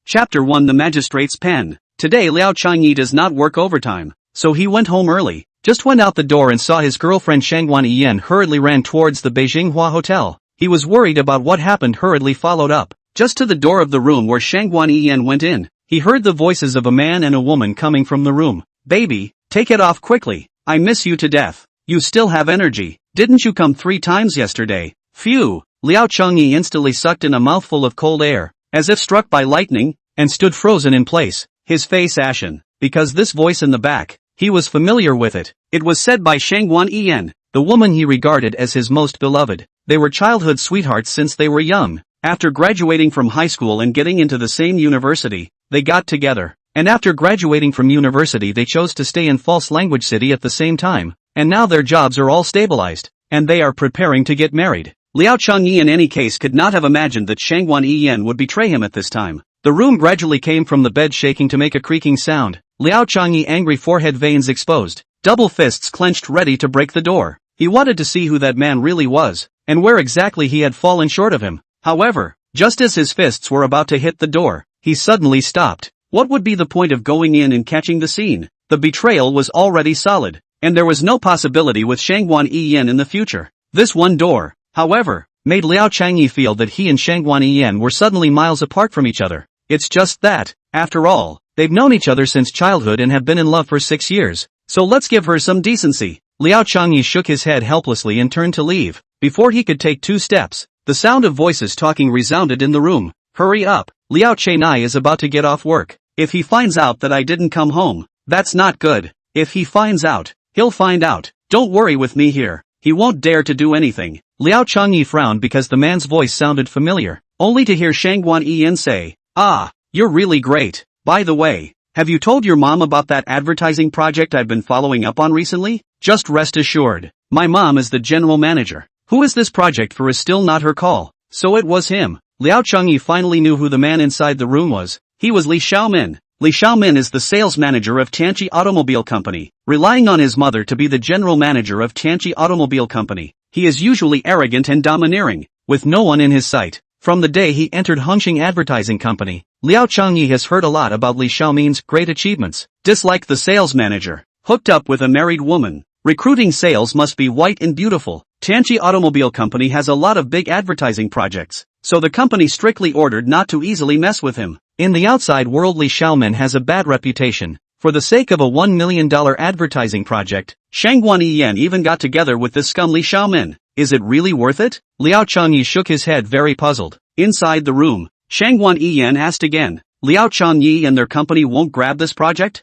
Chapter 1 The Magistrate's Pen. Today Liao Changyi does not work overtime, so he went home early. Just went out the door and saw his girlfriend Shangguan Yiyan hurriedly ran towards the Beijing Hua Hotel. He was worried about what happened, hurriedly followed up. Just to the door of the room where Shangguan Yiyan went in, he heard the voices of a man and a woman coming from the room. Baby, take it off quickly. I miss you to death. You still have energy. Didn't you come 3 times yesterday? Phew. Liao Changyi instantly sucked in a mouthful of cold air, as if struck by lightning, and stood frozen in place, his face ashen, because this voice in the back, he was familiar with it. It was said by Shangguan Yiyan, the woman he regarded as his most beloved. They were childhood sweethearts since they were young. After graduating from high school and getting into the same university, they got together. And after graduating from university they chose to stay in False Language City at the same time, and now their jobs are all stabilized, and they are preparing to get married. Liao Changyi in any case could not have imagined that Shangguan Yiyan would betray him at this time. The room gradually came from the bed shaking to make a creaking sound. Liao Changyi, angry forehead veins exposed, double fists clenched ready to break the door. He wanted to see who that man really was, and where exactly he had fallen short of him. However, just as his fists were about to hit the door, he suddenly stopped. What would be the point of going in and catching the scene? The betrayal was already solid, and there was no possibility with Shangguan Yiyan in the future. This one door, however, made Liao Changyi feel that he and Shangguan Yiyan were suddenly miles apart from each other. It's just that, after all, they've known each other since childhood and have been in love for 6 years, so let's give her some decency. Liao Changyi shook his head helplessly and turned to leave. Before he could take 2 steps, the sound of voices talking resounded in the room. Hurry up, Liao Chenai is about to get off work. If he finds out that I didn't come home, that's not good. If he finds out, he'll find out. Don't worry with me here. He won't dare to do anything. Liao Changyi frowned because the man's voice sounded familiar, only to hear Shangguan Yiyan say, "Ah, you're really great. By the way, have you told your mom about that advertising project I've been following up on recently?" Just rest assured, my mom is the general manager. Who is this project for is still not her call. So it was him. Liao Changyi finally knew who the man inside the room was. He was Li Xiaomin. Li Xiaomin is the sales manager of Tianqi Automobile Company. Relying on his mother to be the general manager of Tianqi Automobile Company, he is usually arrogant and domineering, with no one in his sight. From the day he entered Hongqing Advertising Company, Liao Changyi has heard a lot about Li Xiaomin's great achievements. Disliked the sales manager. Hooked up with a married woman. Recruiting sales must be white and beautiful. Tianqi Automobile Company has a lot of big advertising projects, so the company strictly ordered not to easily mess with him. In the outside world, Li Xiaomin has a bad reputation. For the sake of a $1 million advertising project, Shangguan Yiyan even got together with this scum Li Xiaomin. Is it really worth it? Liao Changyi shook his head, very puzzled. Inside the room, Shangguan Yiyan asked again, Liao Changyi and their company won't grab this project?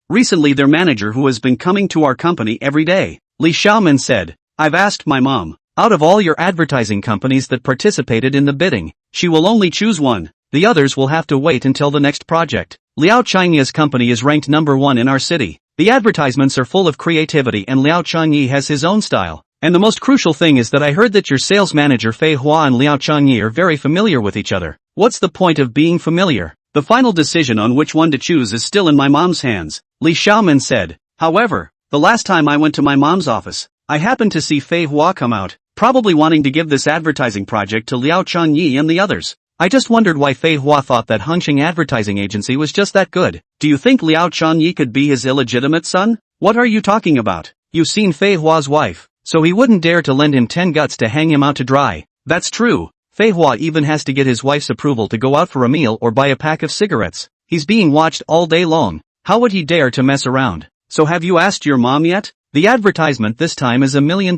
Recently their manager who has been coming to our company every day. Li Xiaomin said, I've asked my mom, out of all your advertising companies that participated in the bidding, she will only choose one. The others will have to wait until the next project. Liao Changyi's company is ranked number 1 in our city. The advertisements are full of creativity and Liao Changyi has his own style. And the most crucial thing is that I heard that your sales manager Fei Hua and Liao Changyi are very familiar with each other. What's the point of being familiar? The final decision on which one to choose is still in my mom's hands, Li Xiaomin said. However, the last time I went to my mom's office, I happened to see Fei Hua come out, probably wanting to give this advertising project to Liao Changyi and the others. I just wondered why Fei Hua thought that Hongqing Advertising Agency was just that good. Do you think Liao Changyi could be his illegitimate son? What are you talking about? You've seen Fei Hua's wife, so he wouldn't dare to lend him 10 guts to hang him out to dry. That's true. Fei Hua even has to get his wife's approval to go out for a meal or buy a pack of cigarettes. He's being watched all day long. How would he dare to mess around? So have you asked your mom yet? The advertisement this time is $1 million.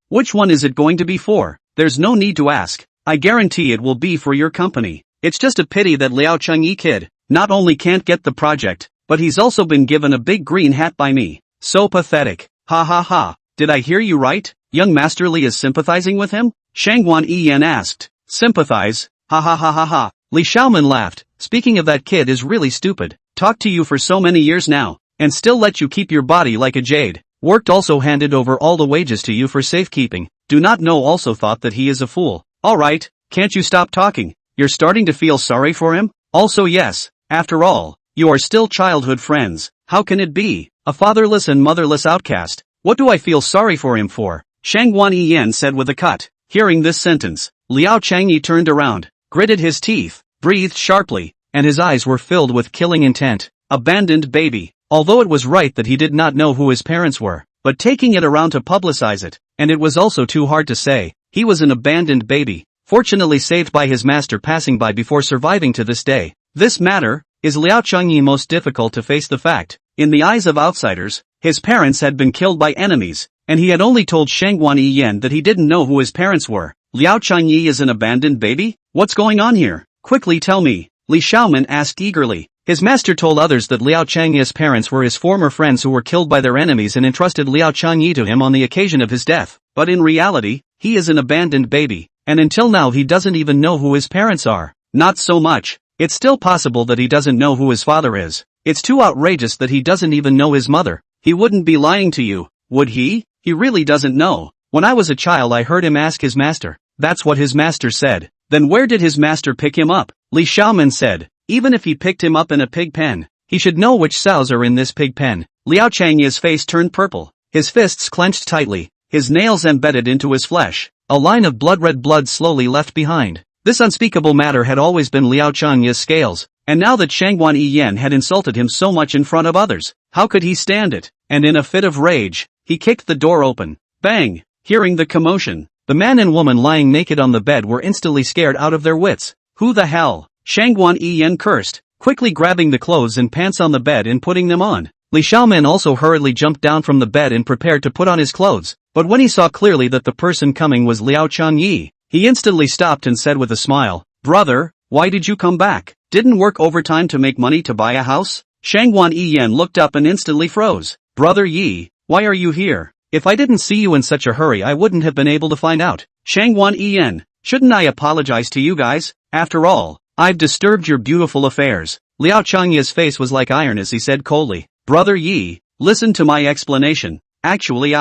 Which one is it going to be for? There's no need to ask. I guarantee it will be for your company. It's just a pity that Liao Changyi kid not only can't get the project, but he's also been given a big green hat by me. So pathetic. Ha ha ha. Did I hear you right? Young Master Li is sympathizing with him? Shangguan Yiyan asked. Sympathize? Ha ha ha ha ha. Li Xiaomin laughed. Speaking of that kid is really stupid. Talked to you for so many years now, and still let you keep your body like a jade. Worked also handed over all the wages to you for safekeeping. Do not know also thought that he is a fool. Alright, can't you stop talking? You're starting to feel sorry for him? Also yes, after all, you are still childhood friends. How can it be? A fatherless and motherless outcast. What do I feel sorry for him for? Shangguan Yiyan said with a cut. Hearing this sentence, Liao Changyi turned around, gritted his teeth, breathed sharply, and his eyes were filled with killing intent. Abandoned baby. Although it was right that he did not know who his parents were, but taking it around to publicize it, and it was also too hard to say, he was an abandoned baby, fortunately saved by his master passing by before surviving to this day. This matter is Liao Changyi most difficult to face the fact. In the eyes of outsiders, his parents had been killed by enemies, and he had only told Shangguan Yiyan that he didn't know who his parents were. Liao Changyi is an abandoned baby? What's going on here? Quickly tell me, Li Xiaoman asked eagerly. His master told others that Liao Changyi's parents were his former friends who were killed by their enemies and entrusted Liao Changyi to him on the occasion of his death. But in reality, he is an abandoned baby, and until now he doesn't even know who his parents are. Not so much. It's still possible that he doesn't know who his father is. It's too outrageous that he doesn't even know his mother. He wouldn't be lying to you, would he? He really doesn't know. When I was a child I heard him ask his master. That's what his master said. Then where did his master pick him up? Li Xiaoman said. Even if he picked him up in a pig pen, he should know which sows are in this pig pen. Liao Changyi's face turned purple. His fists clenched tightly, his nails embedded into his flesh. A line of blood-red blood slowly left behind. This unspeakable matter had always been Liao Changyi's scales, and now that Shangguan Yiyan had insulted him so much in front of others, how could he stand it? And in a fit of rage, he kicked the door open. Bang! Hearing the commotion, the man and woman lying naked on the bed were instantly scared out of their wits. Who the hell? Shangguan Yiyan cursed, quickly grabbing the clothes and pants on the bed and putting them on. Li Xiaoman also hurriedly jumped down from the bed and prepared to put on his clothes, but when he saw clearly that the person coming was Liao Changyi, he instantly stopped and said with a smile, "Brother, why did you come back? Didn't work overtime to make money to buy a house?" Shangguan Yiyan looked up and instantly froze. "Brother Yi, why are you here? If I didn't see you in such a hurry I wouldn't have been able to find out." "Shangguan Yiyan, shouldn't I apologize to you guys? After all, I've disturbed your beautiful affairs." Liao Changyi's face was like iron as he said coldly, "Brother Yi, listen to my explanation." "Actually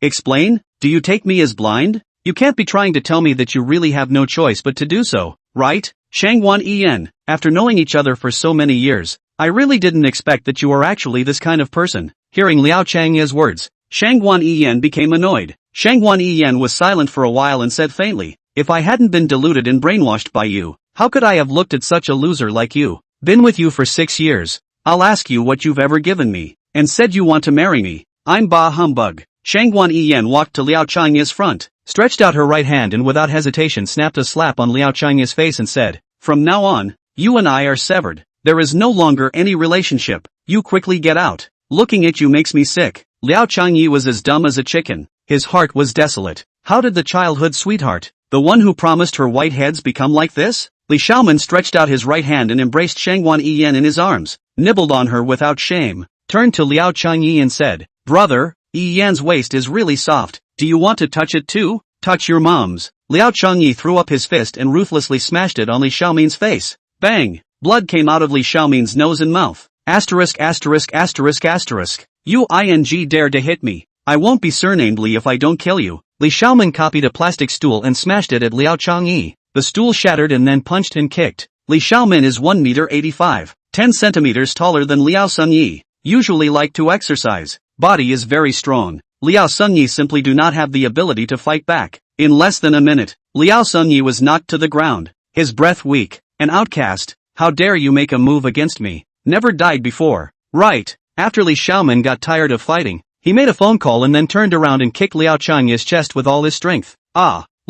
explain? Do you take me as blind? You can't be trying to tell me that you really have no choice but to do so, right?" "Shangguan Yiyan, after knowing each other for so many years, I really didn't expect that you are actually this kind of person." Hearing Liao Changyi's words, Shangguan Yiyan became annoyed. Shangguan Yiyan was silent for a while and said faintly, "If I hadn't been deluded and brainwashed by you, how could I have looked at such a loser like you? Been with you for 6 years. I'll ask you what you've ever given me, and said you want to marry me." "I'm bah humbug." Shangguan Yiyan walked to Liao Changyi's front, stretched out her right hand and without hesitation snapped a slap on Liao Changyi's face and said, "From now on, you and I are severed. There is no longer any relationship. You quickly get out. Looking at you makes me sick." Liao Changyi was as dumb as a chicken. His heart was desolate. How did the childhood sweetheart, the one who promised her white heads, become like this? Li Xiaoman stretched out his right hand and embraced Shangguan Yiyan in his arms, nibbled on her without shame, turned to Liao Changyi and said, "Brother, Yiyan's waist is really soft. Do you want to touch it too? Touch your mom's." Liao Changyi threw up his fist and ruthlessly smashed it on Li Xiaomin's face. Bang! Blood came out of Li Xiaomin's nose and mouth. Asterisk asterisk asterisk asterisk. "You dare to hit me. I won't be surnamed Li if I don't kill you." Li Xiaoman copied a plastic stool and smashed it at Liao Changyi. The stool shattered and then punched and kicked. Li Xiaoman is 1 meter 85, 10 centimeters taller than Liao Sunyi. Usually like to exercise. Body is very strong. Liao Sunyi simply do not have the ability to fight back. In less than a minute, Liao Sunyi was knocked to the ground. His breath weak. "An outcast. How dare you make a move against me? Never died before." Right. After Li Xiaoman got tired of fighting, he made a phone call and then turned around and kicked Liao Changyi's chest with all his strength.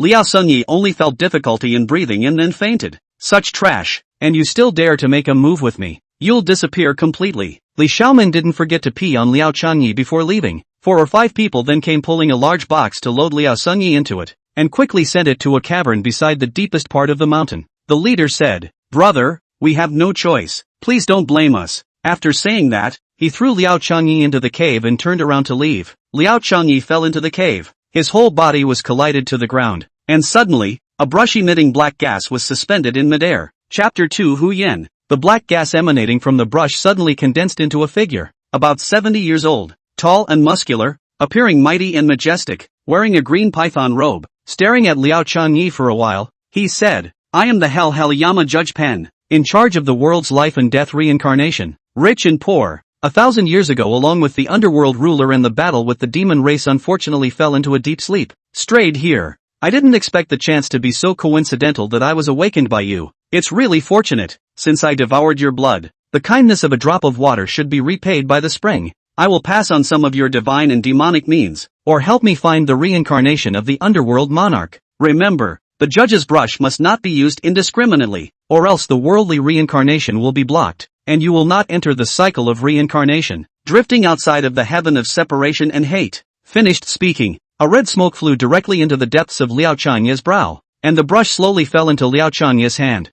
Liao Sunyi only felt difficulty in breathing and then fainted. "Such trash, and you still dare to make a move with me? You'll disappear completely." Li Xiaoman didn't forget to pee on Liao Changyi before leaving. 4 or 5 people then came pulling a large box to load Liao Sunyi into it, and quickly sent it to a cavern beside the deepest part of the mountain. The leader said, "Brother, we have no choice. Please don't blame us." After saying that, he threw Liao Changyi into the cave and turned around to leave. Liao Changyi fell into the cave. His whole body was collided to the ground, and suddenly, a brush-emitting black gas was suspended in midair. Chapter 2 Hu Yen. The black gas emanating from the brush suddenly condensed into a figure, about 70 years old, tall and muscular, appearing mighty and majestic, wearing a green python robe. Staring at Liao Changyi for a while, he said, "I am the Hell Yama Judge Pen, in charge of the world's life and death reincarnation, rich and poor. 1,000 years ago, along with the underworld ruler and the battle with the demon race, unfortunately fell into a deep sleep. Strayed here. I didn't expect the chance to be so coincidental that I was awakened by you. It's really fortunate." since I devoured your blood, the kindness of a drop of water should be repaid by the spring. I will pass on some of your divine and demonic means, or help me find the reincarnation of the underworld monarch. Remember, the judge's brush must not be used indiscriminately, or else the worldly reincarnation will be blocked, and you will not enter the cycle of reincarnation, drifting outside of the heaven of separation and hate. Finished speaking, a red smoke flew directly into the depths of Liao Chanya's brow, and the brush slowly fell into Liao Chanya's hand.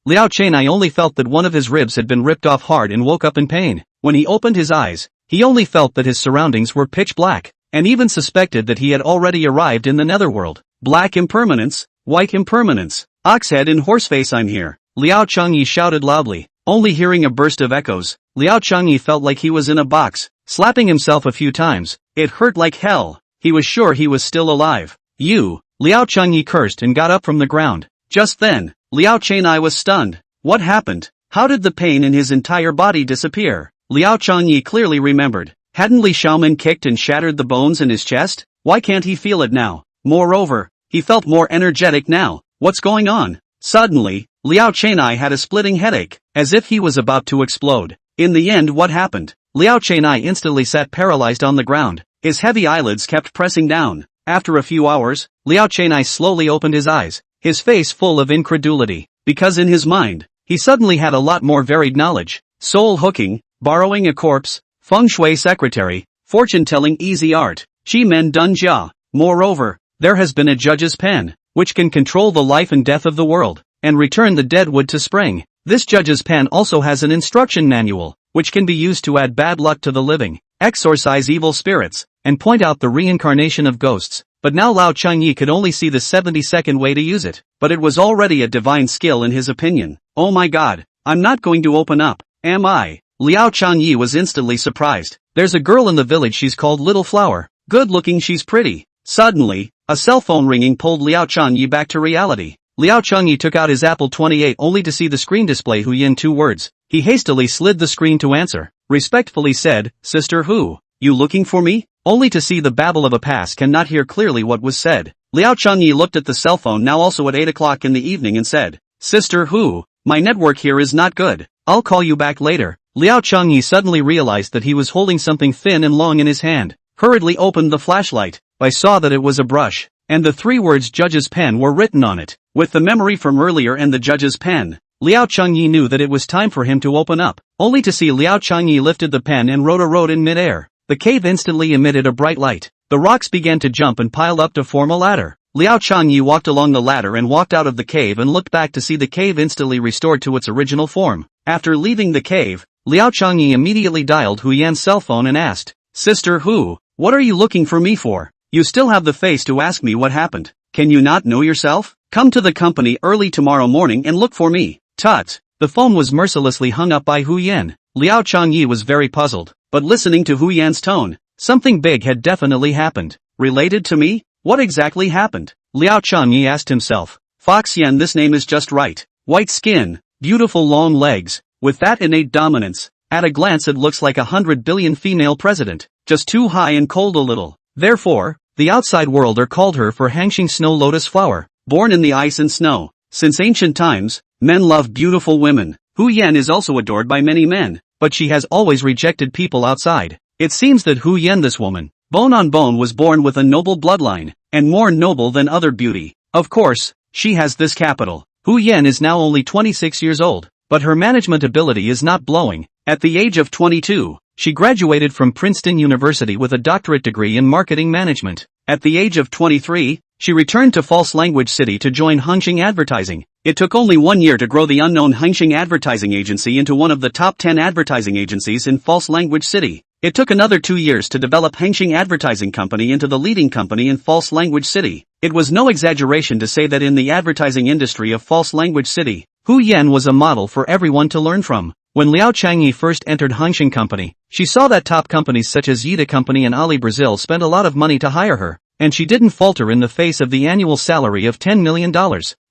Liao Chanyi only felt that one of his ribs had been ripped off hard and woke up in pain. When he opened his eyes, he only felt that his surroundings were pitch black, and even suspected that he had already arrived in the netherworld. Black impermanence, white impermanence, oxhead and horseface, I'm here. Liao Chanyi shouted loudly. Only hearing a burst of echoes, Liao Chanyi felt like he was in a box, slapping himself a few times. It hurt like hell. He was sure he was still alive. Liao Chanyi cursed and got up from the ground. Just then, Liao Chanyi was stunned. What happened? How did the pain in his entire body disappear? Liao Chanyi clearly remembered. Hadn't Li Xiaomin kicked and shattered the bones in his chest? Why can't he feel it now? Moreover, he felt more energetic now. What's going on? Suddenly, Liao Chanyi had a splitting headache, as if he was about to explode. In the end, what happened? Liao Chanyi instantly sat paralyzed on the ground. His heavy eyelids kept pressing down. After a few hours, Liao Chanyi slowly opened his eyes, his face full of incredulity, because in his mind, he suddenly had a lot more varied knowledge. Soul hooking, borrowing a corpse, feng shui secretary, fortune-telling easy art, qi men dun jia. Moreover, there has been a judge's pen, which can control the life and death of the world, and return the dead wood to spring. This judge's pen also has an instruction manual, which can be used to add bad luck to the living, exorcise evil spirits, and point out the reincarnation of ghosts. But now Liao Chanyi could only see the 72nd way to use it, but it was already a divine skill in his opinion. Oh my god, I'm not going to open up, am I? Liao Chanyi was instantly surprised. There's a girl in the village, she's called Little Flower. Good looking, she's pretty. Suddenly, a cell phone ringing pulled Liao Chanyi back to reality. Liao Chanyi took out his Apple 28 only to see the screen display Hu Yin 2 words. He hastily slid the screen to answer. Respectfully said, Sister Hu, you looking for me? Only to see the babble of a past cannot hear clearly what was said. Liao Chanyi looked at the cell phone, now also at 8 o'clock in the evening, and said, Sister Hu, my network here is not good. I'll call you back later. Liao Chanyi suddenly realized that he was holding something thin and long in his hand. Hurriedly opened the flashlight. I saw that it was a brush, and the 3 words judge's pen were written on it. With the memory from earlier and the judge's pen, Liao Chanyi knew that it was time for him to open up, only to see Liao Chanyi lifted the pen and wrote a road in midair. The cave instantly emitted a bright light. The rocks began to jump and piled up to form a ladder. Liao Chanyi walked along the ladder and walked out of the cave and looked back to see the cave instantly restored to its original form. After leaving the cave, Liao Chanyi immediately dialed Hu Yan's cell phone and asked, Sister Hu, what are you looking for me for? You still have the face to ask me what happened. Can you not know yourself? Come to the company early tomorrow morning and look for me. Tut. The phone was mercilessly hung up by Hu Yan. Liao Chanyi was very puzzled, but listening to Hu Yan's tone, something big had definitely happened. Related to me? What exactly happened? Liao Chanyi asked himself. Fox Yan, this name is just right. White skin, beautiful long legs, with that innate dominance. At a glance it looks like 100 billion female president, just too high and cold a little. Therefore, the outside world are called her for Hangxing Snow Lotus Flower, born in the ice and snow. Since ancient times, men love beautiful women. Hu Yan is also adored by many men, but she has always rejected people outside. It seems that Hu Yan, this woman, bone on bone, was born with a noble bloodline, and more noble than other beauty. Of course, she has this capital. Hu Yan is now only 26 years old, but her management ability is not blowing. At the age of 22, she graduated from Princeton University with a doctorate degree in marketing management. At the age of 23, she returned to False Language City to join Hangxing Advertising. It took only 1 year to grow the unknown Hangxing Advertising Agency into one of the top 10 advertising agencies in False Language City. It took another 2 years to develop Hangxing Advertising Company into the leading company in False Language City. It was no exaggeration to say that in the advertising industry of False Language City, Hu Yan was a model for everyone to learn from. When Liao Chanyi first entered Hangxing Company, she saw that top companies such as Yida Company and Ali Brazil spent a lot of money to hire her, and she didn't falter in the face of the annual salary of $10 million.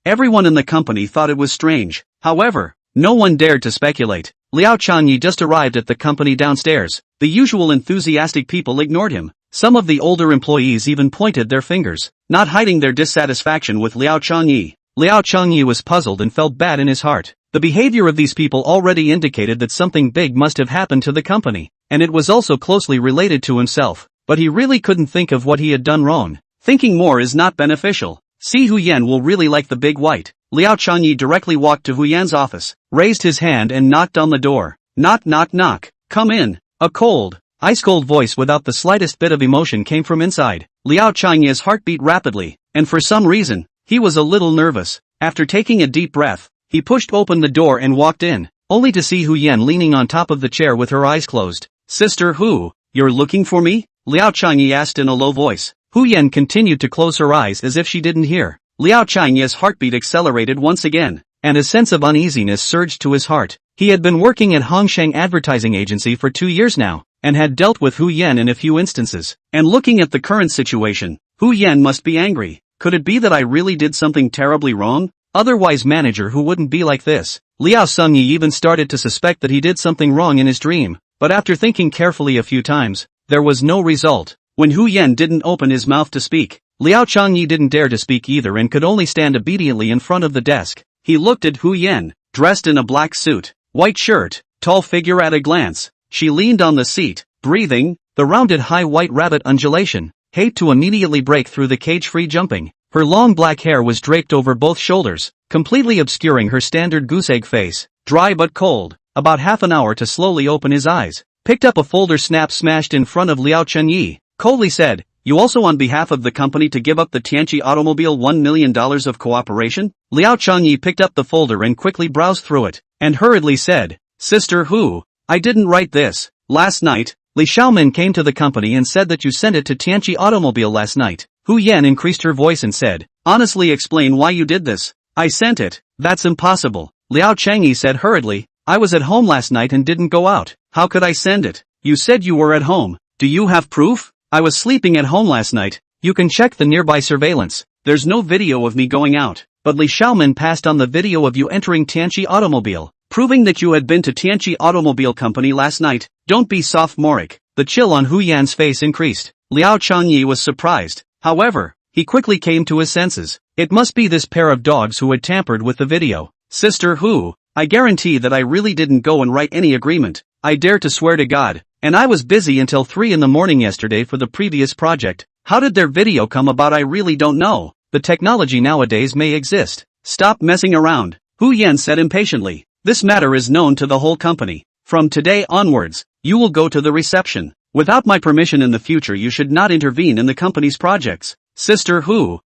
Everyone in the company thought it was strange. However, no one dared to speculate. Liao Chanyi just arrived at the company downstairs. The usual enthusiastic people ignored him. Some of the older employees even pointed their fingers, not hiding their dissatisfaction with Liao Chanyi. Liao Chanyi was puzzled and felt bad in his heart. The behavior of these people already indicated that something big must have happened to the company, and it was also closely related to himself, but he really couldn't think of what he had done wrong. Thinking more is not beneficial. See, Hu Yan will really like the big white. Liao Changyi directly walked to Hu Yan's office, raised his hand and knocked on the door. Knock knock knock. Come in. A cold, ice-cold voice without the slightest bit of emotion came from inside. Liao Changyi's heart beat rapidly, and for some reason, he was a little nervous. After taking a deep breath, he pushed open the door and walked in, only to see Hu Yan leaning on top of the chair with her eyes closed. Sister Hu, you're looking for me? Liao Changyi asked in a low voice. Hu Yan continued to close her eyes as if she didn't hear. Liao Changyi's heartbeat accelerated once again, and a sense of uneasiness surged to his heart. He had been working at Hongsheng Advertising Agency for 2 years now, and had dealt with Hu Yan in a few instances. And looking at the current situation, Hu Yan must be angry. Could it be that I really did something terribly wrong? Otherwise manager who wouldn't be like this. Liao Sungyi even started to suspect that he did something wrong in his dream, but after thinking carefully a few times, there was no result. When Hu Yan didn't open his mouth to speak, Liao Changyi didn't dare to speak either and could only stand obediently in front of the desk. He looked at Hu Yan, dressed in a black suit, white shirt, tall figure at a glance. She leaned on the seat, breathing, the rounded high white rabbit undulation, hate to immediately break through the cage-free jumping. Her long black hair was draped over both shoulders, completely obscuring her standard goose-egg face, dry but cold. About half an hour to slowly open his eyes, picked up a folder smashed in front of Liao Changyi, coldly said, "You also on behalf of the company to give up the Tianqi automobile $1 million of cooperation?" Liao Changyi picked up the folder and quickly browsed through it, and hurriedly said, "Sister Hu, I didn't write this. Last night, Li Xiaomin came to the company and said that you sent it to Tianqi Automobile last night." Hu Yan increased her voice and said, "Honestly explain why you did this." "I sent it." "That's impossible." Liao Changyi said hurriedly, "I was at home last night and didn't go out. How could I send it?" "You said you were at home. Do you have proof?" "I was sleeping at home last night. You can check the nearby surveillance. There's no video of me going out, but Li Xiaomin passed on the video of you entering Tianqi Automobile, proving that you had been to Tianqi Automobile Company last night." "Don't be sophomoric." The chill on Hu Yan's face increased. Liao Changyi was surprised. However, he quickly came to his senses. It must be this pair of dogs who had tampered with the video. "Sister Hu, I guarantee that I really didn't go and write any agreement. I dare to swear to God. And I was busy until 3 in the morning yesterday for the previous project. How did their video come about? I really don't know. The technology nowadays may exist." "Stop messing around," Hu Yan said impatiently. "This matter is known to the whole company. From today onwards, you will go to the reception. Without my permission in the future you should not intervene in the company's projects." "Sister Hu,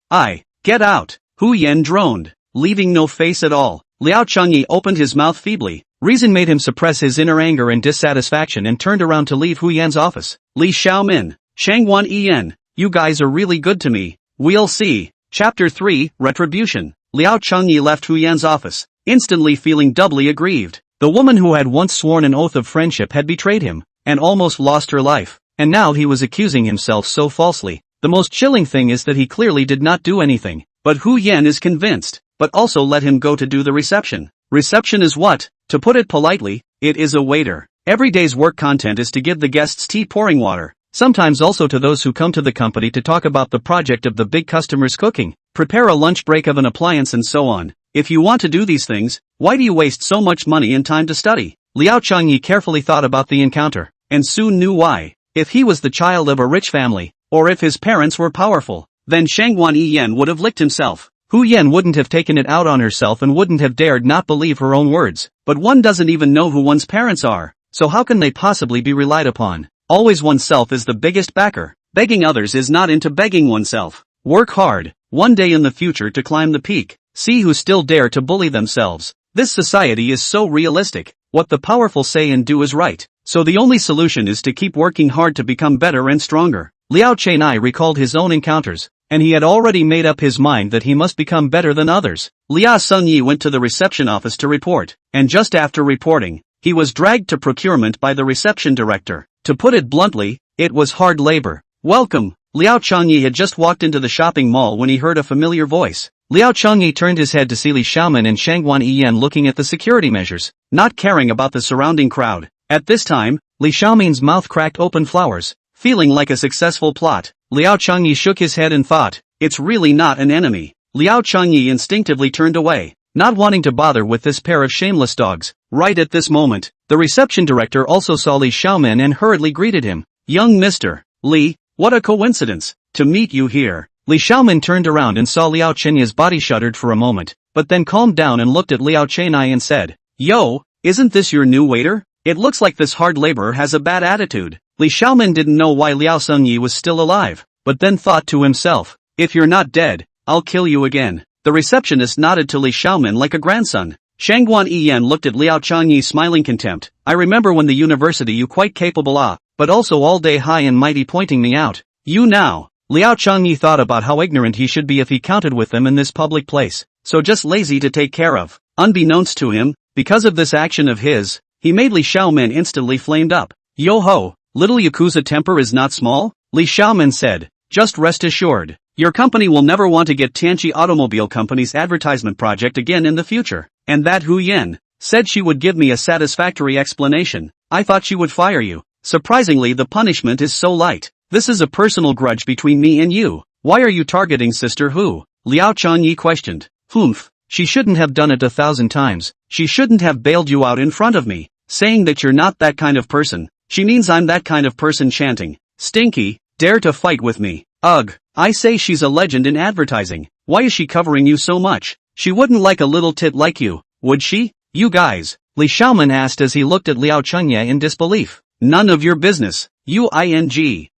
get out," Hu Yan droned, leaving no face at all. Liao Changyi opened his mouth feebly. Reason made him suppress his inner anger and dissatisfaction and turned around to leave Hu Yan's office. "Li Xiaomin, Shangwan Yan, you guys are really good to me. We'll see." Chapter 3, Retribution. Liao Changyi left Hu Yan's office, instantly feeling doubly aggrieved. The woman who had once sworn an oath of friendship had betrayed him, and almost lost her life, and now he was accusing himself so falsely. The most chilling thing is that he clearly did not do anything, but Hu Yan is convinced, but also let him go to do the reception. Reception is what? To put it politely, it is a waiter. Every day's work content is to give the guests tea pouring water, sometimes also to those who come to the company to talk about the project of the big customer's cooking, prepare a lunch break of an appliance and so on. If you want to do these things, why do you waste so much money and time to study? Liao Changyi carefully thought about the encounter, and soon knew why. If he was the child of a rich family, or if his parents were powerful, then Shangwan Yan would have licked himself. Hu Yan wouldn't have taken it out on herself and wouldn't have dared not believe her own words. But one doesn't even know who one's parents are, so how can they possibly be relied upon? Always oneself is the biggest backer. Begging others is not into begging oneself. Work hard, one day in the future to climb the peak. See who still dare to bully themselves. This society is so realistic. What the powerful say and do is right. So the only solution is to keep working hard to become better and stronger. Liao Chenai recalled his own encounters, and he had already made up his mind that he must become better than others. Liao Sungyi went to the reception office to report, and just after reporting, he was dragged to procurement by the reception director. To put it bluntly, it was hard labor. "Welcome." Liao Changyi had just walked into the shopping mall when he heard a familiar voice. Liao Changyi turned his head to see Li Xiaomin and Shangwan Yan looking at the security measures, not caring about the surrounding crowd. At this time, Li Xiaomin's mouth cracked open flowers, feeling like a successful plot. Liao Changyi shook his head and thought, it's really not an enemy. Liao Changyi instinctively turned away. not wanting to bother with this pair of shameless dogs. Right at this moment, the reception director also saw Li Xiaomin and hurriedly greeted him. Young Mr. Li, what a coincidence to meet you here. Li Xiaomin turned around and saw Liao Chenya's body shuddered for a moment, but then calmed down and looked at Liao Chenai and said, Yo, isn't this your new waiter? It looks like this hard laborer has a bad attitude. Li Xiaomin didn't know why Liao Sengyi was still alive, but then thought to himself, if you're not dead, I'll kill you again. The receptionist nodded to Li Xiaomin like a grandson. Shangguan Yiyan looked at Liao Changyi smiling contempt. I remember when the university you quite capable but also all day high and mighty pointing me out. You now. Liao Changyi thought about how ignorant he should be if he counted with them in this public place, so just lazy to take care of. Unbeknownst to him, because of this action of his, he made Li Xiaomin instantly flamed up. Yo ho, little Yakuza temper is not small? Li Xiaomin said, just rest assured, your company will never want to get Tianqi Automobile Company's advertisement project again in the future. And that Hu Yan said she would give me a satisfactory explanation. I thought she would fire you. Surprisingly, the punishment is so light. This is a personal grudge between me and you. Why are you targeting Sister Hu? Liao Changyi questioned. Humph, she shouldn't have done it 1,000 times. She shouldn't have bailed you out in front of me, saying that you're not that kind of person. She means I'm that kind of person chanting. Stinky, dare to fight with me. Ugh, I say she's a legend in advertising. Why is she covering you so much? She wouldn't like a little tit like you, would she? You guys, Li Xiaomin asked as he looked at Liao Chengye in disbelief. None of your business, you-ing.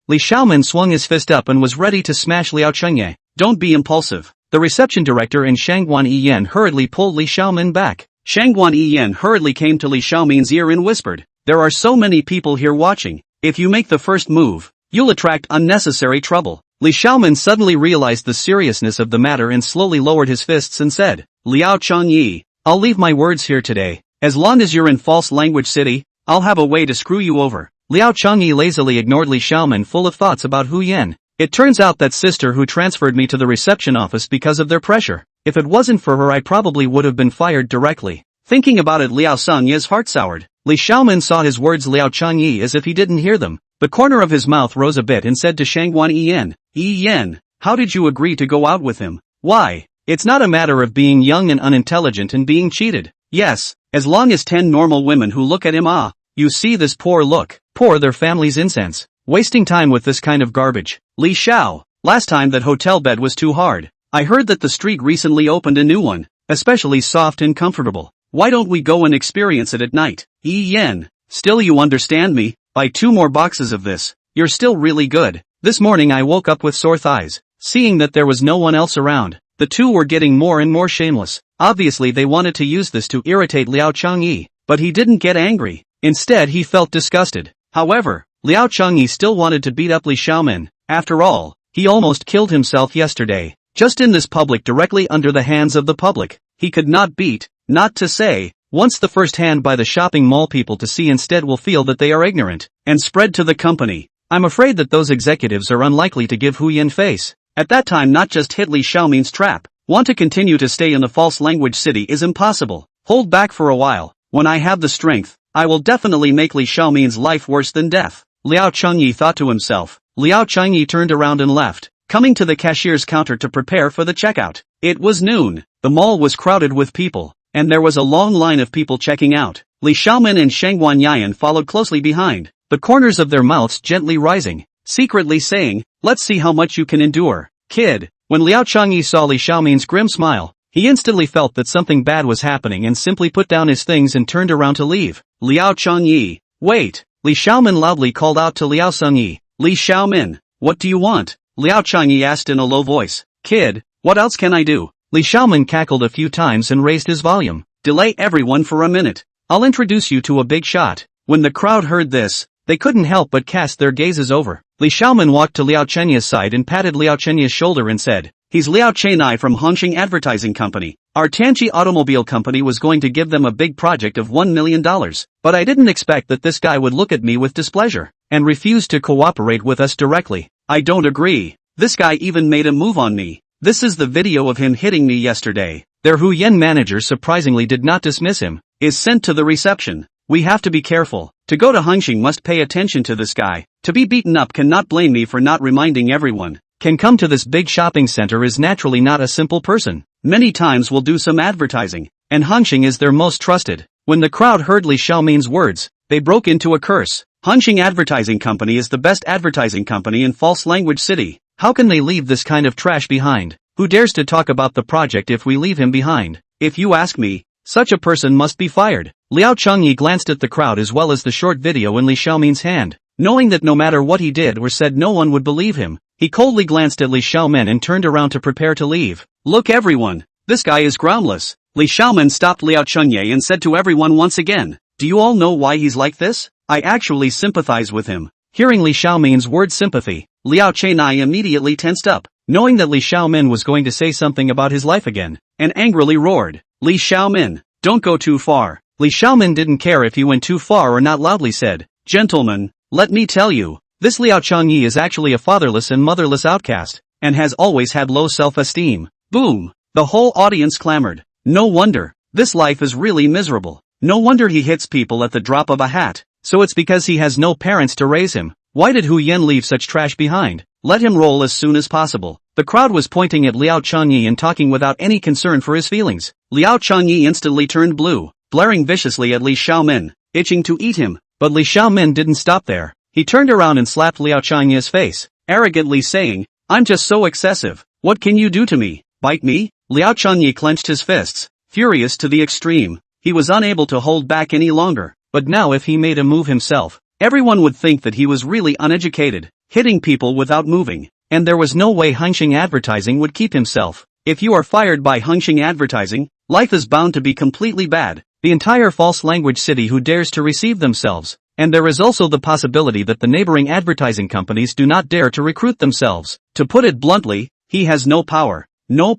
Li Xiaomin swung his fist up and was ready to smash Liao Chengye. Don't be impulsive. The reception director and Shangguan Yiyan hurriedly pulled Li Xiaomin back. Shangguan Yiyan hurriedly came to Li Xiaomin's ear and whispered, there are so many people here watching. If you make the first move, you'll attract unnecessary trouble. Li Xiaomin suddenly realized the seriousness of the matter and slowly lowered his fists and said, Liao Changyi, I'll leave my words here today. As long as you're in False Language City, I'll have a way to screw you over. Liao Changyi lazily ignored Li Xiaomin full of thoughts about Hu Yan. It turns out that sister who transferred me to the reception office because of their pressure. If it wasn't for her I probably would have been fired directly. Thinking about it Liao Sengyi's heart soured. Li Xiaomin saw his words Liao Changyi as if he didn't hear them. The corner of his mouth rose a bit and said to Shangguan Yiyan, Yiyan, how did you agree to go out with him? Why? It's not a matter of being young and unintelligent and being cheated. Yes, as long as 10 normal women who look at him you see this poor look, pour their family's incense, wasting time with this kind of garbage. Li Xiao, last time that hotel bed was too hard. I heard that the street recently opened a new one, especially soft and comfortable. Why don't we go and experience it at night? Yiyan, still you understand me? Buy 2 more boxes of this. You're still really good. This morning I woke up with sore thighs. Seeing that there was no one else around, the two were getting more and more shameless. Obviously they wanted to use this to irritate Liao Changyi, but he didn't get angry. Instead he felt disgusted. However, Liao Changyi still wanted to beat up Li Xiaomin. After all, he almost killed himself yesterday. Just in this public directly under the hands of the public. He could not beat, not to say, once the first hand by the shopping mall people to see instead will feel that they are ignorant, and spread to the company. I'm afraid that those executives are unlikely to give Hu Yan face. At that time not just hit Li Xiaomin's trap. Want to continue to stay in the False Language City is impossible. Hold back for a while. When I have the strength, I will definitely make Li Xiaomin's life worse than death. Liao Changyi thought to himself. Liao Changyi turned around and left, coming to the cashier's counter to prepare for the checkout. It was noon. The mall was crowded with people, and there was a long line of people checking out. Li Xiaomin and Shangguan Yiyan followed closely behind, the corners of their mouths gently rising, secretly saying, let's see how much you can endure, kid. When Liao Changyi saw Li Xiaomin's grim smile, he instantly felt that something bad was happening and simply put down his things and turned around to leave. Liao Changyi, wait! Li Xiaomin loudly called out to Liao Sengyi. Li Xiaomin, what do you want? Liao Changyi asked in a low voice. Kid, what else can I do? Li Xiaomin cackled a few times and raised his volume. Delay everyone for a minute. I'll introduce you to a big shot. When the crowd heard this, they couldn't help but cast their gazes over. Li Xiaomin walked to Liao Chenya's side and patted Liao Chenya's shoulder and said, he's Liao Chenai from Hongqing Advertising Company. Our Tianqi Automobile Company was going to give them a big project of $1 million, but I didn't expect that this guy would look at me with displeasure, and refuse to cooperate with us directly. I don't agree. This guy even made a move on me. This is the video of him hitting me yesterday. Their Hu Yan manager surprisingly did not dismiss him. Is sent to the reception. We have to be careful. To go to Hongqing must pay attention to this guy. To be beaten up cannot blame me for not reminding everyone. can come to this big shopping center is naturally not a simple person. Many times will do some advertising, and Hongxing is their most trusted. When the crowd heard Li Xiaomin's words, they broke into a curse. Hongxing Advertising Company is the best advertising company in false language city. How can they leave this kind of trash behind? Who dares to talk about the project if we leave him behind? If you ask me, such a person must be fired. Liao Changyi glanced at the crowd as well as the short video in Li Xiaomin's hand. Knowing that no matter what he did or said no one would believe him, he coldly glanced at Li Xiaomin and turned around to prepare to leave. Look everyone, this guy is groundless. Li Xiaomin stopped Liao Changyi and said to everyone once again, do you all know why he's like this? I actually sympathize with him. Hearing Li Xiaomin's word sympathy, Liao Chenai immediately tensed up, knowing that Li Xiaomin was going to say something about his life again, and angrily roared, Li Xiaomin, don't go too far. Li Xiaomin didn't care if he went too far or not, loudly said, gentlemen, let me tell you, this Liao Changyi is actually a fatherless and motherless outcast, and has always had low self-esteem. Boom! The whole audience clamored. No wonder, this life is really miserable. No wonder he hits people at the drop of a hat. So it's because he has no parents to raise him. Why did Hu Yan leave such trash behind? Let him roll as soon as possible. The crowd was pointing at Liao Changyi and talking without any concern for his feelings. Liao Changyi instantly turned blue, blaring viciously at Li Xiaomin, itching to eat him. But Li Xiaomin didn't stop there. He turned around and slapped Liao Changyi's face, arrogantly saying, I'm just so excessive. What can you do to me? Bite me? Liao Changyi clenched his fists, furious to the extreme. He was unable to hold back any longer. But now if he made a move himself, everyone would think that he was really uneducated, hitting people without moving, and there was no way Hongxing Advertising would keep himself. If you are fired by Hongxing Advertising, life is bound to be completely bad. The entire false language city who dares to receive themselves, and there is also the possibility that the neighboring advertising companies do not dare to recruit themselves. To put it bluntly, he has no power, no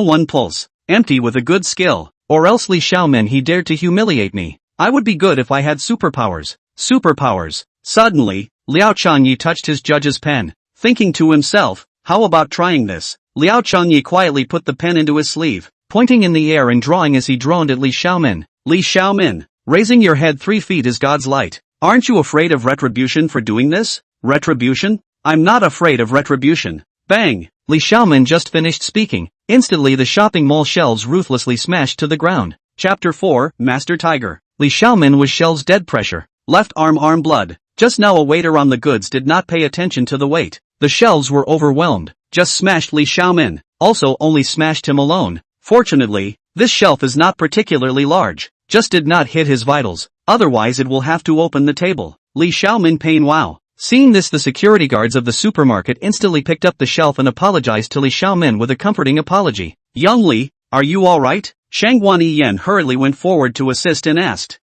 one pulse, empty with a good skill, or else Li Xiaomin he dared to humiliate me. I would be good if I had superpowers. Superpowers. Suddenly, Liao Changyi touched his judge's pen, thinking to himself, how about trying this? Liao Changyi quietly put the pen into his sleeve, pointing in the air and drawing as he droned at Li Xiaomin. Li Xiaomin, raising your head 3 feet is God's light. Aren't you afraid of retribution for doing this? Retribution? I'm not afraid of retribution. Bang! Li Xiaomin just finished speaking. Instantly the shopping mall shelves ruthlessly smashed to the ground. Chapter 4, Master Tiger. Li Xiaomin was shelves dead pressure. Left arm blood. Just now a waiter on the goods did not pay attention to the weight. The shelves were overwhelmed. Just smashed Li Xiaomin. Also only smashed him alone. Fortunately, this shelf is not particularly large. Just did not hit his vitals. Otherwise it will have to open the table. Li Xiaomin pain wow. Seeing this, the security guards of the supermarket instantly picked up the shelf and apologized to Li Xiaomin with a comforting apology. Young Li, are you alright? Shangguan Yan hurriedly went forward to assist and asked,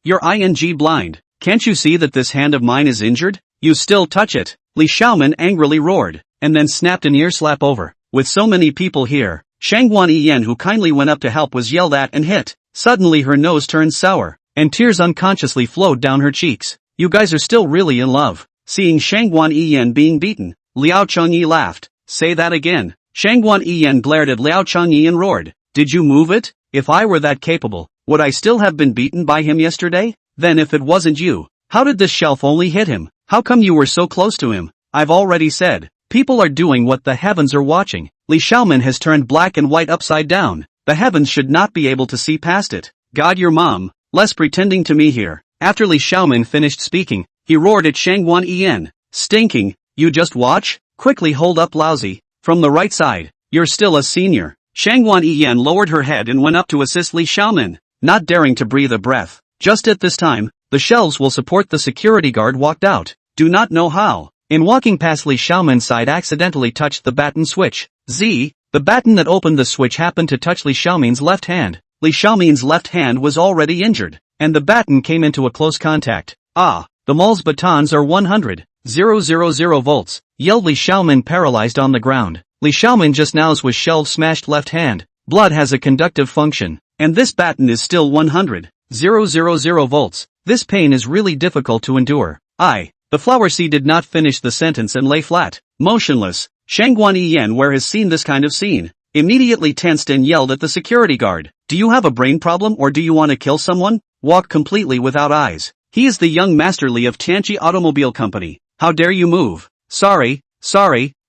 you're ing blind. Can't you see that this hand of mine is injured? You still touch it. Li Xiaomin angrily roared, and then snapped an ear slap over. With so many people here, Shangguan Yan, who kindly went up to help, was yelled at and hit. Suddenly her nose turned sour, and tears unconsciously flowed down her cheeks. You guys are still really in love. Seeing Shangguan Yan being beaten, Liao Changyi laughed. Say that again. Shangguan Yan glared at Liao Changyi and roared. Did you move it? If I were that capable, would I still have been beaten by him yesterday? Then if it wasn't you, how did this shelf only hit him? How come you were so close to him? I've already said, people are doing what the heavens are watching. Li Xiaomin has turned black and white upside down. The heavens should not be able to see past it. God your mom, less pretending to me here. After Li Xiaomin finished speaking, he roared at Shangguan Yan. Stinking, you just watch? Quickly hold up lousy. From the right side, you're still a senior. Shangguan Yan lowered her head and went up to assist Li Xiaomin, not daring to breathe a breath. Just at this time, the shelves will support the security guard walked out. Do not know how. In walking past Li Xiaomin's side accidentally touched the baton switch. The baton that opened the switch happened to touch Li Xiaomin's left hand. Li Xiaomin's left hand was already injured, and the baton came into a close contact. The mall's batons are 100,000 volts, yelled Li Xiaomin, paralyzed on the ground. Li Xiaomin just now's was shelved smashed left hand. Blood has a conductive function, and this baton is still 100,000 volts. This pain is really difficult to endure. The flower seed did not finish the sentence and lay flat, motionless. Shangguan Yan, where has seen this kind of scene, immediately tensed and yelled at the security guard. Do you have a brain problem or do you want to kill someone? Walk completely without eyes. He is the young Master Li of Tianqi Automobile Company. How dare you move? Sorry,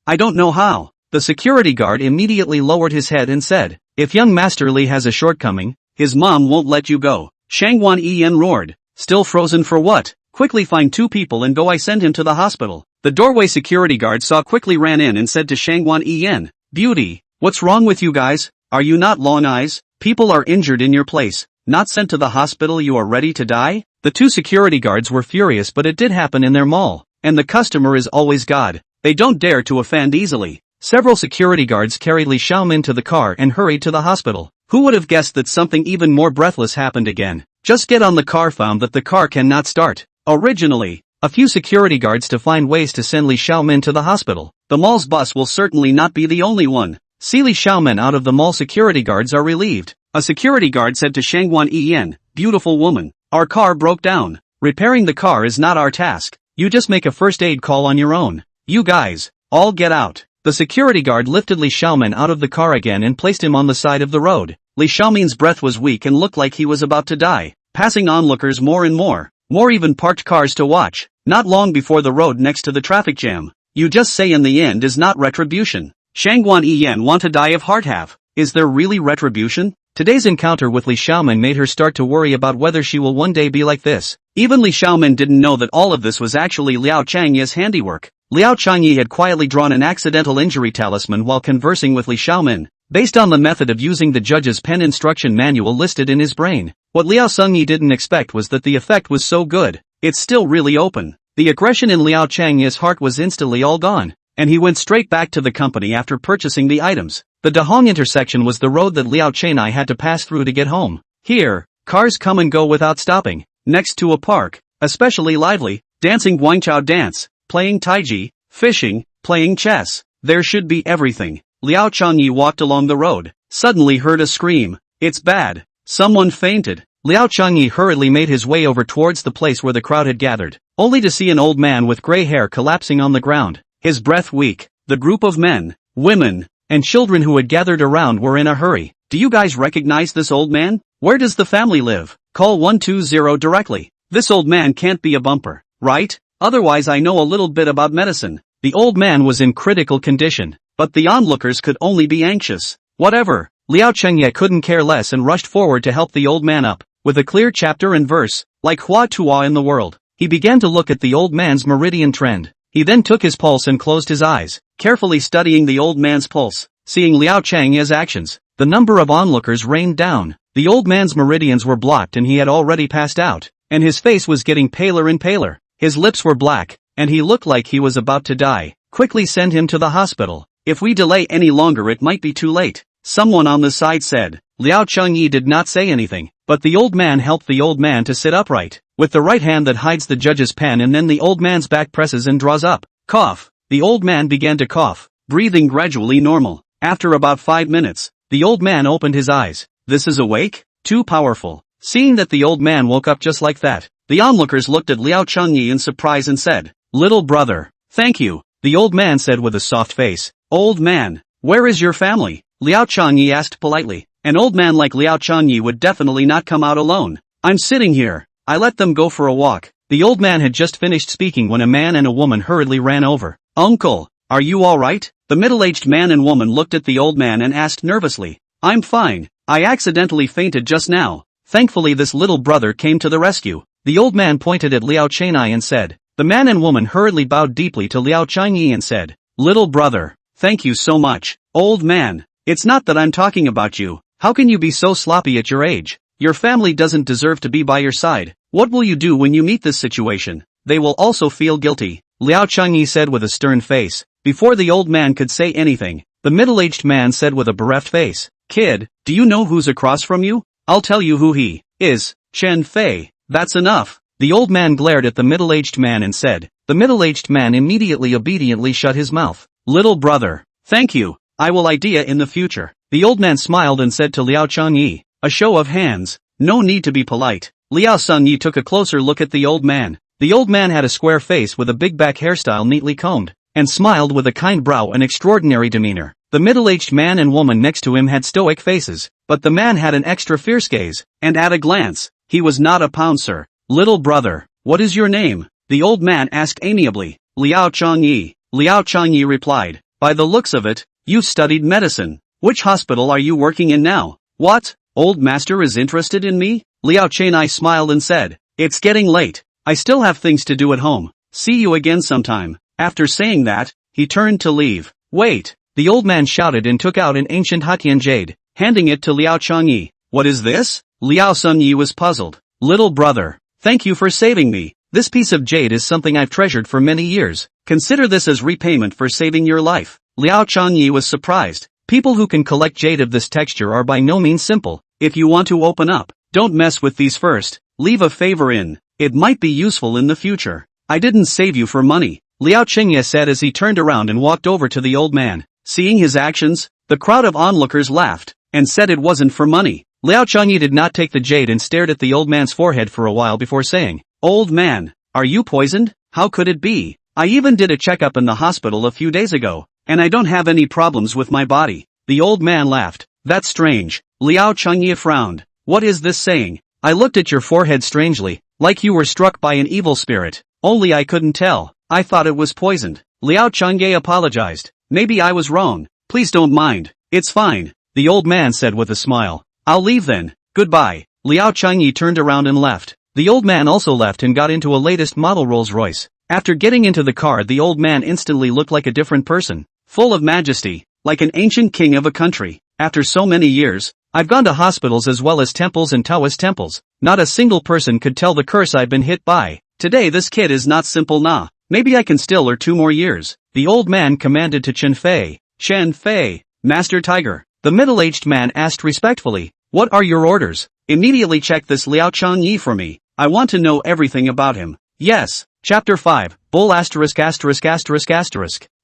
I don't know how. The security guard immediately lowered his head and said, if young Master Li has a shortcoming, his mom won't let you go. Shangwan Iyan roared. Still frozen for what? Quickly find 2 people and go. I send him to the hospital. The doorway security guard saw quickly ran in and said to Shangwan Iyan, Beauty, what's wrong with you guys? Are you not long eyes? People are injured in your place. Not sent to the hospital, you are ready to die? The 2 security guards were furious, but it did happen in their mall. And the customer is always God. They don't dare to offend easily. Several security guards carried Li Xiaomin to the car and hurried to the hospital. Who would have guessed that something even more breathless happened again? Just get on the car found that the car cannot start. Originally, a few security guards to find ways to send Li Xiaomin to the hospital. The mall's bus will certainly not be the only one. See Li Xiaomin out of the mall, security guards are relieved. A security guard said to Shangwan Iyan, beautiful woman, our car broke down. Repairing the car is not our task. You just make a first aid call on your own. You guys, all get out. The security guard lifted Li Xiaomin out of the car again and placed him on the side of the road. Li Xiaomin's breath was weak and looked like he was about to die, passing onlookers more and more even parked cars to watch. Not long before the road next to the traffic jam. You just say in the end is not retribution. Shangwan Iyan want to die of heart have. Is there really retribution? Today's encounter with Li Xiaomin made her start to worry about whether she will one day be like this. Even Li Xiaomin didn't know that all of this was actually Liao Changye's handiwork. Liao Changye had quietly drawn an accidental injury talisman while conversing with Li Xiaomin, based on the method of using the judge's pen instruction manual listed in his brain. What Liao Changye didn't expect was that the effect was so good. It's still really open. The aggression in Liao Changye's heart was instantly all gone, and he went straight back to the company after purchasing the items. The Dahong intersection was the road that Liao Changye had to pass through to get home. Here, cars come and go without stopping. Next to a park, especially lively, dancing guangqiao dance, playing taiji, fishing, playing chess. There should be everything. Liao Changye walked along the road, suddenly heard a scream. It's bad. Someone fainted. Liao Changye hurriedly made his way over towards the place where the crowd had gathered, only to see an old man with gray hair collapsing on the ground, his breath weak. The group of men, women, and children who had gathered around were in a hurry. Do you guys recognize this old man? Where does the family live? Call 120 directly. This old man can't be a bumper, right? Otherwise I know a little bit about medicine. The old man was in critical condition, but the onlookers could only be anxious. Whatever. Liao Changye couldn't care less and rushed forward to help the old man up, with a clear chapter and verse, like Hua Tua in the world. He began to look at the old man's meridian trend. He then took his pulse and closed his eyes, carefully studying the old man's pulse. Seeing Liao Changye's actions, the number of onlookers rained down. The old man's meridians were blocked and he had already passed out, and his face was getting paler and paler. His lips were black, and he looked like he was about to die. Quickly send him to the hospital. If we delay any longer it might be too late. Someone on the side said. Liao Changye did not say anything, but the old man helped the old man to sit upright, with the right hand that hides the judge's pen, and then the old man's back presses and draws up. Cough. The old man began to cough, breathing gradually normal. After about 5 minutes, the old man opened his eyes. This is awake? Too powerful. Seeing that the old man woke up just like that, the onlookers looked at Liao Changye in surprise and said, little brother, thank you. The old man said with a soft face. Old man, where is your family? Liao Changye asked politely. An old man like Liao Changye would definitely not come out alone. I'm sitting here. I let them go for a walk. The old man had just finished speaking when a man and a woman hurriedly ran over. Uncle, are you all right? The middle-aged man and woman looked at the old man and asked nervously. I'm fine. I accidentally fainted just now. Thankfully this little brother came to the rescue. The old man pointed at Liao Changye and said. The man and woman hurriedly bowed deeply to Liao Changye and said, little brother, thank you so much. Old man, it's not that I'm talking about you. How can you be so sloppy at your age? Your family doesn't deserve to be by your side. What will you do when you meet this situation? They will also feel guilty. Liao Changye said with a stern face. Before the old man could say anything, the middle-aged man said with a bereft face, kid, do you know who's across from you? I'll tell you who he is. Chen Fei. That's enough. The old man glared at the middle-aged man and said. The middle-aged man immediately obediently shut his mouth. Little brother, thank you. I will idea in the future. The old man smiled and said to Liao Changye, a show of hands. No need to be polite. Liao Changye took a closer look at the old man. The old man had a square face with a big back hairstyle neatly combed, and smiled with a kind brow and extraordinary demeanor. The middle-aged man and woman next to him had stoic faces, but the man had an extra fierce gaze, and at a glance, he was not a pouncer. Little brother, what is your name? The old man asked amiably. Liao Changye. Liao Changye replied. By the looks of it, you've studied medicine. Which hospital are you working in now? What? Old master is interested in me? Liao Chenai smiled and said, it's getting late. I still have things to do at home. See you again sometime. After saying that, he turned to leave. Wait, the old man shouted and took out an ancient Hatian jade, handing it to Liao Changyi. What is this? Liao Sunyi was puzzled. Little brother, thank you for saving me. This piece of jade is something I've treasured for many years. Consider this as repayment for saving your life. Liao Changyi was surprised. People who can collect jade of this texture are by no means simple. If you want to open up, don't mess with these first. Leave a favor in. It might be useful in the future. I didn't save you for money, Liao Chengye said as he turned around and walked over to the old man. Seeing his actions, the crowd of onlookers laughed, and said it wasn't for money. Liao Changyi did not take the jade and stared at the old man's forehead for a while before saying, Old man, are you poisoned? How could it be? I even did a checkup in the hospital a few days ago, and I don't have any problems with my body. The old man laughed. That's strange. Liao Changye frowned. What is this saying? I looked at your forehead strangely, like you were struck by an evil spirit. Only I couldn't tell. I thought it was poisoned. Liao Changye apologized. Maybe I was wrong. Please don't mind. It's fine, the old man said with a smile. I'll leave then. Goodbye. Liao Changye turned around and left. The old man also left and got into a latest model Rolls-Royce. After getting into the car, the old man instantly looked like a different person, full of majesty, like an ancient king of a country. After so many years, I've gone to hospitals as well as temples and Taoist temples. Not a single person could tell the curse I've been hit by. Today this kid is not simple nah. Maybe I can still or 2 more years. The old man commanded to Chen Fei. Chen Fei, Master Tiger. The middle-aged man asked respectfully, what are your orders? Immediately check this Liao Changyi for me. I want to know everything about him. Yes. Chapter 5, Bull ********.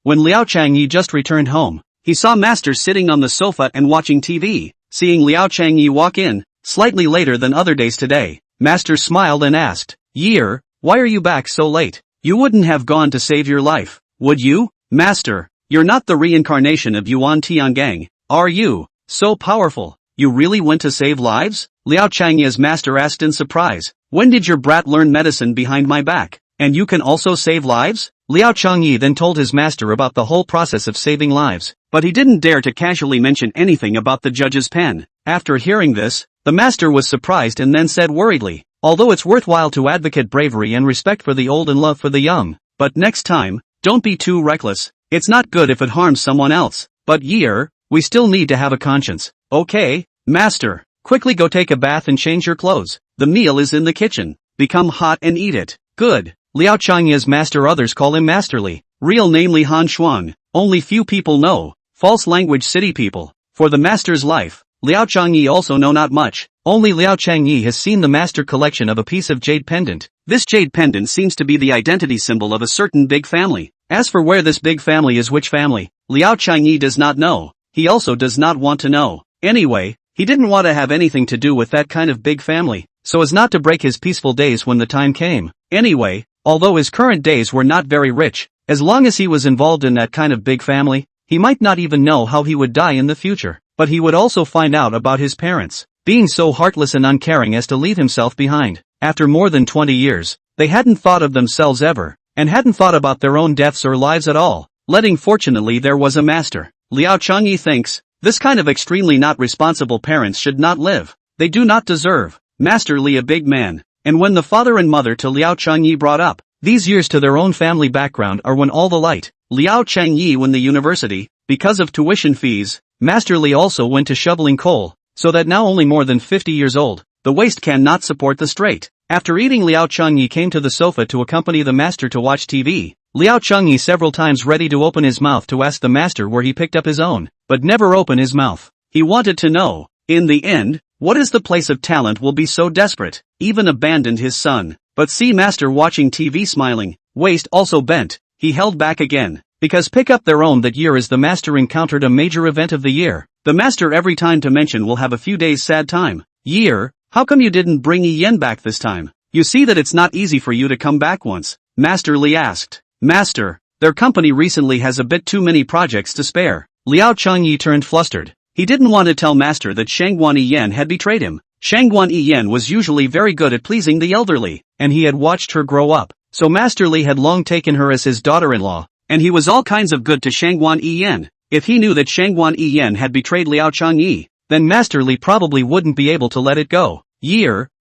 When Liao Changyi just returned home, he saw Master sitting on the sofa and watching TV. Seeing Liao Changyi walk in, slightly later than other days today, Master smiled and asked, Year, why are you back so late? You wouldn't have gone to save your life, would you? Master, you're not the reincarnation of Yuan Tiangang, are you? So powerful, you really went to save lives? Liao Changyi's master asked in surprise. When did your brat learn medicine behind my back? And you can also save lives? Liao Changyi then told his master about the whole process of saving lives, but he didn't dare to casually mention anything about the judge's pen. After hearing this, the master was surprised and then said worriedly, although it's worthwhile to advocate bravery and respect for the old and love for the young, but next time, don't be too reckless. It's not good if it harms someone else. But Year, we still need to have a conscience. Okay, master, quickly go take a bath and change your clothes. The meal is in the kitchen. Become hot and eat it. Good. Liao Changye's master, others call him Masterly. Real name Li Han Shuang. Only few people know. False language city people. For the master's life, Liao Changyi also know not much. Only Liao Changyi has seen the master collection of a piece of jade pendant. This jade pendant seems to be the identity symbol of a certain big family. As for where this big family is, which family, Liao Changyi does not know. He also does not want to know. Anyway, he didn't want to have anything to do with that kind of big family, so as not to break his peaceful days when the time came. Anyway, although his current days were not very rich, as long as he was involved in that kind of big family, he might not even know how he would die in the future, but he would also find out about his parents being so heartless and uncaring as to leave himself behind. After more than 20 years, they hadn't thought of themselves ever, and hadn't thought about their own deaths or lives at all. Fortunately there was a master. Liao Changyi thinks, this kind of extremely not responsible parents should not live. They do not deserve. Master Li a big man. And when the father and mother to Liao Changyi brought up these years to their own family background are when all the light. Liao Changyi went the university, because of tuition fees. Master Li also went to shoveling coal, so that now only more than 50 years old, the waist cannot support the straight. After eating, Liao Changyi came to the sofa to accompany the master to watch TV. Liao Changyi several times ready to open his mouth to ask the master where he picked up his own, but never open his mouth. He wanted to know, in the end, what is the place of talent will be so desperate, even abandoned his son. But see master watching TV smiling, waist also bent, he held back again, because pick up their own that year as the master encountered a major event of the year. The master every time to mention will have a few days sad time. Year, how come you didn't bring Yi Yen back this time? You see that it's not easy for you to come back once. Master Li asked. Master, their company recently has a bit too many projects to spare. Liao Changyi turned flustered. He didn't want to tell master that Shangguan Yi had betrayed him. Shangguan Yi was usually very good at pleasing the elderly, and he had watched her grow up, so Master Li had long taken her as his daughter-in-law, and he was all kinds of good to Shangguan Yiyan. If he knew that Shangguan Yiyan had betrayed Liao Changyi, then Master Li probably wouldn't be able to let it go.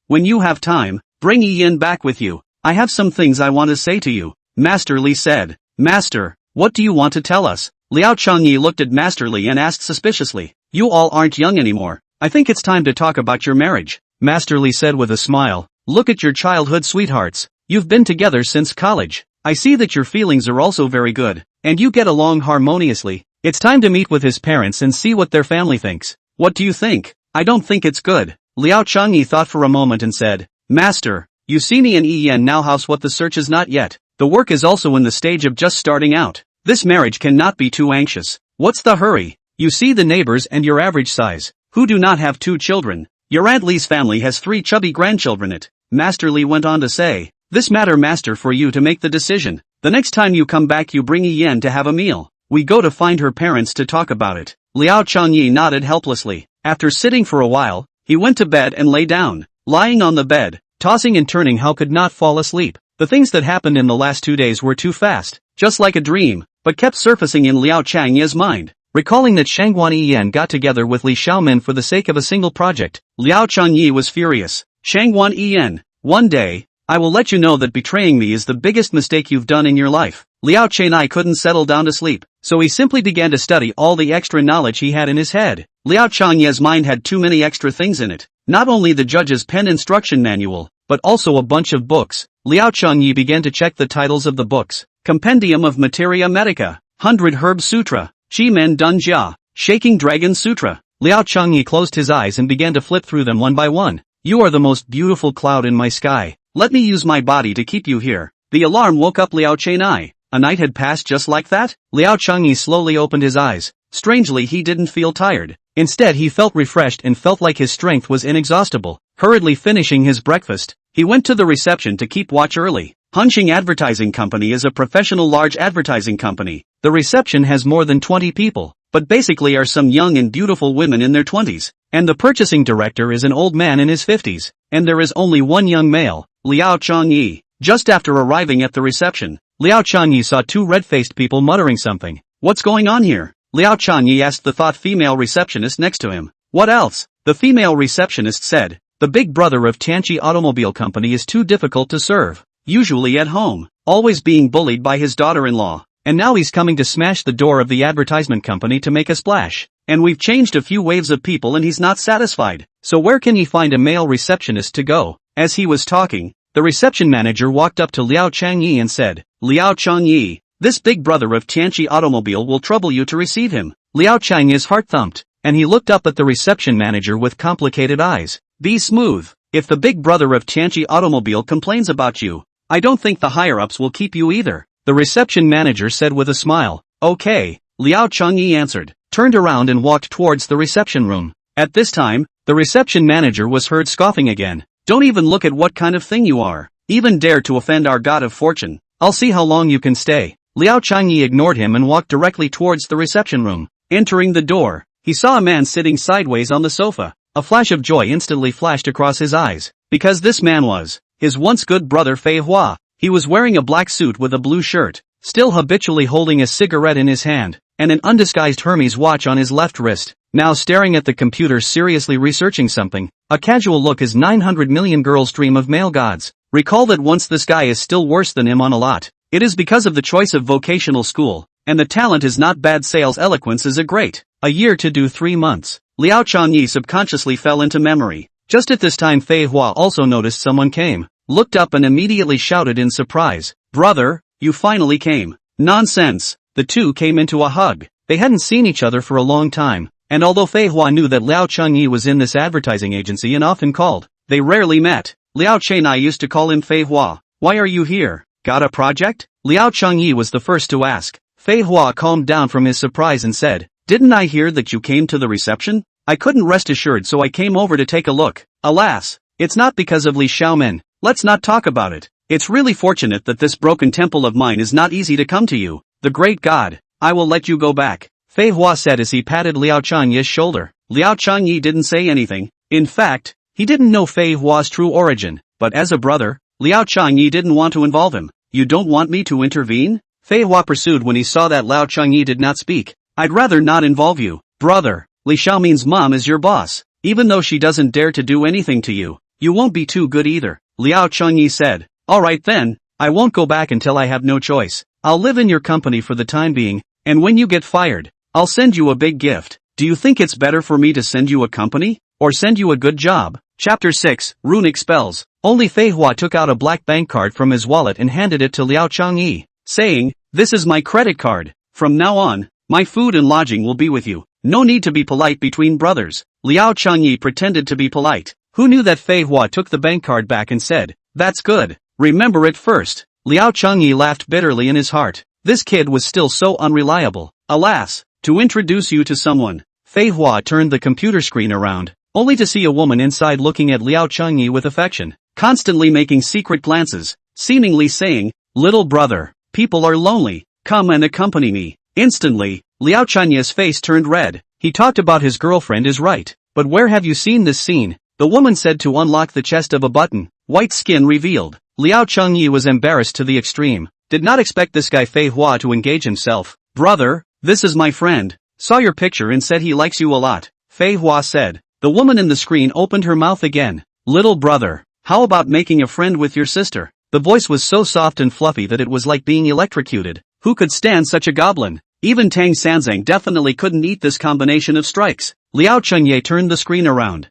When you have time, bring Yiyan back with you. I have some things I want to say to you, Master Li said. Master, what do you want to tell us? Liao Changyi looked at Master Li and asked suspiciously. You all aren't young anymore. I think it's time to talk about your marriage, Master Li said with a smile. Look at your childhood sweethearts. You've been together since college. I see that your feelings are also very good, and you get along harmoniously. It's time to meet with his parents and see what their family thinks. What do you think? I don't think it's good. Liao Changyi thought for a moment and said, Master, you see me and Yiyan now house what the search is not yet. The work is also in the stage of just starting out. This marriage cannot be too anxious. What's the hurry? You see the neighbors and your average size, who do not have 2 children. Your Aunt Li's family has 3 chubby grandchildren. Master Li went on to say, this matter master for you to make the decision. The next time you come back you bring Yiyan to have a meal. We go to find her parents to talk about it. Liao Changyi nodded helplessly. After sitting for a while, he went to bed and lay down. Lying on the bed, tossing and turning how could not fall asleep. The things that happened in the last 2 days were too fast, just like a dream, but kept surfacing in Liao Changyi's mind. Recalling that Shangguan Yiyan got together with Li Xiaomin for the sake of a single project, Liao Changyi was furious. Shangguan Yiyan, one day, I will let you know that betraying me is the biggest mistake you've done in your life. Liao Chenai couldn't settle down to sleep, so he simply began to study all the extra knowledge he had in his head. Liao Changyi's mind had too many extra things in it. Not only the judge's pen instruction manual, but also a bunch of books. Liao Changyi began to check the titles of the books. Compendium of Materia Medica, 100 Herb Sutra, Chi-Men Dun Jia, Shaking Dragon Sutra. Liao Changyi closed his eyes and began to flip through them one by one. You are the most beautiful cloud in my sky. Let me use my body to keep you here. The alarm woke up Liao Chenai. A night had passed just like that? Liao Changyi slowly opened his eyes. Strangely he didn't feel tired. Instead he felt refreshed and felt like his strength was inexhaustible. Hurriedly finishing his breakfast, he went to the reception to keep watch early. Hunching Advertising Company is a professional large advertising company. The reception has more than 20 people, but basically are some young and beautiful women in their 20s. And the purchasing director is an old man in his 50s. And there is only one young male, Liao Changyi. Just after arriving at the reception, Liao Changyi saw 2 red-faced people muttering something. What's going on here? Liao Changyi asked the thought female receptionist next to him. What else? The female receptionist said, the big brother of Tianqi Automobile Company is too difficult to serve. Usually at home, always being bullied by his daughter-in-law. And now he's coming to smash the door of the advertisement company to make a splash. And we've changed a few waves of people and he's not satisfied. So where can he find a male receptionist to go? As he was talking, the reception manager walked up to Liao Changyi and said, Liao Changyi, this big brother of Tianqi Automobile will trouble you to receive him. Liao Changyi's heart thumped, and he looked up at the reception manager with complicated eyes. Be smooth. If the big brother of Tianqi Automobile complains about you, I don't think the higher-ups will keep you either. The reception manager said with a smile. Okay, Liao Changyi answered, turned around and walked towards the reception room. At this time, the reception manager was heard scoffing again. Don't even look at what kind of thing you are. Even dare to offend our god of fortune. I'll see how long you can stay. Liao Changyi ignored him and walked directly towards the reception room. Entering the door, he saw a man sitting sideways on the sofa. A flash of joy instantly flashed across his eyes, because this man was his once good brother Fei Hua. He was wearing a black suit with a blue shirt, still habitually holding a cigarette in his hand, and an undisguised Hermes watch on his left wrist. Now staring at the computer seriously researching something. A casual look is 900 million girls dream of male gods. Recall that once this guy is still worse than him on a lot. It is because of the choice of vocational school, and the talent is not bad. Sales eloquence is a great. A year to do 3 months. Liao Changyi subconsciously fell into memory. Just at this time Fei Hua also noticed someone came, looked up and immediately shouted in surprise, Brother, you finally came. Nonsense. The two came into a hug. They hadn't seen each other for a long time, and although Fei Hua knew that Liao Changyi was in this advertising agency and often called, they rarely met. Liao Chenai used to call him Fei Hua. Why are you here? Got a project? Liao Changyi was the first to ask. Fei Hua calmed down from his surprise and said, Didn't I hear that you came to the reception? I couldn't rest assured so I came over to take a look. Alas, it's not because of Li Xiaomin. Let's not talk about it. It's really fortunate that this broken temple of mine is not easy to come to you. The great God, I will let you go back. Fei Hua said as he patted Liao Changyi's shoulder. Liao Changyi didn't say anything. In fact, he didn't know Fei Hua's true origin, but as a brother, Liao Changyi didn't want to involve him. You don't want me to intervene? Fei Hua pursued when he saw that Liao Changyi did not speak. I'd rather not involve you, brother. Li Xiaomin's mom is your boss. Even though she doesn't dare to do anything to you, you won't be too good either, Liao Changyi said. Alright then, I won't go back until I have no choice. I'll live in your company for the time being, and when you get fired, I'll send you a big gift. Do you think it's better for me to send you a company, or send you a good job? Chapter 6, Runic Spells. Only Fei Hua took out a black bank card from his wallet and handed it to Liao Changyi, saying, "This is my credit card. From now on, my food and lodging will be with you. No need to be polite between brothers." Liao Changyi pretended to be polite. Who knew that Fei Hua took the bank card back and said, "That's good. Remember it first." Liao Changyi laughed bitterly in his heart. This kid was still so unreliable. Alas, to introduce you to someone. Fei Hua turned the computer screen around, only to see a woman inside looking at Liao Changyi with affection, constantly making secret glances, seemingly saying, "Little brother, people are lonely, come and accompany me." Instantly, Liao Changyi's face turned red. He talked about his girlfriend is right, but where have you seen this scene? The woman said to unlock the chest of a button. White skin revealed. Liao Changyi was embarrassed to the extreme. Did not expect this guy Fei Hua to engage himself. "Brother, this is my friend. Saw your picture and said he likes you a lot," Fei Hua said. The woman in the screen opened her mouth again. "Little brother, how about making a friend with your sister?" The voice was so soft and fluffy that it was like being electrocuted. Who could stand such a goblin? Even Tang Sanzang definitely couldn't eat this combination of strikes. Liao Changyi turned the screen around.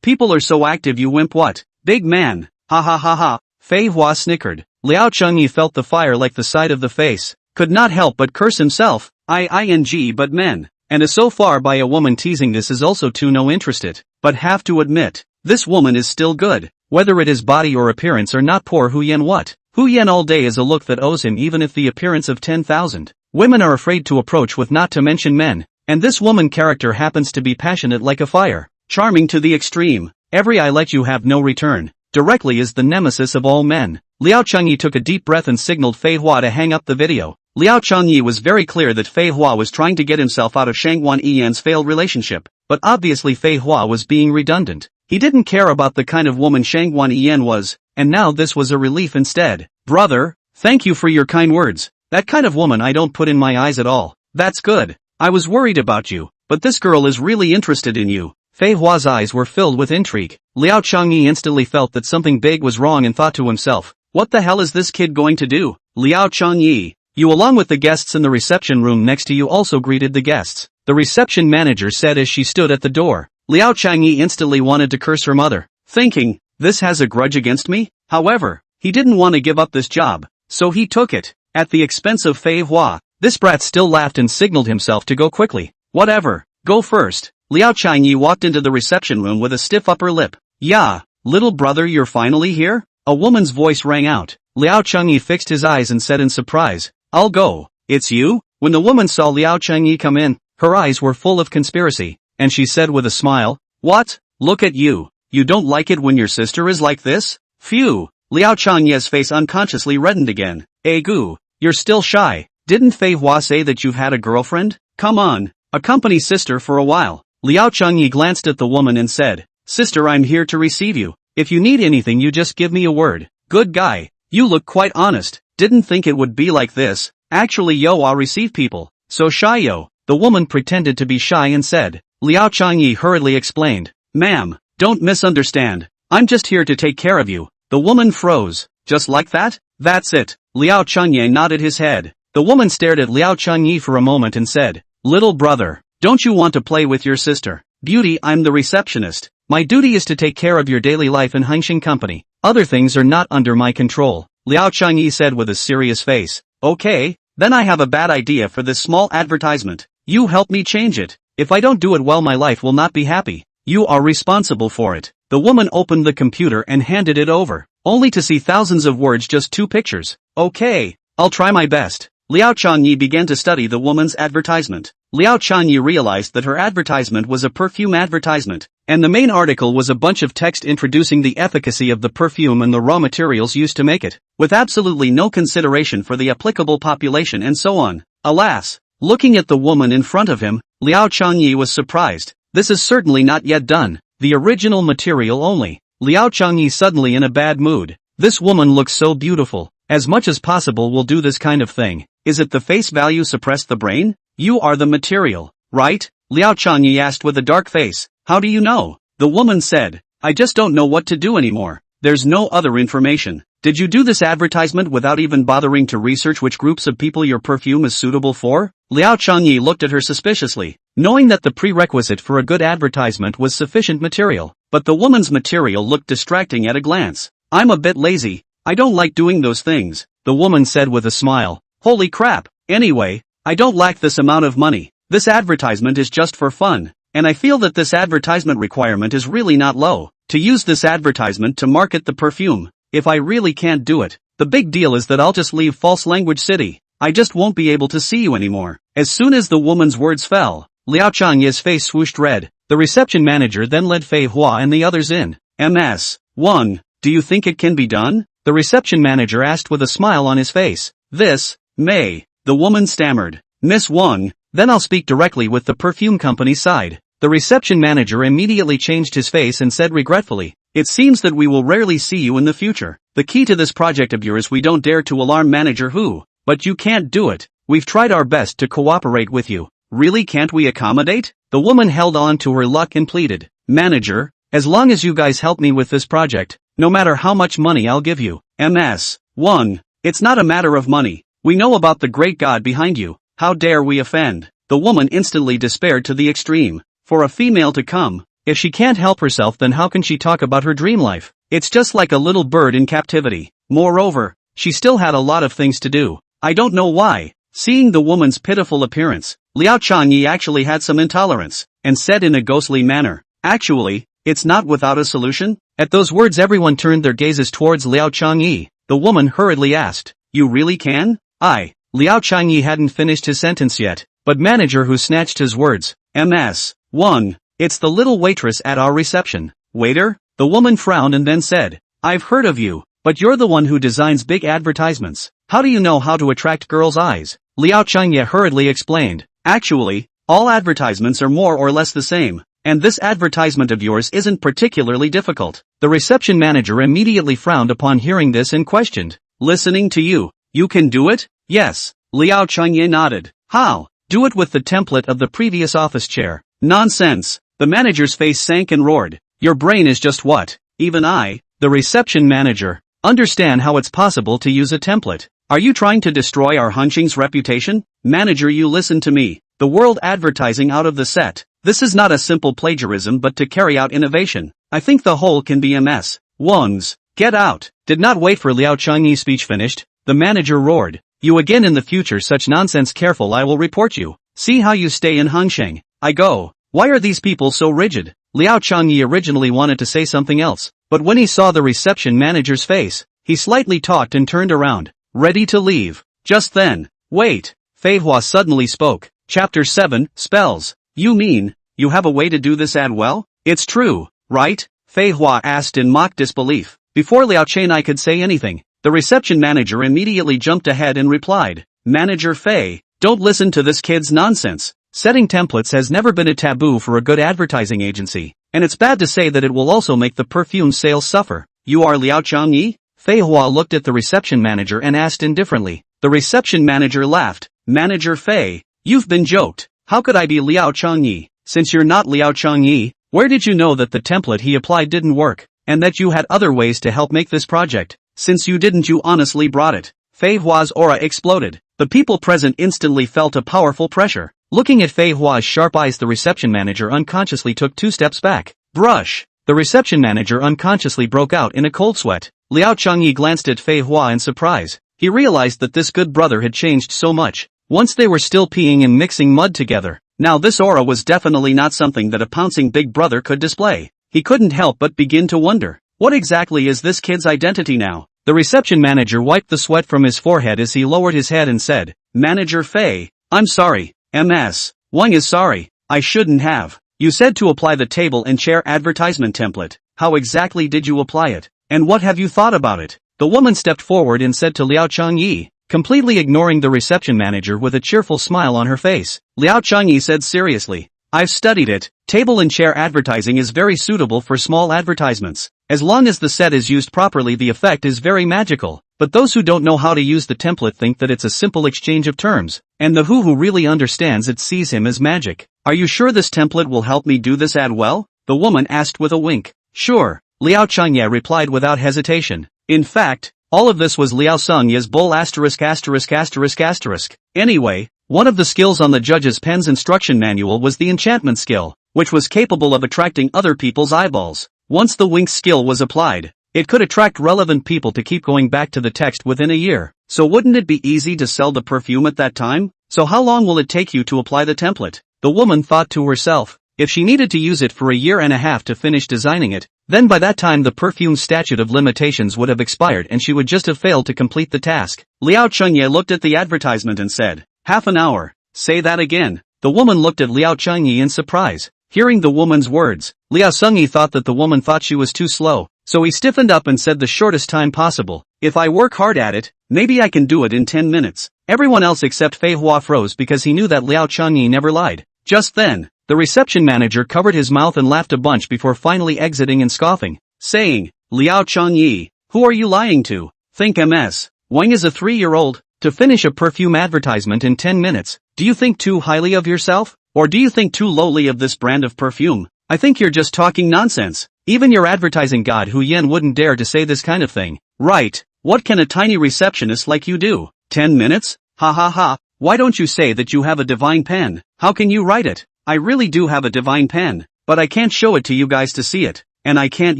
People are so active, you wimp. What? Big man. Ha ha ha ha. Fei Hua snickered. Liao Changyi felt the fire like the side of the face. Could not help but curse himself. But men. And is so far by a woman teasing this is also too no interested. But have to admit, this woman is still good. Whether it is body or appearance or not. Poor Hu Yan. What? Hu Yan all day is a look that owes him even if the appearance of 10,000. Women are afraid to approach with, not to mention men. And this woman character happens to be passionate like a fire. Charming to the extreme. Every "I let you have no return" directly is the nemesis of all men. Liao Changyi took a deep breath and signaled Fei Hua to hang up the video. Liao Changyi was very clear that Fei Hua was trying to get himself out of Shangguan Yiyan's failed relationship, but obviously Fei Hua was being redundant. He didn't care about the kind of woman Shangguan Yiyan was, and now this was a relief instead. "Brother, thank you for your kind words. That kind of woman I don't put in my eyes at all." "That's good. I was worried about you, but this girl is really interested in you." Fei Hua's eyes were filled with intrigue. Liao Changyi instantly felt that something big was wrong and thought to himself, what the hell is this kid going to do? Liao Changyi, you along with the guests in the reception room next to you also greeted the guests, the reception manager said as she stood at the door. Liao Changyi instantly wanted to curse her mother, thinking, this has a grudge against me? However, he didn't want to give up this job, so he took it, at the expense of Fei Hua. This brat still laughed and signaled himself to go quickly. Whatever, go first. Liao Changyi walked into the reception room with a stiff upper lip. "Yeah, little brother, you're finally here?" A woman's voice rang out. Liao Changyi fixed his eyes and said in surprise, "I'll go." "It's you?" When the woman saw Liao Changyi come in, her eyes were full of conspiracy, and she said with a smile, "What? Look at you. You don't like it when your sister is like this?" Phew. Liao Changyi's face unconsciously reddened again. "Goo, you're still shy. Didn't Fei Hua say that you've had a girlfriend? Come on, accompany sister for a while." Liao Changyi glanced at the woman and said, "Sister, I'm here to receive you. If you need anything you just give me a word." "Good guy. You look quite honest. Didn't think it would be like this. Actually yo, I'll receive people. So shy yo." The woman pretended to be shy and said. Liao Changyi hurriedly explained, "Ma'am, don't misunderstand. I'm just here to take care of you." The woman froze. "Just like that? That's it." Liao Changyi nodded his head. The woman stared at Liao Changyi for a moment and said, "Little brother, don't you want to play with your sister?" "Beauty, I'm the receptionist. My duty is to take care of your daily life in Hengxing Company. Other things are not under my control," Liao Changyi said with a serious face. "Okay, then I have a bad idea for this small advertisement. You help me change it. If I don't do it well, my life will not be happy. You are responsible for it." The woman opened the computer and handed it over, only to see thousands of words, just 2 pictures. "Okay, I'll try my best." Liao Changyi began to study the woman's advertisement. Liao Changyi realized that her advertisement was a perfume advertisement, and the main article was a bunch of text introducing the efficacy of the perfume and the raw materials used to make it, with absolutely no consideration for the applicable population and so on. Alas, looking at the woman in front of him, Liao Changyi was surprised. This is certainly not yet done. The original material only. Liao Changyi suddenly in a bad mood. This woman looks so beautiful. As much as possible we'll do this kind of thing. Is it the face value suppress the brain? You are the material, right? Liao Changyi asked with a dark face. How do you know? The woman said. I just don't know what to do anymore. There's no other information. Did you do this advertisement without even bothering to research which groups of people your perfume is suitable for? Liao Changyi looked at her suspiciously, knowing that the prerequisite for a good advertisement was sufficient material. But the woman's material looked distracting at a glance. I'm a bit lazy. I don't like doing those things, the woman said with a smile. Holy crap. Anyway, I don't lack this amount of money. This advertisement is just for fun. And I feel that this advertisement requirement is really not low. To use this advertisement to market the perfume. If I really can't do it, the big deal is that I'll just leave False Language City. I just won't be able to see you anymore. As soon as the woman's words fell, Liao Changyi's face swooshed red. The reception manager then led Fei Hua and the others in. Ms. Wang, do you think it can be done? The reception manager asked with a smile on his face. This may, the woman stammered. Miss Wang, then I'll speak directly with the perfume company side. The reception manager immediately changed his face and said regretfully, it seems that we will rarely see you in the future. The key to this project of yours we don't dare to alarm manager Hu. But you can't do it. We've tried our best to cooperate with you. Really can't we accommodate? The woman held on to her luck and pleaded. Manager, as long as you guys help me with this project, no matter how much money I'll give you. Ms. Wang, it's not a matter of money. We know about the great God behind you. How dare we offend? The woman instantly despaired to the extreme. For a female to come, if she can't help herself then how can she talk about her dream life? It's just like a little bird in captivity. Moreover, she still had a lot of things to do. I don't know why. Seeing the woman's pitiful appearance, Liao Changyi actually had some intolerance, and said in a ghostly manner, actually, it's not without a solution? At those words everyone turned their gazes towards Liao Changyi. The woman hurriedly asked, you really can? Liao Changyi hadn't finished his sentence yet, but manager Hu snatched his words. Ms. Wang, it's the little waitress at our reception. Waiter? The woman frowned and then said, I've heard of you, but you're the one who designs big advertisements. How do you know how to attract girls' eyes? Liao Changyi hurriedly explained. Actually, all advertisements are more or less the same, and this advertisement of yours isn't particularly difficult. The reception manager immediately frowned upon hearing this and questioned. Listening to you, you can do it? Yes. Liao Changyi nodded. How? Do it with the template of the previous office chair. Nonsense. The manager's face sank and roared. Your brain is just what? Even I, the reception manager, understand how it's possible to use a template. Are you trying to destroy our Hunching's reputation? Manager, you listen to me. The world advertising out of the set. This is not a simple plagiarism but to carry out innovation. I think the whole can be Ms. Wang's. Get out. Did not wait for Liao Changyi's speech finished. The manager roared. You again in the future such nonsense, careful, I will report you. See how you stay in Hangsheng. I go. Why are these people so rigid? Liao Changyi originally wanted to say something else, but when he saw the reception manager's face, he slightly talked and turned around, ready to leave. Just then, wait, Fei Hua suddenly spoke. Chapter 7, Spells. You mean, you have a way to do this ad well? It's true, right? Fei Hua asked in mock disbelief. Before Liao Chenai could say anything, the reception manager immediately jumped ahead and replied, Manager Fei, don't listen to this kid's nonsense. Setting templates has never been a taboo for a good advertising agency, and it's bad to say that it will also make the perfume sales suffer. You are Liao Changyi? Fei Hua looked at the reception manager and asked indifferently. The reception manager laughed. Manager Fei, you've been joked. How could I be Liao Changyi? Since you're not Liao Changyi, where did you know that the template he applied didn't work, and that you had other ways to help make this project? Since you didn't, you honestly brought it. Fei Hua's aura exploded. The people present instantly felt a powerful pressure. Looking at Fei Hua's sharp eyes, the reception manager unconsciously took 2 steps back. Brush! The reception manager unconsciously broke out in a cold sweat. Liao Changyi glanced at Fei Hua in surprise. He realized that this good brother had changed so much. Once they were still peeing and mixing mud together. Now this aura was definitely not something that a pouncing big brother could display. He couldn't help but begin to wonder. What exactly is this kid's identity now? The reception manager wiped the sweat from his forehead as he lowered his head and said, Manager Fei, I'm sorry. Ms. Wang is sorry. I shouldn't have. You said to apply the table and chair advertisement template. How exactly did you apply it? And what have you thought about it? The woman stepped forward and said to Liao Changyi, completely ignoring the reception manager with a cheerful smile on her face. Liao Changyi said seriously, I've studied it. Table and chair advertising is very suitable for small advertisements. As long as the set is used properly, the effect is very magical. but those who don't know how to use the template think that it's a simple exchange of terms, and the who really understands it sees him as magic. Are you sure this template will help me do this ad well? The woman asked with a wink. Sure, Liao Changye replied without hesitation. In fact, all of this was Liao Sungye's bull *******. Anyway, one of the skills on the judge's pen's instruction manual was the enchantment skill, which was capable of attracting other people's eyeballs. Once the wink skill was applied, it could attract relevant people to keep going back to the text within a year. So wouldn't it be easy to sell the perfume at that time? So how long will it take you to apply the template? The woman thought to herself. If she needed to use it for a year and a half to finish designing it, then by that time the perfume's statute of limitations would have expired and she would just have failed to complete the task. Liao Changye looked at the advertisement and said, half an hour. Say that again. The woman looked at Liao Changye in surprise. Hearing the woman's words, Liao Sungye thought that the woman thought she was too slow, so he stiffened up and said the shortest time possible. If I work hard at it, maybe I can do it in 10 minutes. Everyone else except Fei Hua froze because he knew that Liao Changye never lied. Just then, the reception manager covered his mouth and laughed a bunch before finally exiting and scoffing, saying, Liao Changye, who are you lying to? Think Ms. Wang is a 3-year-old, to finish a perfume advertisement in 10 minutes. Do you think too highly of yourself? Or do you think too lowly of this brand of perfume? I think you're just talking nonsense. Even your advertising god Hu Yen wouldn't dare to say this kind of thing. Right, what can a tiny receptionist like you do? 10 minutes? Ha ha ha, why don't you say that you have a divine pen? How can you write it? I really do have a divine pen, but I can't show it to you guys to see it, and I can't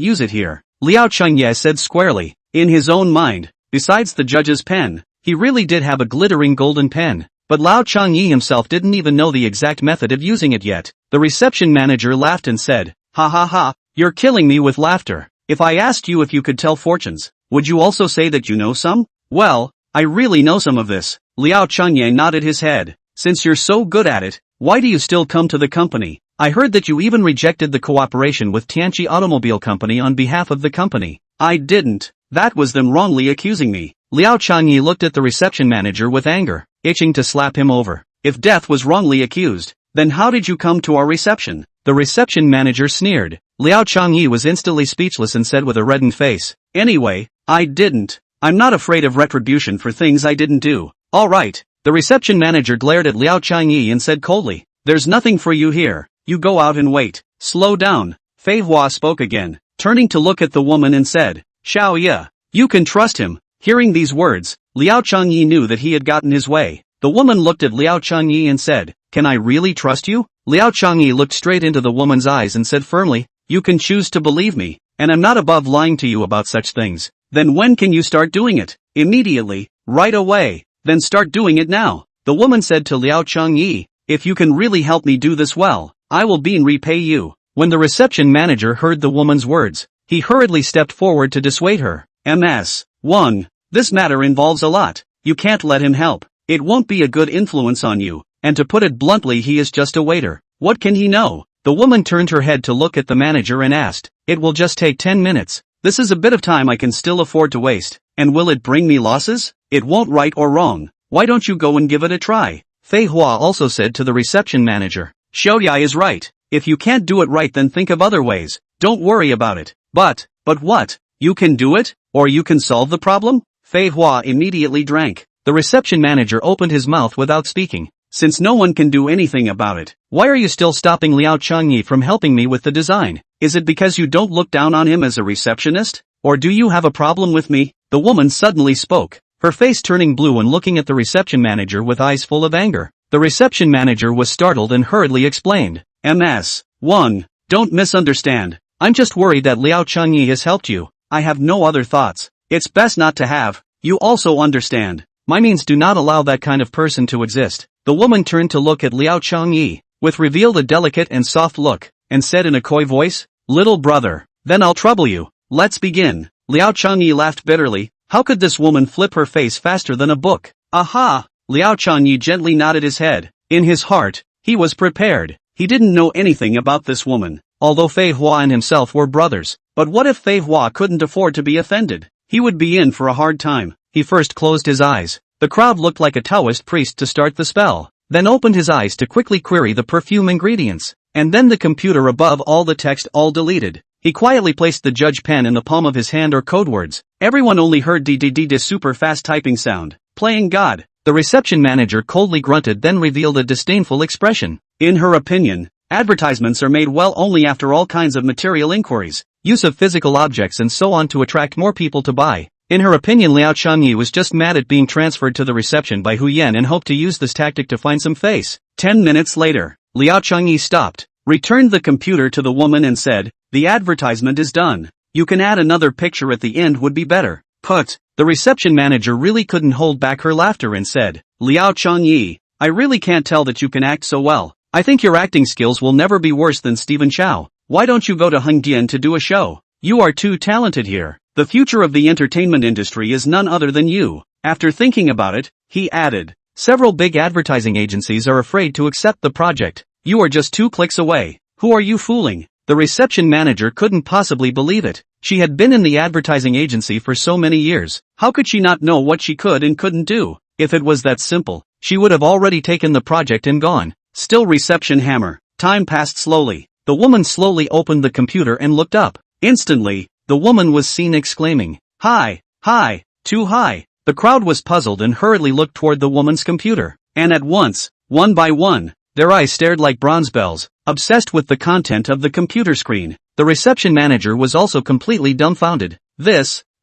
use it here. Liao Changye said squarely, in his own mind. Besides the judge's pen, he really did have a glittering golden pen, but Liao Changye himself didn't even know the exact method of using it yet. The reception manager laughed and said, ha ha ha, you're killing me with laughter. If I asked you if you could tell fortunes, would you also say that you know some? Well, I really know some of this. Liao Changye nodded his head. Since you're so good at it, why do you still come to the company? I heard that you even rejected the cooperation with Tianqi Automobile Company on behalf of the company. I didn't. That was them wrongly accusing me. Liao Changye looked at the reception manager with anger, itching to slap him over. If Death was wrongly accused, then how did you come to our reception? The reception manager sneered. Liao Changye was instantly speechless and said with a reddened face, anyway, I didn't. I'm not afraid of retribution for things I didn't do. All right. The reception manager glared at Liao Changye and said coldly, there's nothing for you here. You go out and wait. Slow down. Fei Hua spoke again, turning to look at the woman and said, Xiao Ye, you can trust him. Hearing these words, Liao Changye knew that he had gotten his way. The woman looked at Liao Changye and said, can I really trust you? Liao Changye looked straight into the woman's eyes and said firmly, you can choose to believe me, and I'm not above lying to you about such things. Then when can you start doing it? Immediately, right away. Then start doing it now. The woman said to Liao Changye, if you can really help me do this well, I will repay you. When the reception manager heard the woman's words, he hurriedly stepped forward to dissuade her. Ms. Wang, this matter involves a lot. You can't let him help. It won't be a good influence on you, and to put it bluntly he is just a waiter. What can he know? The woman turned her head to look at the manager and asked, it will just take 10 minutes. This is a bit of time I can still afford to waste, and will it bring me losses? It won't, right or wrong. Why don't you go and give it a try? Fei Hua also said to the reception manager, Xiaoyai is right. If you can't do it right then think of other ways. Don't worry about it. But what? You can do it? Or you can solve the problem? Fei Hua immediately drank. The reception manager opened his mouth without speaking. Since no one can do anything about it, why are you still stopping Liao Changye from helping me with the design? Is it because you don't look down on him as a receptionist? Or do you have a problem with me? The woman suddenly spoke, her face turning blue and looking at the reception manager with eyes full of anger. The reception manager was startled and hurriedly explained, Ms. Wang, don't misunderstand. I'm just worried that Liao Changye has helped you. I have no other thoughts. It's best not to have. You also understand. My means do not allow that kind of person to exist. The woman turned to look at Liao Changye, with revealed a delicate and soft look, and said in a coy voice, little brother, then I'll trouble you. Let's begin. Liao Changye laughed bitterly. How could this woman flip her face faster than a book? Aha! Liao Changye gently nodded his head. In his heart, he was prepared. He didn't know anything about this woman, although Fei Hua and himself were brothers. But what if Fei Hua couldn't afford to be offended? He would be in for a hard time. He first closed his eyes. The crowd looked like a Taoist priest to start the spell, then opened his eyes to quickly query the perfume ingredients, and then the computer above all the text all deleted. He quietly placed the judge pen in the palm of his hand or code words. Everyone only heard the super fast typing sound. Playing God. The reception manager coldly grunted, then revealed a disdainful expression. In her opinion, advertisements are made well only after all kinds of material inquiries, use of physical objects and so on to attract more people to buy. In her opinion, Liao Changyi was just mad at being transferred to the reception by Hu Yan and hoped to use this tactic to find some face. 10 minutes later, Liao Changyi stopped, returned the computer to the woman and said, "The advertisement is done. You can add another picture at the end would be better." Put. The reception manager really couldn't hold back her laughter and said, "Liao Changyi, I really can't tell that you can act so well. I think your acting skills will never be worse than Stephen Chow. Why don't you go to Hengdian to do a show? You are too talented here. The future of the entertainment industry is none other than you." After thinking about it, he added, "Several big advertising agencies are afraid to accept the project. You are just 2 clicks away. Who are you fooling?" The reception manager couldn't possibly believe it. She had been in the advertising agency for so many years. How could she not know what she could and couldn't do? If it was that simple, she would have already taken the project and gone. Still reception hammer. Time passed slowly. The woman slowly opened the computer and looked up. Instantly, the woman was seen exclaiming, "Hi, hi, too high." The crowd was puzzled and hurriedly looked toward the woman's computer. And at once, one by one, their eyes stared like bronze bells, obsessed with the content of the computer screen. The reception manager was also completely dumbfounded.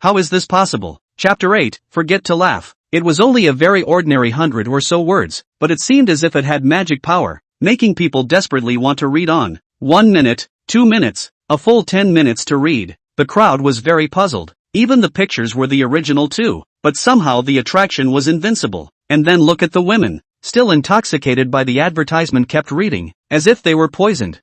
How is this possible? Chapter 8, Forget to Laugh. It was only a very ordinary 100 or so words, but it seemed as if it had magic power, making people desperately want to read on. 1 minute, 2 minutes, a full 10 minutes to read. The crowd was very puzzled. Even the pictures were the original too, but somehow the attraction was invincible. And then look at the women, still intoxicated by the advertisement, kept reading, as if they were poisoned.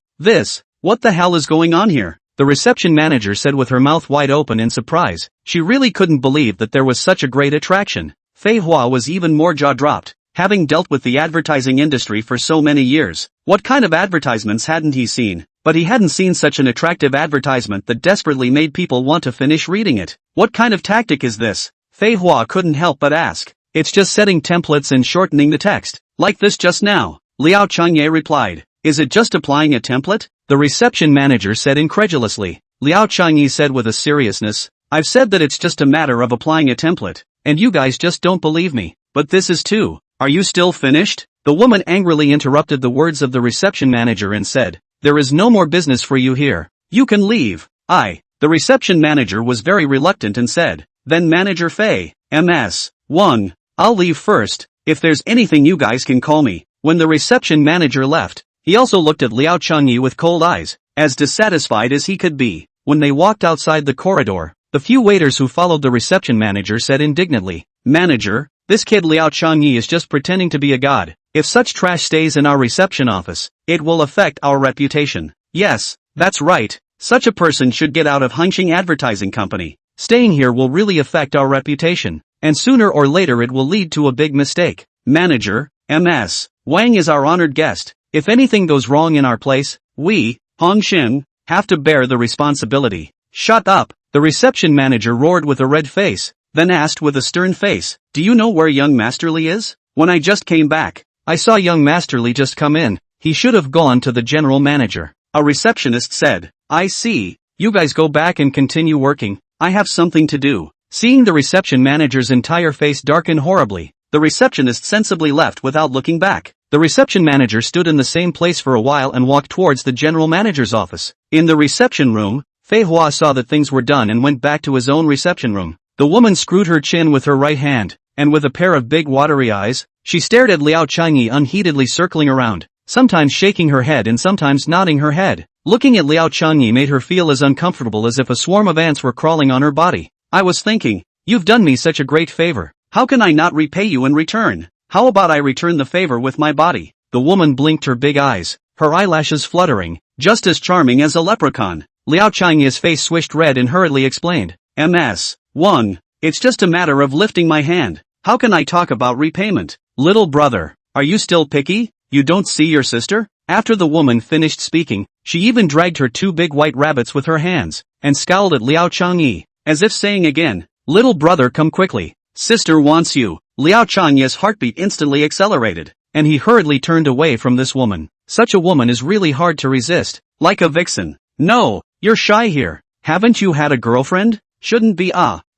What the hell is going on here? The reception manager said with her mouth wide open in surprise. She really couldn't believe that there was such a great attraction. Fei Hua was even more jaw-dropped, having dealt with the advertising industry for so many years. What kind of advertisements hadn't he seen? But he hadn't seen such an attractive advertisement that desperately made people want to finish reading it. What kind of tactic is this? Fei Hua couldn't help but ask. It's just setting templates and shortening the text. Like this just now. Liao Changye replied. Is it just applying a template? The reception manager said incredulously. Liao Changyi said with a seriousness, I've said that it's just a matter of applying a template, and you guys just don't believe me. But this is too. Are you still finished? The woman angrily interrupted the words of the reception manager and said, there is no more business for you here. You can leave. The reception manager was very reluctant and said, then Manager Fei, MS. Wang, I'll leave first. If there's anything you guys can call me. When the reception manager left, he also looked at Liao Changyi with cold eyes, as dissatisfied as he could be. When they walked outside the corridor, the few waiters who followed the reception manager said indignantly, Manager, this kid Liao Changyi is just pretending to be a god. If such trash stays in our reception office, it will affect our reputation. Yes, that's right. Such a person should get out of Hengqing Advertising Company. Staying here will really affect our reputation, and sooner or later it will lead to a big mistake. Manager, MS. Wang is our honored guest. If anything goes wrong in our place, we, Hongxin, have to bear the responsibility. Shut up, the reception manager roared with a red face, then asked with a stern face, do you know where young Masterly is? When I just came back, I saw young Masterly just come in. He should have gone to the general manager. A receptionist said, I see, you guys go back and continue working, I have something to do. Seeing the reception manager's entire face darken horribly, the receptionist sensibly left without looking back. The reception manager stood in the same place for a while and walked towards the general manager's office. In the reception room, Fei Hua saw that things were done and went back to his own reception room. The woman screwed her chin with her right hand, and with a pair of big watery eyes, she stared at Liao Changyi unheededly circling around, sometimes shaking her head and sometimes nodding her head. Looking at Liao Changyi made her feel as uncomfortable as if a swarm of ants were crawling on her body. I was thinking, you've done me such a great favor. How can I not repay you in return? How about I return the favor with my body? The woman blinked her big eyes, her eyelashes fluttering, just as charming as a leprechaun. Liao Changyi's face swished red and hurriedly explained, MS. Wang, it's just a matter of lifting my hand. How can I talk about repayment? Little brother, are you still picky? You don't see your sister? After the woman finished speaking, she even dragged her 2 big white rabbits with her hands, and scowled at Liao Changyi, as if saying again, little brother come quickly. Sister wants you. Liao Changyi's heartbeat instantly accelerated, and he hurriedly turned away from this woman. Such a woman is really hard to resist, like a vixen. No, You're shy here. Haven't you had a girlfriend? Shouldn't be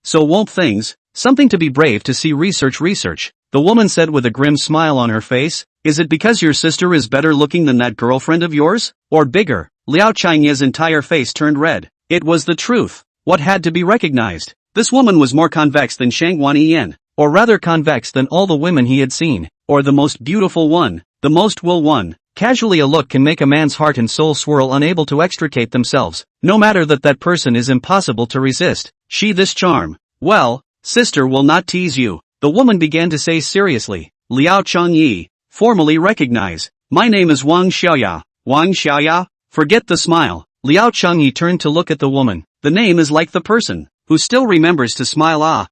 so won't things, something to be brave to see research. The woman said with a grim smile on her face. Is it because your sister is better looking than that girlfriend of yours? Or bigger? Liao Changye's entire face turned red. It was the truth. What had to be recognized? This woman was more convex than Shangwan Yen, or rather convex than all the women he had seen, or the most beautiful one, the most will one. Casually a look can make a man's heart and soul swirl, unable to extricate themselves, no matter that person is impossible to resist. This charm. Well, sister will not tease you, the woman began to say seriously. Liao Changyi, formally recognize. My name is Wang Xiaoya. Wang Xiaoya? Forget the smile. Liao Changyi turned to look at the woman. The name is like the person, who still remembers to smile.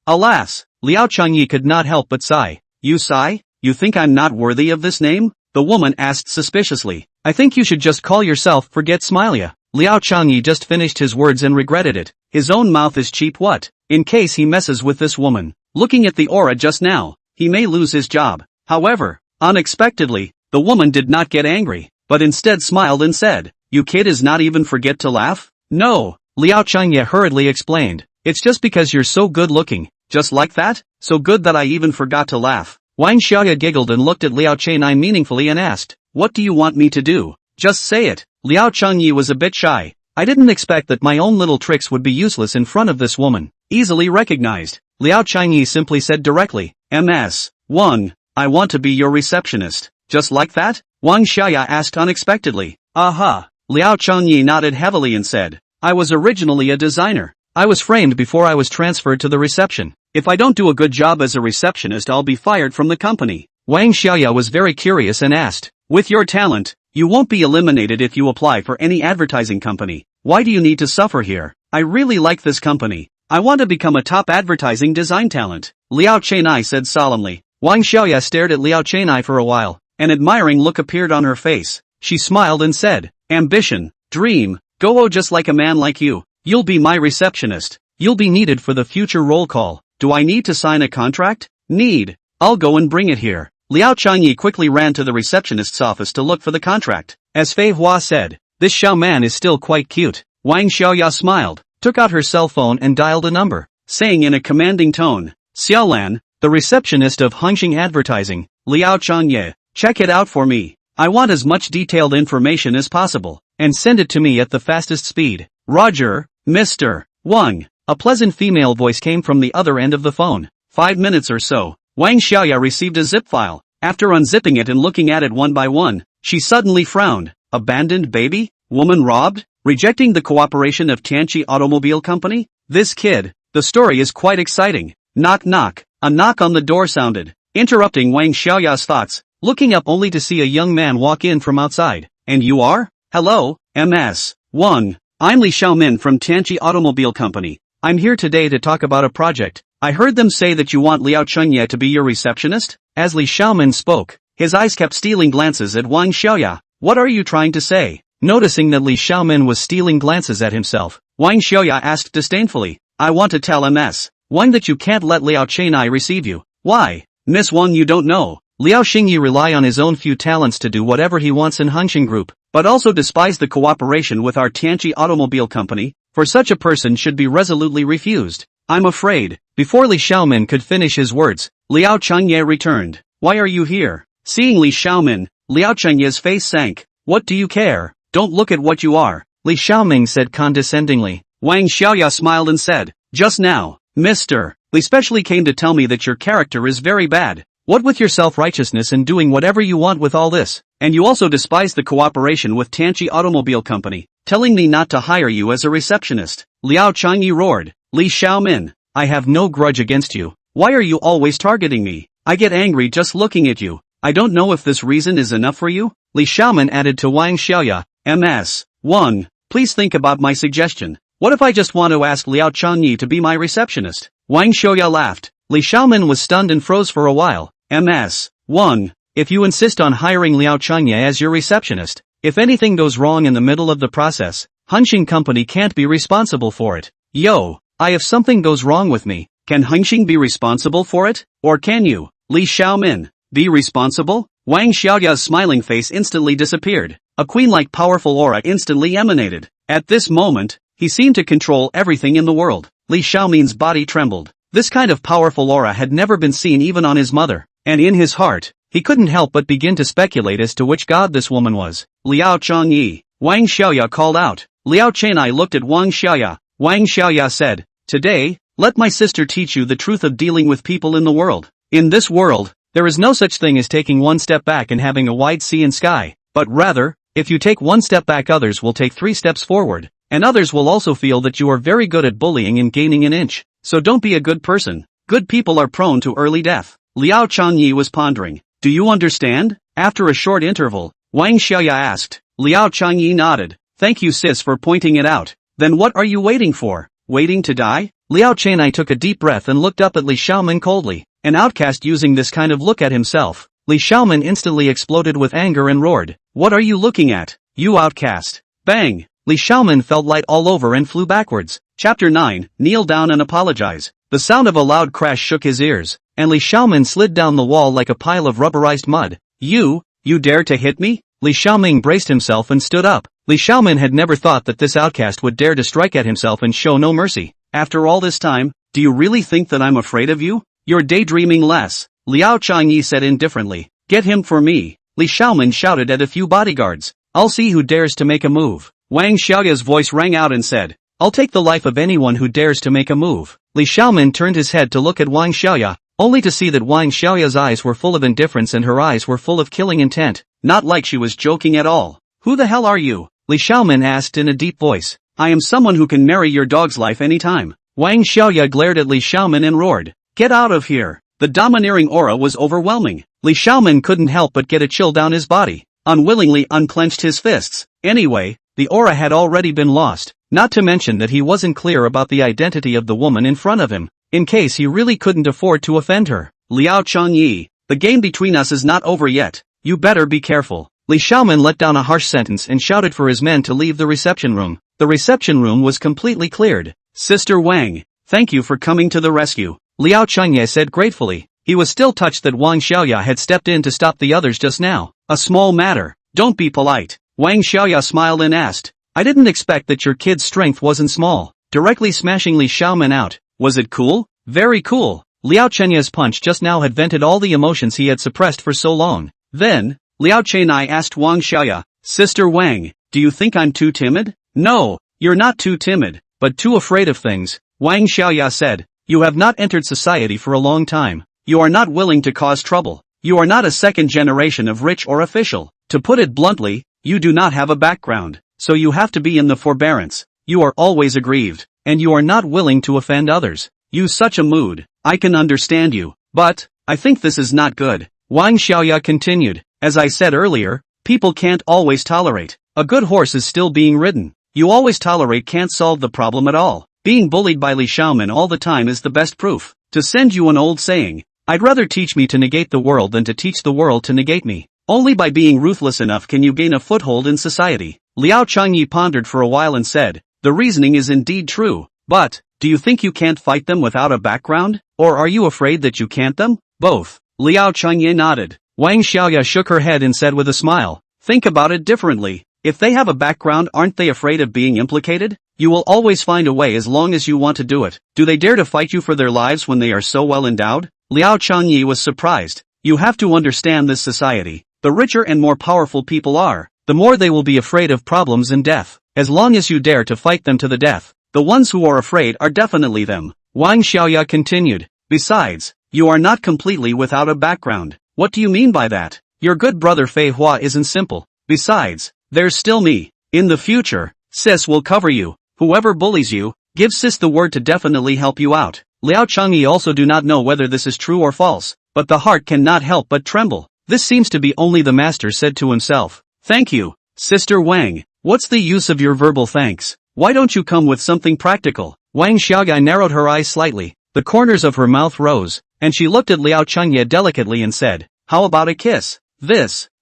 Alas. Liao Changyi could not help but sigh. You sigh? You think I'm not worthy of this name? The woman asked suspiciously. I think you should just call yourself Forget Smilia. Liao Changyi just finished his words and regretted it. His own mouth is cheap what? In case he messes with this woman. Looking at the aura just now, he may lose his job. However, unexpectedly, the woman did not get angry, but instead smiled and said, You kid is not even forget to laugh? No, Liao Changye hurriedly explained. It's just because you're so good looking. Just like that? So good that I even forgot to laugh. Wang Xiaoya giggled and looked at Liao Changyi meaningfully and asked, What do you want me to do? Just say it. Liao Changyi was a bit shy. I didn't expect that my own little tricks would be useless in front of this woman. Easily recognized. Liao Changyi simply said directly, Ms. Wang, I want to be your receptionist. Just like that? Wang Xiaoya asked unexpectedly. Aha. Liao Changyi nodded heavily and said, I was originally a designer. I was framed before I was transferred to the reception. If I don't do a good job as a receptionist, I'll be fired from the company. Wang Xiaoya was very curious and asked, With your talent, you won't be eliminated if you apply for any advertising company. Why do you need to suffer here? I really like this company. I want to become a top advertising design talent. Liao Chenai said solemnly. Wang Xiaoya stared at Liao Chenai for a while. An admiring look appeared on her face. She smiled and said, Ambition, dream, go just like a man like you. You'll be my receptionist. You'll be needed for the future roll call. Do I need to sign a contract? Need. I'll go and bring it here. Liao Changyi quickly ran to the receptionist's office to look for the contract. As Fei Hua said, this Xiao man is still quite cute. Wang Xiaoya smiled, took out her cell phone and dialed a number, saying in a commanding tone, Xiaolan, the receptionist of Hengxing Advertising, Liao Changye, check it out for me. I want as much detailed information as possible, and send it to me at the fastest speed. Roger, Mr. Wang. A pleasant female voice came from the other end of the phone. 5 minutes or so, Wang Xiaoya received a zip file. After unzipping it and looking at it one by one, she suddenly frowned. Abandoned baby? Woman robbed? Rejecting the cooperation of Tianqi Automobile Company? This kid. The story is quite exciting. Knock knock. A knock on the door sounded, interrupting Wang Xiaoya's thoughts. Looking up only to see a young man walk in from outside. And you are? Hello, Ms. Wang. I'm Li Xiaomin from Tianqi Automobile Company. I'm here today to talk about a project. I heard them say that you want Liao Chengye to be your receptionist? As Li Xiaomin spoke, his eyes kept stealing glances at Wang Xiaoya. What are you trying to say? Noticing that Li Xiaomin was stealing glances at himself, Wang Xiaoya asked disdainfully. I want to tell Ms. Wang that you can't let Liao Chenai receive you. Why? Miss Wang, you don't know. Liao Xingyi rely on his own few talents to do whatever he wants in Hengxing Group, but also despise the cooperation with our Tianqi Automobile Company. For such a person should be resolutely refused. I'm afraid. Before Li Xiaomin could finish his words, Liao Chengye returned. Why are you here? Seeing Li Xiaomin, Liao Chengye's face sank. What do you care? Don't look at what you are, Li Xiaoming said condescendingly. Wang Xiaoya smiled and said, just now, Mr. Li specially came to tell me that your character is very bad. What with your self-righteousness and doing whatever you want with all this, and you also despise the cooperation with Tianqi Automobile Company, telling me not to hire you as a receptionist. Liao Changyi roared. Li Xiaomin, I have no grudge against you. Why are you always targeting me? I get angry just looking at you. I don't know if this reason is enough for you? Li Xiaomin added to Wang Xiaoya. Ms. Wang, please think about my suggestion. What if I just want to ask Liao Changyi to be my receptionist? Wang Xiaoya laughed. Li Xiaomin was stunned and froze for a while. Ms. Wang, if you insist on hiring Liao Changye as your receptionist, if anything goes wrong in the middle of the process, Hengxing Company can't be responsible for it. If something goes wrong with me, can Hengxing be responsible for it? Or can you, Li Xiaomin, be responsible? Wang Xiaoya's smiling face instantly disappeared. A queen-like powerful aura instantly emanated. At this moment, he seemed to control everything in the world. Li Xiaomin's body trembled. This kind of powerful aura had never been seen even on his mother, and in his heart, he couldn't help but begin to speculate as to which god this woman was. Liao Changyi, Wang Xiaoya called out. Liao Chenai looked at Wang Xiaoya. Wang Xiaoya said, "Today, let my sister teach you the truth of dealing with people in the world. In this world, there is no such thing as taking one step back and having a wide sea and sky, but rather, if you take one step back others will take 3 steps forward, and others will also feel that you are very good at bullying and gaining an inch, so don't be a good person. Good people are prone to early death." Liao Changyi was pondering. "Do you understand?" After a short interval, Wang Xiaoya asked. Liao Changyi nodded. "Thank you sis for pointing it out. Then what are you waiting for? Waiting to die?" Liao Chenai took a deep breath and looked up at Li Xiaomin coldly. An outcast using this kind of look at himself. Li Xiaomin instantly exploded with anger and roared. "What are you looking at, you outcast?" Bang! Li Xiaomin felt light all over and flew backwards. Chapter 9, Kneel down and apologize. The sound of a loud crash shook his ears, and Li Xiaomin slid down the wall like a pile of rubberized mud. You dare to hit me?" Li Xiaomin braced himself and stood up. Li Xiaomin had never thought that this outcast would dare to strike at himself and show no mercy. "After all this time, do you really think that I'm afraid of you? You're daydreaming less," Liao Changyi said indifferently. "Get him for me." Li Xiaomin shouted at a few bodyguards. "I'll see who dares to make a move." Wang Xiaoya's voice rang out and said, "I'll take the life of anyone who dares to make a move." Li Xiaomin turned his head to look at Wang Xiaoya, only to see that Wang Xiaoya's eyes were full of indifference and her eyes were full of killing intent, not like she was joking at all. "Who the hell are you?" Li Xiaomin asked in a deep voice. "I am someone who can marry your dog's life anytime." Wang Xiaoya glared at Li Xiaomin and roared, "Get out of here!" The domineering aura was overwhelming. Li Xiaomin couldn't help but get a chill down his body, unwillingly unclenched his fists. Anyway, the aura had already been lost, not to mention that he wasn't clear about the identity of the woman in front of him, in case he really couldn't afford to offend her. "Liao Changyi, the game between us is not over yet, you better be careful." Li Xiaomin let down a harsh sentence and shouted for his men to leave the reception room. The reception room was completely cleared. "Sister Wang, thank you for coming to the rescue," Liao Changye said gratefully. He was still touched that Wang Xiaoya had stepped in to stop the others just now. "A small matter, don't be polite." Wang Xiaoya smiled and asked, "I didn't expect that your kid's strength wasn't small." Directly smashing Li Xiaomin out. "Was it cool?" "Very cool." Liao Chenya's punch just now had vented all the emotions he had suppressed for so long. Then, Liao Chenai asked Wang Xiaoya, "Sister Wang, do you think I'm too timid?" "No, you're not too timid, but too afraid of things," Wang Xiaoya said. "You have not entered society for a long time. You are not willing to cause trouble. You are not a second generation of rich or official. To put it bluntly, you do not have a background, so you have to be in the forbearance. You are always aggrieved, and you are not willing to offend others. Use such a mood. I can understand you, but I think this is not good." Wang Xiaoya continued, "As I said earlier, people can't always tolerate. A good horse is still being ridden. You always tolerate can't solve the problem at all. Being bullied by Li Xiaomin all the time is the best proof. To send you an old saying, I'd rather teach me to negate the world than to teach the world to negate me. Only by being ruthless enough can you gain a foothold in society." Liao Changyi pondered for a while and said, "The reasoning is indeed true, but, do you think you can't fight them without a background? Or are you afraid that you can't them?" "Both." Liao Changyi nodded. Wang Xiaoya shook her head and said with a smile, "Think about it differently. If they have a background, aren't they afraid of being implicated? You will always find a way as long as you want to do it. Do they dare to fight you for their lives when they are so well endowed?" Liao Changyi was surprised. "You have to understand this society. The richer and more powerful people are, the more they will be afraid of problems and death. As long as you dare to fight them to the death, the ones who are afraid are definitely them." Wang Xiaoya continued, "Besides, you are not completely without a background." "What do you mean by that?" "Your good brother Fei Hua isn't simple. Besides, there's still me. In the future, Sis will cover you. Whoever bullies you, give Sis the word to definitely help you out." Liao Changyi also do not know whether this is true or false, but the heart cannot help but tremble. This seems to be only the master said to himself. "Thank you, Sister Wang. What's the use of your verbal thanks? Why don't you come with something practical?" Wang Xiaogai narrowed her eyes slightly, the corners of her mouth rose, and she looked at Liao Changye delicately and said, "How about a kiss?"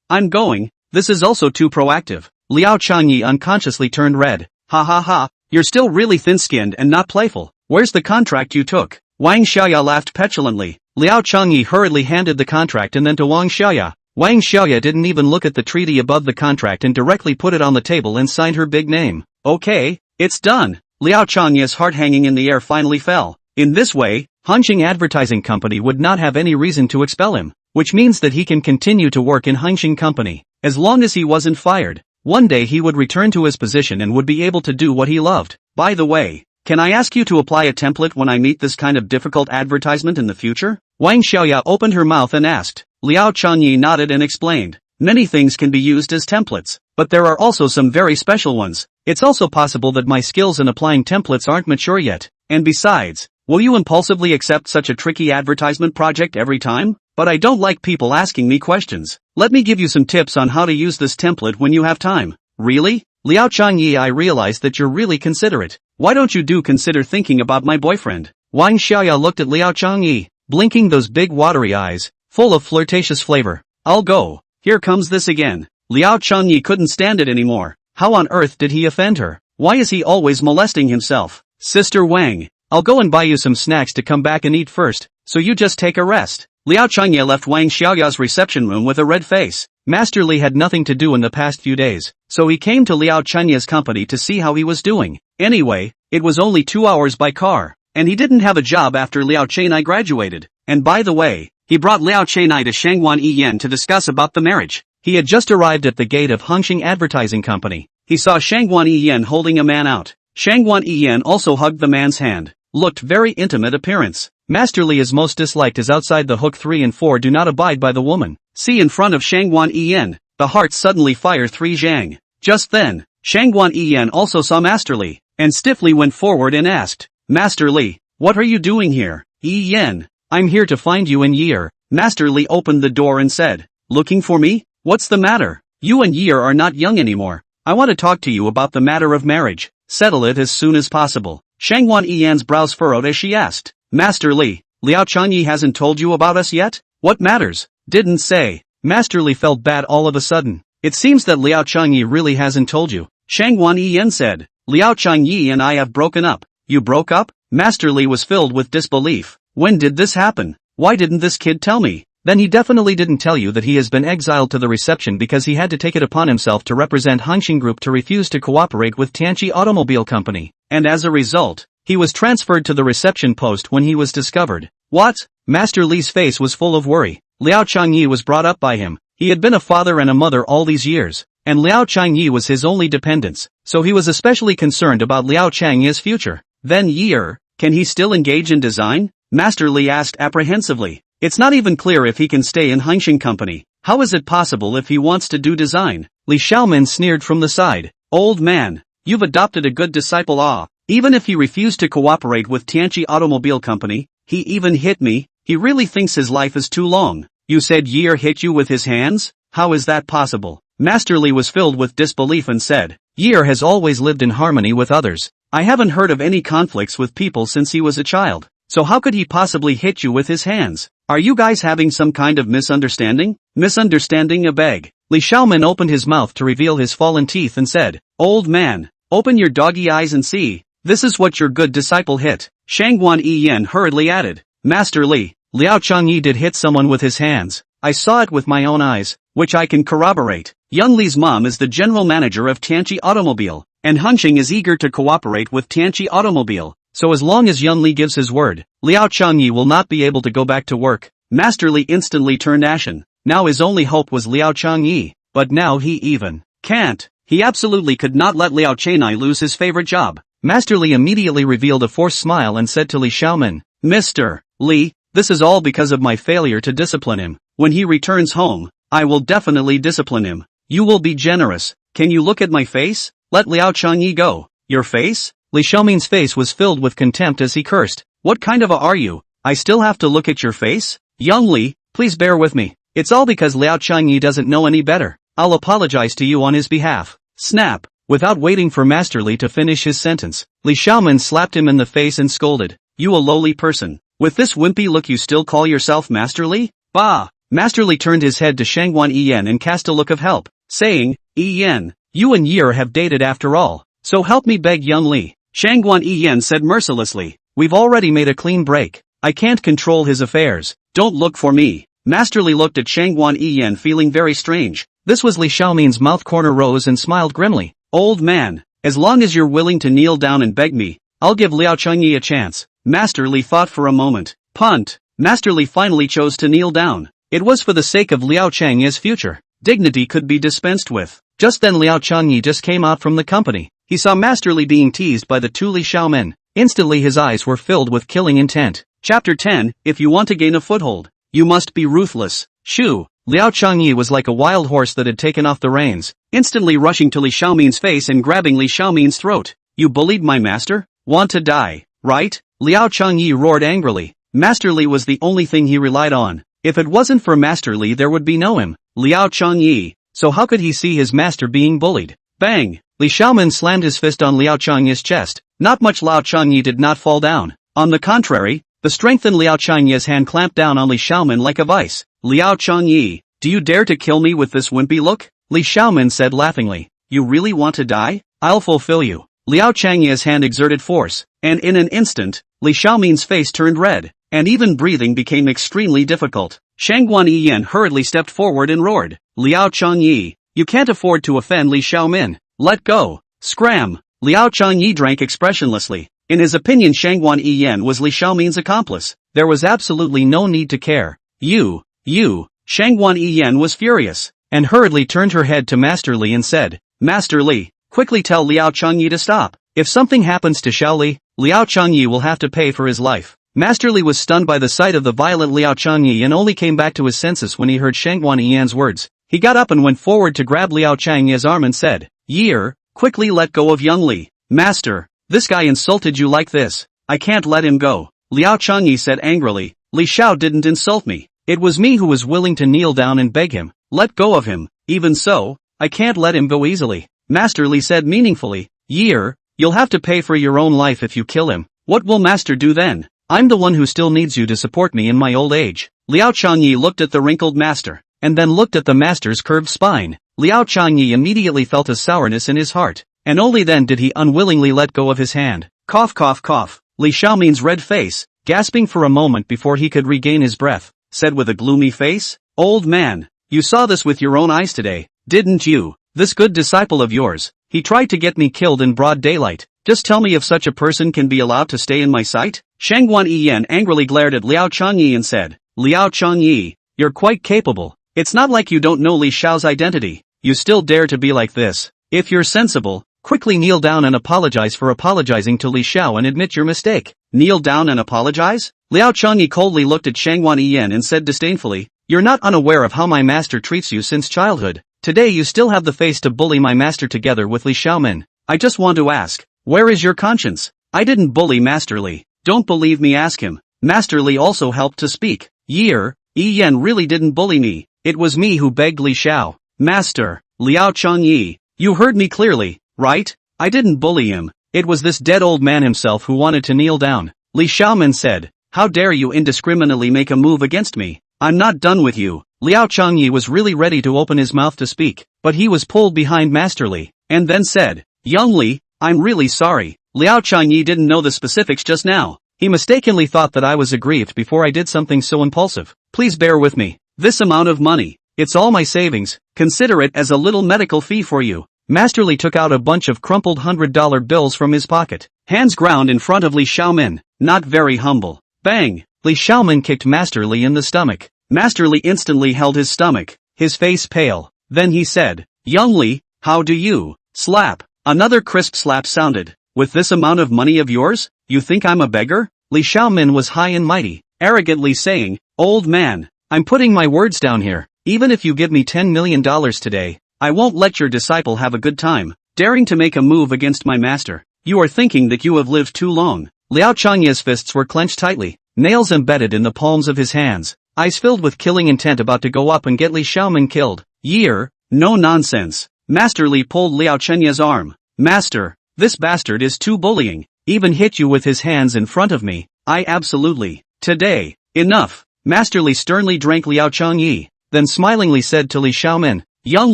I'm going, this is also too proactive." Liao Changyi unconsciously turned red. "Ha ha ha, you're still really thin-skinned and not playful. Where's the contract you took?" Wang Xiaoya laughed petulantly. Liao Changyi hurriedly handed the contract and then to Wang Xiaoya. Wang Xiaoya didn't even look at the treaty above the contract and directly put it on the table and signed her big name. Okay, it's done. Liao Changya's heart hanging in the air finally fell. In this way, Hengqin Advertising Company would not have any reason to expel him, which means that he can continue to work in Hengqin Company, as long as he wasn't fired. One day he would return to his position and would be able to do what he loved. By the way, can I ask you to apply a template when I meet this kind of difficult advertisement in the future? Wang Xiaoya opened her mouth and asked. Liao Changyi nodded and explained. Many things can be used as templates, but there are also some very special ones. It's also possible that my skills in applying templates aren't mature yet. And besides, will you impulsively accept such a tricky advertisement project every time? But I don't like people asking me questions. Let me give you some tips on how to use this template when you have time. Really? Liao Changyi, I realize that you're really considerate. Why don't you consider thinking about my boyfriend? Wang Xiaoya looked at Liao Changyi, blinking those big watery eyes, full of flirtatious flavor. I'll go. Here comes this again. Liao Changyi couldn't stand it anymore. How on earth did he offend her? Why is he always molesting himself? Sister Wang, I'll go and buy you some snacks to come back and eat first, so you just take a rest. Liao Changyi left Wang Xiaoya's reception room with a red face. Master Li had nothing to do in the past few days, so he came to Liao Changyi's company to see how he was doing. Anyway, it was only 2 hours by car, and he didn't have a job after Liao Chenai graduated. And by the way, he brought Liao Chenai to Shangwan Yiyan to discuss about the marriage. He had just arrived at the gate of Hengqin Advertising Company. He saw Shangwan Yiyan holding a man out. Shangwan Yiyan also hugged the man's hand. Looked very intimate appearance. Master Li is most disliked as outside the hook 3 and 4 do not abide by the woman. See in front of Shangwan Yiyan, the heart suddenly fire 3 zhang. Just then, Shangwan Yiyan also saw Master Li, and stiffly went forward and asked, Master Li, what are you doing here? Yiyan, I'm here to find you and Year. Master Li opened the door and said, looking for me? What's the matter? You and Year are not young anymore. I want to talk to you about the matter of marriage. Settle it as soon as possible. Shangwan Yiyan's brows furrowed as she asked, Master Li, Liao Changyi hasn't told you about us yet? What matters? Didn't say. Master Li felt bad all of a sudden. It seems that Liao Changyi really hasn't told you. Shangwan Yiyan said, Liao Changyi and I have broken up. You broke up? Master Li was filled with disbelief. When did this happen? Why didn't this kid tell me? Then he definitely didn't tell you that he has been exiled to the reception because he had to take it upon himself to represent Hengqin Group to refuse to cooperate with Tianqi Automobile Company. And as a result, he was transferred to the reception post when he was discovered. What? Master Li's face was full of worry. Liao Changyi was brought up by him. He had been a father and a mother all these years, and Liao Changyi was his only dependence, so he was especially concerned about Liao Changyi's future. Then Year, can he still engage in design? Master Li asked apprehensively. It's not even clear if he can stay in Hengqin Company. How is it possible if he wants to do design? Li Xiaomin sneered from the side. Old man, you've adopted a good disciple. Even if he refused to cooperate with Tianqi Automobile Company, he even hit me. He really thinks his life is too long. You said Year hit you with his hands? How is that possible? Master Li was filled with disbelief and said, Year has always lived in harmony with others. I haven't heard of any conflicts with people since he was a child. So how could he possibly hit you with his hands? Are you guys having some kind of misunderstanding? Misunderstanding a beg. Li Xiaomin opened his mouth to reveal his fallen teeth and said, Old man, open your doggy eyes and see. This is what your good disciple hit. Shangwan Yiyan hurriedly added, Master Li, Liao Changyi did hit someone with his hands. I saw it with my own eyes, which I can corroborate. Young Li's mom is the general manager of Tianqi Automobile, and Hengqin is eager to cooperate with Tianqi Automobile. So as long as Young Li gives his word, Liao Changyi will not be able to go back to work. Master Li instantly turned ashen. Now his only hope was Liao Changyi, but now he even can't. He absolutely could not let Liao Chenai lose his favorite job. Master Li immediately revealed a forced smile and said to Li Xiaomin, Mr. Li, this is all because of my failure to discipline him. When he returns home, I will definitely discipline him. You will be generous. Can you look at my face? Let Liao Changyi go. Your face? Li Xiaomin's face was filled with contempt as he cursed. What kind of a are you? I still have to look at your face? Young Li, please bear with me. It's all because Liao Changyi doesn't know any better. I'll apologize to you on his behalf. Snap. Without waiting for Master Li to finish his sentence, Li Xiaomin slapped him in the face and scolded. You a lowly person. With this wimpy look you still call yourself Master Li? Bah! Master Li turned his head to Shangwan Yiyan and cast a look of help, saying, Yiyan, you and Year have dated after all, so help me beg Young Li. Shangwan Yiyan said mercilessly, we've already made a clean break. I can't control his affairs. Don't look for me. Master Li looked at Shangguan Yiyan feeling very strange. This was Li Xiaomin's mouth corner rose and smiled grimly. Old man, as long as you're willing to kneel down and beg me, I'll give Liao Changyi a chance. Master Li thought for a moment. Punt. Master Li finally chose to kneel down. It was for the sake of Liao Changyi's future. Dignity could be dispensed with. Just then Liao Changyi just came out from the company. He saw Master Li being teased by the two Li Xiaomen. Instantly his eyes were filled with killing intent. Chapter 10, If you want to gain a foothold, you must be ruthless. Shoo! Liao Changyi was like a wild horse that had taken off the reins, instantly rushing to Li Xiaomin's face and grabbing Li Xiaomin's throat. You bullied my master? Want to die, right? Liao Changyi roared angrily. Master Li was the only thing he relied on. If it wasn't for Master Li there would be no him, Liao Changyi, so how could he see his master being bullied? Bang! Li Xiaomin slammed his fist on Liao Changyi's chest. Not much. Liao Changyi did not fall down. On the contrary, the strength in Liao Changyi's hand clamped down on Li Xiaomin like a vice. Liao Changyi, do you dare to kill me with this wimpy look? Li Xiaomin said laughingly. You really want to die? I'll fulfill you. Liao Changyi's hand exerted force, and in an instant, Li Xiaomin's face turned red, and even breathing became extremely difficult. Shangguan Yiyan hurriedly stepped forward and roared. Liao Changyi, you can't afford to offend Li Xiaomin. Let go. Scram. Liao Changyi drank expressionlessly. In his opinion Shangguan Yiyan was Li Xiaomin's accomplice. There was absolutely no need to care. You. Shangguan Yiyan was furious, and hurriedly turned her head to Master Li and said, Master Li, quickly tell Liao Changyi to stop. If something happens to Xiao Li, Liao Changyi will have to pay for his life. Master Li was stunned by the sight of the violent Liao Changyi and only came back to his senses when he heard Shangguan Yiyan's words. He got up and went forward to grab Liao Changyi's arm and said, Year, quickly let go of young Li. Master, this guy insulted you like this. I can't let him go. Liao Changyi said angrily, Li Xiao didn't insult me. It was me who was willing to kneel down and beg him. Let go of him. Even so, I can't let him go easily. Master Li said meaningfully, Year, you'll have to pay for your own life if you kill him. What will Master do then? I'm the one who still needs you to support me in my old age. Liao Changyi looked at the wrinkled master, and then looked at the master's curved spine. Liao Changyi immediately felt a sourness in his heart, and only then did he unwillingly let go of his hand. Cough cough cough. Li Xiaomin's red face, gasping for a moment before he could regain his breath, said with a gloomy face, Old man, you saw this with your own eyes today, didn't you? This good disciple of yours, he tried to get me killed in broad daylight. Just tell me if such a person can be allowed to stay in my sight? Shangguan Yiyan angrily glared at Liao Changyi and said, Liao Changyi, you're quite capable. It's not like you don't know Li Xiao's identity. You still dare to be like this. If you're sensible, quickly kneel down and apologize for apologizing to Li Xiao and admit your mistake. Kneel down and apologize? Liao Changyi coldly looked at Shangguan Yiyan and said disdainfully, You're not unaware of how my master treats you since childhood. Today you still have the face to bully my master together with Li Xiaomin. I just want to ask, where is your conscience? I didn't bully Master Li. Don't believe me, ask him. Master Li also helped to speak. Year, Yiyan really didn't bully me. It was me who begged Li Xiao. Master, Liao Changyi, you heard me clearly, right? I didn't bully him. It was this dead old man himself who wanted to kneel down. Li Xiaomin said, How dare you indiscriminately make a move against me? I'm not done with you. Liao Changyi was really ready to open his mouth to speak, but he was pulled behind Master Li, and then said, Young Li, I'm really sorry. Liao Changyi didn't know the specifics just now. He mistakenly thought that I was aggrieved before I did something so impulsive. Please bear with me. This amount of money, it's all my savings. Consider it as a little medical fee for you. Master Li took out a bunch of crumpled $100 bills from his pocket. Hands ground in front of Li Xiaomin. Not very humble. Bang! Li Xiaomin kicked Master Li in the stomach. Master Li instantly held his stomach, his face pale. Then he said, Young Li, how do you? Slap. Another crisp slap sounded. With this amount of money of yours, you think I'm a beggar? Li Xiaomin was high and mighty, arrogantly saying, Old man, I'm putting my words down here. Even if you give me $10 million today, I won't let your disciple have a good time, daring to make a move against my master. You are thinking that you have lived too long. Liao Changyi's fists were clenched tightly, nails embedded in the palms of his hands, eyes filled with killing intent, about to go up and get Li Xiaomin killed. Year, no nonsense. Master Li pulled Liao Changyi's arm. Master, this bastard is too bullying. Even hit you with his hands in front of me. I absolutely. Today. Enough. Master Li sternly drank Liao Changyi, then smilingly said to Li Xiaomin, Young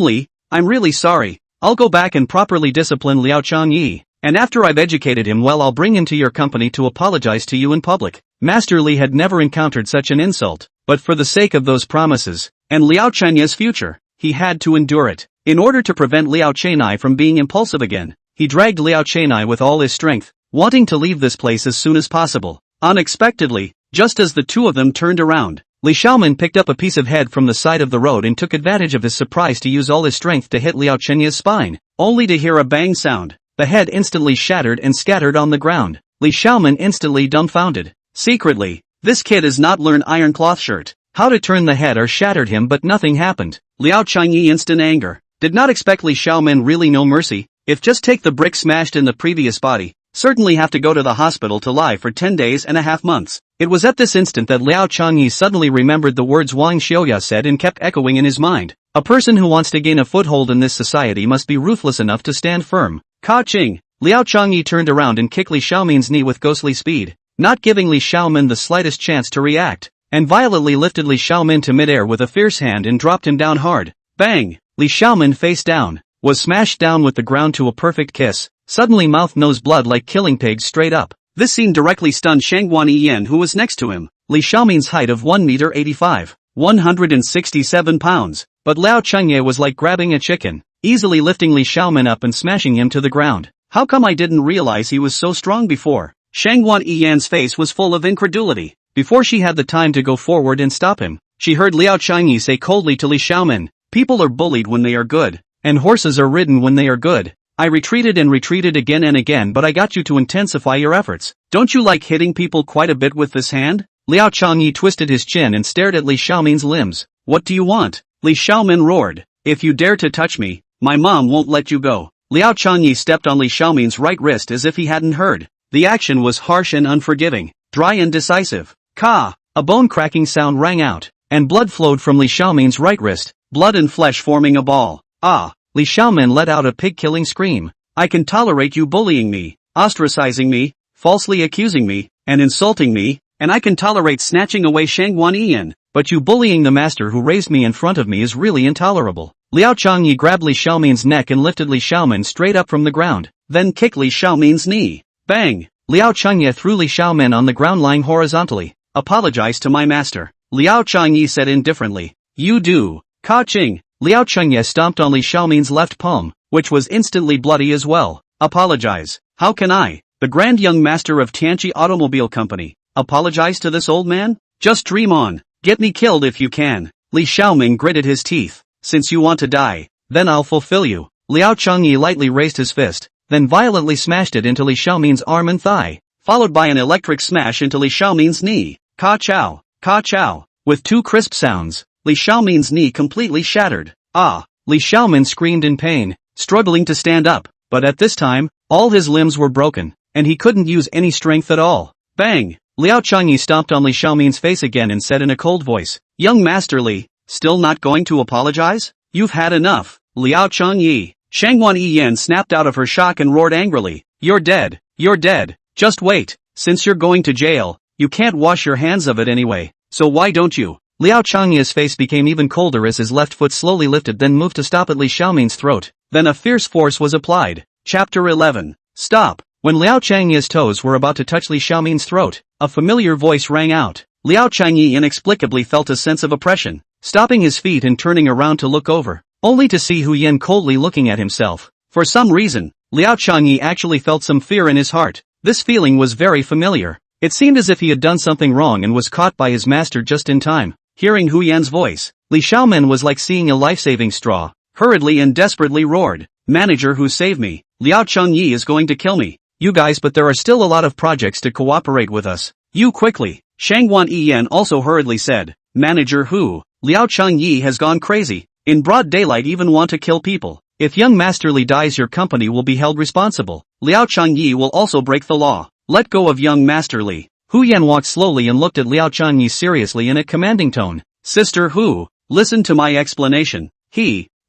Li, I'm really sorry. I'll go back and properly discipline Liao Changyi. And after I've educated him well, I'll bring him to your company to apologize to you in public. Master Li had never encountered such an insult, but for the sake of those promises, and Liao Chenye's future, he had to endure it. In order to prevent Liao Chenye from being impulsive again, he dragged Liao Chenye with all his strength, wanting to leave this place as soon as possible. Unexpectedly, just as the two of them turned around, Li Xiaomin picked up a piece of head from the side of the road and took advantage of his surprise to use all his strength to hit Liao Chenye's spine, only to hear a bang sound. The head instantly shattered and scattered on the ground. Li Xiaomin instantly dumbfounded. Secretly, this kid has not learned iron cloth shirt, how to turn the head or shattered him, but nothing happened. Liao Chenye instant anger. Did not expect Li Xiaomin really no mercy. If just take the brick smashed in the previous body, certainly have to go to the hospital to lie for 10 days and a half months. It was at this instant that Liao Chenye suddenly remembered the words Wang Xiaoya said and kept echoing in his mind. A person who wants to gain a foothold in this society must be ruthless enough to stand firm. Ka-ching! Liao Chenye turned around and kicked Li Xiaomin's knee with ghostly speed, not giving Li Xiaomin the slightest chance to react, and violently lifted Li Xiaomin to midair with a fierce hand and dropped him down hard. Bang! Li Xiaomin face down, was smashed down with the ground to a perfect kiss, suddenly mouth nose blood like killing pigs straight up. This scene directly stunned Shangguan Yiyan, who was next to him. Li Xiaomin's height of 1 meter 85, 167 pounds, but Liao Chenye was like grabbing a chicken, easily lifting Li Xiaomin up and smashing him to the ground. How come I didn't realize he was so strong before? Shangguan Yiyan's face was full of incredulity. Before she had the time to go forward and stop him, she heard Liao Chenye say coldly to Li Xiaomin, "People are bullied when they are good, and horses are ridden when they are good. I retreated and retreated again and again, but I got you to intensify your efforts. Don't you like hitting people quite a bit with this hand?" Liao Chenye twisted his chin and stared at Li Xiaomin's limbs. "What do you want?" Li Xiaomin roared. "If you dare to touch me, my mom won't let you go." Liao Chenye stepped on Li Xiaomin's right wrist as if he hadn't heard. The action was harsh and unforgiving, dry and decisive. Ka! A bone-cracking sound rang out, and blood flowed from Li Xiaomin's right wrist, blood and flesh forming a ball. Ah! Li Xiaomin let out a pig-killing scream. "I can tolerate you bullying me, ostracizing me, falsely accusing me, and insulting me, and I can tolerate snatching away Shangguan Yiyan, but you bullying the master who raised me in front of me is really intolerable." Liao Chenye grabbed Li Xiaomin's neck and lifted Li Xiaomin straight up from the ground, then kicked Li Xiaomin's knee. Bang! Liao Chenye threw Li Xiaomin on the ground lying horizontally. "Apologize to my master," Liao Chenye said indifferently. "You do." Ka-ching! Liao Chenye stomped on Li Xiaomin's left palm, which was instantly bloody as well. "Apologize? How can I, the grand young master of Tianqi Automobile Company, apologize to this old man? Just dream on. Get me killed if you can." Li Xiaomin gritted his teeth. "Since you want to die, then I'll fulfill you." Liao Chenye lightly raised his fist, then violently smashed it into Li Xiaomin's arm and thigh, followed by an electric smash into Li Xiaomin's knee. Ka-chow! Ka-chow! With two crisp sounds, Li Xiaomin's knee completely shattered. Ah! Li Xiaomin screamed in pain, struggling to stand up, but at this time, all his limbs were broken, and he couldn't use any strength at all. Bang! Liao Chenye stomped on Li Xiaomin's face again and said in a cold voice, "Young Master Li, still not going to apologize? You've had enough." Liao Chenye. Shangguan Yiyan snapped out of her shock and roared angrily, "You're dead, you're dead. Just wait, since you're going to jail, you can't wash your hands of it anyway, so why don't you?" Liao Chenye's face became even colder as his left foot slowly lifted then moved to stop at Li Xiaomin's throat. Then a fierce force was applied. Chapter 11. Stop! When Liao Chenye's toes were about to touch Li Xiaomin's throat, a familiar voice rang out. Liao Chenye inexplicably felt a sense of oppression, stopping his feet and turning around to look over, only to see Hu Yan coldly looking at himself. For some reason, Liao Chenye actually felt some fear in his heart. This feeling was very familiar. It seemed as if he had done something wrong and was caught by his master just in time. Hearing Hu Yan's voice, Li Xiaomin was like seeing a life-saving straw, hurriedly and desperately roared, "Manager who saved me, Liao Chenye is going to kill me. You guys, but there are still a lot of projects to cooperate with us. You quickly." Shangguan Yiyan also hurriedly said, "Manager who? Liao Chenye has gone crazy, in broad daylight even want to kill people. If young Master Li dies your company will be held responsible. Liao Chenye will also break the law. Let go of young Master Li." Hu Yan walked slowly and looked at Liao Chenye seriously in a commanding tone. "Sister Hu, listen to my explanation.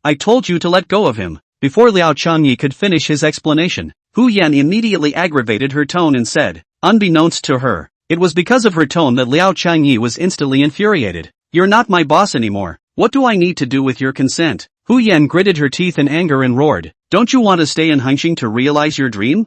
I told you to let go of him." Before Liao Chenye could finish his explanation, Hu Yan immediately aggravated her tone and said, unbeknownst to her, it was because of her tone that Liao Chenye was instantly infuriated. "You're not my boss anymore. What do I need to do with your consent?" Hu Yan gritted her teeth in anger and roared, "Don't you want to stay in Hengqin to realize your dream?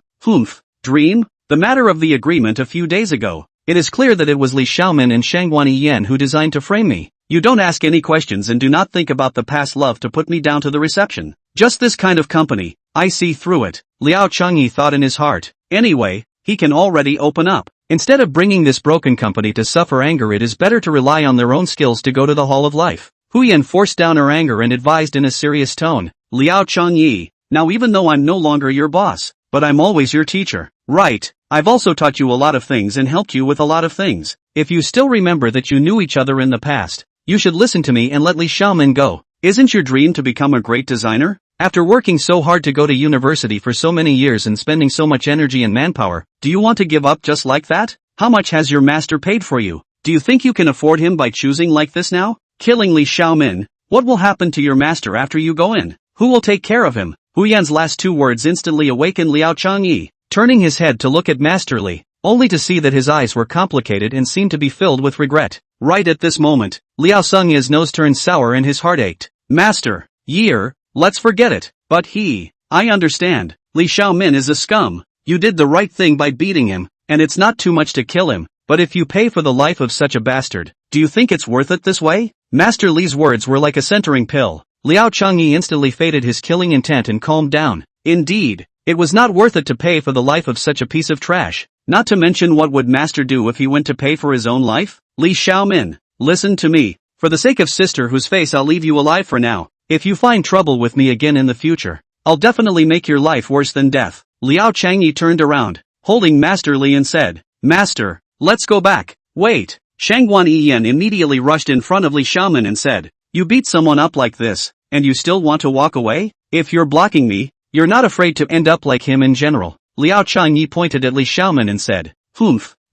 Dream? The matter of the agreement a few days ago. It is clear that it was Li Xiaomin and Shangguan Yan who designed to frame me. You don't ask any questions and do not think about the past love to put me down to the reception. Just this kind of company, I see through it, Liao Changyi thought in his heart. Anyway, he can already open up. Instead of bringing this broken company to suffer anger, it is better to rely on their own skills to go to the hall of life. Hu Yan forced down her anger and advised in a serious tone. Liao Changyi, now even though I'm no longer your boss, but I'm always your teacher. Right, I've also taught you a lot of things and helped you with a lot of things. If you still remember that you knew each other in the past, you should listen to me and let Li Xiaomin go. Isn't your dream to become a great designer? After working so hard to go to university for so many years and spending so much energy and manpower, do you want to give up just like that? How much has your master paid for you? Do you think you can afford him by choosing like this now? Killing Li Xiaomin? What will happen to your master after you go in? Who will take care of him? Hu Yan's last two words instantly awakened Liao Changyi, turning his head to look at Master Li, only to see that his eyes were complicated and seemed to be filled with regret. Right at this moment, Liao Sengye's nose turned sour and his heart ached. Master Year, let's forget it. But I understand. Li Xiaomin is a scum. You did the right thing by beating him, and it's not too much to kill him, but if you pay for the life of such a bastard, do you think it's worth it this way? Master Li's words were like a centering pill. Liao Changyi instantly faded his killing intent and calmed down. Indeed, it was not worth it to pay for the life of such a piece of trash. Not to mention, what would Master do if he went to pay for his own life? Li Xiaomin, listen to me. For the sake of sister whose face I'll leave you alive for now. If you find trouble with me again in the future, I'll definitely make your life worse than death. Liao Changyi turned around, holding Master Li, and said, Master, let's go back. Wait. Shangguan Yan immediately rushed in front of Li Xiaomin and said, you beat someone up like this, and you still want to walk away? If you're blocking me, you're not afraid to end up like him in general. Liao Changyi pointed at Li Xiaomin and said,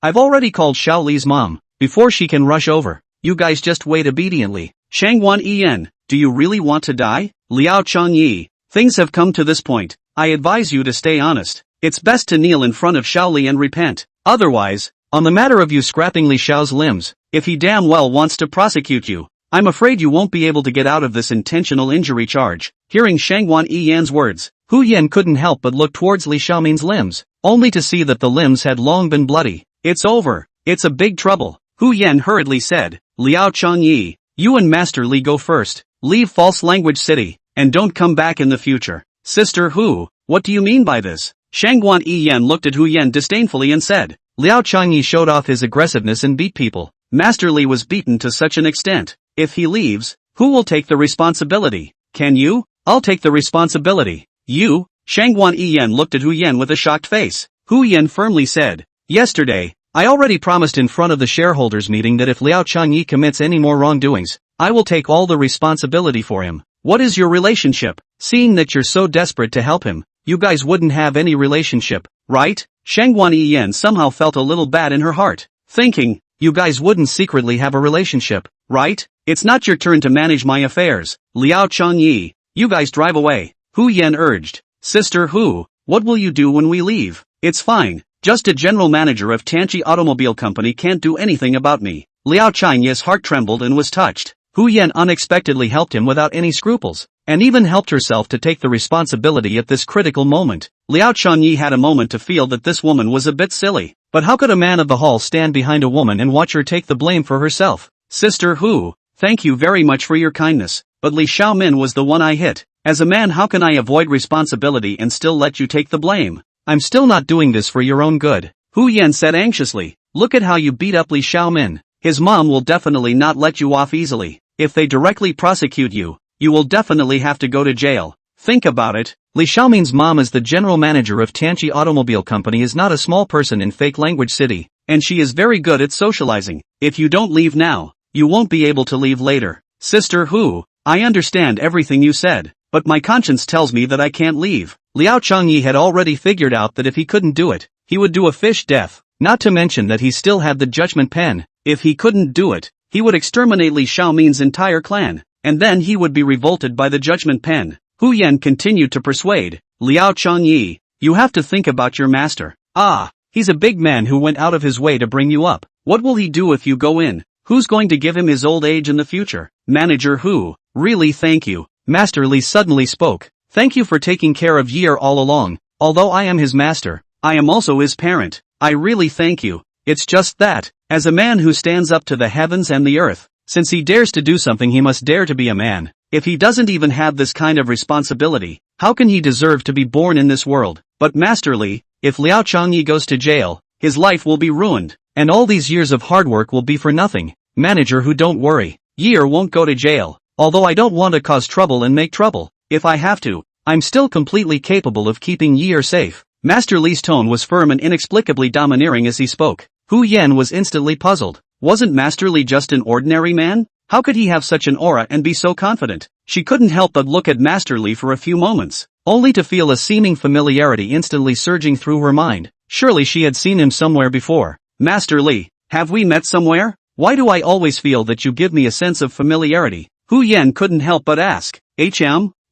I've already called Xiao Li's mom. Before she can rush over, you guys just wait obediently. Shangguan Yan, do you really want to die? Liao Changyi, things have come to this point. I advise you to stay honest. It's best to kneel in front of Xiao Li and repent. Otherwise, on the matter of you scrapping Li Xiao's limbs, if he damn well wants to prosecute you, I'm afraid you won't be able to get out of this intentional injury charge. Hearing Shangguan Yan's words, Hu Yan couldn't help but look towards Li Xiaomin's limbs, only to see that the limbs had long been bloody. It's over. It's a big trouble. Hu Yan hurriedly said, Liao Changyi, you and Master Li go first. Leave False Language City, and don't come back in the future. Sister Hu, what do you mean by this? Shangguan Yan looked at Hu Yan disdainfully and said, Liao Changyi showed off his aggressiveness and beat people. Master Li was beaten to such an extent. If he leaves, who will take the responsibility? Can you? I'll take the responsibility. You? Shangguan Yan looked at Hu Yan with a shocked face. Hu Yan firmly said, yesterday, I already promised in front of the shareholders meeting that if Liao Changyi commits any more wrongdoings, I will take all the responsibility for him. What is your relationship? Seeing that you're so desperate to help him, you guys wouldn't have any relationship, right? Shangguan Yan somehow felt a little bad in her heart, thinking, you guys wouldn't secretly have a relationship, right? It's not your turn to manage my affairs. Liao Changyi, you guys drive away. Hu Yan urged. Sister Hu, what will you do when we leave? It's fine. Just a general manager of Tianqi Automobile Company can't do anything about me. Liao Changyi's heart trembled and was touched. Hu Yan unexpectedly helped him without any scruples, and even helped herself to take the responsibility at this critical moment. Liao Changyi had a moment to feel that this woman was a bit silly. But how could a man of the hall stand behind a woman and watch her take the blame for herself? Sister Hu, thank you very much for your kindness, but Li Xiaomin was the one I hit. As a man, how can I avoid responsibility and still let you take the blame? I'm still not doing this for your own good. Hu Yan said anxiously, look at how you beat up Li Xiaomin. His mom will definitely not let you off easily. If they directly prosecute you, you will definitely have to go to jail. Think about it. Li Xiaomin's mom as the general manager of Tianqi Automobile Company is not a small person in Fake Language City, and she is very good at socializing. If you don't leave now, you won't be able to leave later. Sister Hu, I understand everything you said, but my conscience tells me that I can't leave. Liao Changyi had already figured out that if he couldn't do it, he would do a fish death, not to mention that he still had the judgment pen. If he couldn't do it, he would exterminate Li Xiaomin's entire clan, and then he would be revolted by the judgment pen. Hu Yan continued to persuade, Liao Changyi, you have to think about your master. He's a big man who went out of his way to bring you up. What will he do if you go in? Who's going to give him his old age in the future? Manager Hu, really thank you. Master Li suddenly spoke. Thank you for taking care of Year all along. Although I am his master, I am also his parent. I really thank you. It's just that, as a man who stands up to the heavens and the earth, since he dares to do something he must dare to be a man. If he doesn't even have this kind of responsibility, how can he deserve to be born in this world? But Master Li, if Liao Changyi goes to jail, his life will be ruined, and all these years of hard work will be for nothing. Manager who don't worry, Year won't go to jail, although I don't want to cause trouble and make trouble. If I have to, I'm still completely capable of keeping Year safe. Master Li's tone was firm and inexplicably domineering as he spoke. Hu Yan was instantly puzzled. Wasn't Master Li just an ordinary man? How could he have such an aura and be so confident? She couldn't help but look at Master Li for a few moments, only to feel a seeming familiarity instantly surging through her mind. Surely she had seen him somewhere before. Master Li, have we met somewhere? Why do I always feel that you give me a sense of familiarity? Hu Yan couldn't help but ask.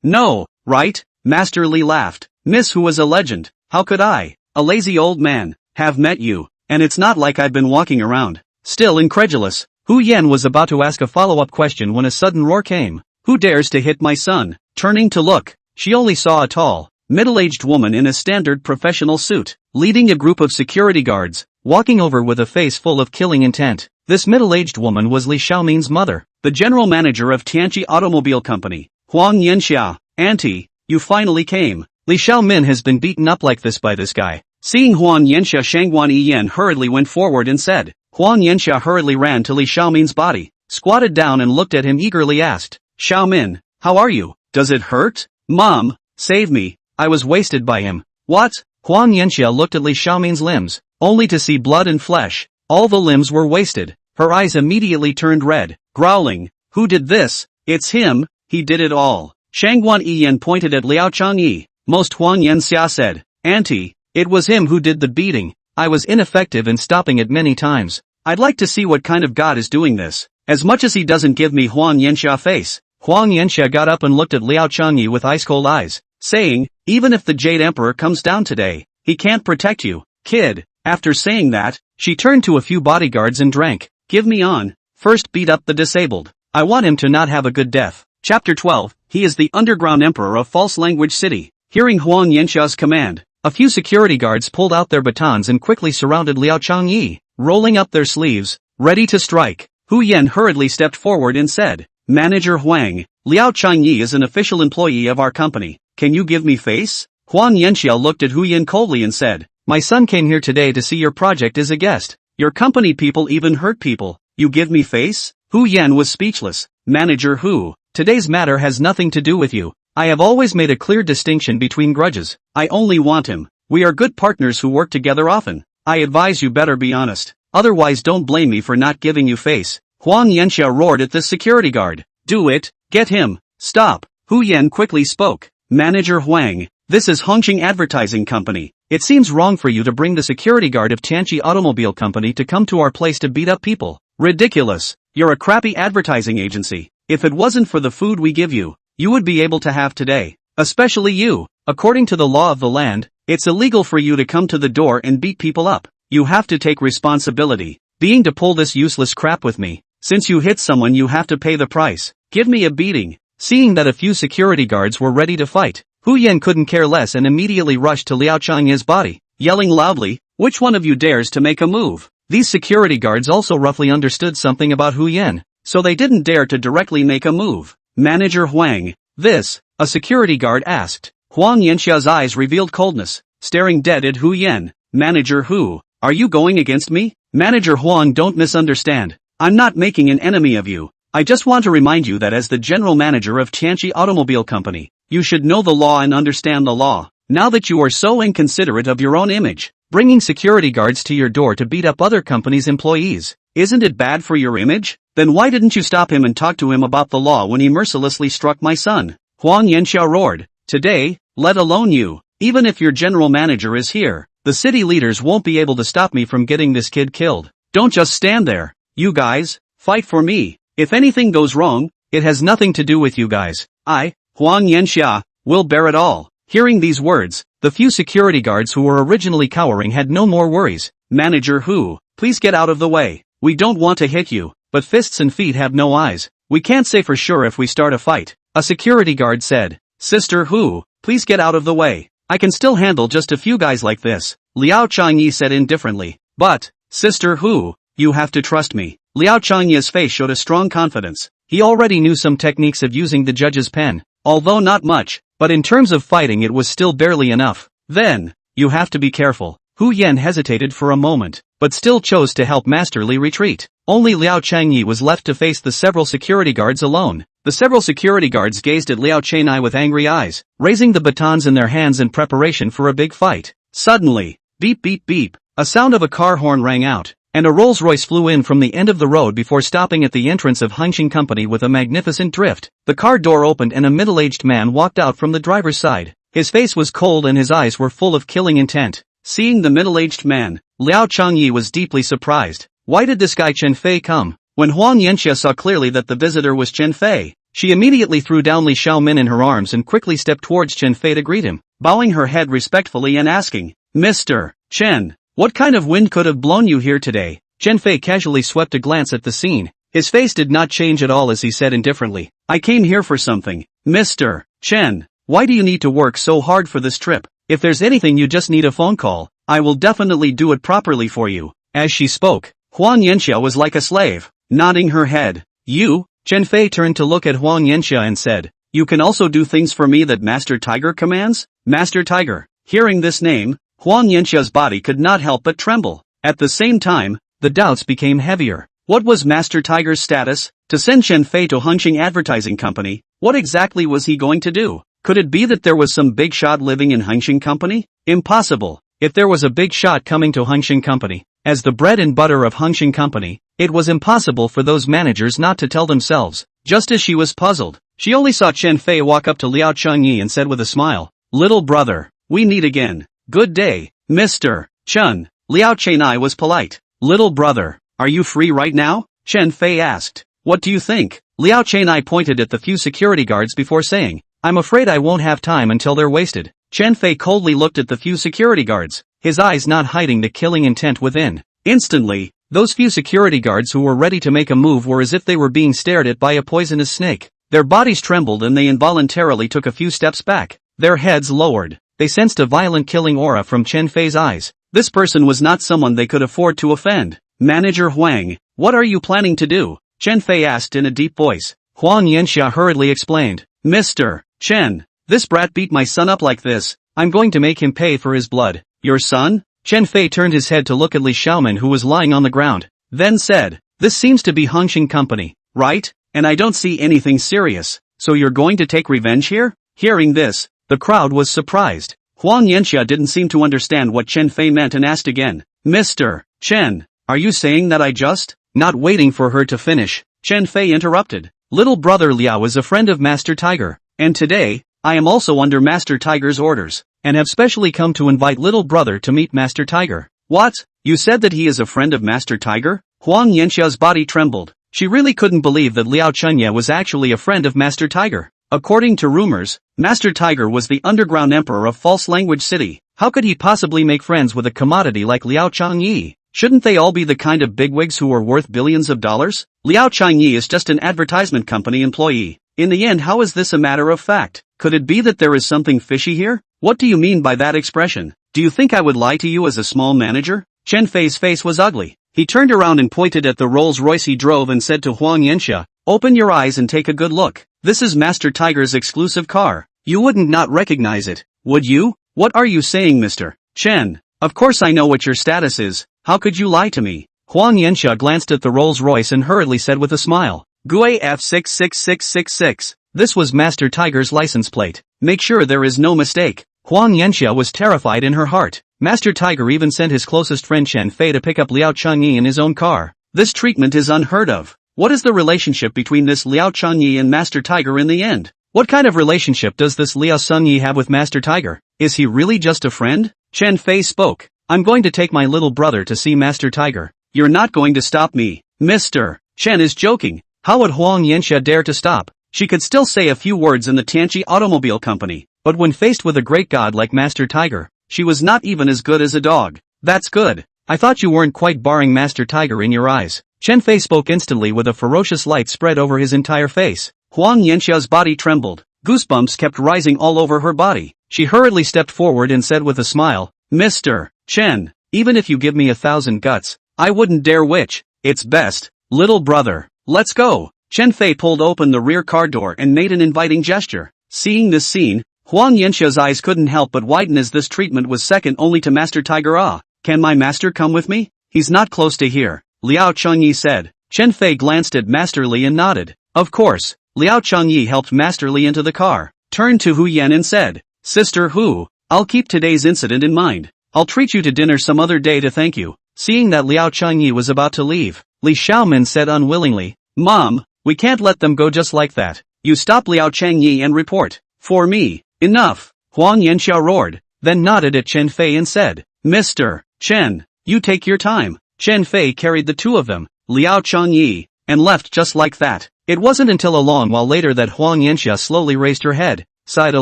No, right? Master Li laughed. Miss Hu was a legend. How could I, a lazy old man, have met you? And it's not like I've been walking around. Still incredulous, Hu Yan was about to ask a follow-up question when a sudden roar came. Who dares to hit my son? Turning to look, she only saw a tall, middle-aged woman in a standard professional suit, leading a group of security guards, walking over with a face full of killing intent. This middle-aged woman was Li Xiaomin's mother, the general manager of Tianqi Automobile Company. Huang Yanxia, Auntie, you finally came. Li Xiaomin has been beaten up like this by this guy. Seeing Huang Yanxia, Shangguan Yiyan hurriedly went forward and said. Huang Yanxia hurriedly ran to Li Xiaomin's body, squatted down and looked at him eagerly asked, Xiaomin, how are you? Does it hurt? Mom, save me, I was wasted by him. What? Huang Yanxia looked at Li Xiaomin's limbs, only to see blood and flesh. All the limbs were wasted. Her eyes immediately turned red, growling, who did this? It's him, he did it all. Shangguan Yiyan pointed at Liao Changyi. Most Huang Yanxia said, Auntie, it was him who did the beating. I was ineffective in stopping it many times. I'd like to see what kind of god is doing this. As much as he doesn't give me Huang Yanxia face. Huang Yanxia got up and looked at Liao Changyi with ice-cold eyes, saying, even if the Jade Emperor comes down today, he can't protect you, kid. After saying that, she turned to a few bodyguards and drank. Give me on. First beat up the disabled. I want him to not have a good death. Chapter 12, he is the underground emperor of False Language City. Hearing Huang Yanxia's command, a few security guards pulled out their batons and quickly surrounded Liao Changyi, rolling up their sleeves, ready to strike. Hu Yan hurriedly stepped forward and said, Manager Huang, Liao Changyi is an official employee of our company. Can you give me face? Huang Yanxia looked at Hu Yan coldly and said, my son came here today to see your project as a guest. Your company people even hurt people. You give me face? Hu Yan was speechless. Manager Hu, today's matter has nothing to do with you. I have always made a clear distinction between grudges. I only want him. We are good partners who work together often. I advise you better be honest. Otherwise don't blame me for not giving you face. Huang Yanxia roared at the security guard. Do it. Get him. Stop. Hu Yan quickly spoke. Manager Huang, this is Hongqing Advertising Company. It seems wrong for you to bring the security guard of Tianqi Automobile Company to come to our place to beat up people. Ridiculous. You're a crappy advertising agency. If it wasn't for the food we give you, you would be able to have today. Especially you. According to the law of the land, it's illegal for you to come to the door and beat people up. You have to take responsibility. Being to pull this useless crap with me. Since you hit someone you have to pay the price. Give me a beating. Seeing that a few security guards were ready to fight, Hu Yan couldn't care less and immediately rushed to Liao Changyi's body, yelling loudly, which one of you dares to make a move? These security guards also roughly understood something about Hu Yan, so they didn't dare to directly make a move. Manager Huang, this, a security guard asked. Huang Yanxia's eyes revealed coldness, staring dead at Hu Yan. Manager Hu, are you going against me? Manager Huang, don't misunderstand. I'm not making an enemy of you. I just want to remind you that as the general manager of Tianqi Automobile Company, you should know the law and understand the law. Now that you are so inconsiderate of your own image, bringing security guards to your door to beat up other companies' employees, isn't it bad for your image? Then why didn't you stop him and talk to him about the law when he mercilessly struck my son? Huang Yanxia roared. Today, let alone you, even if your general manager is here, the city leaders won't be able to stop me from getting this kid killed. Don't just stand there. You guys, fight for me. If anything goes wrong, it has nothing to do with you guys. I, Huang Yanxia, will bear it all. Hearing these words, the few security guards who were originally cowering had no more worries. Manager Hu, please get out of the way. We don't want to hit you, but fists and feet have no eyes. We can't say for sure if we start a fight. A security guard said. Sister Hu, please get out of the way. I can still handle just a few guys like this, Liao Changyi said indifferently. But, sister Hu, you have to trust me. Liao Changyi's face showed a strong confidence. He already knew some techniques of using the judge's pen, although not much, but in terms of fighting it was still barely enough. Then, you have to be careful. Hu Yan hesitated for a moment, but still chose to help masterly retreat. Only Liao Changyi was left to face the several security guards alone. The several security guards gazed at Liao Changyi with angry eyes, raising the batons in their hands in preparation for a big fight. Suddenly, beep beep beep, a sound of a car horn rang out, and a Rolls-Royce flew in from the end of the road before stopping at the entrance of Hengqin Company with a magnificent drift. The car door opened and a middle-aged man walked out from the driver's side. His face was cold and his eyes were full of killing intent. Seeing the middle-aged man, Liao Changyi was deeply surprised. Why did this guy Chen Fei come? When Huang Yanxia saw clearly that the visitor was Chen Fei, she immediately threw down Li Xiaomin in her arms and quickly stepped towards Chen Fei to greet him, bowing her head respectfully and asking, Mr. Chen, what kind of wind could have blown you here today? Chen Fei casually swept a glance at the scene. His face did not change at all as he said indifferently, I came here for something. Mr. Chen, why do you need to work so hard for this trip? If there's anything you just need a phone call, I will definitely do it properly for you. As she spoke, Huang Yanxia was like a slave, nodding her head. You? Chen Fei turned to look at Huang Yanxia and said, you can also do things for me that Master Tiger commands? Master Tiger. Hearing this name, Huang Yanxia's body could not help but tremble. At the same time, the doubts became heavier. What was Master Tiger's status? To send Chen Fei to Hengqin Advertising Company, what exactly was he going to do? Could it be that there was some big shot living in Hengqin Company? Impossible. If there was a big shot coming to Hengqin Company, as the bread and butter of Hengqin Company, it was impossible for those managers not to tell themselves. Just as she was puzzled, she only saw Chen Fei walk up to Liao Changyi and said with a smile, little brother, we meet again. Good day, Mr. Chen. Liao Changyi was polite. Little brother, are you free right now? Chen Fei asked. What do you think? Liao Changyi pointed at the few security guards before saying, I'm afraid I won't have time until they're wasted. Chen Fei coldly looked at the few security guards, his eyes not hiding the killing intent within. Instantly, those few security guards who were ready to make a move were as if they were being stared at by a poisonous snake. Their bodies trembled and they involuntarily took a few steps back, their heads lowered. They sensed a violent killing aura from Chen Fei's eyes. This person was not someone they could afford to offend. Manager Huang, what are you planning to do? Chen Fei asked in a deep voice. Huang Yanxia hurriedly explained. Mr. Chen, this brat beat my son up like this, I'm going to make him pay for his blood. Your son? Chen Fei turned his head to look at Li Xiaomin who was lying on the ground, then said, this seems to be Hengqin Company, right? And I don't see anything serious, so you're going to take revenge here? Hearing this, the crowd was surprised. Huang Yanxia didn't seem to understand what Chen Fei meant and asked again, Mr. Chen, are you saying that I just? Not waiting for her to finish, Chen Fei interrupted. Little brother Liao is a friend of Master Tiger, and today, I am also under Master Tiger's orders, and have specially come to invite little brother to meet Master Tiger. What? You said that he is a friend of Master Tiger? Huang Yanxia's body trembled. She really couldn't believe that Liao Changyi was actually a friend of Master Tiger. According to rumors, Master Tiger was the underground emperor of False Language City. How could he possibly make friends with a commodity like Liao Changyi? Shouldn't they all be the kind of bigwigs who are worth billions of dollars? Liao Changyi is just an advertisement company employee. In the end, how is this a matter of fact? Could it be that there is something fishy here? What do you mean by that expression? Do you think I would lie to you as a small manager? Chen Fei's face was ugly. He turned around and pointed at the Rolls-Royce he drove and said to Huang Yanxia, open your eyes and take a good look. This is Master Tiger's exclusive car. You wouldn't not recognize it, would you? What are you saying, Mr. Chen? Of course I know what your status is. How could you lie to me? Huang Yanxia glanced at the Rolls-Royce and hurriedly said with a smile, Gui F66666. This was Master Tiger's license plate. Make sure there is no mistake. Huang Yanxia was terrified in her heart. Master Tiger even sent his closest friend Chen Fei to pick up Liao Changyi in his own car. This treatment is unheard of. What is the relationship between this Liao Changyi and Master Tiger in the end? What kind of relationship does this Liao Changyi have with Master Tiger? Is he really just a friend? Chen Fei spoke. I'm going to take my little brother to see Master Tiger. You're not going to stop me. Mr. Chen is joking. How would Huang Yanxia dare to stop? She could still say a few words in the Tianqi Automobile Company, but when faced with a great god like Master Tiger, she was not even as good as a dog. That's good. I thought you weren't quite barring Master Tiger in your eyes. Chen Fei spoke instantly with a ferocious light spread over his entire face. Huang Yanxia's body trembled. Goosebumps kept rising all over her body. She hurriedly stepped forward and said with a smile, Mr. Chen, even if you give me 1,000 guts, I wouldn't dare which. It's best, little brother. Let's go. Chen Fei pulled open the rear car door and made an inviting gesture. Seeing this scene, Huang Yanxia's eyes couldn't help but widen as this treatment was second only to Master Tiger. Ah, can my master come with me? He's not close to here, Liao Changyi said. Chen Fei glanced at Master Li and nodded. Of course. Liao Changyi helped Master Li into the car, turned to Hu Yan and said, Sister Hu, I'll keep today's incident in mind. I'll treat you to dinner some other day to thank you. Seeing that Liao Changyi was about to leave, Li Xiaomin said unwillingly, Mom, we can't let them go just like that. You stop Liao Changyi and report. For me. Enough. Huang Yanxia roared, then nodded at Chen Fei and said, Mr. Chen, you take your time. Chen Fei carried the two of them, Liao Changyi, and left just like that. It wasn't until a long while later that Huang Yanxia slowly raised her head, sighed a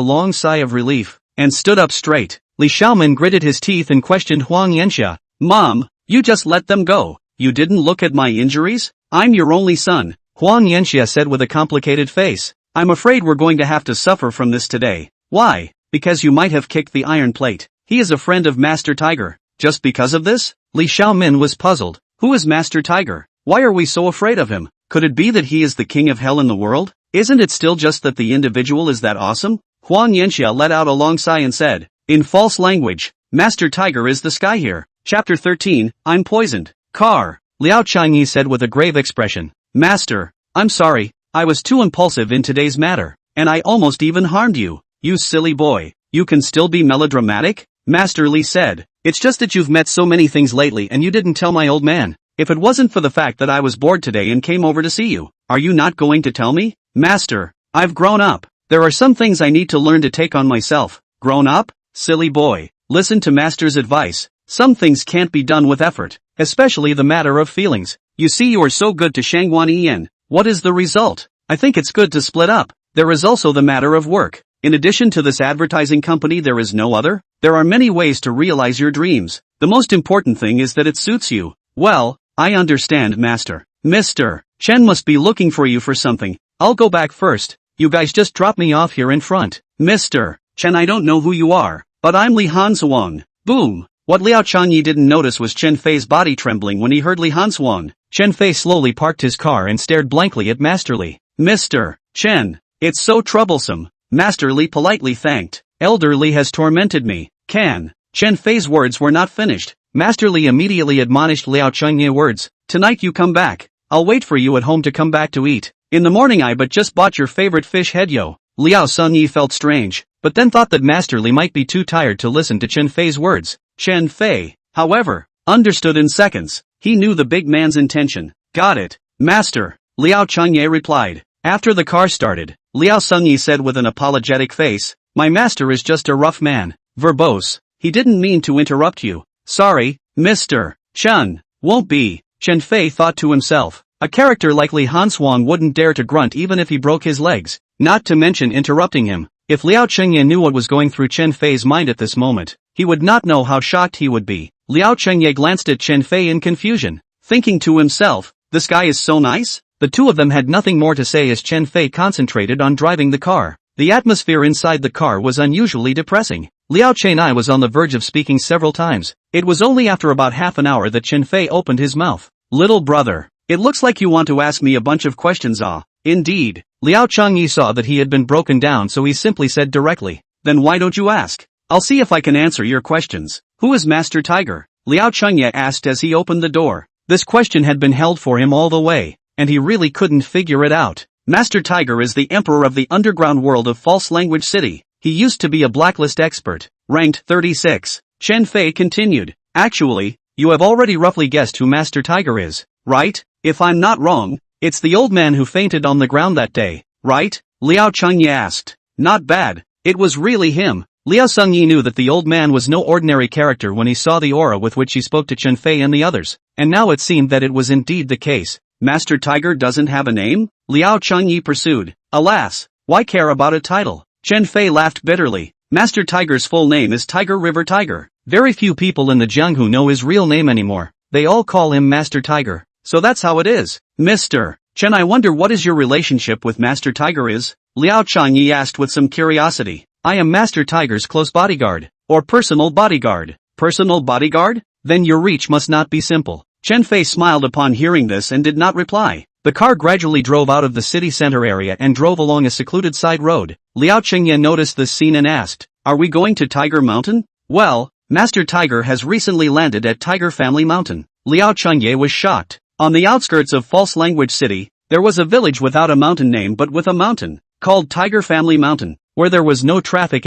long sigh of relief, and stood up straight. Li Xiaomin gritted his teeth and questioned Huang Yanxia. Mom, you just let them go. You didn't look at my injuries? I'm your only son, Huang Yanxia said with a complicated face. I'm afraid we're going to have to suffer from this today. Why? Because you might have kicked the iron plate. He is a friend of Master Tiger. Just because of this? Li Xiaomin was puzzled. Who is Master Tiger? Why are we so afraid of him? Could it be that he is the king of hell in the world? Isn't it still just that the individual is that awesome? Huang Yanxia let out a long sigh and said, in false language, Master Tiger is the sky here. Chapter 13, I'm poisoned. Car. Liao Changyi said with a grave expression. Master, I'm sorry, I was too impulsive in today's matter, and I almost even harmed you. You silly boy, you can still be melodramatic? Master Li said, it's just that you've met so many things lately and you didn't tell my old man. If it wasn't for the fact that I was bored today and came over to see you, are you not going to tell me? Master, I've grown up. There are some things I need to learn to take on myself. Grown up? Silly boy, listen to Master's advice. Some things can't be done with effort, especially the matter of feelings. You see, you are so good to Shangguan Ian. What is the result? I think it's good to split up. There is also the matter of work. In addition to this advertising company, there is no other. There are many ways to realize your dreams. The most important thing is that it suits you. Well, I understand, Master. Mr. Chen must be looking for you for something. I'll go back first. You guys just drop me off here in front. Mr. Chen, I don't know who you are, but I'm Li Hansuang. Boom. What Liao Changyi didn't notice was Chen Fei's body trembling when he heard Li Hansuang. Chen Fei slowly parked his car and stared blankly at Master Li. Mr. Chen, it's so troublesome. Master Li politely thanked. Elder Li has tormented me. Can. Chen Fei's words were not finished. Master Li immediately admonished Liao Changyi words. Tonight you come back. I'll wait for you at home to come back to eat. In the morning I but just bought your favorite fish head yo. Liao Changyi felt strange, but then thought that Master Li might be too tired to listen to Chen Fei's words. Chen Fei, however, understood in seconds. He knew the big man's intention. Got it, Master, Liao Changyi replied. After the car started, Liao Changyi said with an apologetic face, my master is just a rough man. Verbose. He didn't mean to interrupt you. Sorry, Mr. Chen. Won't be. Chen Fei thought to himself. A character like Li Hansuang wouldn't dare to grunt even if he broke his legs, not to mention interrupting him. If Liao Chengye knew what was going through Chen Fei's mind at this moment, he would not know how shocked he would be. Liao Chengye glanced at Chen Fei in confusion, thinking to himself, this guy is so nice? The two of them had nothing more to say as Chen Fei concentrated on driving the car. The atmosphere inside the car was unusually depressing. Liao Chenai was on the verge of speaking several times. It was only after about half an hour that Chen Fei opened his mouth. Little brother, it looks like you want to ask me a bunch of questions. Ah, indeed. Liao Changyi saw that he had been broken down, so he simply said directly, then why don't you ask? I'll see if I can answer your questions. Who is Master Tiger? Liao Chengye asked as he opened the door. This question had been held for him all the way, and he really couldn't figure it out. Master Tiger is the emperor of the underground world of False Language City. He used to be a blacklist expert, ranked 36. Chen Fei continued. Actually, you have already roughly guessed who Master Tiger is, right? If I'm not wrong, it's the old man who fainted on the ground that day, right? Liao Chengye asked. Not bad. It was really him. Liao Chengye knew that the old man was no ordinary character when he saw the aura with which he spoke to Chen Fei and the others, and now it seemed that it was indeed the case. Master Tiger doesn't have a name? Liao Chengye pursued. Alas, why care about a title? Chen Fei laughed bitterly. Master Tiger's full name is Tiger River Tiger. Very few people in the Jianghu know his real name anymore. They all call him Master Tiger. So that's how it is. Mr. Chen, I wonder what is your relationship with Master Tiger is? Liao Chengye asked with some curiosity. I am Master Tiger's close bodyguard, or personal bodyguard. Personal bodyguard? Then your reach must not be simple. Chen Fei smiled upon hearing this and did not reply. The car gradually drove out of the city center area and drove along a secluded side road. Liao Chengye noticed this scene and asked, "Are we going to Tiger Mountain?" "Well, Master Tiger has recently landed at Tiger Family Mountain." Liao Chengye was shocked. On the outskirts of False Language City, there was a village without a mountain name but with a mountain, called Tiger Family Mountain, where there was no traffic,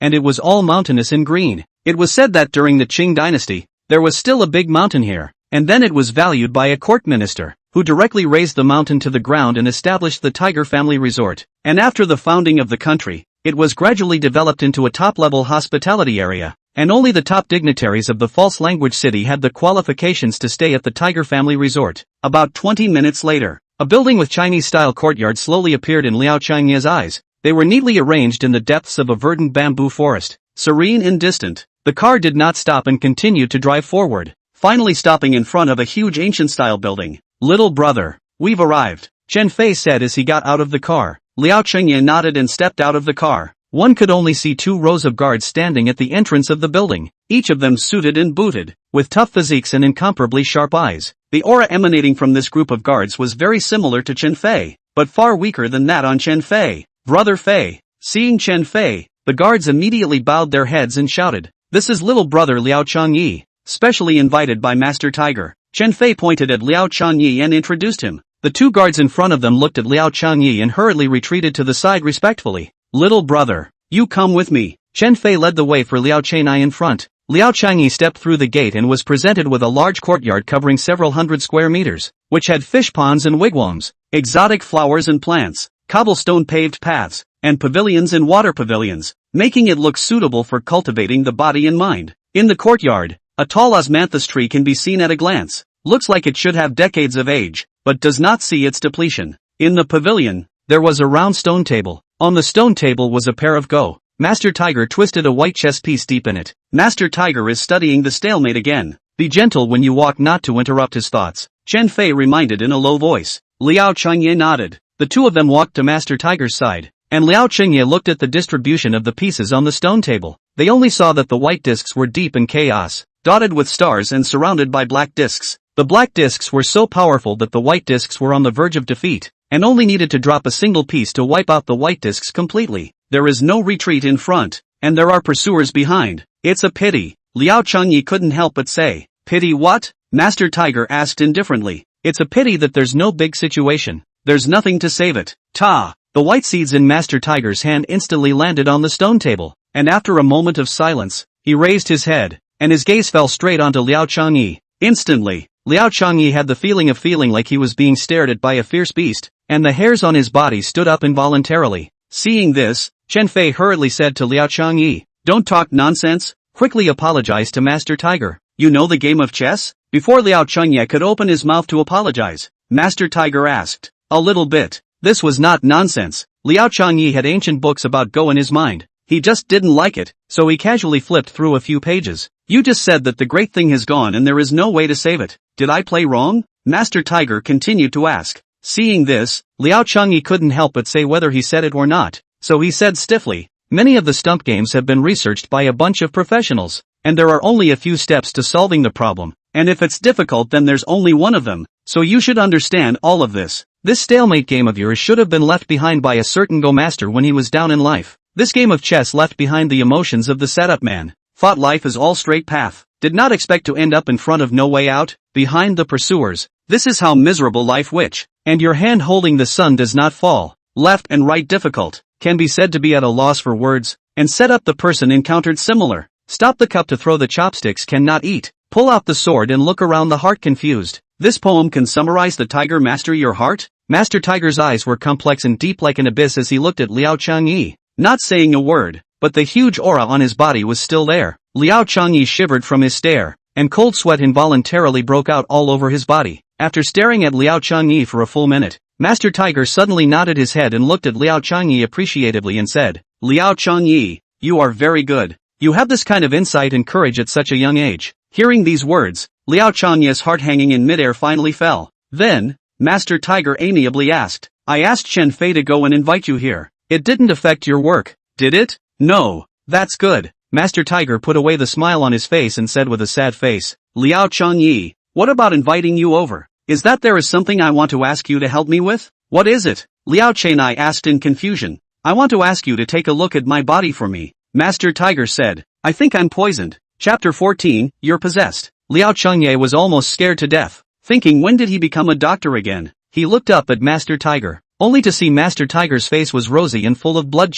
and it was all mountainous and green. It was said that during the Qing dynasty, there was still a big mountain here, and then it was valued by a court minister, who directly razed the mountain to the ground and established the Tiger Family Resort. And after the founding of the country, it was gradually developed into a top-level hospitality area, and only the top dignitaries of the False Language City had the qualifications to stay at the Tiger Family Resort. About 20 minutes later, a building with Chinese-style courtyard slowly appeared in Liao Chengye's eyes. They were neatly arranged in the depths of a verdant bamboo forest, serene and distant. The car did not stop and continued to drive forward, finally stopping in front of a huge ancient-style building. "Little brother, we've arrived," Chen Fei said as he got out of the car. Liao Chengye nodded and stepped out of the car. One could only see 2 rows of guards standing at the entrance of the building, each of them suited and booted, with tough physiques and incomparably sharp eyes. The aura emanating from this group of guards was very similar to Chen Fei, but far weaker than that on Chen Fei. "Brother Fei." Seeing Chen Fei, the guards immediately bowed their heads and shouted, "This is little brother Liao Chengye, specially invited by Master Tiger." Chen Fei pointed at Liao Chengye and introduced him. The 2 guards in front of them looked at Liao Chengye and hurriedly retreated to the side respectfully. "Little brother, you come with me." Chen Fei led the way for Liao Chengye in front. Liao Chengye stepped through the gate and was presented with a large courtyard covering several hundred square meters, which had fish ponds and wigwams, exotic flowers and plants, cobblestone paved paths, and pavilions and water pavilions, making it look suitable for cultivating the body and mind. In the courtyard, a tall osmanthus tree can be seen at a glance. Looks like it should have decades of age, but does not see its depletion. In the pavilion, there was a round stone table. On the stone table was a pair of Go. Master Tiger twisted a white chess piece deep in it. Master Tiger is studying the stalemate again. Be gentle when you walk not to interrupt his thoughts, Chen Fei reminded in a low voice. Liao Chengye nodded. The 2 of them walked to Master Tiger's side, and Liao Chengye looked at the distribution of the pieces on the stone table. They only saw that the white discs were deep in chaos, dotted with stars and surrounded by black discs. The black discs were so powerful that the white discs were on the verge of defeat, and only needed to drop a single piece to wipe out the white discs completely. There is no retreat in front, and there are pursuers behind. It's a pity, Liao Chengye couldn't help but say. "Pity what?" Master Tiger asked indifferently. "It's a pity that there's no big situation. There's nothing to save it." Ta! The white seeds in Master Tiger's hand instantly landed on the stone table, and after a moment of silence, he raised his head, and his gaze fell straight onto Liao Chengye. Instantly, Liao Chengye had the feeling of feeling like he was being stared at by a fierce beast, and the hairs on his body stood up involuntarily. Seeing this, Chen Fei hurriedly said to Liao Chengye, "Don't talk nonsense," quickly apologized to Master Tiger. "You know the game of chess?" Before Liao Chengye could open his mouth to apologize, Master Tiger asked, "A little bit." This was not nonsense. Liao Chengye had ancient books about Go in his mind. He just didn't like it, so he casually flipped through a few pages. "You just said that the great thing has gone and there is no way to save it. Did I play wrong?" Master Tiger continued to ask. Seeing this, Liao Chengye couldn't help but say whether he said it or not, so he said stiffly, "Many of the stump games have been researched by a bunch of professionals, and there are only a few steps to solving the problem, and if it's difficult then there's only one of them, so you should understand all of this. This stalemate game of yours should have been left behind by a certain Go master when he was down in life. This game of chess left behind the emotions of the setup man, thought life is all straight path, did not expect to end up in front of no way out, behind the pursuers. This is how miserable life which, and your hand holding the sun does not fall, left and right difficult, can be said to be at a loss for words, and set up the person encountered similar. Stop the cup to throw the chopsticks cannot eat, pull out the sword and look around the heart confused. This poem can summarize the Tiger Master your heart?" Master Tiger's eyes were complex and deep like an abyss as he looked at Liao Chengye, not saying a word, but the huge aura on his body was still there. Liao Chengye shivered from his stare, and cold sweat involuntarily broke out all over his body. After staring at Liao Chengye for a full minute, Master Tiger suddenly nodded his head and looked at Liao Chengye appreciatively and said, "Liao Chengye, you are very good. You have this kind of insight and courage at such a young age." Hearing these words, Liao Chengye's heart hanging in midair finally fell. Then, Master Tiger amiably asked, "I asked Chen Fei to go and invite you here. It didn't affect your work, did it?" No, that's good. Master Tiger put away the smile on his face and said with a sad face, Liao Changyi, what about inviting you over? Is that there is something I want to ask you to help me with? What is it? Liao Chenai asked in confusion. I want to ask you to take a look at my body for me. Master Tiger said, I think I'm poisoned. Chapter 14, You're Possessed. Liao Changye was almost scared to death, thinking when did he become a doctor again? He looked up at Master Tiger, only to see Master Tiger's face was rosy and full of blood.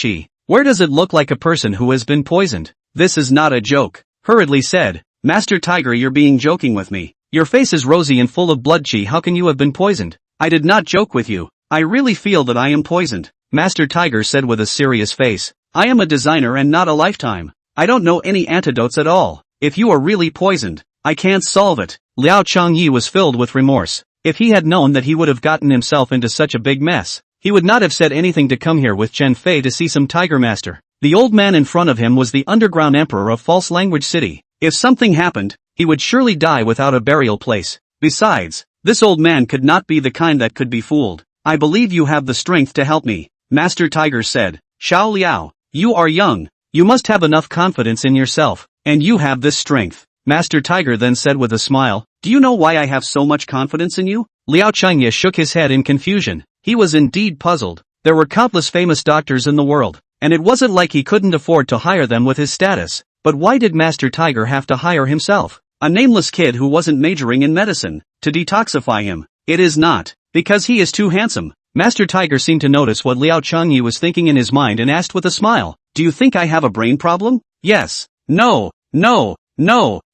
Where does it look like a person who has been poisoned? This is not a joke. Hurriedly said, Master Tiger, you're being joking with me. Your face is rosy and full of blood. How can you have been poisoned? I did not joke with you. I really feel that I am poisoned. Master Tiger said with a serious face. I am a designer and not a lifetime. I don't know any antidotes at all. If you are really poisoned, I can't solve it. Liao Changyi was filled with remorse. If he had known that he would have gotten himself into such a big mess, he would not have said anything to come here with Chen Fei to see some tiger master. The old man in front of him was the underground emperor of False Language City. If something happened, he would surely die without a burial place. Besides, this old man could not be the kind that could be fooled. I believe you have the strength to help me, Master Tiger said. Xiao Liao, you are young. You must have enough confidence in yourself, and you have this strength. Master Tiger then said with a smile, do you know why I have so much confidence in you? Liao Changye shook his head in confusion. He was indeed puzzled. There were countless famous doctors in the world, and it wasn't like he couldn't afford to hire them with his status. But why did Master Tiger have to hire himself, a nameless kid who wasn't majoring in medicine, to detoxify him? It is not because he is too handsome. Master Tiger seemed to notice what Liao Changyi was thinking in his mind and asked with a smile, do you think I have a brain problem? Yes. No.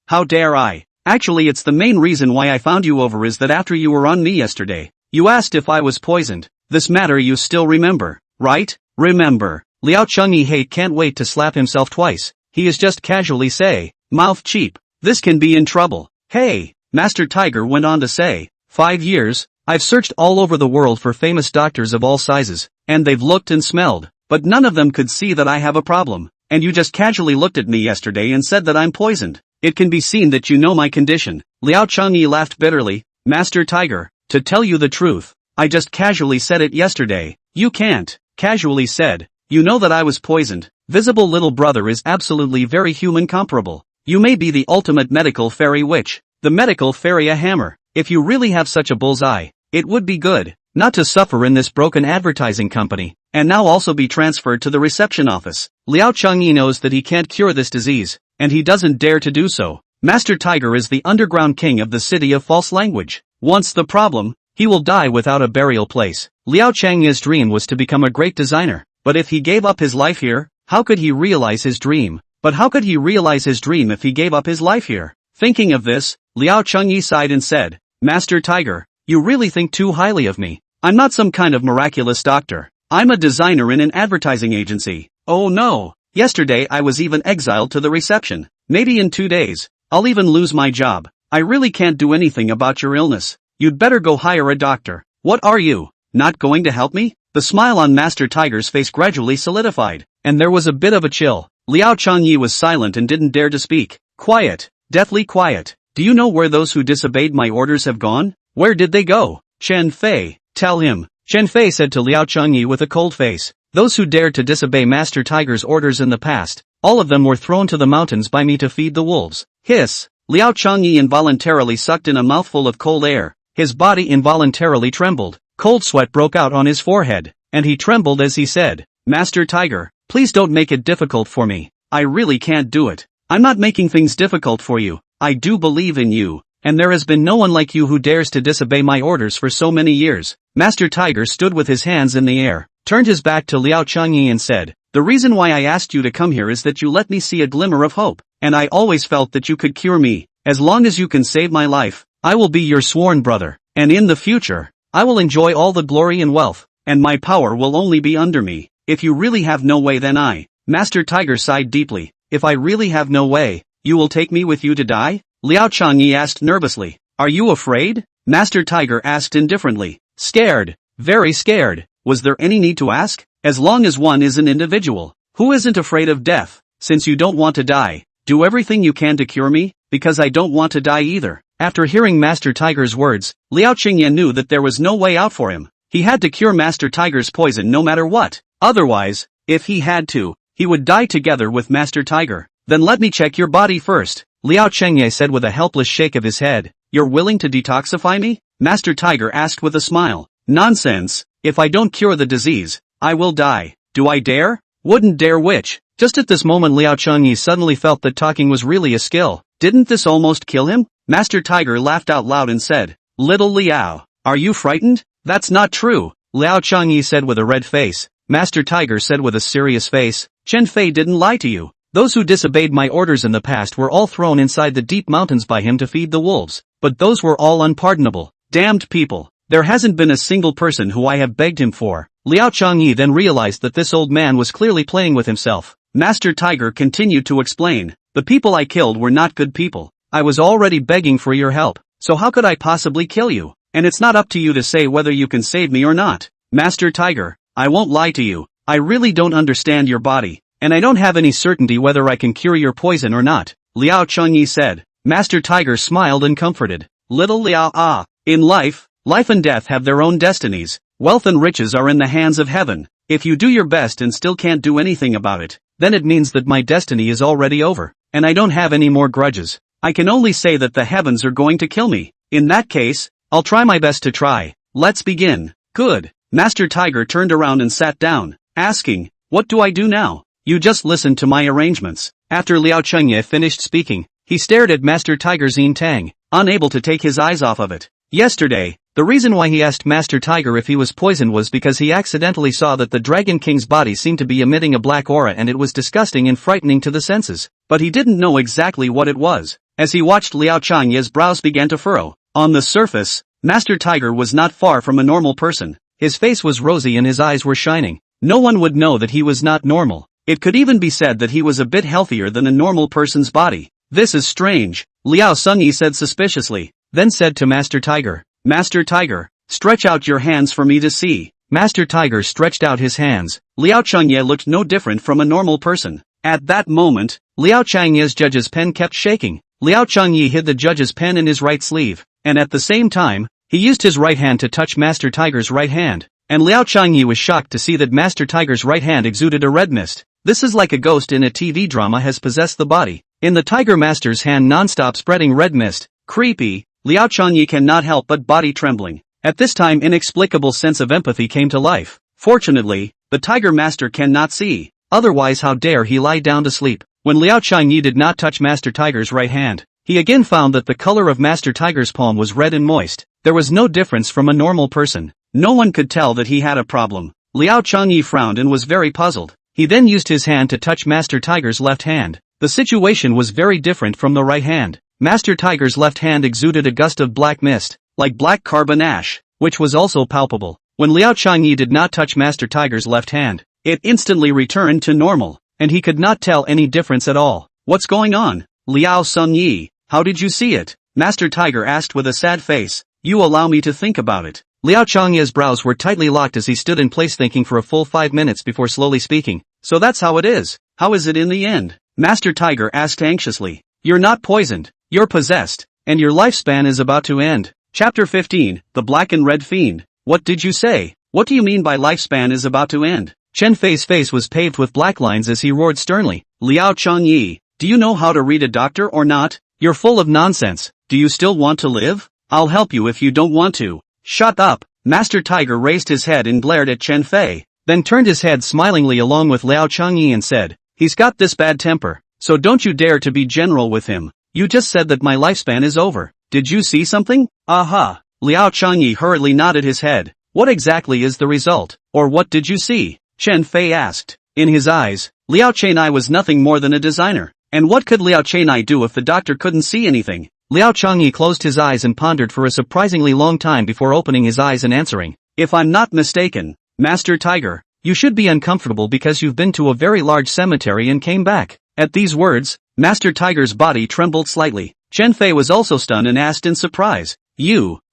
How dare I? Actually, it's the main reason why I found you over is that after you were on me yesterday, you asked if I was poisoned. This matter you still remember, right? Remember. Liao Changyi can't wait to slap himself twice. He is just casually say, mouth cheap. This can be in trouble. Hey, Master Tiger went on to say, 5 years, I've searched all over the world for famous doctors of all sizes, and they've looked and smelled, but none of them could see that I have a problem. And you just casually looked at me yesterday and said that I'm poisoned. It can be seen that you know my condition. Liao Changyi laughed bitterly. Master Tiger, to tell you the truth, I just casually said it yesterday. You can't, casually said. You know that I was poisoned. Visible little brother is absolutely very human comparable. You may be the ultimate medical fairy witch, the medical fairy a hammer. If you really have such a bullseye, it would be good not to suffer in this broken advertising company, and now also be transferred to the reception office. Liao Changyi knows that he can't cure this disease, and he doesn't dare to do so. Master Tiger is the underground king of the city of false language. Once the problem, he will die without a burial place. Liao Changyi's dream was to become a great designer, but if he gave up his life here, how could he realize his dream? But how could he realize his dream if he gave up his life here? Thinking of this, Liao Changyi sighed and said, Master Tiger, you really think too highly of me. I'm not some kind of miraculous doctor. I'm a designer in an advertising agency. Oh no. Yesterday I was even exiled to the reception. Maybe in 2 days, I'll even lose my job. I really can't do anything about your illness. You'd better go hire a doctor. What are you, not going to help me? The smile on Master Tiger's face gradually solidified, and there was a bit of a chill. Liao Changyi was silent and didn't dare to speak. Quiet, deathly quiet. Do you know where those who disobeyed my orders have gone? Where did they go? Chen Fei, tell him. Chen Fei said to Liao Changyi with a cold face. Those who dared to disobey Master Tiger's orders in the past, all of them were thrown to the mountains by me to feed the wolves. Hiss. Liao Changyi involuntarily sucked in a mouthful of cold air. His body involuntarily trembled. Cold sweat broke out on his forehead, and he trembled as he said, Master Tiger, please don't make it difficult for me. I really can't do it. I'm not making things difficult for you. I do believe in you, and there has been no one like you who dares to disobey my orders for so many years. Master Tiger stood with his hands in the air, turned his back to Liao Changyi and said, the reason why I asked you to come here is that you let me see a glimmer of hope, and I always felt that you could cure me. As long as you can save my life, I will be your sworn brother, and in the future, I will enjoy all the glory and wealth, and my power will only be under me. If you really have no way, then Master Tiger sighed deeply. If I really have no way, you will take me with you to die? Liao Changyi asked nervously. Are you afraid? Master Tiger asked indifferently. Scared. Very scared. Was there any need to ask? As long as one is an individual who isn't afraid of death, since you don't want to die, do everything you can to cure me, because I don't want to die either. After hearing Master Tiger's words, Liao Qingyan knew that there was no way out for him. He had to cure Master Tiger's poison no matter what. Otherwise, if he had to, he would die together with Master Tiger. Then let me check your body first, Liao Chengye said with a helpless shake of his head. You're willing to detoxify me? Master Tiger asked with a smile. Nonsense, if I don't cure the disease, I will die. Do I dare? Wouldn't dare which? Just at this moment Liao Chengye suddenly felt that talking was really a skill. Didn't this almost kill him? Master Tiger laughed out loud and said, Little Liao, are you frightened? That's not true, Liao Chengye said with a red face. Master Tiger said with a serious face, Chen Fei didn't lie to you. Those who disobeyed my orders in the past were all thrown inside the deep mountains by him to feed the wolves, but those were all unpardonable. Damned people. There hasn't been a single person who I have begged him for. Liao Chengye then realized that this old man was clearly playing with himself. Master Tiger continued to explain, the people I killed were not good people. I was already begging for your help, so how could I possibly kill you? And it's not up to you to say whether you can save me or not. Master Tiger, I won't lie to you, I really don't understand your body, and I don't have any certainty whether I can cure your poison or not, Liao Chengye said. Master Tiger smiled and comforted. Little Liao, in life and death have their own destinies. Wealth and riches are in the hands of heaven. If you do your best and still can't do anything about it, then it means that my destiny is already over, and I don't have any more grudges. I can only say that the heavens are going to kill me. In that case, I'll try my best to try. Let's begin. Good. Master Tiger turned around and sat down, asking, what do I do now? You just listen to my arrangements. After Liao Chengye finished speaking, he stared at Master Tiger Xin Tang, unable to take his eyes off of it. Yesterday, the reason why he asked Master Tiger if he was poisoned was because he accidentally saw that the Dragon King's body seemed to be emitting a black aura and it was disgusting and frightening to the senses, but he didn't know exactly what it was. As he watched Liao Chengye's brows began to furrow. On the surface, Master Tiger was not far from a normal person. His face was rosy and his eyes were shining. No one would know that he was not normal. It could even be said that he was a bit healthier than a normal person's body. This is strange, Liao Chengye said suspiciously, then said to Master Tiger, Master Tiger, stretch out your hands for me to see. Master Tiger stretched out his hands. Liao Chengye looked no different from a normal person. At that moment, Liao Chengye's judge's pen kept shaking. Liao Chengye hid the judge's pen in his right sleeve, and at the same time, he used his right hand to touch Master Tiger's right hand, and Liao Chengye was shocked to see that Master Tiger's right hand exuded a red mist. This is like a ghost in a TV drama has possessed the body. In the Tiger Master's hand non-stop spreading red mist. Creepy. Liao Chengye cannot help but body trembling. At this time inexplicable sense of empathy came to life. Fortunately, the Tiger Master cannot see, otherwise how dare he lie down to sleep. When Liao Chengye did not touch Master Tiger's right hand, he again found that the color of Master Tiger's palm was red and moist. There was no difference from a normal person. No one could tell that he had a problem. Liao Chengye frowned and was very puzzled. He then used his hand to touch Master Tiger's left hand. The situation was very different from the right hand. Master Tiger's left hand exuded a gust of black mist, like black carbon ash, which was also palpable. When Liao Chengye did not touch Master Tiger's left hand, it instantly returned to normal, and he could not tell any difference at all. What's going on? Liao Chengye, how did you see it? Master Tiger asked with a sad face. You allow me to think about it. Liao Chengye's brows were tightly locked as he stood in place thinking for a full 5 minutes before slowly speaking. So that's how it is. How is it in the end? Master Tiger asked anxiously. You're not poisoned. You're possessed, and your lifespan is about to end. Chapter 15, The Black and Red Fiend. What did you say? What do you mean by lifespan is about to end? Chen Fei's face was paved with black lines as he roared sternly. Liao Chengye, do you know how to read a doctor or not? You're full of nonsense. Do you still want to live? I'll help you if you don't want to. Shut up. Master Tiger raised his head and glared at Chen Fei, then turned his head smilingly along with Liao Chengye and said, he's got this bad temper, so don't you dare to be general with him. You just said that my lifespan is over. Did you see something? Aha. Liao Chengye hurriedly nodded his head. What exactly is the result? Or what did you see? Chen Fei asked. In his eyes, Liao Chengye was nothing more than a designer. And what could Liao Chengye do if the doctor couldn't see anything? Liao Chengye closed his eyes and pondered for a surprisingly long time before opening his eyes and answering. If I'm not mistaken, Master Tiger, you should be uncomfortable because you've been to a very large cemetery and came back. At these words, Master Tiger's body trembled slightly. Chen Fei was also stunned and asked in surprise.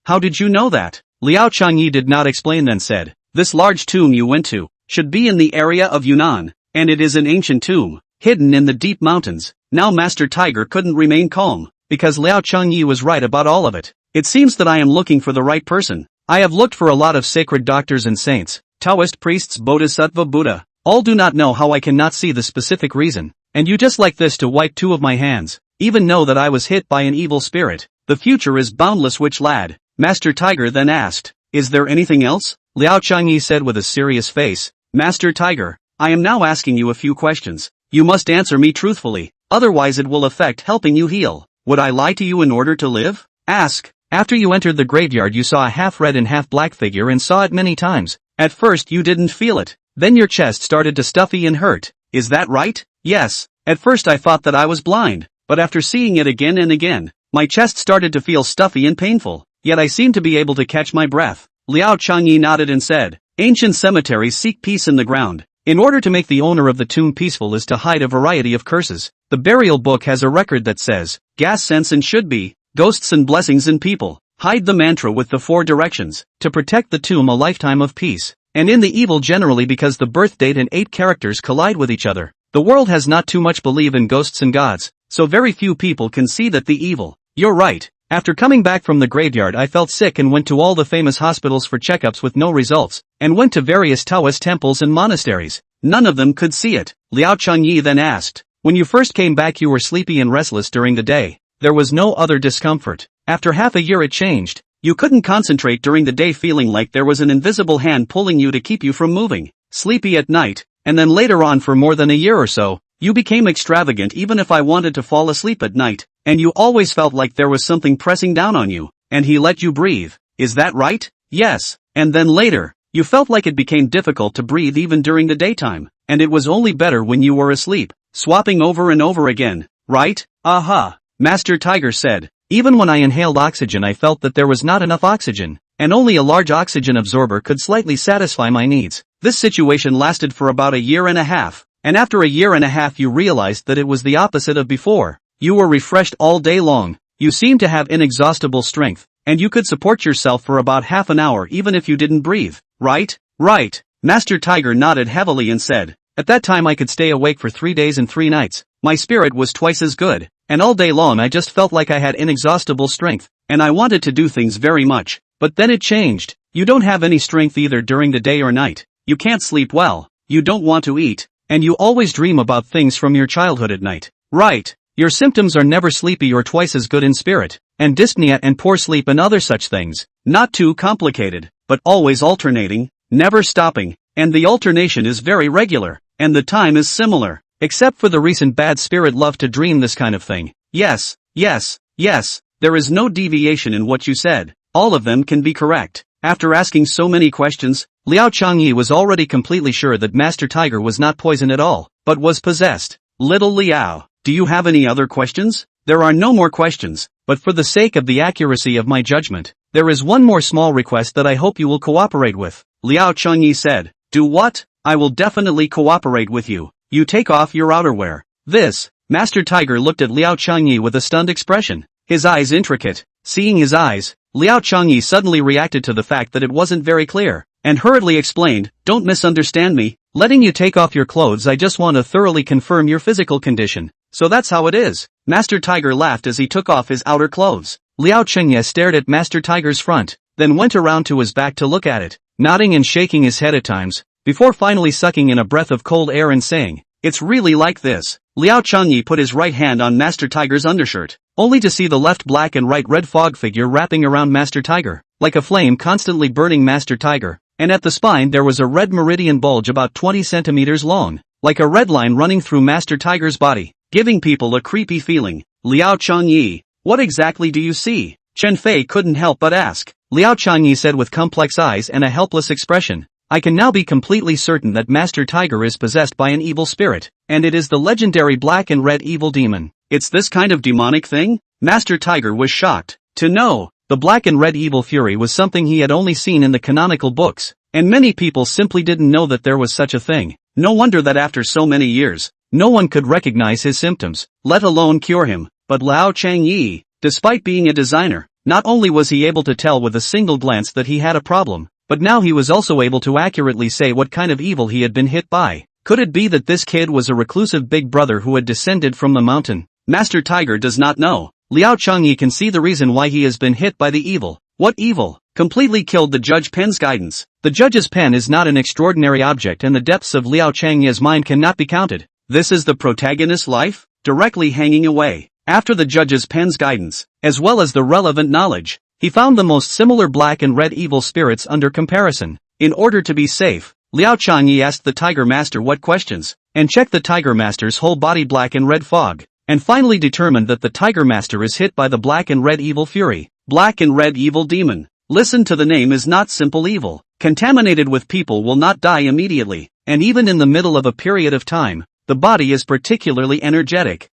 How did you know that? Liao Chengye did not explain then said, this large tomb you went to, should be in the area of Yunnan, and it is an ancient tomb, hidden in the deep mountains. Now Master Tiger couldn't remain calm, because Liao Chengye was right about all of it. It seems that I am looking for the right person. I have looked for a lot of sacred doctors and saints, Taoist priests, Bodhisattva Buddha, All do not know how I cannot see the specific reason, and you just like this to wipe two of my hands, even know that I was hit by an evil spirit. The future is boundless, witch lad. Master Tiger then asked, is there anything else? Liao Changyi said with a serious face, Master Tiger, I am now asking you a few questions. You must answer me truthfully, otherwise it will affect helping you heal. Would I lie to you in order to live? Ask. After you entered the graveyard you saw a half-red and half-black figure and saw it many times. At first you didn't feel it, then your chest started to stuffy and hurt. Is that right? Yes. At first I thought that I was blind, but after seeing it again and again, my chest started to feel stuffy and painful, yet I seemed to be able to catch my breath. Liao Changyi nodded and said, ancient cemeteries seek peace in the ground. In order to make the owner of the tomb peaceful is to hide a variety of curses. The burial book has a record that says, gas sense and should be, ghosts and blessings in people. Hide the mantra with the 4 directions, to protect the tomb a lifetime of peace. And in the evil generally because the birth date and 8 characters collide with each other. The world has not too much belief in ghosts and gods, so very few people can see that the evil. You're right. After coming back from the graveyard I felt sick and went to all the famous hospitals for checkups with no results, and went to various Taoist temples and monasteries. None of them could see it. Liao Changyi then asked, when you first came back you were sleepy and restless during the day. There was no other discomfort. After half a year it changed. You couldn't concentrate during the day feeling like there was an invisible hand pulling you to keep you from moving. Sleepy at night, and then later on for more than a year or so, you became extravagant even if I wanted to fall asleep at night, and you always felt like there was something pressing down on you, and he let you breathe. Is that right? Yes. And then later, you felt like it became difficult to breathe even during the daytime, and it was only better when you were asleep, swapping over and over again, right? Aha. Master Tiger said, even when I inhaled oxygen I felt that there was not enough oxygen, and only a large oxygen absorber could slightly satisfy my needs. This situation lasted for about a year and a half, and after a year and a half you realized that it was the opposite of before. You were refreshed all day long, you seemed to have inexhaustible strength, and you could support yourself for about half an hour even if you didn't breathe, right? Right. Master Tiger nodded heavily and said, at that time I could stay awake for 3 days and 3 nights, my spirit was twice as good, and all day long I just felt like I had inexhaustible strength, and I wanted to do things very much. But then it changed. You don't have any strength either during the day or night, you can't sleep well, you don't want to eat, and you always dream about things from your childhood at night. Right. Your symptoms are never sleepy or twice as good in spirit, and dyspnea and poor sleep and other such things. Not too complicated, but always alternating, never stopping, and the alternation is very regular, and the time is similar, except for the recent bad spirit love to dream this kind of thing. Yes, yes, yes, there is no deviation in what you said, all of them can be correct. After asking so many questions, Liao Changyi was already completely sure that Master Tiger was not poisoned at all, but was possessed. Little Liao, do you have any other questions? There are no more questions, but for the sake of the accuracy of my judgment, there is one more small request that I hope you will cooperate with. Liao Changyi said, do what? I will definitely cooperate with you. You take off your outerwear. This. Master Tiger looked at Liao Changyi with a stunned expression, his eyes intricate. Seeing his eyes, Liao Changyi suddenly reacted to the fact that it wasn't very clear, and hurriedly explained, don't misunderstand me, letting you take off your clothes I just want to thoroughly confirm your physical condition. So that's how it is. Master Tiger laughed as he took off his outer clothes. Liao Changyi stared at Master Tiger's front, then went around to his back to look at it, nodding and shaking his head at times, before finally sucking in a breath of cold air and saying, it's really like this. Liao Changyi put his right hand on Master Tiger's undershirt, only to see the left black and right red fog figure wrapping around Master Tiger, like a flame constantly burning Master Tiger, and at the spine there was a red meridian bulge about 20 centimeters long, like a red line running through Master Tiger's body, giving people a creepy feeling. Liao Changyi, what exactly do you see? Chen Fei couldn't help but ask. Liao Changyi said with complex eyes and a helpless expression, I can now be completely certain that Master Tiger is possessed by an evil spirit, and it is the legendary black and red evil demon. It's this kind of demonic thing? Master Tiger was shocked to know. The black and red evil fury was something he had only seen in the canonical books, and many people simply didn't know that there was such a thing. No wonder that after so many years, no one could recognize his symptoms, let alone cure him. But Liao Changyi, despite being a designer, not only was he able to tell with a single glance that he had a problem, but now he was also able to accurately say what kind of evil he had been hit by. Could it be that this kid was a reclusive big brother who had descended from the mountain? Master Tiger does not know. Liao Changyi can see the reason why he has been hit by the evil. What evil? completely killed the Judge Pen's guidance. The Judge's pen is not an extraordinary object and the depths of Liao Changye's mind cannot be counted. This is the protagonist's life, directly hanging away. After the Judge's pen's guidance, as well as the relevant knowledge, he found the most similar black and red evil spirits under comparison. In order to be safe, Liao Changye asked the Tiger Master what questions, and checked the Tiger Master's whole body black and red fog, and finally determined that the Tiger Master is hit by the black and red evil fury. Black and red evil demon. Listen to the name is not simple evil. Contaminated with people will not die immediately, and even in the middle of a period of time, the body is particularly energetic,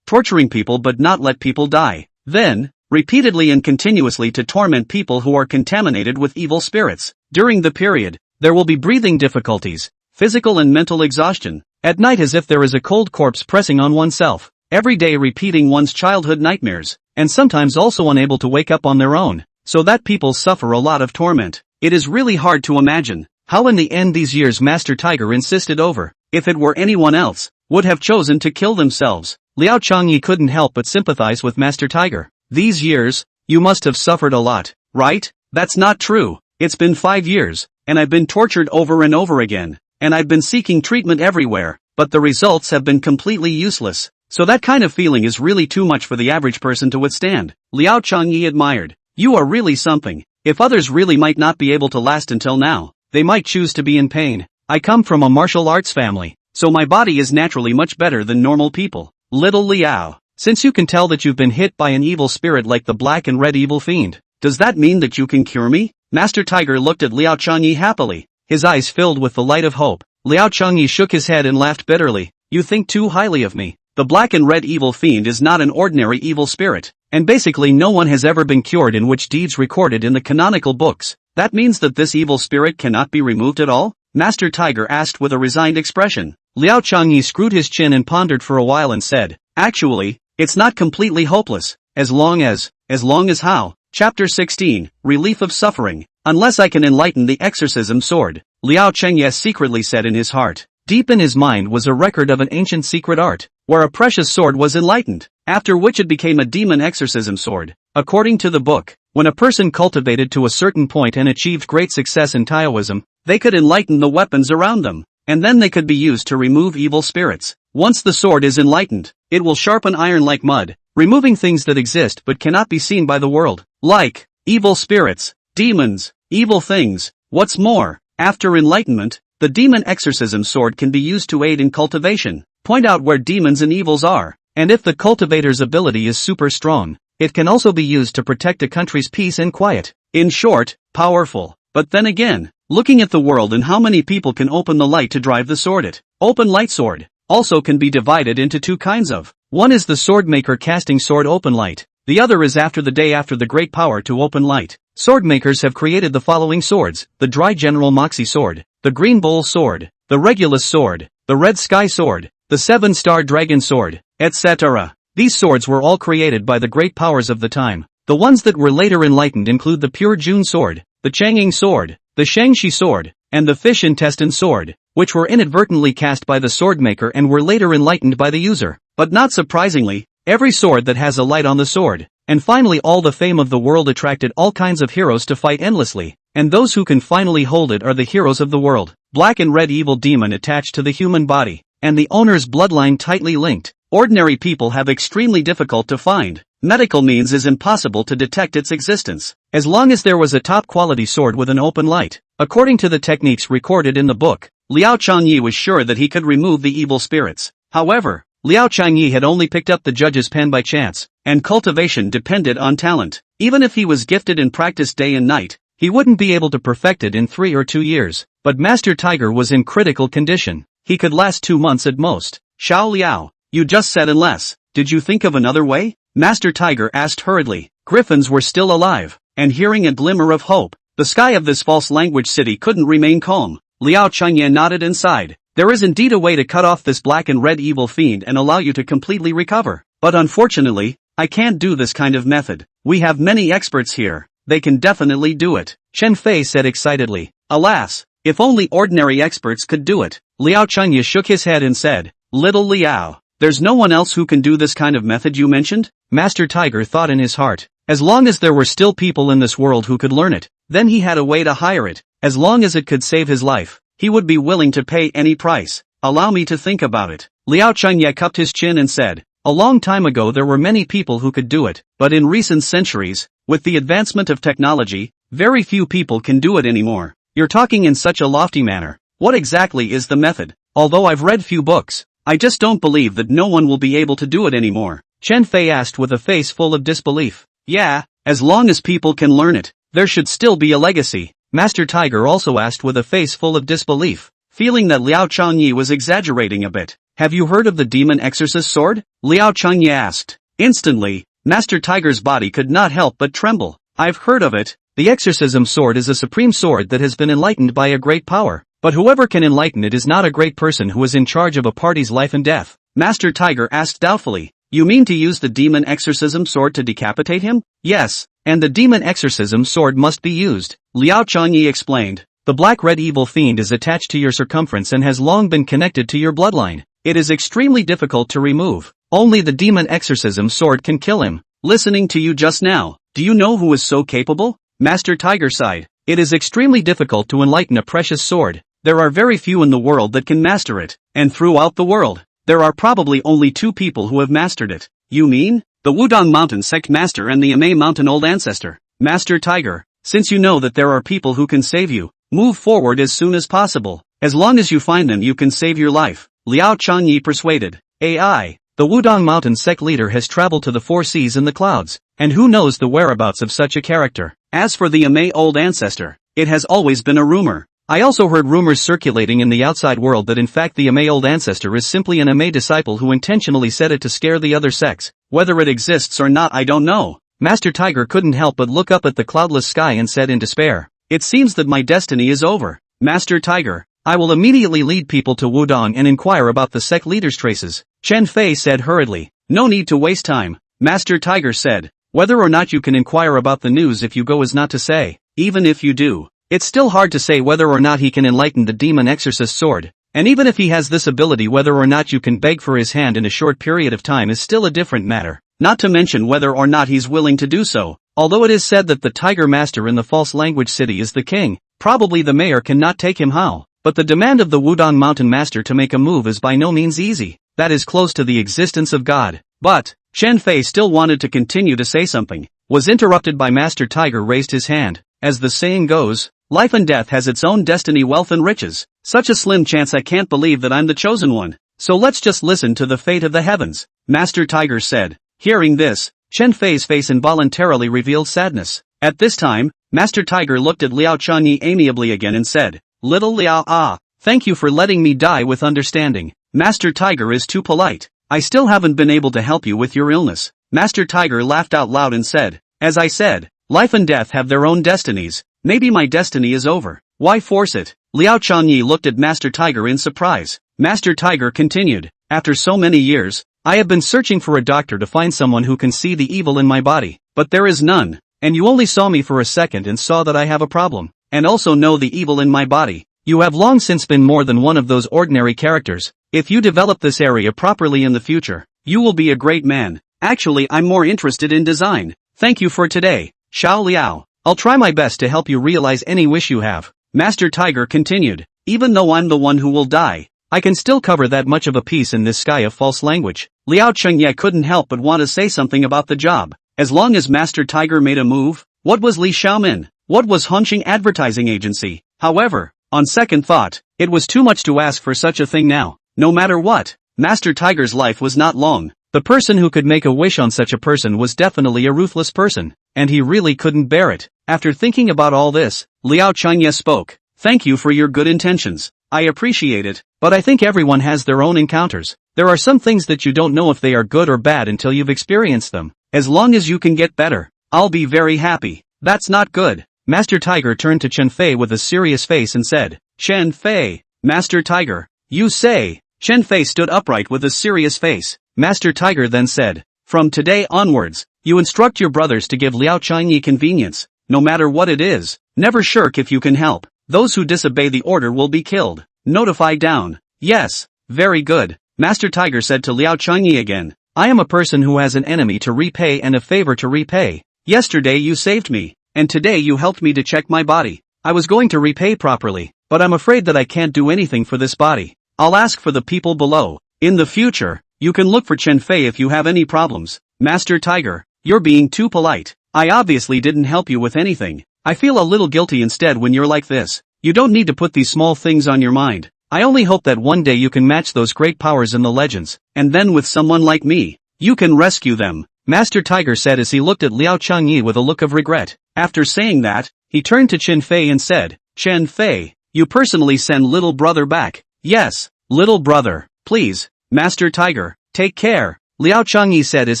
torturing people but not let people die. Then, repeatedly and continuously to torment people who are contaminated with evil spirits. During the period, there will be breathing difficulties, physical and mental exhaustion, at night as if there is a cold corpse pressing on oneself, every day repeating one's childhood nightmares, and sometimes also unable to wake up on their own, so that people suffer a lot of torment. It is really hard to imagine how in the end these years Master Tiger insisted over, if it were anyone else, would have chosen to kill themselves. Liao Changye couldn't help but sympathize with Master Tiger. These years, you must have suffered a lot, right? That's not true. It's been 5 years, and I've been tortured over and over again, and I've been seeking treatment everywhere, but the results have been completely useless. So that kind of feeling is really too much for the average person to withstand. Liao Changye admired. You are really something. If others really might not be able to last until now, they might choose to be in pain. I come from a martial arts family, so my body is naturally much better than normal people. Little Liao, since you can tell that you've been hit by an evil spirit like the black and red evil fiend, does that mean that you can cure me? Master Tiger looked at Liao Changye happily, his eyes filled with the light of hope. Liao Changye shook his head and laughed bitterly. You think too highly of me. The black and red evil fiend is not an ordinary evil spirit, and basically no one has ever been cured in which deeds recorded in the canonical books. That means that this evil spirit cannot be removed at all? Master Tiger asked with a resigned expression. Liao Changye screwed his chin and pondered for a while and said, actually, it's not completely hopeless, as long as how? Chapter 16, Relief of Suffering. Unless I can enlighten the exorcism sword, Liao Changye secretly said in his heart. Deep in his mind was a record of an ancient secret art, where a precious sword was enlightened, after which it became a demon exorcism sword. According to the book, when a person cultivated to a certain point and achieved great success in Taoism, they could enlighten the weapons around them, and then they could be used to remove evil spirits. Once the sword is enlightened, it will sharpen iron like mud, removing things that exist but cannot be seen by the world, like evil spirits, demons, evil things. What's more, after enlightenment, the demon exorcism sword can be used to aid in cultivation, point out where demons and evils are, and if the cultivator's ability is super strong, it can also be used to protect a country's peace and quiet. In short, powerful. But then again, looking at the world and how many people can open the light to drive the sword it. Open light sword also can be divided into two kinds of. One is the sword maker casting sword open light. The other is after the day after the great power to open light. Sword makers have created the following swords: the Dry General Moxie sword, the Green Bowl sword, the Regulus sword, the Red Sky sword, the 7-star Dragon sword, etc. These swords were all created by the great powers of the time. The ones that were later enlightened include the Pure June sword, the Chang'ing sword, the Shangxi sword, and the Fish Intestine sword, which were inadvertently cast by the sword maker and were later enlightened by the user. But not surprisingly, every sword that has a light on the sword, and finally all the fame of the world attracted all kinds of heroes to fight endlessly, and those who can finally hold it are the heroes of the world. Black and red evil demon attached to the human body, and the owner's bloodline tightly linked. Ordinary people have extremely difficult to find. Medical means is impossible to detect its existence, as long as there was a top-quality sword with an open light. According to the techniques recorded in the book, Liao Changye was sure that he could remove the evil spirits. However, Liao Changye had only picked up the judge's pen by chance, and cultivation depended on talent. Even if he was gifted and practiced day and night, he wouldn't be able to perfect it in 3 or 2 years. But Master Tiger was in critical condition. He could last 2 months at most. Xiao Liao, you just said unless. Did you think of another way? Master Tiger asked hurriedly. Griffins were still alive, and hearing a glimmer of hope, the sky of this false language city couldn't remain calm. Liao Changye nodded and sighed. There is indeed a way to cut off this black and red evil fiend and allow you to completely recover. But unfortunately, I can't do this kind of method. We have many experts here. They can definitely do it. Chen Fei said excitedly. Alas, if only ordinary experts could do it. Liao Changye shook his head and said, Little Liao, there's no one else who can do this kind of method you mentioned? Master Tiger thought in his heart. As long as there were still people in this world who could learn it, then he had a way to hire it. As long as it could save his life, he would be willing to pay any price. Allow me to think about it. Liao Changye cupped his chin and said, a long time ago there were many people who could do it, but in recent centuries, with the advancement of technology, very few people can do it anymore. You're talking in such a lofty manner. What exactly is the method? Although I've read few books, I just don't believe that no one will be able to do it anymore. Chen Fei asked with a face full of disbelief. Yeah, as long as people can learn it, there should still be a legacy. Master Tiger also asked with a face full of disbelief, feeling that Liao Changye was exaggerating a bit. Have you heard of the demon exorcist sword? Liao Changye asked. Instantly, Master Tiger's body could not help but tremble. I've heard of it. The exorcism sword is a supreme sword that has been enlightened by a great power. But whoever can enlighten it is not a great person who is in charge of a party's life and death. Master Tiger asked doubtfully. You mean to use the demon exorcism sword to decapitate him? Yes, and the demon exorcism sword must be used. Liao Changye explained. The black-red evil fiend is attached to your circumference and has long been connected to your bloodline. It is extremely difficult to remove. Only the demon exorcism sword can kill him. Listening to you just now, do you know who is so capable? Master Tiger sighed. It is extremely difficult to enlighten a precious sword. There are very few in the world that can master it, and throughout the world, there are probably only 2 people who have mastered it. You mean? The Wudong Mountain Sect Master and the Amei Mountain Old Ancestor. Master Tiger, since you know that there are people who can save you, move forward as soon as possible. As long as you find them you can save your life. Liao Changye persuaded. AI, the Wudong Mountain Sect leader has traveled to the 4 seas in the clouds, and who knows the whereabouts of such a character. As for the Amei Old Ancestor, it has always been a rumor. I also heard rumors circulating in the outside world that in fact the Amei Old Ancestor is simply an Amei disciple who intentionally said it to scare the other sects. Whether it exists or not I don't know. Master Tiger couldn't help but look up at the cloudless sky and said in despair, it seems that my destiny is over. Master Tiger, I will immediately lead people to Wudong and inquire about the sect leader's traces. Chen Fei said hurriedly. No need to waste time. Master Tiger said, whether or not you can inquire about the news if you go is not to say. Even if you do, it's still hard to say whether or not he can enlighten the demon exorcist sword, and even if he has this ability whether or not you can beg for his hand in a short period of time is still a different matter, not to mention whether or not he's willing to do so. Although it is said that the Tiger Master in the false language city is the king, probably the mayor cannot take him how, but the demand of the Wudong Mountain Master to make a move is by no means easy, that is close to the existence of God. But, Chen Fei still wanted to continue to say something, was interrupted by Master Tiger raised his hand. As the saying goes, life and death has its own destiny, wealth and riches. Such a slim chance I can't believe that I'm the chosen one. So let's just listen to the fate of the heavens. Master Tiger said. Hearing this, Chen Fei's face involuntarily revealed sadness. At this time, Master Tiger looked at Liao Changye amiably again and said, Little Liao, thank you for letting me die with understanding. Master Tiger is too polite. I still haven't been able to help you with your illness. Master Tiger laughed out loud and said, as I said, life and death have their own destinies. Maybe my destiny is over. Why force it? Liao Changye looked at Master Tiger in surprise. Master Tiger continued, after so many years, I have been searching for a doctor to find someone who can see the evil in my body, but there is none, and you only saw me for a second and saw that I have a problem, and also know the evil in my body. You have long since been more than one of those ordinary characters. If you develop this area properly in the future, you will be a great man. Actually, I'm more interested in design. Thank you for today, Xiao Liao. I'll try my best to help you realize any wish you have. Master Tiger continued, even though I'm the one who will die, I can still cover that much of a piece in this sky of false language. Liao Changye couldn't help but want to say something about the job. As long as Master Tiger made a move, what was Li Xiaomin? What was Hongqing Advertising Agency? However, on second thought, it was too much to ask for such a thing now. No matter what, Master Tiger's life was not long. The person who could make a wish on such a person was definitely a ruthless person, and he really couldn't bear it. After thinking about all this, Liao Changye spoke. Thank you for your good intentions. I appreciate it, but I think everyone has their own encounters. There are some things that you don't know if they are good or bad until you've experienced them. As long as you can get better, I'll be very happy. That's not good. Master Tiger turned to Chen Fei with a serious face and said, Chen Fei, Master Tiger, you say. Chen Fei stood upright with a serious face. Master Tiger then said, from today onwards, you instruct your brothers to give Liao Changye convenience, no matter what it is. Never shirk if you can help. Those who disobey the order will be killed. Notify down. Yes, very good. Master Tiger said to Liao Changye again, I am a person who has an enemy to repay and a favor to repay. Yesterday you saved me, and today you helped me to check my body. I was going to repay properly, but I'm afraid that I can't do anything for this body. I'll ask for the people below. In the future, you can look for Chen Fei if you have any problems. Master Tiger, you're being too polite. I obviously didn't help you with anything. I feel a little guilty instead when you're like this. You don't need to put these small things on your mind. I only hope that one day you can match those great powers in the legends, and then with someone like me, you can rescue them. Master Tiger said as he looked at Liao Changyi with a look of regret. After saying that, he turned to Chen Fei and said, Chen Fei, you personally send little brother back. Yes, little brother, please. Master Tiger, take care, Liao Changyi said as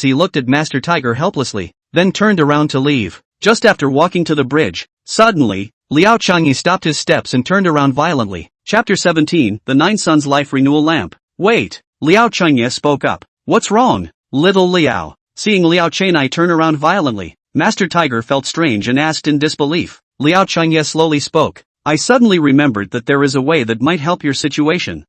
he looked at Master Tiger helplessly, then turned around to leave. Just after walking to the bridge, suddenly, Liao Changyi stopped his steps and turned around violently. Chapter 17, The Nine Suns Life Renewal Lamp. Wait, Liao Changyi spoke up. What's wrong, little Liao? Seeing Liao Changyi turn around violently, Master Tiger felt strange and asked in disbelief. Liao Changyi slowly spoke. I suddenly remembered that there is a way that might help your situation.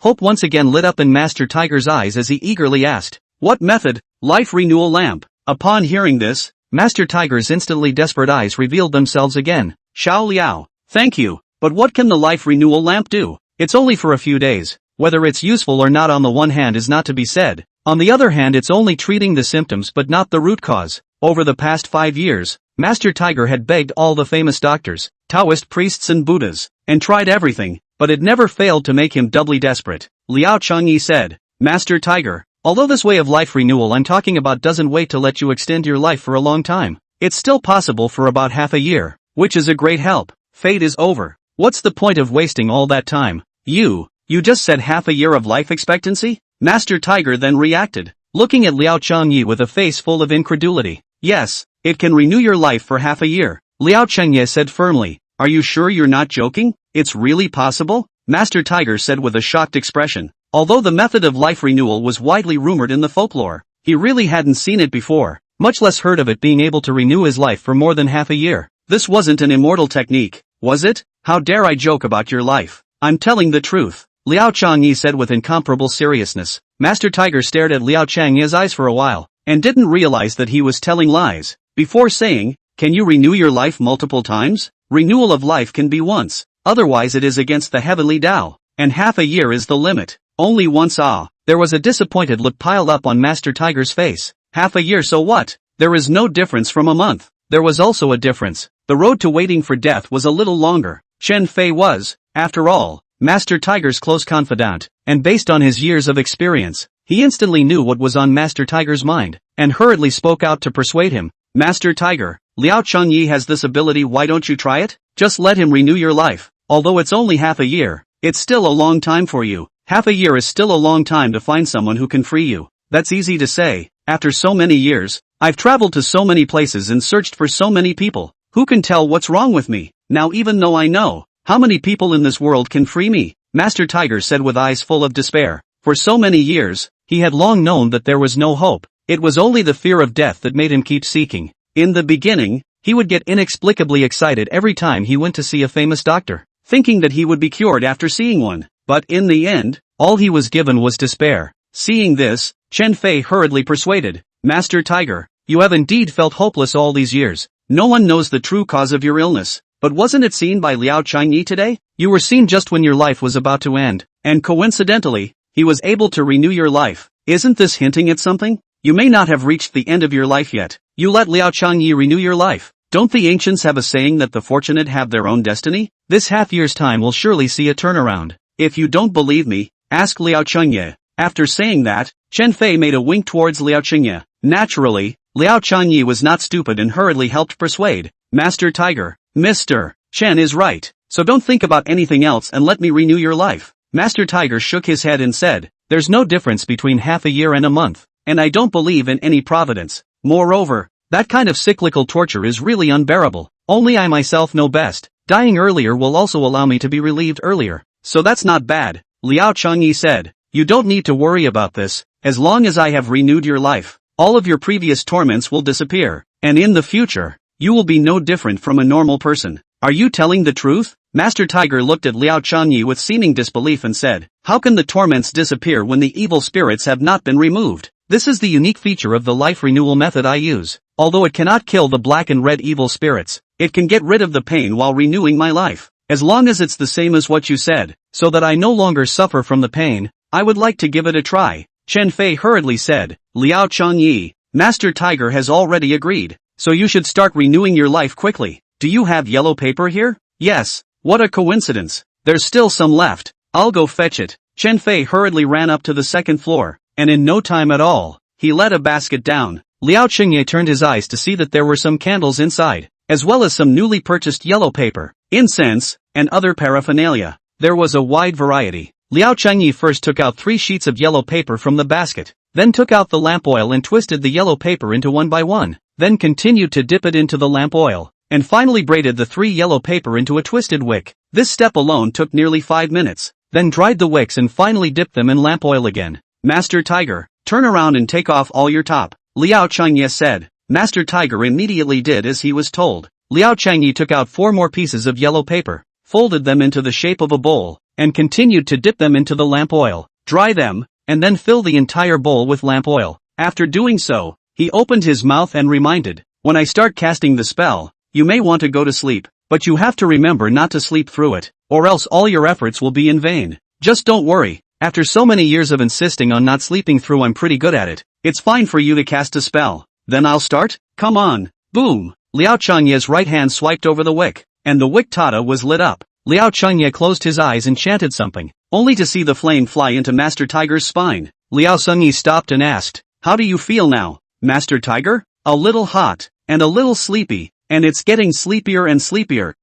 Hope once again lit up in Master Tiger's eyes as he eagerly asked, what method? Life renewal lamp. Upon hearing this, Master Tiger's instantly desperate eyes revealed themselves again. Xiao Liao, thank you, but what can the life renewal lamp do? It's only for a few days. Whether it's useful or not on the one hand is not to be said. On the other hand, it's only treating the symptoms but not the root cause. Over the past 5 years, Master Tiger had begged all the famous doctors, Taoist priests and Buddhas, and tried everything, but it never failed to make him doubly desperate. Liao Changyi said, Master Tiger, although this way of life renewal I'm talking about doesn't wait to let you extend your life for a long time, it's still possible for about half a year, which is a great help. Fate is over. What's the point of wasting all that time? You just said half a year of life expectancy? Master Tiger then reacted, looking at Liao Changyi with a face full of incredulity. Yes, it can renew your life for half a year. Liao Changyi said firmly. Are you sure you're not joking? It's really possible? Master Tiger said with a shocked expression. Although the method of life renewal was widely rumored in the folklore, he really hadn't seen it before, much less heard of it being able to renew his life for more than half a year. This wasn't an immortal technique, was it? How dare I joke about your life? I'm telling the truth, Liao Changyi said with incomparable seriousness. Master Tiger stared at Liao Changyi's eyes for a while, and didn't realize that he was telling lies. Before saying, can you renew your life multiple times? Renewal of life can be once, otherwise it is against the heavenly Tao, and half a year is the limit. Only once. There was a disappointed look piled up on Master Tiger's face. Half a year, so what? There is no difference from a month. There was also a difference. The road to waiting for death was a little longer. Chen Fei was, after all, Master Tiger's close confidant, and based on his years of experience, he instantly knew what was on Master Tiger's mind, and hurriedly spoke out to persuade him. Master Tiger, Liao Changyi has this ability, why don't you try it? Just let him renew your life. Although it's only half a year, it's still a long time for you. Half a year is still a long time to find someone who can free you. That's easy to say. After so many years, I've traveled to so many places and searched for so many people. Who can tell what's wrong with me? Now even though I know, how many people in this world can free me? Master Tiger said with eyes full of despair. For so many years, he had long known that there was no hope. It was only the fear of death that made him keep seeking. In the beginning, he would get inexplicably excited every time he went to see a famous doctor, thinking that he would be cured after seeing one. But in the end, all he was given was despair. Seeing this, Chen Fei hurriedly persuaded, Master Tiger, you have indeed felt hopeless all these years. No one knows the true cause of your illness. But wasn't it seen by Liao Changyi today? You were seen just when your life was about to end, and coincidentally, he was able to renew your life. Isn't this hinting at something? You may not have reached the end of your life yet. You let Liao Changyi renew your life. Don't the ancients have a saying that the fortunate have their own destiny? This half year's time will surely see a turnaround. If you don't believe me, ask Liao Changyi. After saying that, Chen Fei made a wink towards Liao Changyi. Naturally, Liao Changyi was not stupid and hurriedly helped persuade. Master Tiger, Mr. Chen is right, so don't think about anything else and let me renew your life. Master Tiger shook his head and said, there's no difference between half a year and a month, and I don't believe in any providence. Moreover, that kind of cyclical torture is really unbearable. Only I myself know best. Dying earlier will also allow me to be relieved earlier, so that's not bad. Liao Changyi said, you don't need to worry about this. As long as I have renewed your life, all of your previous torments will disappear, and in the future, you will be no different from a normal person. Are you telling the truth? Master Tiger looked at Liao Changyi with seeming disbelief and said, how can the torments disappear when the evil spirits have not been removed? This is the unique feature of the life renewal method I use. Although it cannot kill the black and red evil spirits, it can get rid of the pain while renewing my life. As long as it's the same as what you said, so that I no longer suffer from the pain, I would like to give it a try, Chen Fei hurriedly said. Liao Changyi, Master Tiger has already agreed, so you should start renewing your life quickly. Do you have yellow paper here? Yes, what a coincidence. There's still some left. I'll go fetch it. Chen Fei hurriedly ran up to the second floor, and in no time at all, he let a basket down. Liao Qingye turned his eyes to see that there were some candles inside, as well as some newly purchased yellow paper, incense, and other paraphernalia. There was a wide variety. Liao Changyi first took out 3 sheets of yellow paper from the basket, then took out the lamp oil and twisted the yellow paper into one by one, then continued to dip it into the lamp oil, and finally braided the 3 yellow paper into a twisted wick. This step alone took nearly 5 minutes, then dried the wicks and finally dipped them in lamp oil again. Master Tiger, turn around and take off all your top, Liao Changye said. Master Tiger immediately did as he was told. Liao Changye took out 4 more pieces of yellow paper, folded them into the shape of a bowl, and continued to dip them into the lamp oil, dry them, and then fill the entire bowl with lamp oil. After doing so, he opened his mouth and reminded, when I start casting the spell, you may want to go to sleep, but you have to remember not to sleep through it, or else all your efforts will be in vain. Just don't worry, after so many years of insisting on not sleeping through, I'm pretty good at it. It's fine for you to cast a spell. Then I'll start? Come on. Boom! Liao Changye's right hand swiped over the wick, and the wick tada was lit up. Liao Changye closed his eyes and chanted something, only to see the flame fly into Master Tiger's spine. Liao Changye stopped and asked, how do you feel now, Master Tiger? A little hot, and a little sleepy, and it's getting sleepier and sleepier.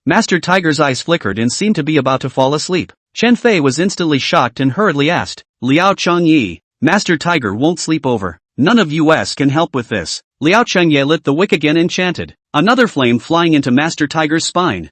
Master Tiger's eyes flickered and seemed to be about to fall asleep. Chen Fei was instantly shocked and hurriedly asked, Liao Changyi, Master Tiger won't sleep over. None of us can help with this. Liao Changye lit the wick again and chanted, another flame flying into Master Tiger's spine.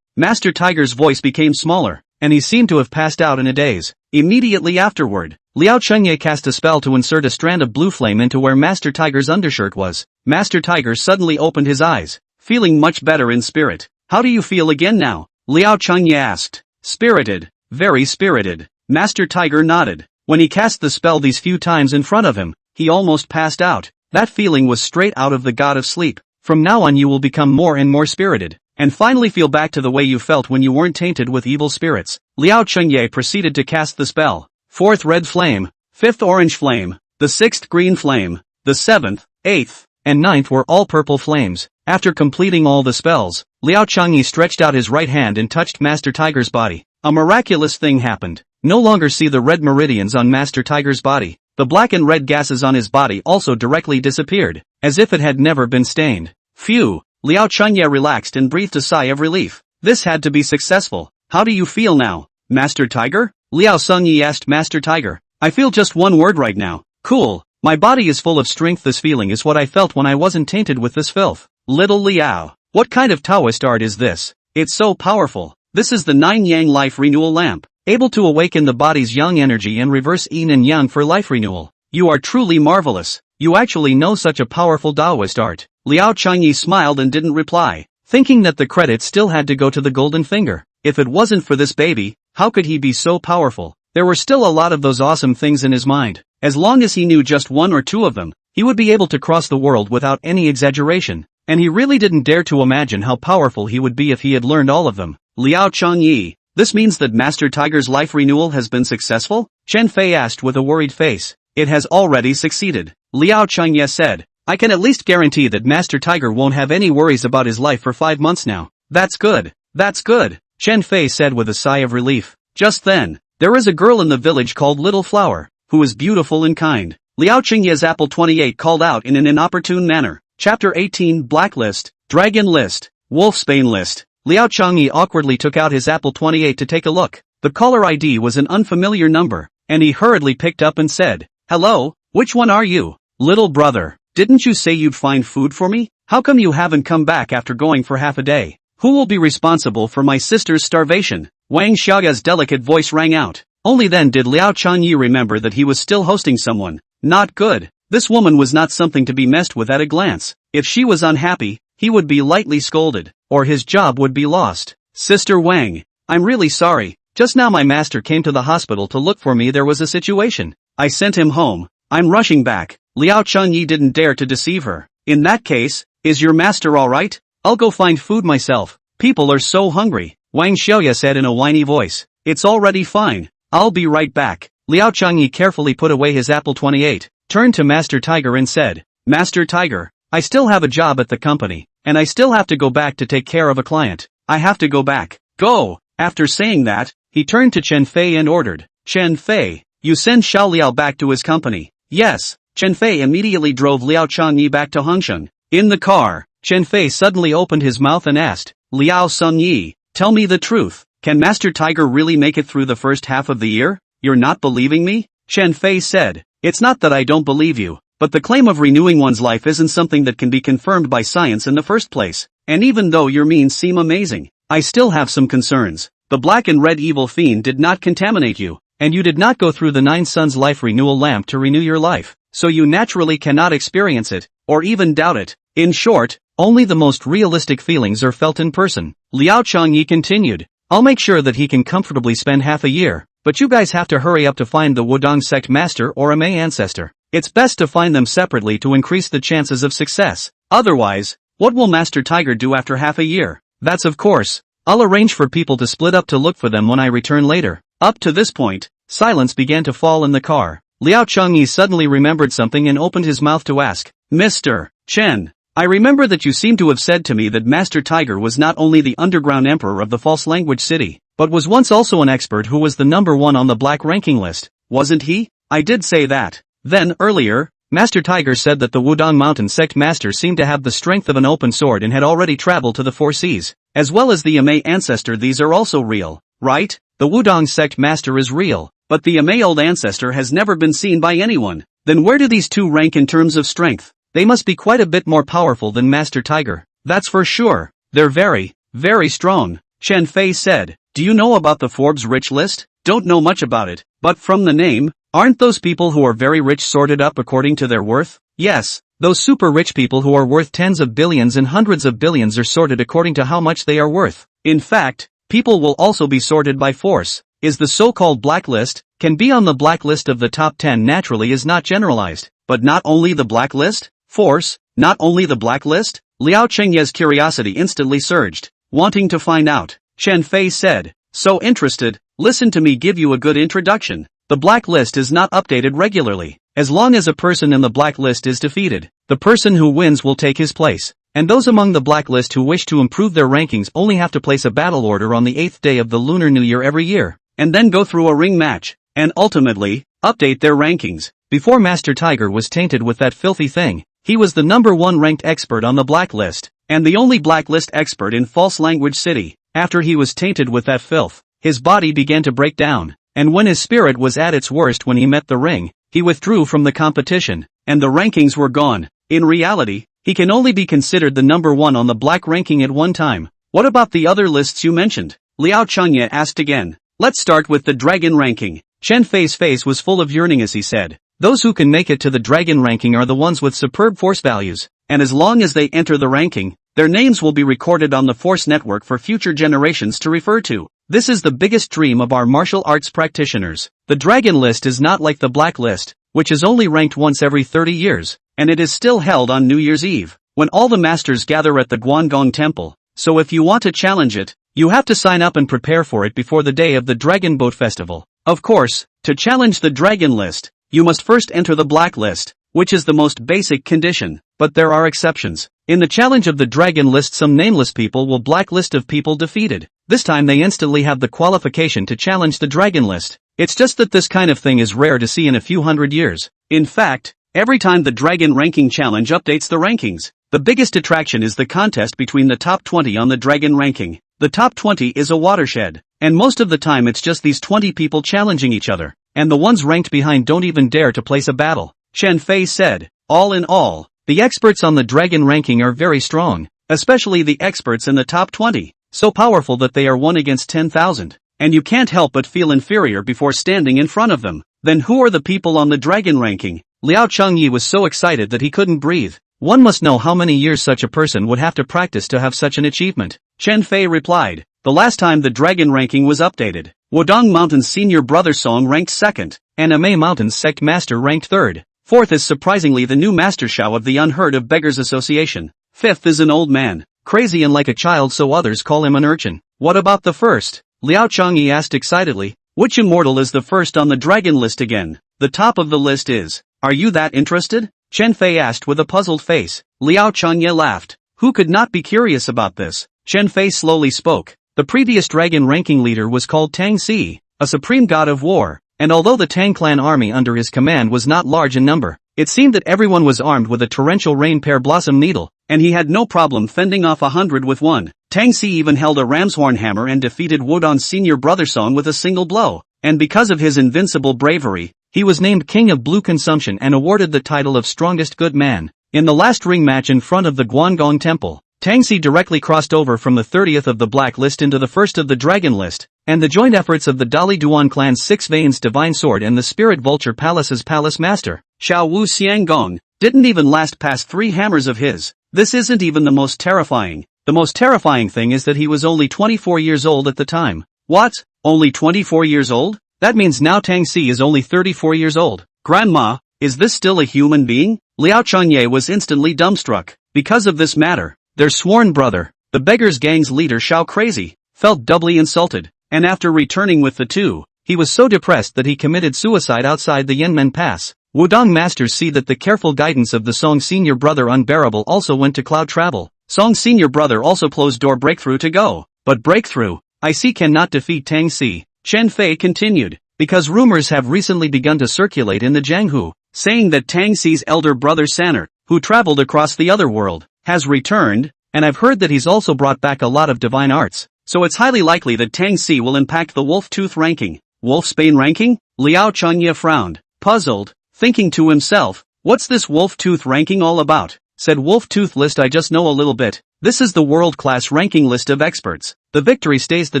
Master Tiger's voice became smaller, and he seemed to have passed out in a daze. Immediately afterward, Liao Changye cast a spell to insert a strand of blue flame into where Master Tiger's undershirt was. Master Tiger suddenly opened his eyes, feeling much better in spirit. How do you feel again now? Liao Changye asked. Spirited, very spirited. Master Tiger nodded. When he cast the spell these few times in front of him, he almost passed out. That feeling was straight out of the god of sleep. From now on you will become more and more spirited, and finally feel back to the way you felt when you weren't tainted with evil spirits. Liao Changye proceeded to cast the spell. 4th red flame, 5th orange flame, the 6th green flame, the 7th, 8th, and 9th were all purple flames. After completing all the spells, Liao Changyi stretched out his right hand and touched Master Tiger's body. A miraculous thing happened. No longer see the red meridians on Master Tiger's body. The black and red gases on his body also directly disappeared, as if it had never been stained. Phew! Liao Changye relaxed and breathed a sigh of relief. This had to be successful. How do you feel now, Master Tiger? Liao Changyi asked Master Tiger. I feel just one word right now. Cool. My body is full of strength. This feeling is what I felt when I wasn't tainted with this filth. Little Liao, what kind of Taoist art is this? It's so powerful. This is the 9 Yang Life Renewal Lamp, able to awaken the body's yang energy and reverse yin and yang for life renewal. You are truly marvelous. You actually know such a powerful Taoist art. Liao Changyi smiled and didn't reply, thinking that the credit still had to go to the golden finger. If it wasn't for this baby, how could he be so powerful? There were still a lot of those awesome things in his mind. As long as he knew just 1 or 2 of them, he would be able to cross the world without any exaggeration. And he really didn't dare to imagine how powerful he would be if he had learned all of them. Liao Changyi, this means that Master Tiger's life renewal has been successful? Chen Fei asked with a worried face. It has already succeeded. Liao Changye said. I can at least guarantee that Master Tiger won't have any worries about his life for 5 months now. That's good. That's good. Chen Fei said with a sigh of relief. Just then, there is a girl in the village called Little Flower, who is beautiful and kind. Liao Chingye's Apple 28 called out in an inopportune manner. Chapter 18 Blacklist, Dragon List, Wolfsbane List. Liao Changyi awkwardly took out his Apple 28 to take a look. The caller ID was an unfamiliar number, and he hurriedly picked up and said, Hello, which one are you? Little brother, didn't you say you'd find food for me? How come you haven't come back after going for half a day? Who will be responsible for my sister's starvation? Wang Xiaoya's delicate voice rang out. Only then did Liao Changyi remember that he was still hosting someone. Not good. This woman was not something to be messed with at a glance. If she was unhappy, he would be lightly scolded, or his job would be lost. Sister Wang, I'm really sorry. Just now my master came to the hospital to look for me. There was a situation. I sent him home, I'm rushing back. Liao Changyi didn't dare to deceive her. In that case, is your master alright? I'll go find food myself. People are so hungry, Wang Xiaoya said in a whiny voice. It's already fine. I'll be right back. Liao Changyi carefully put away his apple 28, turned to Master Tiger and said, Master Tiger, I still have a job at the company, and I still have to go back to take care of a client. I have to go back. Go! After saying that, he turned to Chen Fei and ordered, Chen Fei, you send Xiao Liao back to his company. Yes. Chen Fei immediately drove Liao Changyi back to Hongsheng. In the car, Chen Fei suddenly opened his mouth and asked, Liao Changyi, tell me the truth. Can Master Tiger really make it through the first half of the year? You're not believing me? Chen Fei said, it's not that I don't believe you, but the claim of renewing one's life isn't something that can be confirmed by science in the first place. And even though your means seem amazing, I still have some concerns. The black and red evil fiend did not contaminate you, and you did not go through the 9 suns life renewal lamp to renew your life, so you naturally cannot experience it, or even doubt it. In short, only the most realistic feelings are felt in person. Liao Changyi continued, I'll make sure that he can comfortably spend half a year, but you guys have to hurry up to find the Wudong sect master or a Mei ancestor. It's best to find them separately to increase the chances of success. Otherwise, what will Master Tiger do after half a year? That's of course. I'll arrange for people to split up to look for them when I return later. Up to this point, silence began to fall in the car. Liao Changyi suddenly remembered something and opened his mouth to ask, Mr. Chen, I remember that you seem to have said to me that Master Tiger was not only the underground emperor of the false language city, but was once also an expert who was the #1 on the black ranking list, wasn't he? I did say that. Then, earlier, Master Tiger said that the Wudong Mountain sect master seemed to have the strength of an open sword and had already traveled to the 4 seas. As well as the Yamei ancestor, these are also real, right? The Wudong sect master is real, but the Yamei old ancestor has never been seen by anyone. Then where do these two rank in terms of strength? They must be quite a bit more powerful than Master Tiger. That's for sure. They're very, very strong. Chen Fei said, do you know about the Forbes rich list? Don't know much about it, but from the name, aren't those people who are very rich sorted up according to their worth? Yes, those super rich people who are worth tens of billions and hundreds of billions are sorted according to how much they are worth. In fact, people will also be sorted by force. Is the so-called blacklist, can be on the blacklist of the top 10 naturally is not generalized, but not only the blacklist? Force, not only the blacklist? Liao Chengye's curiosity instantly surged, wanting to find out. Chen Fei said, so interested, listen to me give you a good introduction. The blacklist is not updated regularly. As long as a person in the blacklist is defeated, the person who wins will take his place. And those among the blacklist who wish to improve their rankings only have to place a battle order on the 8th day of the Lunar New Year every year, and then go through a ring match, and ultimately, update their rankings. Before Master Tiger was tainted with that filthy thing, he was the #1 ranked expert on the blacklist, and the only blacklist expert in False Language City. After he was tainted with that filth, his body began to break down, and when his spirit was at its worst when he met the ring, he withdrew from the competition, and the rankings were gone. In reality, he can only be considered the #1 on the black ranking at one time. What about the other lists you mentioned? Liao Changye asked again. Let's start with the dragon ranking. Chen Fei's face was full of yearning as he said, those who can make it to the dragon ranking are the ones with superb force values, and as long as they enter the ranking, their names will be recorded on the force network for future generations to refer to. This is the biggest dream of our martial arts practitioners. The dragon list is not like the black list, which is only ranked once every 30 years, and it is still held on New Year's Eve, when all the masters gather at the Guanggong Temple. So if you want to challenge it, you have to sign up and prepare for it before the day of the Dragon Boat Festival. Of course, to challenge the dragon list, you must first enter the black list, which is the most basic condition, but there are exceptions. In the challenge of the dragon list, some nameless people will blacklist of people defeated. This time they instantly have the qualification to challenge the dragon list. It's just that this kind of thing is rare to see in a few hundred years. In fact, every time the dragon ranking challenge updates the rankings, the biggest attraction is the contest between the top 20 on the dragon ranking. The top 20 is a watershed, and most of the time it's just these 20 people challenging each other, and the ones ranked behind don't even dare to place a battle. Chen Fei said, all in all, the experts on the dragon ranking are very strong, especially the experts in the top 20, so powerful that they are 1 against 10,000, and you can't help but feel inferior before standing in front of them. Then who are the people on the dragon ranking? Liao Changyi was so excited that he couldn't breathe. One must know how many years such a person would have to practice to have such an achievement. Chen Fei replied, the last time the dragon ranking was updated, Wudong Mountain's senior brother Song ranked 2nd, and Amei Mountain's sect master ranked 3rd. Fourth is surprisingly the new Master Shao of the Unheard of Beggars Association. Fifth is an old man, crazy and like a child, so others call him an urchin. What about the first? Liao Changyi asked excitedly. Which immortal is the first on the dragon list again? The top of the list is. Are you that interested? Chen Fei asked with a puzzled face. Liao Changyi laughed. Who could not be curious about this? Chen Fei slowly spoke. The previous dragon ranking leader was called Tang Si, a supreme god of war, and although the Tang clan army under his command was not large in number, it seemed that everyone was armed with a torrential rain pear blossom needle, and he had no problem fending off 100 with one. Tang Si even held a ram's horn hammer and defeated Wudong's senior brother Song with a single blow, and because of his invincible bravery, he was named King of Blue Consumption and awarded the title of Strongest Good Man. In the last ring match in front of the Guanggong Temple, Tang Si directly crossed over from the 30th of the Black List into the 1st of the Dragon List, and the joint efforts of the Dali Duan clan's Six Veins Divine Sword and the Spirit Vulture Palace's Palace Master, Xiao Wu Xianggong, didn't even last past 3 hammers of his. This isn't even the most terrifying. The most terrifying thing is that he was only 24 years old at the time. What? Only 24 years old? That means now Tang Si is only 34 years old. Grandma, is this still a human being? Liao Changye was instantly dumbstruck. Because of this matter, their sworn brother, the beggars gang's leader Xiao Crazy, felt doubly insulted, and after returning with the two, he was so depressed that he committed suicide outside the Yanmen Pass. Wudong masters see that the careful guidance of the Song senior brother Unbearable also went to cloud travel. Song senior brother also closed door Breakthrough to go. But Breakthrough, I see, cannot defeat Tang Si. Chen Fei continued, because rumors have recently begun to circulate in the Jianghu, saying that Tang Si's elder brother Sanner, who traveled across the other world, has returned, and I've heard that he's also brought back a lot of divine arts, so it's highly likely that Tang Si will impact the Wolf Tooth ranking. Wolfsbane ranking? Liao Changye frowned, puzzled, thinking to himself, what's this Wolf Tooth ranking all about? Said Wolf Tooth list, I just know a little bit. This is the world-class ranking list of experts. The victory stays, the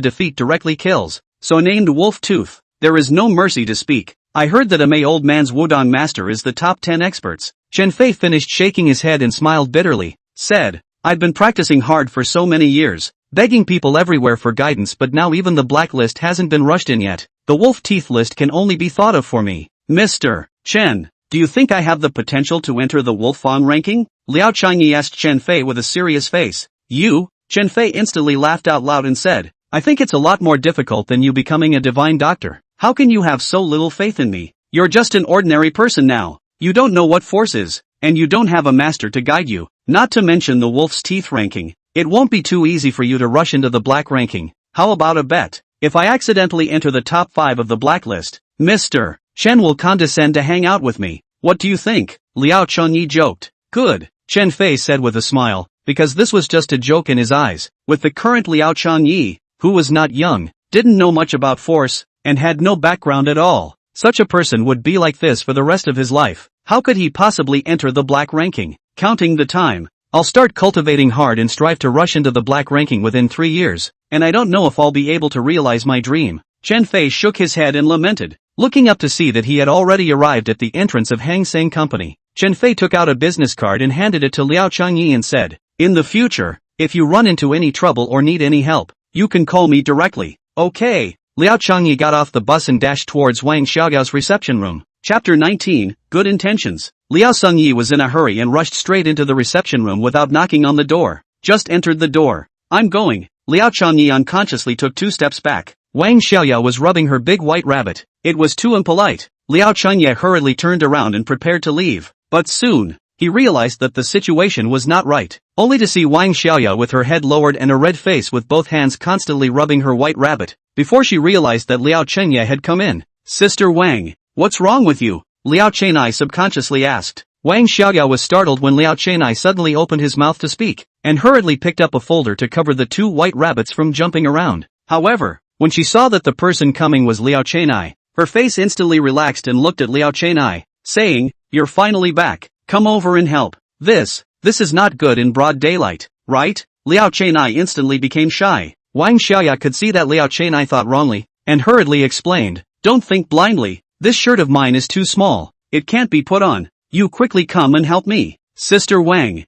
defeat directly kills. So named Wolf Tooth, there is no mercy to speak. I heard that a May old man's Wudong master is the top 10 experts. Chen Fei finished shaking his head and smiled bitterly, said, I've been practicing hard for so many years, begging people everywhere for guidance, but now even the black list hasn't been rushed in yet. The wolf teeth list can only be thought of for me. Mr. Chen, do you think I have the potential to enter the Wolf Fang ranking? Liao Changyi asked Chen Fei with a serious face. You? Chen Fei instantly laughed out loud and said, I think it's a lot more difficult than you becoming a divine doctor. How can you have so little faith in me? You're just an ordinary person now. You don't know what force is, and you don't have a master to guide you, not to mention the wolf's teeth ranking. It won't be too easy for you to rush into the black ranking. How about a bet? If I accidentally enter the top 5 of the blacklist, Mr. Chen will condescend to hang out with me. What do you think? Liao Changyi joked. Good, Chen Fei said with a smile, because this was just a joke in his eyes. With the current Liao Changyi, who was not young, didn't know much about force, and had no background at all, such a person would be like this for the rest of his life. How could he possibly enter the black ranking? Counting the time, I'll start cultivating hard and strive to rush into the black ranking within 3 years, and I don't know if I'll be able to realize my dream. Chen Fei shook his head and lamented, looking up to see that he had already arrived at the entrance of Hang Seng Company. Chen Fei took out a business card and handed it to Liao Changyi and said, in the future, if you run into any trouble or need any help, you can call me directly. Okay. Liao Changyi got off the bus and dashed towards Wang Xiaogao's reception room. Chapter 19, Good Intentions. Liao Sengyi was in a hurry and rushed straight into the reception room without knocking on the door. Just entered the door. I'm going. Liao Changyi unconsciously took 2 steps back. Wang Xiaoyao was rubbing her big white rabbit. It was too impolite. Liao Changyi hurriedly turned around and prepared to leave. But soon, he realized that the situation was not right, only to see Wang Xiaoyao with her head lowered and a red face with both hands constantly rubbing her white rabbit, before she realized that Liao Chengye had come in. Sister Wang, what's wrong with you? Liao Chenai subconsciously asked. Wang Xiaoyao was startled when Liao Chenai suddenly opened his mouth to speak, and hurriedly picked up a folder to cover the 2 white rabbits from jumping around. However, when she saw that the person coming was Liao Chenai, her face instantly relaxed and looked at Liao Chenai, saying, You're finally back. Come over and help. This is not good in broad daylight, right? Liao Chenai instantly became shy. Wang Xiaoya could see that Liao Chenai thought wrongly, and hurriedly explained, Don't think blindly. This shirt of mine is too small. It can't be put on. You quickly come and help me. Sister Wang.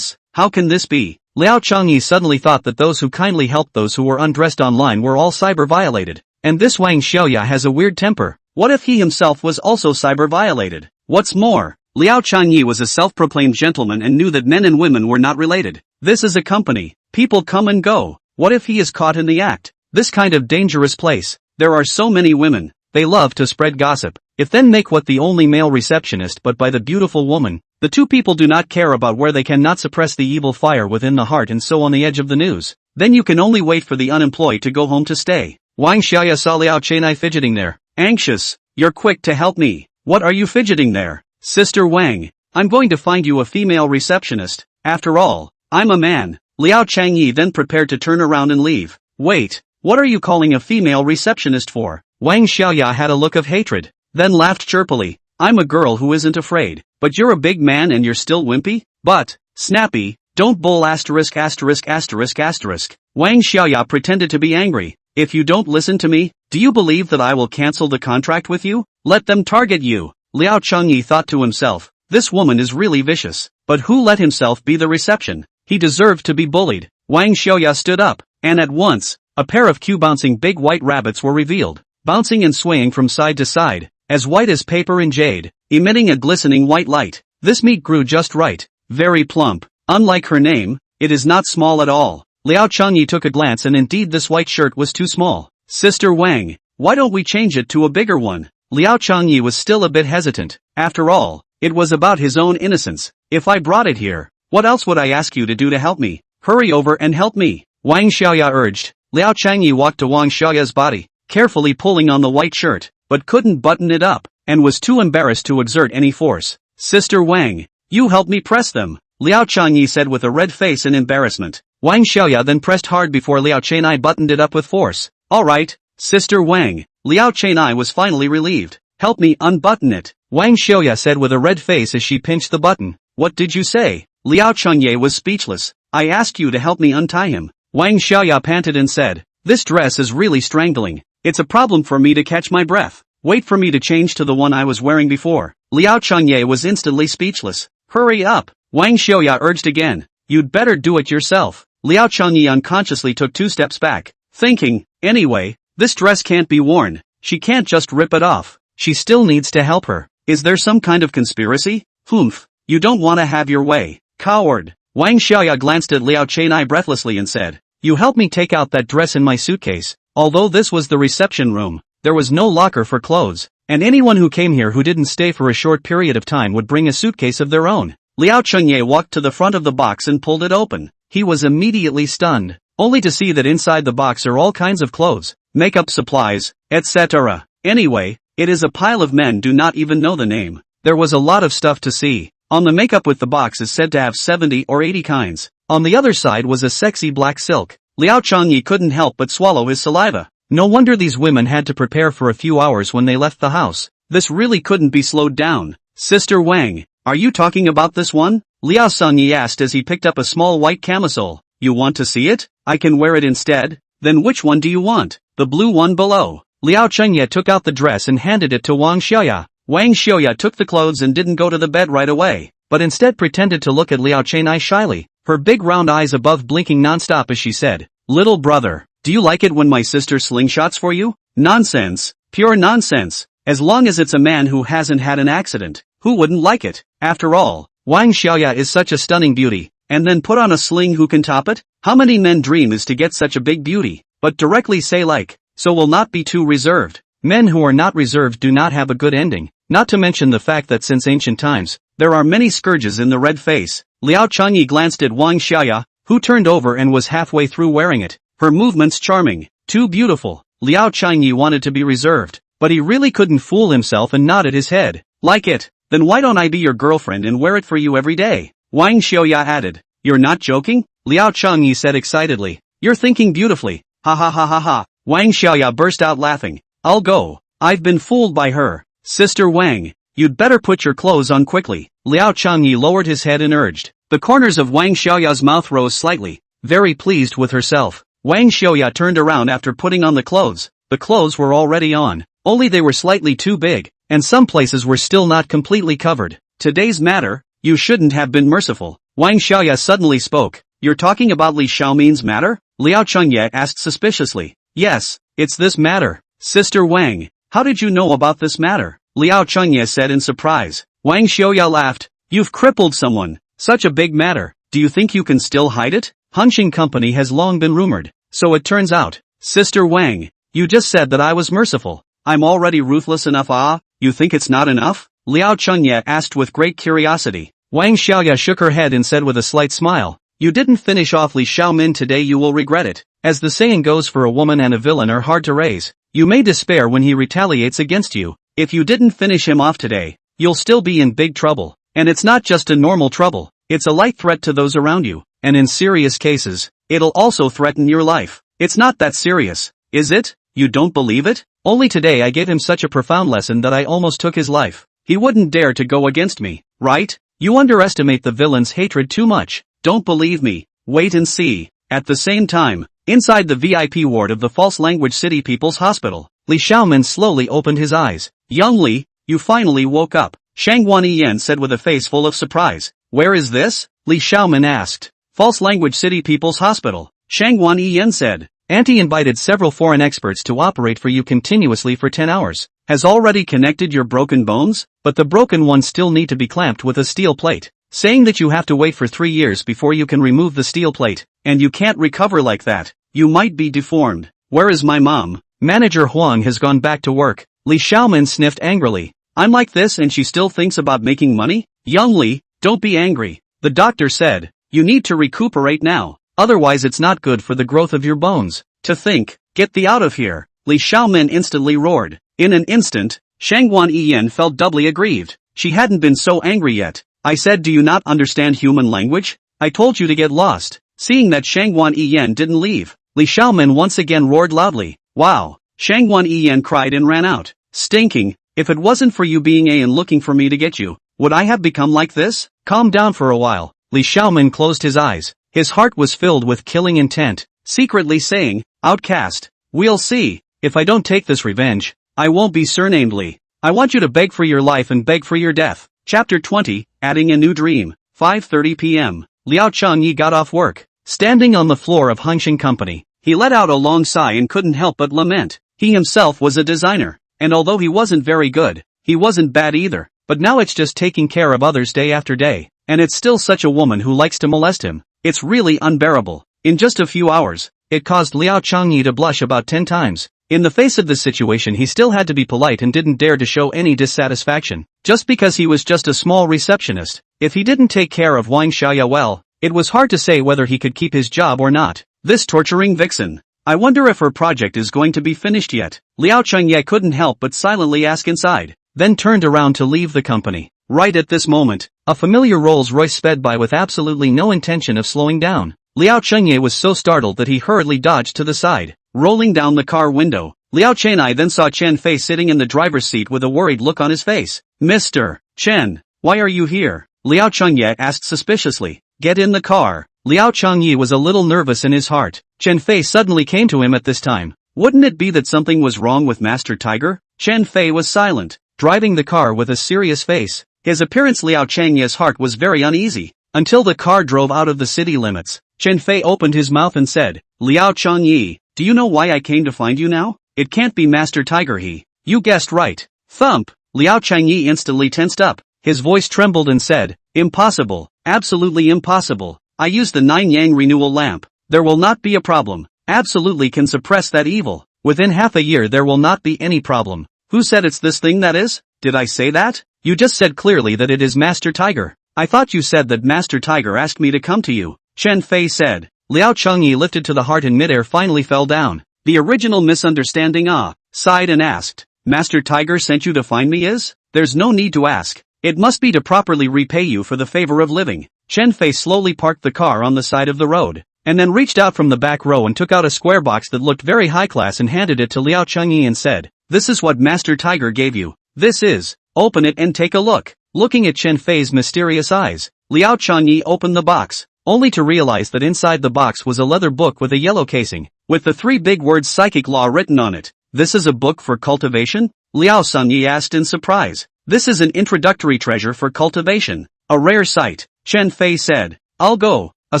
How can this be? Liao Changyi suddenly thought that those who kindly helped those who were undressed online were all cyber-violated. And this Wang Xiaoya has a weird temper. What if he himself was also cyber-violated? What's more, Liao Changyi was a self-proclaimed gentleman and knew that men and women were not related. This is a company. People come and go. What if he is caught in the act? This kind of dangerous place. There are so many women. They love to spread gossip. If then make what the only male receptionist but by the beautiful woman. The two people do not care about where they cannot suppress the evil fire within the heart and so on the edge of the news. Then you can only wait for the unemployed to go home to stay. Wang Xiaoya saw Liao Chenai fidgeting there. Anxious. You're quick to help me. What are you fidgeting there? Sister Wang. I'm going to find you a female receptionist. After all, I'm a man. Liao Changyi then prepared to turn around and leave. Wait, what are you calling a female receptionist for? Wang Xiaoya had a look of hatred, then laughed chirpily. I'm a girl who isn't afraid, but you're a big man and you're still wimpy? But, snappy, don't bull asterisk asterisk asterisk asterisk. Wang Xiaoya pretended to be angry. If you don't listen to me, do you believe that I will cancel the contract with you? Let them target you. Liao Changyi thought to himself, this woman is really vicious. But who let himself be the reception? He deserved to be bullied. Wang Xiaoya stood up, and at once, a pair of bouncing big white rabbits were revealed, bouncing and swaying from side to side, as white as paper and jade, emitting a glistening white light. This meat grew just right, very plump. Unlike her name, it is not small at all. Liao Changyi took a glance and indeed this white shirt was too small. Sister Wang, why don't we change it to a bigger one? Liao Changyi was still a bit hesitant. After all, it was about his own innocence. If I brought it here, what else would I ask you to do to help me? Hurry over and help me. Wang Xiaoya urged. Liao Changyi walked to Wang Xiaoya's body, carefully pulling on the white shirt, but couldn't button it up, and was too embarrassed to exert any force. Sister Wang, you help me press them, Liao Changyi said with a red face and embarrassment. Wang Xiaoya then pressed hard before Liao Chenai buttoned it up with force. Alright, Sister Wang. Liao Chenai was finally relieved. Help me unbutton it, Wang Xiaoya said with a red face as she pinched the button. What did you say? Liao Changyi was speechless. I asked you to help me untie him. Wang Xiaoya panted and said, this dress is really strangling. It's a problem for me to catch my breath. Wait for me to change to the one I was wearing before. Liao Changyi was instantly speechless. Hurry up, Wang Xiaoya urged again. You'd better do it yourself. Liao Changyi unconsciously took 2 steps back, thinking, anyway, this dress can't be worn. She can't just rip it off. She still needs to help her. Is there some kind of conspiracy? Humph. You don't want to have your way. Coward. Wang Xiaoya glanced at Liao Chenai breathlessly and said, you helped me take out that dress in my suitcase. Although this was the reception room, there was no locker for clothes, and anyone who came here who didn't stay for a short period of time would bring a suitcase of their own. Liao Changyi walked to the front of the box and pulled it open. He was immediately stunned, only to see that inside the box are all kinds of clothes, makeup supplies, etc. Anyway, it is a pile of men do not even know the name. There was a lot of stuff to see. On the makeup with the box is said to have 70 or 80 kinds. On the other side was a sexy black silk. Liao Changyi couldn't help but swallow his saliva. No wonder these women had to prepare for a few hours when they left the house. This really couldn't be slowed down. Sister Wang, are you talking about this one? Liao Changyi asked as he picked up a small white camisole. You want to see it? I can wear it instead. Then which one do you want? The blue one below. Liao Changyi took out the dress and handed it to Wang Xiaoya. Wang Xiaoya took the clothes and didn't go to the bed right away, but instead pretended to look at Liao Chenai shyly, her big round eyes above blinking non-stop as she said, little brother, do you like it when my sister slingshots for you? Nonsense. Pure nonsense. As long as it's a man who hasn't had an accident, who wouldn't like it? After all, Wang Xiaoya is such a stunning beauty, and then put on a sling who can top it? How many men dream is to get such a big beauty, but directly say like, so will not be too reserved. Men who are not reserved do not have a good ending, not to mention the fact that since ancient times, there are many scourges in the red face. Liao Changyi glanced at Wang Xiaoya, who turned over and was halfway through wearing it. Her movements charming, too beautiful. Liao Changyi wanted to be reserved, but he really couldn't fool himself and nodded his head. Like it? Then why don't I be your girlfriend and wear it for you every day? Wang Xiaoya added. You're not joking? Liao Changyi said excitedly. You're thinking beautifully. Ha ha ha ha ha. Wang Xiaoya burst out laughing. I'll go. I've been fooled by her. Sister Wang, you'd better put your clothes on quickly. Liao Changyi lowered his head and urged. The corners of Wang Xiaoya's mouth rose slightly, very pleased with herself. Wang Xiaoya turned around after putting on the clothes. The clothes were already on, only they were slightly too big, and some places were still not completely covered. Today's matter, you shouldn't have been merciful. Wang Xiaoya suddenly spoke. You're talking about Li Xiaomin's matter? Liao Changyi asked suspiciously. Yes, it's this matter. Sister Wang, how did you know about this matter? Liao Chengye said in surprise. Wang Xiaoya laughed. You've crippled someone. Such a big matter. Do you think you can still hide it? Hunching Company has long been rumored. So it turns out. Sister Wang, you just said that I was merciful. I'm already ruthless enough. You think it's not enough? Liao Chengye asked with great curiosity. Wang Xiaoya shook her head and said with a slight smile. You didn't finish off Li Xiaomin today, you will regret it. As the saying goes, for a woman and a villain are hard to raise. You may despair when he retaliates against you. If you didn't finish him off today, you'll still be in big trouble. And it's not just a normal trouble. It's a light threat to those around you. And in serious cases, it'll also threaten your life. It's not that serious, is it? You don't believe it? Only today I gave him such a profound lesson that I almost took his life. He wouldn't dare to go against me, right? You underestimate the villain's hatred too much. Don't believe me? Wait and see. At the same time, inside the VIP ward of the False Language City People's Hospital, Li Xiaomin slowly opened his eyes. Young Li, you finally woke up, Shangwan Yan said with a face full of surprise. Where is this? Li Xiaomin asked. False Language City People's Hospital. Shangwan Yan said. Auntie invited several foreign experts to operate for you continuously for 10 hours. Has already connected your broken bones, but the broken ones still need to be clamped with a steel plate. Saying that you have to wait for 3 years before you can remove the steel plate, and you can't recover like that. You might be deformed. Where is my mom? Manager Huang has gone back to work. Li Xiaomin sniffed angrily. I'm like this and she still thinks about making money? Young Li, don't be angry. The doctor said, you need to recuperate now. Otherwise it's not good for the growth of your bones. To think, get thee out of here. Li Xiaomin instantly roared. In an instant, Shangwan Yan felt doubly aggrieved. She hadn't been so angry yet. I said, do you not understand human language? I told you to get lost. Seeing that Shangwan Yan didn't leave, Li Xiaomin once again roared loudly. Wow! Shangwan Yan cried and ran out. Stinking, if it wasn't for you being and looking for me to get you, would I have become like this? Calm down for a while. Li Xiaomin closed his eyes. His heart was filled with killing intent, secretly saying, outcast. We'll see. If I don't take this revenge, I won't be surnamed Li. I want you to beg for your life and beg for your death. Chapter 20, Adding a New Dream. 5:30 p.m. Liao Changyi got off work. Standing on the floor of Hunching Company, he let out a long sigh and couldn't help but lament. He himself was a designer, and although he wasn't very good, he wasn't bad either. But now it's just taking care of others day after day, and it's still such a woman who likes to molest him. It's really unbearable. In just a few hours, it caused Liao Changyi to blush about 10 times. In the face of this situation, he still had to be polite and didn't dare to show any dissatisfaction, just because he was just a small receptionist. If he didn't take care of Wang Xiaoya well, it was hard to say whether he could keep his job or not. This torturing vixen. I wonder if her project is going to be finished yet. Liao Chengye couldn't help but silently ask inside, then turned around to leave the company. Right at this moment, a familiar Rolls-Royce sped by with absolutely no intention of slowing down. Liao Chengye was so startled that he hurriedly dodged to the side. Rolling down the car window, Liao Chenai then saw Chen Fei sitting in the driver's seat with a worried look on his face. Mr. Chen, why are you here? Liao Chengye asked suspiciously. Get in the car. Liao Changyi was a little nervous in his heart. Chen Fei suddenly came to him at this time. Wouldn't it be that something was wrong with Master Tiger? Chen Fei was silent, driving the car with a serious face. His appearance, Liao Chengye's heart was very uneasy, until the car drove out of the city limits. Chen Fei opened his mouth and said, Liao Changyi, do you know why I came to find you now? It can't be Master Tiger. You guessed right. Thump. Liao Changyi instantly tensed up. His voice trembled and said, impossible, absolutely impossible. I used the 9-yang renewal lamp. There will not be a problem. Absolutely can suppress that evil. Within half a year there will not be any problem. Who said it's this thing that is? Did I say that? You just said clearly that it is Master Tiger. I thought you said that Master Tiger asked me to come to you. Chen Fei said. Liao Changyi lifted to the heart in midair finally fell down. The original misunderstanding sighed and asked, Master Tiger sent you to find me is? There's no need to ask. It must be to properly repay you for the favor of living. Chen Fei slowly parked the car on the side of the road, and then reached out from the back row and took out a square box that looked very high class and handed it to Liao Changyi and said, this is what Master Tiger gave you. This is, open it and take a look. Looking at Chen Fei's mysterious eyes, Liao Changyi opened the box, only to realize that inside the box was a leather book with a yellow casing, with the 3 big words psychic law written on it. This is a book for cultivation? Liao Changyi asked in surprise. This is an introductory treasure for cultivation. A rare sight, Chen Fei said. I'll go. A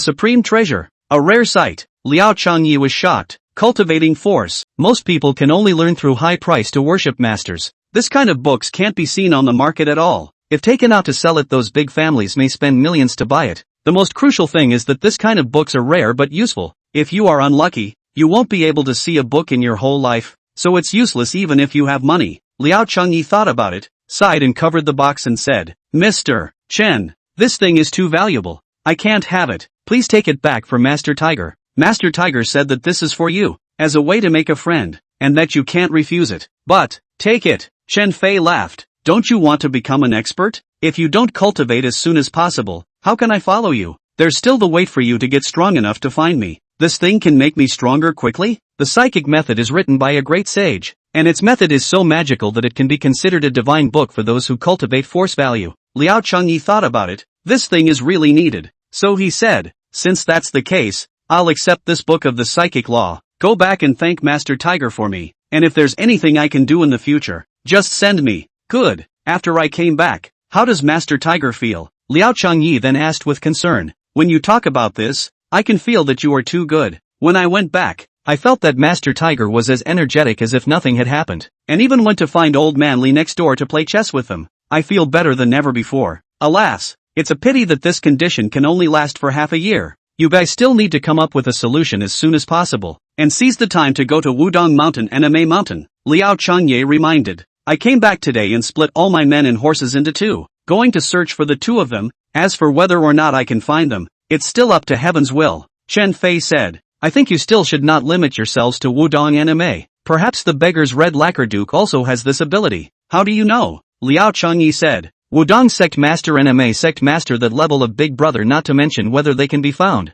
supreme treasure. A rare sight. Liao Changyi was shocked. Cultivating force. Most people can only learn through high price to worship masters. This kind of books can't be seen on the market at all. If taken out to sell it, those big families may spend millions to buy it. The most crucial thing is that this kind of books are rare but useful. If you are unlucky, you won't be able to see a book in your whole life, so it's useless even if you have money. Liao Changyi thought about it, sighed and covered the box and said, Mr. Chen, this thing is too valuable. I can't have it. Please take it back for Master Tiger. Master Tiger said that this is for you, as a way to make a friend, and that you can't refuse it. But, take it. Chen Fei laughed. Don't you want to become an expert? If you don't cultivate as soon as possible, how can I follow you? There's still the wait for you to get strong enough to find me. This thing can make me stronger quickly? The psychic method is written by a great sage, and its method is so magical that it can be considered a divine book for those who cultivate force value. Liao Changyi thought about it. This thing is really needed. So he said, since that's the case, I'll accept this book of the psychic law. Go back and thank Master Tiger for me, and if there's anything I can do in the future, just send me. Good. After I came back, how does Master Tiger feel? Liao Changyi then asked with concern. When you talk about this, I can feel that you are too good. When I went back, I felt that Master Tiger was as energetic as if nothing had happened, and even went to find Old Man Li next door to play chess with them. I feel better than ever before. Alas, it's a pity that this condition can only last for half a year. You guys still need to come up with a solution as soon as possible, and seize the time to go to Wudong Mountain Anime Mountain. Liao Changyi reminded. I came back today and split all my men and horses into two, going to search for the two of them. As for whether or not I can find them, it's still up to heaven's will. Chen Fei said, I think you still should not limit yourselves to Wudong Anime. Perhaps the beggar's red lacquer duke also has this ability. How do you know? Liao Changyi said, Wudong sect master Anime sect master, that level of big brother, not to mention whether they can be found.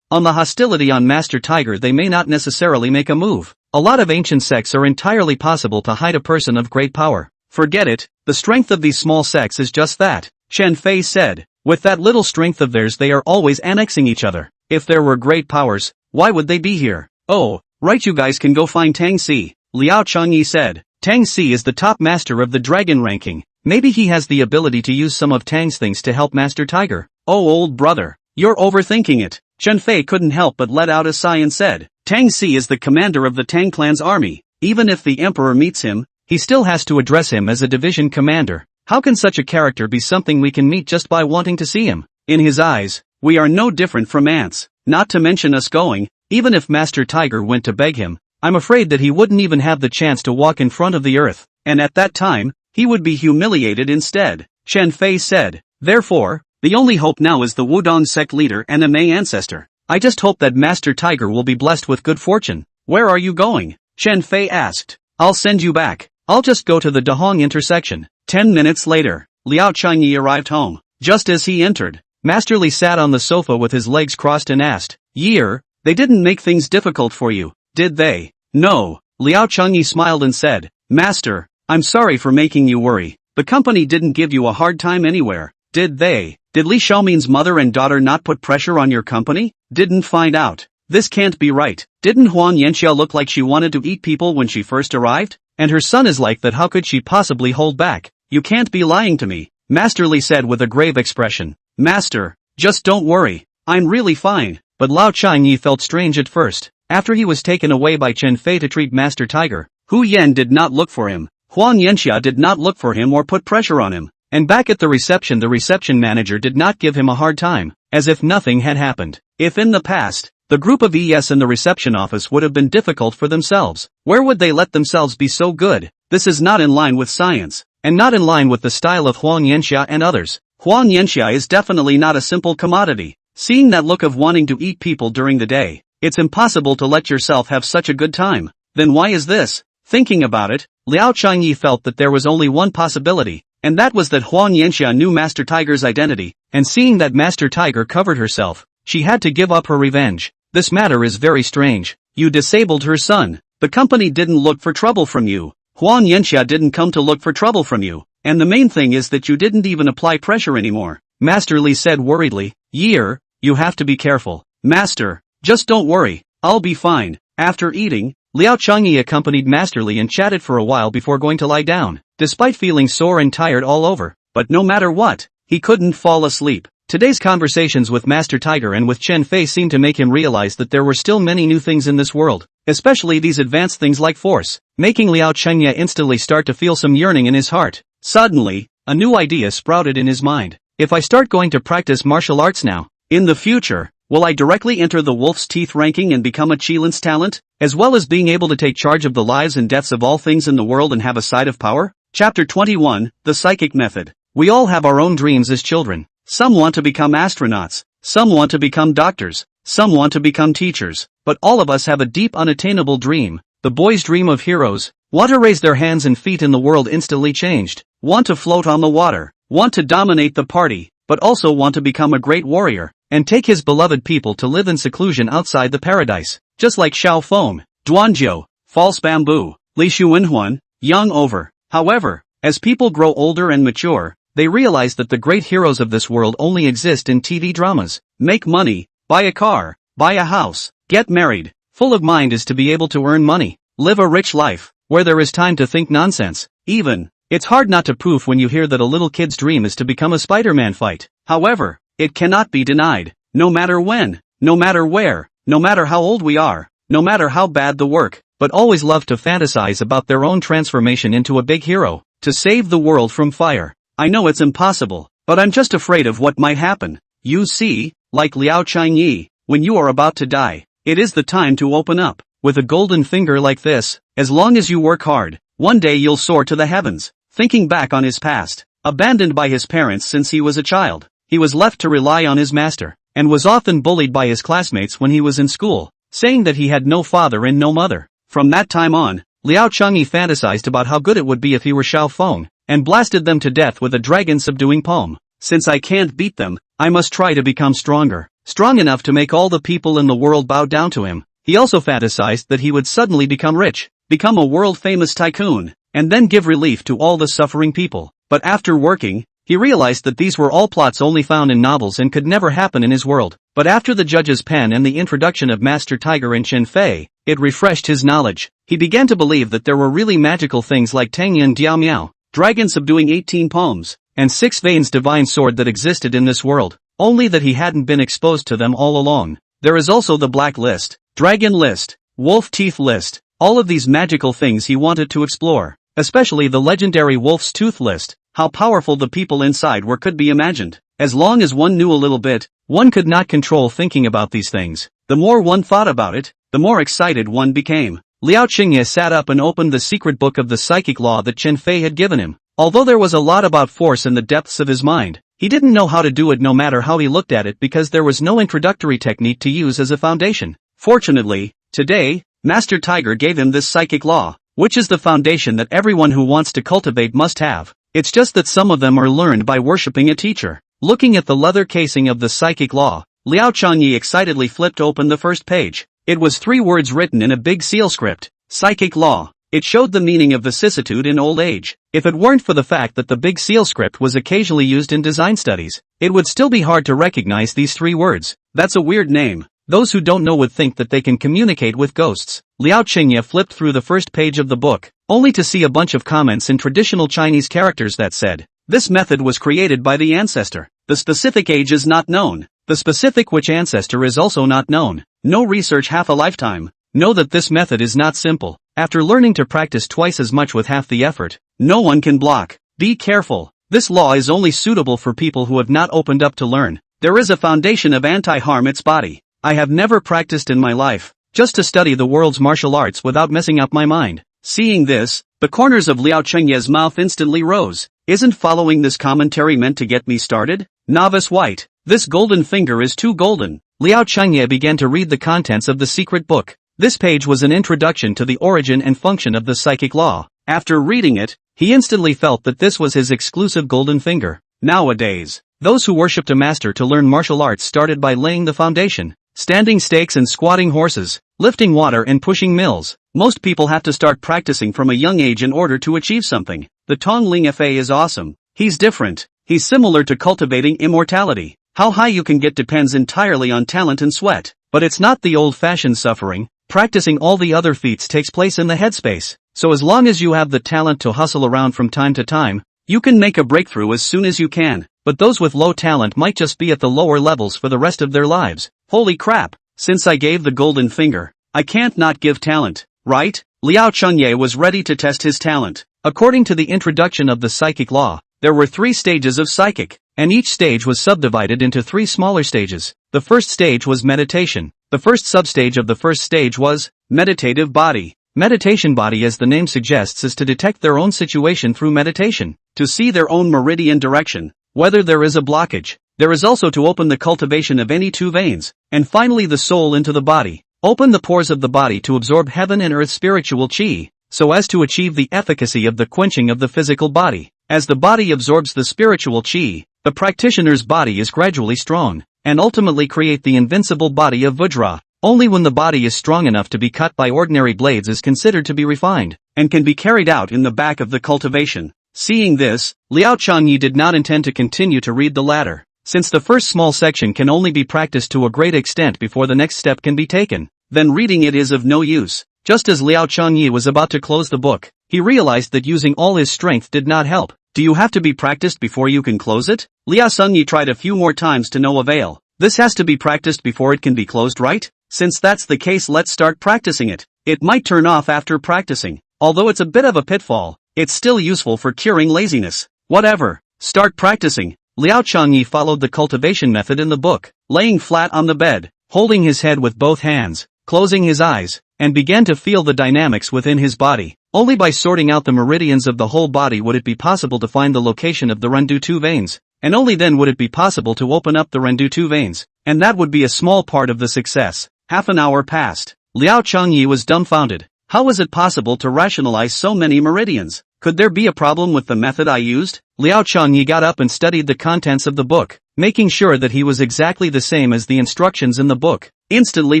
On the hostility on Master Tiger, they may not necessarily make a move. A lot of ancient sects are entirely possible to hide a person of great power. Forget it, the strength of these small sects is just that, Chen Fei said. With that little strength of theirs, they are always annexing each other. If there were great powers, why would they be here? Oh, right, you guys can go find Tang Si, Liao Changyi said. Tang Si is the top master of the dragon ranking. Maybe he has the ability to use some of Tang's things to help Master Tiger. Oh, old brother, you're overthinking it. Chen Fei couldn't help but let out a sigh and said, Tang Si is the commander of the Tang clan's army. Even if the emperor meets him, he still has to address him as a division commander. How can such a character be something we can meet just by wanting to see him? In his eyes, we are no different from ants, not to mention us going. Even if Master Tiger went to beg him, I'm afraid that he wouldn't even have the chance to walk in front of the earth, and at that time, he would be humiliated instead, Chen Fei said. Therefore, the only hope now is the Wudong sect leader Anime ancestor. I just hope that Master Tiger will be blessed with good fortune. Where are you going? Chen Fei asked. I'll send you back. I'll just go to the Dahong intersection. 10 minutes later, Liao Changyi arrived home. Just as he entered, Master Li sat on the sofa with his legs crossed and asked, Year, they didn't make things difficult for you, did they? No. Liao Changyi smiled and said, Master, I'm sorry for making you worry. The company didn't give you a hard time anywhere, did they? Did Li Xiaomin's mother and daughter not put pressure on your company? Didn't find out. This can't be right. Didn't Huang Yanxia look like she wanted to eat people when she first arrived? And her son is like that, how could she possibly hold back? You can't be lying to me, Master Li said with a grave expression. Master, just don't worry. I'm really fine. But Liao Changyi felt strange at first. After he was taken away by Chen Fei to treat Master Tiger, Hu Yan did not look for him. Huang Yanxia did not look for him or put pressure on him. And back at the reception manager did not give him a hard time, as if nothing had happened. If in the past, the group of ES in the reception office would have been difficult for themselves, where would they let themselves be so good? This is not in line with science, and not in line with the style of Huang Yanxia and others. Huang Yanxia is definitely not a simple commodity. Seeing that look of wanting to eat people during the day, it's impossible to let yourself have such a good time. Then why is this? Thinking about it, Liao Changyi felt that there was only one possibility, and that was that Huang Yanxia knew Master Tiger's identity, and seeing that Master Tiger covered herself, she had to give up her revenge. This matter is very strange. You disabled her son. The company didn't look for trouble from you. Huang Yanxia didn't come to look for trouble from you. And the main thing is that you didn't even apply pressure anymore. Master Li said worriedly. Year, you have to be careful. Master, just don't worry. I'll be fine. After eating, Liao Changyi accompanied Master Li and chatted for a while before going to lie down, despite feeling sore and tired all over. But no matter what, he couldn't fall asleep. Today's conversations with Master Tiger and with Chen Fei seemed to make him realize that there were still many new things in this world, especially these advanced things like force, making Liao Chengye instantly start to feel some yearning in his heart. Suddenly, a new idea sprouted in his mind. If I start going to practice martial arts now, in the future, will I directly enter the Wolf's Teeth ranking and become a Qilin's talent, as well as being able to take charge of the lives and deaths of all things in the world and have a side of power? Chapter 21, The Psychic Method. We all have our own dreams as children. Some want to become astronauts, some want to become doctors, some want to become teachers, but all of us have a deep unattainable dream. The boys dream of heroes, want to raise their hands and feet in the world instantly changed, want to float on the water, want to dominate the party, but also want to become a great warrior, and take his beloved people to live in seclusion outside the paradise, just like Xiao Feng, Duanjiu, False Bamboo, Li Xuanhuan, Young Over. However, as people grow older and mature, they realize that the great heroes of this world only exist in TV dramas. Make money, buy a car, buy a house, get married. Full of mind is to be able to earn money, live a rich life, where there is time to think nonsense. Even, it's hard not to poof when you hear that a little kid's dream is to become a Spider-Man fight. However, it cannot be denied. No matter when, no matter where, no matter how old we are, no matter how bad the work, but always love to fantasize about their own transformation into a big hero, to save the world from fire. I know it's impossible, but I'm just afraid of what might happen. You see, like Liao Changyi, when you are about to die, it is the time to open up. With a golden finger like this, as long as you work hard, one day you'll soar to the heavens. Thinking back on his past, abandoned by his parents since he was a child, he was left to rely on his master, and was often bullied by his classmates when he was in school, saying that he had no father and no mother. From that time on, Liao Changyi fantasized about how good it would be if he were Xiao Feng, and blasted them to death with a dragon-subduing poem. Since I can't beat them, I must try to become stronger, strong enough to make all the people in the world bow down to him. He also fantasized that he would suddenly become rich, become a world-famous tycoon, and then give relief to all the suffering people. But after working, he realized that these were all plots only found in novels and could never happen in his world. But after the judge's pen and the introduction of Master Tiger and Chen Fei, it refreshed his knowledge. He began to believe that there were really magical things like Tangyan Diao Miao, dragon subduing 18 poems, and 6 veins divine sword that existed in this world, only that he hadn't been exposed to them all along. There is also the Black List, Dragon List, Wolf Teeth List, all of these magical things he wanted to explore, especially the legendary Wolf's Tooth List. How powerful the people inside were could be imagined. As long as one knew a little bit, one could not control thinking about these things. The more one thought about it, the more excited one became. Liao Qingye sat up and opened the secret book of the psychic law that Chen Fei had given him. Although there was a lot about force in the depths of his mind, he didn't know how to do it no matter how he looked at it because there was no introductory technique to use as a foundation. Fortunately, today, Master Tiger gave him this psychic law, which is the foundation that everyone who wants to cultivate must have. It's just that some of them are learned by worshipping a teacher. Looking at the leather casing of the psychic law, Liao Changyi excitedly flipped open the first page. It was 3 words written in a big seal script. Psychic law. It showed the meaning of vicissitude in old age. If it weren't for the fact that the big seal script was occasionally used in design studies, it would still be hard to recognize these 3 words. That's a weird name. Those who don't know would think that they can communicate with ghosts. Liao Qingye flipped through the first page of the book, only to see a bunch of comments in traditional Chinese characters that said, "This method was created by the ancestor. The specific age is not known. The specific which ancestor is also not known. No research half a lifetime. Know that this method is not simple. After learning to practice twice as much with half the effort, no one can block. Be careful. This law is only suitable for people who have not opened up to learn. There is a foundation of anti-harm its body. I have never practiced in my life, just to study the world's martial arts without messing up my mind." Seeing this, the corners of Liao Chengye's mouth instantly rose. Isn't following this commentary meant to get me started? Novice White. This golden finger is too golden. Liao Chengye began to read the contents of the secret book. This page was an introduction to the origin and function of the psychic law. After reading it, he instantly felt that this was his exclusive golden finger. Nowadays, those who worshipped a master to learn martial arts started by laying the foundation. Standing stakes and squatting horses, lifting water and pushing mills. Most people have to start practicing from a young age in order to achieve something. The Tongling Fa is awesome. He's different. He's similar to cultivating immortality. How high you can get depends entirely on talent and sweat. But it's not the old-fashioned suffering. Practicing all the other feats takes place in the headspace. So as long as you have the talent to hustle around from time to time, you can make a breakthrough as soon as you can. but those with low talent might just be at the lower levels for the rest of their lives. Holy crap, since I gave the golden finger, I can't not give talent, right? Liao Chunye was ready to test his talent. According to the introduction of the psychic law, there were 3 stages of psychic, and each stage was subdivided into 3 smaller stages. The first stage was meditation. The first substage of the first stage was meditative body. Meditation body, as the name suggests, is to detect their own situation through meditation, to see their own meridian direction, whether there is a blockage. There is also to open the cultivation of any 2 veins, and finally the soul into the body. Open the pores of the body to absorb heaven and earth spiritual chi, so as to achieve the efficacy of the quenching of the physical body. As the body absorbs the spiritual chi, the practitioner's body is gradually strong, and ultimately create the invincible body of Vajra. Only when the body is strong enough to be cut by ordinary blades is considered to be refined, and can be carried out in the back of the cultivation. Seeing this, Liao Changyi did not intend to continue to read the latter, since the first small section can only be practiced to a great extent before the next step can be taken. Then reading it is of no use. Just as Liao Changyi was about to close the book, he realized that using all his strength did not help. Do you have to be practiced before you can close it? Liao Changyi tried a few more times to no avail. This has to be practiced before it can be closed, right? Since that's the case, let's start practicing it. It might turn off after practicing. Although it's a bit of a pitfall, it's still useful for curing laziness. Whatever. Start practicing. Liao Changyi followed the cultivation method in the book, laying flat on the bed, holding his head with both hands, closing his eyes, and began to feel the dynamics within his body. Only by sorting out the meridians of the whole body would it be possible to find the location of the Rendu 2 veins, and only then would it be possible to open up the Rendu 2 veins, and that would be a small part of the success. Half an hour passed. Liao Changyi was dumbfounded. How was it possible to rationalize so many meridians? Could there be a problem with the method I used? Liao Changyi got up and studied the contents of the book, making sure that he was exactly the same as the instructions in the book. Instantly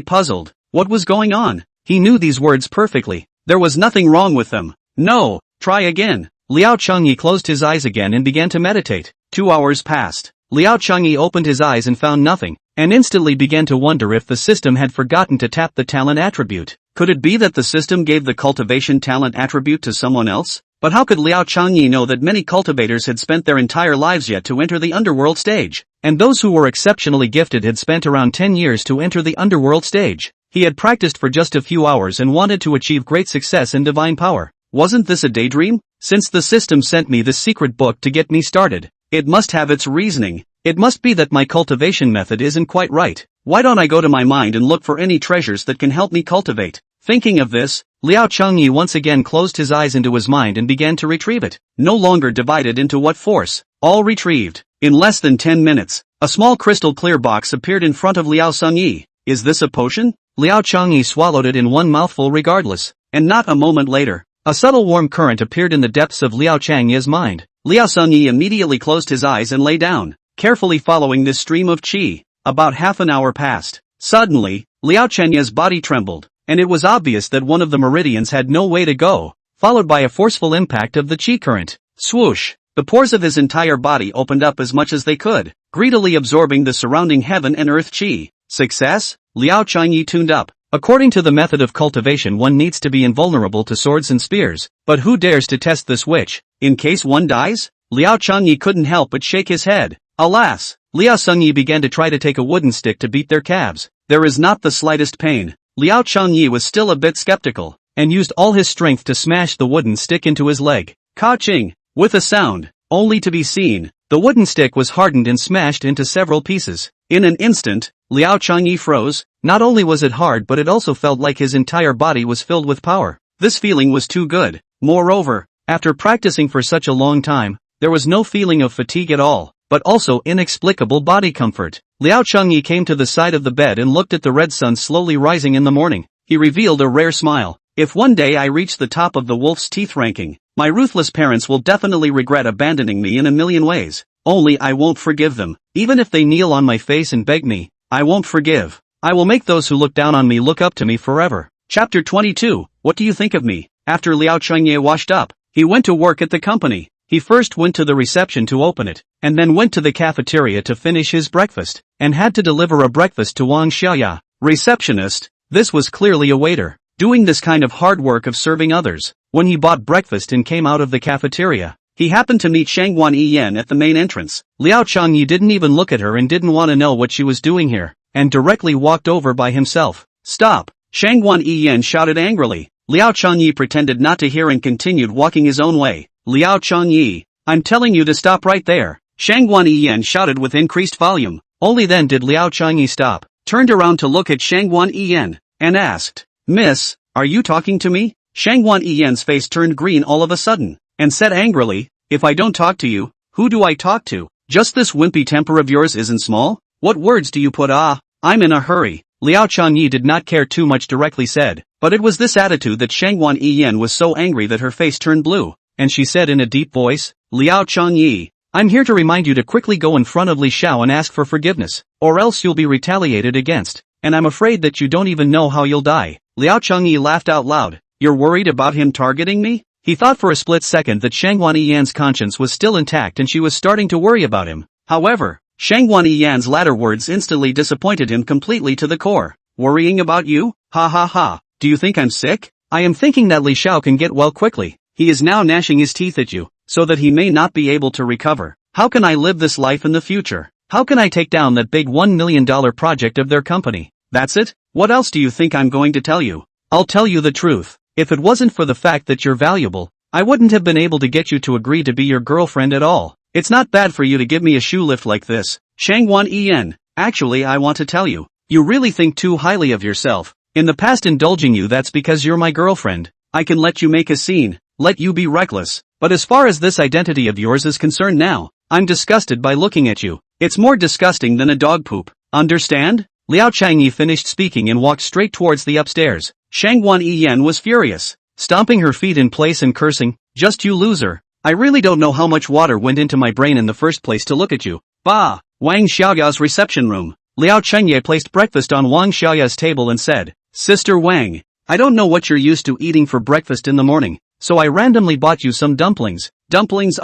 puzzled. What was going on? He knew these words perfectly. There was nothing wrong with them. No, try again. Liao Changyi closed his eyes again and began to meditate. 2 hours passed. Liao Changyi opened his eyes and found nothing, and instantly began to wonder if the system had forgotten to tap the talent attribute. Could it be that the system gave the cultivation talent attribute to someone else? But how could Liao Changyi know that many cultivators had spent their entire lives yet to enter the underworld stage, and those who were exceptionally gifted had spent around 10 years to enter the underworld stage? He had practiced for just a few hours and wanted to achieve great success in divine power. Wasn't this a daydream? Since the system sent me this secret book to get me started, it must have its reasoning. It must be that my cultivation method isn't quite right. Why don't I go to my mind and look for any treasures that can help me cultivate? Thinking of this, Liao Changyi once again closed his eyes into his mind and began to retrieve it. No longer divided into what force. All retrieved. In less than 10 minutes, a small crystal clear box appeared in front of Liao Changyi. Is this a potion? Liao Changyi swallowed it in one mouthful regardless, and not a moment later, a subtle warm current appeared in the depths of Liao Changyi's mind. Liao Changyi immediately closed his eyes and lay down, carefully following this stream of qi. About half an hour passed. Suddenly, Liao Changyi's body trembled, and it was obvious that one of the meridians had no way to go, followed by a forceful impact of the qi current. Swoosh! The pores of his entire body opened up as much as they could, greedily absorbing the surrounding heaven and earth qi. Success? Liao Changyi tuned up. According to the method of cultivation, one needs to be invulnerable to swords and spears, but who dares to test this witch? In case one dies? Liao Changyi couldn't help but shake his head. Alas! Liao Changyi began to try to take a wooden stick to beat their calves. There is not the slightest pain. Liao Changyi was still a bit skeptical, and used all his strength to smash the wooden stick into his leg. Ka-ching! With a sound, only to be seen, the wooden stick was hardened and smashed into several pieces. In an instant, Liao Changyi froze. Not only was it hard, but it also felt like his entire body was filled with power. This feeling was too good. Moreover, after practicing for such a long time, there was no feeling of fatigue at all, but also inexplicable body comfort. Liao Changyi came to the side of the bed and looked at the red sun slowly rising in the morning. He revealed a rare smile. If one day I reach the top of the wolf's teeth ranking, my ruthless parents will definitely regret abandoning me in a million ways. Only I won't forgive them. Even if they kneel on my face and beg me, I won't forgive. I will make those who look down on me look up to me forever. Chapter 22. What do you think of me? After Liao Changyi washed up, he went to work at the company. He first went to the reception to open it, and then went to the cafeteria to finish his breakfast, and had to deliver a breakfast to Wang Xiaoya, receptionist. This was clearly a waiter, doing this kind of hard work of serving others. When he bought breakfast and came out of the cafeteria, He happened to meet Shangguan Yen at the main entrance. Liao Changyi didn't even look at her and didn't want to know what she was doing here, and directly walked over by himself. Stop! Shangguan Yen shouted angrily. Liao Changyi pretended not to hear and continued walking his own way. Liao Changyi, I'm telling you to stop right there! Shangguan Yen shouted with increased volume. Only then did Liao Changyi stop, turned around to look at Shangguan Yen, and asked, Miss, are you talking to me? Shangguan Yen's face turned green all of a sudden, and said angrily, if I don't talk to you, who do I talk to? Just this wimpy temper of yours isn't small? What words do you put? I'm in a hurry. Liao Changyi did not care too much directly said, but it was this attitude that Shangguan Yen was so angry that her face turned blue, and she said in a deep voice, Liao Changyi, I'm here to remind you to quickly go in front of Li Xiao and ask for forgiveness, or else you'll be retaliated against, and I'm afraid that you don't even know how you'll die. Liao Changyi laughed out loud. You're worried about him targeting me? He thought for a split second that Shangguan Yan's conscience was still intact and she was starting to worry about him. However, Shangguan Yan's latter words instantly disappointed him completely to the core. Worrying about you? Ha ha ha. Do you think I'm sick? I am thinking that Li Xiao can get well quickly. He is now gnashing his teeth at you, so that he may not be able to recover. How can I live this life in the future? How can I take down that big $1 million project of their company? That's it? What else do you think I'm going to tell you? I'll tell you the truth. If it wasn't for the fact that you're valuable, I wouldn't have been able to get you to agree to be your girlfriend at all. It's not bad for you to give me a shoe lift like this. Shangguan Yen, actually I want to tell you, you really think too highly of yourself. In the past indulging you that's because you're my girlfriend. I can let you make a scene, let you be reckless, but as far as this identity of yours is concerned now, I'm disgusted by looking at you. It's more disgusting than a dog poop. Understand? Liao Changyi finished speaking and walked straight towards the upstairs. Shangguan Yen was furious, stomping her feet in place and cursing, just you loser. I really don't know how much water went into my brain in the first place to look at you. Bah! Wang Xiaoya's reception room. Liao Changyi placed breakfast on Wang Xiaoya's table and said, Sister Wang, I don't know what you're used to eating for breakfast in the morning, so I randomly bought you some dumplings. Dumplings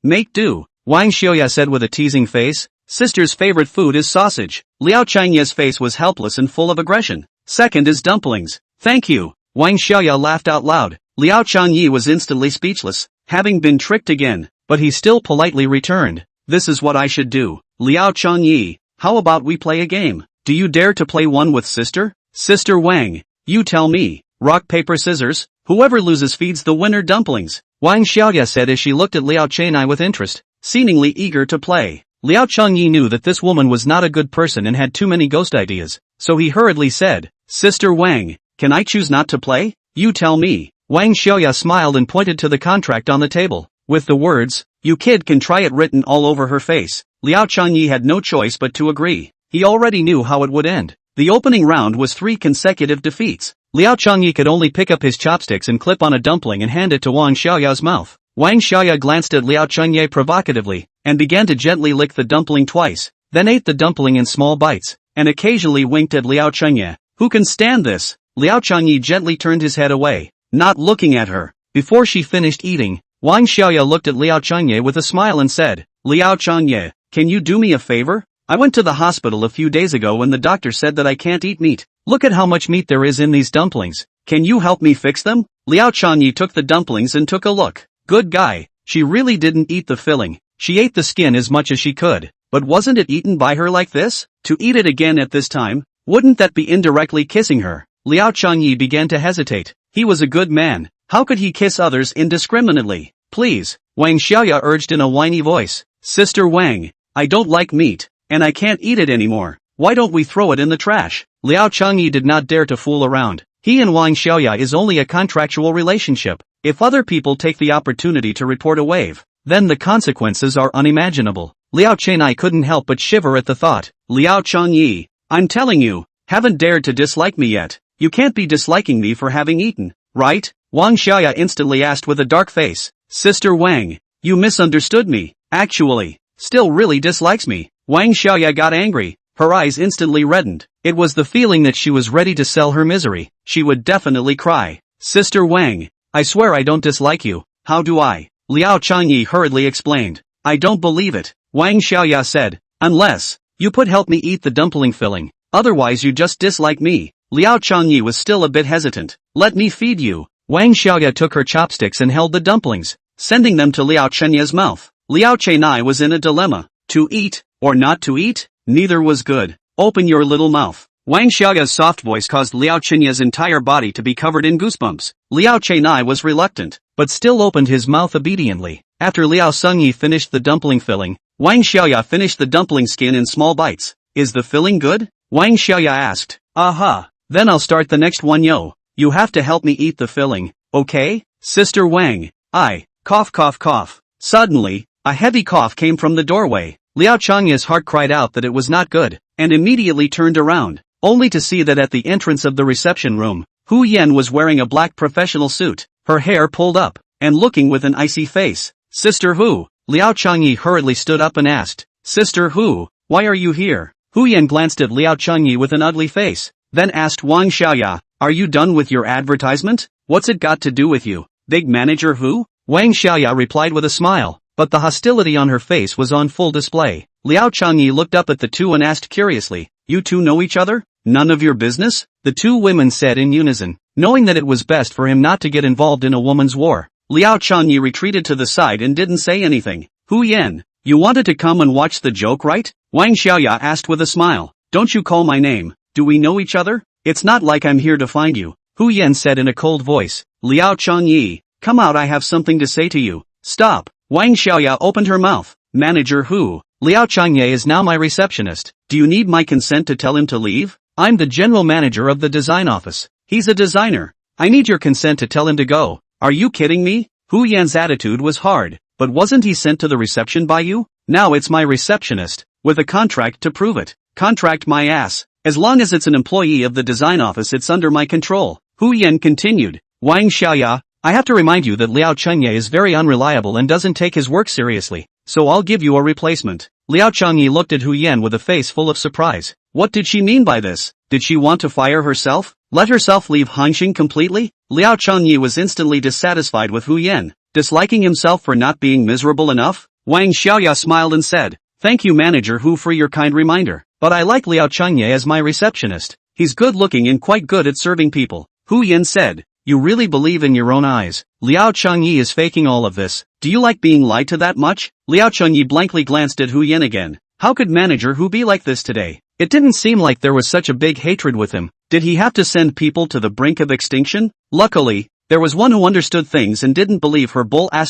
make do. Wang Xiaoya said with a teasing face. Sister's favorite food is sausage. Liao Changyi's face was helpless and full of aggression. Second is dumplings. Thank you. Wang Xiaoya laughed out loud. Liao Changyi was instantly speechless, having been tricked again, but he still politely returned. This is what I should do. Liao Changyi, how about we play a game? Do you dare to play one with sister? Sister Wang, you tell me. Rock paper scissors, whoever loses feeds the winner dumplings. Wang Xiaoya said as she looked at Liao Changyi with interest, seemingly eager to play. Liao Changyi knew that this woman was not a good person and had too many ghost ideas, so he hurriedly said, Sister Wang, can I choose not to play? You tell me. Wang Xiaoya smiled and pointed to the contract on the table, with the words, you kid can try it written all over her face. Liao Changyi had no choice but to agree. He already knew how it would end. The opening round was 3 consecutive defeats. Liao Changyi could only pick up his chopsticks and clip on a dumpling and hand it to Wang Xiaoya's mouth. Wang Xiaoya glanced at Liao Changyi provocatively, and began to gently lick the dumpling twice, then ate the dumpling in small bites, and occasionally winked at Liao Changyi. Who can stand this? Liao Changyi gently turned his head away, not looking at her. Before she finished eating, Wang Xiaoya looked at Liao Changyi with a smile and said, Liao Changyi, can you do me a favor? I went to the hospital a few days ago when the doctor said that I can't eat meat. Look at how much meat there is in these dumplings. Can you help me fix them? Liao Changyi took the dumplings and took a look. Good guy. She really didn't eat the filling. She ate the skin as much as she could. But wasn't it eaten by her like this? To eat it again at this time? Wouldn't that be indirectly kissing her? Liao Changyi began to hesitate. He was a good man. How could he kiss others indiscriminately? Please, Wang Xiaoya urged in a whiny voice. Sister Wang, I don't like meat, and I can't eat it anymore. Why don't we throw it in the trash? Liao Changyi did not dare to fool around. He and Wang Xiaoya is only a contractual relationship. If other people take the opportunity to report a wave, then the consequences are unimaginable. Liao Changyi couldn't help but shiver at the thought. Liao Changyi, I'm telling you, haven't dared to dislike me yet. You can't be disliking me for having eaten, right? Wang Xiaoya instantly asked with a dark face. Sister Wang, you misunderstood me. Actually, still really dislikes me. Wang Xiaoya got angry. Her eyes instantly reddened. It was the feeling that she was ready to sell her misery. She would definitely cry. Sister Wang, I swear I don't dislike you. How do I? Liao Changyi hurriedly explained. I don't believe it. Wang Xiaoya said. Unless you help me eat the dumpling filling. Otherwise you just dislike me. Liao Changyi was still a bit hesitant. Let me feed you. Wang Xiaoya took her chopsticks and held the dumplings, sending them to Liao Chenya's mouth. Liao Chenyi was in a dilemma. To eat, or not to eat? Neither was good. Open your little mouth. Wang Xiaoya's soft voice caused Liao Chenya's entire body to be covered in goosebumps. Liao Chenyi was reluctant, but still opened his mouth obediently. After Liao Shengyi finished the dumpling filling, Wang Xiaoya finished the dumpling skin in small bites. Is the filling good? Wang Xiaoya asked. Aha. Then I'll start the next one yo. You have to help me eat the filling, okay? Sister Wang. Cough cough cough. Suddenly, a heavy cough came from the doorway. Liao Changya's heart cried out that it was not good, and immediately turned around, only to see that at the entrance of the reception room, Hu Yan was wearing a black professional suit, her hair pulled up, and looking with an icy face. Sister Hu. Liao Changyi hurriedly stood up and asked, Sister Hu, why are you here? Hu Yan glanced at Liao Changyi with an ugly face, then asked Wang Xiaoya, are you done with your advertisement? What's it got to do with you, big manager Hu? Wang Xiaoya replied with a smile, but the hostility on her face was on full display. Liao Changyi looked up at the two and asked curiously, you two know each other? None of your business? The two women said in unison, knowing that it was best for him not to get involved in a woman's war. Liao Changyi retreated to the side and didn't say anything. Hu Yan, you wanted to come and watch the joke, right? Wang Xiaoya asked with a smile. Don't you call my name, do we know each other? It's not like I'm here to find you, Hu Yan said in a cold voice. Liao Changyi, come out, I have something to say to you. Stop. Wang Xiaoya opened her mouth. Manager Hu, Liao Changyi is now my receptionist. Do you need my consent to tell him to leave? I'm the general manager of the design office. He's a designer. I need your consent to tell him to go. Are you kidding me? Hu Yan's attitude was hard, but wasn't he sent to the reception by you? Now it's my receptionist, with a contract to prove it. Contract my ass. As long as it's an employee of the design office, it's under my control. Hu Yan continued. Wang Xiaoya, I have to remind you that Liao Changyi is very unreliable and doesn't take his work seriously, so I'll give you a replacement. Liao Changyi looked at Hu Yan with a face full of surprise. What did she mean by this? Did she want to fire herself? Let herself leave Hanxing completely? Liao Changyi was instantly dissatisfied with Hu Yan, disliking himself for not being miserable enough. Wang Xiaoya smiled and said, thank you manager Hu for your kind reminder, but I like Liao Changyi as my receptionist. He's good looking and quite good at serving people. Hu Yan said, you really believe in your own eyes. Liao Changyi is faking all of this. Do you like being lied to that much? Liao Changyi blankly glanced at Hu Yan again. How could manager Hu be like this today? It didn't seem like there was such a big hatred with him. Did he have to send people to the brink of extinction? Luckily, there was one who understood things and didn't believe her bull *******,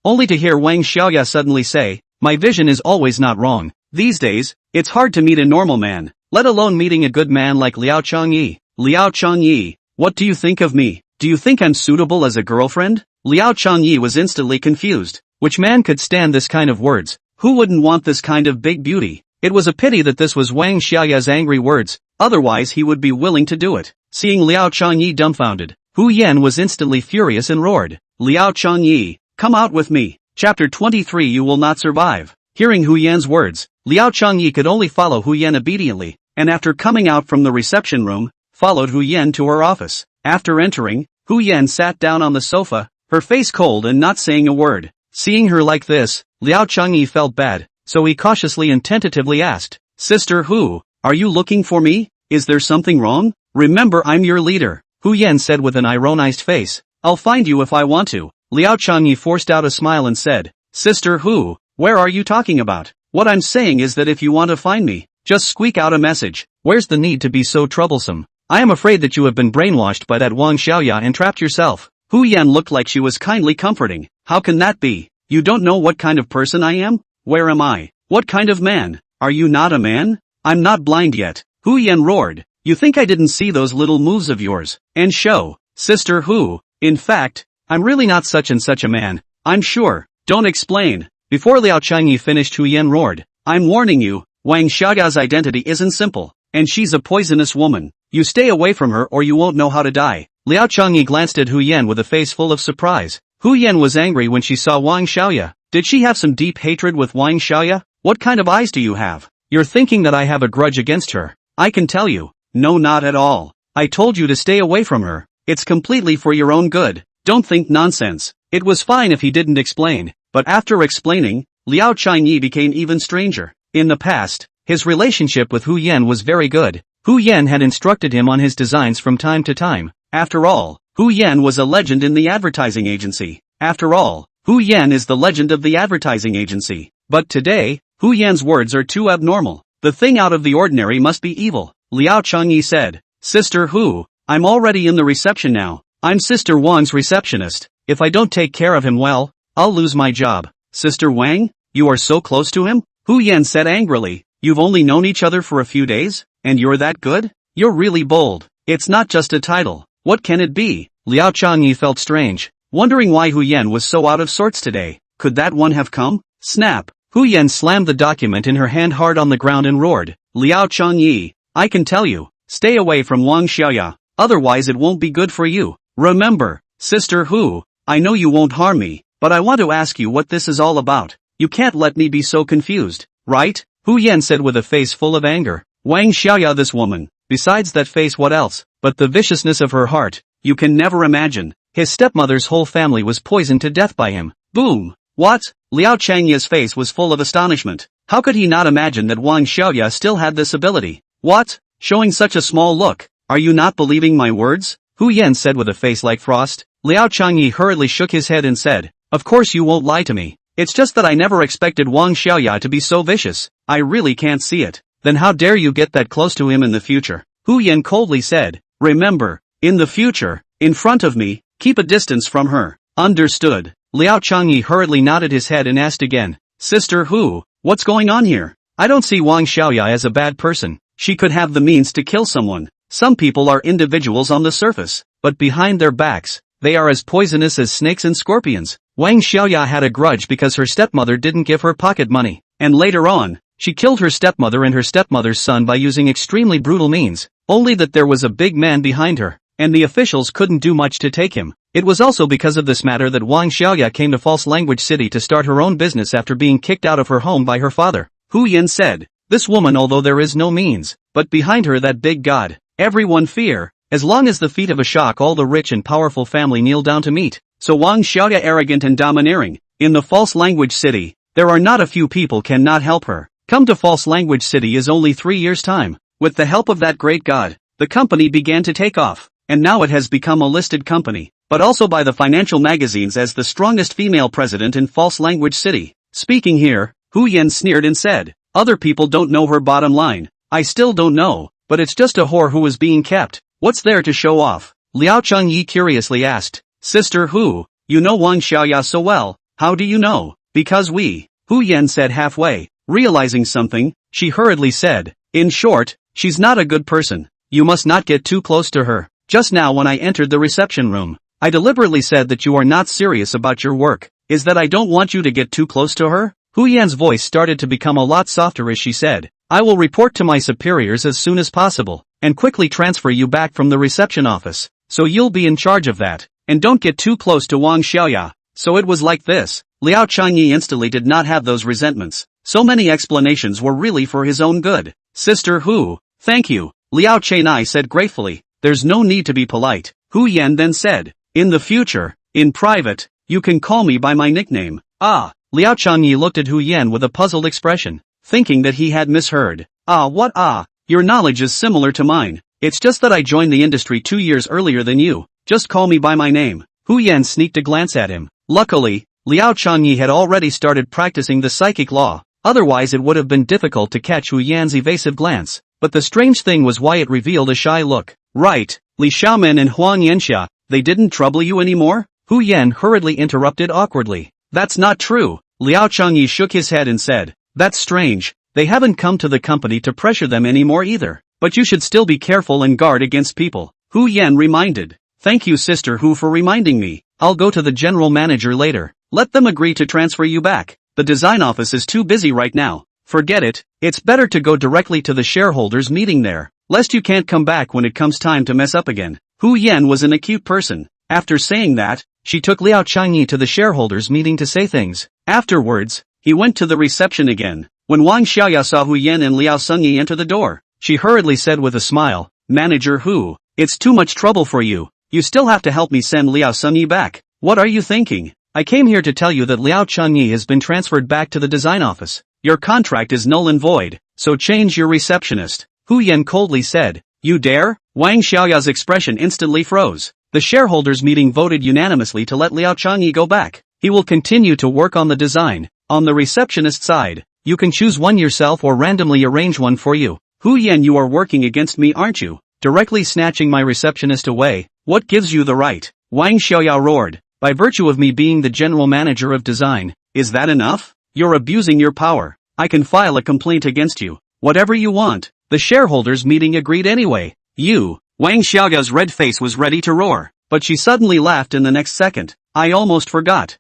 only to hear Wang Xiaoya suddenly say, my vision is always not wrong. These days, it's hard to meet a normal man, let alone meeting a good man like Liao Changyi. Liao Changyi, what do you think of me? Do you think I'm suitable as a girlfriend? Liao Changyi was instantly confused. Which man could stand this kind of words? Who wouldn't want this kind of big beauty? It was a pity that this was Wang Xiaoya's angry words, otherwise he would be willing to do it. Seeing Liao Changyi dumbfounded, Hu Yan was instantly furious and roared, Liao Changyi, come out with me. Chapter 23 You will not survive. Hearing Hu Yan's words, Liao Changyi could only follow Hu Yan obediently, and after coming out from the reception room, followed Hu Yan to her office. After entering, Hu Yan sat down on the sofa, her face cold and not saying a word. Seeing her like this, Liao Changyi felt bad, so he cautiously and tentatively asked, Sister Hu, are you looking for me? Is there something wrong? Remember I'm your leader. Hu Yan said with an ironized face, I'll find you if I want to. Liao Changyi forced out a smile and said, Sister Hu, where are you talking about? What I'm saying is that if you want to find me, just squeak out a message. Where's the need to be so troublesome? I am afraid that you have been brainwashed by that Wang Xiaoya and trapped yourself. Hu Yan looked like she was kindly comforting. How can that be? You don't know what kind of person I am? Where am I? What kind of man? Are you not a man? I'm not blind yet. Hu Yan roared. You think I didn't see those little moves of yours? And show. Sister Hu, in fact, I'm really not such and such a man. I'm sure. Don't explain. Before Liao Changyi finished, Hu Yan roared. I'm warning you, Wang Xiaoya's identity isn't simple, and she's a poisonous woman. You stay away from her or you won't know how to die. Liao Changyi glanced at Hu Yan with a face full of surprise. Hu Yan was angry when she saw Wang Xiaoya. Did she have some deep hatred with Wang Xiaoya? What kind of eyes do you have? You're thinking that I have a grudge against her. I can tell you. No, not at all. I told you to stay away from her. It's completely for your own good. Don't think nonsense. It was fine if he didn't explain, but after explaining, Liao Changyi became even stranger. In the past, his relationship with Hu Yan was very good. Hu Yan had instructed him on his designs from time to time. After all, Hu Yan was a legend in the advertising agency. After all, Hu Yan is the legend of the advertising agency. But today, Hu Yan's words are too abnormal. The thing out of the ordinary must be evil. Liao Changyi said, Sister Hu, I'm already in the reception now. I'm Sister Wang's receptionist. If I don't take care of him well, I'll lose my job. Sister Wang, you are so close to him? Hu Yan said angrily. You've only known each other for a few days? And you're that good? You're really bold. It's not just a title. What can it be? Liao Changyi felt strange, wondering why Hu Yan was so out of sorts today. Could that one have come? Snap! Hu Yan slammed the document in her hand hard on the ground and roared. Liao Changyi, I can tell you, stay away from Wang Xiaoya, otherwise it won't be good for you. Remember, Sister Hu, I know you won't harm me, but I want to ask you what this is all about. You can't let me be so confused, right? Hu Yan said with a face full of anger. Wang Xiaoya, this woman, besides that face, what else? But the viciousness of her heart, you can never imagine. His stepmother's whole family was poisoned to death by him. Boom! What? Liao Changyi's face was full of astonishment. How could he not imagine that Wang Xiaoya still had this ability? What? Showing such a small look. Are you not believing my words? Hu Yan said with a face like frost. Liao Changyi hurriedly shook his head and said, Of course you won't lie to me. It's just that I never expected Wang Xiaoya to be so vicious. I really can't see it. Then how dare you get that close to him in the future? Hu Yan coldly said. Remember, in the future, in front of me, keep a distance from her. Understood. Liao Changyi hurriedly nodded his head and asked again. Sister Hu, what's going on here? I don't see Wang Xiaoya as a bad person. She could have the means to kill someone. Some people are individuals on the surface, but behind their backs, they are as poisonous as snakes and scorpions. Wang Xiaoya had a grudge because her stepmother didn't give her pocket money, and later on, she killed her stepmother and her stepmother's son by using extremely brutal means, only that there was a big man behind her, and the officials couldn't do much to take him. It was also because of this matter that Wang Xiaoya came to False Language City to start her own business after being kicked out of her home by her father. Hu Yan said, This woman, although there is no means, but behind her that big god, everyone fear, as long as the feet of a shock all the rich and powerful family kneel down to meet. So Wang Xiaoya arrogant and domineering, in the False Language City, there are not a few people cannot help her. Come to False Language City is only 3 years' time. With the help of that great god, the company began to take off, and now it has become a listed company, but also by the financial magazines as the strongest female president in False Language City. Speaking here, Hu Yan sneered and said, Other people don't know her bottom line. I still don't know, but it's just a whore who is being kept. What's there to show off? Liao Changyi curiously asked. Sister Hu, you know Wang Xiaoya so well, how do you know? Because we, Hu Yan said halfway, realizing something, she hurriedly said, In short, she's not a good person. You must not get too close to her. Just now when I entered the reception room, I deliberately said that you are not serious about your work. Is that I don't want you to get too close to her? Hu Yan's voice started to become a lot softer as she said, I will report to my superiors as soon as possible, and quickly transfer you back from the reception office, so you'll be in charge of that, and don't get too close to Wang Xiaoya. So it was like this. Liao Changyi instantly did not have those resentments. So many explanations were really for his own good. Sister Hu, thank you, Liao Chenai said gratefully. There's no need to be polite. Hu Yan then said, In the future, in private, you can call me by my nickname. Ah, Liao Changyi looked at Hu Yan with a puzzled expression, thinking that he had misheard. Ah, what ah? Your knowledge is similar to mine. It's just that I joined the industry 2 years earlier than you. Just call me by my name. Hu Yan sneaked a glance at him. Luckily, Liao Changyi had already started practicing the psychic law. Otherwise it would have been difficult to catch Hu Yan's evasive glance. But the strange thing was why it revealed a shy look. Right, Li Xiaomen and Huang Yanxia, they didn't trouble you anymore? Hu Yan hurriedly interrupted awkwardly. That's not true. Liao Changyi shook his head and said, That's strange. They haven't come to the company to pressure them anymore either. But you should still be careful and guard against people. Hu Yan reminded. Thank you Sister Hu for reminding me. I'll go to the general manager later. Let them agree to transfer you back. The design office is too busy right now. Forget it. It's better to go directly to the shareholders meeting there, lest you can't come back when it comes time to mess up again. Hu Yan was an acute person. After saying that, she took Liao Changyi to the shareholders meeting to say things. Afterwards, he went to the reception again. When Wang Xiaoya saw Hu Yan and Liao Sengyi enter the door, she hurriedly said with a smile, Manager Hu, it's too much trouble for you. You still have to help me send Liao Sengyi back. What are you thinking? I came here to tell you that Liao Changyi has been transferred back to the design office. Your contract is null and void, so change your receptionist. Hu Yan coldly said. You dare? Wang Xiaoya's expression instantly froze. The shareholders meeting voted unanimously to let Liao Changyi go back. He will continue to work on the design. On the receptionist side, you can choose one yourself or randomly arrange one for you. Hu Yan, you are working against me, aren't you? Directly snatching my receptionist away. What gives you the right? Wang Xiaoyao roared. By virtue of me being the general manager of design. Is that enough? You're abusing your power. I can file a complaint against you. Whatever you want. The shareholders meeting agreed anyway. Wang Xiaoyao's red face was ready to roar, but she suddenly laughed in the next second. I almost forgot.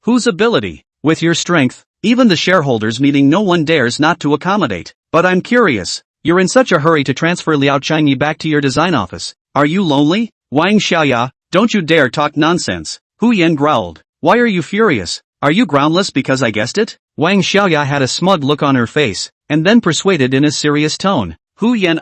Whose ability? With your strength, even the shareholders meeting no one dares not to accommodate. But I'm curious. You're in such a hurry to transfer Liao Changyi back to your design office. Are you lonely? Wang Xiaoya, don't you dare talk nonsense. Hu Yan growled. Why are you furious? Are you groundless because I guessed it? Wang Xiaoya had a smug look on her face, and then persuaded in a serious tone. Hu Yan,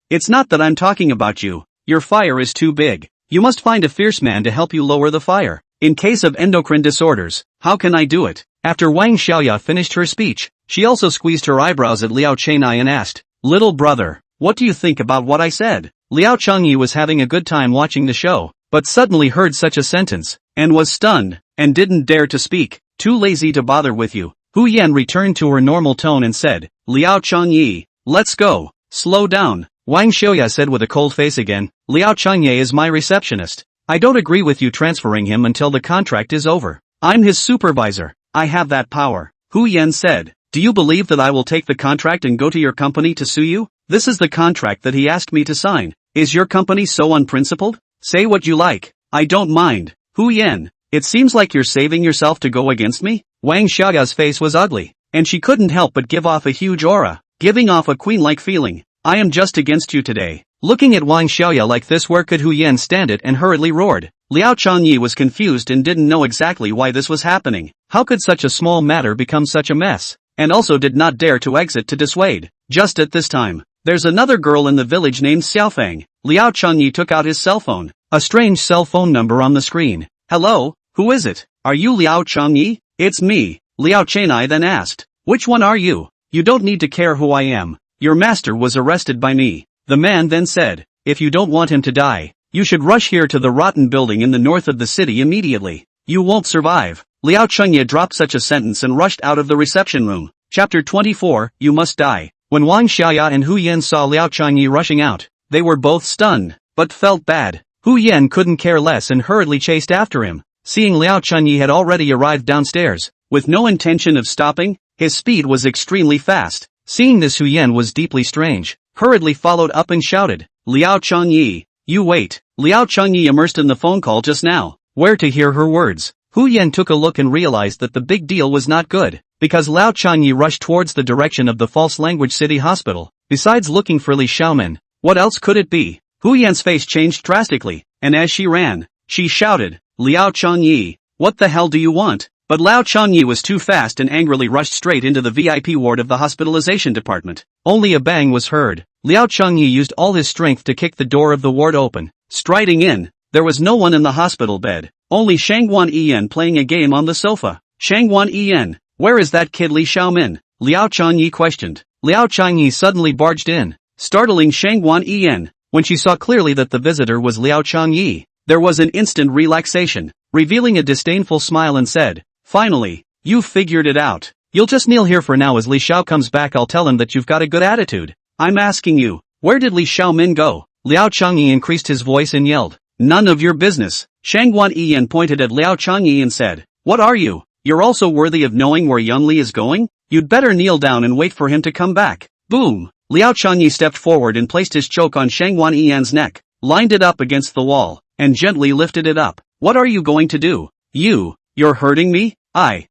it's not that I'm talking about you. Your fire is too big. You must find a fierce man to help you lower the fire. In case of endocrine disorders, how can I do it? After Wang Xiaoya finished her speech, she also squeezed her eyebrows at Liao Changyi and asked, Little brother, what do you think about what I said? Liao Changyi was having a good time watching the show, but suddenly heard such a sentence, and was stunned, and didn't dare to speak. Too lazy to bother with you. Hu Yan returned to her normal tone and said, Liao Changyi, let's go. Slow down. Wang Xiaoya said with a cold face again, Liao Changyi is my receptionist. I don't agree with you transferring him until the contract is over. I'm his supervisor. I have that power. Hu Yan said, do you believe that I will take the contract and go to your company to sue you? This is the contract that he asked me to sign. Is your company so unprincipled? Say what you like. I don't mind. Hu Yan, it seems like you're saving yourself to go against me? Wang Xiaoya's face was ugly, and she couldn't help but give off a huge aura, giving off a queen-like feeling. I am just against you today. Looking at Wang Xiaoya like this, where could Hu Yan stand it, and hurriedly roared. Liao Changyi was confused and didn't know exactly why this was happening. How could such a small matter become such a mess? And also did not dare to exit to dissuade. Just at this time, there's another girl in the village named Xiaofang. Liao Changyi took out his cell phone. A strange cell phone number on the screen. Hello, who is it? Are you Liao Changyi? It's me. Liao Changyi then asked. Which one are you? You don't need to care who I am. Your master was arrested by me. The man then said, if you don't want him to die, you should rush here to the rotten building in the north of the city immediately. You won't survive. Liao Changyi dropped such a sentence and rushed out of the reception room. Chapter 24, You Must Die. When Wang Xiaoya and Hu Yan saw Liao Changyi rushing out, they were both stunned, but felt bad. Hu Yan couldn't care less and hurriedly chased after him. Seeing Liao Changyi had already arrived downstairs, with no intention of stopping, his speed was extremely fast. Seeing this, Hu Yan was deeply strange, hurriedly followed up and shouted, Liao Changyi, you wait. Liao Changyi immersed in the phone call just now, where to hear her words. Hu Yan took a look and realized that the big deal was not good, because Liao Changyi rushed towards the direction of the false language city hospital. Besides looking for Li Xiaomin, what else could it be? Hu Yan's face changed drastically, and as she ran, she shouted, Liao Changyi, what the hell do you want? But Liao Changyi was too fast and angrily rushed straight into the VIP ward of the hospitalization department. Only a bang was heard. Liao Changyi used all his strength to kick the door of the ward open. Striding in, there was no one in the hospital bed, only Shangguan Yiyan playing a game on the sofa. Shangguan Yiyan, where is that kid Li Xiaomin? Liao Changyi questioned. Liao Changyi suddenly barged in, startling Shangguan Yiyan. When she saw clearly that the visitor was Liao Changyi, there was an instant relaxation, revealing a disdainful smile and said, finally, you've figured it out. You'll just kneel here for now. As Li Xiao comes back, I'll tell him that you've got a good attitude. I'm asking you, where did Li Xiaomin go? Liao Changyi increased his voice and yelled, none of your business. Shangguan Yiyan pointed at Liao Changyi and said, what are you? You're also worthy of knowing where young Li is going? You'd better kneel down and wait for him to come back. Boom! Liao Changyi stepped forward and placed his choke on Shangguan Yiyan's neck, lined it up against the wall, and gently lifted it up. What are you going to do? You're hurting me? I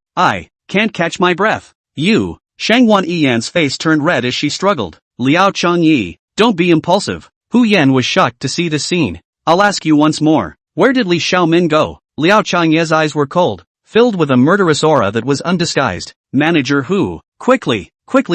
can't catch my breath. Shangguan Yiyan's face turned red as she struggled. Liao Changyi, don't be impulsive. Hu Yan was shocked to see this scene. I'll ask you once more, where did Li Xiaomin go? Liao Changyi's eyes were cold, filled with a murderous aura that was undisguised. Manager Hu, quickly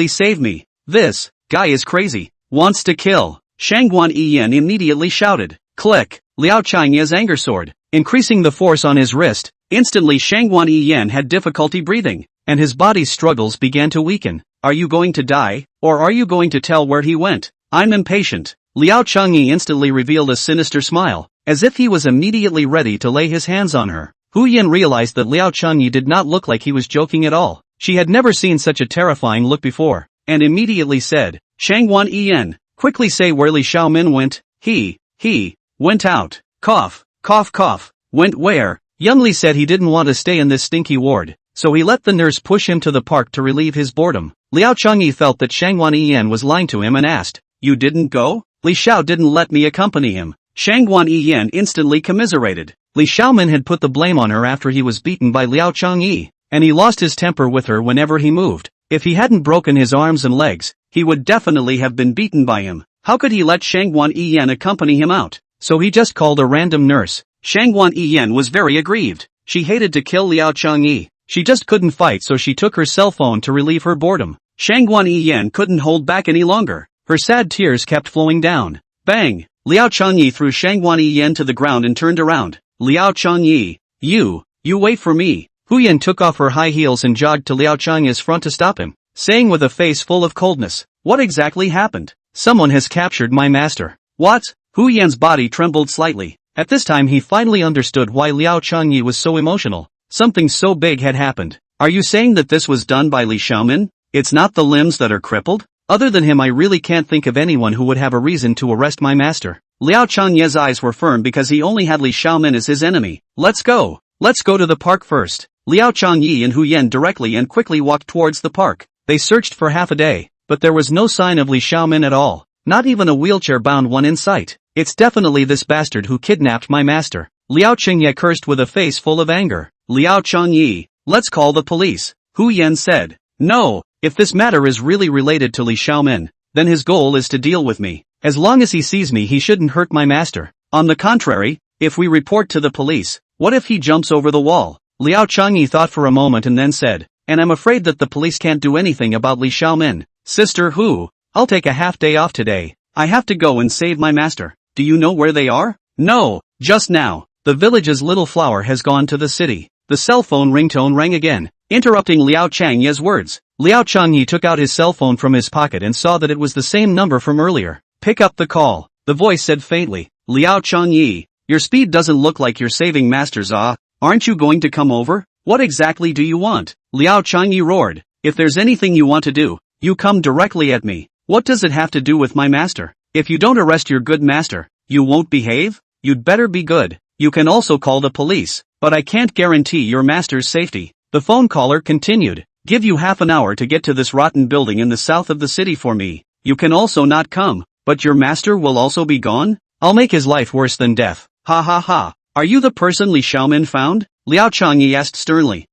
save me. This guy is crazy, wants to kill. Shangguan Yiyan immediately shouted. Click, Liao Changyi's anger soared, increasing the force on his wrist. Instantly Shangguan Yiyan had difficulty breathing, and his body's struggles began to weaken. Are you going to die, or are you going to tell where he went? I'm impatient. Liao Changyi instantly revealed a sinister smile, as if he was immediately ready to lay his hands on her. Hu Yan realized that Liao Changyi did not look like he was joking at all. She had never seen such a terrifying look before, and immediately said, Shangwan Yan, quickly say where Li Xiaomin went. He went out. Cough, cough, cough. Went where? Young Li said he didn't want to stay in this stinky ward, so he let the nurse push him to the park to relieve his boredom. Liao Changyi felt that Shangwan Yan was lying to him and asked, You didn't go? Li Xiao didn't let me accompany him. Shangwan Yan instantly commiserated. Li Xiaomin had put the blame on her after he was beaten by Liao Changyi, and he lost his temper with her whenever he moved. If he hadn't broken his arms and legs, he would definitely have been beaten by him. How could he let Shangwan Yan accompany him out? So he just called a random nurse. Shangwan Yan was very aggrieved. She hated to kill Liao Changyi. She just couldn't fight, so she took her cell phone to relieve her boredom. Shangwan Yan couldn't hold back any longer. Her sad tears kept flowing down. Bang! Liao Changyi threw Shangwan Yan to the ground and turned around. Liao Changyi, you wait for me. Hu Yan took off her high heels and jogged to Liao Changyi's front to stop him, saying with a face full of coldness, What exactly happened? Someone has captured my master. What? Hu Yan's body trembled slightly. At this time he finally understood why Liao Changyi was so emotional. Something so big had happened. Are you saying that this was done by Li Xiaomin? It's not the limbs that are crippled? Other than him I really can't think of anyone who would have a reason to arrest my master. Liao Changyi's eyes were firm because he only had Li Xiaomin as his enemy. Let's go to the park first. Liao Changyi and Hu Yan directly and quickly walked towards the park. They searched for half a day, but there was no sign of Li Xiaomin at all. Not even a wheelchair-bound one in sight. It's definitely this bastard who kidnapped my master. Liao Changyi cursed with a face full of anger. Liao Changyi, let's call the police. Hu Yan said. No, if this matter is really related to Li Xiaomin, then his goal is to deal with me. As long as he sees me he shouldn't hurt my master. On the contrary, if we report to the police, what if he jumps over the wall? Liao Changyi thought for a moment and then said, and I'm afraid that the police can't do anything about Li Xiaomin. Sister Hu, I'll take a half day off today. I have to go and save my master. Do you know where they are? No, just now. The village's little flower has gone to the city. The cell phone ringtone rang again, interrupting Liao Changyi's words. Liao Changyi took out his cell phone from his pocket and saw that it was the same number from earlier. Pick up the call. The voice said faintly, Liao Changyi, your speed doesn't look like you're saving masters. Aren't you going to come over? What exactly do you want? Liao Changyi roared. If there's anything you want to do, you come directly at me. What does it have to do with my master? If you don't arrest your good master, you won't behave? You'd better be good. You can also call the police, but I can't guarantee your master's safety. The phone caller continued. Give you half an hour to get to this rotten building in the south of the city for me. You can also not come, but your master will also be gone? I'll make his life worse than death. Ha ha ha. Are you the person Li Xiaomin found? Liao Changyi asked sternly.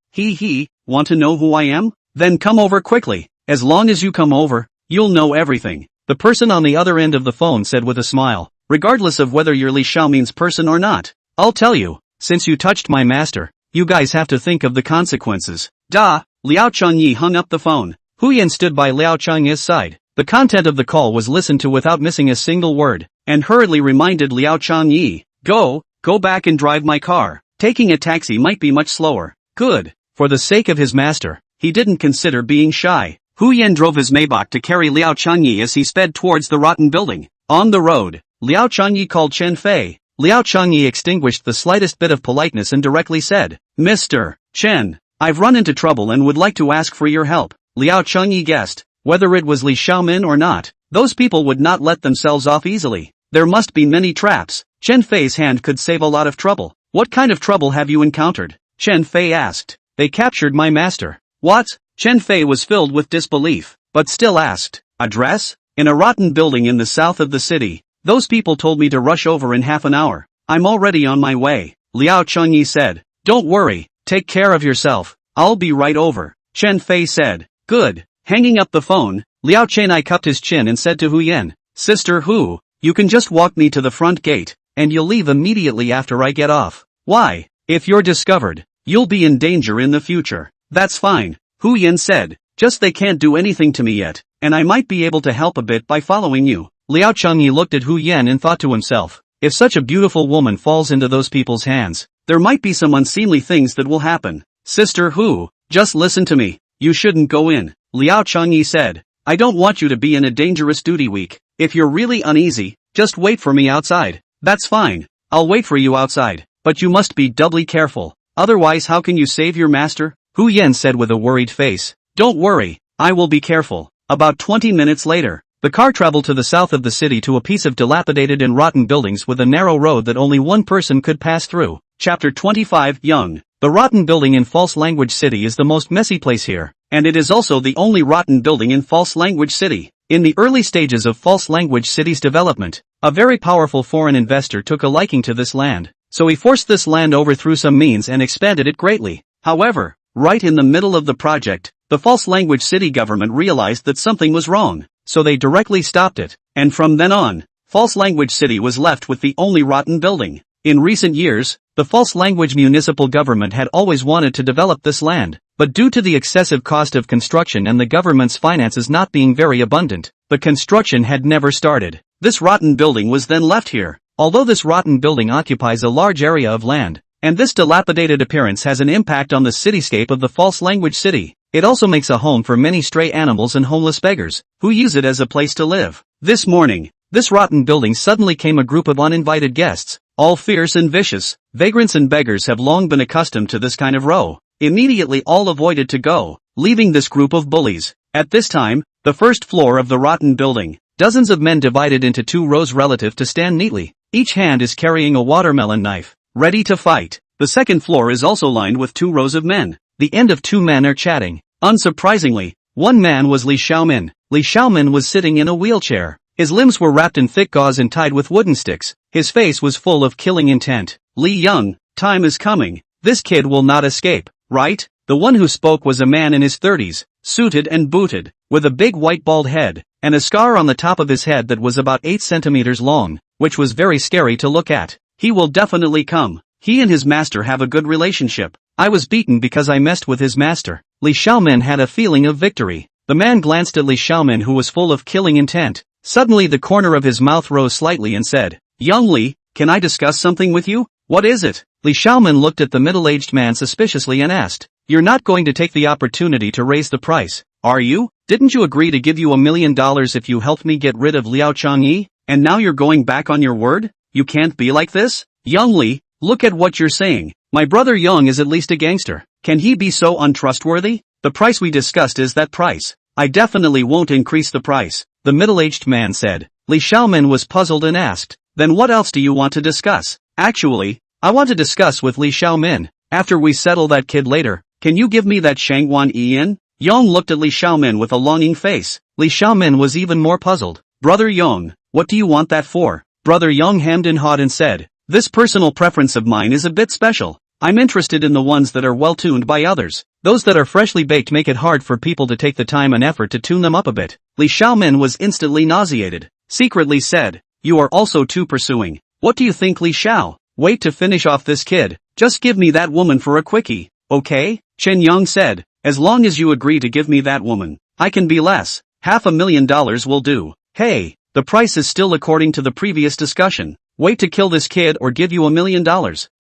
Want to know who I am? Then come over quickly. As long as you come over, you'll know everything. The person on the other end of the phone said with a smile. Regardless of whether you're Li Xiaomin's person or not, I'll tell you. Since you touched my master, you guys have to think of the consequences. Liao Changyi hung up the phone. Hu Yan stood by Liao Changyi's side. The content of the call was listened to without missing a single word, and hurriedly reminded Liao Changyi, Go back and drive my car. Taking a taxi might be much slower. Good. For the sake of his master, he didn't consider being shy. Hu Yan drove his Maybach to carry Liao Changyi as he sped towards the rotten building. On the road, Liao Changyi called Chen Fei. Liao Changyi extinguished the slightest bit of politeness and directly said, Mr. Chen, I've run into trouble and would like to ask for your help. Liao Changyi guessed, whether it was Li Xiaomin or not, those people would not let themselves off easily. There must be many traps. Chen Fei's hand could save a lot of trouble. What kind of trouble have you encountered? Chen Fei asked. They captured my master. What? Chen Fei was filled with disbelief, but still asked, Address? In a rotten building in the south of the city. Those people told me to rush over in half an hour. I'm already on my way. Liao Changyi said. Don't worry, take care of yourself. I'll be right over. Chen Fei said. Good. Hanging up the phone, Liao Changyi cupped his chin and said to Hu Yan, Sister Hu, you can just walk me to the front gate, and you'll leave immediately after I get off. Why? If you're discovered, you'll be in danger in the future. That's fine, Hu Yan said. Just they can't do anything to me yet, and I might be able to help a bit by following you. Liao Changyi looked at Hu Yan and thought to himself, if such a beautiful woman falls into those people's hands, there might be some unseemly things that will happen. Sister Hu, just listen to me. You shouldn't go in, Liao Changyi said. I don't want you to be in a dangerous duty week. If you're really uneasy, just wait for me outside. That's fine, I'll wait for you outside, but you must be doubly careful, otherwise how can you save your master? Hu Yan said with a worried face. Don't worry, I will be careful. About 20 minutes later, the car traveled to the south of the city to a piece of dilapidated and rotten buildings with a narrow road that only one person could pass through. Chapter 25 Young. The rotten building in False Language City is the most messy place here, and it is also the only rotten building in False Language City. In the early stages of False Language City's development, a very powerful foreign investor took a liking to this land, so he forced this land over through some means and expanded it greatly. However, right in the middle of the project, the False Language City government realized that something was wrong, so they directly stopped it, and from then on, False Language City was left with the only rotten building. In recent years, the False Language municipal government had always wanted to develop this land, but due to the excessive cost of construction and the government's finances not being very abundant, the construction had never started. This rotten building was then left here. Although this rotten building occupies a large area of land, and this dilapidated appearance has an impact on the cityscape of the False Language City, it also makes a home for many stray animals and homeless beggars, who use it as a place to live. This morning, this rotten building suddenly came a group of uninvited guests, all fierce and vicious. Vagrants and beggars have long been accustomed to this kind of row. Immediately all avoided to go, leaving this group of bullies. At this time, the first floor of the rotten building, dozens of men divided into two rows relative to stand neatly. Each hand is carrying a watermelon knife, ready to fight. The second floor is also lined with two rows of men. The end of two men are chatting. Unsurprisingly, one man was Li Xiaomin. Li Xiaomin was sitting in a wheelchair. His limbs were wrapped in thick gauze and tied with wooden sticks. His face was full of killing intent. Li Young, time is coming. This kid will not escape, right? The one who spoke was a man in his 30s, suited and booted, with a big white bald head, and a scar on the top of his head that was about 8 centimeters long, which was very scary to look at. He will definitely come. He and his master have a good relationship. I was beaten because I messed with his master. Li Xiaomin had a feeling of victory. The man glanced at Li Xiaomin, who was full of killing intent. Suddenly the corner of his mouth rose slightly and said, "Young Li, can I discuss something with you?" "What is it?" Li Xiaomin looked at the middle-aged man suspiciously and asked, "You're not going to take the opportunity to raise the price, are you? Didn't you agree to give you $1 million if you helped me get rid of Liao Changyi, and now you're going back on your word? You can't be like this." "Young Li, look at what you're saying. My brother Young is at least a gangster. Can he be so untrustworthy? The price we discussed is that price. I definitely won't increase the price," the middle-aged man said. Li Xiaomin was puzzled and asked, "Then what else do you want to discuss?" "Actually, I want to discuss with Li Xiaomin. After we settle that kid later, can you give me that Shangwan Ian?" Yong looked at Li Xiaomin with a longing face. Li Xiaomin was even more puzzled. "Brother Yong, what do you want that for?" Brother Yong hemmed and hawed and said, "This personal preference of mine is a bit special. I'm interested in the ones that are well tuned by others. Those that are freshly baked make it hard for people to take the time and effort to tune them up a bit." Li Xiaomin was instantly nauseated. Secretly said, "You are also too pursuing. What do you think, Li Xiao? Wait to finish off this kid. Just give me that woman for a quickie, okay?" Chen Yang said, "As long as you agree to give me that woman, I can be less. $500,000 will do." "Hey, the price is still according to the previous discussion. Wait to kill this kid or give you $1 million.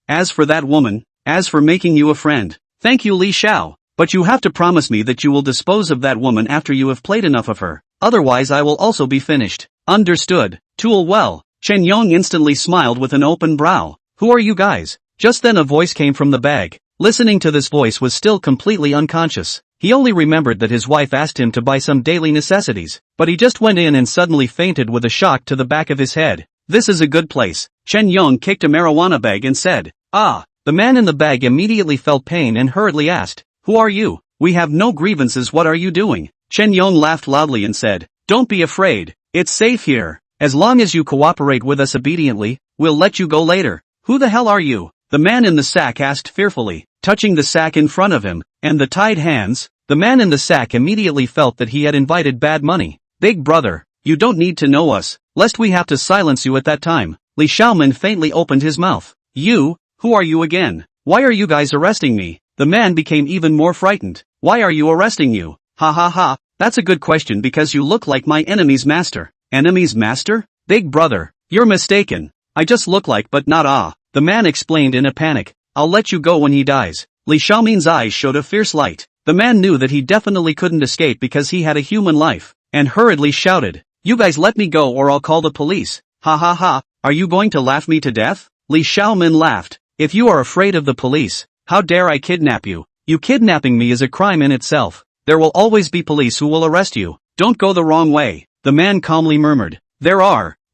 As for that woman, as for making you a friend, thank you, Li Xiao, but you have to promise me that you will dispose of that woman after you have played enough of her. Otherwise I will also be finished." "Understood, Tool well." Chen Yong instantly smiled with an open brow. "Who are you guys?" Just then a voice came from the bag. Listening to this voice was still completely unconscious. He only remembered that his wife asked him to buy some daily necessities, but he just went in and suddenly fainted with a shock to the back of his head. "This is a good place." Chen Yong kicked a marijuana bag and said, "Ah." The man in the bag immediately felt pain and hurriedly asked, "Who are you? We have no grievances, what are you doing?" Chen Yong laughed loudly and said, "Don't be afraid, it's safe here. As long as you cooperate with us obediently, we'll let you go later." "Who the hell are you?" the man in the sack asked fearfully, touching the sack in front of him, and the tied hands. The man in the sack immediately felt that he had invited bad money. "Big brother, you don't need to know us, lest we have to silence you at that time." Li Xiaomin faintly opened his mouth. "You? Who are you again? Why are you guys arresting me?" The man became even more frightened. "Why are you arresting you?" "Ha ha ha, that's a good question because you look like my enemy's master." "Enemy's master?" "Big brother, you're mistaken. I just look like but not ah," the man explained in a panic. "I'll let you go when he dies." Li Xiaomin's eyes showed a fierce light. The man knew that he definitely couldn't escape because he had a human life, and hurriedly shouted, "You guys let me go or I'll call the police." "Ha ha ha, are you going to laugh me to death?" Li Xiaomin laughed. If you are afraid of the police, how dare I kidnap you? You kidnapping me is a crime in itself. There will always be police who will arrest you. Don't go the wrong way, the man calmly murmured.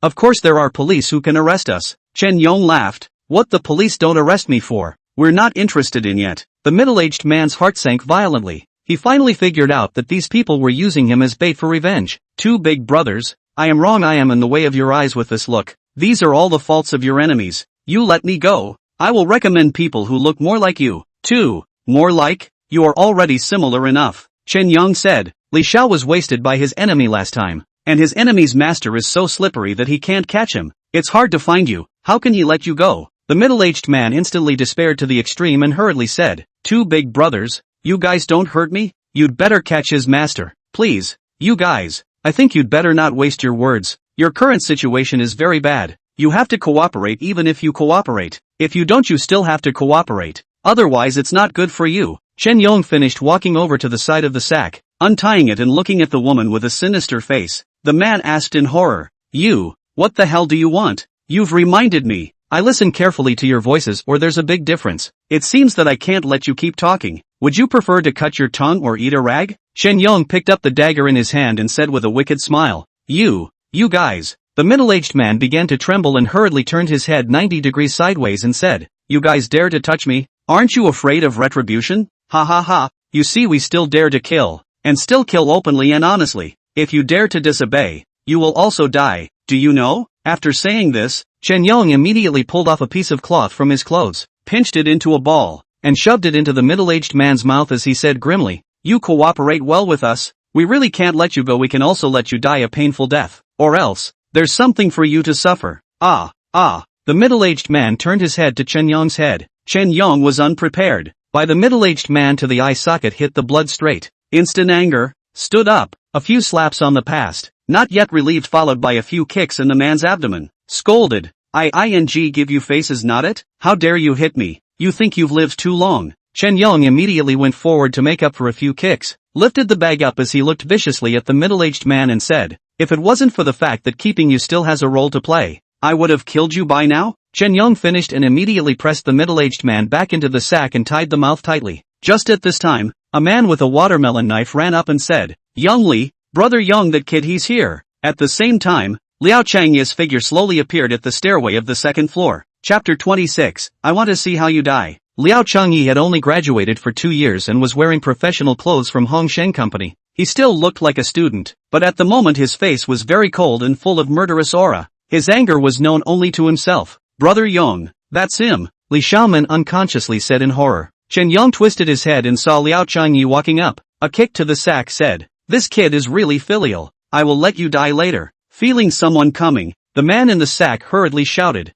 Of course there are police who can arrest us. Chen Yong laughed. What the police don't arrest me for? We're not interested in yet. The middle-aged man's heart sank violently. He finally figured out that these people were using him as bait for revenge. Two big brothers. I am wrong, I am in the way of your eyes with this look. These are all the faults of your enemies. You let me go. I will recommend people who look more like you. Two. More like? You are already similar enough. Chen Yong said. Li Xiao was wasted by his enemy last time. And his enemy's master is so slippery that he can't catch him. It's hard to find you. How can he let you go? The middle-aged man instantly despaired to the extreme and hurriedly said. Two big brothers. You guys don't hurt me? You'd better catch his master. Please. You guys. I think you'd better not waste your words. Your current situation is very bad. You have to cooperate even if you cooperate. If you don't, you still have to cooperate. Otherwise it's not good for you. Chen Yong finished walking over to the side of the sack, untying it and looking at the woman with a sinister face. The man asked in horror. You, what the hell do you want? You've reminded me. I listen carefully to your voices or there's a big difference. It seems that I can't let you keep talking. Would you prefer to cut your tongue or eat a rag? Chen Yong picked up the dagger in his hand and said with a wicked smile. You guys. The middle-aged man began to tremble and hurriedly turned his head 90 degrees sideways and said, You guys dare to touch me? Aren't you afraid of retribution? Ha ha ha. You see, we still dare to kill. And still kill openly and honestly. If you dare to disobey, you will also die. Do you know? After saying this, Chen Yong immediately pulled off a piece of cloth from his clothes, pinched it into a ball, and shoved it into the middle-aged man's mouth as he said grimly, You cooperate well with us. We really can't let you go. We can also let you die a painful death. Or else, there's something for you to suffer. The middle-aged man turned his head to Chen Yong's head. Chen Yong was unprepared. By the middle-aged man to the eye socket hit the blood straight. Instant anger. Stood up. A few slaps on the past. Not yet relieved, followed by a few kicks in the man's abdomen. Scolded. Give you faces, not it? How dare you hit me? You think you've lived too long. Chen Yong immediately went forward to make up for a few kicks, lifted the bag up as he looked viciously at the middle-aged man and said, If it wasn't for the fact that keeping you still has a role to play, I would have killed you by now? Chen Yong finished and immediately pressed the middle-aged man back into the sack and tied the mouth tightly. Just at this time, a man with a watermelon knife ran up and said, Young Li, brother Young, that kid, he's here. At the same time, Liao Changye's figure slowly appeared at the stairway of the second floor. Chapter 26, I want to see how you die. Liao Changye had only graduated for 2 years and was wearing professional clothes from Hongsheng Company. He still looked like a student, but at the moment his face was very cold and full of murderous aura. His anger was known only to himself. Brother Yong, that's him, Li Xiaomin unconsciously said in horror. Chen Yong twisted his head and saw Liao Changye walking up. A kick to the sack said, This kid is really filial. I will let you die later. Feeling someone coming, the man in the sack hurriedly shouted,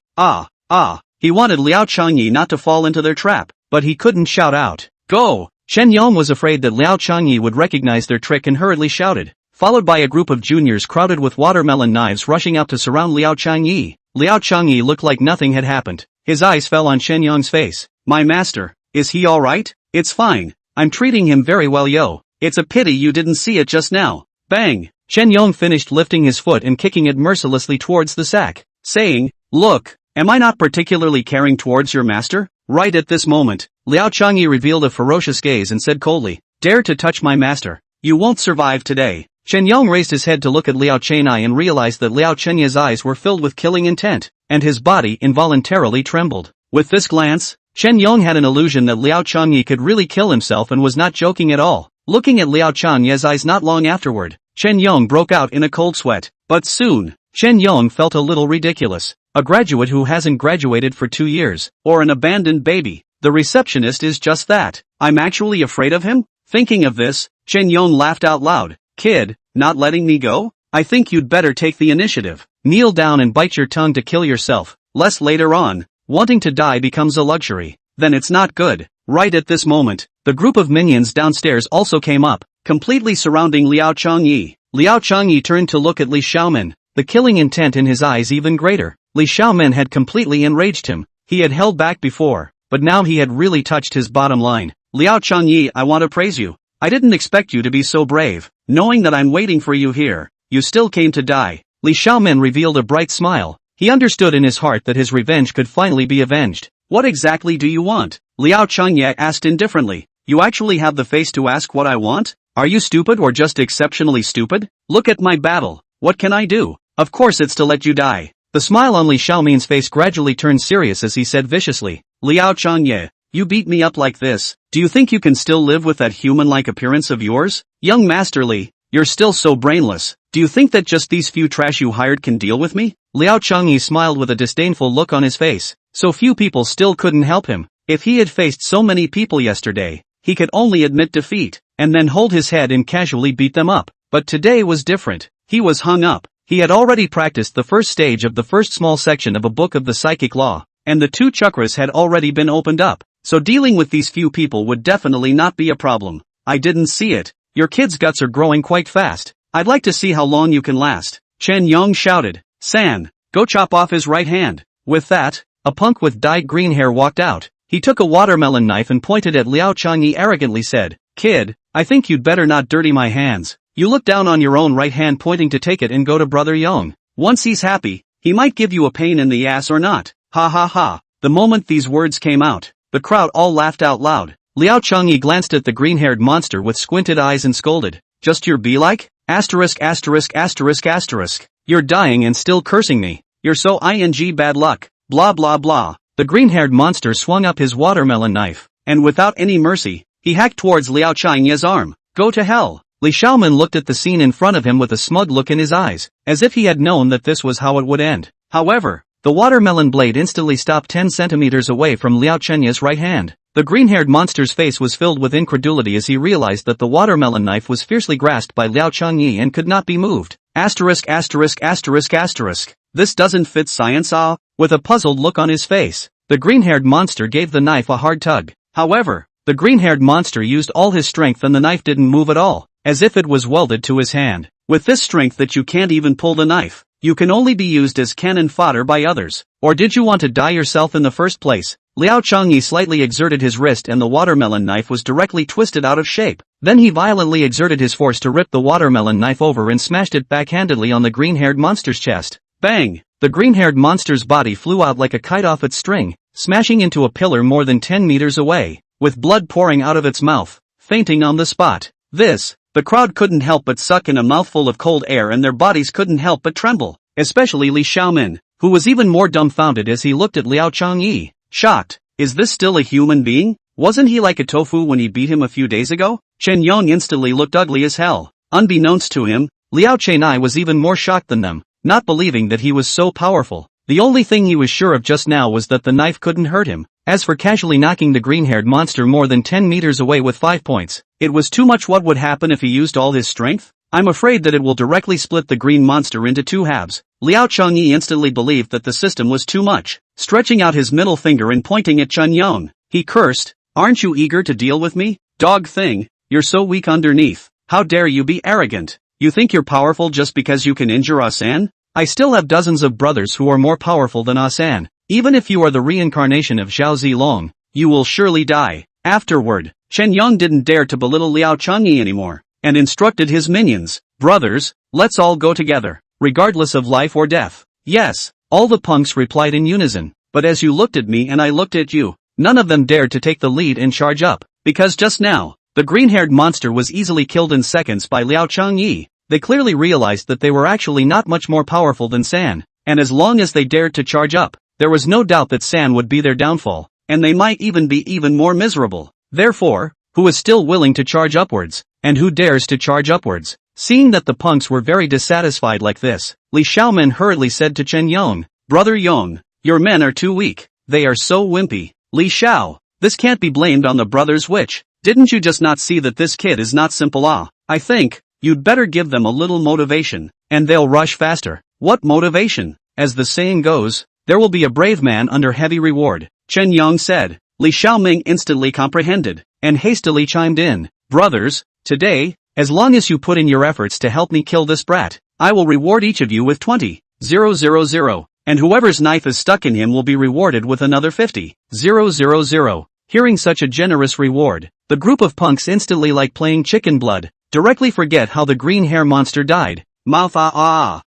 He wanted Liao Changye not to fall into their trap, but he couldn't shout out, Go! Chen Yong was afraid that Liao Changye would recognize their trick and hurriedly shouted, followed by a group of juniors crowded with watermelon knives rushing out to surround Liao Changye. Liao Changye looked like nothing had happened. His eyes fell on Chen Yong's face. My master, is he alright? It's fine. I'm treating him very well, yo. It's a pity you didn't see it just now. Bang! Chen Yong finished lifting his foot and kicking it mercilessly towards the sack, saying, Look, am I not particularly caring towards your master? Right at this moment, Liao Changye revealed a ferocious gaze and said coldly, Dare to touch my master. You won't survive today. Chen Yong raised his head to look at Liao Changye and realized that Liao Changye's eyes were filled with killing intent, and his body involuntarily trembled. With this glance, Chen Yong had an illusion that Liao Changye could really kill himself and was not joking at all. Looking at Liao Changye's eyes not long afterward, Chen Yong broke out in a cold sweat. But soon, Chen Yong felt a little ridiculous. A graduate who hasn't graduated for 2 years, or an abandoned baby. The receptionist is just that. I'm actually afraid of him? Thinking of this, Chen Yong laughed out loud. Kid, not letting me go? I think you'd better take the initiative. Kneel down and bite your tongue to kill yourself, lest later on, wanting to die becomes a luxury. Then it's not good. Right at this moment, the group of minions downstairs also came up, completely surrounding Liao Changye. Liao Changye turned to look at Li Xiaomin, the killing intent in his eyes even greater. Li Xiaomin had completely enraged him. He had held back before, but now he had really touched his bottom line. Liao Changye, I want to praise you. I didn't expect you to be so brave. Knowing that I'm waiting for you here, you still came to die. Li Xiaomin revealed a bright smile. He understood in his heart that his revenge could finally be avenged. What exactly do you want? Liao Changye asked indifferently. You actually have the face to ask what I want? Are you stupid or just exceptionally stupid? Look at my battle. What can I do? Of course it's to let you die. The smile on Li Xiaomin's face gradually turned serious as he said viciously. Liao Changye, you beat me up like this. Do you think you can still live with that human-like appearance of yours? Young Master Li, you're still so brainless. Do you think that just these few trash you hired can deal with me? Liao Changye smiled with a disdainful look on his face. So few people still couldn't help him. If he had faced so many people yesterday, he could only admit defeat, and then hold his head and casually beat them up. But today was different. He was hung up. He had already practiced the first stage of the first small section of a book of the psychic law, and the 2 chakras had already been opened up, so dealing with these few people would definitely not be a problem. I didn't see it. Your kid's guts are growing quite fast. I'd like to see how long you can last. Chen Yong shouted. San, go chop off his right hand. With that, a punk with dyed green hair walked out. He took a watermelon knife and pointed at Liao Changye arrogantly said, Kid, I think you'd better not dirty my hands. You look down on your own right hand pointing to take it and go to Brother Yong. Once he's happy, he might give you a pain in the ass or not. Ha ha ha. The moment these words came out, the crowd all laughed out loud. Liao Changye glanced at the green-haired monster with squinted eyes and scolded. Just your be-like? Asterisk asterisk asterisk asterisk. You're dying and still cursing me. You're so ing bad luck. Blah blah blah. The green-haired monster swung up his watermelon knife, and without any mercy, he hacked towards Liao Changye's arm. Go to hell. Li Xiaomin looked at the scene in front of him with a smug look in his eyes, as if he had known that this was how it would end. However, the watermelon blade instantly stopped 10 centimeters away from Liao Changye's right hand. The green-haired monster's face was filled with incredulity as he realized that the watermelon knife was fiercely grasped by Liao Changye and could not be moved. Asterisk asterisk asterisk asterisk. This doesn't fit science ah? With a puzzled look on his face, the green-haired monster gave the knife a hard tug. However, the green-haired monster used all his strength and the knife didn't move at all, as if it was welded to his hand. With this strength that you can't even pull the knife, you can only be used as cannon fodder by others. Or did you want to die yourself in the first place? Liao Changye slightly exerted his wrist and the watermelon knife was directly twisted out of shape. Then he violently exerted his force to rip the watermelon knife over and smashed it backhandedly on the green-haired monster's chest. Bang! The green-haired monster's body flew out like a kite off its string, smashing into a pillar more than 10 meters away, with blood pouring out of its mouth, fainting on the spot. The crowd couldn't help but suck in a mouthful of cold air and their bodies couldn't help but tremble, especially Li Xiaomin, who was even more dumbfounded as he looked at Liao Changye, shocked. Is this still a human being? Wasn't he like a tofu when he beat him a few days ago? Chen Yong instantly looked ugly as hell. Unbeknownst to him, Liao Chenai was even more shocked than them, not believing that he was so powerful. The only thing he was sure of just now was that the knife couldn't hurt him. As for casually knocking the green-haired monster more than 10 meters away with 5 points, it was too much. What would happen if he used all his strength? I'm afraid that it will directly split the green monster into 2 halves. Liao Changye instantly believed that the system was too much. Stretching out his middle finger and pointing at Chen Yong, he cursed, Aren't you eager to deal with me? Dog thing, you're so weak underneath. How dare you be arrogant? You think you're powerful just because you can injure Asan? I still have dozens of brothers who are more powerful than Asan. Even if you are the reincarnation of Zhao Zilong, you will surely die. Afterward, Chen Yong didn't dare to belittle Liao Changye anymore, and instructed his minions, Brothers, let's all go together, regardless of life or death. Yes, all the punks replied in unison, but as you looked at me and I looked at you, none of them dared to take the lead and charge up, because just now, the green-haired monster was easily killed in seconds by Liao Changye. They clearly realized that they were actually not much more powerful than San, and as long as they dared to charge up, there was no doubt that San would be their downfall, and they might even be even more miserable. Therefore, who is still willing to charge upwards, and who dares to charge upwards? Seeing that the punks were very dissatisfied like this, Li Xiaomin hurriedly said to Chen Yong, Brother Yong, your men are too weak, they are so wimpy. Li Xiao, this can't be blamed on the brothers which, didn't you just not see that this kid is not simple ah? I think, you'd better give them a little motivation, and they'll rush faster. What motivation? As the saying goes, there will be a brave man under heavy reward, Chen Yong said. Li Xiaoming instantly comprehended, and hastily chimed in, Brothers, today, as long as you put in your efforts to help me kill this brat, I will reward each of you with 20,000, and whoever's knife is stuck in him will be rewarded with another 50,000. Hearing such a generous reward, the group of punks instantly, like playing chicken blood, directly forget how the green hair monster died. Mouth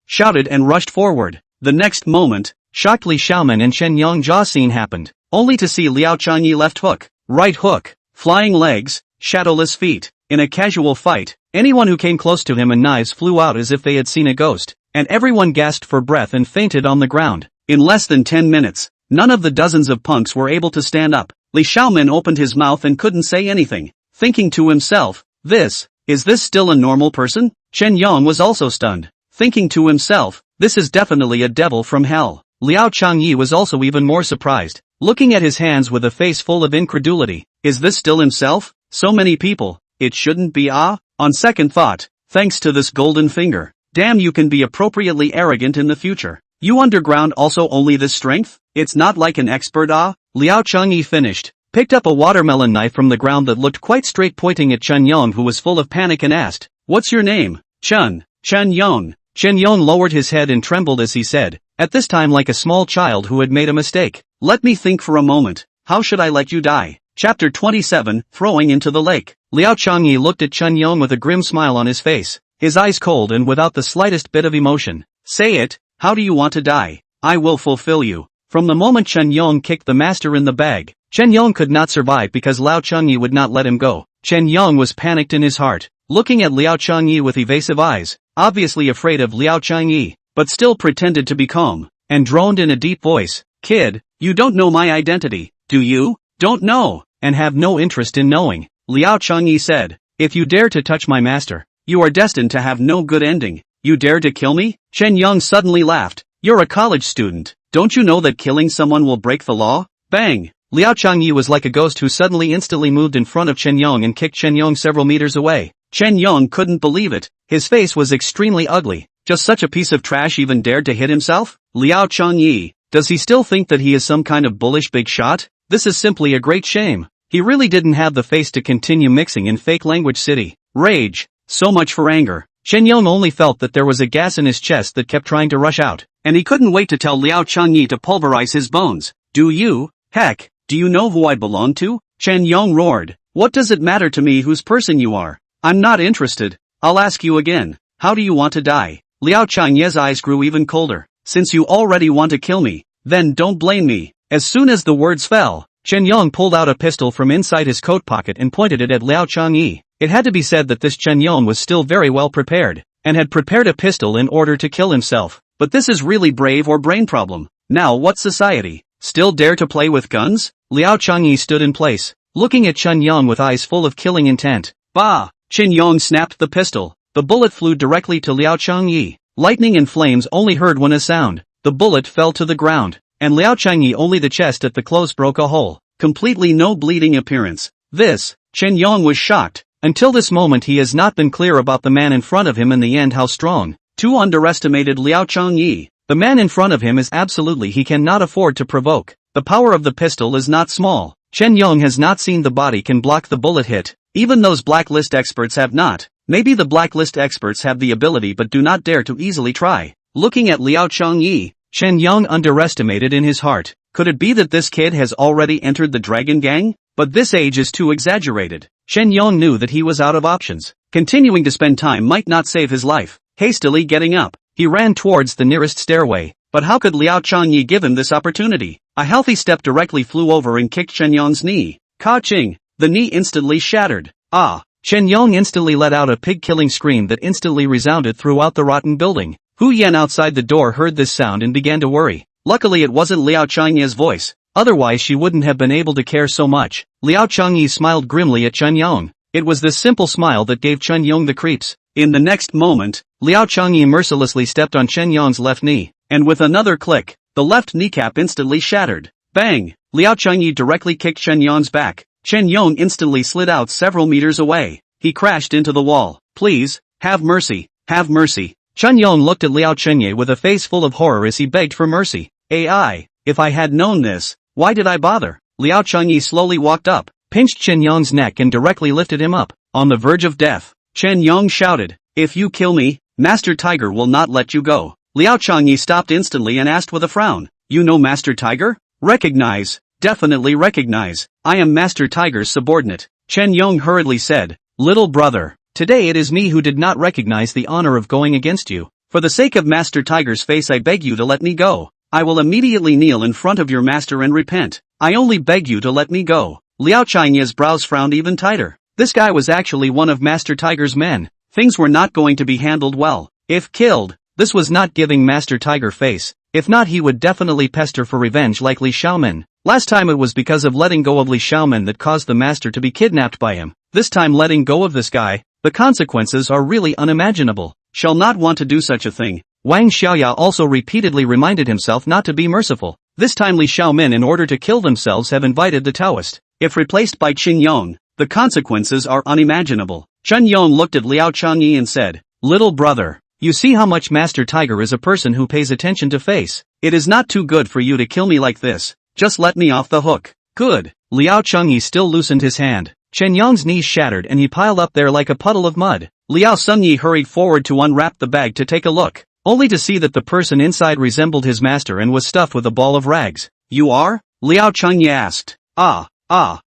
shouted and rushed forward. The next moment, shocked Li Xiaoman and Chen Yong jaw scene happened, only to see Liao Changyi left hook, right hook, flying legs, shadowless feet. In a casual fight, anyone who came close to him and knives flew out as if they had seen a ghost, and everyone gasped for breath and fainted on the ground. In less than 10 minutes, none of the dozens of punks were able to stand up. Li Xiaoman opened his mouth and couldn't say anything, thinking to himself, is this still a normal person? Chen Yong was also stunned, thinking to himself, this is definitely a devil from hell. Liao Changyi was also even more surprised, looking at his hands with a face full of incredulity. Is this still himself? So many people. It shouldn't be On second thought, thanks to this golden finger. Damn, you can be appropriately arrogant in the future. You underground also only this strength? It's not like an expert Liao Changyi finished, picked up a watermelon knife from the ground that looked quite straight, pointing at Chen Yong, who was full of panic, and asked, what's your name? Chen Yong. Chen Yong lowered his head and trembled as he said, at this time like a small child who had made a mistake. Let me think for a moment. How should I let you die? Chapter 27, Throwing into the Lake. Liao Changyi looked at Chen Yong with a grim smile on his face, his eyes cold and without the slightest bit of emotion. Say it, how do you want to die? I will fulfill you. From the moment Chen Yong kicked the master in the bag, Chen Yong could not survive because Liao Changyi would not let him go. Chen Yong was panicked in his heart, looking at Liao Changyi with evasive eyes, obviously afraid of Liao Changyi, but still pretended to be calm, and droned in a deep voice, kid, you don't know my identity, do you? Don't know, and have no interest in knowing. Liao Changyi said, if you dare to touch my master, you are destined to have no good ending. You dare to kill me? Chen Yong suddenly laughed. You're a college student. Don't you know that killing someone will break the law? Bang! Liao Changyi was like a ghost who suddenly instantly moved in front of Chen Yong and kicked Chen Yong several meters away. Chen Yong couldn't believe it. His face was extremely ugly. Just such a piece of trash even dared to hit himself? Liao Changyi, does he still think that he is some kind of bullish big shot? This is simply a great shame. He really didn't have the face to continue mixing in fake language city. Rage. So much for anger. Chen Yong only felt that there was a gas in his chest that kept trying to rush out, and he couldn't wait to tell Liao Changyi to pulverize his bones. Do you? Heck, do you know who I belong to? Chen Yong roared. What does it matter to me whose person you are? I'm not interested. I'll ask you again. How do you want to die? Liao Changyi's eyes grew even colder. Since you already want to kill me, then don't blame me. As soon as the words fell, Chen Yong pulled out a pistol from inside his coat pocket and pointed it at Liao Changyi. It had to be said that this Chen Yong was still very well prepared, and had prepared a pistol in order to kill himself. But this is really brave or brain problem. Now what society? Still dare to play with guns? Liao Changyi stood in place, looking at Chen Yong with eyes full of killing intent. Bah! Chen Yong snapped the pistol. The bullet flew directly to Liao Changyi. Lightning and flames only heard one sound. The bullet fell to the ground, and Liao Changyi only the chest at the close broke a hole. Completely no bleeding appearance. Chen Yong was shocked. Until this moment he has not been clear about the man in front of him in the end how strong. Too underestimated Liao Changyi. The man in front of him is absolutely he cannot afford to provoke. The power of the pistol is not small. Chen Yong has not seen the body can block the bullet hit. Even those blacklist experts have not. Maybe the blacklist experts have the ability but do not dare to easily try. Looking at Liao Changyi, Chen Yong underestimated in his heart. Could it be that this kid has already entered the dragon gang? But this age is too exaggerated. Chen Yong knew that he was out of options. Continuing to spend time might not save his life. Hastily getting up, he ran towards the nearest stairway. But how could Liao Changyi give him this opportunity? A healthy step directly flew over and kicked Chen Yong's knee. Ka-ching! The knee instantly shattered. Ah! Chen Yong instantly let out a pig-killing scream that instantly resounded throughout the rotten building. Hu Yan outside the door heard this sound and began to worry. Luckily it wasn't Liao Changyi's voice. Otherwise she wouldn't have been able to care so much. Liao Changyi smiled grimly at Chen Yong. It was this simple smile that gave Chen Yong the creeps. In the next moment, Liao Changyi mercilessly stepped on Chen Yong's left knee, and with another click, the left kneecap instantly shattered. Bang! Liao Changyi directly kicked Chen Yong's back. Chen Yong instantly slid out several meters away. He crashed into the wall. Please, have mercy, have mercy. Chen Yong looked at Liao Changyi with a face full of horror as he begged for mercy. AI, if I had known this, why did I bother? Liao Changyi slowly walked up, pinched Chen Yong's neck and directly lifted him up. On the verge of death, Chen Yong shouted, if you kill me, Master Tiger will not let you go. Liao Changyi stopped instantly and asked with a frown, you know Master Tiger? Recognize, definitely recognize, I am Master Tiger's subordinate. Chen Yong hurriedly said, little brother, today it is me who did not recognize the honor of going against you. For the sake of Master Tiger's face, I beg you to let me go. I will immediately kneel in front of your master and repent. I only beg you to let me go. Liao Changye's brows frowned even tighter. This guy was actually one of Master Tiger's men. Things were not going to be handled well. If killed, this was not giving Master Tiger face. If not, he would definitely pester for revenge like Li Xiaomin. Last time it was because of letting go of Li Xiaomin that caused the master to be kidnapped by him. This time letting go of this guy, the consequences are really unimaginable. Shall not want to do such a thing. Wang Xiaoya also repeatedly reminded himself not to be merciful. This time Li Xiaomin, in order to kill themselves, have invited the Taoist. If replaced by Qin Yong, the consequences are unimaginable. Chen Yong looked at Liao Changyi and said, "Little brother, you see how much Master Tiger is a person who pays attention to face. It is not too good for you to kill me like this. Just let me off the hook." "Good." Liao Changyi still loosened his hand. Chen Yong's knees shattered and he piled up there like a puddle of mud. Liao Sunyi hurried forward to unwrap the bag to take a look, only to see that the person inside resembled his master and was stuffed with a ball of rags. "You are?" Liao Changyi asked. Ah.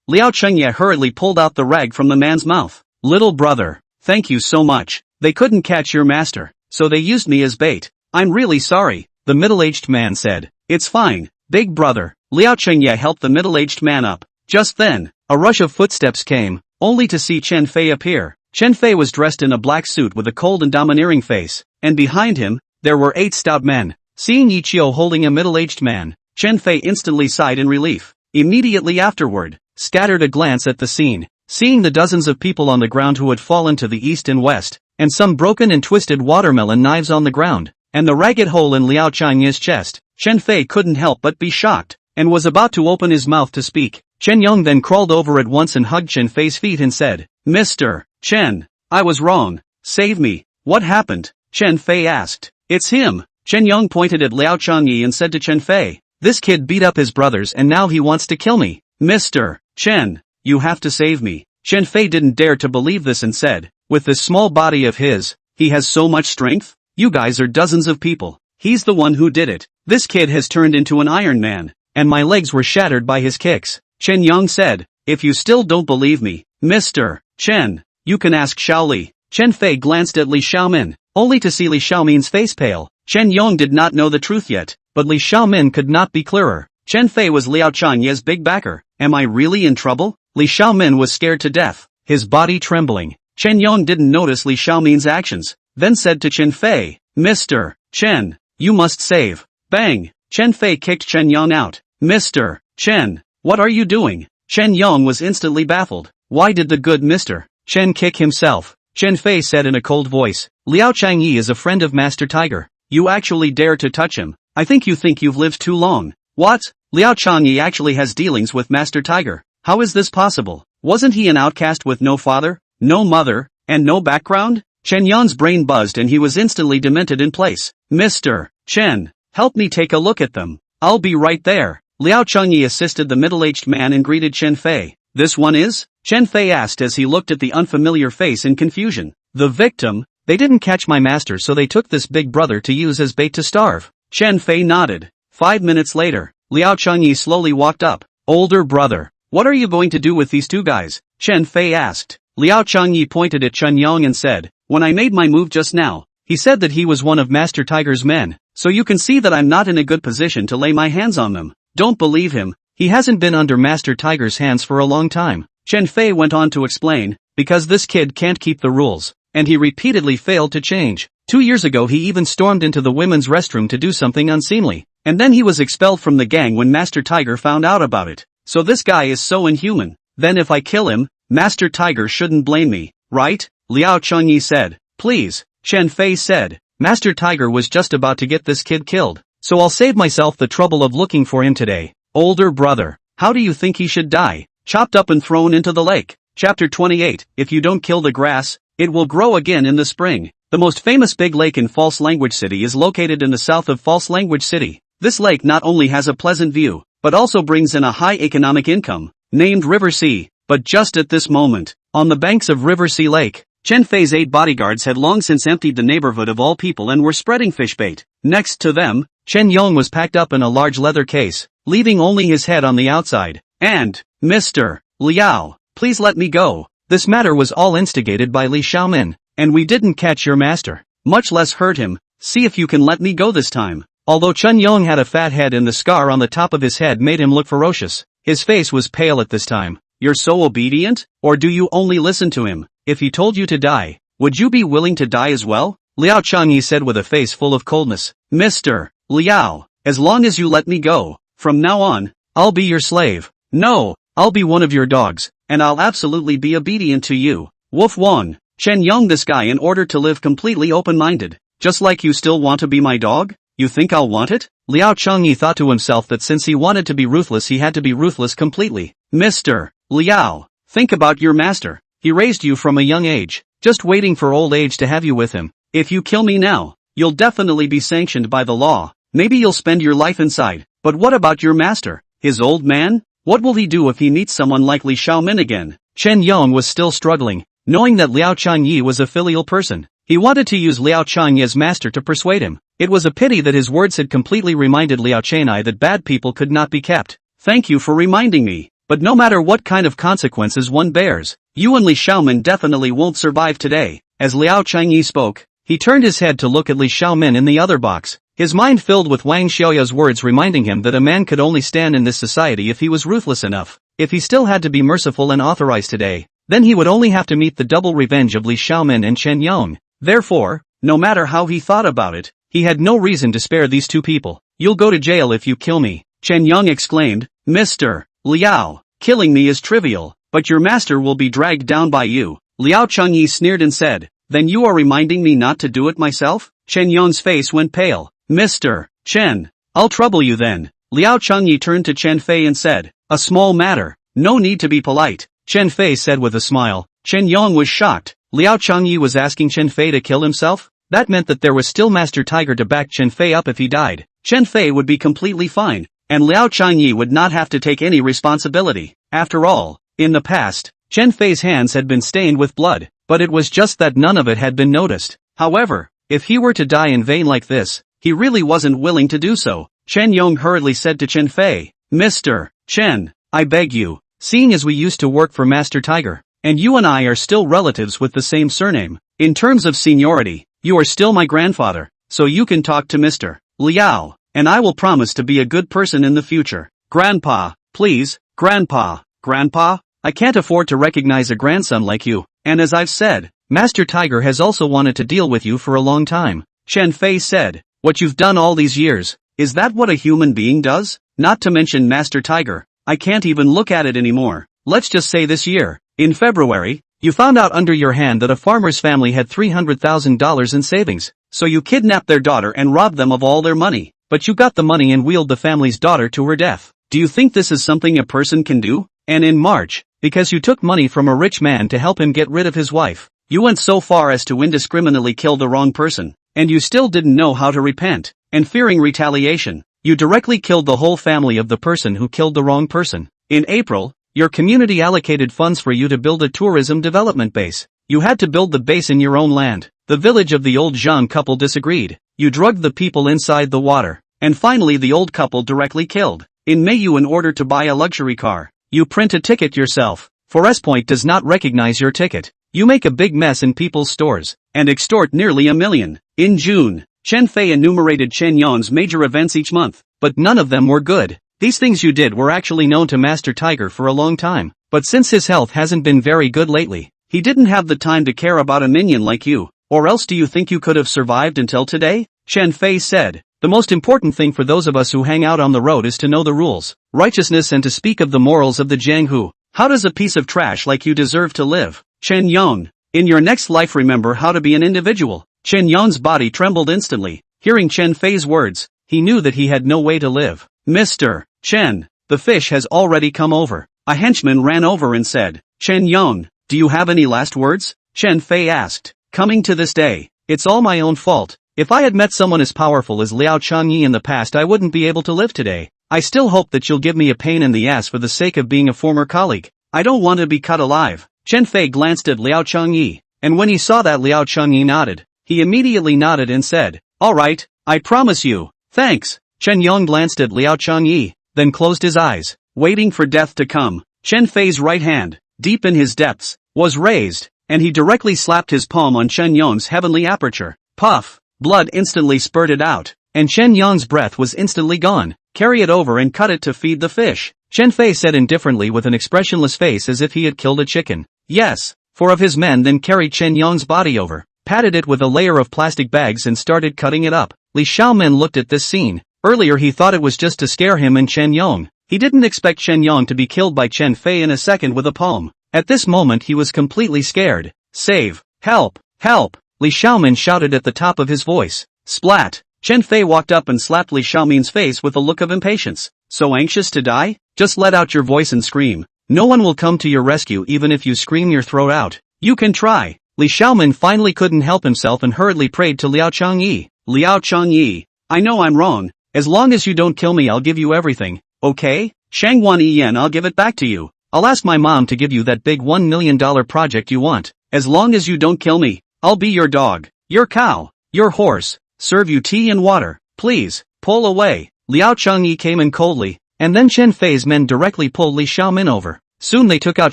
Liao Changyi hurriedly pulled out the rag from the man's mouth. "Little brother, thank you so much. They couldn't catch your master, so they used me as bait. I'm really sorry," the middle-aged man said. "It's fine, big brother." Liao Changyi helped the middle-aged man up. Just then, a rush of footsteps came, only to see Chen Fei appear. Chen Fei was dressed in a black suit with a cold and domineering face, and behind him, there were 8 stout men. Seeing Yi Qiu holding a middle-aged man, Chen Fei instantly sighed in relief. Immediately afterward, scattered a glance at the scene, seeing the dozens of people on the ground who had fallen to the east and west, and some broken and twisted watermelon knives on the ground, and the ragged hole in Liao Changyi's chest. Chen Fei couldn't help but be shocked, and was about to open his mouth to speak. Chen Yong then crawled over at once and hugged Chen Fei's feet and said, "Mr. Chen, I was wrong. Save me." "What happened?" Chen Fei asked. "It's him." Chen Yong pointed at Liao Changyi and said to Chen Fei, "This kid beat up his brothers and now he wants to kill me. Mr. Chen, you have to save me." Chen Fei didn't dare to believe this and said, "With this small body of his, he has so much strength? You guys are dozens of people. He's the one who did it. This kid has turned into an Iron Man, and my legs were shattered by his kicks." Chen Yong said, "If you still don't believe me, Mr. Chen, you can ask Xiaoli." Chen Fei glanced at Li Xiaomin, only to see Li Xiaomin's face pale. Chen Yong did not know the truth yet, but Li Xiaomin could not be clearer. Chen Fei was Liao Changye's big backer. Am I really in trouble? Li Xiaomin was scared to death, his body trembling. Chen Yong didn't notice Li Xiaomin's actions, then said to Chen Fei, "Mr. Chen, you must save." Bang! Chen Fei kicked Chen Yong out. "Mr. Chen, what are you doing?" Chen Yong was instantly baffled. Why did the good Mr. Chen kick himself? Chen Fei said in a cold voice, "Liao Changyi is a friend of Master Tiger. You actually dare to touch him. I think you've lived too long." "What? Liao Changyi actually has dealings with Master Tiger. How is this possible? Wasn't he an outcast with no father, no mother, and no background?" Chen Yong's brain buzzed and he was instantly demented in place. "Mr. Chen, help me take a look at them. I'll be right there." Liao Changyi assisted the middle-aged man and greeted Chen Fei. "This one is?" Chen Fei asked as he looked at the unfamiliar face in confusion. "The victim? They didn't catch my master, so they took this big brother to use as bait to starve." Chen Fei nodded. 5 minutes later, Liao Changyi slowly walked up. "Older brother, what are you going to do with these 2 guys?" Chen Fei asked. Liao Changyi pointed at Chen Yong and said, "When I made my move just now, he said that he was one of Master Tiger's men, so you can see that I'm not in a good position to lay my hands on them. Don't believe him, he hasn't been under Master Tiger's hands for a long time." Chen Fei went on to explain, "Because this kid can't keep the rules, and he repeatedly failed to change. 2 years ago he even stormed into the women's restroom to do something unseemly, and then he was expelled from the gang when Master Tiger found out about it. So this guy is so inhuman. Then if I kill him, Master Tiger shouldn't blame me, right?" Liao Changyi said. "Please," Chen Fei said, "Master Tiger was just about to get this kid killed, so I'll save myself the trouble of looking for him today." "Older brother, how do you think he should die? Chopped up and thrown into the lake." Chapter 28, If you don't kill the grass, it will grow again in the spring. The most famous big lake in False Language City is located in the south of False Language City. This lake not only has a pleasant view, but also brings in a high economic income, named River Sea. But just at this moment, on the banks of River Sea Lake, Chen Fei's 8 bodyguards had long since emptied the neighborhood of all people and were spreading fish bait. Next to them, Chen Yong was packed up in a large leather case, leaving only his head on the outside. And, "Mr. Liao, please let me go. This matter was all instigated by Li Xiaomin, and we didn't catch your master, much less hurt him. see if you can let me go this time. Although Chen Yong had a fat head and the scar on the top of his head made him look ferocious, his face was pale at this time. You're so obedient? Or do you only listen to him? If he told you to die, would you be willing to die as well? Liao Changyi said with a face full of coldness. Mr. Liao, as long as you let me go, from now on, I'll be your slave. No, I'll be one of your dogs, and I'll absolutely be obedient to you. Woof Wong, Chen Yong this guy in order to live completely open-minded. Just like you still want to be my dog? You think I'll want it? Liao Changyi thought to himself that since he wanted to be ruthless he had to be ruthless completely. Mr. Liao, think about your master. He raised you from a young age, just waiting for old age to have you with him. If you kill me now, you'll definitely be sanctioned by the law. Maybe you'll spend your life inside. But what about your master? His old man? What will he do if he meets someone like Li Xiaomin again? Chen Yong was still struggling, knowing that Liao Changyi was a filial person. He wanted to use Liao Changyi as master to persuade him. It was a pity that his words had completely reminded Liao Changyi that bad people could not be kept. Thank you for reminding me. But no matter what kind of consequences one bears, you and Li Xiaomin definitely won't survive today. As Liao Changyi spoke, he turned his head to look at Li Xiaomin in the other box. His mind filled with Wang Xiaoya's words reminding him that a man could only stand in this society if he was ruthless enough. If he still had to be merciful and authorized today, then he would only have to meet the double revenge of Li Xiaomin and Chen Yong. Therefore, no matter how he thought about it, he had no reason to spare these two people. You'll go to jail if you kill me, Chen Yong exclaimed. Mr. Liao, killing me is trivial, but your master will be dragged down by you. Liao Changyi sneered and said, then you are reminding me not to do it myself? Chen Yong's face went pale. Mr. Chen, I'll trouble you then. Liao Changyi turned to Chen Fei and said, a small matter, no need to be polite. Chen Fei said with a smile. Chen Yong was shocked. Liao Changyi was asking Chen Fei to kill himself? That meant that there was still Master Tiger to back Chen Fei up if he died. Chen Fei would be completely fine, and Liao Changyi would not have to take any responsibility. After all, in the past, Chen Fei's hands had been stained with blood, but it was just that none of it had been noticed. However, if he were to die in vain like this, he really wasn't willing to do so. Chen Yong hurriedly said to Chen Fei, Mr. Chen, I beg you, seeing as we used to work for Master Tiger, and you and I are still relatives with the same surname, in terms of seniority, you are still my grandfather, so you can talk to Mr. Liao, and I will promise to be a good person in the future. Grandpa, please, Grandpa, Grandpa, I can't afford to recognize a grandson like you, and as I've said, Master Tiger has also wanted to deal with you for a long time. Chen Fei said, what you've done all these years, is that what a human being does? Not to mention Master Tiger, I can't even look at it anymore. Let's just say this year, in February, you found out under your hand that a farmer's family had $300,000 in savings, so you kidnapped their daughter and robbed them of all their money, but you got the money and wheeled the family's daughter to her death. Do you think this is something a person can do? And in March, because you took money from a rich man to help him get rid of his wife, you went so far as to indiscriminately kill the wrong person, and you still didn't know how to repent, and fearing retaliation, you directly killed the whole family of the person who killed the wrong person. In April, your community allocated funds for you to build a tourism development base. You had to build the base in your own land. The village of the old Zhang couple disagreed. You drugged the people inside the water, and finally the old couple directly killed. In May in order to buy a luxury car, you print a ticket yourself. Forest Point does not recognize your ticket. You make a big mess in people's stores, and extort nearly $1 million. In June, Chen Fei enumerated Chen Yong's major events each month, but none of them were good. These things you did were actually known to Master Tiger for a long time, but since his health hasn't been very good lately, he didn't have the time to care about a minion like you, or else do you think you could have survived until today? Chen Fei said, the most important thing for those of us who hang out on the road is to know the rules, righteousness and to speak of the morals of the Jianghu. How does a piece of trash like you deserve to live? Chen Yong, in your next life remember how to be an individual. Chen Yong's body trembled instantly. Hearing Chen Fei's words, he knew that he had no way to live. Mr. Chen, the fish has already come over. A henchman ran over and said, Chen Yong, do you have any last words? Chen Fei asked, coming to this day, it's all my own fault. If I had met someone as powerful as Liao Changyi in the past I wouldn't be able to live today. I still hope that you'll give me a pain in the ass for the sake of being a former colleague. I don't want to be cut alive. Chen Fei glanced at Liao Changyi, and when he saw that Liao Changyi nodded, he immediately nodded and said, all right, I promise you. Thanks. Chen Yong glanced at Liao Changyi, then closed his eyes, waiting for death to come. Chen Fei's right hand, deep in his depths, was raised, and he directly slapped his palm on Chen Yong's heavenly aperture. Puff! Blood instantly spurted out, and Chen Yang's breath was instantly gone. Carry it over and cut it to feed the fish, Chen Fei said indifferently with an expressionless face as if he had killed a chicken. Yes. 4 of his men then carried Chen Yang's body over, patted it with a layer of plastic bags and started cutting it up. Li Xiaomin looked at this scene. Earlier he thought it was just to scare him and Chen Yang. He didn't expect Chen Yang to be killed by Chen Fei in a second with a palm. At this moment he was completely scared. Save! Help! Help! Li Xiaomin shouted at the top of his voice. Splat! Chen Fei walked up and slapped Li Xiaomin's face with a look of impatience. So anxious to die? Just let out your voice and scream. No one will come to your rescue even if you scream your throat out. You can try. Li Xiaomin finally couldn't help himself and hurriedly prayed to Liao Changyi. Liao Changyi, I know I'm wrong. As long as you don't kill me I'll give you everything, okay? Shangwan Yen I'll give it back to you. I'll ask my mom to give you that big $1 million project you want. As long as you don't kill me, I'll be your dog, your cow, your horse, serve you tea and water. Please, pull away. Liao Changyi came in coldly, and then Chen Fei's men directly pulled Li Xiaomin over. Soon they took out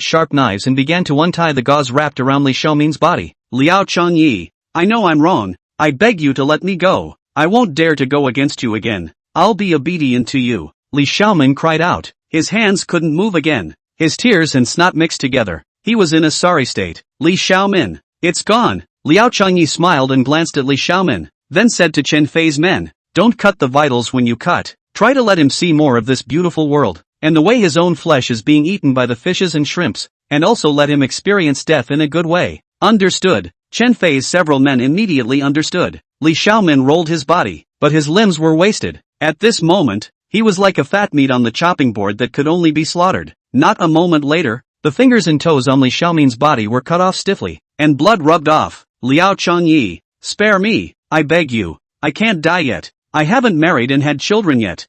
sharp knives and began to untie the gauze wrapped around Li Xiaomin's body. Liao Changyi, I know I'm wrong. I beg you to let me go. I won't dare to go against you again. I'll be obedient to you. Li Xiaomin cried out. His hands couldn't move again. His tears and snot mixed together. He was in a sorry state. Li Xiaomin, it's gone. Liao Changyi smiled and glanced at Li Xiaomin, then said to Chen Fei's men, don't cut the vitals when you cut. Try to let him see more of this beautiful world, and the way his own flesh is being eaten by the fishes and shrimps, and also let him experience death in a good way. Understood. Chen Fei's several men immediately understood. Li Xiaomin rolled his body, but his limbs were wasted. At this moment, he was like a fat meat on the chopping board that could only be slaughtered. Not a moment later, the fingers and toes on Li Xiaomin's body were cut off stiffly, and blood rubbed off. Liao Changyi, spare me, I beg you. I can't die yet. I haven't married and had children yet.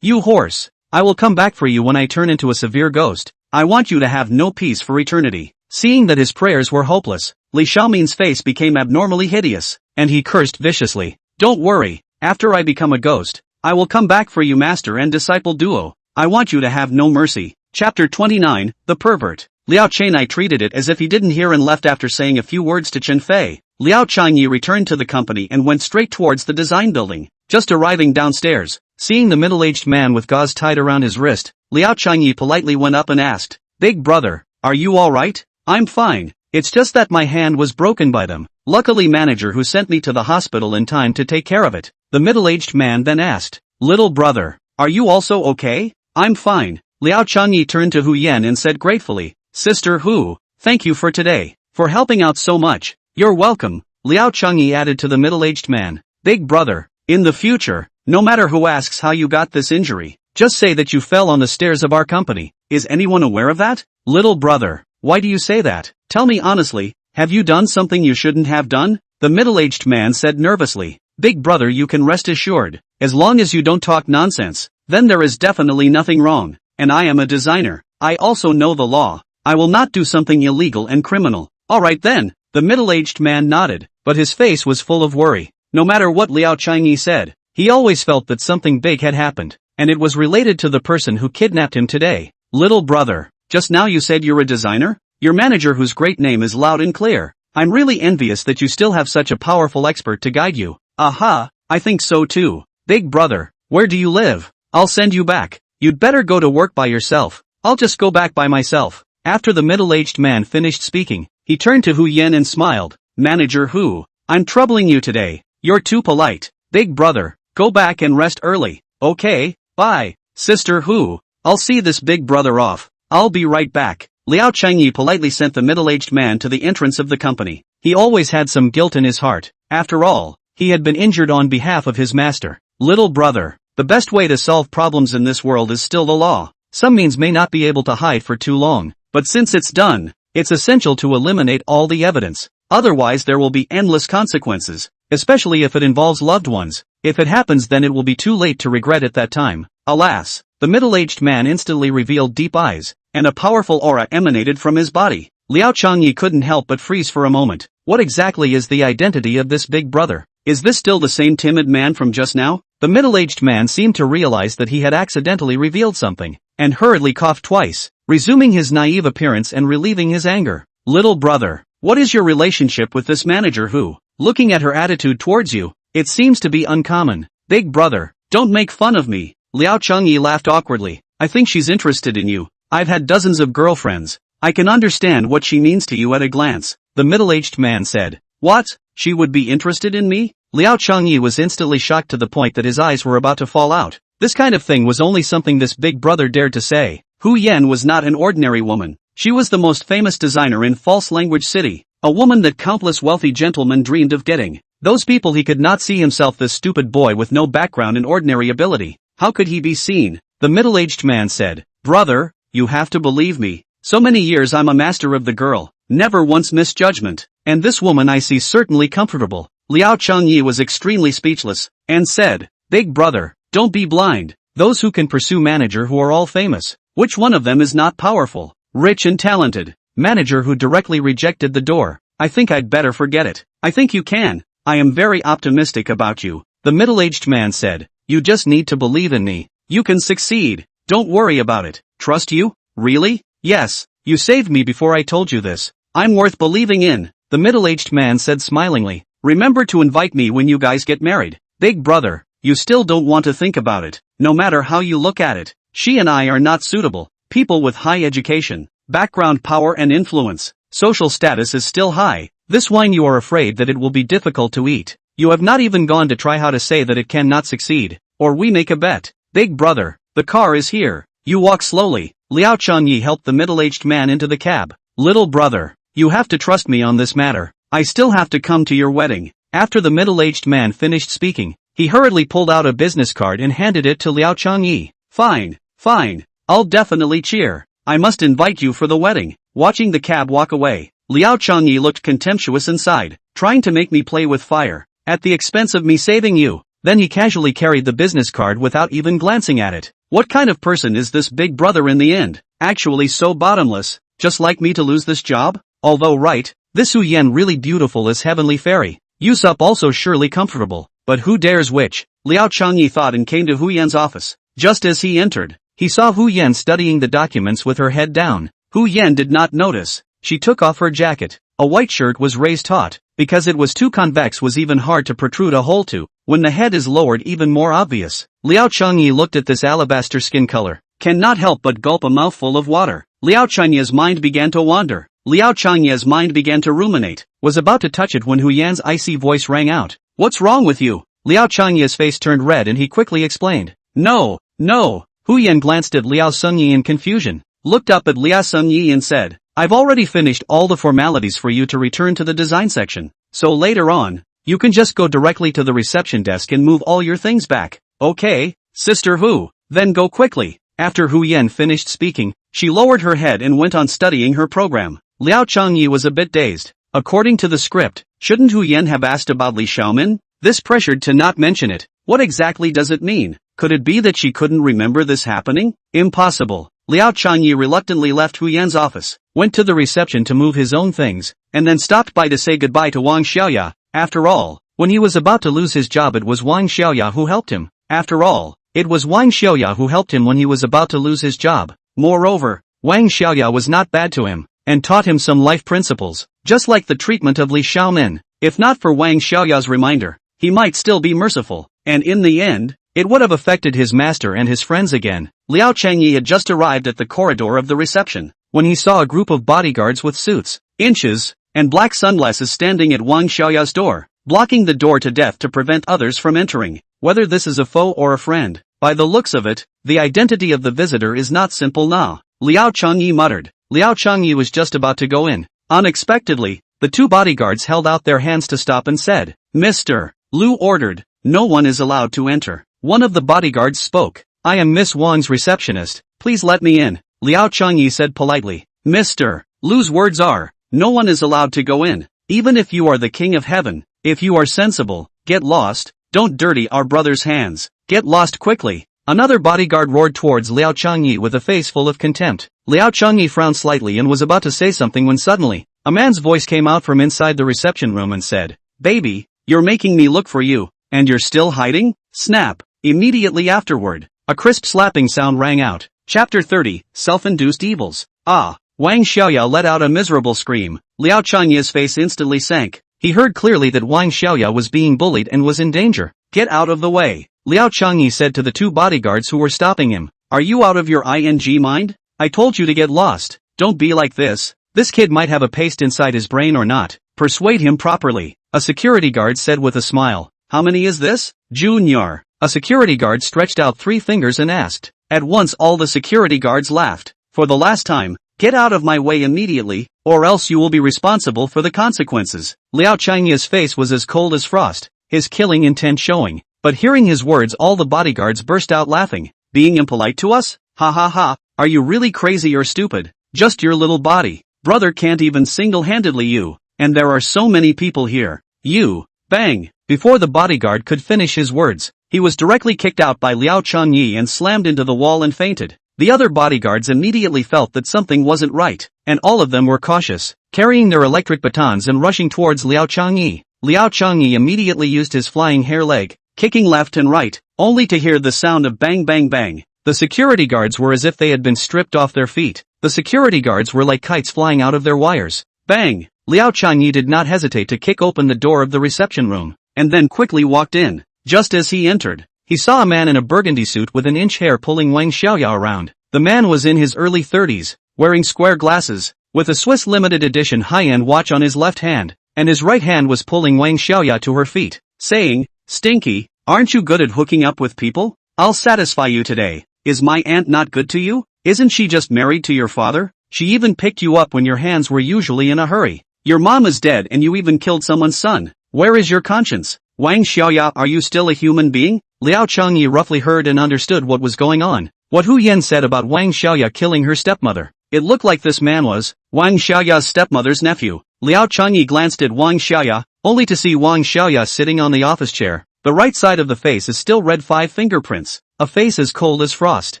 You horse. I will come back for you when I turn into a severe ghost. I want you to have no peace for eternity. Seeing that his prayers were hopeless, Li Xiaomin's face became abnormally hideous, and he cursed viciously. Don't worry, after I become a ghost, I will come back for you master and disciple duo. I want you to have no mercy. Chapter 29, The Pervert. Liao Chenai treated it as if he didn't hear and left after saying a few words to Chen Fei. Liao Changyi returned to the company and went straight towards the design building. Just arriving downstairs, seeing the middle-aged man with gauze tied around his wrist, Liao Changyi politely went up and asked, Big brother, are you alright? I'm fine. It's just that my hand was broken by them. Luckily manager who sent me to the hospital in time to take care of it. The middle-aged man then asked, Little brother, are you also okay? I'm fine. Liao Changyi turned to Hu Yan and said gratefully, Sister Hu, thank you for today, for helping out so much. You're welcome. Liao Changyi added to the middle-aged man, Big brother, in the future, no matter who asks how you got this injury, just say that you fell on the stairs of our company. Is anyone aware of that? Little brother, why do you say that? Tell me honestly, have you done something you shouldn't have done? The middle-aged man said nervously, Big brother, you can rest assured, as long as you don't talk nonsense, then there is definitely nothing wrong, and I am a designer. I also know the law. I will not do something illegal and criminal. Alright then. The middle-aged man nodded, but his face was full of worry. No matter what Liao Changyi said, he always felt that something big had happened, and it was related to the person who kidnapped him today. Little brother, just now you said you're a designer? Your manager whose great name is loud and clear. I'm really envious that you still have such a powerful expert to guide you. Aha, I think so too. Big brother, where do you live? I'll send you back. You'd better go to work by yourself. I'll just go back by myself. After the middle-aged man finished speaking, he turned to Hu Yan and smiled. Manager Hu, I'm troubling you today. You're too polite. Big brother, go back and rest early. Okay, bye. Sister Hu, I'll see this big brother off. I'll be right back. Liao Changyi politely sent the middle-aged man to the entrance of the company. He always had some guilt in his heart. After all, he had been injured on behalf of his master. Little brother, the best way to solve problems in this world is still the law. Some means may not be able to hide for too long, but since it's done, it's essential to eliminate all the evidence. Otherwise there will be endless consequences, especially if it involves loved ones. If it happens then it will be too late to regret at that time. Alas, the middle-aged man instantly revealed deep eyes, and a powerful aura emanated from his body. Liao Changyi couldn't help but freeze for a moment. What exactly is the identity of this big brother? Is this still the same timid man from just now? The middle-aged man seemed to realize that he had accidentally revealed something, and hurriedly coughed twice, resuming his naive appearance and relieving his anger. Little brother, what is your relationship with this manager Hu? Looking at her attitude towards you, it seems to be uncommon. Big brother, don't make fun of me. Liao Changyi laughed awkwardly. I think she's interested in you. I've had dozens of girlfriends. I can understand what she means to you at a glance. The middle-aged man said. What? She would be interested in me? Liao Changyi was instantly shocked to the point that his eyes were about to fall out. This kind of thing was only something this big brother dared to say. Hu Yan was not an ordinary woman. She was the most famous designer in False Language City. A woman that countless wealthy gentlemen dreamed of getting. Those people he could not see himself, this stupid boy with no background in ordinary ability. How could he be seen? The middle-aged man said. Brother, you have to believe me. So many years I'm a master of the girl. Never once missed judgment. And this woman I see certainly comfortable. Liao Changyi was extremely speechless, and said, Big brother, don't be blind. Those who can pursue manager who are all famous. Which one of them is not powerful, rich and talented? Manager who directly rejected the door. I think I'd better forget it. I think you can. I am very optimistic about you. The middle-aged man said. You just need to believe in me. You can succeed. Don't worry about it. Trust you? Really? Yes. You saved me before I told you this. I'm worth believing in. The middle-aged man said smilingly. Remember to invite me when you guys get married. Big brother, you still don't want to think about it. No matter how you look at it. She and I are not suitable. People with high education, background, power and influence. Social status is still high. This wine you are afraid that it will be difficult to eat. You have not even gone to try how to say that it cannot succeed. Or we make a bet. Big brother, the car is here. You walk slowly. Liao Changyi helped the middle-aged man into the cab. Little brother, you have to trust me on this matter. I still have to come to your wedding. After the middle-aged man finished speaking, he hurriedly pulled out a business card and handed it to Liao Changyi. Fine, fine. I'll definitely cheer. I must invite you for the wedding. Watching the cab walk away, Liao Changyi looked contemptuous and sighed. Trying to make me play with fire. At the expense of me saving you. Then he casually carried the business card without even glancing at it. What kind of person is this big brother in the end? Actually so bottomless, just like me to lose this job? Although right, this Hu Yan really beautiful as heavenly fairy. Yusup also surely comfortable, but who dares which? Liao Changyi thought and came to Hu Yan's office. Just as he entered, he saw Hu Yan studying the documents with her head down. Hu Yan did not notice. She took off her jacket. A white shirt was raised taut. Because it was too convex was even hard to protrude a hole to. When the head is lowered even more obvious. Liao Changyi looked at this alabaster skin color. Cannot help but gulp a mouthful of water. Liao Changyi's mind began to wander. Liao Changyi's mind began to ruminate. Was about to touch it when Hu Yan's icy voice rang out. What's wrong with you? Liao Changyi's face turned red and he quickly explained. No, no. Hu Yan glanced at Liao Sungyi in confusion. Looked up at Liao Sungyi and said. I've already finished all the formalities for you to return to the design section. So later on, you can just go directly to the reception desk and move all your things back. Okay, Sister Hu, then go quickly. After Hu Yan finished speaking, she lowered her head and went on studying her program. Liao Changyi was a bit dazed. According to the script, shouldn't Hu Yan have asked about Li Xiaomin? This pressured to not mention it. What exactly does it mean? Could it be that she couldn't remember this happening? Impossible. Liao Changyi reluctantly left Hu Yan's office, went to the reception to move his own things, and then stopped by to say goodbye to Wang Xiaoya. After all, when he was about to lose his job it was Wang Xiaoya who helped him. After all, it was Wang Xiaoya who helped him when he was about to lose his job. Moreover, Wang Xiaoya was not bad to him, and taught him some life principles, just like the treatment of Li Xiaomin. If not for Wang Xiaoya's reminder, he might still be merciful, and in the end, it would have affected his master and his friends again. Liao Changyi had just arrived at the corridor of the reception, when he saw a group of bodyguards with suits, inches, and black sunglasses standing at Wang Xiaoya's door, blocking the door to death to prevent others from entering. Whether this is a foe or a friend, by the looks of it, the identity of the visitor is not simple now. Liao Changyi muttered. Liao Changyi was just about to go in. Unexpectedly, the two bodyguards held out their hands to stop and said, Mr. Lu ordered, no one is allowed to enter. One of the bodyguards spoke. I am Miss Wang's receptionist, please let me in. Liao Changyi said politely. Mr. Lu's words are, no one is allowed to go in, even if you are the king of heaven. If you are sensible, get lost, don't dirty our brother's hands, get lost quickly. Another bodyguard roared towards Liao Changyi with a face full of contempt. Liao Changyi frowned slightly and was about to say something when suddenly, a man's voice came out from inside the reception room and said, Baby, you're making me look for you, and you're still hiding? Snap. Immediately afterward, a crisp slapping sound rang out. Chapter 30, Self-Induced Evils. Ah! Wang Xiaoya let out a miserable scream. Liao Changyi's face instantly sank. He heard clearly that Wang Xiaoya was being bullied and was in danger. Get out of the way, Liao Changyi said to the two bodyguards who were stopping him. Are you out of your mind? I told you to get lost. Don't be like this. This kid might have a paste inside his brain or not. Persuade him properly, a security guard said with a smile. How many is this? Junior. A security guard stretched out 3 fingers and asked. At once all the security guards laughed. For the last time, get out of my way immediately, or else you will be responsible for the consequences. Liao Changyi's face was as cold as frost, his killing intent showing. But hearing his words all the bodyguards burst out laughing. Being impolite to us? Ha ha ha, are you really crazy or stupid? Just your little body. Brother can't even single-handedly you. And there are so many people here. You. Bang. Before the bodyguard could finish his words, he was directly kicked out by Liao Changyi and slammed into the wall and fainted. The other bodyguards immediately felt that something wasn't right, and all of them were cautious, carrying their electric batons and rushing towards Liao Changyi. Liao Changyi immediately used his flying hair leg, kicking left and right, only to hear the sound of bang bang bang. The security guards were as if they had been stripped off their feet. The security guards were like kites flying out of their wires. Bang! Liao Changyi did not hesitate to kick open the door of the reception room, and then quickly walked in. Just as he entered, he saw a man in a burgundy suit with an inch hair pulling Wang Xiaoya around. The man was in his early 30s, wearing square glasses, with a Swiss limited edition high-end watch on his left hand, and his right hand was pulling Wang Xiaoya to her feet, saying, Stinky, aren't you good at hooking up with people? I'll satisfy you today. Is my aunt not good to you? Isn't she just married to your father? She even picked you up when your hands were usually in a hurry. Your mom is dead and you even killed someone's son. Where is your conscience? Wang Xiaoya, are you still a human being? Liao Changyi roughly heard and understood what was going on. What Hu Yan said about Wang Xiaoya killing her stepmother. It looked like this man was Wang Xiaoya's stepmother's nephew. Liao Changyi glanced at Wang Xiaoya, only to see Wang Xiaoya sitting on the office chair. The right side of the face is still red 5 fingerprints. A face as cold as frost.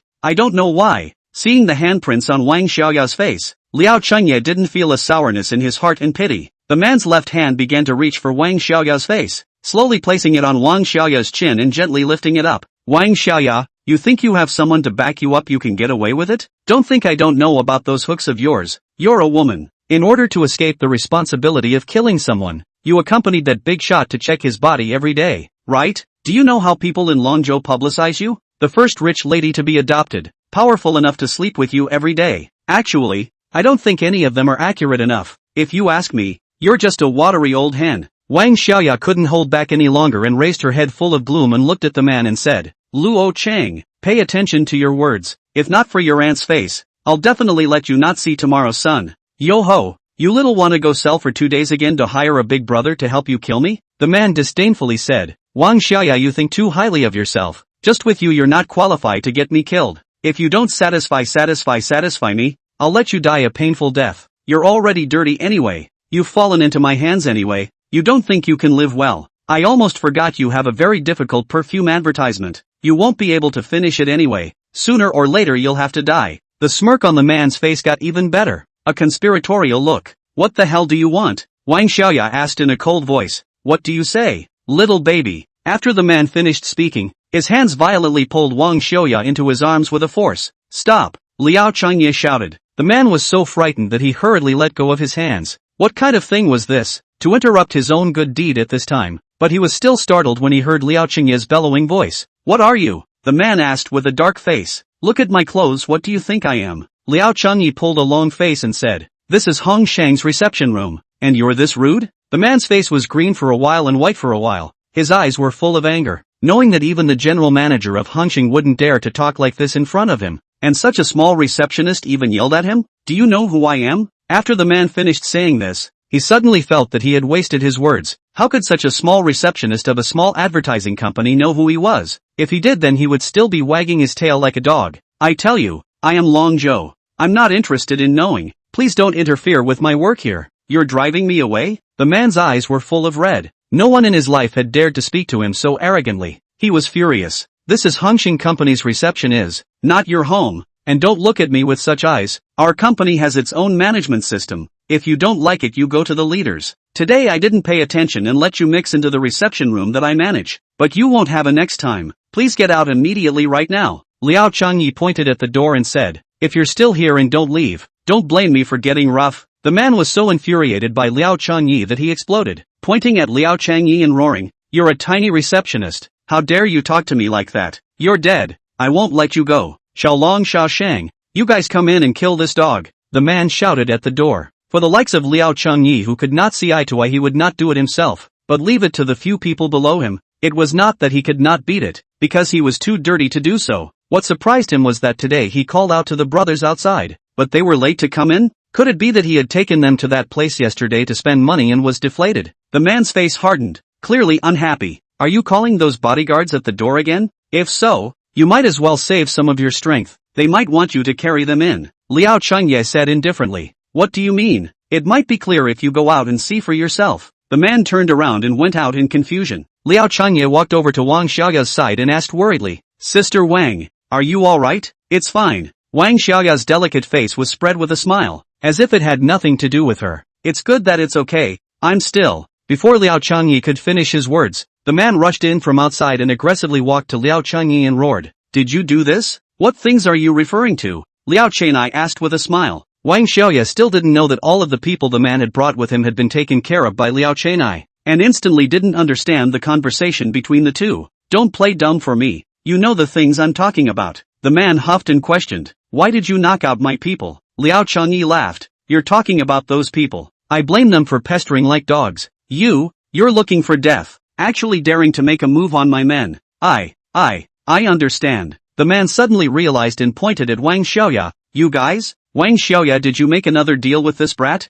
I don't know why. Seeing the handprints on Wang Xiaoya's face, Liao Changyi didn't feel a sourness in his heart and pity. The man's left hand began to reach for Wang Xiaoya's face, slowly placing it on Wang Xiaoya's chin and gently lifting it up. Wang Xiaoya, you think you have someone to back you up, you can get away with it? Don't think I don't know about those hooks of yours. You're a woman. In order to escape the responsibility of killing someone, you accompanied that big shot to check his body every day, right? Do you know how people in Longzhou publicize you? The first rich lady to be adopted, powerful enough to sleep with you every day. Actually, I don't think any of them are accurate enough. If you ask me, you're just a watery old hen. Wang Xiaoya couldn't hold back any longer and raised her head full of gloom and looked at the man and said, Luo Chang, pay attention to your words. If not for your aunt's face, I'll definitely let you not see tomorrow's sun. Yo ho, you little wanna go sell for 2 days again to hire a big brother to help you kill me? The man disdainfully said, Wang Xiaoya, you think too highly of yourself. Just with you you're not qualified to get me killed. If you don't satisfy me, I'll let you die a painful death. You're already dirty anyway. You've fallen into my hands anyway. You don't think you can live well. I almost forgot you have a very difficult perfume advertisement. You won't be able to finish it anyway. Sooner or later you'll have to die. The smirk on the man's face got even better. A conspiratorial look. What the hell do you want? Wang Xiaoya asked in a cold voice. What do you say, little baby? After the man finished speaking, his hands violently pulled Wang Xiaoya into his arms with a force. Stop! Liao Changyi shouted. The man was so frightened that he hurriedly let go of his hands. What kind of thing was this? To interrupt his own good deed at this time. But he was still startled when he heard Liao Changyi's bellowing voice. What are you? The man asked with a dark face. Look at my clothes, what do you think I am? Liao Changyi pulled a long face and said, This is Hong Shang's reception room. And you're this rude? The man's face was green for a while and white for a while. His eyes were full of anger, knowing that even the general manager of Hongxing wouldn't dare to talk like this in front of him. And such a small receptionist even yelled at him? Do you know who I am? After the man finished saying this, he suddenly felt that he had wasted his words. How could such a small receptionist of a small advertising company know who he was? If he did, then he would still be wagging his tail like a dog. I tell you, I am Long Zhou. I'm not interested in knowing. Please don't interfere with my work here. You're driving me away? The man's eyes were full of red. No one in his life had dared to speak to him so arrogantly. He was furious. This is Hongxing Company's reception is, not your home. And don't look at me with such eyes. Our company has its own management system. If you don't like it, you go to the leaders. Today I didn't pay attention and let you mix into the reception room that I manage. But you won't have a next time. Please get out immediately right now. Liao Changyi pointed at the door and said, If you're still here and don't leave, don't blame me for getting rough. The man was so infuriated by Liao Changyi that he exploded. pointing at Liao Changyi and roaring, "You're a tiny receptionist. How dare you talk to me like that? You're dead. I won't let you go. Xiaolong Xiaoshang, you guys come in and kill this dog," the man shouted at the door. For the likes of Liao Changyi, who could not see eye to eye, he would not do it himself, but leave it to the few people below him. It was not that he could not beat it, because he was too dirty to do so. What surprised him was that today he called out to the brothers outside, but they were late to come in? Could it be that he had taken them to that place yesterday to spend money and was deflated? The man's face hardened, clearly unhappy. "Are you calling those bodyguards at the door again? If so, you might as well save some of your strength. They might want you to carry them in," Liao Changye said indifferently. "What do you mean? It might be clear if you go out and see for yourself." The man turned around and went out in confusion. Liao Changye walked over to Wang Xiaoya's side and asked worriedly, "Sister Wang, are you alright?" "It's fine." Wang Xiaoya's delicate face was spread with a smile, as if it had nothing to do with her. "It's good that it's okay. I'm still." Before Liao Changyi could finish his words, the man rushed in from outside and aggressively walked to Liao Changyi and roared, "Did you do this? What things are you referring to?" Liao Chenai asked with a smile. Wang Xiaoya still didn't know that all of the people the man had brought with him had been taken care of by Liao Chenai, and instantly didn't understand the conversation between the two. "Don't play dumb for me. You know the things I'm talking about." The man huffed and questioned, "Why did you knock out my people?" Liao Changyi laughed, "You're talking about those people. I blame them for pestering like dogs. You're looking for death, actually daring to make a move on my men. I understand." The man suddenly realized and pointed at Wang Xiaoya. "You guys? Wang Xiaoya, did you make another deal with this brat?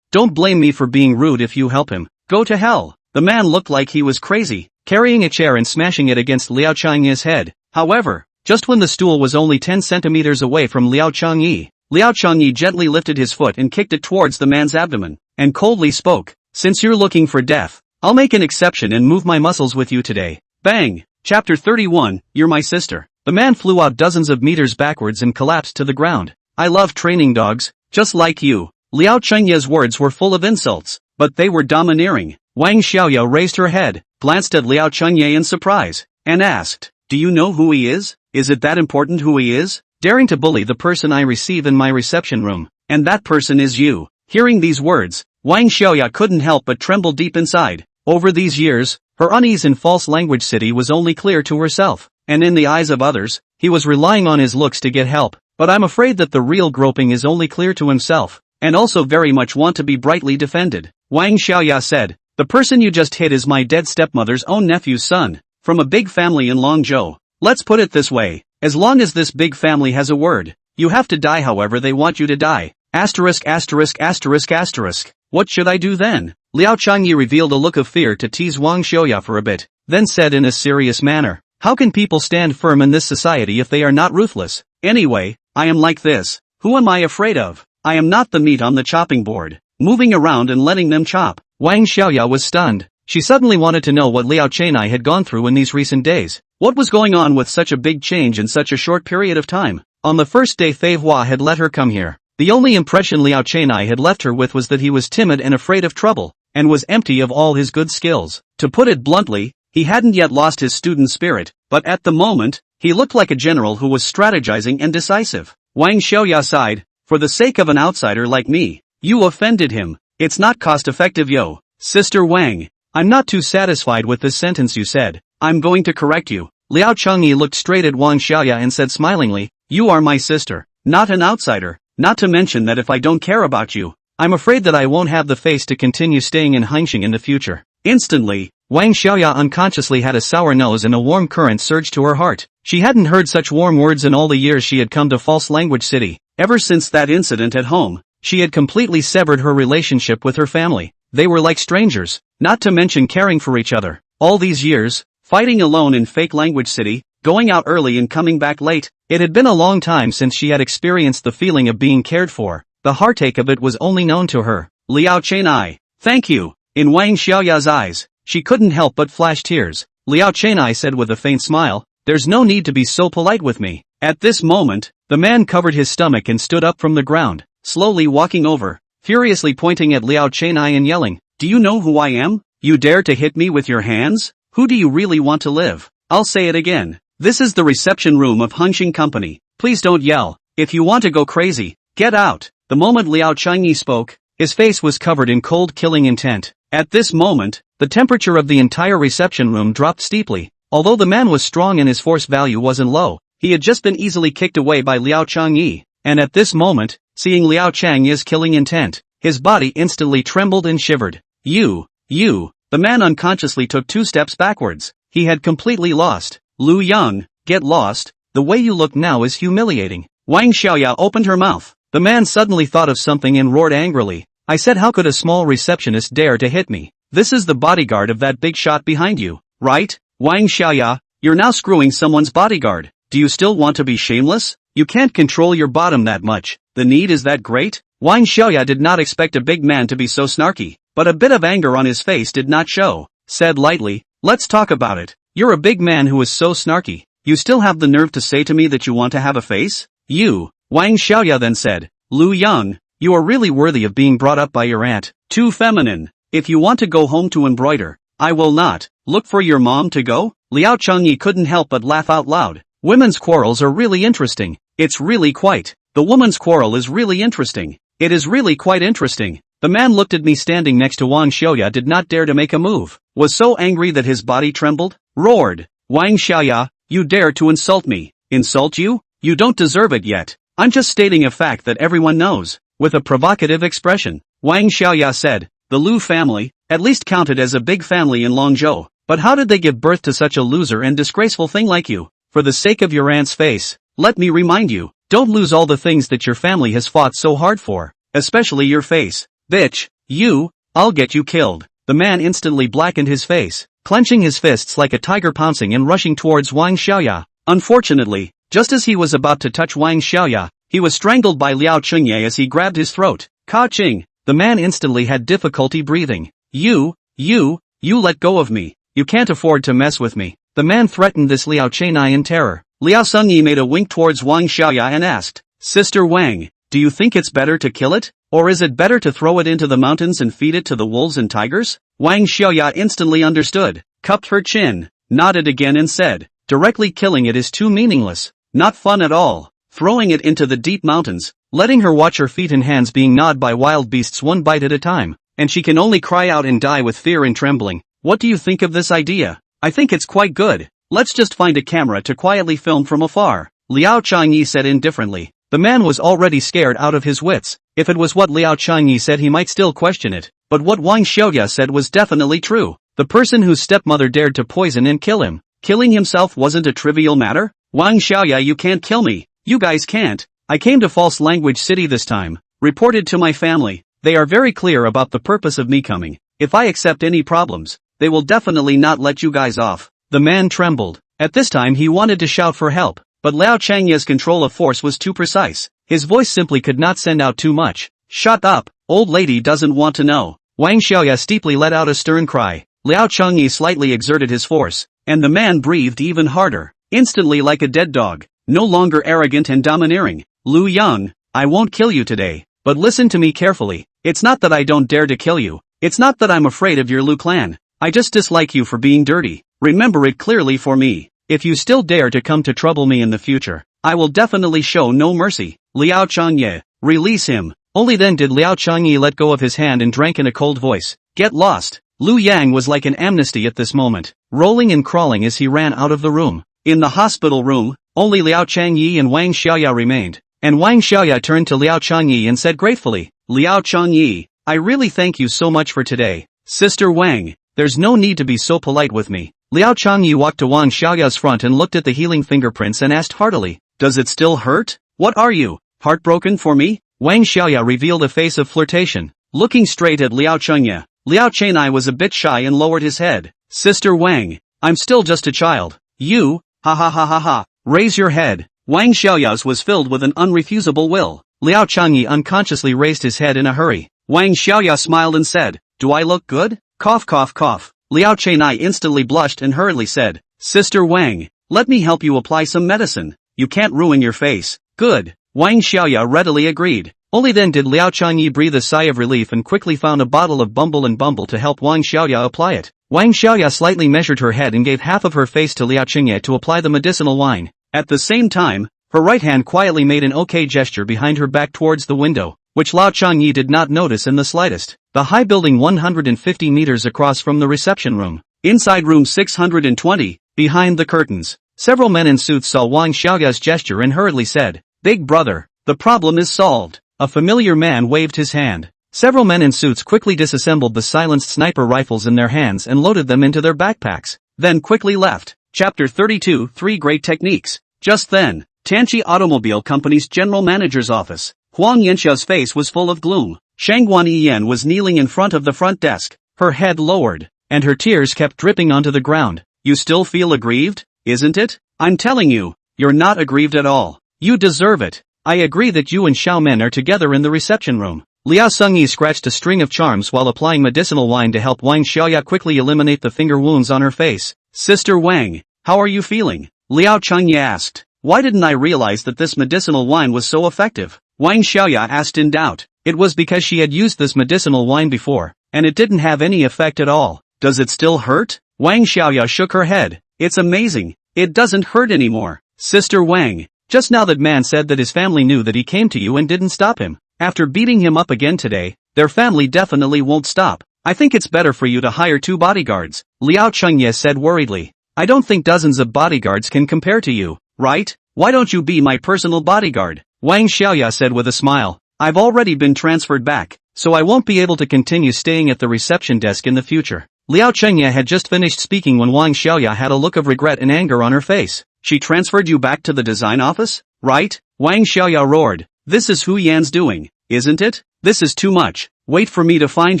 Don't blame me for being rude if you help him. Go to hell." The man looked like he was crazy, carrying a chair and smashing it against Liao Changyi's head. However, just when the stool was only 10 centimeters away from Liao Changyi, Liao Changyi gently lifted his foot and kicked it towards the man's abdomen, and coldly spoke, "Since you're looking for death, I'll make an exception and move my muscles with you today." Bang! Chapter 31, You're My Sister. The man flew out dozens of meters backwards and collapsed to the ground. "I love training dogs, just like you." Liao Chengye's words were full of insults, but they were domineering. Wang Xiaoya raised her head, glanced at Liao Chengye in surprise, and asked, "Do you know who he is? Is it that important who he is? Daring to bully the person I receive in my reception room, and that person is you." Hearing these words, Wang Xiaoya couldn't help but tremble deep inside. Over these years, her unease in false language city was only clear to herself, and in the eyes of others, he was relying on his looks to get help. But I'm afraid that the real groping is only clear to himself, and also very much want to be brightly defended. Wang Xiaoya said, "The person you just hit is my dead stepmother's own nephew's son, from a big family in Longzhou. Let's put it this way, as long as this big family has a word, you have to die however they want you to die. Asterisk asterisk asterisk asterisk. What should I do then?" Liao Changyi revealed a look of fear to tease Wang Xiaoya for a bit, then said in a serious manner, "How can people stand firm in this society if they are not ruthless? Anyway, I am like this. Who am I afraid of? I am not the meat on the chopping board, moving around and letting them chop." Wang Xiaoya was stunned. She suddenly wanted to know what Liao Chenai had gone through in these recent days. What was going on with such a big change in such a short period of time? On the first day Fei Hua had let her come here, the only impression Liao Chenai had left her with was that he was timid and afraid of trouble, and was empty of all his good skills. To put it bluntly, he hadn't yet lost his student spirit, but at the moment, he looked like a general who was strategizing and decisive. Wang Xiaoya sighed, "For the sake of an outsider like me, you offended him. It's not cost-effective, yo." "Sister Wang, I'm not too satisfied with this sentence you said. I'm going to correct you." Liao Changyi looked straight at Wang Xiaoya and said smilingly, "You are my sister, not an outsider. Not to mention that if I don't care about you, I'm afraid that I won't have the face to continue staying in Hangxing in the future." Instantly, Wang Xiaoya unconsciously had a sour nose and a warm current surged to her heart. She hadn't heard such warm words in all the years she had come to False Language City. Ever since that incident at home, she had completely severed her relationship with her family. They were like strangers, not to mention caring for each other. All these years, fighting alone in Fake Language City, going out early and coming back late, it had been a long time since she had experienced the feeling of being cared for. The heartache of it was only known to her. "Liao Chenai, thank you." In Wang Xiaoya's eyes, she couldn't help but flash tears. Liao Chenai said with a faint smile, "There's no need to be so polite with me." At this moment, the man covered his stomach and stood up from the ground, slowly walking over, furiously pointing at Liao Chenai and yelling, "Do you know who I am? You dare to hit me with your hands? Who do you really want to live? I'll say it again. This is the reception room of Hangxing Company. Please don't yell. If you want to go crazy, get out." The moment Liao Changyi spoke, his face was covered in cold killing intent. At this moment, the temperature of the entire reception room dropped steeply. Although the man was strong and his force value wasn't low, he had just been easily kicked away by Liao Changyi, and at this moment, seeing Liao Changyi's killing intent, his body instantly trembled and shivered. You, the man unconsciously took 2 steps backwards. He had completely lost. Lu Yang, get lost, the way you look now is humiliating. Wang Xiaoya opened her mouth. The man suddenly thought of something and roared angrily. I said, how could a small receptionist dare to hit me? This is the bodyguard of that big shot behind you, right? Wang Xiaoya, you're now screwing someone's bodyguard. Do you still want to be shameless? You can't control your bottom that much. The need is that great? Wang Xiaoya did not expect a big man to be so snarky, but a bit of anger on his face did not show. Said lightly, let's talk about it. You're a big man who is so snarky. You still have the nerve to say to me that you want to have a face? You, Wang Xiaoya then said, Lu Yang, you are really worthy of being brought up by your aunt. Too feminine. If you want to go home to embroider, I will not. Look for your mom to go? Liao Changyi couldn't help but laugh out loud. Women's quarrels are really interesting. It's really quite. The woman's quarrel is really interesting. It is really quite interesting. The man looked at me standing next to Wang Xiaoya, did not dare to make a move, was so angry that his body trembled, roared, Wang Xiaoya, you dare to insult me. Insult you? You don't deserve it yet. I'm just stating a fact that everyone knows. With a provocative expression, Wang Xiaoya said, the Lu family, at least counted as a big family in Longzhou, but how did they give birth to such a loser and disgraceful thing like you? For the sake of your aunt's face, let me remind you, don't lose all the things that your family has fought so hard for, especially your face. Bitch, you, I'll get you killed. The man instantly blackened his face, clenching his fists like a tiger pouncing and rushing towards Wang Xiaoya. Unfortunately, just as he was about to touch Wang Xiaoya, he was strangled by Liao Changyi as he grabbed his throat. Ka-ching! The man instantly had difficulty breathing. You let go of me. You can't afford to mess with me. The man threatened this Liao Changyi in terror. Liao Changyi made a wink towards Wang Xiaoya and asked, Sister Wang, do you think it's better to kill it? Or is it better to throw it into the mountains and feed it to the wolves and tigers? Wang Xiaoya instantly understood, cupped her chin, nodded again and said, directly killing it is too meaningless, not fun at all. Throwing it into the deep mountains, letting her watch her feet and hands being gnawed by wild beasts one bite at a time, and she can only cry out and die with fear and trembling. What do you think of this idea? I think it's quite good. Let's just find a camera to quietly film from afar. Liao Changyi said indifferently. The man was already scared out of his wits. If it was what Liao Changyi said, he might still question it, but what Wang Xiaoya said was definitely true. The person whose stepmother dared to poison and kill him, killing himself wasn't a trivial matter. Wang Xiaoya, you can't kill me. You guys can't. I came to False Language City this time, reported to my family. They are very clear about the purpose of me coming. If I accept any problems, they will definitely not let you guys off. The man trembled. At this time he wanted to shout for help, but Liao Changyi's control of force was too precise. His voice simply could not send out too much. Shut up, old lady doesn't want to know. Wang Xiaoya steeply let out a stern cry. Liao Changyi slightly exerted his force, and the man breathed even harder, instantly like a dead dog, no longer arrogant and domineering. Lu Yang, I won't kill you today, but listen to me carefully. It's not that I don't dare to kill you. It's not that I'm afraid of your Lu clan. I just dislike you for being dirty. Remember it clearly for me. If you still dare to come to trouble me in the future, I will definitely show no mercy. Liao Changyi, release him. Only then did Liao Changyi let go of his hand and drank in a cold voice. Get lost. Lu Yang was like an amnesty at this moment, rolling and crawling as he ran out of the room. In the hospital room, only Liao Changyi and Wang Xiaoya remained, and Wang Xiaoya turned to Liao Changyi and said gratefully, Liao Changyi, I really thank you so much for today. Sister Wang, there's no need to be so polite with me. Liao Changyi walked to Wang Xiaoya's front and looked at the healing fingerprints and asked heartily, does it still hurt? What are you, heartbroken for me? Wang Xiaoya revealed a face of flirtation, looking straight at Liao Changyi. Liao Changyi was a bit shy and lowered his head. Sister Wang, I'm still just a child. You, ha ha ha ha ha, raise your head. Wang Xiaoya's was filled with an unrefusable will. Liao Changyi unconsciously raised his head in a hurry. Wang Xiaoya smiled and said, do I look good? Cough cough cough. Liao Changyi instantly blushed and hurriedly said, Sister Wang, let me help you apply some medicine. You can't ruin your face. Good. Wang Xiaoya readily agreed. Only then did Liao Changyi breathe a sigh of relief and quickly found a bottle of Bumble and Bumble to help Wang Xiaoya apply it. Wang Xiaoya slightly measured her head and gave half of her face to Liao Changyi to apply the medicinal wine. At the same time, her right hand quietly made an okay gesture behind her back towards the window. which Liao Changyi did not notice in the slightest. The high building 150 meters across from the reception room. Inside room 620, behind the curtains, several men in suits saw Wang Xiaoya's gesture and hurriedly said, "Big brother, the problem is solved." A familiar man waved his hand. Several men in suits quickly disassembled the silenced sniper rifles in their hands and loaded them into their backpacks, then quickly left. Chapter 32 3 Great Techniques. Just then, Tanchi Automobile Company's general manager's office. Huang Yanxia's face was full of gloom. Shangguan Yiyan was kneeling in front of the front desk, her head lowered, and her tears kept dripping onto the ground. "You still feel aggrieved, isn't it? I'm telling you, you're not aggrieved at all. You deserve it. I agree that you and Xiaomen are together in the reception room." Liao Sengyi scratched a string of charms while applying medicinal wine to help Wang Xiaoya quickly eliminate the finger wounds on her face. "Sister Wang, how are you feeling?" Liao Changyi asked. "Why didn't I realize that this medicinal wine was so effective?" Wang Xiaoya asked in doubt. It was because she had used this medicinal wine before, and it didn't have any effect at all. "Does it still hurt?" Wang Xiaoya shook her head. "It's amazing. It doesn't hurt anymore." "Sister Wang, just now that man said that his family knew that he came to you and didn't stop him. After beating him up again today, their family definitely won't stop. I think it's better for you to hire 2 bodyguards," Liao Chengye said worriedly. "I don't think dozens of bodyguards can compare to you, right? Why don't you be my personal bodyguard?" Wang Xiaoya said with a smile. "I've already been transferred back, so I won't be able to continue staying at the reception desk in the future." Liao Chengye had just finished speaking when Wang Xiaoya had a look of regret and anger on her face. "She transferred you back to the design office, right?" Wang Xiaoya roared. "This is Hu Yan's doing, isn't it? This is too much. Wait for me to find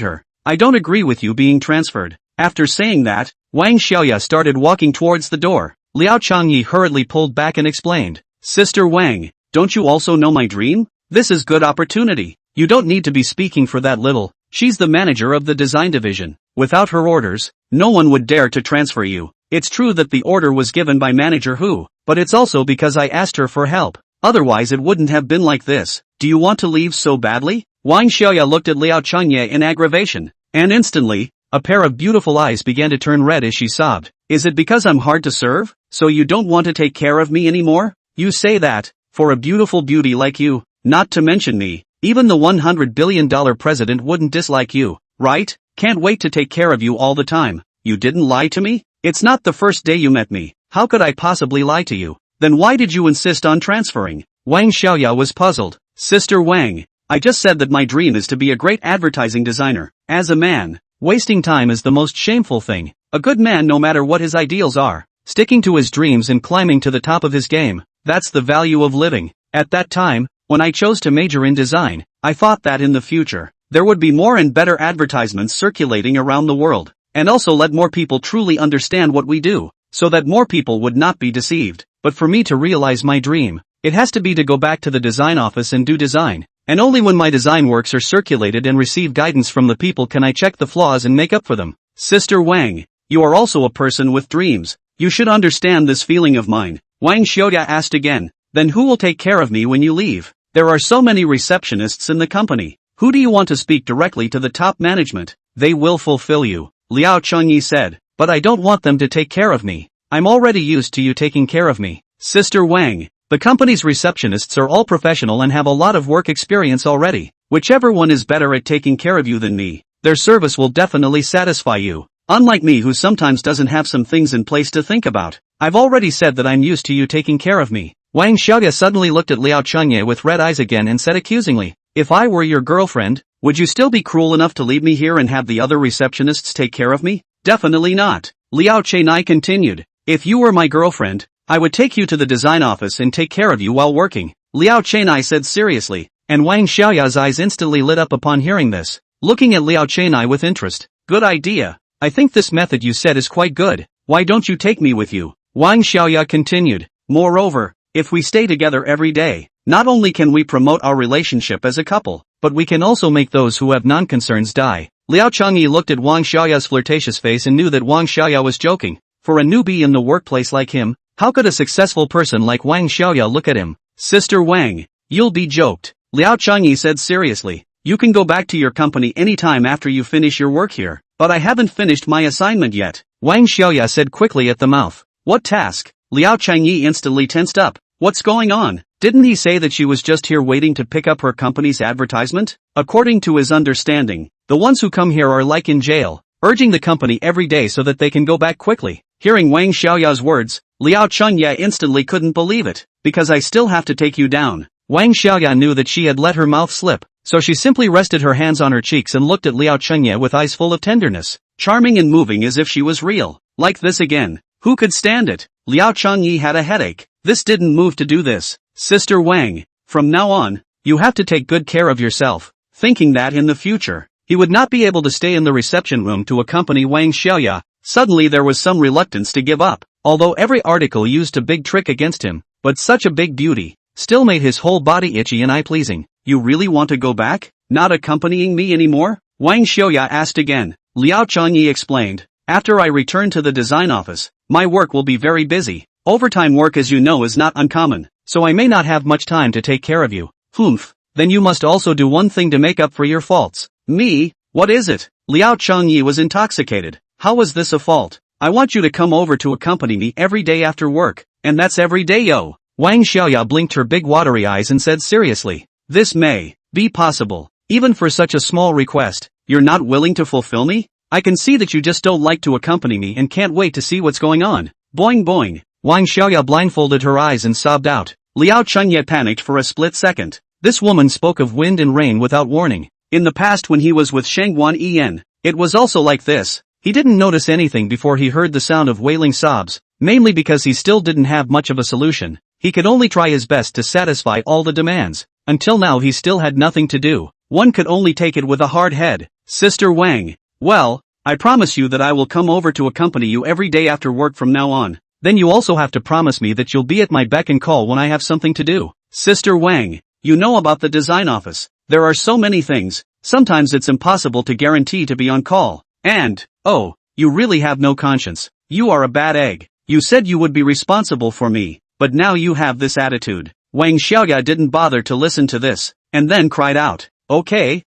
her. I don't agree with you being transferred." After saying that, Wang Xiaoya started walking towards the door. Liao Changyi hurriedly pulled back and explained. "Sister Wang, don't you also know my dream? This is good opportunity. You don't need to be speaking for that little. She's the manager of the design division. Without her orders, no one would dare to transfer you. It's true that the order was given by Manager Hu, but it's also because I asked her for help. Otherwise it wouldn't have been like this. Do you want to leave so badly?" Wang Xiaoya looked at Liao Chengye in aggravation, and instantly, a pair of beautiful eyes began to turn red as she sobbed. "Is it because I'm hard to serve, so you don't want to take care of me anymore? You say that, for a beautiful beauty like you, not to mention me, even the $100 billion president wouldn't dislike you, right? Can't wait to take care of you all the time. You didn't lie to me? It's not the first day you met me. How could I possibly lie to you? Then why did you insist on transferring?" Wang Xiaoya was puzzled. "Sister Wang, I just said that my dream is to be a great advertising designer. As a man, wasting time is the most shameful thing. A good man, no matter what his ideals are, sticking to his dreams and climbing to the top of his game, that's the value of living. At that time, when I chose to major in design, I thought that in the future, there would be more and better advertisements circulating around the world, and also let more people truly understand what we do, so that more people would not be deceived. But for me to realize my dream, it has to be to go back to the design office and do design. And only when my design works are circulated and receive guidance from the people can I check the flaws and make up for them. Sister Wang, you are also a person with dreams. You should understand this feeling of mine." Wang Xiaoya asked again. "Then who will take care of me when you leave? There are so many receptionists in the company. Who do you want to speak directly to the top management? They will fulfill you," Liao Chengyi said. "But I don't want them to take care of me. I'm already used to you taking care of me." "Sister Wang, the company's receptionists are all professional and have a lot of work experience already. Whichever one is better at taking care of you than me, their service will definitely satisfy you. Unlike me, who sometimes doesn't have some things in place to think about. I've already said that I'm used to you taking care of me." Wang Xiaoya suddenly looked at Liao Chengye with red eyes again and said accusingly, "If I were your girlfriend, would you still be cruel enough to leave me here and have the other receptionists take care of me? Definitely not." Liao Chenai continued. "If you were my girlfriend, I would take you to the design office and take care of you while working," Liao Chenai said seriously, and Wang Xiaoya's eyes instantly lit up upon hearing this, looking at Liao Chenai with interest. "Good idea. I think this method you said is quite good. Why don't you take me with you?" Wang Xiaoya continued. "Moreover, if we stay together every day, not only can we promote our relationship as a couple, but we can also make those who have non-concerns die." Liao Chengyi looked at Wang Xiaoya's flirtatious face and knew that Wang Xiaoya was joking. For a newbie in the workplace like him, how could a successful person like Wang Xiaoya look at him? "Sister Wang, you'll be joked," Liao Chengyi said seriously. "You can go back to your company anytime after you finish your work here, but I haven't finished my assignment yet," Wang Xiaoya said quickly at the mouth. "What task?" Liao Chengyi instantly tensed up. "What's going on? Didn't he say that she was just here waiting to pick up her company's advertisement? According to his understanding, the ones who come here are like in jail, urging the company every day so that they can go back quickly. Hearing Wang Xiaoya's words, Liao Changye instantly couldn't believe it. Because I still have to take you down. Wang Xiaoya knew that she had let her mouth slip, so she simply rested her hands on her cheeks and looked at Liao Changye with eyes full of tenderness, charming and moving as if she was real. Like this again. Who could stand it? Liao Changye had a headache. This didn't move to do this. Sister Wang, from now on, you have to take good care of yourself. Thinking that in the future, he would not be able to stay in the reception room to accompany Wang Xiaoya, suddenly there was some reluctance to give up. Although every article used a big trick against him, but such a big beauty still made his whole body itchy and eye-pleasing. You really want to go back? Not accompanying me anymore? Wang Xiaoya asked again. Liao Changye explained. After I return to the design office, my work will be very busy. Overtime work, as you know, is not uncommon, so I may not have much time to take care of you. Humph. Then you must also do one thing to make up for your faults. Me? What is it? Liao Changye was intoxicated. How was this a fault? I want you to come over to accompany me every day after work, and that's every day, yo. Wang Xiaoya blinked her big watery eyes and said seriously. This may be possible. Even for such a small request, you're not willing to fulfill me? I can see that you just don't like to accompany me and can't wait to see what's going on. Boing boing. Wang Xiaoya blindfolded her eyes and sobbed out. Liao Changye panicked for a split second. This woman spoke of wind and rain without warning. In the past when he was with Shangguan Yiyan, it was also like this. He didn't notice anything before he heard the sound of wailing sobs, mainly because he still didn't have much of a solution. He could only try his best to satisfy all the demands. Until now he still had nothing to do. One could only take it with a hard head. Sister Wang. Well, I promise you that I will come over to accompany you every day after work from now on. Then you also have to promise me that you'll be at my beck and call when I have something to do. Sister Wang, you know about the design office. There are so many things. Sometimes it's impossible to guarantee to be on call. And, oh, you really have no conscience. You are a bad egg. You said you would be responsible for me, but now you have this attitude. Wang Xiaoya didn't bother to listen to this, and then cried out. Okay,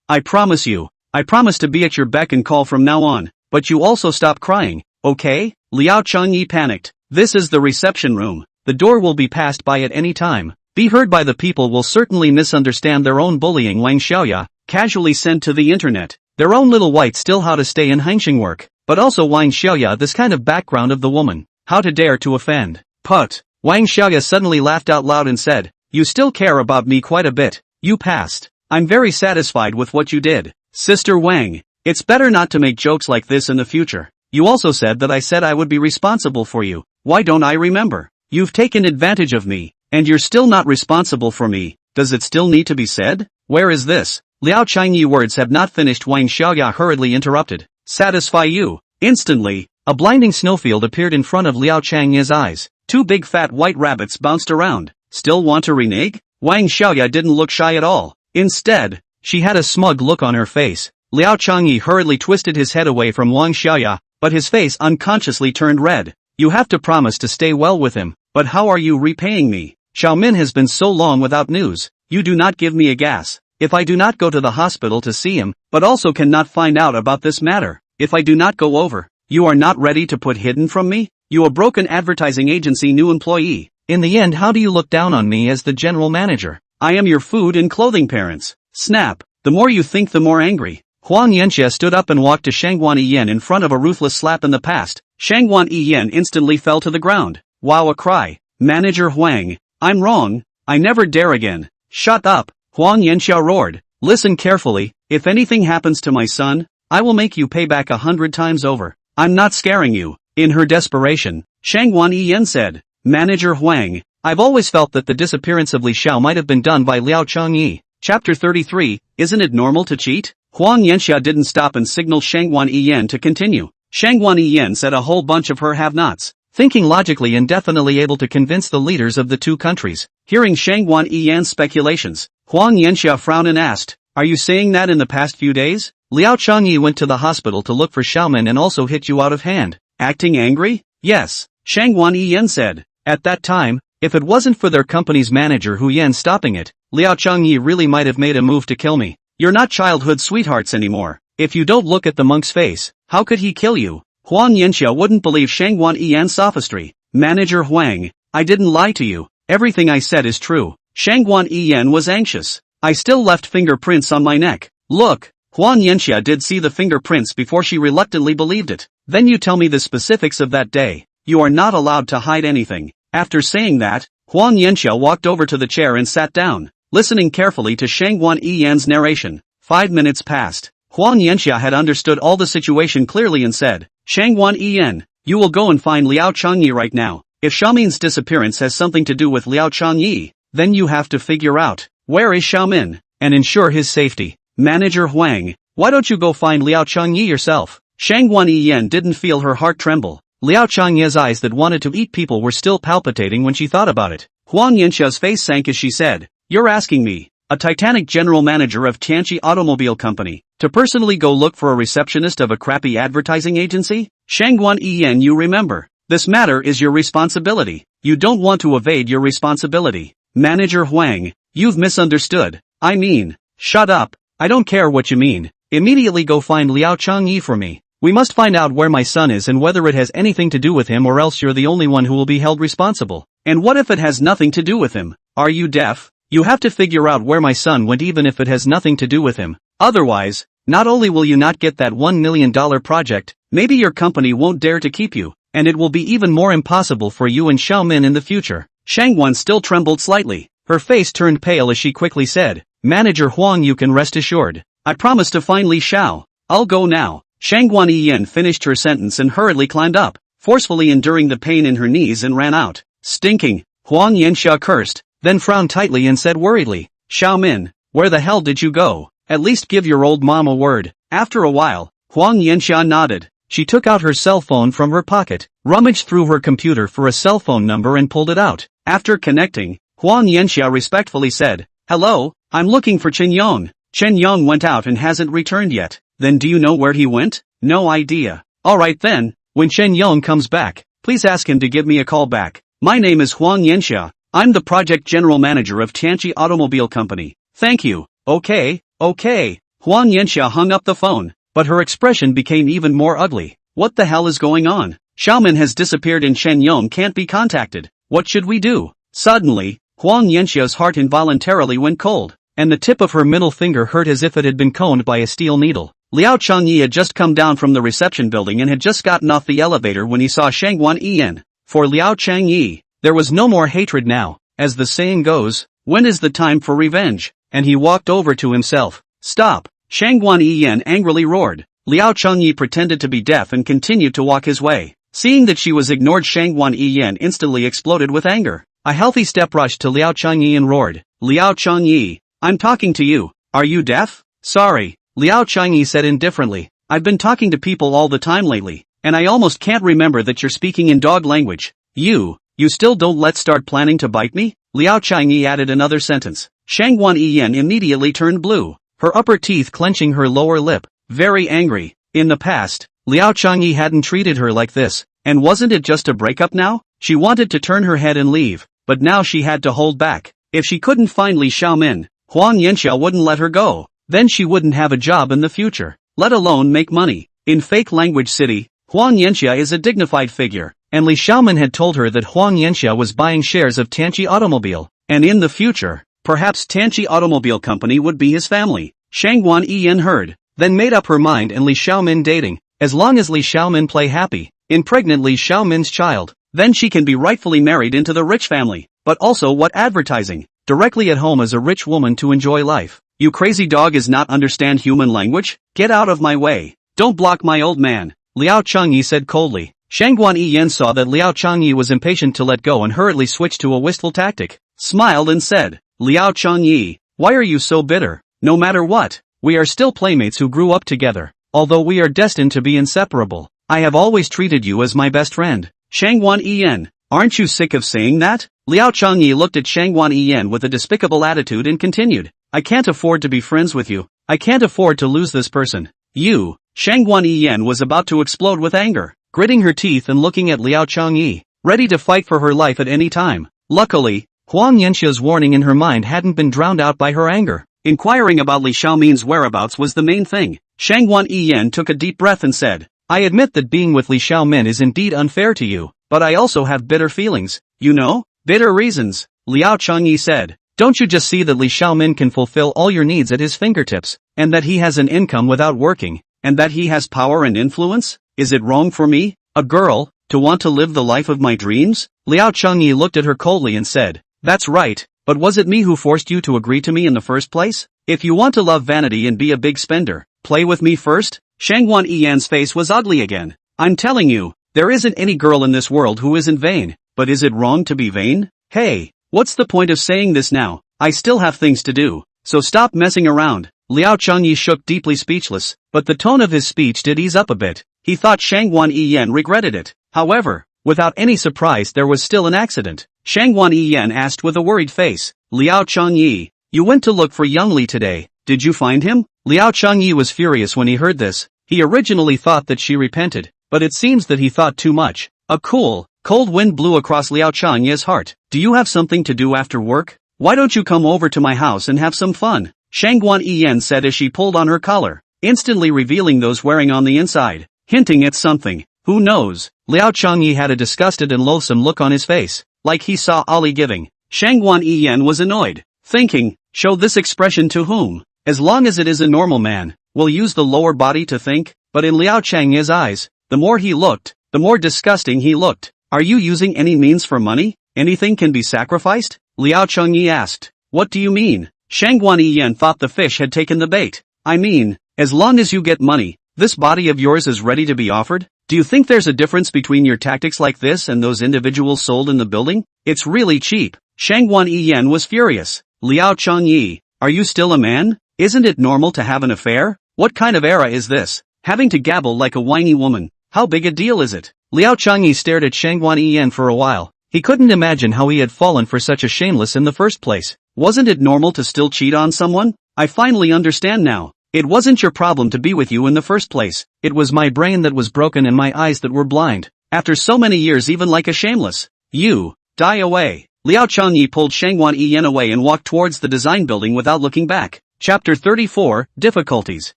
I promise you. I promise to be at your beck and call from now on, but you also stop crying, okay? Liao Changye panicked. This is the reception room. The door will be passed by at any time. Be heard by the people will certainly misunderstand their own bullying. Wang Xiaoya casually sent to the internet. Their own little white still how to stay in Hangxing work, but also Wang Xiaoya this kind of background of the woman. How to dare to offend. Put. Wang Xiaoya suddenly laughed out loud and said, you still care about me quite a bit. You passed. I'm very satisfied with what you did. Sister Wang, it's better not to make jokes like this in the future. You also said that I said I would be responsible for you. Why don't I remember? You've taken advantage of me, and you're still not responsible for me. Does it still need to be said? Where is this? Liao Changye's words have not finished. Wang Xiaoya hurriedly interrupted. Satisfy you. Instantly, a blinding snowfield appeared in front of Liao Changye's eyes. Two big fat white rabbits bounced around. Still want to renege? Wang Xiaoya didn't look shy at all. Instead, she had a smug look on her face. Liao Changye hurriedly twisted his head away from Wang Xiaoya, but his face unconsciously turned red. You have to promise to stay well with him, but how are you repaying me? Xiaomin has been so long without news. You do not give me a gas. If I do not go to the hospital to see him, but also cannot find out about this matter, if I do not go over, you are not ready to put hidden from me? You a broken advertising agency new employee. In the end, how do you look down on me as the general manager? I am your food and clothing parents. Snap. The more you think the more angry. Huang Yanxia stood up and walked to Shangguan Yiyan in front of a ruthless slap in the past. Shangguan Yiyan instantly fell to the ground. Wow, a cry. Manager Huang. I'm wrong. I never dare again. Shut up. Huang Yanxia roared. Listen carefully. If anything happens to my son, I will make you pay back 100 times over. I'm not scaring you. In her desperation, Shangguan Yiyan said. Manager Huang. I've always felt that the disappearance of Li Xiao might have been done by Liao Changye. Chapter 33, Isn't it normal to cheat? Huang Yanxia didn't stop and signaled Shangguan Yiyan to continue. Shangguan Yiyan said a whole bunch of her have-nots, thinking logically and definitely able to convince the leaders of the two countries. Hearing Shangguan Yiyan's speculations, Huang Yanxia frowned and asked, are you saying that in the past few days? Liao Changye went to the hospital to look for Xiaomin and also hit you out of hand. Acting angry? Yes, Shangguan Yiyan said. At that time, if it wasn't for their company's manager Hu Yan stopping it, Liao Changye really might have made a move to kill me. You're not childhood sweethearts anymore. If you don't look at the monk's face, how could he kill you? Huang Yanxia wouldn't believe Shangguan Yiyan's sophistry. Manager Huang, I didn't lie to you. everything I said is true. Shangguan Yiyan was anxious. I still left fingerprints on my neck. Look. Huang Yanxia did see the fingerprints before she reluctantly believed it. Then you tell me the specifics of that day. You are not allowed to hide anything. After saying that, Huang Yanxia walked over to the chair and sat down, listening carefully to Shangguan Yiyan's narration. 5 minutes passed. Huang Yanxia had understood all the situation clearly and said, Shangguan Yiyan, you will go and find Liao Changyi right now. If Xiaomin's disappearance has something to do with Liao Changyi, then you have to figure out, where is Xiaomin, and ensure his safety. Manager Huang, why don't you go find Liao Changyi yourself? Shangguan Yiyan didn't feel her heart tremble. Liao Changyi's eyes that wanted to eat people were still palpitating when she thought about it. Huang Yanxia's face sank as she said, you're asking me, a Titanic general manager of Tianqi Automobile Company, to personally go look for a receptionist of a crappy advertising agency? Shangguan Yiyan, you remember, this matter is your responsibility. You don't want to evade your responsibility. Manager Huang, you've misunderstood. I mean, shut up. I don't care what you mean. Immediately go find Liao Changyi for me. We must find out where my son is and whether it has anything to do with him, or else you're the only one who will be held responsible. And what if it has nothing to do with him? Are you deaf? You have to figure out where my son went even if it has nothing to do with him. Otherwise, not only will you not get that $1 million project, maybe your company won't dare to keep you, and it will be even more impossible for you and Xiaomin in the future. Shangguan still trembled slightly. Her face turned pale as she quickly said, Manager Huang, you can rest assured. I promise to find Li Xiao. I'll go now. Shangguan Yiyan finished her sentence and hurriedly climbed up, forcefully enduring the pain in her knees, and ran out. Stinking. Huang Yanxia cursed, then frowned tightly and said worriedly, Xiaomin, where the hell did you go? At least give your old mom a word. After a while, Huang Yanxia nodded. She took out her cell phone from her pocket, rummaged through her computer for a cell phone number and pulled it out. After connecting, Huang Yanxia respectfully said, Hello, I'm looking for Chen Yong. Chen Yong went out and hasn't returned yet. Then do you know where he went? No idea. Alright then, when Chen Yong comes back, please ask him to give me a call back. My name is Huang Yanxia. I'm the project general manager of Tianqi Automobile Company. Thank you. Okay. Huang Yanxia hung up the phone, but her expression became even more ugly. What the hell is going on? Xiaomin has disappeared and Chen Yong can't be contacted. What should we do? Suddenly, Huang Yanxia's heart involuntarily went cold, and the tip of her middle finger hurt as if it had been coned by a steel needle. Liao Changyi had just come down from the reception building and had just gotten off the elevator when he saw Shangguan Yiyan. For Liao Changyi, there was no more hatred now. As the saying goes, when is the time for revenge? And he walked over to himself. Stop! Shangguan Yiyan angrily roared. Liao Changyi pretended to be deaf and continued to walk his way. Seeing that she was ignored, Shangguan Yiyan instantly exploded with anger. A healthy step rushed to Liao Changyi and roared, Liao Changyi, I'm talking to you. Are you deaf? Sorry, Liao Changyi said indifferently. I've been talking to people all the time lately, and I almost can't remember that you're speaking in dog language. You still don't let's start planning to bite me? Liao Changyi added another sentence. Shangguan Yiyan immediately turned blue, her upper teeth clenching her lower lip, very angry. In the past, Liao Changyi hadn't treated her like this, and wasn't it just a breakup now? She wanted to turn her head and leave, but now she had to hold back. If she couldn't find Li Xiaomin, Huang Yanxia wouldn't let her go. Then she wouldn't have a job in the future, let alone make money. In Fake Language City, Huang Yanxia is a dignified figure, and Li Xiaomin had told her that Huang Yanxia was buying shares of Tianqi Automobile, and in the future, perhaps Tianqi Automobile Company would be his family. Shangguan Yiyan heard, then made up her mind and Li Xiaomin dating. As long as Li Xiaomin play happy, impregnate Li Xiaomin's child, then she can be rightfully married into the rich family. But also what advertising? Directly at home as a rich woman to enjoy life. You crazy dog is not understand human language? Get out of my way. Don't block my old man. Liao Changyi said coldly. Shangguan Yiyan saw that Liao Changyi was impatient to let go and hurriedly switched to a wistful tactic, smiled and said, Liao Changyi, why are you so bitter? No matter what, we are still playmates who grew up together, although we are destined to be inseparable. I have always treated you as my best friend. Shangguan Yiyan, aren't you sick of saying that? Liao Changyi looked at Shangguan Yiyan with a despicable attitude and continued, I can't afford to be friends with you. I can't afford to lose this person. You. Shangguan Yiyan was about to explode with anger, gritting her teeth and looking at Liao Changyi, ready to fight for her life at any time. Luckily, Huang Yanxia's warning in her mind hadn't been drowned out by her anger. Inquiring about Li Xiaomin's whereabouts was the main thing. Shangguan Yiyan took a deep breath and said, I admit that being with Li Xiaomin is indeed unfair to you, but I also have bitter feelings. You know? Bitter reasons. Liao Changyi said. Don't you just see that Li Xiaomin can fulfill all your needs at his fingertips, and that he has an income without working, and that he has power and influence? Is it wrong for me, a girl, to want to live the life of my dreams? Liao Changyi looked at her coldly and said, that's right, but was it me who forced you to agree to me in the first place? If you want to love vanity and be a big spender, play with me first? Shangguan Yiyan's face was ugly again. I'm telling you, there isn't any girl in this world who isn't vain, but is it wrong to be vain? Hey, what's the point of saying this now? I still have things to do, so stop messing around. Liao Changyi shook deeply speechless, but the tone of his speech did ease up a bit. He thought Shangguan Yiyan regretted it. However, without any surprise there was still an accident. Shangguan Yiyan asked with a worried face, Liao Changyi, you went to look for young Li today, did you find him? Liao Changyi was furious when he heard this. He originally thought that she repented, but it seems that he thought too much. A cool, cold wind blew across Liao Changyi's heart. Do you have something to do after work? Why don't you come over to my house and have some fun? Shangguan Yiyan said as she pulled on her collar, instantly revealing those wearing on the inside, hinting at something. Who knows? Liao Changyi had a disgusted and loathsome look on his face, like he saw Ali giving. Shangguan Yiyan was annoyed, thinking, show this expression to whom? As long as it is a normal man, will use the lower body to think, but in Liao Changyi's eyes, the more he looked, the more disgusting he looked. Are you using any means for money? Anything can be sacrificed? Liao Changyi asked. What do you mean? Shangguan Yiyan thought the fish had taken the bait. I mean, as long as you get money, this body of yours is ready to be offered? Do you think there's a difference between your tactics like this and those individuals sold in the building? It's really cheap. Shangguan Yiyan was furious. Liao Changyi, are you still a man? Isn't it normal to have an affair? What kind of era is this? Having to gabble like a whiny woman. How big a deal is it? Liao Changyi stared at Shangguan Yiyan for a while. He couldn't imagine how he had fallen for such a shameless in the first place. Wasn't it normal to still cheat on someone? I finally understand now. It wasn't your problem to be with you in the first place. It was my brain that was broken and my eyes that were blind. After so many years even like a shameless. You, die away. Liao Changyi pulled Shangguan Yiyan away and walked towards the design building without looking back. Chapter 34, Difficulties.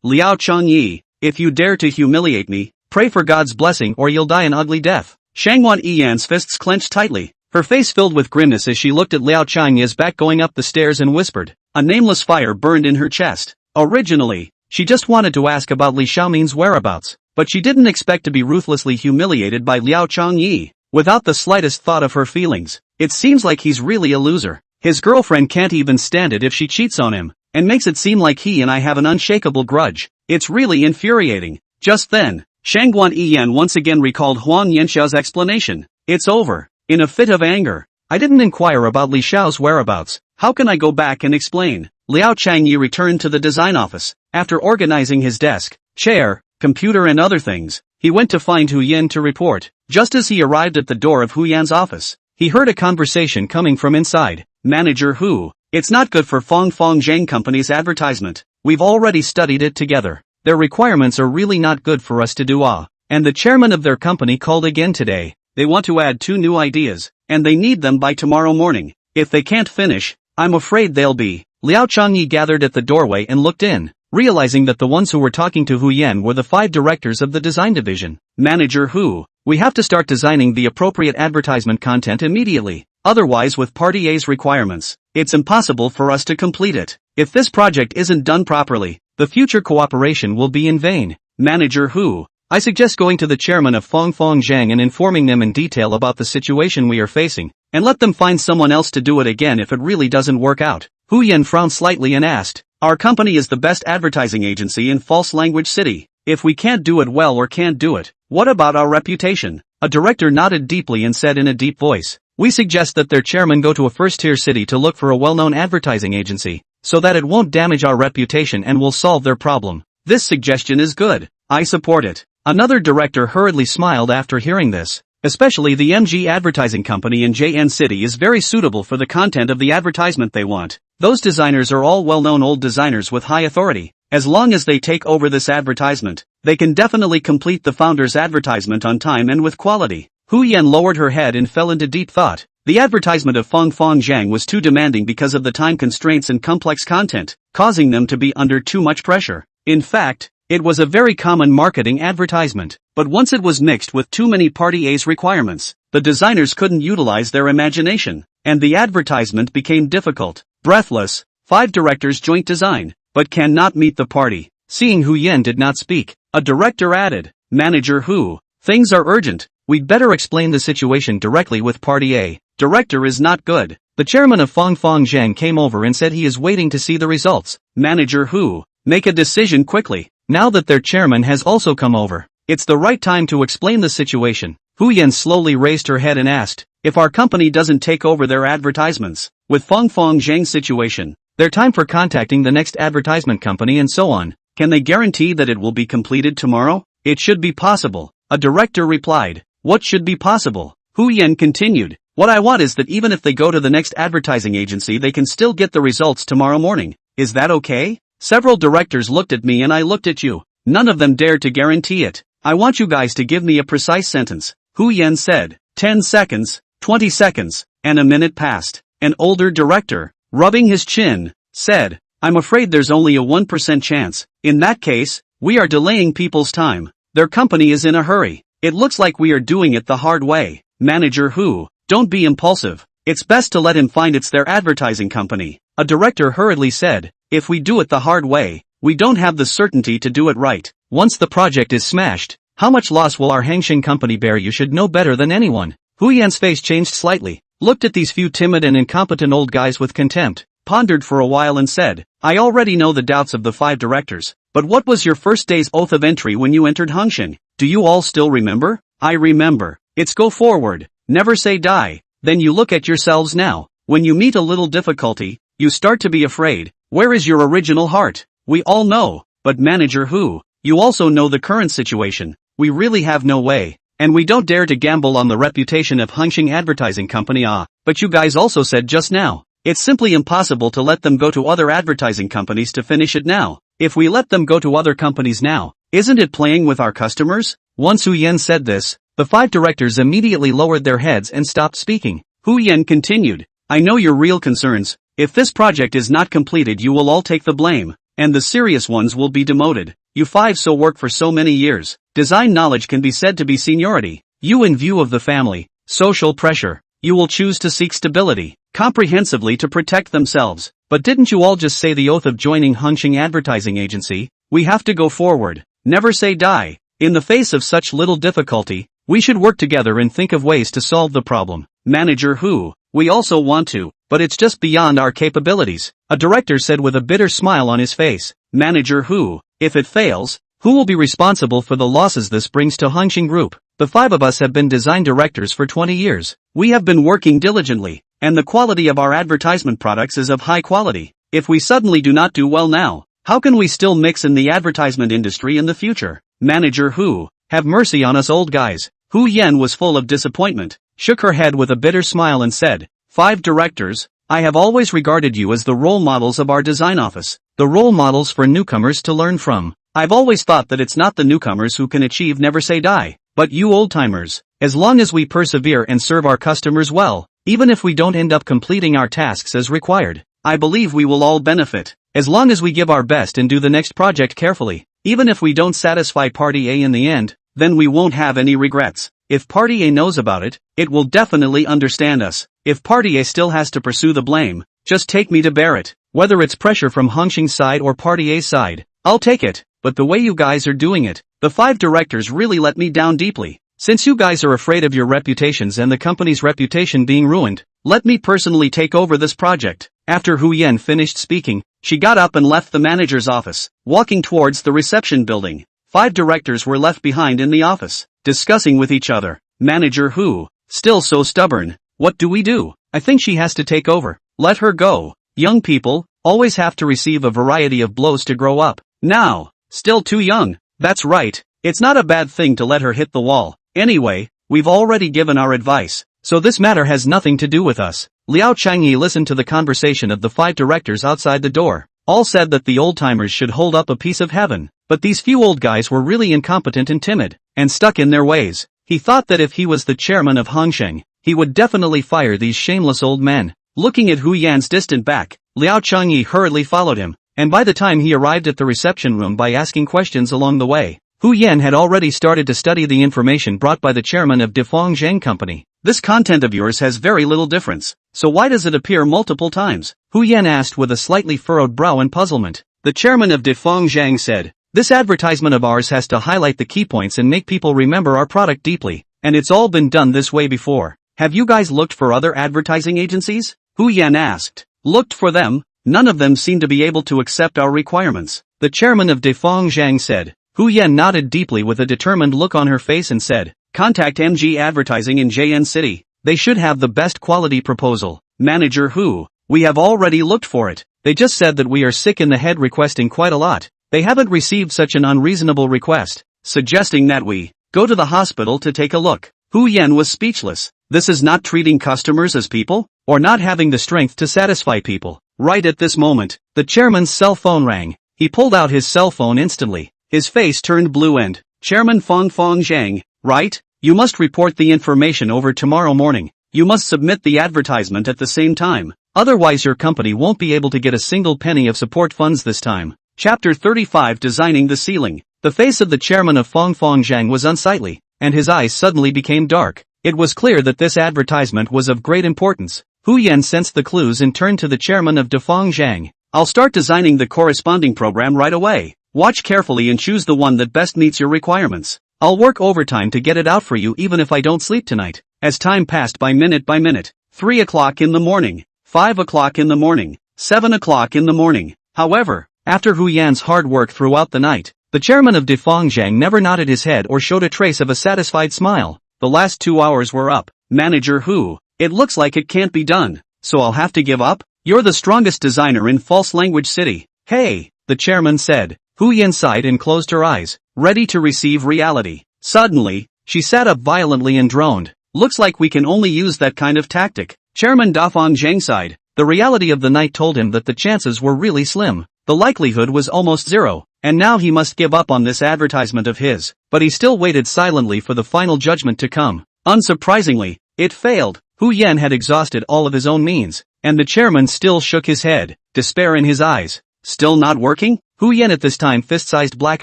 Liao Changyi, if you dare to humiliate me, pray for God's blessing or you'll die an ugly death. Shangguan Yiyan's fists clenched tightly, her face filled with grimness as she looked at Liao Changyi's back going up the stairs and whispered. A nameless fire burned in her chest. Originally, she just wanted to ask about Li Xiaomin's whereabouts, but she didn't expect to be ruthlessly humiliated by Liao Changyi, without the slightest thought of her feelings. It seems like he's really a loser. His girlfriend can't even stand it if she cheats on him, and makes it seem like he and I have an unshakable grudge. It's really infuriating. Just then, Shangguan Yiyan once again recalled Huang Yanxiao's explanation. It's over. In a fit of anger. I didn't inquire about Li Xiao's whereabouts. How can I go back and explain? Liao Changyi returned to the design office. After organizing his desk, chair, computer and other things, he went to find Hu Yan to report. Just as he arrived at the door of Hu Yan's office, he heard a conversation coming from inside. Manager Hu, it's not good for Fong Zhang Company's advertisement. We've already studied it together. Their requirements are really not good for us to do. And the chairman of their company called again today. They want to add 2 new ideas, and they need them by tomorrow morning. If they can't finish, I'm afraid they'll be. Liao Changyi gathered at the doorway and looked in, realizing that the ones who were talking to Hu Yan were the 5 directors of the design division. Manager Hu, we have to start designing the appropriate advertisement content immediately. Otherwise, with Party A's requirements, it's impossible for us to complete it. If this project isn't done properly, the future cooperation will be in vain. Manager Hu, I suggest going to the chairman of Fong Zhang and informing them in detail about the situation we are facing, and let them find someone else to do it again if it really doesn't work out. Hu Yan frowned slightly and asked, our company is the best advertising agency in False Language City. If we can't do it well or can't do it, what about our reputation? A director nodded deeply and said in a deep voice, we suggest that their chairman go to a first-tier city to look for a well-known advertising agency, so that it won't damage our reputation and will solve their problem. This suggestion is good. I support it. Another director hurriedly smiled after hearing this. Especially the MG Advertising Company in JN City is very suitable for the content of the advertisement they want. Those designers are all well-known old designers with high authority. As long as they take over this advertisement, they can definitely complete the founder's advertisement on time and with quality. Hu Yan lowered her head and fell into deep thought. The advertisement of Fong Zhang was too demanding because of the time constraints and complex content, causing them to be under too much pressure. In fact, it was a very common marketing advertisement, but once it was mixed with too many Party A's requirements, the designers couldn't utilize their imagination. and the advertisement became difficult. Breathless, 5 directors joint design, but cannot meet the party. Seeing Hu Yan did not speak, a director added, Manager Hu, things are urgent, we'd better explain the situation directly with party A. Director is not good. The chairman of Fong Zhang came over and said he is waiting to see the results. Manager Hu, make a decision quickly. Now that their chairman has also come over, it's the right time to explain the situation. Hu Yan slowly raised her head and asked, if our company doesn't take over their advertisements, with Fong Zhang's situation, their time for contacting the next advertisement company and so on, can they guarantee that it will be completed tomorrow? It should be possible. A director replied, what should be possible? Hu Yan continued, what I want is that even if they go to the next advertising agency they can still get the results tomorrow morning. Is that okay? Several directors looked at me and I looked at you. None of them dared to guarantee it. I want you guys to give me a precise sentence. Hu Yan said. 10 seconds, 20 seconds, and a minute passed. An older director, rubbing his chin, said, I'm afraid there's only a 1% chance. In that case, we are delaying people's time. Their company is in a hurry. It looks like we are doing it the hard way. Manager Hu, don't be impulsive. It's best to let him find it's their advertising company. A director hurriedly said, if we do it the hard way, we don't have the certainty to do it right. Once the project is smashed, how much loss will our Hangsheng company bear? You should know better than anyone. Hu Yan's face changed slightly, looked at these few timid and incompetent old guys with contempt, pondered for a while and said, I already know the doubts of the 5 directors, but what was your first day's oath of entry when you entered Hangsheng? Do you all still remember? I remember. It's go forward, never say die. Then you look at yourselves now. When you meet a little difficulty, you start to be afraid. Where is your original heart? We all know, but Manager Hu, you also know the current situation. We really have no way, and we don't dare to gamble on the reputation of Hangsheng Advertising Company. But you guys also said just now, it's simply impossible to let them go to other advertising companies to finish it now. If we let them go to other companies now, isn't it playing with our customers? Once Hu Yan said this, the 5 directors immediately lowered their heads and stopped speaking. Hu Yan continued, I know your real concerns. If this project is not completed you will all take the blame, and the serious ones will be demoted. You 5 so work for so many years. Design knowledge can be said to be seniority. You in view of the family, social pressure, you will choose to seek stability, comprehensively to protect themselves. But didn't you all just say the oath of joining Hangsheng Advertising Agency? We have to go forward, never say die. In the face of such little difficulty, we should work together and think of ways to solve the problem. Manager Hu, we also want to, but it's just beyond our capabilities, a director said with a bitter smile on his face. Manager Hu, if it fails, who will be responsible for the losses this brings to Hangsheng Group? The 5 of us have been design directors for 20 years. We have been working diligently, and the quality of our advertisement products is of high quality. If we suddenly do not do well now, how can we still mix in the advertisement industry in the future? Manager Hu, have mercy on us old guys. Hu Yan was full of disappointment, shook her head with a bitter smile and said, 5 directors, I have always regarded you as the role models of our design office, the role models for newcomers to learn from. I've always thought that it's not the newcomers who can achieve never say die, but you old-timers. As long as we persevere and serve our customers well, even if we don't end up completing our tasks as required, I believe we will all benefit. As long as we give our best and do the next project carefully, even if we don't satisfy Party A in the end, then we won't have any regrets. If Party A knows about it, it will definitely understand us. If Party A still has to pursue the blame, just take me to bear it. Whether it's pressure from Hangsheng's side or Party A's side, I'll take it. But the way you guys are doing it, the 5 directors really let me down deeply. Since you guys are afraid of your reputations and the company's reputation being ruined, let me personally take over this project. After Hu Yan finished speaking, she got up and left the manager's office, walking towards the reception building. 5 directors were left behind in the office, discussing with each other. Manager Hu, still so stubborn. What do we do? I think she has to take over. Let her go. Young people always have to receive a variety of blows to grow up. Now, still too young. That's right. It's not a bad thing to let her hit the wall. Anyway, we've already given our advice, so this matter has nothing to do with us. Liao Changyi listened to the conversation of the 5 directors outside the door. All said that the old-timers should hold up a piece of heaven, but these few old guys were really incompetent and timid, and stuck in their ways. He thought that if he was the chairman of Hangsheng, he would definitely fire these shameless old men. Looking at Hu Yan's distant back, Liao Changyi hurriedly followed him, and by the time he arrived at the reception room by asking questions along the way, Hu Yan had already started to study the information brought by the chairman of Defong Zheng Company. This content of yours has very little difference. so why does it appear multiple times? Hu Yan asked with a slightly furrowed brow in puzzlement. The chairman of Defeng Zhang said, this advertisement of ours has to highlight the key points and make people remember our product deeply, and it's all been done this way before. Have you guys looked for other advertising agencies? Hu Yan asked. Looked for them? None of them seem to be able to accept our requirements. The chairman of Defeng Zhang said. Hu Yan nodded deeply with a determined look on her face and said, contact MG Advertising in JN City. They should have the best quality proposal. Manager Hu, we have already looked for it. They just said that we are sick in the head requesting quite a lot. They haven't received such an unreasonable request, suggesting that we go to the hospital to take a look. Hu Yan was speechless. This is not treating customers as people, or not having the strength to satisfy people. Right at this moment, the chairman's cell phone rang. He pulled out his cell phone instantly. His face turned blue and, Chairman Feng Zhang, right? You must report the information over tomorrow morning. You must submit the advertisement at the same time. Otherwise your company won't be able to get a single penny of support funds this time. Chapter 35 Designing the Ceiling. The face of the chairman of Feng Zhang was unsightly, and his eyes suddenly became dark. It was clear that this advertisement was of great importance. Hu Yan sensed the clues and turned to the chairman of Defeng Zhang. I'll start designing the corresponding program right away. Watch carefully and choose the one that best meets your requirements. I'll work overtime to get it out for you even if I don't sleep tonight. As time passed by minute, 3 o'clock in the morning, 5 o'clock in the morning, 7 o'clock in the morning. However, after Hu Yan's hard work throughout the night, the chairman of Defeng Zhang never nodded his head or showed a trace of a satisfied smile. The last 2 hours were up. Manager Hu, it looks like it can't be done, so I'll have to give up? You're the strongest designer in False Language City. Hey, the chairman said. Hu Yan sighed and closed her eyes, ready to receive reality. Suddenly, she sat up violently and droned. Looks like we can only use that kind of tactic. Chairman Defeng Zhang sighed. The reality of the night told him that the chances were really slim. The likelihood was almost zero, and now he must give up on this advertisement of his. But he still waited silently for the final judgment to come. Unsurprisingly, it failed. Hu Yan had exhausted all of his own means, and the chairman still shook his head, despair in his eyes. Still not working? Hu Yan at this time fist-sized black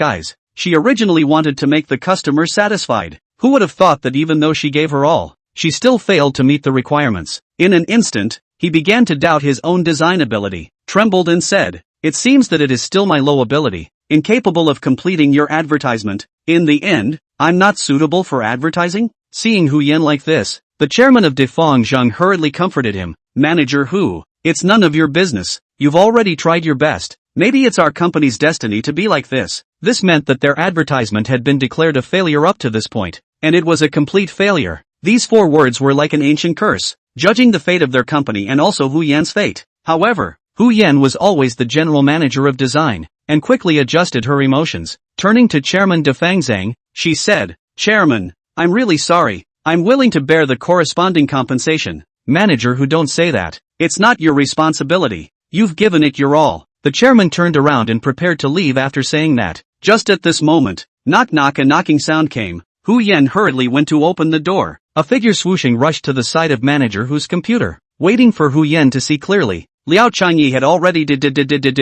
eyes. She originally wanted to make the customer satisfied. Who would have thought that even though she gave her all, she still failed to meet the requirements? In an instant, he began to doubt his own design ability, trembled and said, it seems that it is still my low ability, incapable of completing your advertisement. In the end, I'm not suitable for advertising? Seeing Hu Yan like this, the chairman of Defeng Zhang hurriedly comforted him. Manager Hu, it's none of your business. You've already tried your best. Maybe it's our company's destiny to be like this. This meant that their advertisement had been declared a failure up to this point, and it was a complete failure. These 4 words were like an ancient curse, judging the fate of their company and also Hu Yan's fate. However, Hu Yan was always the general manager of design, and quickly adjusted her emotions. Turning to Chairman Defeng Zhang, she said, Chairman, I'm really sorry. I'm willing to bear the corresponding compensation. Manager Hu, don't say that. It's not your responsibility. You've given it your all. The chairman turned around and prepared to leave after saying that. Just at this moment, knock knock, a knocking sound came. Hu Yan hurriedly went to open the door. A figure swooshing rushed to the side of Manager Hu's computer. Waiting for Hu Yan to see clearly, Liao Changyi had already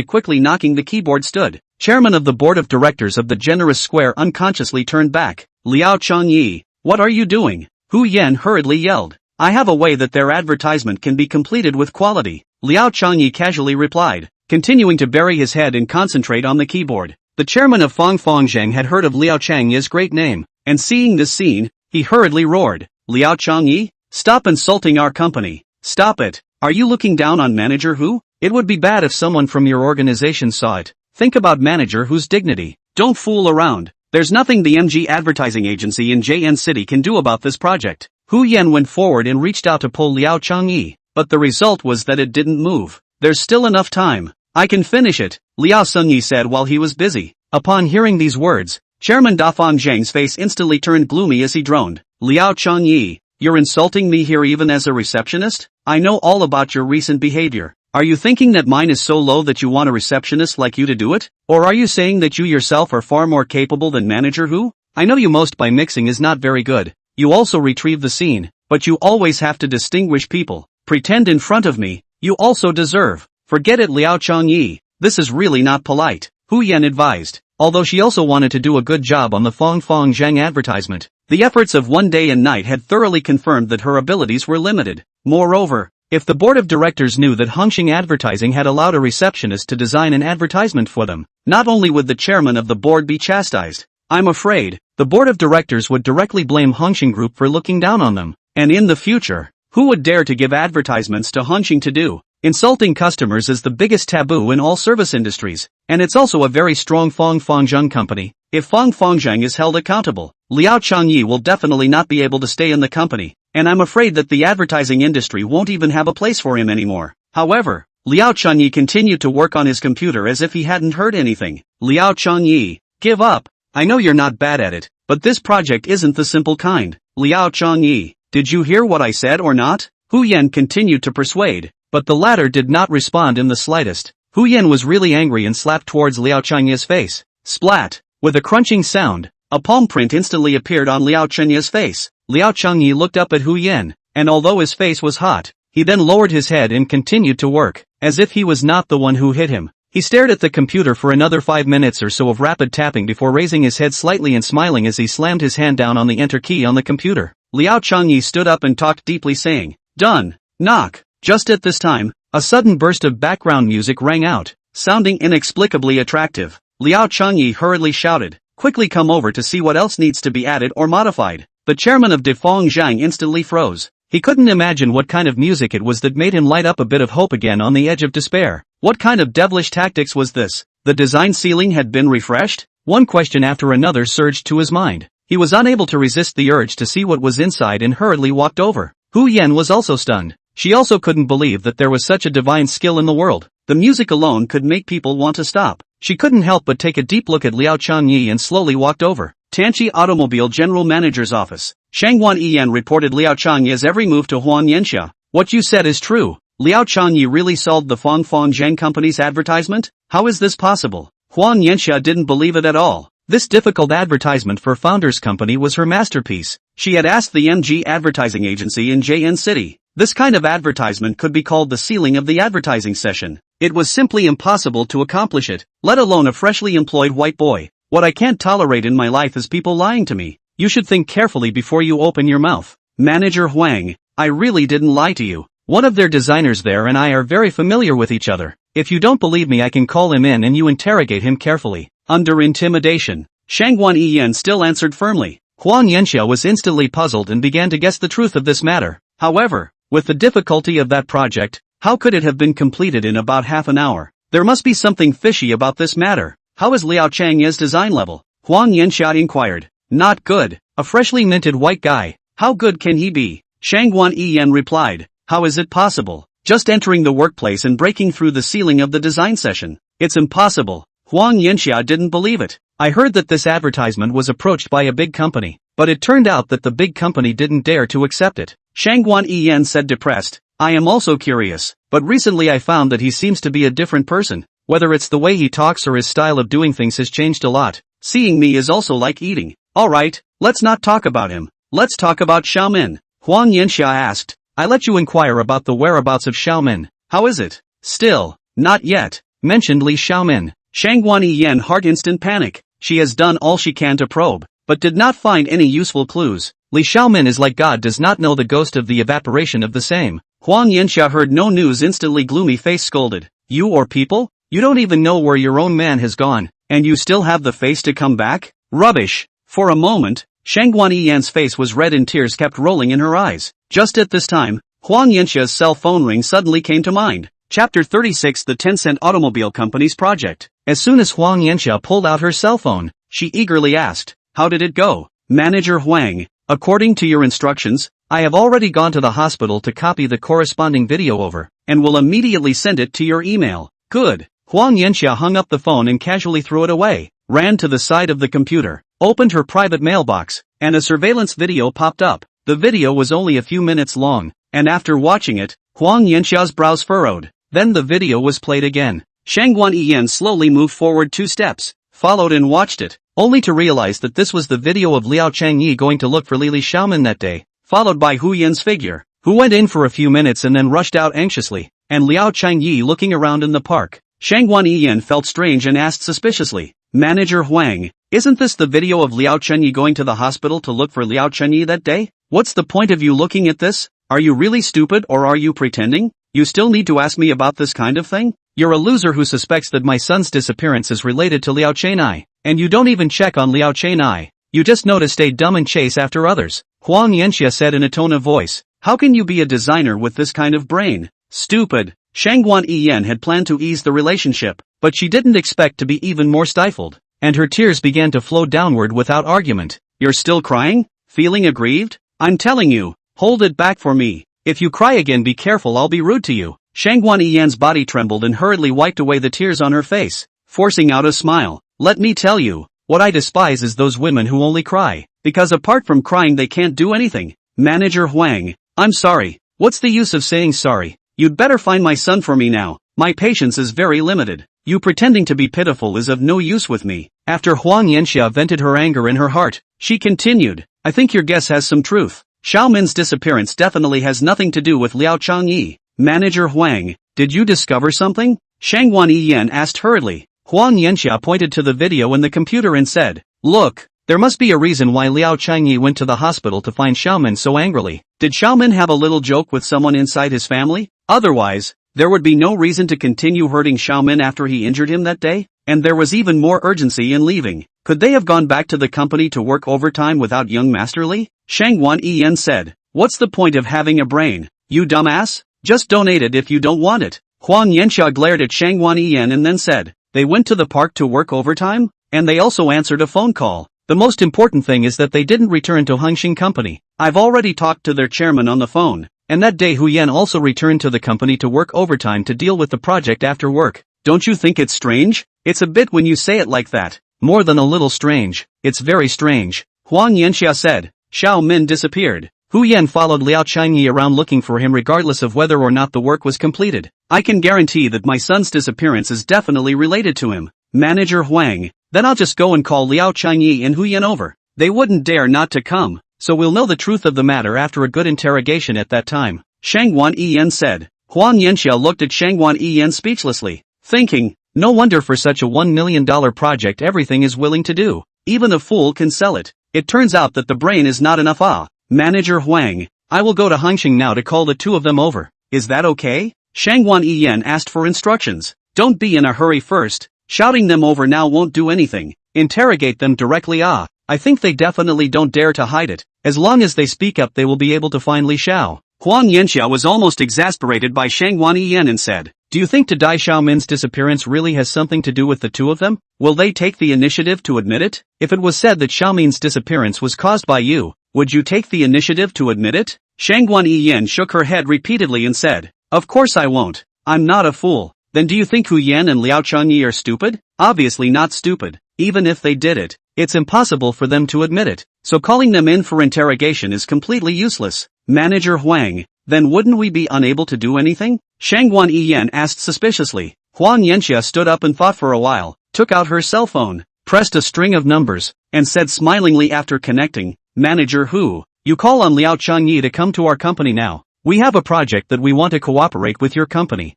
quickly knocking the keyboard stood. Chairman of the board of directors of the generous square unconsciously turned back. Liao Changyi, what are you doing? Hu Yan hurriedly yelled. I have a way that their advertisement can be completed with quality. Liao Changyi casually replied, continuing to bury his head and concentrate on the keyboard. The chairman of Feng Zhang had heard of Liao Changyi's great name, and seeing this scene, he hurriedly roared, Liao Changyi, stop insulting our company. Stop it. Are you looking down on Manager Hu? It would be bad if someone from your organization saw it. Think about Manager Hu's dignity. Don't fool around. There's nothing the MG advertising agency in JN City can do about this project. Hu Yan went forward and reached out to pull Liao Changyi, but the result was that it didn't move. There's still enough time. I can finish it, Liao Sunyi said while he was busy. Upon hearing these words, Chairman Defeng Zhang's face instantly turned gloomy as he droned. Liao Changyi, you're insulting me here even as a receptionist? I know all about your recent behavior. Are you thinking that mine is so low that you want a receptionist like you to do it? Or are you saying that you yourself are far more capable than Manager Hu? I know you most by mixing is not very good. You also retrieve the scene, but you always have to distinguish people. Pretend in front of me. You also deserve. Forget it, Liao Changyi. This is really not polite, Hu Yan advised, although she also wanted to do a good job on the Feng Zhang advertisement. The efforts of one day and night had thoroughly confirmed that her abilities were limited. Moreover, If the board of directors knew that Hongxing Advertising had allowed a receptionist to design an advertisement for them, not only would the chairman of the board be chastised, I'm afraid, the board of directors would directly blame Hongxing Group for looking down on them. And in the future, who would dare to give advertisements to Hongxing to do? Insulting customers is the biggest taboo in all service industries, and it's also a very strong Fong Fongzheng company. If Fong Fongzheng is held accountable, Liao Changyi will definitely not be able to stay in the company, and I'm afraid that the advertising industry won't even have a place for him anymore. However, Liao Changyi continued to work on his computer as if he hadn't heard anything. Liao Changyi, give up. I know you're not bad at it, but this project isn't the simple kind. Liao Changyi, did you hear what I said or not? Hu Yan continued to persuade, but the latter did not respond in the slightest. Hu Yan was really angry and slapped towards Liao Changyi's face. Splat! With a crunching sound, a palm print instantly appeared on Liao Changyi's face. Liao Changyi looked up at Hu Yan, and although his face was hot, he then lowered his head and continued to work, as if he was not the one who hit him. He stared at the computer for another 5 minutes or so of rapid tapping before raising his head slightly and smiling as he slammed his hand down on the enter key on the computer. Liao Changyi stood up and talked deeply, saying, "Done. Knock." Just at this time, a sudden burst of background music rang out, sounding inexplicably attractive. Liao Changyi hurriedly shouted, "Quickly come over to see what else needs to be added or modified." The chairman of De Fongzhang instantly froze. He couldn't imagine what kind of music it was that made him light up a bit of hope again on the edge of despair. What kind of devilish tactics was this? The design ceiling had been refreshed? One question after another surged to his mind. He was unable to resist the urge to see what was inside and hurriedly walked over. Hu Yan was also stunned. She also couldn't believe that there was such a divine skill in the world. The music alone could make people want to stop. She couldn't help but take a deep look at Liao Changyi and slowly walked over. Tanchi Automobile General Manager's Office. Shangwan Yiyan reported Liao Changyi's every move to Huan Yanxia. "What you said is true. Liao Changyi really sold the Fong Fongzheng company's advertisement? How is this possible?" Huan Yanxia didn't believe it at all. This difficult advertisement for Founder's Company was her masterpiece. She had asked the MG advertising agency in JN City. This kind of advertisement could be called the ceiling of the advertising session. It was simply impossible to accomplish it, let alone a freshly employed white boy. What I can't tolerate in my life is people lying to me. You should think carefully before you open your mouth. Manager Huang, I really didn't lie to you. One of their designers there and I are very familiar with each other. If you don't believe me, I can call him in and you interrogate him carefully. Under intimidation, Shangwan Yiyan still answered firmly. Huang Yanxia was instantly puzzled and began to guess the truth of this matter. However, with the difficulty of that project, how could it have been completed in about half an hour? There must be something fishy about this matter. How is Liao Changyi's design level? Huang Yanxia inquired. Not good. A freshly minted white guy. How good can he be? Shangwan Yiyan replied. How is it possible? Just entering the workplace and breaking through the ceiling of the design session. It's impossible. Huang Yanxia didn't believe it. I heard that this advertisement was approached by a big company, but it turned out that the big company didn't dare to accept it. Shangwan Yiyan said depressed. I am also curious, but recently I found that he seems to be a different person. Whether it's the way he talks or his style of doing things has changed a lot. Seeing me is also like eating. Alright, let's not talk about him. Let's talk about Xiaomin. Huang Yanxia asked. I let you inquire about the whereabouts of Xiaomin. How is it? Still, not yet. Mentioned Li Xiaomin. Shangwan Yiyan heart instant panic. She has done all she can to probe, but did not find any useful clues. Li Xiaomin is like God does not know the ghost of the evaporation of the same. Huang Yanxia heard no news, instantly gloomy face scolded. You or people? You don't even know where your own man has gone, and you still have the face to come back? Rubbish. For a moment, Shangwan Yiyan's face was red and tears kept rolling in her eyes. Just at this time, Huang Yanxia's cell phone ring suddenly came to mind. Chapter 36 The Tencent Automobile Company's Project. As soon as Huang Yanxia pulled out her cell phone, she eagerly asked, How did it go? Manager Huang, according to your instructions, I have already gone to the hospital to copy the corresponding video over, and will immediately send it to your email. Good. Huang Yanxia hung up the phone and casually threw it away, ran to the side of the computer, opened her private mailbox, and a surveillance video popped up. The video was only a few minutes long, and after watching it, Huang Yanxia's brows furrowed. Then the video was played again. Shangwan Yiyan slowly moved forward 2 steps, followed and watched it, only to realize that this was the video of Liao Changyi going to look for Li Xiaomin that day, followed by Hu Yan's figure, who went in for a few minutes and then rushed out anxiously, and Liao Changyi looking around in the park. Shangwan Yiyan felt strange and asked suspiciously, Manager Huang, isn't this the video of Liao Changyi going to the hospital to look for Liao Changyi that day? What's the point of you looking at this? Are you really stupid or are you pretending? You still need to ask me about this kind of thing? You're a loser who suspects that my son's disappearance is related to Liao Chenai, and you don't even check on Liao Chenai. You just know to stay dumb and chase after others. Huang Yanxia said in a tone of voice. How can you be a designer with this kind of brain? Stupid. Shangguan Yiyan had planned to ease the relationship, but she didn't expect to be even more stifled, and her tears began to flow downward without argument. You're still crying? Feeling aggrieved? I'm telling you, hold it back for me. If you cry again, be careful, I'll be rude to you. Shangguan Yiyan's body trembled and hurriedly wiped away the tears on her face, forcing out a smile. Let me tell you, what I despise is those women who only cry, because apart from crying they can't do anything. Manager Huang, I'm sorry. What's the use of saying sorry? You'd better find my son for me now. My patience is very limited. You pretending to be pitiful is of no use with me. After Huang Yanxia vented her anger in her heart, she continued, I think your guess has some truth. Xiaomin's disappearance definitely has nothing to do with Liao Changyi. Manager Huang, did you discover something? Shangguan Yiyan asked hurriedly. Huang Yanxia pointed to the video in the computer and said, Look, there must be a reason why Liao Changyi went to the hospital to find Xiaomin so angrily. Did Xiaomin have a little joke with someone inside his family? Otherwise, there would be no reason to continue hurting Xiaomin after he injured him that day, and there was even more urgency in leaving. Could they have gone back to the company to work overtime without young Master Li? Shangguan Yiyan said, What's the point of having a brain, you dumbass? Just donate it if you don't want it. Huang Yanxia glared at Shangguan Yiyan and then said, They went to the park to work overtime? And they also answered a phone call. The most important thing is that they didn't return to Hengxing Company. I've already talked to their chairman on the phone, and that day Hu Yan also returned to the company to work overtime to deal with the project after work. Don't you think it's strange? It's a bit when you say it like that. More than a little strange. It's very strange. Huang Yanxia said. Xiao Min disappeared. Hu Yan followed Liao Changyi around looking for him regardless of whether or not the work was completed. I can guarantee that my son's disappearance is definitely related to him. Manager Huang. Then I'll just go and call Liao Changyi and Hu Yan over. They wouldn't dare not to come, so we'll know the truth of the matter after a good interrogation at that time. Shangguan Yiyan said. Huang Yanxia looked at Shangguan Yiyan speechlessly, thinking, no wonder for such a $1 million project everything is willing to do. Even a fool can sell it. It turns out that the brain is not enough. Manager Huang, I will go to Hengxing now to call the two of them over. Is that okay? Shangguan Yiyan asked for instructions. Don't be in a hurry first. Shouting them over now won't do anything. Interrogate them directly. I think they definitely don't dare to hide it. As long as they speak up they will be able to find Li Xiao. Huang Yanxia was almost exasperated by Shangguan Yiyan and said, Do you think Dai Xiaomin's disappearance really has something to do with the two of them? Will they take the initiative to admit it? If it was said that Xiaomin's disappearance was caused by you, would you take the initiative to admit it? Shangguan Yiyan shook her head repeatedly and said, Of course I won't. I'm not a fool. Then do you think Hu Yan and Liao Changyi are stupid? Obviously not stupid. Even if they did it, it's impossible for them to admit it. So calling them in for interrogation is completely useless. Manager Huang, then wouldn't we be unable to do anything? Shangguan Yiyan asked suspiciously. Huang Yanxia stood up and thought for a while, took out her cell phone, pressed a string of numbers, and said smilingly after connecting, Manager Hu, you call on Liao Changyi to come to our company now. We have a project that we want to cooperate with your company.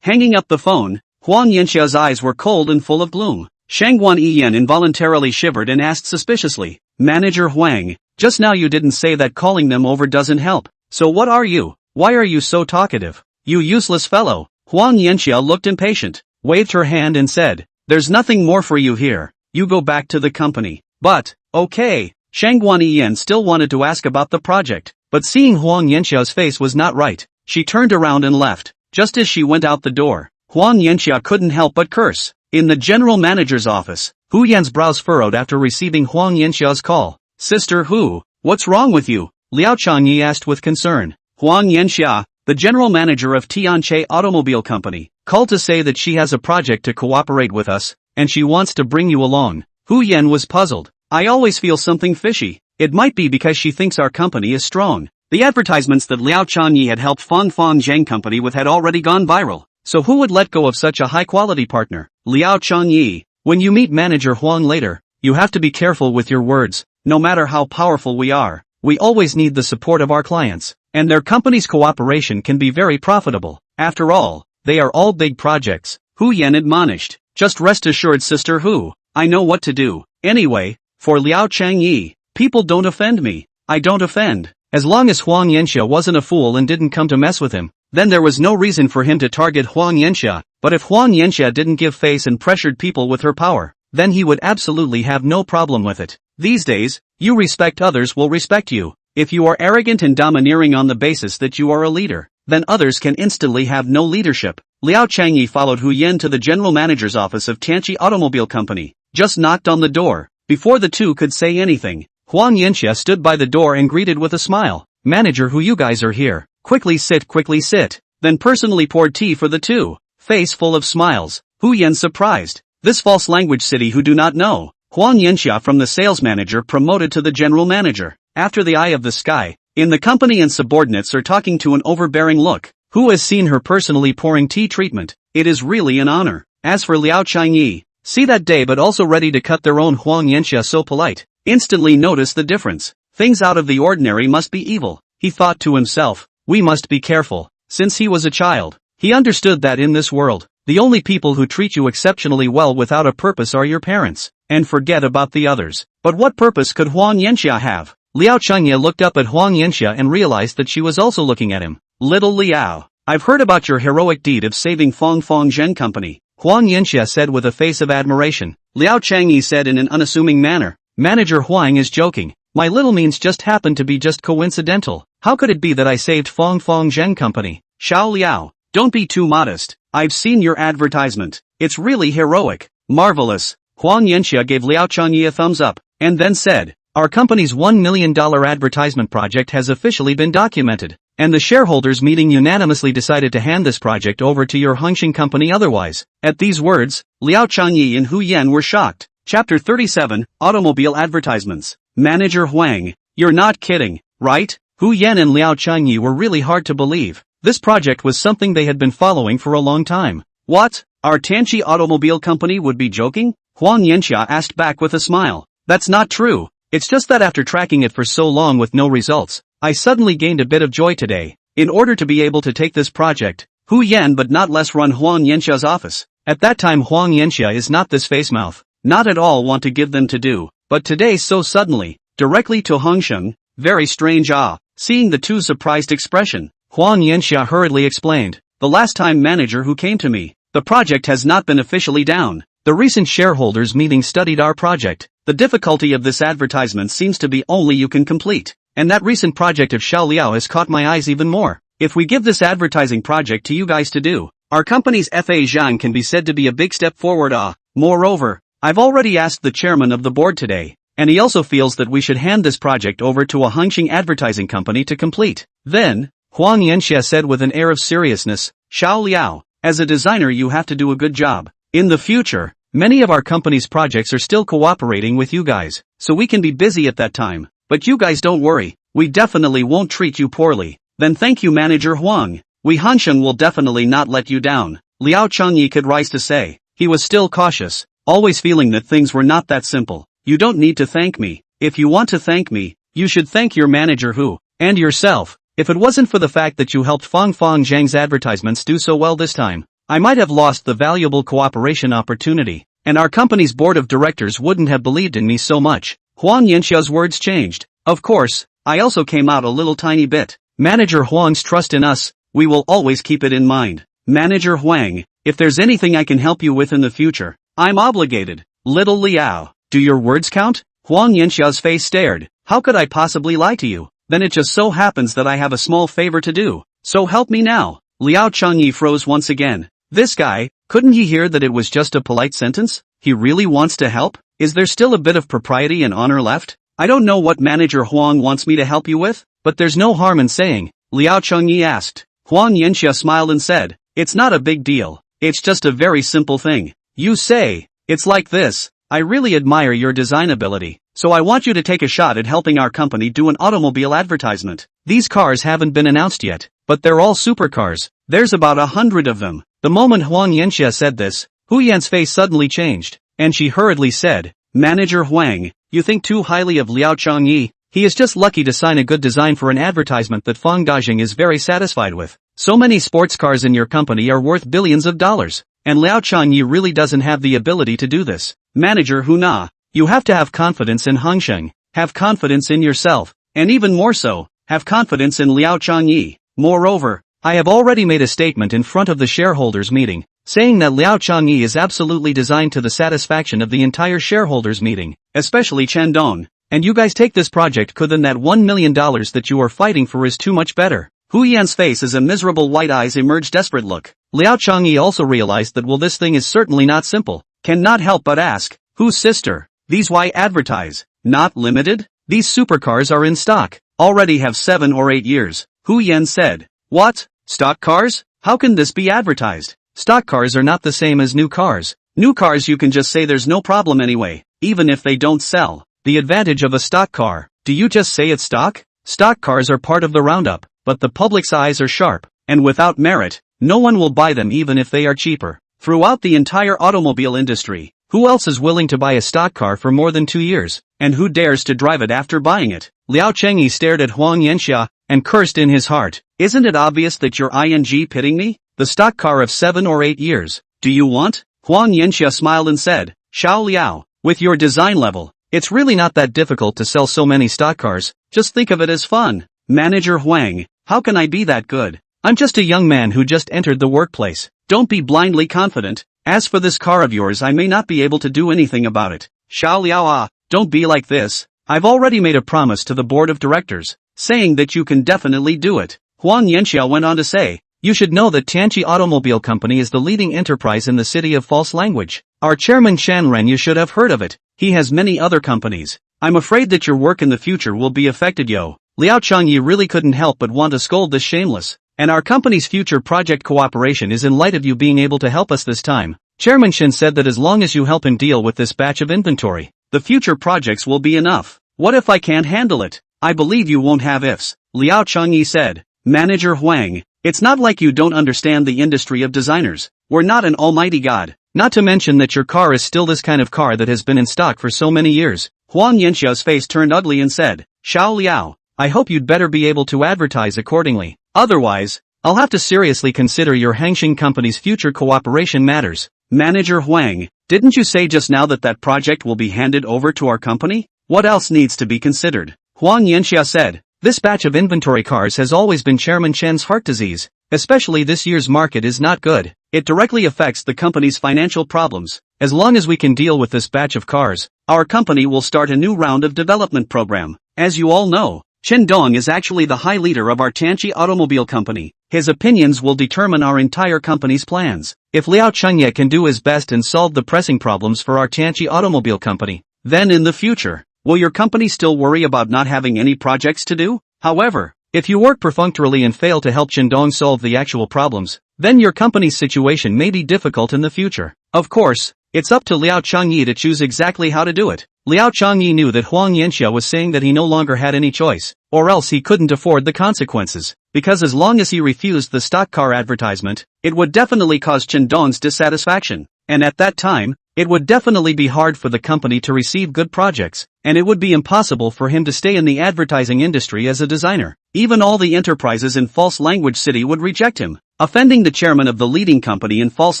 Hanging up the phone, Huang Yanxia's eyes were cold and full of gloom. Shangguan Yiyan involuntarily shivered and asked suspiciously, Manager Huang, just now you didn't say that calling them over doesn't help. So what are you? Why are you so talkative? You useless fellow. Huang Yanxia looked impatient, waved her hand and said, There's nothing more for you here. You go back to the company. But, okay. Shangguan Yiyan still wanted to ask about the project, but seeing Huang Yanxia's face was not right. She turned around and left. Just as she went out the door, Huang Yanxia couldn't help but curse. In the general manager's office, Hu Yan's brows furrowed after receiving Huang Yanxia's call. Sister Hu, what's wrong with you? Liao Changyi asked with concern. Huang Yanxia, the general manager of Tianche Automobile Company, called to say that she has a project to cooperate with us, and she wants to bring you along. Hu Yan was puzzled. I always feel something fishy. It might be because she thinks our company is strong. The advertisements that Liao Changyi had helped Fang Zhang Company with had already gone viral. So who would let go of such a high-quality partner? Liao Changyi. When you meet Manager Huang later, you have to be careful with your words. No matter how powerful we are, we always need the support of our clients, and their company's cooperation can be very profitable. After all, they are all big projects. Hu Yan admonished. Just rest assured, Sister Hu, I know what to do. Anyway, for Liao Changyi, people don't offend me. I don't offend. As long as Huang Yanxia wasn't a fool and didn't come to mess with him, then there was no reason for him to target Huang Yanxia. But if Huang Yanxia didn't give face and pressured people with her power, then he would absolutely have no problem with it. These days, you respect others will respect you. If you are arrogant and domineering on the basis that you are a leader, then others can instantly have no leadership. Liao Changyi followed Hu Yan to the general manager's office of Tianqi Automobile Company, just knocked on the door. Before the two could say anything, Huang Yanxia stood by the door and greeted with a smile. Manager Hu, you guys are here. Quickly sit. Then personally poured tea for the two, face full of smiles. Hu Yan surprised. This false language city who do not know. Huang Yanxia from the sales manager promoted to the general manager. After the eye of the sky, in the company and subordinates are talking to an overbearing look. Who has seen her personally pouring tea treatment? It is really an honor. As for Liao Changyi, see that day but also ready to cut their own. Huang Yanxia so polite. Instantly noticed the difference. Things out of the ordinary must be evil. He thought to himself, we must be careful. Since he was a child, he understood that in this world, the only people who treat you exceptionally well without a purpose are your parents, and forget about the others. But what purpose could Huang Yanxia have? Liao Changyi looked up at Huang Yanxia and realized that she was also looking at him. Little Liao, I've heard about your heroic deed of saving Fong Zhen Company, Huang Yanxia said with a face of admiration. Liao Changyi said in an unassuming manner, Manager Huang is joking. My little means just happened to be just coincidental. How could it be that I saved Fong Zhen Company? Xiao Liao, don't be too modest. I've seen your advertisement. It's really heroic. Marvelous. Huang Yanxia gave Liao Changyi a thumbs up, and then said, our company's $1 million advertisement project has officially been documented, and the shareholders meeting unanimously decided to hand this project over to your Hongxing company otherwise. At these words, Liao Changyi and Hu Yan were shocked. Chapter 37, Automobile Advertisements. Manager Huang, you're not kidding, right? Hu Yan and Liao Changyi were really hard to believe. This project was something they had been following for a long time. What? Our Tianqi Automobile Company would be joking? Huang Yanxia asked back with a smile. That's not true. It's just that after tracking it for so long with no results, I suddenly gained a bit of joy today. In order to be able to take this project, Hu Yan but not less run Huang Yanxia's office. At that time Huang Yanxia is not this face mouth. Not at all want to give them to do. But today so suddenly, directly to Hongsheng, very strange. Seeing the two surprised expression, Huang Yanxia hurriedly explained, the last time manager who came to me, the project has not been officially down. The recent shareholders meeting studied our project. The difficulty of this advertisement seems to be only you can complete. And that recent project of Xiao Liao has caught my eyes even more. If we give this advertising project to you guys to do, our company's FA Zhang can be said to be a big step forward. Moreover, I've already asked the chairman of the board today, and he also feels that we should hand this project over to a Hongxing advertising company to complete. Then, Huang Yanxia said with an air of seriousness, Xiao Liao, as a designer you have to do a good job. In the future, many of our company's projects are still cooperating with you guys, so we can be busy at that time. But you guys don't worry, we definitely won't treat you poorly. Then thank you Manager Huang. We Hongxing will definitely not let you down. Liao Changyi could rise to say. He was still cautious, always feeling that things were not that simple. You don't need to thank me. If you want to thank me, you should thank your manager Hu, and yourself. If it wasn't for the fact that you helped Fong Zheng's advertisements do so well this time, I might have lost the valuable cooperation opportunity, and our company's board of directors wouldn't have believed in me so much. Huang Yanxia's words changed. Of course, I also came out a little tiny bit. Manager Huang's trust in us, we will always keep it in mind. Manager Huang, if there's anything I can help you with in the future, I'm obligated. Little Liao, do your words count? Huang Yanxia's face stared. How could I possibly lie to you? Then it just so happens that I have a small favor to do. So help me now. Liao Changyi froze once again. This guy, couldn't he hear that it was just a polite sentence? He really wants to help? Is there still a bit of propriety and honor left? I don't know what Manager Huang wants me to help you with, but there's no harm in saying. Liao Changyi asked. Huang Yanxia smiled and said, it's not a big deal. It's just a very simple thing. You say, it's like this. I really admire your design ability, so I want you to take a shot at helping our company do an automobile advertisement. These cars haven't been announced yet, but they're all supercars. There's about 100 of them. The moment Huang Yanxia said this, Hu Yan's face suddenly changed, and she hurriedly said, Manager Huang, you think too highly of Liao Changyi. He is just lucky to sign a good design for an advertisement that Fong Dajing is very satisfied with. So many sports cars in your company are worth billions of dollars, and Liao Changyi really doesn't have the ability to do this. Manager Hu Na, you have to have confidence in Hongsheng, have confidence in yourself, and even more so, have confidence in Liao Changyi. Moreover, I have already made a statement in front of the shareholders meeting, saying that Liao Changyi is absolutely designed to the satisfaction of the entire shareholders meeting, especially Chen Dong. And you guys take this project could then that $1 million that you are fighting for is too much better. Hu Yan's face as a miserable white eyes emerged desperate look. Liao Changyi also realized that this thing is certainly not simple, cannot help but ask, whose sister? These why advertise? Not limited? These supercars are in stock, already have 7 or 8 years. Hu Yan said. What? Stock cars? How can this be advertised? Stock cars are not the same as new cars. New cars you can just say there's no problem anyway, even if they don't sell. The advantage of a stock car, do you just say it's stock? Stock cars are part of the roundup, but the public's eyes are sharp, and without merit, no one will buy them even if they are cheaper. Throughout the entire automobile industry, who else is willing to buy a stock car for more than 2 years, and who dares to drive it after buying it? Liao Changyi stared at Huang Yanxia, and cursed in his heart. Isn't it obvious that you're pitting me? The stock car of 7 or 8 years, do you want? Huang Yanxia smiled and said, Xiao Liao, with your design level, it's really not that difficult to sell so many stock cars, just think of it as fun. Manager Huang, how can I be that good? I'm just a young man who just entered the workplace. Don't be blindly confident. As for this car of yours, I may not be able to do anything about it. Xiao Liao, don't be like this. I've already made a promise to the board of directors, saying that you can definitely do it. Huang Yanxia went on to say, you should know that Tianqi Automobile Company is the leading enterprise in the city of false language. Our chairman Shan Ren, you should have heard of it. He has many other companies. I'm afraid that your work in the future will be affected, yo. Liao Changyi really couldn't help but want to scold this shameless. And our company's future project cooperation is in light of you being able to help us this time. Chairman Shin said that as long as you help him deal with this batch of inventory, the future projects will be enough. What if I can't handle it? I believe you won't have ifs. Liao Changyi said. Manager Huang, it's not like you don't understand the industry of designers. We're not an almighty god. Not to mention that your car is still this kind of car that has been in stock for so many years. Huang Yanxia's face turned ugly and said, Xiao Liao, I hope you'd better be able to advertise accordingly. Otherwise, I'll have to seriously consider your Hangxing company's future cooperation matters. Manager Huang, didn't you say just now that that project will be handed over to our company? What else needs to be considered? Huang Yanxia said, this batch of inventory cars has always been Chairman Chen's heart disease. Especially this year's market is not good. It directly affects the company's financial problems. As long as we can deal with this batch of cars, our company will start a new round of development program. As you all know, Chen Dong is actually the high leader of our Tianqi Automobile Company. His opinions will determine our entire company's plans. If Liao Changye can do his best and solve the pressing problems for our Tianqi Automobile Company, then in the future, will your company still worry about not having any projects to do? However, if you work perfunctorily and fail to help Chen Dong solve the actual problems, then your company's situation may be difficult in the future. Of course, it's up to Liao Changyi to choose exactly how to do it. Liao Changyi knew that Huang Yanxia was saying that he no longer had any choice, or else he couldn't afford the consequences, because as long as he refused the stock car advertisement, it would definitely cause Chen Dong's dissatisfaction, and at that time, it would definitely be hard for the company to receive good projects, and it would be impossible for him to stay in the advertising industry as a designer. Even all the enterprises in False Language City would reject him. Offending the chairman of the leading company in False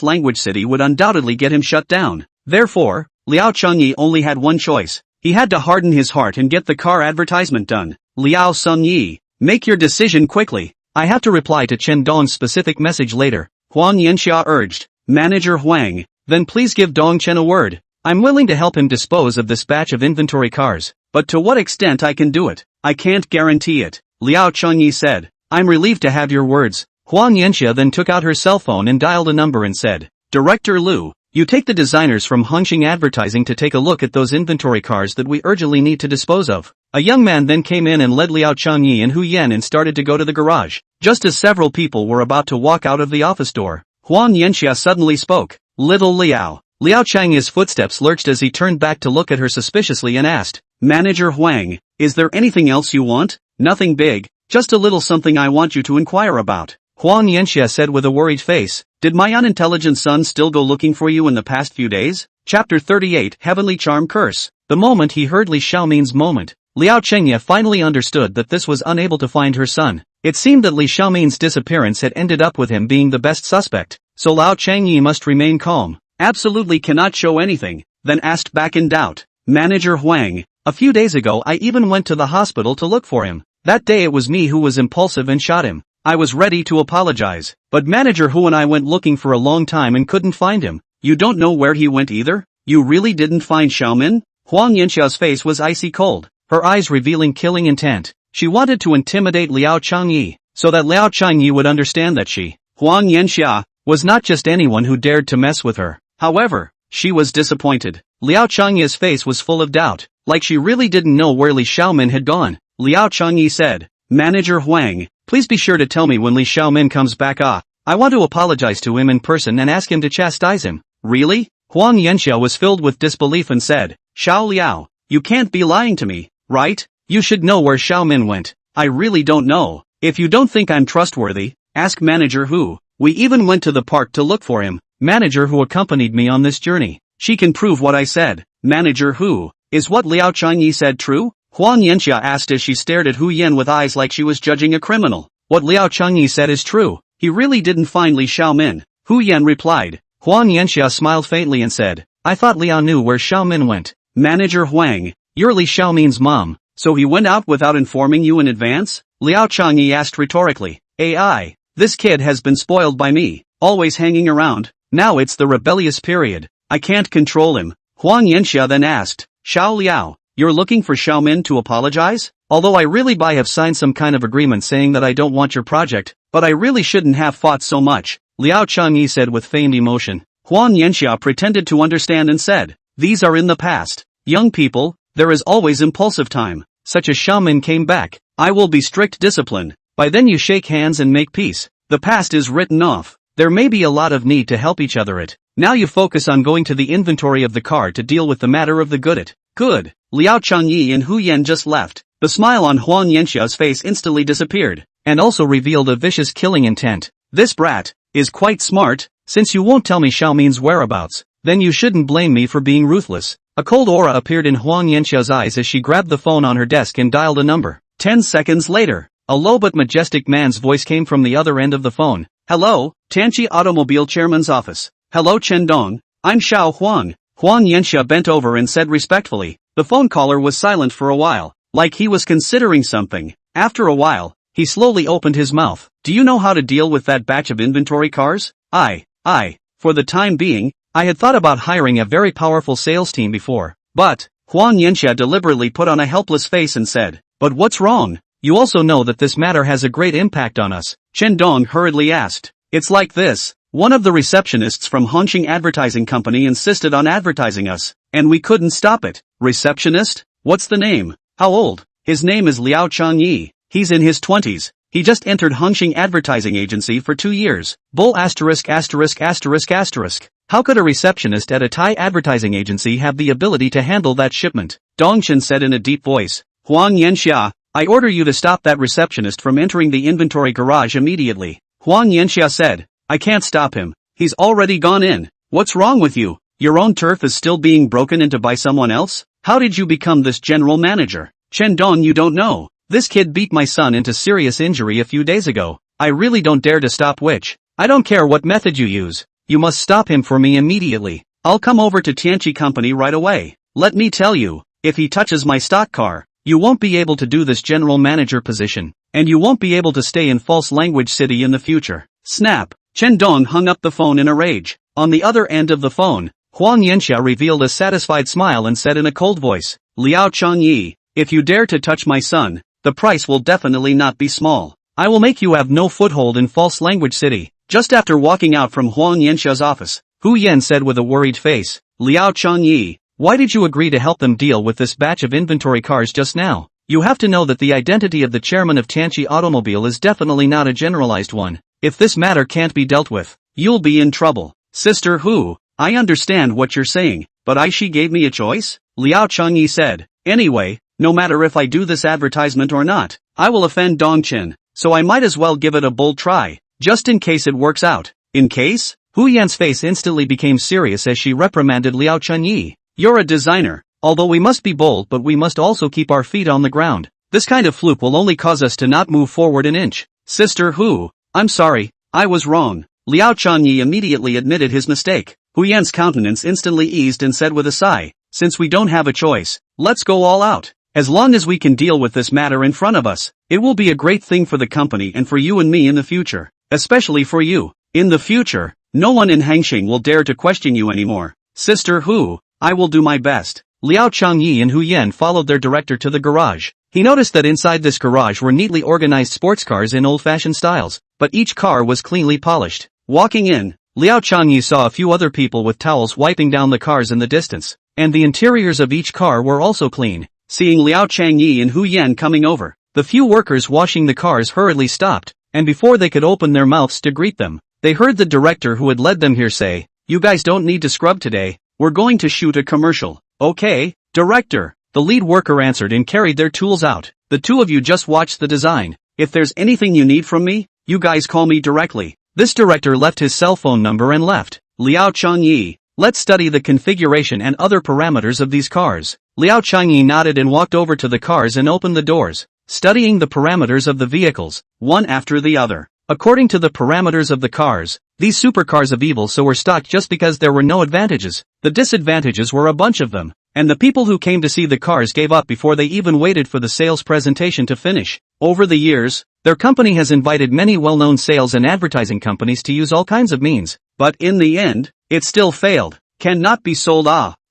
Language City would undoubtedly get him shut down. Therefore, Liao Changyi only had one choice. He had to harden his heart and get the car advertisement done. Liao Sungyi, make your decision quickly. I have to reply to Chen Dong's specific message later. Huang Yanxia urged. Manager Huang, then please give Dong Chen a word. I'm willing to help him dispose of this batch of inventory cars, but to what extent I can do it, I can't guarantee it. Liao Changyi said. I'm relieved to have your words. Huang Yanxia then took out her cell phone and dialed a number and said, Director Liu, you take the designers from Hangxing Advertising to take a look at those inventory cars that we urgently need to dispose of. A young man then came in and led Liao Changyi and Hu Yan and started to go to the garage. Just as several people were about to walk out of the office door, Huang Yanxia suddenly spoke. Little Liao. Liao Changyi's footsteps lurched as he turned back to look at her suspiciously and asked, Manager Huang, is there anything else you want? Nothing big, just a little something I want you to inquire about. Huang Yanxia said with a worried face, Did my unintelligent son still go looking for you in the past few days? Chapter 38 Heavenly Charm Curse. The moment he heard Li Xiaomin's moment, Liao Chengye finally understood that this was unable to find her son. It seemed that Li Xiaomin's disappearance had ended up with him being the best suspect, so Liao Chengye must remain calm. Absolutely cannot show anything, then asked back in doubt. Manager Huang, a few days ago I even went to the hospital to look for him. That day it was me who was impulsive and shot him. I was ready to apologize, but Manager Hu and I went looking for a long time and couldn't find him. You don't know where he went either? You really didn't find Xiaomin? Huang Yanxia's face was icy cold, her eyes revealing killing intent. She wanted to intimidate Liao Changyi, so that Liao Changyi would understand that she, Huang Yanxia, was not just anyone who dared to mess with her. However, she was disappointed. Liao Changyi's face was full of doubt, like she really didn't know where Li Xiaomin had gone. Liao Changyi said, Manager Huang, please be sure to tell me when Li Xiaomin comes back. I want to apologize to him in person and ask him to chastise him. Really? Huang Yanxia was filled with disbelief and said, Xiao Liao, you can't be lying to me, right? You should know where Xiaomin went. I really don't know. If you don't think I'm trustworthy, ask Manager Hu. We even went to the park to look for him. Manager Hu accompanied me on this journey. She can prove what I said. Manager Hu, is what Liao Changyi said true? Huang Yanxia asked as she stared at Hu Yan with eyes like she was judging a criminal. What Liao Changyi said is true. He really didn't find Li Xiaomin. Hu Yan replied. Huang Yanxia smiled faintly and said, I thought Liao knew where Xiaomin went. Manager Huang, you're Li Xiaomin's mom, so he went out without informing you in advance? Liao Changyi asked rhetorically. AI, this kid has been spoiled by me, always hanging around. Now it's the rebellious period. I can't control him. Huang Yanxia then asked, Xiao Liao, you're looking for Xiaomin to apologize? Although I really have signed some kind of agreement saying that I don't want your project, but I really shouldn't have fought so much, Liao Changyi said with feigned emotion. Huang Yanxia pretended to understand and said, these are in the past. Young people, there is always impulsive time. Such as Xiaomin came back. I will be strict discipline. By then you shake hands and make peace. The past is written off. There may be a lot of need to help each other it. Now you focus on going to the inventory of the car to deal with the matter of the good it. Good. Liao Changyi and Hu Yan just left. The smile on Huang Yanxia's face instantly disappeared, and also revealed a vicious killing intent. This brat is quite smart. Since you won't tell me Xiaomin's whereabouts, then you shouldn't blame me for being ruthless. A cold aura appeared in Huang Yanxia's eyes as she grabbed the phone on her desk and dialed a number. 10 seconds later, a low but majestic man's voice came from the other end of the phone. Hello, Tianqi Automobile Chairman's office. Hello Chen Dong, I'm Xiao Huang. Huang Yanxia bent over and said respectfully. The phone caller was silent for a while, like he was considering something. After a while, he slowly opened his mouth. Do you know how to deal with that batch of inventory cars? For the time being, I had thought about hiring a very powerful sales team before. But, Huang Yanxia deliberately put on a helpless face and said, but what's wrong? You also know that this matter has a great impact on us. Chen Dong hurriedly asked. It's like this. One of the receptionists from Hongqing Advertising Company insisted on advertising us, and we couldn't stop it. Receptionist? What's the name? How old? His name is Liao Changyi. He's in his 20s. He just entered Hongqing Advertising Agency for 2 years. Bull asterisk asterisk asterisk asterisk. How could a receptionist at a Thai advertising agency have the ability to handle that shipment? Dongchen said in a deep voice. Huang Yanxia, I order you to stop that receptionist from entering the inventory garage immediately. Huang Yanxia said. I can't stop him. He's already gone in. What's wrong with you? Your own turf is still being broken into by someone else? How did you become this general manager? Chen Dong, you don't know. This kid beat my son into serious injury a few days ago. I really don't dare to stop which. I don't care what method you use. You must stop him for me immediately. I'll come over to Tianqi Company right away. Let me tell you, if he touches my stock car, you won't be able to do this general manager position, and you won't be able to stay in False Language City in the future. Snap. Chen Dong hung up the phone in a rage. On the other end of the phone, Huang Yanxia revealed a satisfied smile and said in a cold voice, Liao Changyi, if you dare to touch my son, the price will definitely not be small. I will make you have no foothold in False Language City. Just after walking out from Huang Yanxia's office, Hu Yan said with a worried face, Liao Changyi, why did you agree to help them deal with this batch of inventory cars just now? You have to know that the identity of the chairman of Tianqi Automobile is definitely not a generalized one. If this matter can't be dealt with, you'll be in trouble. Sister Hu, I understand what you're saying, but she gave me a choice? Liao Changyi said. Anyway, no matter if I do this advertisement or not, I will offend Dongchen, so I might as well give it a bold try, just in case it works out. In case? Hu Yan's face instantly became serious as she reprimanded Liao Changyi. You're a designer. Although we must be bold, but we must also keep our feet on the ground. This kind of fluke will only cause us to not move forward an inch. Sister Hu, I'm sorry, I was wrong. Liao Changyi immediately admitted his mistake. Hu Yan's countenance instantly eased and said with a sigh, since we don't have a choice, let's go all out. As long as we can deal with this matter in front of us, it will be a great thing for the company and for you and me in the future. Especially for you. In the future, no one in Hangsheng will dare to question you anymore. Sister Hu, I will do my best. Liao Changyi and Hu Yan followed their director to the garage. He noticed that inside this garage were neatly organized sports cars in old-fashioned styles, but each car was cleanly polished. Walking in, Liao Changyi saw a few other people with towels wiping down the cars in the distance, and the interiors of each car were also clean. Seeing Liao Changyi and Hu Yan coming over, the few workers washing the cars hurriedly stopped, and before they could open their mouths to greet them, they heard the director who had led them here say, "You guys don't need to scrub today, we're going to shoot a commercial." "Okay, director," the lead worker answered and carried their tools out. "The two of you just watch the design. If there's anything you need from me, you guys call me directly." This director left his cell phone number and left. Liao Changyi, let's study the configuration and other parameters of these cars. Liao Changyi nodded and walked over to the cars and opened the doors, studying the parameters of the vehicles, one after the other. According to the parameters of the cars, these supercars of evil so were stocked just because there were no advantages. The disadvantages were a bunch of them, and the people who came to see the cars gave up before they even waited for the sales presentation to finish. Over the years, their company has invited many well-known sales and advertising companies to use all kinds of means, but in the end, it still failed. Cannot be sold.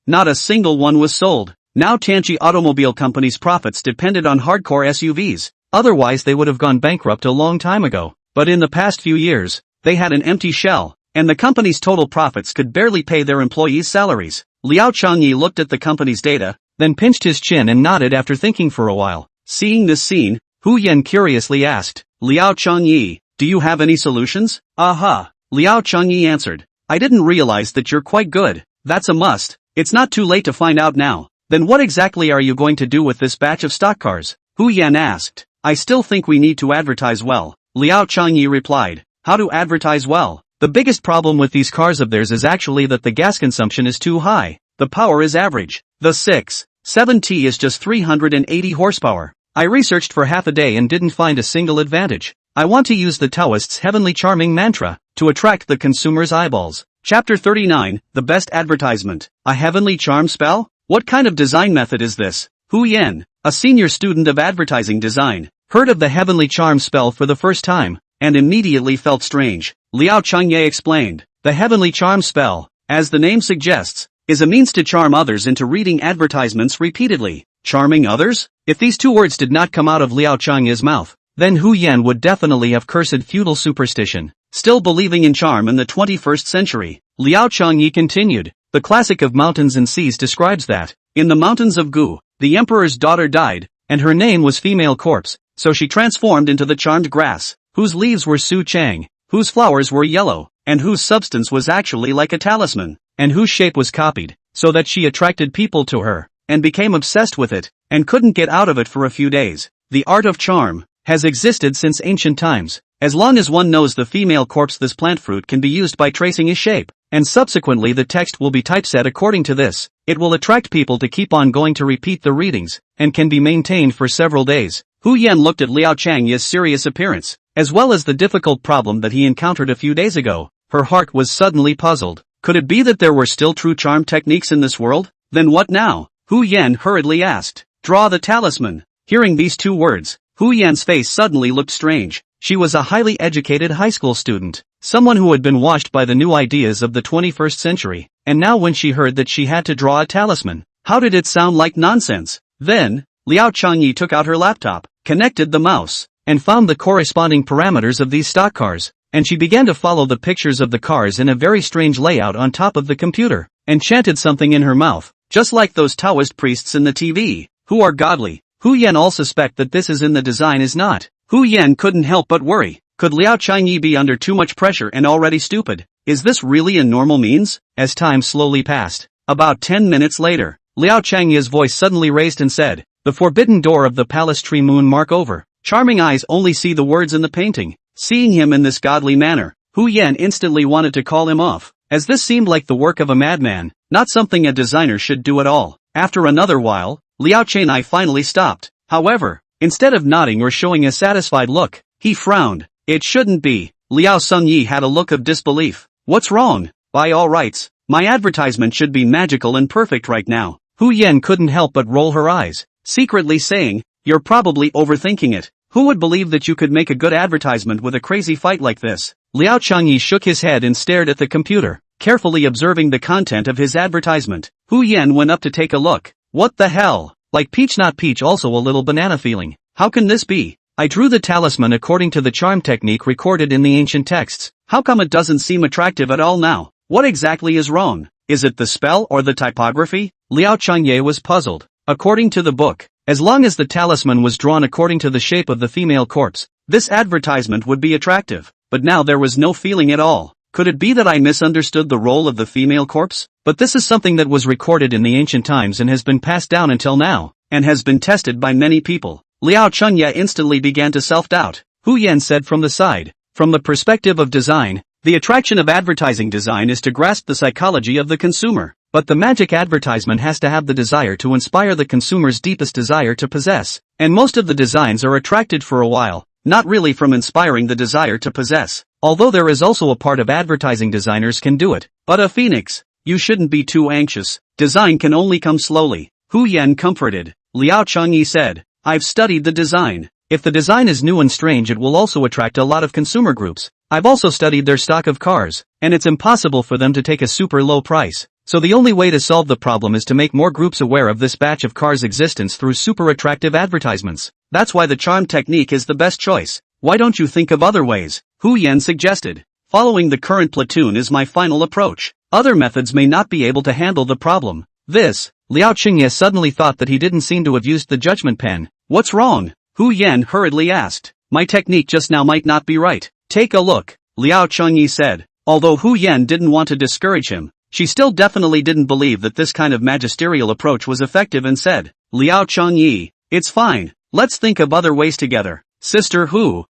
Not a single one was sold. Now Tianchi Automobile Company's profits depended on hardcore SUVs, otherwise they would have gone bankrupt a long time ago. But in the past few years, they had an empty shell, and the company's total profits could barely pay their employees' salaries. Liao Changyi looked at the company's data, then pinched his chin and nodded after thinking for a while. Seeing this scene, Hu Yan curiously asked, "Liao Changyi, do you have any solutions?" "Aha," Liao Changyi answered. "I didn't realize that you're quite good. That's a must. It's not too late to find out now." "Then what exactly are you going to do with this batch of stock cars?" Hu Yan asked. "I still think we need to advertise well," Liao Changyi replied. "How to advertise well?" "The biggest problem with these cars of theirs is actually that the gas consumption is too high. The power is average. The 6.7T is just 380 horsepower. I researched for half a day and didn't find a single advantage. I want to use the Taoist's heavenly charming mantra to attract the consumer's eyeballs." Chapter 39, The Best Advertisement. A heavenly charm spell? What kind of design method is this? Hu Yan, a senior student of advertising design, heard of the heavenly charm spell for the first time, and immediately felt strange. Liao Changyi explained, "The heavenly charm spell, as the name suggests, is a means to charm others into reading advertisements repeatedly." Charming others? If these two words did not come out of Liao Changyi's mouth, then Hu Yan would definitely have cursed feudal superstition. Still believing in charm in the 21st century, Liao Changyi continued, "The classic of mountains and seas describes that, in the mountains of Gu, the emperor's daughter died, and her name was Female Corpse, so she transformed into the charmed grass, whose leaves were Su Chang, whose flowers were yellow, and whose substance was actually like a talisman, and whose shape was copied, so that she attracted people to her, and became obsessed with it, and couldn't get out of it for a few days. The art of charm has existed since ancient times. As long as one knows the female corpse, this plant fruit can be used by tracing his shape, and subsequently the text will be typeset according to this. It will attract people to keep on going to repeat the readings, and can be maintained for several days." Hu Yan looked at Liao Changyi's serious appearance, as well as the difficult problem that he encountered a few days ago. Her heart was suddenly puzzled. Could it be that there were still true charm techniques in this world? Then what now? Hu Yan hurriedly asked. "Draw the talisman." Hearing these two words, Hu Yan's face suddenly looked strange. She was a highly educated high school student, someone who had been washed by the new ideas of the 21st century, and now when she heard that she had to draw a talisman, how did it sound like nonsense? Then, Liao Changyi took out her laptop, connected the mouse, and found the corresponding parameters of these stock cars, and she began to follow the pictures of the cars in a very strange layout on top of the computer, and chanted something in her mouth, just like those Taoist priests in the TV, who are godly. Hu Yan all suspect that this is in the design is not. Hu Yan couldn't help but worry. Could Liao Changyi be under too much pressure and already stupid? Is this really a normal means? As time slowly passed, about 10 minutes later, Liao Changyi's voice suddenly raised and said, "The forbidden door of the palace tree moon mark over." Charming eyes only see the words in the painting. Seeing him in this godly manner, Hu Yan instantly wanted to call him off, as this seemed like the work of a madman, not something a designer should do at all. After another while, Liao Changyi finally stopped. However, instead of nodding or showing a satisfied look, he frowned. It shouldn't be. Liao Changyi had a look of disbelief. What's wrong? By all rights, my advertisement should be magical and perfect right now. Hu Yan couldn't help but roll her eyes. secretly saying, "You're probably overthinking it. Who would believe that you could make a good advertisement with a crazy fight like this?" Liao Changyi shook his head and stared at the computer, carefully observing the content of his advertisement. Hu Yan went up to take a look. "What the hell? Like peach not peach, also a little banana feeling. How can this be? I drew the talisman according to the charm technique recorded in the ancient texts. How come it doesn't seem attractive at all now? What exactly is wrong? Is it the spell or the typography?" Liao Changye was puzzled. According to the book, as long as the talisman was drawn according to the shape of the female corpse, this advertisement would be attractive. But now there was no feeling at all. Could it be that I misunderstood the role of the female corpse? But this is something that was recorded in the ancient times and has been passed down until now, and has been tested by many people. Liao Changye instantly began to self-doubt. Hu Yan said from the side, "From the perspective of design, the attraction of advertising design is to grasp the psychology of the consumer. But the magic advertisement has to have the desire to inspire the consumer's deepest desire to possess. And most of the designs are attracted for a while, not really from inspiring the desire to possess. Although there is also a part of advertising designers can do it. But a phoenix, you shouldn't be too anxious. Design can only come slowly." Hu Yan comforted. Liao Changyi said, "I've studied the design. If the design is new and strange, it will also attract a lot of consumer groups. I've also studied their stock of cars, and it's impossible for them to take a super low price. So the only way to solve the problem is to make more groups aware of this batch of cars' existence through super attractive advertisements. That's why the charm technique is the best choice. Why don't you think of other ways?" Hu Yan suggested. "Following the current platoon is my final approach. Other methods may not be able to handle the problem." Liao Qingye suddenly thought that he didn't seem to have used the judgment pen. "What's wrong?" Hu Yan hurriedly asked. "My technique just now might not be right. Take a look," Liao Changyi said. Although Hu Yan didn't want to discourage him, she still definitely didn't believe that this kind of magisterial approach was effective and said, "Liao Changyi, it's fine. Let's think of other ways together." "Sister Hu,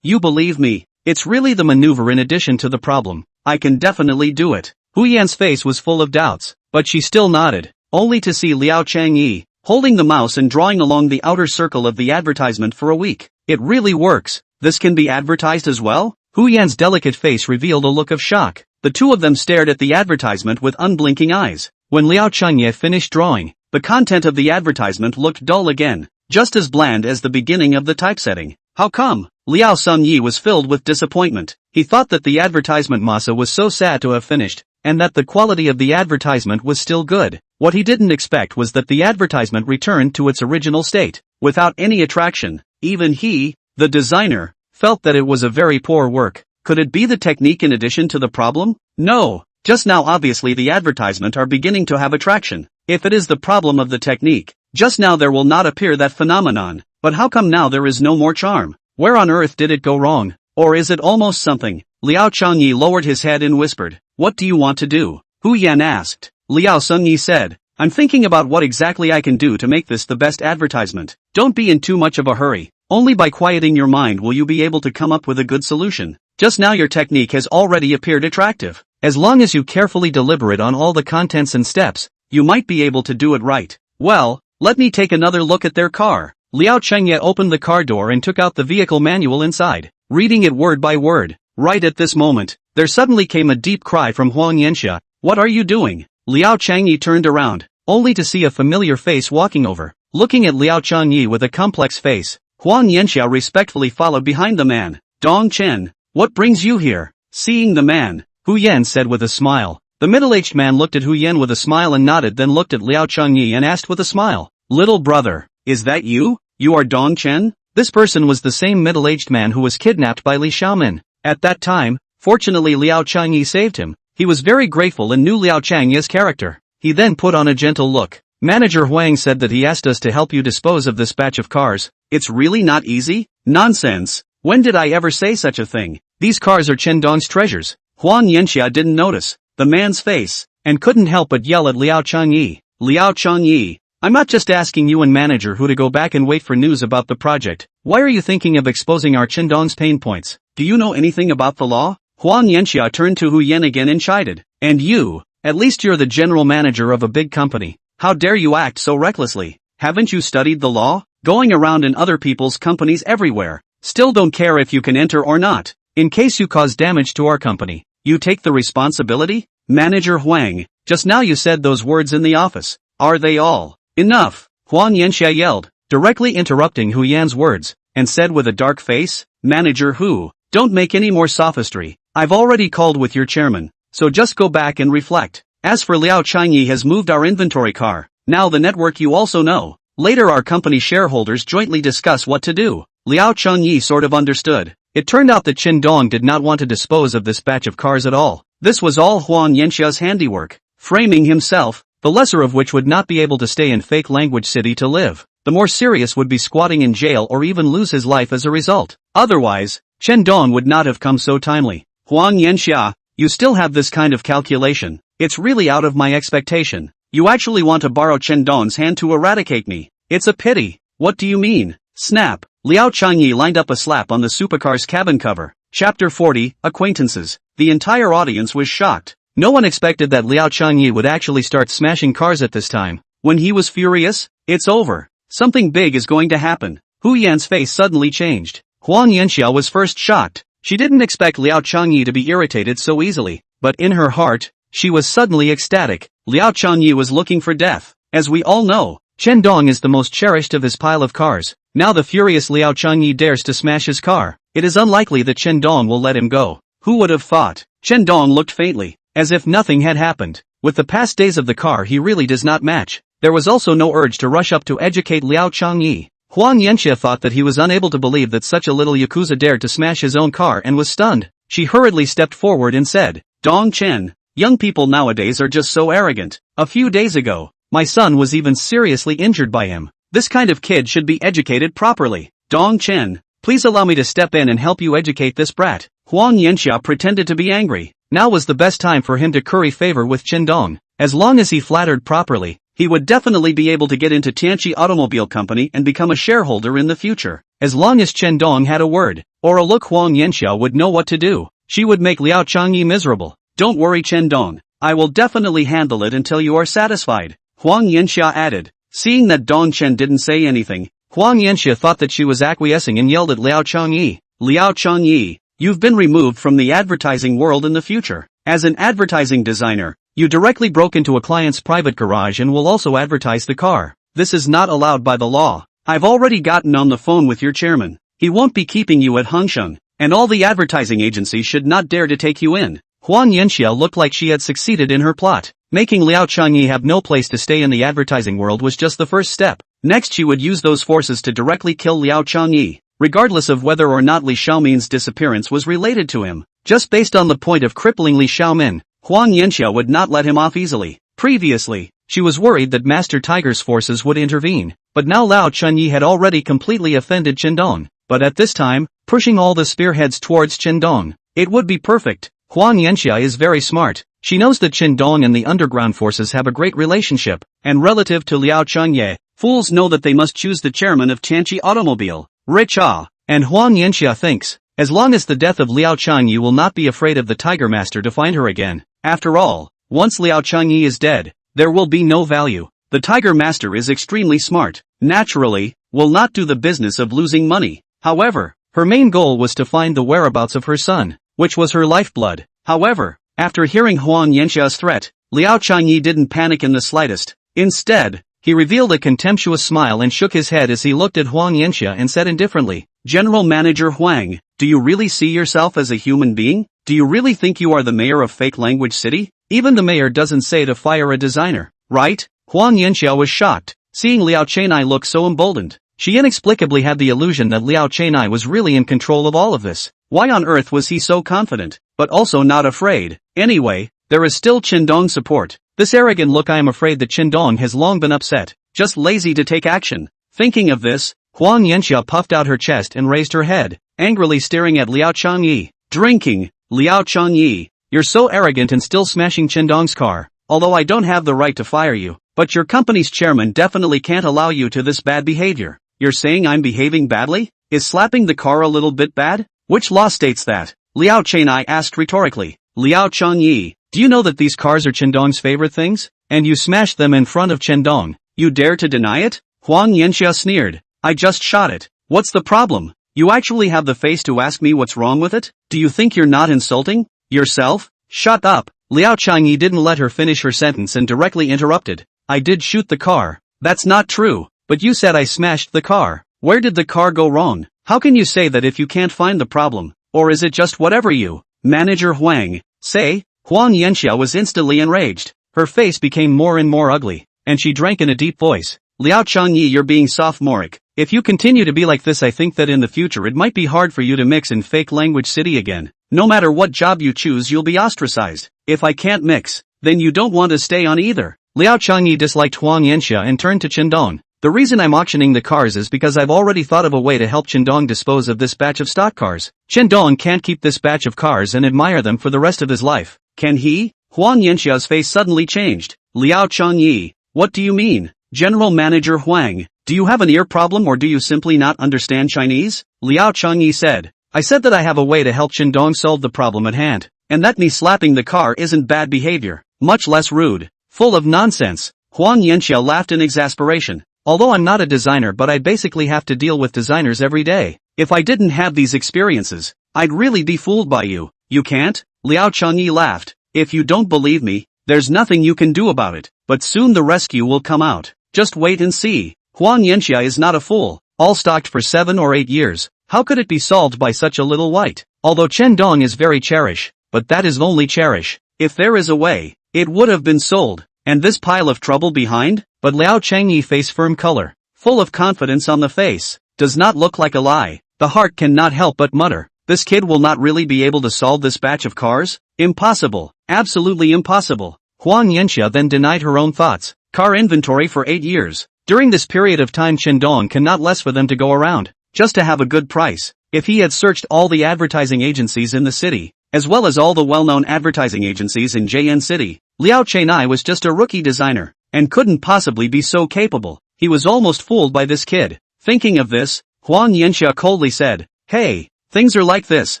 you believe me. It's really the maneuver in addition to the problem. I can definitely do it." Hu Yan's face was full of doubts, but she still nodded, only to see Liao Changyi holding the mouse and drawing along the outer circle of the advertisement for a week. "It really works. This can be advertised as well?" Hu Yan's delicate face revealed a look of shock. The two of them stared at the advertisement with unblinking eyes. When Liao Changye finished drawing, the content of the advertisement looked dull again, just as bland as the beginning of the typesetting. How come? Liao Sunyi was filled with disappointment. He thought that the advertisement masa was so sad to have finished, and that the quality of the advertisement was still good. What he didn't expect was that the advertisement returned to its original state, without any attraction. Even he, the designer, felt that it was a very poor work. Could it be the technique in addition to the problem? No. Just now obviously the advertisement are beginning to have attraction. If it is the problem of the technique, just now there will not appear that phenomenon. But how come now there is no more charm? Where on earth did it go wrong? Or is it almost something? Liao Changyi lowered his head and whispered, "What do you want to do?" Hu Yan asked. Liao Sunyi said, "I'm thinking about what exactly I can do to make this the best advertisement." "Don't be in too much of a hurry. Only by quieting your mind will you be able to come up with a good solution. Just now your technique has already appeared attractive. As long as you carefully deliberate on all the contents and steps, you might be able to do it right." "Well, let me take another look at their car." Liao Chengye opened the car door and took out the vehicle manual inside, reading it word by word. Right at this moment, there suddenly came a deep cry from Huang Yanxia. "What are you doing?" Liao Changyi turned around, only to see a familiar face walking over. Looking at Liao Changyi with a complex face, Huang Yanxia respectfully followed behind the man. "Dong Chen, what brings you here?" Seeing the man, Hu Yan said with a smile. The middle-aged man looked at Hu Yan with a smile and nodded, then looked at Liao Changyi and asked with a smile, "Little brother, is that you? You are Dong Chen?" This person was the same middle-aged man who was kidnapped by Li Xiaomin. At that time, fortunately Liao Changyi saved him. He was very grateful and knew Liao Changyi's character. He then put on a gentle look. "Manager Huang said that he asked us to help you dispose of this batch of cars." "It's really not easy?" "Nonsense. When did I ever say such a thing? These cars are Chen Dong's treasures." Huang Yanxia didn't notice the man's face, and couldn't help but yell at Liao Changyi. "Liao Changyi, I'm not just asking you and Manager Hu to go back and wait for news about the project. Why are you thinking of exposing our Chen Dong's pain points? Do you know anything about the law?" Huang Yanxia turned to Hu Yan again and chided. "And you, at least you're the general manager of a big company. How dare you act so recklessly? Haven't you studied the law? Going around in other people's companies everywhere. Still don't care if you can enter or not. In case you cause damage to our company, you take the responsibility?" "Manager Huang, just now you said those words in the office. Are they all enough?" Huang Yanxia yelled, directly interrupting Hu Yan's words, and said with a dark face, "Manager Hu, don't make any more sophistry. I've already called with your chairman, so just go back and reflect. As for Liao Changyi has moved our inventory car, now the network you also know. Later our company shareholders jointly discuss what to do." Liao Changyi sort of understood. It turned out that Qin Dong did not want to dispose of this batch of cars at all. This was all Huang Yanxia's handiwork, framing himself, the lesser of which would not be able to stay in fake language city to live. The more serious would be squatting in jail or even lose his life as a result. Otherwise, Chen Dong would not have come so timely. "Huang Yanxia, you still have this kind of calculation. It's really out of my expectation. You actually want to borrow Chen Dong's hand to eradicate me. It's a pity." "What do you mean?" Snap. Liao Changyi lined up a slap on the supercar's cabin cover. Chapter 40, Acquaintances. The entire audience was shocked. No one expected that Liao Changyi would actually start smashing cars at this time. When he was furious, "It's over. Something big is going to happen." Hu Yan's face suddenly changed. Huang Yanxia was first shocked. She didn't expect Liao Changyi to be irritated so easily, but in her heart, she was suddenly ecstatic. Liao Changyi was looking for death. As we all know, Chen Dong is the most cherished of his pile of cars. Now the furious Liao Changyi dares to smash his car. It is unlikely that Chen Dong will let him go. Who would have thought? Chen Dong looked faintly, as if nothing had happened. With the past days of the car he really does not match. There was also no urge to rush up to educate Liao Changyi. Huang Yanxia thought that he was unable to believe that such a little yakuza dared to smash his own car and was stunned. She hurriedly stepped forward and said, "Dong Chen, young people nowadays are just so arrogant. A few days ago, my son was even seriously injured by him. This kind of kid should be educated properly. Dong Chen, please allow me to step in and help you educate this brat." Huang Yanxia pretended to be angry. Now was the best time for him to curry favor with Chen Dong. As long as he flattered properly, he would definitely be able to get into Tianqi Automobile Company and become a shareholder in the future. As long as Chen Dong had a word, or a look, Huang Yanxia would know what to do. She would make Liao Changyi miserable. "Don't worry Chen Dong, I will definitely handle it until you are satisfied," Huang Yanxia added. Seeing that Dong Chen didn't say anything, Huang Yanxia thought that she was acquiescing and yelled at Liao Changyi. "Liao Changyi, you've been removed from the advertising world in the future. As an advertising designer, you directly broke into a client's private garage and will also advertise the car. This is not allowed by the law. I've already gotten on the phone with your chairman. He won't be keeping you at Hengsheng, and all the advertising agencies should not dare to take you in." Huang Yanxia looked like she had succeeded in her plot. Making Liao Changyi have no place to stay in the advertising world was just the first step. Next she would use those forces to directly kill Liao Changyi, regardless of whether or not Li Xiaomin's disappearance was related to him. Just based on the point of crippling Li Xiaomin, Huang Yanxia would not let him off easily. Previously, she was worried that Master Tiger's forces would intervene, but now Liao Changyi had already completely offended Chen Dong. But at this time, pushing all the spearheads towards Chen Dong, it would be perfect. Huang Yanxia is very smart. She knows that Chen Dong and the underground forces have a great relationship, and relative to Liao Changyi, fools know that they must choose the chairman of Tianqi Automobile, Rich Ah. And Huang Yanxia thinks, as long as the death of Liao Changyi will not be afraid of the Tiger Master to find her again. After all, once Liao Changyi is dead, there will be no value. The Tiger Master is extremely smart, naturally, will not do the business of losing money. However, her main goal was to find the whereabouts of her son, which was her lifeblood. However, after hearing Huang Yanxia's threat, Liao Changyi didn't panic in the slightest. Instead, he revealed a contemptuous smile and shook his head as he looked at Huang Yanxia and said indifferently, "General Manager Huang, do you really see yourself as a human being? Do you really think you are the mayor of Fake Language City? Even the mayor doesn't say to fire a designer, right?" Huang Yanxia was shocked, seeing Liao Changyi look so emboldened. She inexplicably had the illusion that Liao Changyi was really in control of all of this. Why on earth was he so confident, but also not afraid? Anyway, there is still Chen Dong's support. This arrogant look, I am afraid that Chen Dong has long been upset, just lazy to take action. Thinking of this, Huang Yanxia puffed out her chest and raised her head, angrily staring at Liao Changyi. "Drinking, Liao Changyi, you're so arrogant and still smashing Chen Dong's car. Although I don't have the right to fire you, but your company's chairman definitely can't allow you to this bad behavior." "You're saying I'm behaving badly? Is slapping the car a little bit bad? Which law states that?" Liao Changyi asked rhetorically. "Liao Changyi, do you know that these cars are Chen Dong's favorite things? And you smashed them in front of Chen Dong. You dare to deny it?" Huang Yanxia sneered. "I just shot it. What's the problem? You actually have the face to ask me what's wrong with it? Do you think you're not insulting yourself?" "Shut up." Liao Changyi didn't let her finish her sentence and directly interrupted. "I did shoot the car." "That's not true. But you said I smashed the car. Where did the car go wrong? How can you say that if you can't find the problem? Or is it just whatever you, Manager Huang, say? Huang Yanxia was instantly enraged. Her face became more and more ugly, and she drank in a deep voice. Liao Changyi, you're being sophomoric. If you continue to be like this, I think that in the future it might be hard for you to mix in fake language city again. No matter what job you choose, you'll be ostracized. If I can't mix, then you don't want to stay on either. Liao Changyi disliked Huang Yanxia and turned to Chendong. The reason I'm auctioning the cars is because I've already thought of a way to help Chendong dispose of this batch of stock cars. Chendong can't keep this batch of cars and admire them for the rest of his life. Can he? Huang Yanxia's face suddenly changed. Liao Changyi, what do you mean? General Manager Huang, do you have an ear problem or do you simply not understand Chinese? Liao Changyi said. I said that I have a way to help Chendong solve the problem at hand, and that me slapping the car isn't bad behavior, much less rude. Full of nonsense. Huang Yanxia laughed in exasperation. Although I'm not a designer, but I basically have to deal with designers every day. If I didn't have these experiences, I'd really be fooled by you. You can't? Liao Changyi laughed. If you don't believe me, there's nothing you can do about it, but soon the rescue will come out. Just wait and see. Huang Yanxia is not a fool. All stocked for 7 or 8 years. How could it be solved by such a little white? Although Chendong is very cherish, but that is only cherish. If there is a way, it would have been sold. And this pile of trouble behind? But Liao Changyi face firm color, full of confidence on the face, does not look like a lie. The heart cannot help but mutter. This kid will not really be able to solve this batch of cars? Impossible. Absolutely impossible. Huang Yanxia then denied her own thoughts. Car inventory for 8 years. During this period of time, Chendong cannot less for them to go around, just to have a good price. If he had searched all the advertising agencies in the city, as well as all the well-known advertising agencies in JN City, Liao Chenai was just a rookie designer, and couldn't possibly be so capable. He was almost fooled by this kid. Thinking of this, Huang Yanxia coldly said, Hey, things are like this.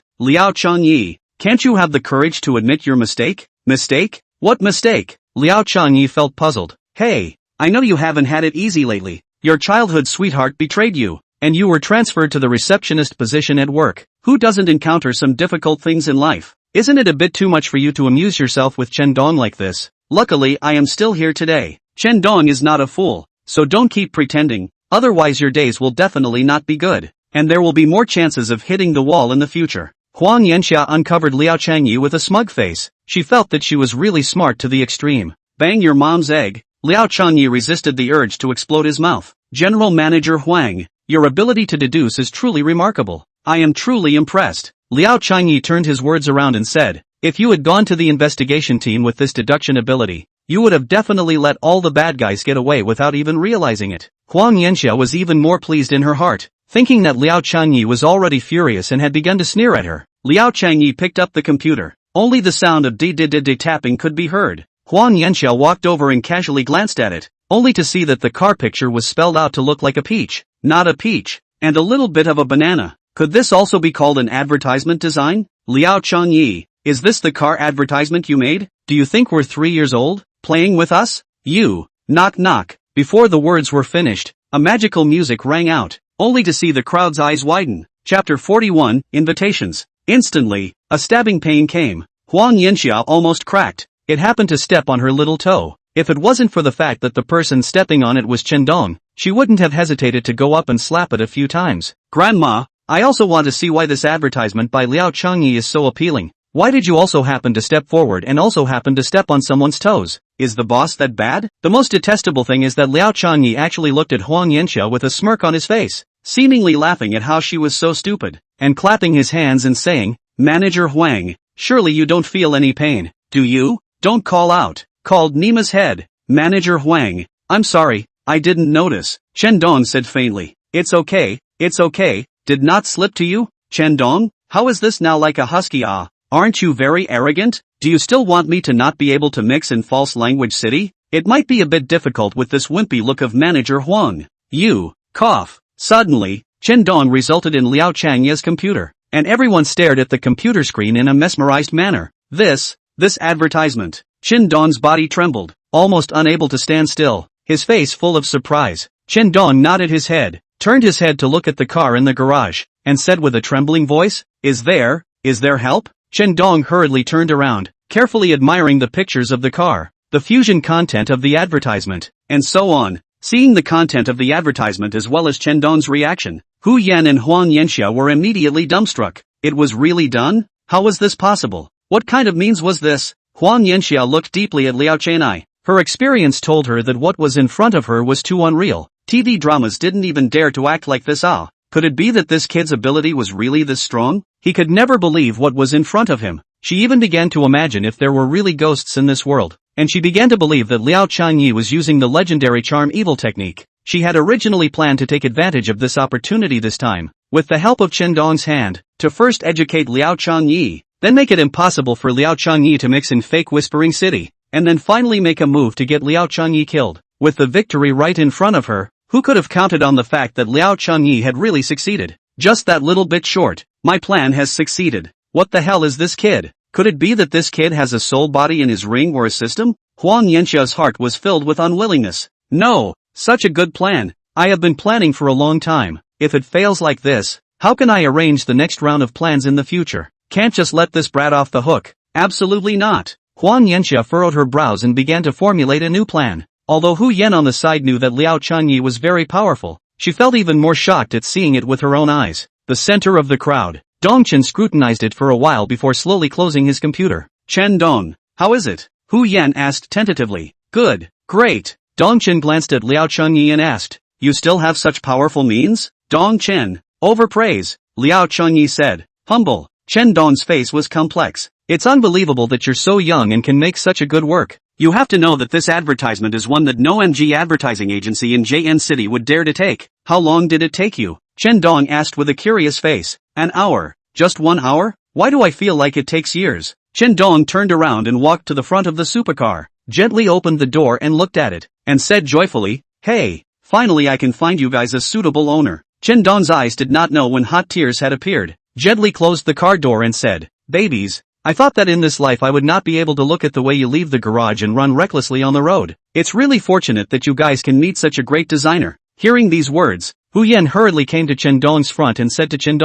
Liao Changyi, can't you have the courage to admit your mistake? Mistake? What mistake? Liao Changyi felt puzzled. Hey, I know you haven't had it easy lately. Your childhood sweetheart betrayed you, and you were transferred to the receptionist position at work. Who doesn't encounter some difficult things in life? Isn't it a bit too much for you to amuse yourself with Chendong like this? Luckily, I am still here today. Chendong is not a fool, so don't keep pretending, otherwise your days will definitely not be good, and there will be more chances of hitting the wall in the future. Huang Yanxia uncovered Liao Changyi with a smug face. She felt that she was really smart to the extreme. Bang your mom's egg. Liao Changyi resisted the urge to explode his mouth. General Manager Huang, your ability to deduce is truly remarkable. I am truly impressed. Liao Changyi turned his words around and said, if you had gone to the investigation team with this deduction ability, you would have definitely let all the bad guys get away without even realizing it. Huang Yanxia was even more pleased in her heart, thinking that Liao Changyi was already furious and had begun to sneer at her. Liao Changyi picked up the computer. Only the sound of tapping could be heard. Huang Yanxia walked over and casually glanced at it, only to see that the car picture was spelled out to look like a peach, not a peach, and a little bit of a banana. Could this also be called an advertisement design? Liao Changyi, is this the car advertisement you made? Do you think we're 3 years old, playing with us? You, knock knock. Before the words were finished, a magical music rang out, only to see the crowd's eyes widen. Chapter 41, Invitations. Instantly, a stabbing pain came. Huang Yanxia almost cracked. It happened to step on her little toe. If it wasn't for the fact that the person stepping on it was Chendong, she wouldn't have hesitated to go up and slap it a few times. Grandma, I also want to see why this advertisement by Liao Changyi is so appealing. Why did you also happen to step forward and also happen to step on someone's toes? Is the boss that bad? The most detestable thing is that Liao Changyi actually looked at Huang Yanxia with a smirk on his face, seemingly laughing at how she was so stupid, and clapping his hands and saying, Manager Huang, surely you don't feel any pain, do you? Don't call out, called Nima's head. Manager Huang, I'm sorry, I didn't notice. Chendong said faintly, it's okay, did not slip to you? Chendong, how is this now like a husky ah? Aren't you very arrogant? Do you still want me to not be able to mix in false language city? It might be a bit difficult with this wimpy look of Manager Huang. You, cough. Suddenly, Chendong resulted in Liao Changyi's computer, and everyone stared at the computer screen in a mesmerized manner. This advertisement. Chendong's body trembled, almost unable to stand still, his face full of surprise. Chendong nodded his head, turned his head to look at the car in the garage, and said with a trembling voice, Is there help? Chendong hurriedly turned around, carefully admiring the pictures of the car, the fusion content of the advertisement, and so on. Seeing the content of the advertisement as well as Chen Dong's reaction, Hu Yan and Huang Yanxia were immediately dumbstruck. It was really done? How was this possible? What kind of means was this? Huang Yanxia looked deeply at Liao Chenai. Her experience told her that what was in front of her was too unreal. TV dramas didn't even dare to act like this. Could it be that this kid's ability was really this strong? He could never believe what was in front of him. She even began to imagine if there were really ghosts in this world, and she began to believe that Liao Changyi was using the legendary charm evil technique. She had originally planned to take advantage of this opportunity this time, with the help of Chen Dong's hand, to first educate Liao Changyi, then make it impossible for Liao Changyi to mix in fake Whispering City, and then finally make a move to get Liao Changyi killed. With the victory right in front of her, who could have counted on the fact that Liao Changyi had really succeeded? Just that little bit short. My plan has succeeded. What the hell is this kid? Could it be that this kid has a soul body in his ring or a system? Huang Yanxia's heart was filled with unwillingness. No, such a good plan. I have been planning for a long time. If it fails like this, how can I arrange the next round of plans in the future? Can't just let this brat off the hook. Absolutely not. Huang Yanxia furrowed her brows and began to formulate a new plan. Although Hu Yan on the side knew that Liao Changyi was very powerful, she felt even more shocked at seeing it with her own eyes. The center of the crowd, Dongchen scrutinized it for a while before slowly closing his computer. Chen Dong, how is it? Hu Yan asked tentatively. Good, great. Dongchen glanced at Liao Changyi and asked, you still have such powerful means? Dongchen, overpraise, Liao Changyi said. Humble. Chen Dong's face was complex. It's unbelievable that you're so young and can make such a good work. You have to know that this advertisement is one that no MG advertising agency in JN City would dare to take. How long did it take you? Chen Dong asked with a curious face. An hour. Just 1 hour? Why do I feel like it takes years? Chen Dong turned around and walked to the front of the supercar, gently opened the door and looked at it, and said joyfully, hey, finally I can find you guys a suitable owner. Chen Dong's eyes did not know when hot tears had appeared, gently closed the car door and said, babies, I thought that in this life I would not be able to look at the way you leave the garage and run recklessly on the road. It's really fortunate that you guys can meet such a great designer. Hearing these words, Hu Yan hurriedly came to Chen Dong's front and said to Chen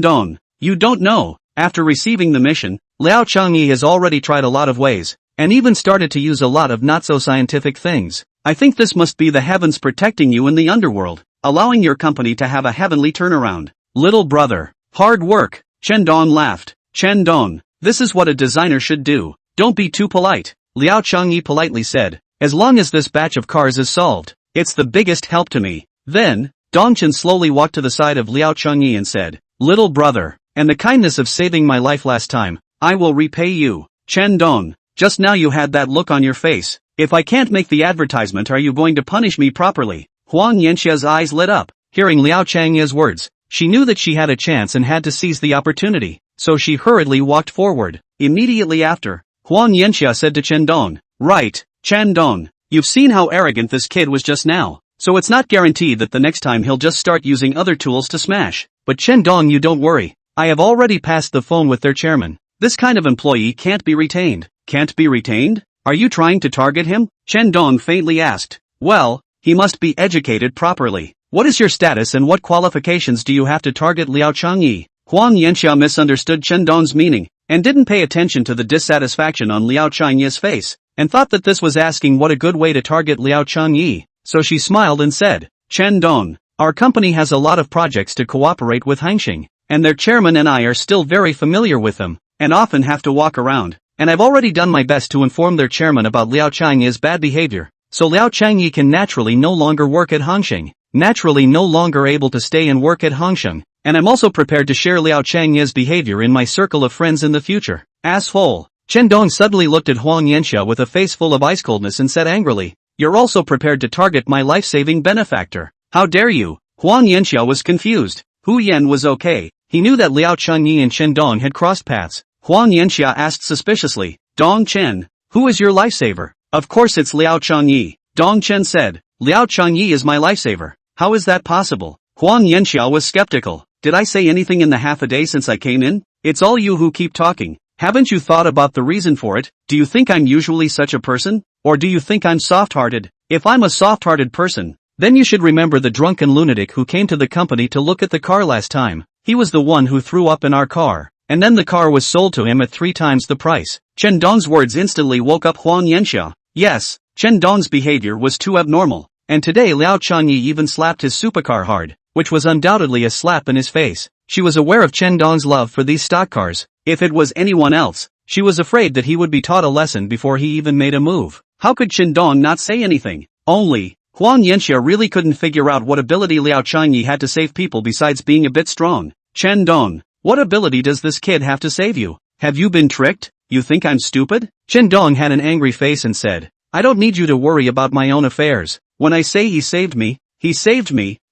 Dong, you don't know, after receiving the mission, Liao Changyi has already tried a lot of ways, and even started to use a lot of not-so-scientific things. I think this must be the heavens protecting you in the underworld, allowing your company to have a heavenly turnaround. Little brother, hard work. Chen Dong laughed. Chen Dong, this is what a designer should do. Don't be too polite. Liao Changyi politely said, as long as this batch of cars is solved, it's the biggest help to me. Then, Dongchen slowly walked to the side of Liao Changyi and said, little brother, and the kindness of saving my life last time, I will repay you. Chen Dong, just now you had that look on your face. If I can't make the advertisement, are you going to punish me properly? Huang Yanxia's eyes lit up. Hearing Liao Changyi's words, she knew that she had a chance and had to seize the opportunity, so she hurriedly walked forward. Immediately after, Huang Yanxia said to Chen Dong, right, Chen Dong, you've seen how arrogant this kid was just now, so it's not guaranteed that the next time he'll just start using other tools to smash. But Chen Dong, you don't worry, I have already passed the phone with their chairman. This kind of employee can't be retained. Can't be retained? Are you trying to target him? Chen Dong faintly asked. Well, he must be educated properly. What is your status and what qualifications do you have to target Liao Changyi? Huang Yanxia misunderstood Chen Dong's meaning, and didn't pay attention to the dissatisfaction on Liao Changyi's face, and thought that this was asking what a good way to target Liao Changyi, so she smiled and said, Chen Dong, our company has a lot of projects to cooperate with Hangxing, and their chairman and I are still very familiar with them, and often have to walk around, and I've already done my best to inform their chairman about Liao Changyi's bad behavior, so Liao Changyi can naturally no longer work at Hangxing, naturally no longer able to stay and work at Hangxing, and I'm also prepared to share Liao Changyi's behavior in my circle of friends in the future. Asshole. Chen Dong suddenly looked at Huang Yanxia with a face full of ice coldness and said angrily, you're also prepared to target my life-saving benefactor. How dare you? Huang Yanxia was confused. Hu Yan was okay. He knew that Liao Changyi and Chen Dong had crossed paths. Huang Yanxia asked suspiciously, Dong Chen, who is your lifesaver? Of course it's Liao Changyi. Dong Chen said, Liao Changyi is my lifesaver. How is that possible? Huang Yanxia was skeptical. Did I say anything in the half a day since I came in? It's all you who keep talking. Haven't you thought about the reason for it? Do you think I'm usually such a person? Or do you think I'm soft-hearted? If I'm a soft-hearted person, then you should remember the drunken lunatic who came to the company to look at the car last time. He was the one who threw up in our car, and then the car was sold to him at 3 times the price. Chen Dong's words instantly woke up Huang Yanxia. Yes, Chen Dong's behavior was too abnormal. and today Liao Changyi even slapped his supercar hard, which was undoubtedly a slap in his face. She was aware of Chen Dong's love for these stock cars. If it was anyone else, she was afraid that he would be taught a lesson before he even made a move. How could Chen Dong not say anything? Only, Huang Yanxia really couldn't figure out what ability Liao Changyi had to save people besides being a bit strong. Chen Dong, what ability does this kid have to save you? Have you been tricked? You think I'm stupid? Chen Dong had an angry face and said, I don't need you to worry about my own affairs. When I say he saved me,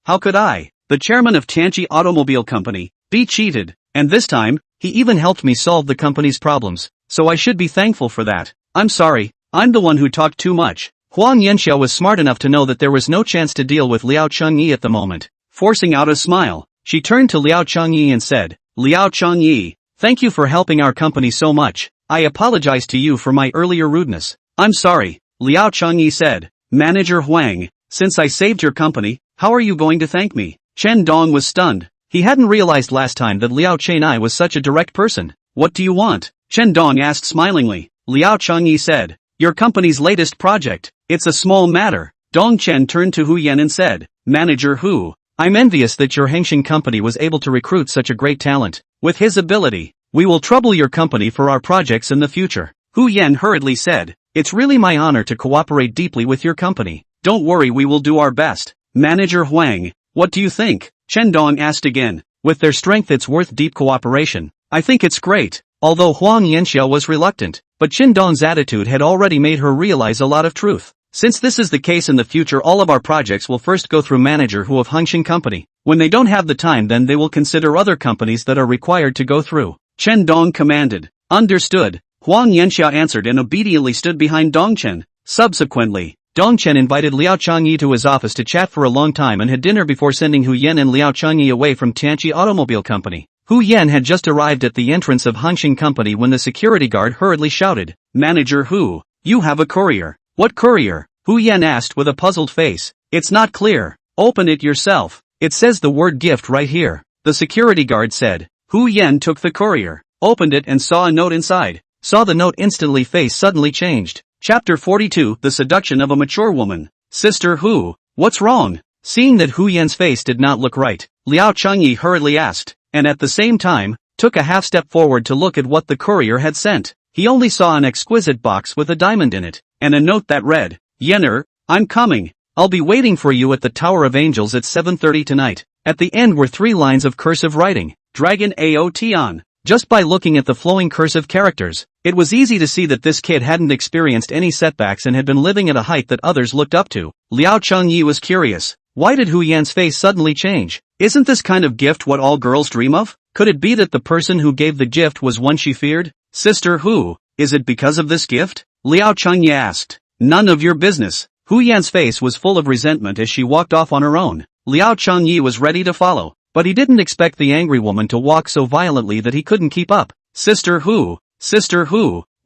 how could I, the chairman of Tianqi Automobile Company, be cheated? And this time, he even helped me solve the company's problems, so I should be thankful for that. I'm sorry, I'm the one who talked too much. Huang Yanxia was smart enough to know that there was no chance to deal with Liao Changyi at the moment. Forcing out a smile, she turned to Liao Changyi and said, Liao Changyi, thank you for helping our company so much. I apologize to you for my earlier rudeness. I'm sorry, Liao Changyi said. Manager Huang, since I saved your company, how are you going to thank me? Chen Dong was stunned. He hadn't realized last time that Liao Changyi was such a direct person. What do you want? Chen Dong asked smilingly. Liao Changyi said, your company's latest project. It's a small matter. Dong Chen turned to Hu Yan and said, Manager Hu, I'm envious that your Hengxin company was able to recruit such a great talent. With his ability, we will trouble your company for our projects in the future. Hu Yan hurriedly said, it's really my honor to cooperate deeply with your company. Don't worry, we will do our best. Manager Huang, what do you think? Chen Dong asked again. With their strength it's worth deep cooperation. I think it's great. Although Huang Yanxia was reluctant, but Chen Dong's attitude had already made her realize a lot of truth. Since this is the case in the future, all of our projects will first go through Manager Hu of Hengxin Company. When they don't have the time, then they will consider other companies that are required to go through. Chen Dong commanded. Understood. Huang Yanxia answered and obediently stood behind Dong Chen. Subsequently, Dong Chen invited Liao Changyi to his office to chat for a long time and had dinner before sending Hu Yan and Liao Changyi away from Tianqi Automobile Company. Hu Yan had just arrived at the entrance of Hengxin Company when the security guard hurriedly shouted, Manager Hu, you have a courier. What courier? Hu Yan asked with a puzzled face. It's not clear. Open it yourself. It says the word gift right here. The security guard said. Hu Yan took the courier, opened it and saw a note inside. Saw the note instantly, face suddenly changed. Chapter 42, The Seduction of a Mature Woman. Sister Hu, what's wrong? Seeing that Hu Yan's face did not look right, Liao Changyi hurriedly asked, and at the same time, took a half step forward to look at what the courier had sent. He only saw an exquisite box with a diamond in it, and a note that read, Yenner, I'm coming. I'll be waiting for you at the Tower of Angels at 7:30 tonight. At the end were 3 lines of cursive writing, Dragon Ao Tian. Just by looking at the flowing cursive characters, it was easy to see that this kid hadn't experienced any setbacks and had been living at a height that others looked up to. Liao Changyi was curious. Why did Hu Yan's face suddenly change? Isn't this kind of gift what all girls dream of? Could it be that the person who gave the gift was one she feared? Sister Hu, is it because of this gift? Liao Changyi asked. None of your business. Hu Yan's face was full of resentment as she walked off on her own. Liao Changyi was ready to follow, but he didn't expect the angry woman to walk so violently that he couldn't keep up. Sister Hu,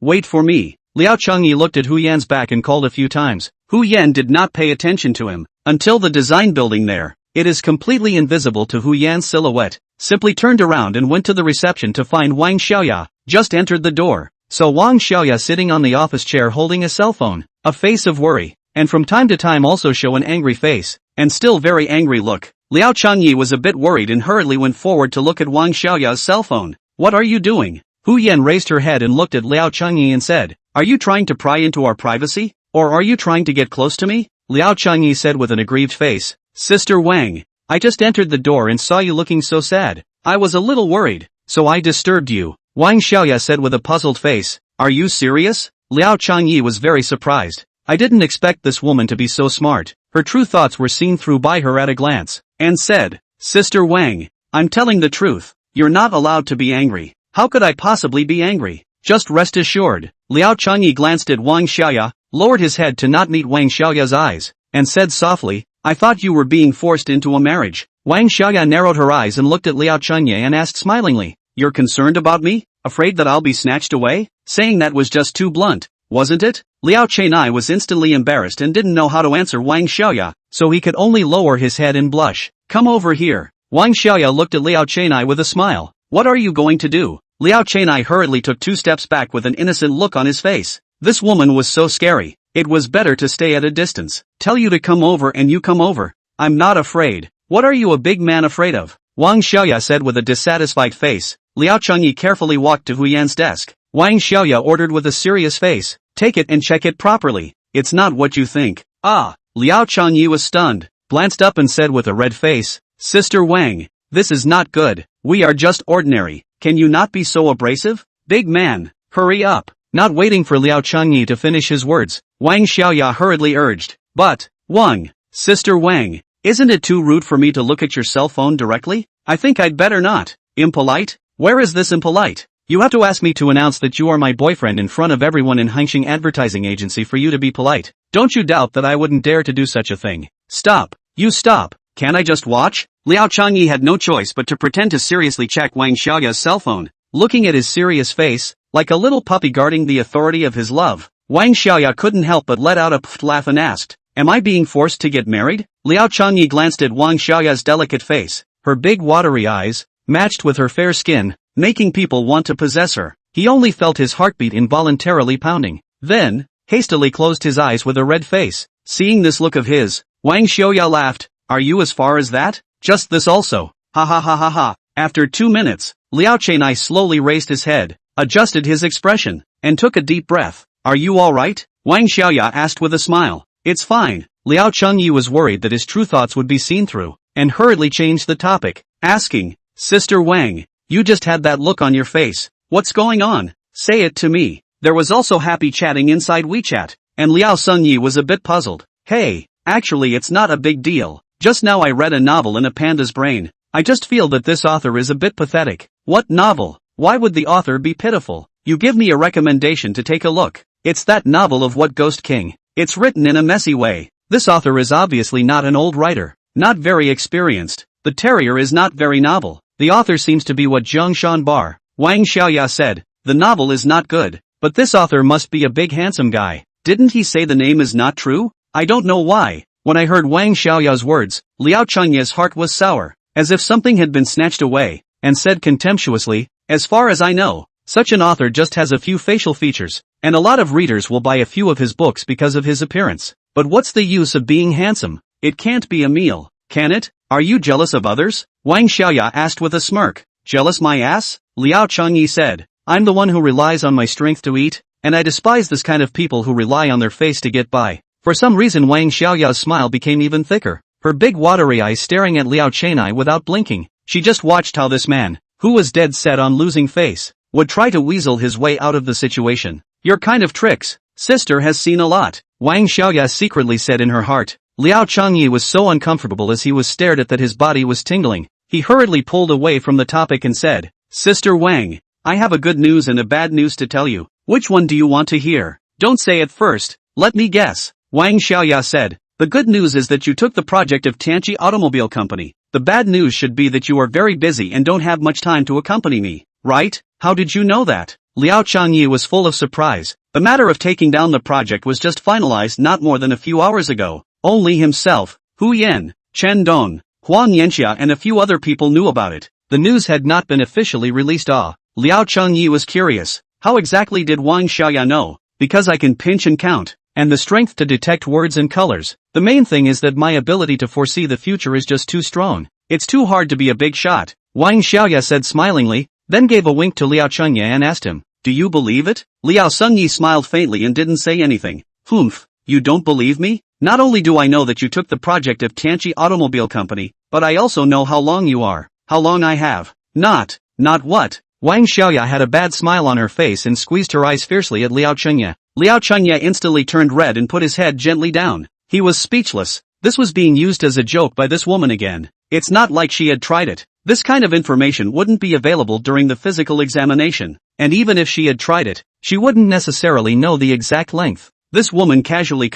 wait for me. Liao Changyi looked at Hu Yan's back and called a few times. Hu Yan did not pay attention to him, until the design building there. It is completely invisible to Hu Yan's silhouette. Simply turned around and went to the reception to find Wang Xiaoya. Just entered the door. Saw Wang Xiaoya sitting on the office chair holding a cell phone. A face of worry, and from time to time also show an angry face, and still very angry look. Liao Changyi was a bit worried and hurriedly went forward to look at Wang Xiaoya's cell phone. What are you doing? Hu Yan raised her head and looked at Liao Changyi and said, are you trying to pry into our privacy? Or are you trying to get close to me? Liao Changyi said with an aggrieved face. Sister Wang, I just entered the door and saw you looking so sad. I was a little worried, so I disturbed you. Wang Xiaoya said with a puzzled face. Are you serious? Liao Changyi was very surprised. I didn't expect this woman to be so smart. Her true thoughts were seen through by her at a glance, and said, Sister Wang, I'm telling the truth. You're not allowed to be angry. How could I possibly be angry? Just rest assured. Liao Changyi glanced at Wang Xiaoya, lowered his head to not meet Wang Xiaoya's eyes, and said softly, I thought you were being forced into a marriage. Wang Xiaoya narrowed her eyes and looked at Liao Changyi and asked smilingly, you're concerned about me? Afraid that I'll be snatched away? Saying that was just too blunt, wasn't it? Liao Chenai was instantly embarrassed and didn't know how to answer Wang Xiaoya, so he could only lower his head and blush. Come over here. Wang Xiaoya looked at Liao Chenai with a smile. What are you going to do? Liao Chenai hurriedly took 2 steps back with an innocent look on his face. This woman was so scary. It was better to stay at a distance. Tell you to come over and you come over. I'm not afraid. What are you a big man afraid of? Wang Xiaoya said with a dissatisfied face. Liao Changyi carefully walked to Hu Yan's desk. Wang Xiaoya ordered with a serious face. Take it and check it properly. It's not what you think. Ah, Liao Changyi was stunned, glanced up and said with a red face, Sister Wang, this is not good. We are just ordinary. Can you not be so abrasive? Big man, hurry up. Not waiting for Liao Changyi to finish his words, Wang Xiaoya hurriedly urged. But, Wang, Sister Wang, isn't it too rude for me to look at your cell phone directly? I think I'd better not. Impolite? Where is this impolite? You have to ask me to announce that you are my boyfriend in front of everyone in Hangxing Advertising Agency for you to be polite. Don't you doubt that I wouldn't dare to do such a thing. Stop. You stop. Can't I just watch? Liao Changyi had no choice but to pretend to seriously check Wang Xiaoya's cell phone. Looking at his serious face, like a little puppy guarding the authority of his love, Wang Xiaoya couldn't help but let out a pfft laugh and asked, Am I being forced to get married? Liao Changyi glanced at Wang Xiaoya's delicate face. Her big watery eyes, matched with her fair skin, making people want to possess her. He only felt his heartbeat involuntarily pounding. Then, hastily closed his eyes with a red face. Seeing this look of his, Wang Xiaoya laughed. Are you as far as that? Just this also. Ha ha ha ha ha. After 2 minutes, Liao Chenai slowly raised his head, adjusted his expression, and took a deep breath. Are you alright? Wang Xiaoya asked with a smile. It's fine. Liao Changyi was worried that his true thoughts would be seen through, and hurriedly changed the topic, asking, Sister Wang, you just had that look on your face. What's going on? Say it to me. There was also happy chatting inside WeChat, and Liao Sungyi was a bit puzzled. Hey, actually it's not a big deal. Just now I read a novel in a panda's brain. I just feel that this author is a bit pathetic. What novel? Why would the author be pitiful? You give me a recommendation to take a look. It's that novel of What Ghost King. It's written in a messy way. This author is obviously not an old writer. Not very experienced. The terrier is not very novel. The author seems to be what Zhongshan Bar. Wang Xiaoya said. The novel is not good. But this author must be a big handsome guy. Didn't he say the name is not true? I don't know why. When I heard Wang Xiaoya's words, Liao Changyi's heart was sour, as if something had been snatched away, and said contemptuously, as far as I know, such an author just has a few facial features, and a lot of readers will buy a few of his books because of his appearance. But what's the use of being handsome? It can't be a meal, can it? Are you jealous of others? Wang Xiaoya asked with a smirk. Jealous my ass? Liao Changyi said. I'm the one who relies on my strength to eat, and I despise this kind of people who rely on their face to get by. For some reason Wang Xiaoya's smile became even thicker, her big watery eyes staring at Liao Chenai without blinking. She just watched how this man, who was dead set on losing face, would try to weasel his way out of the situation. Your kind of tricks, sister has seen a lot, Wang Xiaoya secretly said in her heart. Liao Changyi was so uncomfortable as he was stared at that his body was tingling. He hurriedly pulled away from the topic and said, Sister Wang, I have a good news and a bad news to tell you. Which one do you want to hear? Don't say it first, let me guess. Wang Xiaoya said, the good news is that you took the project of Tianqi Automobile Company. The bad news should be that you are very busy and don't have much time to accompany me, right? How did you know that? Liao Changyi was full of surprise. The matter of taking down the project was just finalized not more than a few hours ago. Only himself, Hu Yan, Chen Dong, Huan Yanxia and a few other people knew about it. The news had not been officially released. Liao Changyi was curious. How exactly did Wang Xiaoya know? Because I can pinch and count, and the strength to detect words and colors. The main thing is that my ability to foresee the future is just too strong. It's too hard to be a big shot. Wang Xiaoya said smilingly, then gave a wink to Liao Changyi and asked him, do you believe it? Liao Sungyi smiled faintly and didn't say anything. Humph, you don't believe me? Not only do I know that you took the project of Tianqi Automobile Company, but I also know how long you are. How long I have. Not what? Wang Xiaoya had a bad smile on her face and squeezed her eyes fiercely at Liao Changyi. Liao Changyi instantly turned red and put his head gently down. He was speechless. This was being used as a joke by this woman again. It's not like she had tried it. This kind of information wouldn't be available during the physical examination. And even if she had tried it, she wouldn't necessarily know the exact length. This woman casually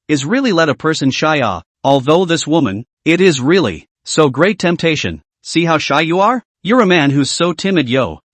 is really let a person shy. Although this woman, it is really, so great temptation. See how shy you are? You're a man who's so timid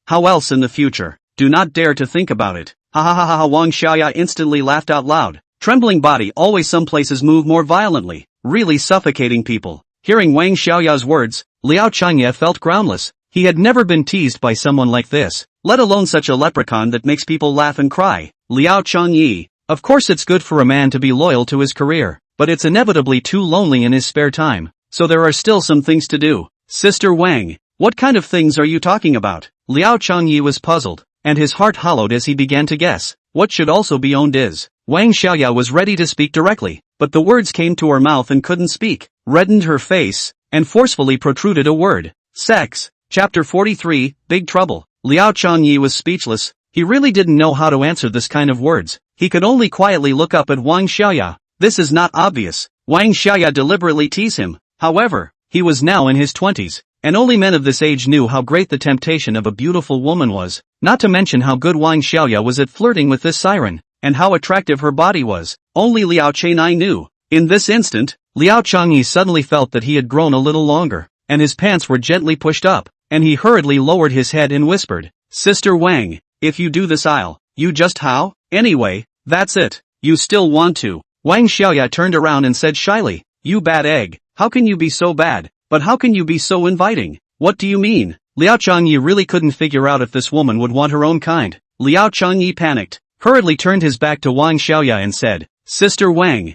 How else in the future? Do not dare to think about it. Ha ha ha ha. Wang Xiaoya instantly laughed out loud. Trembling body always some places move more violently, really suffocating people. Hearing Wang Xiaoya's words, Liao Changyi felt groundless. He had never been teased by someone like this, let alone such a leprechaun that makes people laugh and cry. Liao Changyi, Of course it's good for a man to be loyal to his career, but it's inevitably too lonely in his spare time, so there are still some things to do. Sister Wang, what kind of things are you talking about? Liao Changyi was puzzled, and his heart hollowed as he began to guess. What should also be owned is. Wang Xiaoya was ready to speak directly, but the words came to her mouth and couldn't speak, reddened her face, and forcefully protruded a word. Sex. Chapter 43, Big Trouble. Liao Changyi was speechless. He really didn't know how to answer this kind of words. He could only quietly look up at Wang Xiaoya. This is not obvious. Wang Xiaoya deliberately teased him. However, he was now in his 20s, and only men of this age knew how great the temptation of a beautiful woman was, not to mention how good Wang Xiaoya was at flirting with this siren, and how attractive her body was. Only Liao Chenai knew. In this instant, Liao Changyi suddenly felt that he had grown a little longer, and his pants were gently pushed up, and he hurriedly lowered his head and whispered, Sister Wang, if you do this you just how? Anyway, that's it. You still want to. Wang Xiaoya turned around and said shyly, you bad egg, how can you be so bad, but how can you be so inviting? What do you mean? Liao Changyi really couldn't figure out if this woman would want her own kind. Liao Changyi panicked, hurriedly turned his back to Wang Xiaoya and said, Sister Wang,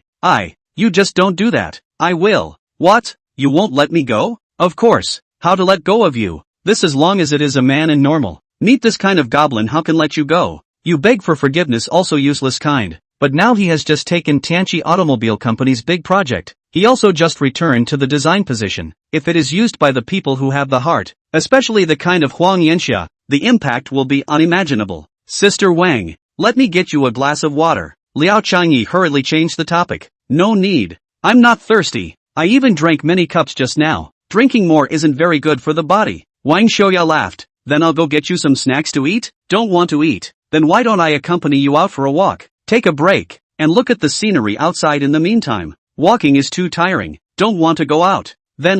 you just don't do that. I will. What? You won't let me go? Of course. How to let go of you? This as long as it is a man and normal. Meet this kind of goblin how can let you go? You beg for forgiveness also useless kind. But now he has just taken Tianqi Automobile Company's big project. He also just returned to the design position. If it is used by the people who have the heart, especially the kind of Huang Yanxia, the impact will be unimaginable. Sister Wang, let me get you a glass of water. Liao Changyi hurriedly changed the topic. No need. I'm not thirsty. I even drank many cups just now. Drinking more isn't very good for the body. Wang Xiaoya laughed. Then I'll go get you some snacks to eat? Don't want to eat? Then why don't I accompany you out for a walk? Take a break, and look at the scenery outside in the meantime. Walking is too tiring. Don't want to go out? Then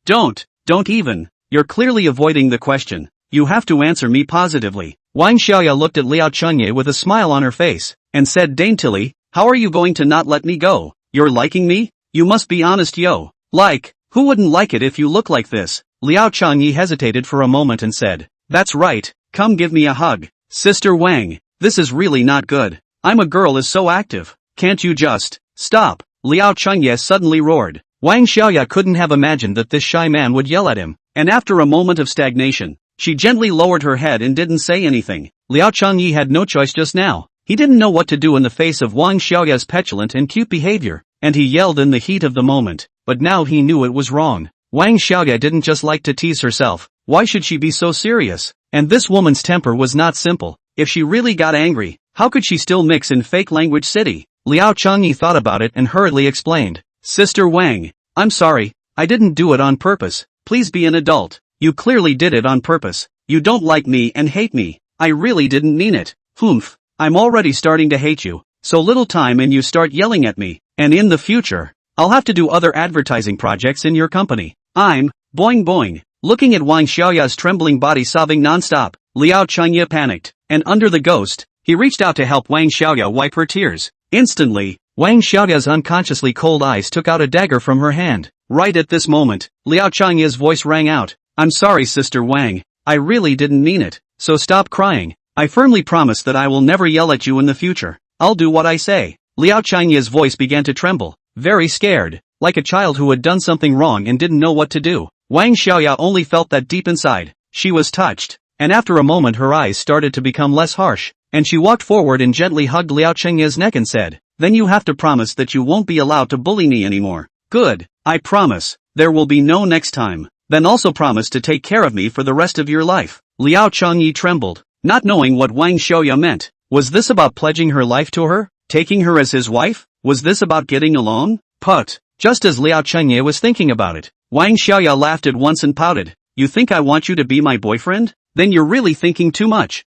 don't even. You're clearly avoiding the question. You have to answer me positively. Wang Xiaoya looked at Liao Changyi with a smile on her face, and said daintily, how are you going to not let me go? You're liking me? You must be honest yo. Like, who wouldn't like it if you look like this? Liao Changyi hesitated for a moment and said, that's right, come give me a hug. Sister Wang, this is really not good. I'm a girl is so active. Can't you just stop? Liao Changyi suddenly roared. Wang Xiaoya couldn't have imagined that this shy man would yell at him, and after a moment of stagnation, she gently lowered her head and didn't say anything. Liao Changyi had no choice just now. He didn't know what to do in the face of Wang Xiaoya's petulant and cute behavior, and he yelled in the heat of the moment, but now he knew it was wrong. Wang Xiaoya didn't just like to tease herself. Why should she be so serious? And this woman's temper was not simple. If she really got angry, how could she still mix in fake language city? Liao Changyi thought about it and hurriedly explained. Sister Wang, I'm sorry, I didn't do it on purpose. Please be an adult. You clearly did it on purpose. You don't like me and hate me. I really didn't mean it. Humph. I'm already starting to hate you. So little time and you start yelling at me. And in the future, I'll have to do other advertising projects in your company. I'm, boing boing. Looking at Wang Xiaoya's trembling body sobbing non-stop, Liao Changyi panicked, and under the ghost, he reached out to help Wang Xiaoya wipe her tears. Instantly, Wang Xiaoya's unconsciously cold eyes took out a dagger from her hand. Right at this moment, Liao Changyi's voice rang out. I'm sorry Sister Wang, I really didn't mean it, so stop crying. I firmly promise that I will never yell at you in the future. I'll do what I say. Liao Changyi's voice began to tremble, very scared, like a child who had done something wrong and didn't know what to do. Wang Xiaoya only felt that deep inside, she was touched, and after a moment her eyes started to become less harsh, and she walked forward and gently hugged Liao Changyi's neck and said, then you have to promise that you won't be allowed to bully me anymore. Good, I promise, there will be no next time. Then also promise to take care of me for the rest of your life. Liao Changyi trembled, not knowing what Wang Xiaoya meant. Was this about pledging her life to her? Taking her as his wife? Was this about getting alone? Put. Just as Liao Changyi was thinking about it, Wang Xiaoya laughed at once and pouted. You think I want you to be my boyfriend? Then you're really thinking too much.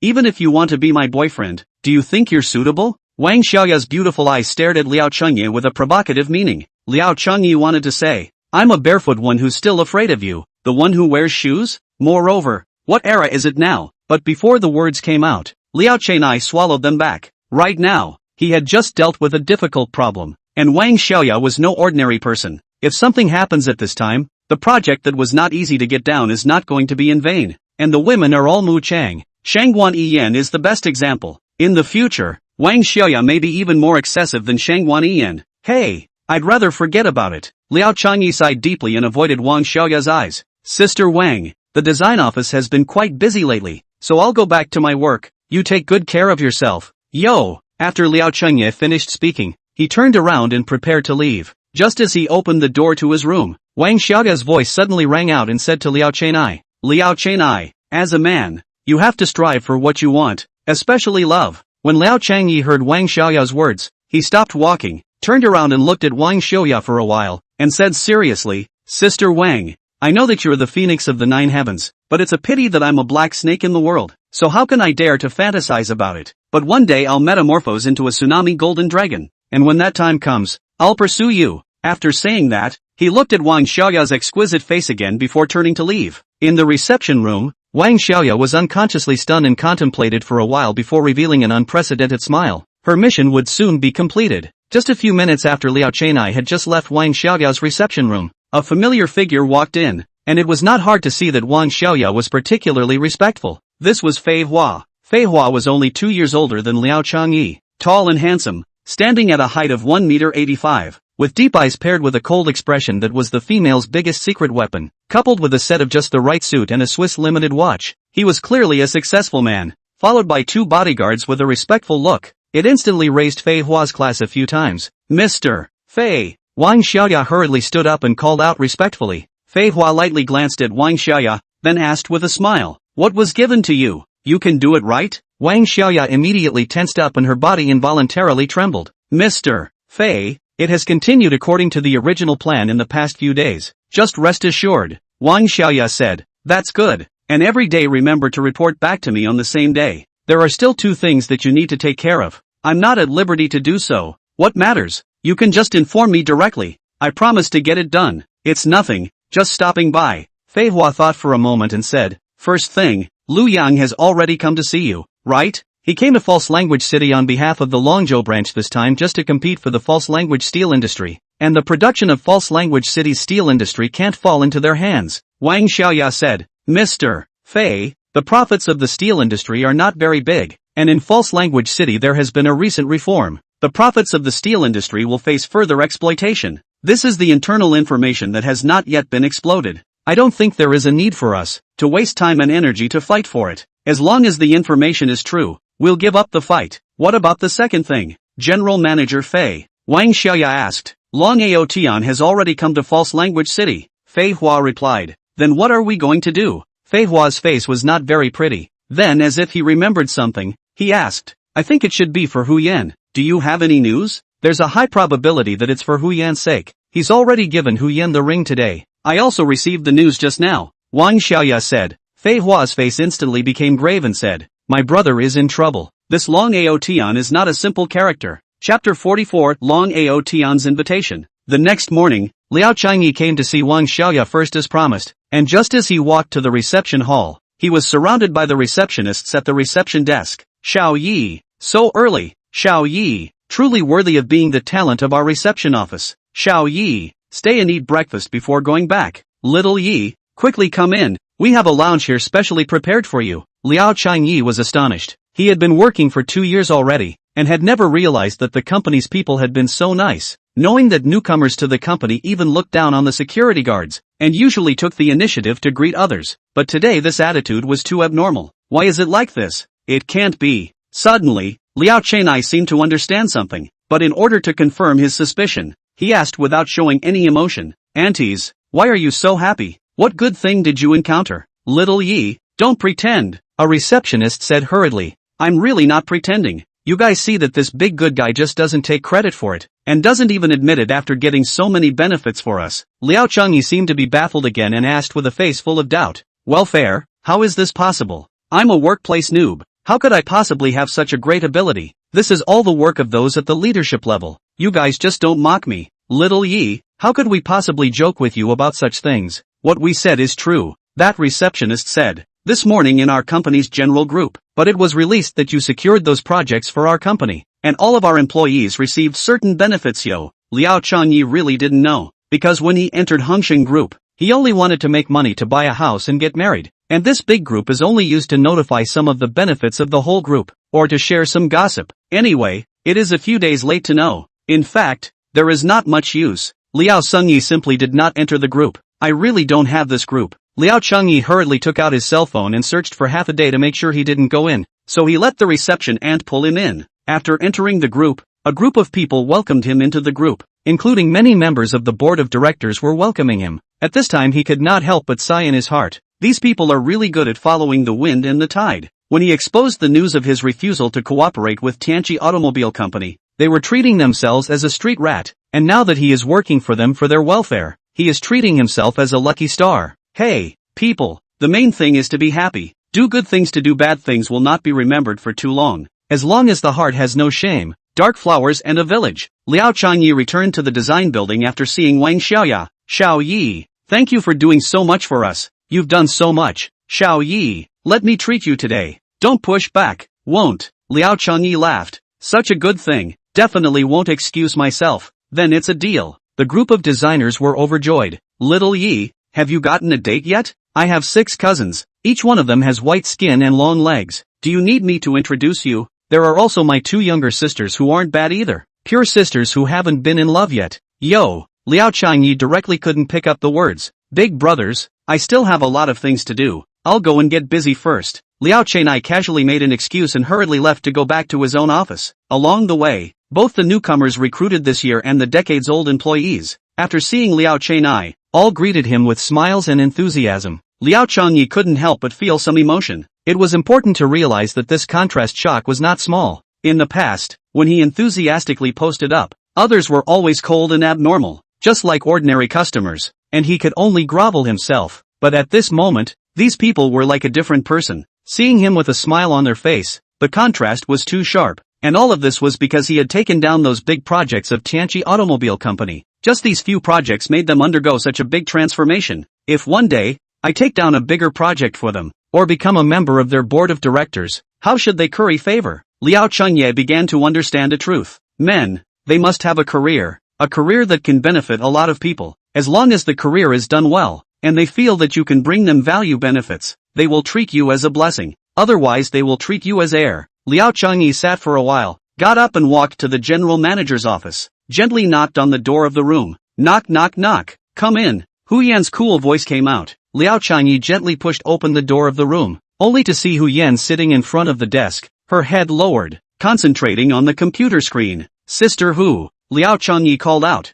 Even if you want to be my boyfriend, do you think you're suitable? Wang Xiaoya's beautiful eyes stared at Liao Changyi with a provocative meaning. Liao Changyi wanted to say, I'm a barefoot one who's still afraid of you, the one who wears shoes? Moreover, what era is it now? But before the words came out, Liao Chenai swallowed them back. Right now, he had just dealt with a difficult problem, and Wang Xiaoya was no ordinary person. If something happens at this time, the project that was not easy to get down is not going to be in vain, and the women are all Mu Chang. Shangguan Yiyan is the best example. In the future, Wang Xiaoya may be even more excessive than Shangwan Iyan. Hey, I'd rather forget about it. Liao Changyi sighed deeply and avoided Wang Xiaoya's eyes. Sister Wang, the design office has been quite busy lately, so I'll go back to my work. You take good care of yourself. Yo! After Liao Changyi finished speaking, he turned around and prepared to leave. Just as he opened the door to his room, Wang Xiaoya's voice suddenly rang out and said to Liao Changyi, as a man, you have to strive for what you want, especially love. When Liao Changyi heard Wang Xiaoya's words, he stopped walking, turned around and looked at Wang Xiaoya for a while, and said seriously, Sister Wang, I know that you're the phoenix of the 9 heavens, but it's a pity that I'm a black snake in the world, so how can I dare to fantasize about it? But one day I'll metamorphose into a tsunami golden dragon, and when that time comes, I'll pursue you. After saying that, he looked at Wang Xiaoya's exquisite face again before turning to leave. In the reception room, Wang Xiaoya was unconsciously stunned and contemplated for a while before revealing an unprecedented smile. Her mission would soon be completed. Just a few minutes after Liao Changyi had just left Wang Xiaoya's reception room, a familiar figure walked in, and it was not hard to see that Wang Xiaoya was particularly respectful. This was Fei Hua. Fei Hua was only 2 years older than Liao Changyi, tall and handsome, standing at a height of 1.85 meters, with deep eyes paired with a cold expression that was the female's biggest secret weapon, coupled with a set of just the right suit and a Swiss limited watch. He was clearly a successful man, followed by 2 bodyguards with a respectful look. It instantly raised Fei Hua's class a few times. Mr. Fei. Wang Xiaoya hurriedly stood up and called out respectfully. Fei Hua lightly glanced at Wang Xiaoya, then asked with a smile, what was given to you? You can do it, right? Wang Xiaoya immediately tensed up and her body involuntarily trembled. Mr. Fei, it has continued according to the original plan in the past few days. Just rest assured. Wang Xiaoya said, that's good. And every day remember to report back to me on the same day. There are still 2 things that you need to take care of. I'm not at liberty to do so. What matters? You can just inform me directly. I promise to get it done. It's nothing, just stopping by. Fei Hua thought for a moment and said, first thing, Lu Yang has already come to see you, right? He came to False Language City on behalf of the Longzhou branch this time just to compete for the false language steel industry. And the production of False Language City's steel industry can't fall into their hands. Wang Xiaoya said, Mr. Fei, the profits of the steel industry are not very big, and in False Language City there has been a recent reform. The profits of the steel industry will face further exploitation. This is the internal information that has not yet been exploded. I don't think there is a need for us to waste time and energy to fight for it. As long as the information is true, we'll give up the fight. What about the second thing? General Manager Fei. Wang Xiaoya asked. Long Aotian has already come to False Language City. Fei Hua replied. Then what are we going to do? Fei Hua's face was not very pretty. Then, as if he remembered something, he asked, I think it should be for Hu Yan. Do you have any news? There's a high probability that it's for Hu Yan's sake. He's already given Hu Yan the ring today. I also received the news just now. Wang Xiaoya said. Fei Hua's face instantly became grave and said, my brother is in trouble. This Long Aotian is not a simple character. Chapter 44, Long Aotian's Invitation. The next morning, Liao Changyi came to see Wang Xiaoya first as promised, and just as he walked to the reception hall, he was surrounded by the receptionists at the reception desk. Xiao Yi, so early. Xiao Yi, truly worthy of being the talent of our reception office. Xiao Yi, stay and eat breakfast before going back. Little Yi, quickly come in, we have a lounge here specially prepared for you. Liao Changyi was astonished. He had been working for 2 years already, and had never realized that the company's people had been so nice, knowing that newcomers to the company even looked down on the security guards, and usually took the initiative to greet others. But today this attitude was too abnormal. Why is it like this? It can't be. Suddenly, Liao Changyi seemed to understand something, but in order to confirm his suspicion, he asked without showing any emotion, Aunties, why are you so happy? What good thing did you encounter? Little Yi, don't pretend, a receptionist said hurriedly. I'm really not pretending. You guys see that this big good guy just doesn't take credit for it, and doesn't even admit it after getting so many benefits for us. Liao Changyi seemed to be baffled again and asked with a face full of doubt. Welfare, how is this possible? I'm a workplace noob. How could I possibly have such a great ability? This is all the work of those at the leadership level. You guys just don't mock me. Little Yi, how could we possibly joke with you about such things? What we said is true, that receptionist said. This morning in our company's general group, but it was released that you secured those projects for our company, and all of our employees received certain benefits. Liao Changyi really didn't know, because when he entered Hongsheng Group, he only wanted to make money to buy a house and get married. And this big group is only used to notify some of the benefits of the whole group, or to share some gossip. Anyway, it is a few days late to know. In fact, there is not much use. Liao Sungyi simply did not enter the group. I really don't have this group. Liao Changyi hurriedly took out his cell phone and searched for half a day to make sure he didn't go in, so he let the reception ant pull him in. After entering the group, a group of people welcomed him into the group, including many members of the board of directors were welcoming him. At this time he could not help but sigh in his heart. These people are really good at following the wind and the tide. When he exposed the news of his refusal to cooperate with Tianqi Automobile Company, they were treating themselves as a street rat, and now that he is working for them for their welfare, he is treating himself as a lucky star. Hey, people, the main thing is to be happy. Do good things. To do bad things will not be remembered for too long. As long as the heart has no shame. Dark flowers and a village. Liao Changyi returned to the design building after seeing Wang Xiaoya. Xiao Yi, thank you for doing so much for us. You've done so much. Xiao Yi, let me treat you today. Don't push back. Won't. Liao Changyi laughed. Such a good thing. Definitely won't excuse myself. Then it's a deal. The group of designers were overjoyed. Little Yi, have you gotten a date yet? I have 6 cousins. Each one of them has white skin and long legs. Do you need me to introduce you? There are also my 2 younger sisters who aren't bad either. Pure sisters who haven't been in love yet. Yo, Liao Changyi directly couldn't pick up the words. Big brothers, I still have a lot of things to do. I'll go and get busy first. Liao Chenai casually made an excuse and hurriedly left to go back to his own office. Along the way, both the newcomers recruited this year and the decades-old employees, after seeing Liao Chenai, all greeted him with smiles and enthusiasm. Liao Changyi couldn't help but feel some emotion. It was important to realize that this contrast shock was not small. In the past, when he enthusiastically posted up, others were always cold and abnormal, just like ordinary customers, and he could only grovel himself. But at this moment, these people were like a different person. Seeing him with a smile on their face, the contrast was too sharp. And all of this was because he had taken down those big projects of Tianqi Automobile Company. Just these few projects made them undergo such a big transformation. If one day, I take down a bigger project for them, or become a member of their board of directors, how should they curry favor? Liao Changye began to understand a truth. Men, they must have a career that can benefit a lot of people. As long as the career is done well, and they feel that you can bring them value benefits, they will treat you as a blessing. Otherwise they will treat you as air. Liao Changyi sat for a while, got up and walked to the general manager's office, gently knocked on the door of the room. Knock knock knock, come in. Hu Yan's cool voice came out. Liao Changyi gently pushed open the door of the room, only to see Hu Yan sitting in front of the desk, her head lowered, concentrating on the computer screen. Sister Hu, Liao Changyi called out.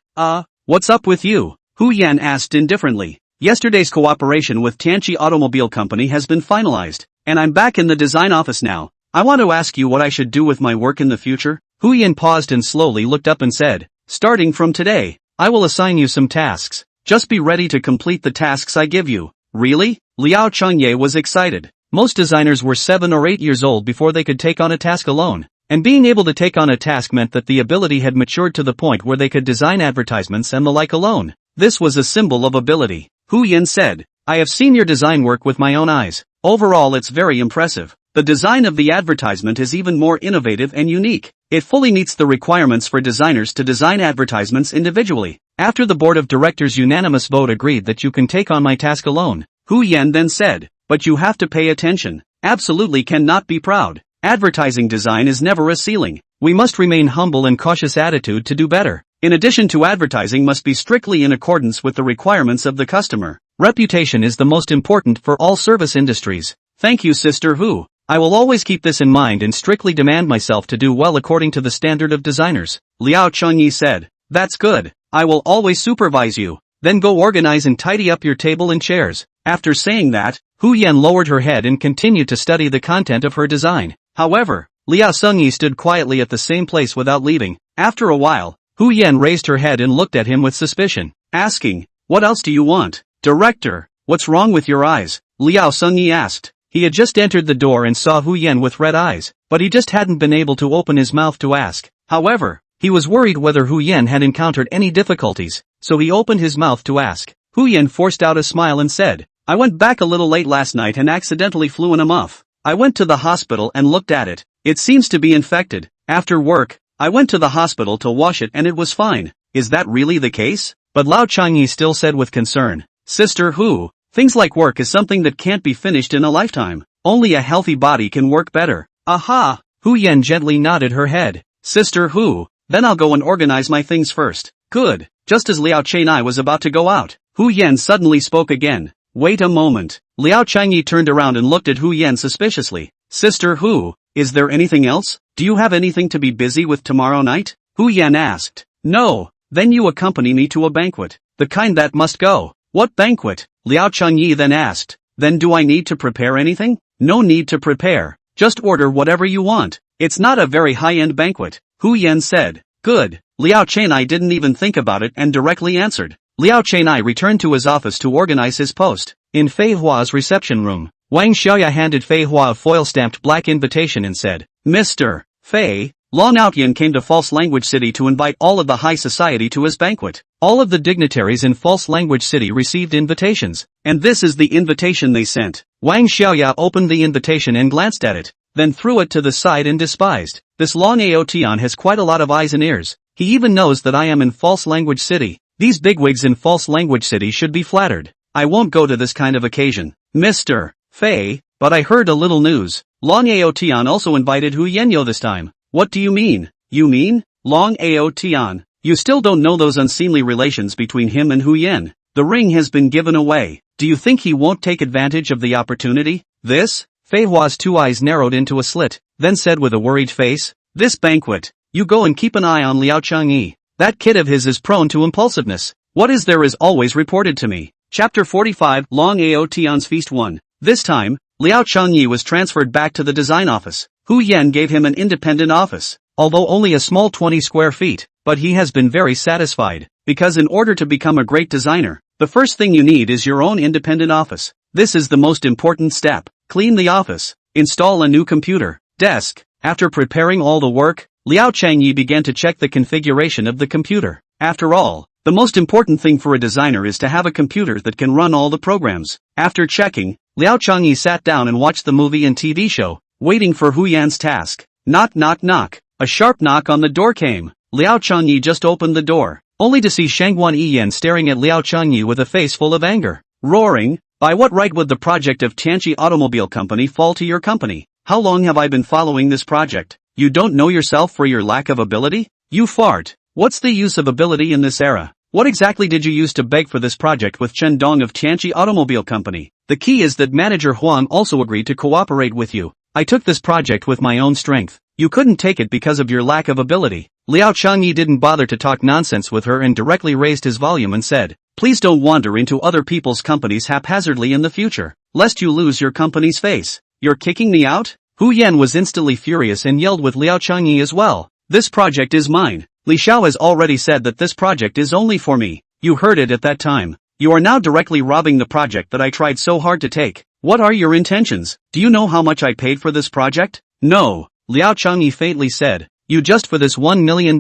What's up with you? Hu Yan asked indifferently. Yesterday's cooperation with Tianqi Automobile Company has been finalized, and I'm back in the design office now. I want to ask you what I should do with my work in the future. Hu Yan paused and slowly looked up and said, starting from today, I will assign you some tasks. Just be ready to complete the tasks I give you. Really? Liao Changye was excited. Most designers were 7 or 8 years old before they could take on a task alone. And being able to take on a task meant that the ability had matured to the point where they could design advertisements and the like alone. This was a symbol of ability. Hu Yan said, I have seen your design work with my own eyes. Overall it's very impressive. The design of the advertisement is even more innovative and unique. It fully meets the requirements for designers to design advertisements individually. After the board of directors' unanimous vote agreed that you can take on my task alone, Hu Yan then said, but you have to pay attention. Absolutely cannot be proud. Advertising design is never a ceiling. We must remain humble and cautious attitude to do better. In addition to advertising must be strictly in accordance with the requirements of the customer. Reputation is the most important for all service industries. Thank you Sister Hu. I will always keep this in mind and strictly demand myself to do well according to the standard of designers. Liao Changyi said, that's good. I will always supervise you. Then go organize and tidy up your table and chairs. After saying that, Hu Yan lowered her head and continued to study the content of her design. However, Liao Sungyi stood quietly at the same place without leaving. After a while, Hu Yan raised her head and looked at him with suspicion, asking, what else do you want? Director, what's wrong with your eyes? Liao Sungyi asked. He had just entered the door and saw Hu Yan with red eyes, but he just hadn't been able to open his mouth to ask. However, he was worried whether Hu Yan had encountered any difficulties, so he opened his mouth to ask. Hu Yan forced out a smile and said, I went back a little late last night and accidentally flew in a muff. I went to the hospital and looked at it. It seems to be infected. After work, I went to the hospital to wash it and it was fine. Is that really the case? But Liao Changyi still said with concern, Sister Hu, Things like work is something that can't be finished in a lifetime. Only a healthy body can work better. Aha! Hu Yan gently nodded her head. Sister Hu, then I'll go and organize my things first. Good. Just as Liao Chenai was about to go out, Hu Yan suddenly spoke again. Wait a moment. Liao Changyi turned around and looked at Hu Yan suspiciously. Sister Hu, is there anything else? Do you have anything to be busy with tomorrow night? Hu Yan asked. No. Then you accompany me to a banquet. The kind that must go. What banquet? Liao Changyi then asked. Then do I need to prepare anything? No need to prepare. Just order whatever you want. It's not a very high-end banquet, Hu Yan said. Good. Liao Chenai didn't even think about it and directly answered. Liao Chenai returned to his office to organize his post. In Fei Hua's reception room, Wang Xiaoya handed Fei Hua a foil-stamped black invitation and said, Mr. Fei, Long Outyan came to False Language City to invite all of the high society to his banquet. All of the dignitaries in False Language City received invitations, and this is the invitation they sent. Wang Xiaoya opened the invitation and glanced at it, then threw it to the side and despised. This Long Aotian has quite a lot of eyes and ears. He even knows that I am in False Language City. These bigwigs in False Language City should be flattered. I won't go to this kind of occasion. Mr. Fei, but I heard a little news. Long Aotian also invited Hu Yenyo this time. What do you mean? You mean? Long Aotian. You still don't know those unseemly relations between him and Hu Yen. The ring has been given away. Do you think he won't take advantage of the opportunity? This? Fei Hua's two eyes narrowed into a slit, then said with a worried face. This banquet. You go and keep an eye on Liao Changyi. That kid of his is prone to impulsiveness. What is there is always reported to me. Chapter 45 Long Aotian's Feast 1. This time, Liao Changyi was transferred back to the design office. Hu Yan gave him an independent office, although only a small 20 square feet, but he has been very satisfied, because in order to become a great designer, the first thing you need is your own independent office. This is the most important step. Clean the office. Install a new computer, desk. After preparing all the work, Liao Changyi began to check the configuration of the computer. After all, the most important thing for a designer is to have a computer that can run all the programs. After checking, Liao Changyi sat down and watched the movie and TV show, waiting for Hu Yan's task. Knock knock knock. A sharp knock on the door came. Liao Changyi just opened the door, only to see Shangguan Yiyan staring at Liao Changyi with a face full of anger. Roaring, by what right would the project of Tianqi Automobile Company fall to your company? How long have I been following this project? You don't know yourself for your lack of ability? You fart. What's the use of ability in this era? What exactly did you use to beg for this project with Chen Dong of Tianqi Automobile Company? The key is that manager Huang also agreed to cooperate with you. I took this project with my own strength. You couldn't take it because of your lack of ability. Liao Changyi didn't bother to talk nonsense with her and directly raised his volume and said, Please don't wander into other people's companies haphazardly in the future, lest you lose your company's face. You're kicking me out? Hu Yan was instantly furious and yelled with Liao Changyi as well. This project is mine. Li Xiao has already said that this project is only for me. You heard it at that time. You are now directly robbing the project that I tried so hard to take. What are your intentions? Do you know how much I paid for this project? No. Liao Changyi faintly said. You just for this $1 million.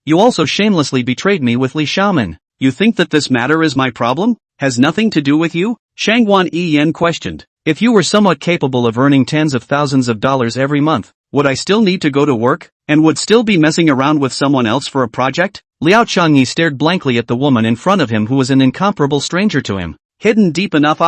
You also shamelessly betrayed me with Li Xiaomin. You think that this matter is my problem? Has nothing to do with you? Shangguan Yiyan questioned. If you were somewhat capable of earning tens of thousands of dollars every month, would I still need to go to work, and would still be messing around with someone else for a project? Liao Changyi stared blankly at the woman in front of him who was an incomparable stranger to him. Hidden deep enough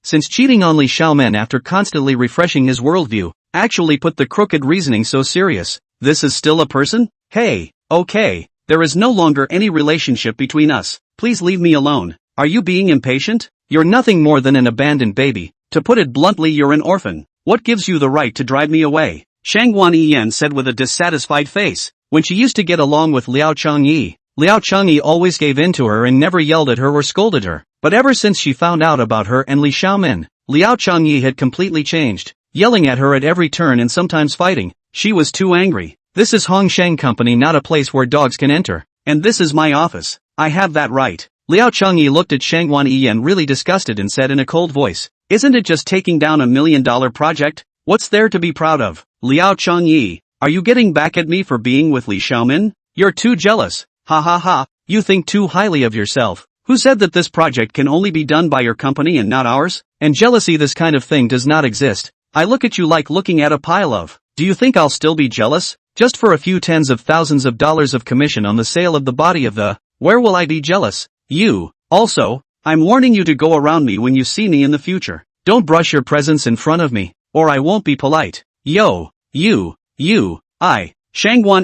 since cheating on Li Xiaomen after constantly refreshing his worldview, actually put the crooked reasoning so serious. This is still a person? Hey, okay, there is no longer any relationship between us. Please leave me alone. Are you being impatient? You're nothing more than an abandoned baby. To put it bluntly, you're an orphan. What gives you the right to drive me away? Shangguan Yiyan said with a dissatisfied face. When she used to get along with Liao Changyi always gave in to her and never yelled at her or scolded her. But ever since she found out about her and Li Xiaomin, Liao Changyi had completely changed, yelling at her at every turn and sometimes fighting. She was too angry. This is Hongsheng Company, not a place where dogs can enter. And this is my office. I have that right. Liao Changyi looked at Shangguan Yiyan really disgusted and said in a cold voice, Isn't it just taking down $1 million project? What's there to be proud of? Liao Changyi, are you getting back at me for being with Li Xiaomin? You're too jealous. Ha ha ha, you think too highly of yourself. Who said that this project can only be done by your company and not ours? And jealousy, this kind of thing does not exist. I look at you like looking at a pile of. Do you think I'll still be jealous? Just for a few tens of thousands of dollars of commission on the sale of the body of the. Where will I be jealous? You. Also, I'm warning you to go around me when you see me in the future. Don't brush your presence in front of me, or I won't be polite. Yo, Shangwan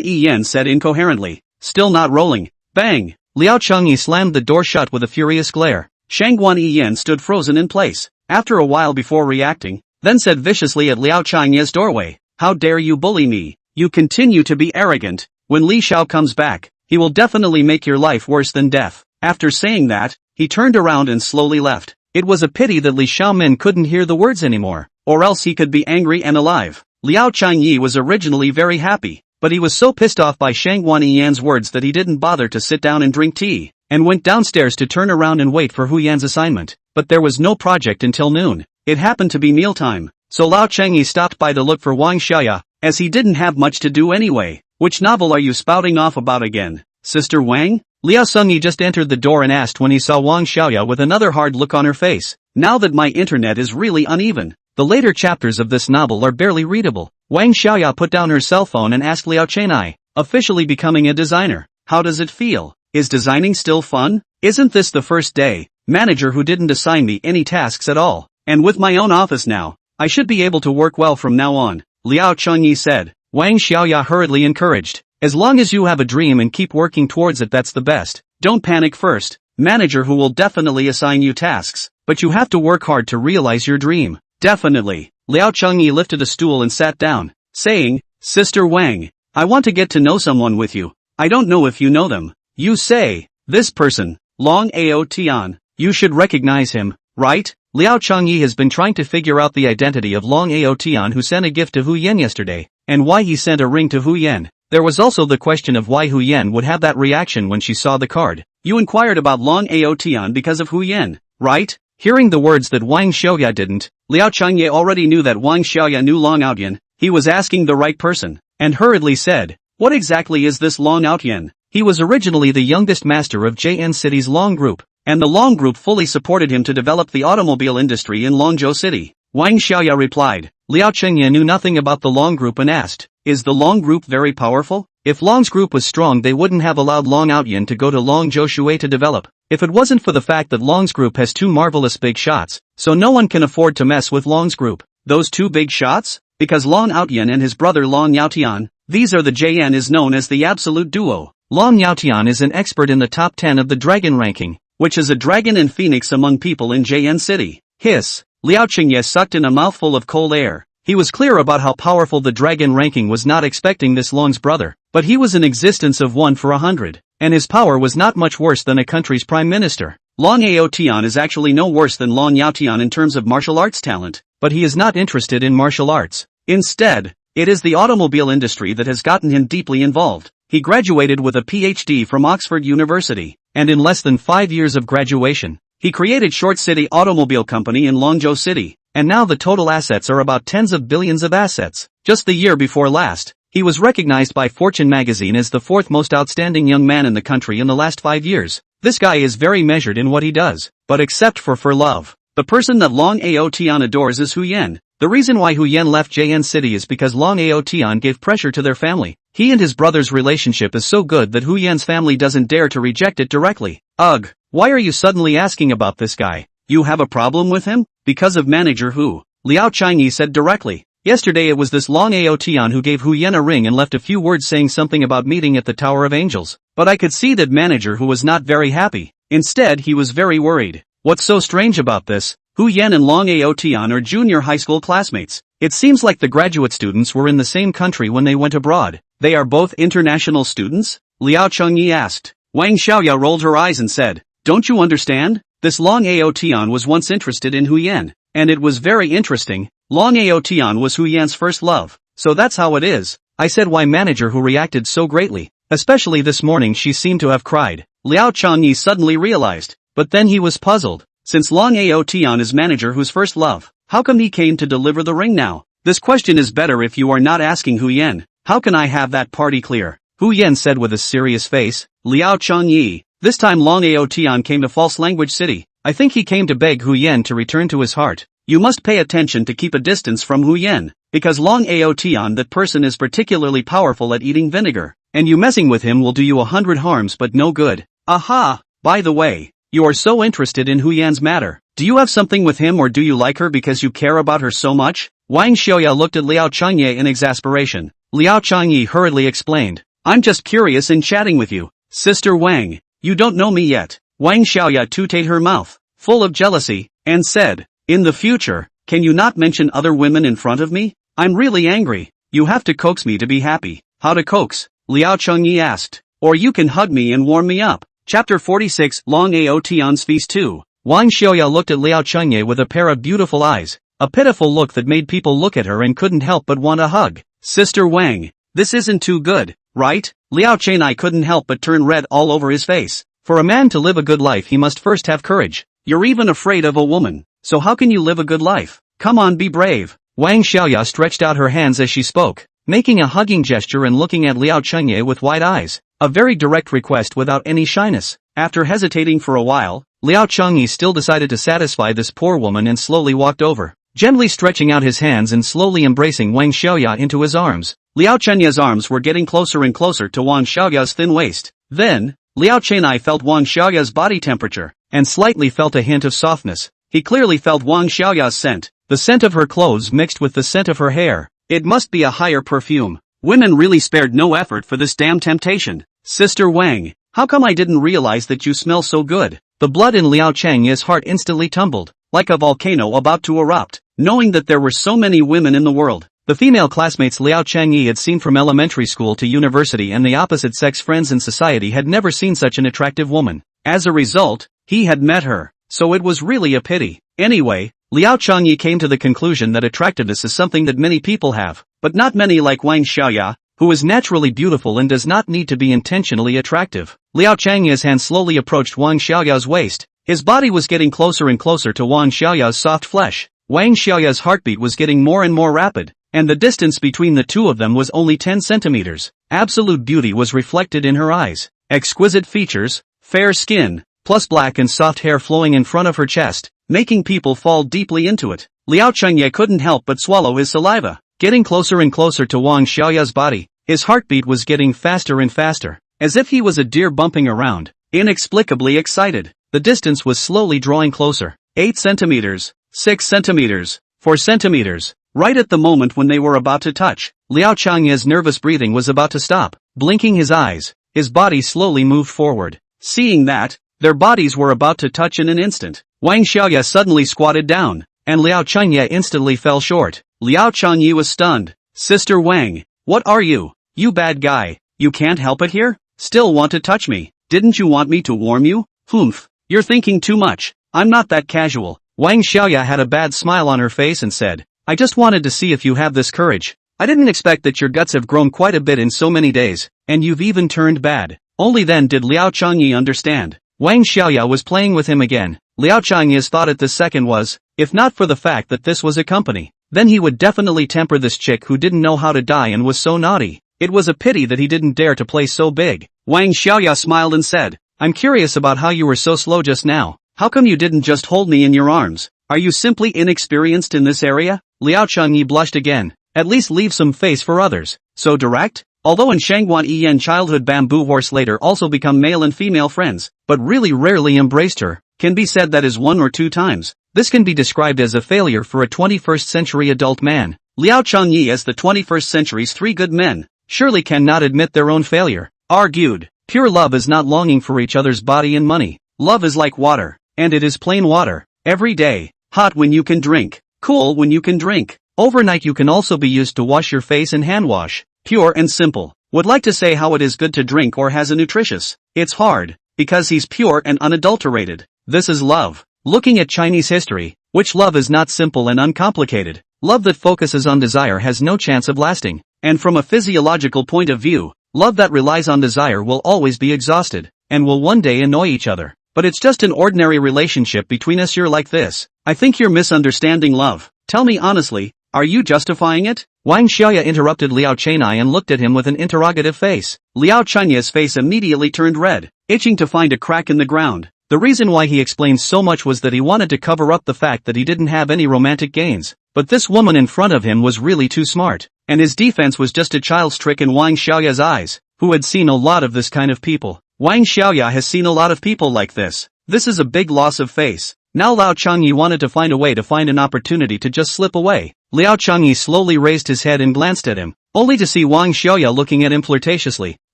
Yan said incoherently, still not rolling. Bang! Liao Changyi slammed the door shut with a furious glare. Shangwan Yan stood frozen in place, after a while before reacting, then said viciously at Liao Changyi's doorway, how dare you bully me? You continue to be arrogant. When Li Xiao comes back, he will definitely make your life worse than death. After saying that, he turned around and slowly left. It was a pity that Li Xiaomin couldn't hear the words anymore, or else he could be angry and alive. Liao Changyi was originally very happy, but he was so pissed off by Shangwan Yan's words that he didn't bother to sit down and drink tea, and went downstairs to turn around and wait for Hu Yan's assignment. But there was no project until noon. It happened to be mealtime, so Liao Changyi stopped by to look for Wang Xiaoya, as he didn't have much to do anyway. Which novel are you spouting off about again, Sister Wang? Liao Sungyi just entered the door and asked when he saw Wang Xiaoya with another hard look on her face. Now that my internet is really uneven, the later chapters of this novel are barely readable. Wang Xiaoya put down her cell phone and asked Liao Chenai, officially becoming a designer, how does it feel? Is designing still fun? Isn't this the first day, manager who didn't assign me any tasks at all? And with my own office now, I should be able to work well from now on, Liao Chengyi said. Wang Xiaoya hurriedly encouraged, as long as you have a dream and keep working towards it, that's the best. Don't panic first, manager who will definitely assign you tasks, but you have to work hard to realize your dream. Definitely. Liao Chengyi lifted a stool and sat down, saying, Sister Wang, I want to get to know someone with you. I don't know if you know them. You say, this person, Long Ao Tian, you should recognize him, right? Liao Chengyi has been trying to figure out the identity of Long Ao Tian, who sent a gift to Hu Yan yesterday, and why he sent a ring to Hu Yan. There was also the question of why Hu Yan would have that reaction when she saw the card. You inquired about Long Ao Tian because of Hu Yan, right? Hearing the words that Wang Xiaoya didn't, Liao Chengyi already knew that Wang Xiaoya knew Long Ao Tian. He was asking the right person, and hurriedly said, what exactly is this Long Ao Tian? He was originally the youngest master of JN City's Long Group, and the Long Group fully supported him to develop the automobile industry in Longzhou City. Wang Xiaoya replied. Liao Chengyi knew nothing about the Long Group and asked, is the Long Group very powerful? If Long's group was strong, they wouldn't have allowed Long Ao Tian to go to Longzhou Shui to develop. If it wasn't for the fact that Long's group has two marvelous big shots, so no one can afford to mess with Long's group. Those two big shots? Because Long Ao Tian and his brother Long Yao Tian, these are the JN is known as the absolute duo. Long Yao Tian is an expert in the top 10 of the dragon ranking, which is a dragon and phoenix among people in JN City. Hiss. Liao Chengyi sucked in a mouthful of cold air. He was clear about how powerful the dragon ranking was, not expecting this Long's brother, but he was in existence of 1 for 100, and his power was not much worse than a country's prime minister. Long Ao Tian is actually no worse than Long Yao Tian in terms of martial arts talent, but he is not interested in martial arts. Instead, it is the automobile industry that has gotten him deeply involved. He graduated with a PhD from Oxford University, and in less than 5 years of graduation, he created Short City Automobile Company in Longzhou City, and now the total assets are about tens of billions of assets. Just the year before last, he was recognized by Fortune magazine as the 4th most outstanding young man in the country in the last 5 years. This guy is very measured in what he does, but except for love, the person that Long Ao Tian adores is Hu Yan. The reason why Hu Yan left JN City is because Long Ao Tian gave pressure to their family. He and his brother's relationship is so good that Hu Yan's family doesn't dare to reject it directly. Ugh, why are you suddenly asking about this guy? You have a problem with him? Because of manager Hu. Liao Chengyi said directly. Yesterday it was this Long Ao Tian who gave Hu Yan a ring and left a few words saying something about meeting at the Tower of Angels. But I could see that manager Hu was not very happy. Instead he was very worried. What's so strange about this? Hu Yan and Long Ao Tian are junior high school classmates. It seems like the graduate students were in the same country when they went abroad. They are both international students? Liao Chengyi asked. Wang Xiaoya rolled her eyes and said, don't you understand? This Long Ao Tian was once interested in Hu Yan, and it was very interesting. Long Ao Tian was Hu Yan's first love, so that's how it is. I said why manager Hu reacted so greatly, especially this morning she seemed to have cried. Liao Chengyi suddenly realized, but then he was puzzled. Since Long Ao Tian is manager Hu's first love, how come he came to deliver the ring now? This question is better if you are not asking Hu Yan. How can I have that party clear? Hu Yan said with a serious face. Liao Chengyi. This time Long Ao Tian came to False Language City. I think he came to beg Hu Yan to return to his heart. You must pay attention to keep a distance from Hu Yan, because Long Ao Tian, that person, is particularly powerful at eating vinegar, and you messing with him will do you 100 harms but no good. Aha! By the way, You are so interested in Hu Yan's matter. Do you have something with him or do you like her because you care about her so much? Wang Xiaoya looked at Liao Changye in exasperation. Liao Changye hurriedly explained. I'm just curious in chatting with you. Sister Wang, you don't know me yet. Wang Xiaoya tutted her mouth, full of jealousy, and said, in the future, can you not mention other women in front of me? I'm really angry. You have to coax me to be happy. How to coax? Liao Changye asked. Or you can hug me and warm me up. Chapter 46 Long Ao Tian's Feast 2. Wang Xiaoya looked at Liao Changye with a pair of beautiful eyes, a pitiful look that made people look at her and couldn't help but want a hug. Sister Wang, this isn't too good, right? Liao Changye couldn't help but turn red all over his face. For a man to live a good life he must first have courage. You're even afraid of a woman, so how can you live a good life? Come on, be brave. Wang Xiaoya stretched out her hands as she spoke, making a hugging gesture and looking at Liao Changye with wide eyes. A very direct request without any shyness. After hesitating for a while, Liao Changye still decided to satisfy this poor woman and slowly walked over, gently stretching out his hands and slowly embracing Wang Xiaoya into his arms. Liao Changye's arms were getting closer and closer to Wang Xiaoya's thin waist. Then, Liao Changye felt Wang Xiaoya's body temperature, and slightly felt a hint of softness. He clearly felt Wang Xiaoya's scent, the scent of her clothes mixed with the scent of her hair. It must be a higher perfume. Women really spared no effort for this damn temptation. Sister Wang, how come I didn't realize that you smell so good? The blood in Liao Changye's heart instantly tumbled, like a volcano about to erupt, knowing that there were so many women in the world. The female classmates Liao Changye had seen from elementary school to university and the opposite sex friends in society had never seen such an attractive woman. As a result, he had met her, so it was really a pity. Anyway, Liao Changye came to the conclusion that attractiveness is something that many people have, but not many like Wang Xiaoya, who is naturally beautiful and does not need to be intentionally attractive. Liao Changye's hand slowly approached Wang Xiaoya's waist. His body was getting closer and closer to Wang Xiaoya's soft flesh. Wang Xiaoya's heartbeat was getting more and more rapid, and the distance between the two of them was only 10 centimeters. Absolute beauty was reflected in her eyes. Exquisite features, fair skin, plus black and soft hair flowing in front of her chest, making people fall deeply into it. Liao Changye couldn't help but swallow his saliva. Getting closer and closer to Wang Xiaoya's body, his heartbeat was getting faster and faster, as if he was a deer bumping around, inexplicably excited. The distance was slowly drawing closer. 8 centimeters, 6 centimeters, 4 centimeters. Right at the moment when they were about to touch, Liao Changye's nervous breathing was about to stop. Blinking his eyes, his body slowly moved forward. Seeing that, their bodies were about to touch in an instant, Wang Xiaoya suddenly squatted down, and Liao Changye instantly fell short. Liao Changye was stunned. Sister Wang, what are you? You bad guy, you can't help it here? Still want to touch me? Didn't you want me to warm you? Humph, you're thinking too much. I'm not that casual. Wang Xiaoya had a bad smile on her face and said, I just wanted to see if you have this courage. I didn't expect that your guts have grown quite a bit in so many days, and you've even turned bad. Only then did Liao Changye understand. Wang Xiaoya was playing with him again. Liao Changye's thought at this second was, if not for the fact that this was a company, then he would definitely temper this chick who didn't know how to die and was so naughty. It was a pity that he didn't dare to play so big. Wang Xiaoya smiled and said, I'm curious about how you were so slow just now. How come you didn't just hold me in your arms? Are you simply inexperienced in this area? Liao Changye blushed again. At least leave some face for others. So direct? Although in Shangguan Yiyan childhood bamboo horse later also become male and female friends, but really rarely embraced her, can be said that is 1 or 2 times. This can be described as a failure for a 21st century adult man. Liao Changye as the 21st century's 3 good men, surely cannot admit their own failure. Argued, pure love is not longing for each other's body and money. Love is like water, and it is plain water. Every day, hot when you can drink, cool when you can drink. Overnight you can also be used to wash your face and hand wash. Pure and simple. Would like to say how it is good to drink or has a nutritious. It's hard, because he's pure and unadulterated. This is love. Looking at Chinese history, which love is not simple and uncomplicated. Love that focuses on desire has no chance of lasting. And from a physiological point of view, love that relies on desire will always be exhausted, and will one day annoy each other. But it's just an ordinary relationship between us. You're like this. I think you're misunderstanding love. Tell me honestly, are you justifying it? Wang Xiaoya interrupted Liao Changye and looked at him with an interrogative face. Liao Changye's face immediately turned red, itching to find a crack in the ground. The reason why he explained so much was that he wanted to cover up the fact that he didn't have any romantic gains. But this woman in front of him was really too smart, and his defense was just a child's trick in Wang Xiaoya's eyes, who had seen a lot of this kind of people. Wang Xiaoya has seen a lot of people like this. This is a big loss of face. Now Liao Changyi wanted to find a way to find an opportunity to just slip away. Liao Changyi slowly raised his head and glanced at him, only to see Wang Xiaoya looking at him flirtatiously,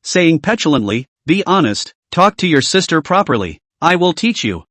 saying petulantly, "Be honest, talk to your sister properly. I will teach you."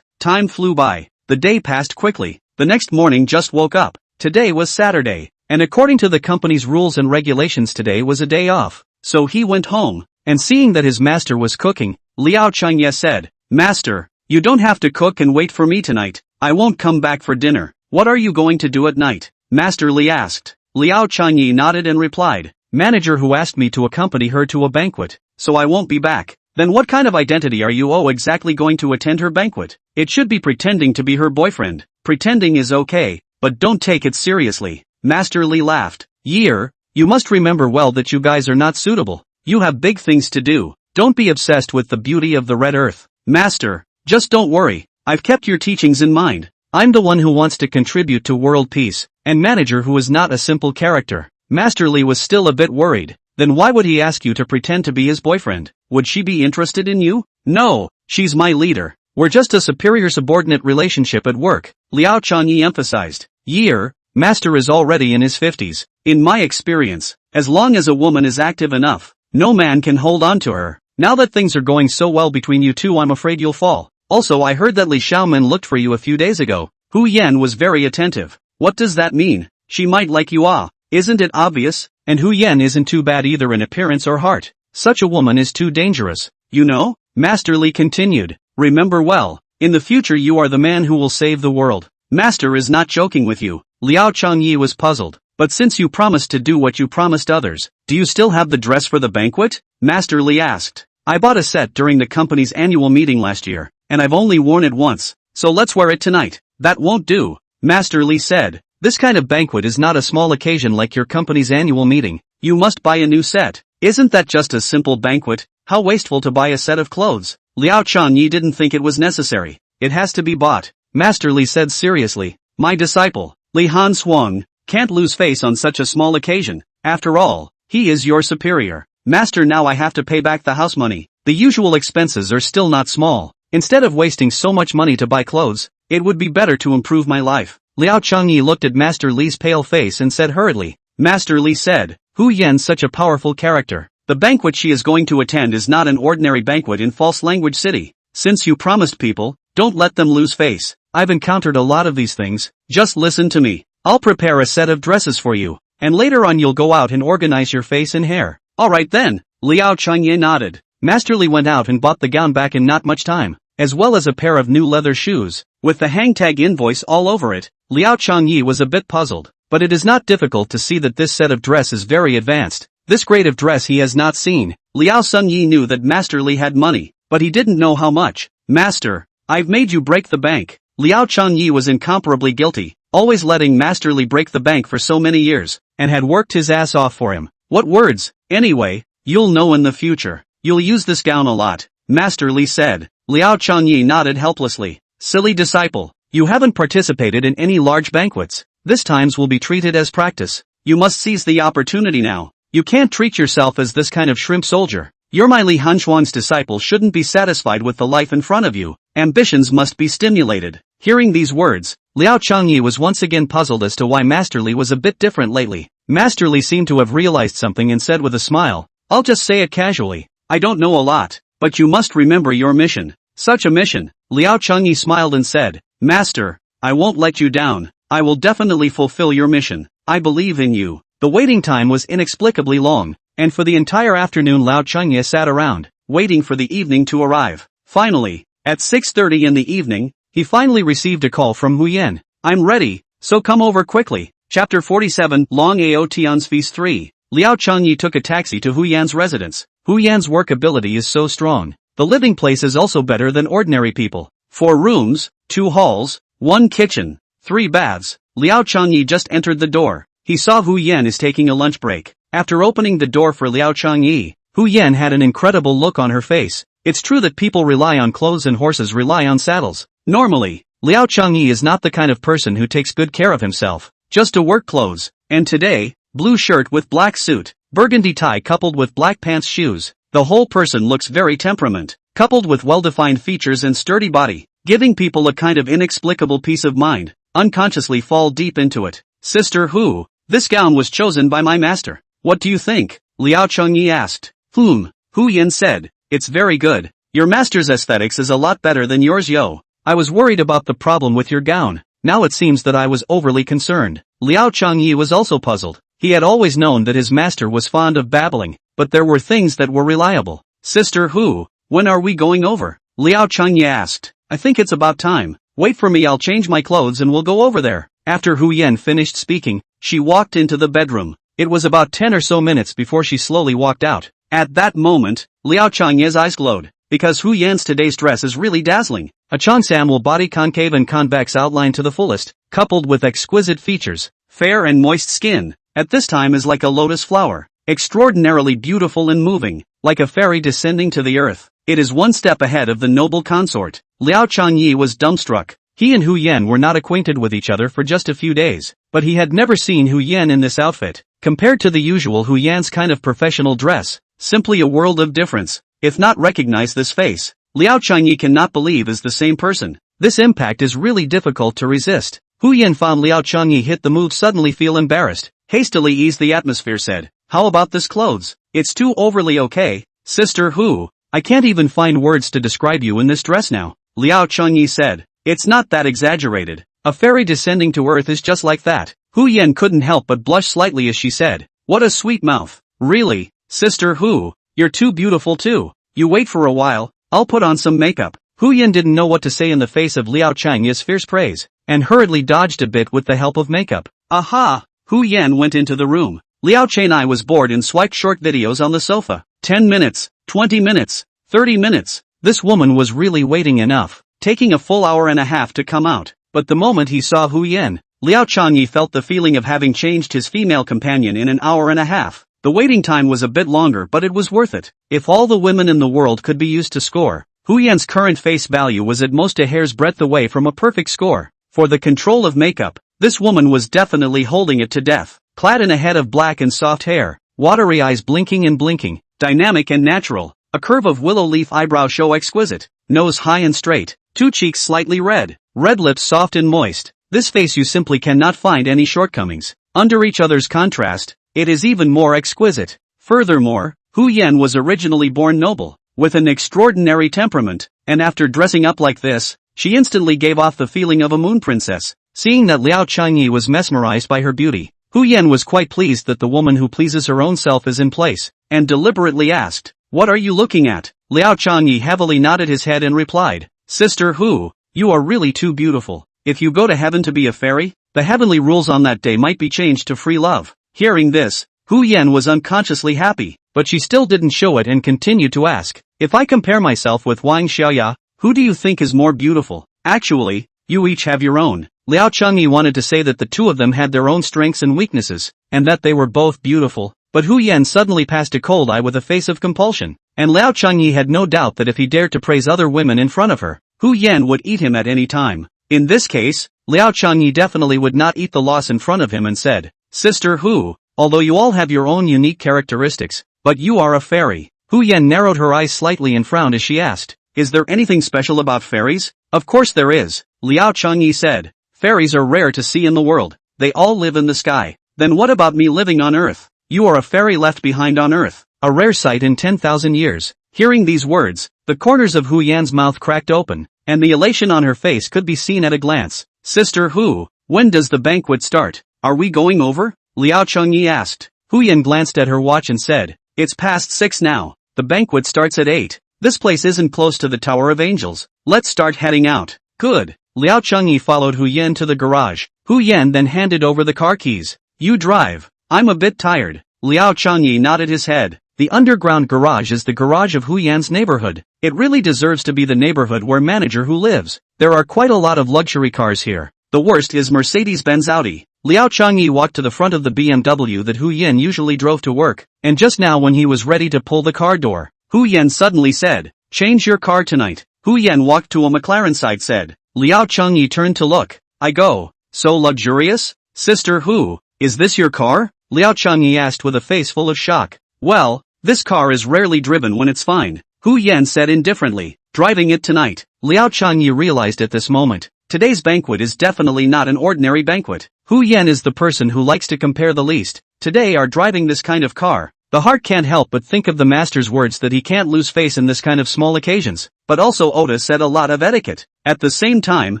Time flew by. The day passed quickly. The next morning just woke up. Today was Saturday, and according to the company's rules and regulations today was a day off. So he went home, and seeing that his master was cooking, Liao Changye said, "Master, you don't have to cook and wait for me tonight. I won't come back for dinner. What are you going to do at night?" Master Li asked. Liao Changye nodded and replied, "Manager who asked me to accompany her to a banquet, so I won't be back." "Then what kind of identity are you exactly going to attend her banquet?" "It should be pretending to be her boyfriend. Pretending is okay, but don't take it seriously." Master Li laughed. "Year, you must remember well that you guys are not suitable. You have big things to do. Don't be obsessed with the beauty of the red earth." "Master, just don't worry. I've kept your teachings in mind. I'm the one who wants to contribute to world peace, and manager who is not a simple character." Master Li was still a bit worried. Then why would he ask you to pretend to be his boyfriend? Would she be interested in you? "No, she's my leader. We're just a superior-subordinate relationship at work," Liao Changyi emphasized. "Year, Master is already in his 50s. In my experience, as long as a woman is active enough, no man can hold on to her. Now that things are going so well between you two, I'm afraid you'll fall. Also, I heard that Li Xiaoman looked for you a few days ago." Hu Yan was very attentive. "What does that mean? She might like you, isn't it obvious? And Hu Yan isn't too bad either in appearance or heart. Such a woman is too dangerous. You know?" Master Li continued. "Remember well, in the future you are the man who will save the world. Master is not joking with you." Liao Changyi was puzzled. "But since you promised to do what you promised others, do you still have the dress for the banquet?" Master Li asked. "I bought a set during the company's annual meeting last year, and I've only worn it once, so let's wear it tonight." "That won't do," Master Li said. "This kind of banquet is not a small occasion like your company's annual meeting. You must buy a new set." "Isn't that just a simple banquet? How wasteful to buy a set of clothes." Liao Changyi didn't think it was necessary. "It has to be bought," Master Li said seriously. "My disciple, Li Han Swang, can't lose face on such a small occasion. After all, he is your superior." "Master, now I have to pay back the house money. The usual expenses are still not small. Instead of wasting so much money to buy clothes, it would be better to improve my life." Liao Changyi looked at Master Li's pale face and said hurriedly. Master Li said, "Hu Yan's such a powerful character. The banquet she is going to attend is not an ordinary banquet in False Language City. Since you promised people, don't let them lose face. I've encountered a lot of these things. Just listen to me. I'll prepare a set of dresses for you, and later on you'll go out and organize your face and hair." "Alright then." Liao Changye nodded. Master Li went out and bought the gown back in not much time, as well as a pair of new leather shoes, with the hang tag invoice all over it. Liao Changyi was a bit puzzled, but it is not difficult to see that this set of dress is very advanced. This grade of dress he has not seen. Liao Sunyi knew that Master Li had money, but he didn't know how much. "Master, I've made you break the bank." Liao Changyi was incomparably guilty, always letting Master Li break the bank for so many years, and had worked his ass off for him. "What words? Anyway, you'll know in the future. You'll use this gown a lot," Master Li said. Liao Changyi nodded helplessly. "Silly disciple, you haven't participated in any large banquets. This times will be treated as practice. You must seize the opportunity now. You can't treat yourself as this kind of shrimp soldier. You're my Li Hanxuan's disciple, shouldn't be satisfied with the life in front of you. Ambitions must be stimulated." Hearing these words, Liao Changyi was once again puzzled as to why Master Li was a bit different lately. Master Li seemed to have realized something and said with a smile, "I'll just say it casually. I don't know a lot, but you must remember your mission." "Such a mission?" Liao Changyi smiled and said, "Master, I won't let you down. I will definitely fulfill your mission. I believe in you." The waiting time was inexplicably long, and for the entire afternoon Liao Changye sat around, waiting for the evening to arrive. Finally, at 6:30 in the evening, he finally received a call from Hu Yan. "I'm ready, so come over quickly." Chapter 47, Long Ao Tian's Feast 3. Liao Changyi took a taxi to Hu Yan's residence. Hu Yan's work ability is so strong. The living place is also better than ordinary people. 4 rooms, 2 halls, 1 kitchen, 3 baths. Liao Changyi just entered the door. He saw Hu Yan is taking a lunch break. After opening the door for Liao Changyi, Hu Yan had an incredible look on her face. It's true that people rely on clothes and horses rely on saddles. Normally, Liao Changyi is not the kind of person who takes good care of himself, just to work clothes. And today, blue shirt with black suit, burgundy tie coupled with black pants shoes. The whole person looks very temperament. coupled with well-defined features and sturdy body, giving people a kind of inexplicable peace of mind, unconsciously fall deep into it. Sister Hu, this gown was chosen by my master. What do you think? Liao Chengyi asked. Hu Yan said, it's very good. Your master's aesthetics is a lot better than yours, yo. I was worried about the problem with your gown. Now it seems that I was overly concerned. Liao Chengyi was also puzzled. He had always known that his master was fond of babbling, but there were things that were reliable. Sister Hu, when are we going over? Liao Chengyi asked. I think it's about time. Wait for me, I'll change my clothes and we'll go over there. After Hu Yan finished speaking, she walked into the bedroom. It was about 10 or so minutes before she slowly walked out. At that moment, Liao Chengyi's eyes glowed, because Hu Yan's today's dress is really dazzling. A Cheongsamul body concave and convex outline to the fullest, coupled with exquisite features, fair and moist skin, at this time is like a lotus flower, extraordinarily beautiful and moving, like a fairy descending to the earth. It is one step ahead of the noble consort. Liao Chengyi was dumbstruck. He and Hu Yan were not acquainted with each other for just a few days, but he had never seen Hu Yan in this outfit. Compared to the usual Hu Yan's kind of professional dress, simply a world of difference. If not recognize this face, Liao Chengyi cannot believe is the same person. This impact is really difficult to resist. Hu Yan found Liao Chengyi hit the move suddenly feel embarrassed, hastily eased the atmosphere said, how about this clothes? It's too overly okay. Sister Hu, I can't even find words to describe you in this dress now. Liao Chengyi said, it's not that exaggerated. A fairy descending to earth is just like that. Hu Yan couldn't help but blush slightly as she said, what a sweet mouth. Really, Sister Hu, you're too beautiful too. You wait for a while, I'll put on some makeup. Hu Yan didn't know what to say in the face of Liao Chengyi's fierce praise, and hurriedly dodged a bit with the help of makeup. Aha! Hu Yan went into the room. Liao Chengyi was bored and swiped short videos on the sofa. 10 minutes, 20 minutes, 30 minutes. This woman was really waiting enough, taking a full hour and a half to come out. But the moment he saw Hu Yan, Liao Chengyi felt the feeling of having changed his female companion in an hour and a half. The waiting time was a bit longer, but it was worth it. If all the women in the world could be used to score, Hu Yan's current face value was at most a hair's breadth away from a perfect score. For the control of makeup, this woman was definitely holding it to death. Clad in a head of black and soft hair, watery eyes blinking and blinking, dynamic and natural, a curve of willow leaf eyebrow show exquisite, nose high and straight, two cheeks slightly red lips soft and moist. This face you simply cannot find any shortcomings. Under each other's contrast, it is even more exquisite. Furthermore, Hu Yan was originally born noble, with an extraordinary temperament, and after dressing up like this, she instantly gave off the feeling of a moon princess. Seeing that Liao Chengyi was mesmerized by her beauty, Hu Yan was quite pleased that the woman who pleases her own self is in place, and deliberately asked, what are you looking at? Liao Chengyi heavily nodded his head and replied, Sister Hu, you are really too beautiful. If you go to heaven to be a fairy, the heavenly rules on that day might be changed to free love. Hearing this, Hu Yan was unconsciously happy, but she still didn't show it and continued to ask, if I compare myself with Wang Xiaoya, who do you think is more beautiful? Actually, you each have your own. Liao Chengyi wanted to say that the two of them had their own strengths and weaknesses, and that they were both beautiful, but Hu Yan suddenly passed a cold eye with a face of compulsion, and Liao Chengyi had no doubt that if he dared to praise other women in front of her, Hu Yan would eat him at any time. In this case, Liao Chengyi definitely would not eat the loss in front of him and said, Sister Hu, although you all have your own unique characteristics, but you are a fairy. Hu Yan narrowed her eyes slightly and frowned as she asked, is there anything special about fairies? Of course there is, Liao Chengyi said. Fairies are rare to see in the world. They all live in the sky. Then what about me living on Earth? You are a fairy left behind on Earth, a rare sight in 10,000 years. Hearing these words, the corners of Hu Yan's mouth cracked open, and the elation on her face could be seen at a glance. Sister Hu, when does the banquet start? Are we going over? Liao Chengyi asked. Hu Yan glanced at her watch and said, it's past 6 now. The banquet starts at 8. This place isn't close to the Tower of Angels. Let's start heading out. Good. Liao Chengyi followed Hu Yan to the garage. Hu Yan then handed over the car keys. You drive. I'm a bit tired. Liao Chengyi nodded his head. The underground garage is the garage of Hu Yan's neighborhood. It really deserves to be the neighborhood where manager Hu lives. There are quite a lot of luxury cars here. The worst is Mercedes-Benz Audi. Liao Chengyi walked to the front of the BMW that Hu Yan usually drove to work, and just now when he was ready to pull the car door, Hu Yan suddenly said, change your car tonight. Hu Yan walked to a McLaren side said. Liao Chengyi turned to look. I go. So luxurious? Sister Hu, is this your car? Liao Chengyi asked with a face full of shock. Well, this car is rarely driven when it's fine. Hu Yan said indifferently, driving it tonight. Liao Changyi realized at this moment, today's banquet is definitely not an ordinary banquet. Hu Yan is the person who likes to compare the least. Today are driving this kind of car. The heart can't help but think of the master's words that he can't lose face in this kind of small occasions. But also Oda said a lot of etiquette. At the same time,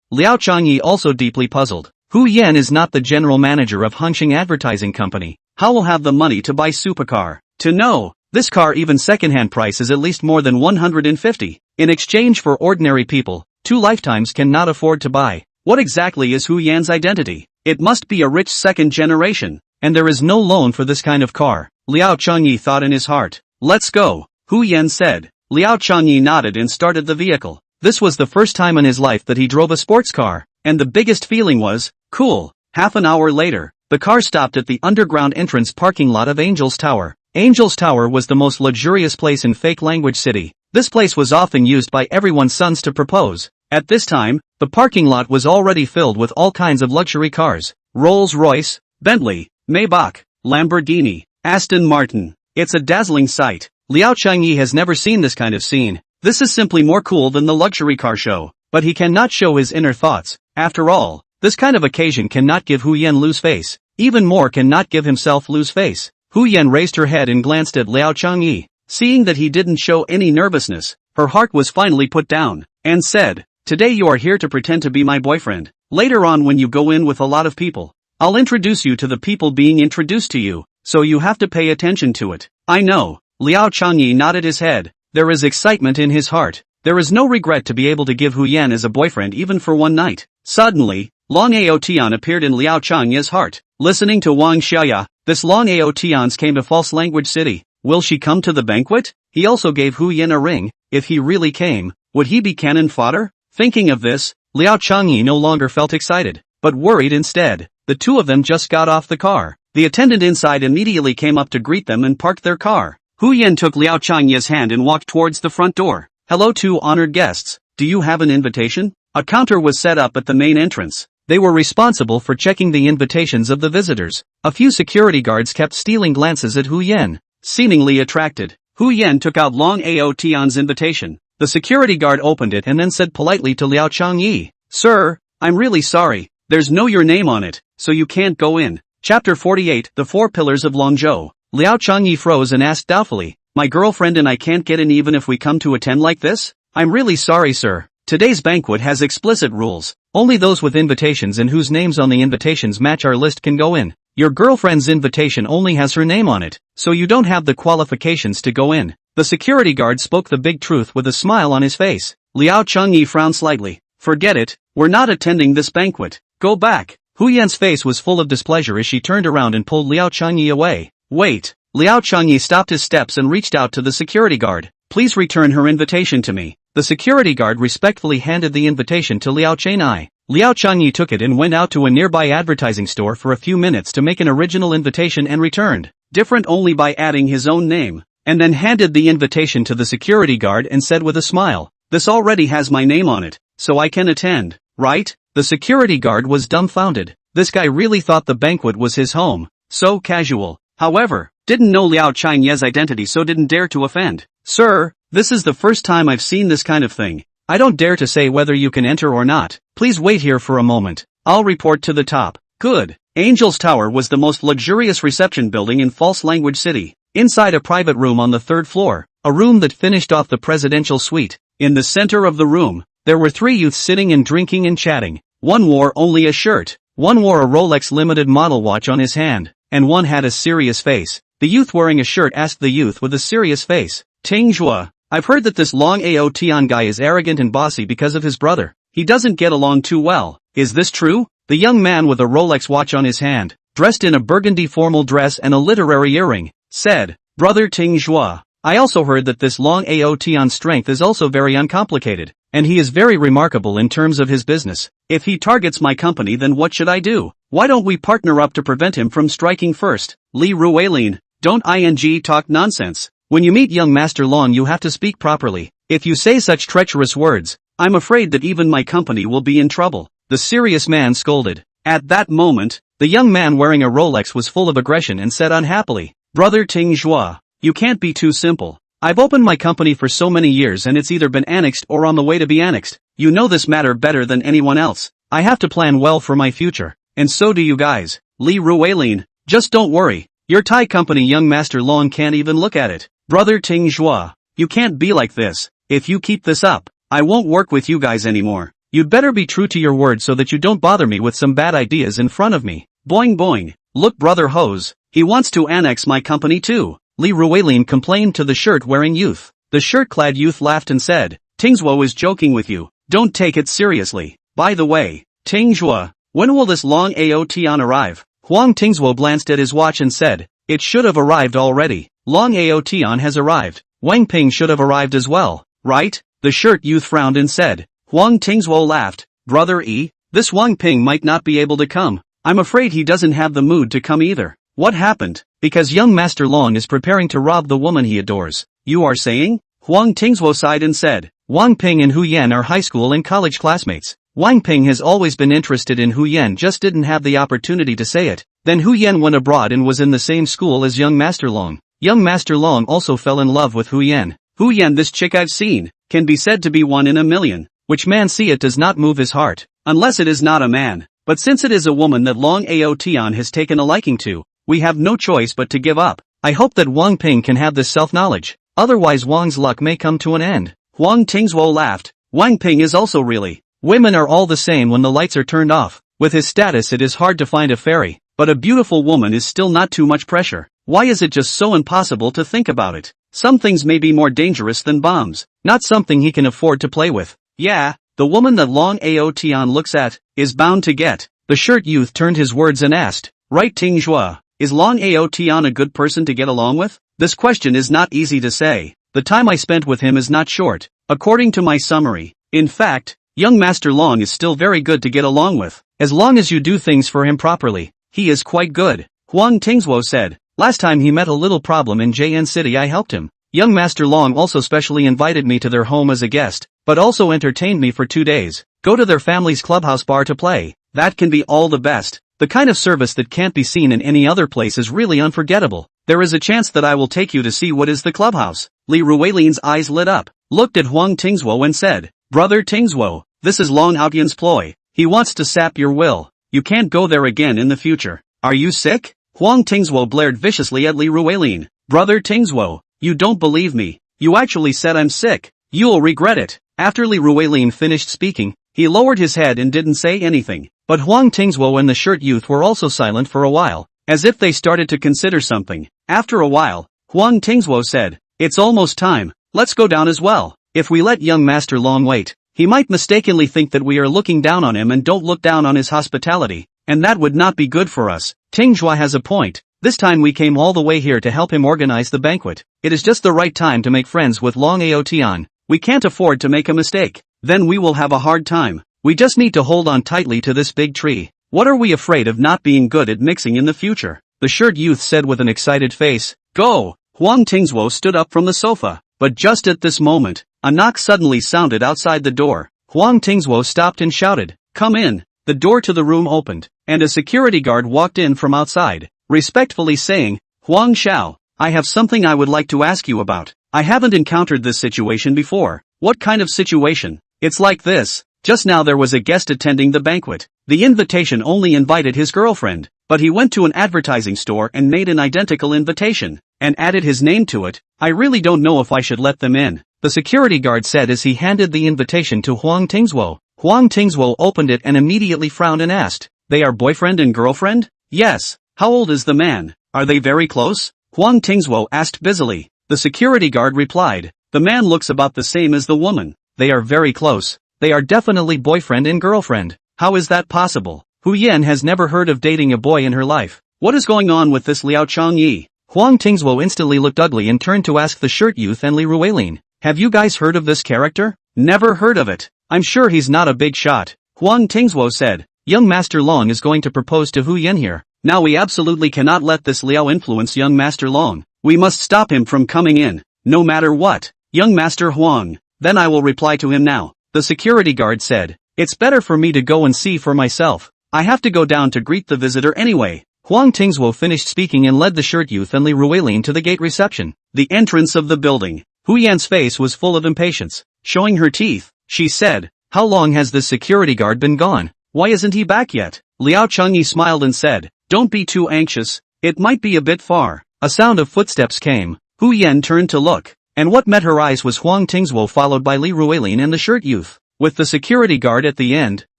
Liao Changyi also deeply puzzled. Hu Yan is not the general manager of Hongqing Advertising Company. How will have the money to buy supercar? To know, this car even second-hand price is at least more than 150. In exchange for ordinary people, 2 lifetimes cannot afford to buy. What exactly is Hu Yan's identity? It must be a rich second generation. And there is no loan for this kind of car. Liao Changyi thought in his heart. Let's go, Hu Yan said. Liao Changyi nodded and started the vehicle. This was the first time in his life that he drove a sports car, and the biggest feeling was, cool. Half an hour later, the car stopped at the underground entrance parking lot of Angel's Tower. Angel's Tower was the most luxurious place in Fake Language City. This place was often used by everyone's sons to propose. At this time, the parking lot was already filled with all kinds of luxury cars. Rolls-Royce, Bentley, Maybach, Lamborghini, Aston Martin. It's a dazzling sight. Liao Changyi has never seen this kind of scene. This is simply more cool than the luxury car show. But he cannot show his inner thoughts. After all, this kind of occasion cannot give Hu Yan lose face. Even more cannot give himself lose face. Hu Yan raised her head and glanced at Liao Changyi. Seeing that he didn't show any nervousness, her heart was finally put down, and said, today you are here to pretend to be my boyfriend. Later on when you go in with a lot of people, I'll introduce you to the people being introduced to you, so you have to pay attention to it. I know. Liao Changyi nodded his head. There is excitement in his heart. There is no regret to be able to give Hu Yan as a boyfriend even for one night. Suddenly, Long Ao Tian appeared in Liao Changyi's heart. Listening to Wang Xiaya, this Long Ao Tians came to False Language City. Will she come to the banquet? He also gave Hu Yan a ring. If he really came, would he be cannon fodder? Thinking of this, Liao Changyi no longer felt excited, but worried instead. The two of them just got off the car. The attendant inside immediately came up to greet them and parked their car. Hu Yan took Liao Changyi's hand and walked towards the front door. Hello to honored guests. Do you have an invitation? A counter was set up at the main entrance. They were responsible for checking the invitations of the visitors. A few security guards kept stealing glances at Hu Yan. Seemingly attracted, Hu Yan took out Long Ao Tian's invitation. The security guard opened it and then said politely to Liao Changyi, Sir, I'm really sorry. There's no your name on it, so you can't go in. Chapter 48, The 4 Pillars of Longzhou. Liao Changyi froze and asked doubtfully, my girlfriend and I can't get in even if we come to attend like this? I'm really sorry sir. Today's banquet has explicit rules. Only those with invitations and whose names on the invitations match our list can go in. Your girlfriend's invitation only has her name on it, so you don't have the qualifications to go in. The security guard spoke the big truth with a smile on his face. Liao Changyi frowned slightly. Forget it, we're not attending this banquet. Go back. Hu Yan's face was full of displeasure as she turned around and pulled Liao Changyi away. Wait. Liao Changyi stopped his steps and reached out to the security guard. Please return her invitation to me. The security guard respectfully handed the invitation to Liao Changyi. Liao Changyi took it and went out to a nearby advertising store for a few minutes to make an original invitation and returned, different only by adding his own name, and then handed the invitation to the security guard and said with a smile, this already has my name on it, so I can attend, right? The security guard was dumbfounded. This guy really thought the banquet was his home. So casual. However, didn't know Liao Changyi's identity so didn't dare to offend. Sir, this is the first time I've seen this kind of thing. I don't dare to say whether you can enter or not. Please wait here for a moment. I'll report to the top. Good. Angel's Tower was the most luxurious reception building in False Language City. Inside a private room on the 3rd floor, a room that finished off the presidential suite. In the center of the room, there were 3 youths sitting and drinking and chatting. One wore only a shirt, one wore a Rolex limited model watch on his hand, and one had a serious face. The youth wearing a shirt asked the youth with a serious face, Ting Zhua, I've heard that this Long Ao Tian guy is arrogant and bossy because of his brother. He doesn't get along too well. Is this true? The young man with a Rolex watch on his hand, dressed in a burgundy formal dress and a literary earring, said, Brother Ting Zhua, I also heard that this Long Ao Tian's strength is also very uncomplicated, and he is very remarkable in terms of his business. If he targets my company then what should I do? Why don't we partner up to prevent him from striking first? Li Ruilin, don't ing talk nonsense. When you meet young Master Long you have to speak properly. If you say such treacherous words, I'm afraid that even my company will be in trouble. The serious man scolded. At that moment, the young man wearing a Rolex was full of aggression and said unhappily, Brother Ting Zhua, you can't be too simple. I've opened my company for so many years and it's either been annexed or on the way to be annexed. You know this matter better than anyone else. I have to plan well for my future. And so do you guys. Li Ruilin, just don't worry. Your Thai company young Master Long can't even look at it. Brother Ting Zhua, you can't be like this. If you keep this up, I won't work with you guys anymore. You'd better be true to your word so that you don't bother me with some bad ideas in front of me. Boing boing. Look brother Hose, he wants to annex my company too. Li Ruilin complained to the shirt-wearing youth. The shirt-clad youth laughed and said, Tingzhuo is joking with you. Don't take it seriously. By the way, Tingzhuo, when will this Long Ao Tian arrive? Huang Tingzhuo glanced at his watch and said, it should have arrived already. Long Ao Tian has arrived. Wang Ping should have arrived as well, right? The shirt youth frowned and said. Huang Tingzhuo laughed. Brother E, this Wang Ping might not be able to come. I'm afraid he doesn't have the mood to come either. What happened? Because young Master Long is preparing to rob the woman he adores. You are saying? Huang Tingzhuo sighed and said. Wang Ping and Hu Yan are high school and college classmates. Wang Ping has always been interested in Hu Yan, just didn't have the opportunity to say it. Then Hu Yan went abroad and was in the same school as young Master Long. Young Master Long also fell in love with Hu Yan. Hu Yan, this chick I've seen, can be said to be one in a million. Which man see it does not move his heart, unless it is not a man. But since it is a woman that Long Ao Tian has taken a liking to, we have no choice but to give up. I hope that Wang Ping can have this self-knowledge. Otherwise Wang's luck may come to an end. Huang Tingzhuo laughed. Wang Ping is also really. Women are all the same when the lights are turned off. With his status it is hard to find a fairy, but a beautiful woman is still not too much pressure. Why is it just so impossible to think about it? Some things may be more dangerous than bombs. Not something he can afford to play with. Yeah, the woman that Long Ao Tian looks at, is bound to get. The shirt youth turned his words and asked, right Tingzhuo, is Long Ao Tian a good person to get along with? This question is not easy to say. The time I spent with him is not short, according to my summary. In fact, young Master Long is still very good to get along with. As long as you do things for him properly, he is quite good. Huang Tingzhuo said, last time he met a little problem in JN City I helped him. Young Master Long also specially invited me to their home as a guest, but also entertained me for 2 days. Go to their family's clubhouse bar to play. That can be all the best. The kind of service that can't be seen in any other place is really unforgettable. There is a chance that I will take you to see what is the clubhouse. Li Ruilin's eyes lit up, looked at Huang Tingzhuo and said, Brother Tingzhuo, this is Long Aotian's ploy. He wants to sap your will. You can't go there again in the future. Are you sick? Huang Tingzhuo blared viciously at Li Ruilin. Brother Tingzhuo, you don't believe me. You actually said I'm sick. You'll regret it. After Li Ruilin finished speaking, he lowered his head and didn't say anything. But Huang Tingzhuo and the shirt youth were also silent for a while, as if they started to consider something. After a while, Huang Tingzhuo said, it's almost time, let's go down as well. If we let young Master Long wait, he might mistakenly think that we are looking down on him and don't look down on his hospitality, and that would not be good for us. Tingzhuo has a point. This time we came all the way here to help him organize the banquet. It is just the right time to make friends with Long Ao Tian. We can't afford to make a mistake. Then we will have a hard time. We just need to hold on tightly to this big tree. What are we afraid of not being good at mixing in the future? The shirt youth said with an excited face. Go! Huang Tingzhuo stood up from the sofa. But just at this moment, a knock suddenly sounded outside the door. Huang Tingzhuo stopped and shouted, come in. The door to the room opened, and a security guard walked in from outside, respectfully saying, Huang Xiao, I have something I would like to ask you about. I haven't encountered this situation before. What kind of situation? It's like this. Just now there was a guest attending the banquet. The invitation only invited his girlfriend, but he went to an advertising store and made an identical invitation, and added his name to it. I really don't know if I should let them in, the security guard said as he handed the invitation to Huang Tingzhuo. Huang Tingzhuo opened it and immediately frowned and asked, they are boyfriend and girlfriend? Yes. How old is the man? Are they very close? Huang Tingzhuo asked busily. The security guard replied, the man looks about the same as the woman. They are very close. They are definitely boyfriend and girlfriend. How is that possible? Hu Yan has never heard of dating a boy in her life. What is going on with this Liao Changyi? Huang Tingzhuo instantly looked ugly and turned to ask the shirt youth and Li Ruilin. Have you guys heard of this character? Never heard of it. I'm sure he's not a big shot. Huang Tingzhuo said, young Master Long is going to propose to Hu Yan here. Now we absolutely cannot let this Liao influence young Master Long. We must stop him from coming in, no matter what. Young Master Huang. Then I will reply to him now. The security guard said, it's better for me to go and see for myself. I have to go down to greet the visitor anyway. Huang Tingzhuo finished speaking and led the shirt youth and Li Ruilin to the gate reception. The entrance of the building. Hu Yan's face was full of impatience. Showing her teeth, she said, "How long has this security guard been gone? Why isn't he back yet?" Liao Changyi smiled and said, "Don't be too anxious, it might be a bit far." A sound of footsteps came. Hu Yan turned to look, and what met her eyes was Huang Tingzhuo followed by Li Ruilin and the shirt youth, with the security guard at the end,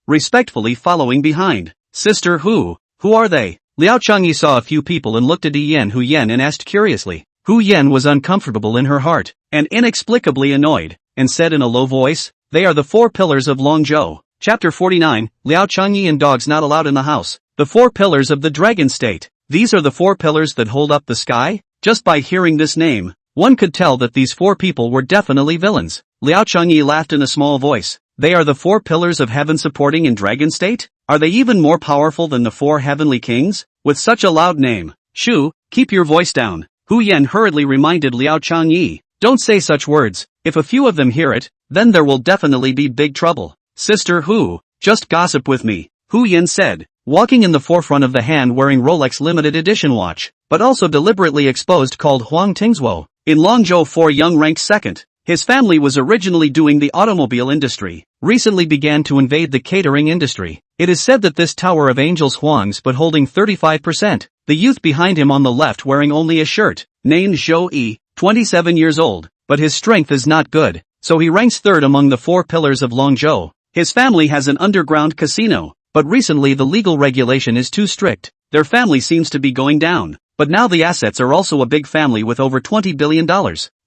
respectfully following behind. "Sister who are they?" Liao Changyi saw a few people and looked at Hu Yan and asked curiously. Hu Yan was uncomfortable in her heart, and inexplicably annoyed, and said in a low voice, "They are the 4 pillars of Longzhou." Chapter 49, Liao Changyi and dogs not allowed in the house. The 4 pillars of the dragon state. These are the 4 pillars that hold up the sky? Just by hearing this name, one could tell that these 4 people were definitely villains. Liao Changyi laughed in a small voice. They are the 4 pillars of heaven supporting in dragon state? Are they even more powerful than the 4 heavenly kings? With such a loud name. Shu, keep your voice down. Hu Yan hurriedly reminded Liao Changyi. Don't say such words. If a few of them hear it, then there will definitely be big trouble. Sister Hu, just gossip with me, Hu Yan said, walking in the forefront of the hand-wearing Rolex limited edition watch, but also deliberately exposed called Huang Tingzhuo. In Longzhou 4 Young ranked second. His family was originally doing the automobile industry, recently began to invade the catering industry. It is said that this Tower of Angels Huang's but holding 35%. The youth behind him on the left wearing only a shirt, named Zhou Yi, 27 years old, but his strength is not good, so he ranks 3rd among the 4 pillars of Longzhou. His family has an underground casino, but recently the legal regulation is too strict. Their family seems to be going down, but now the assets are also a big family with over $20 billion.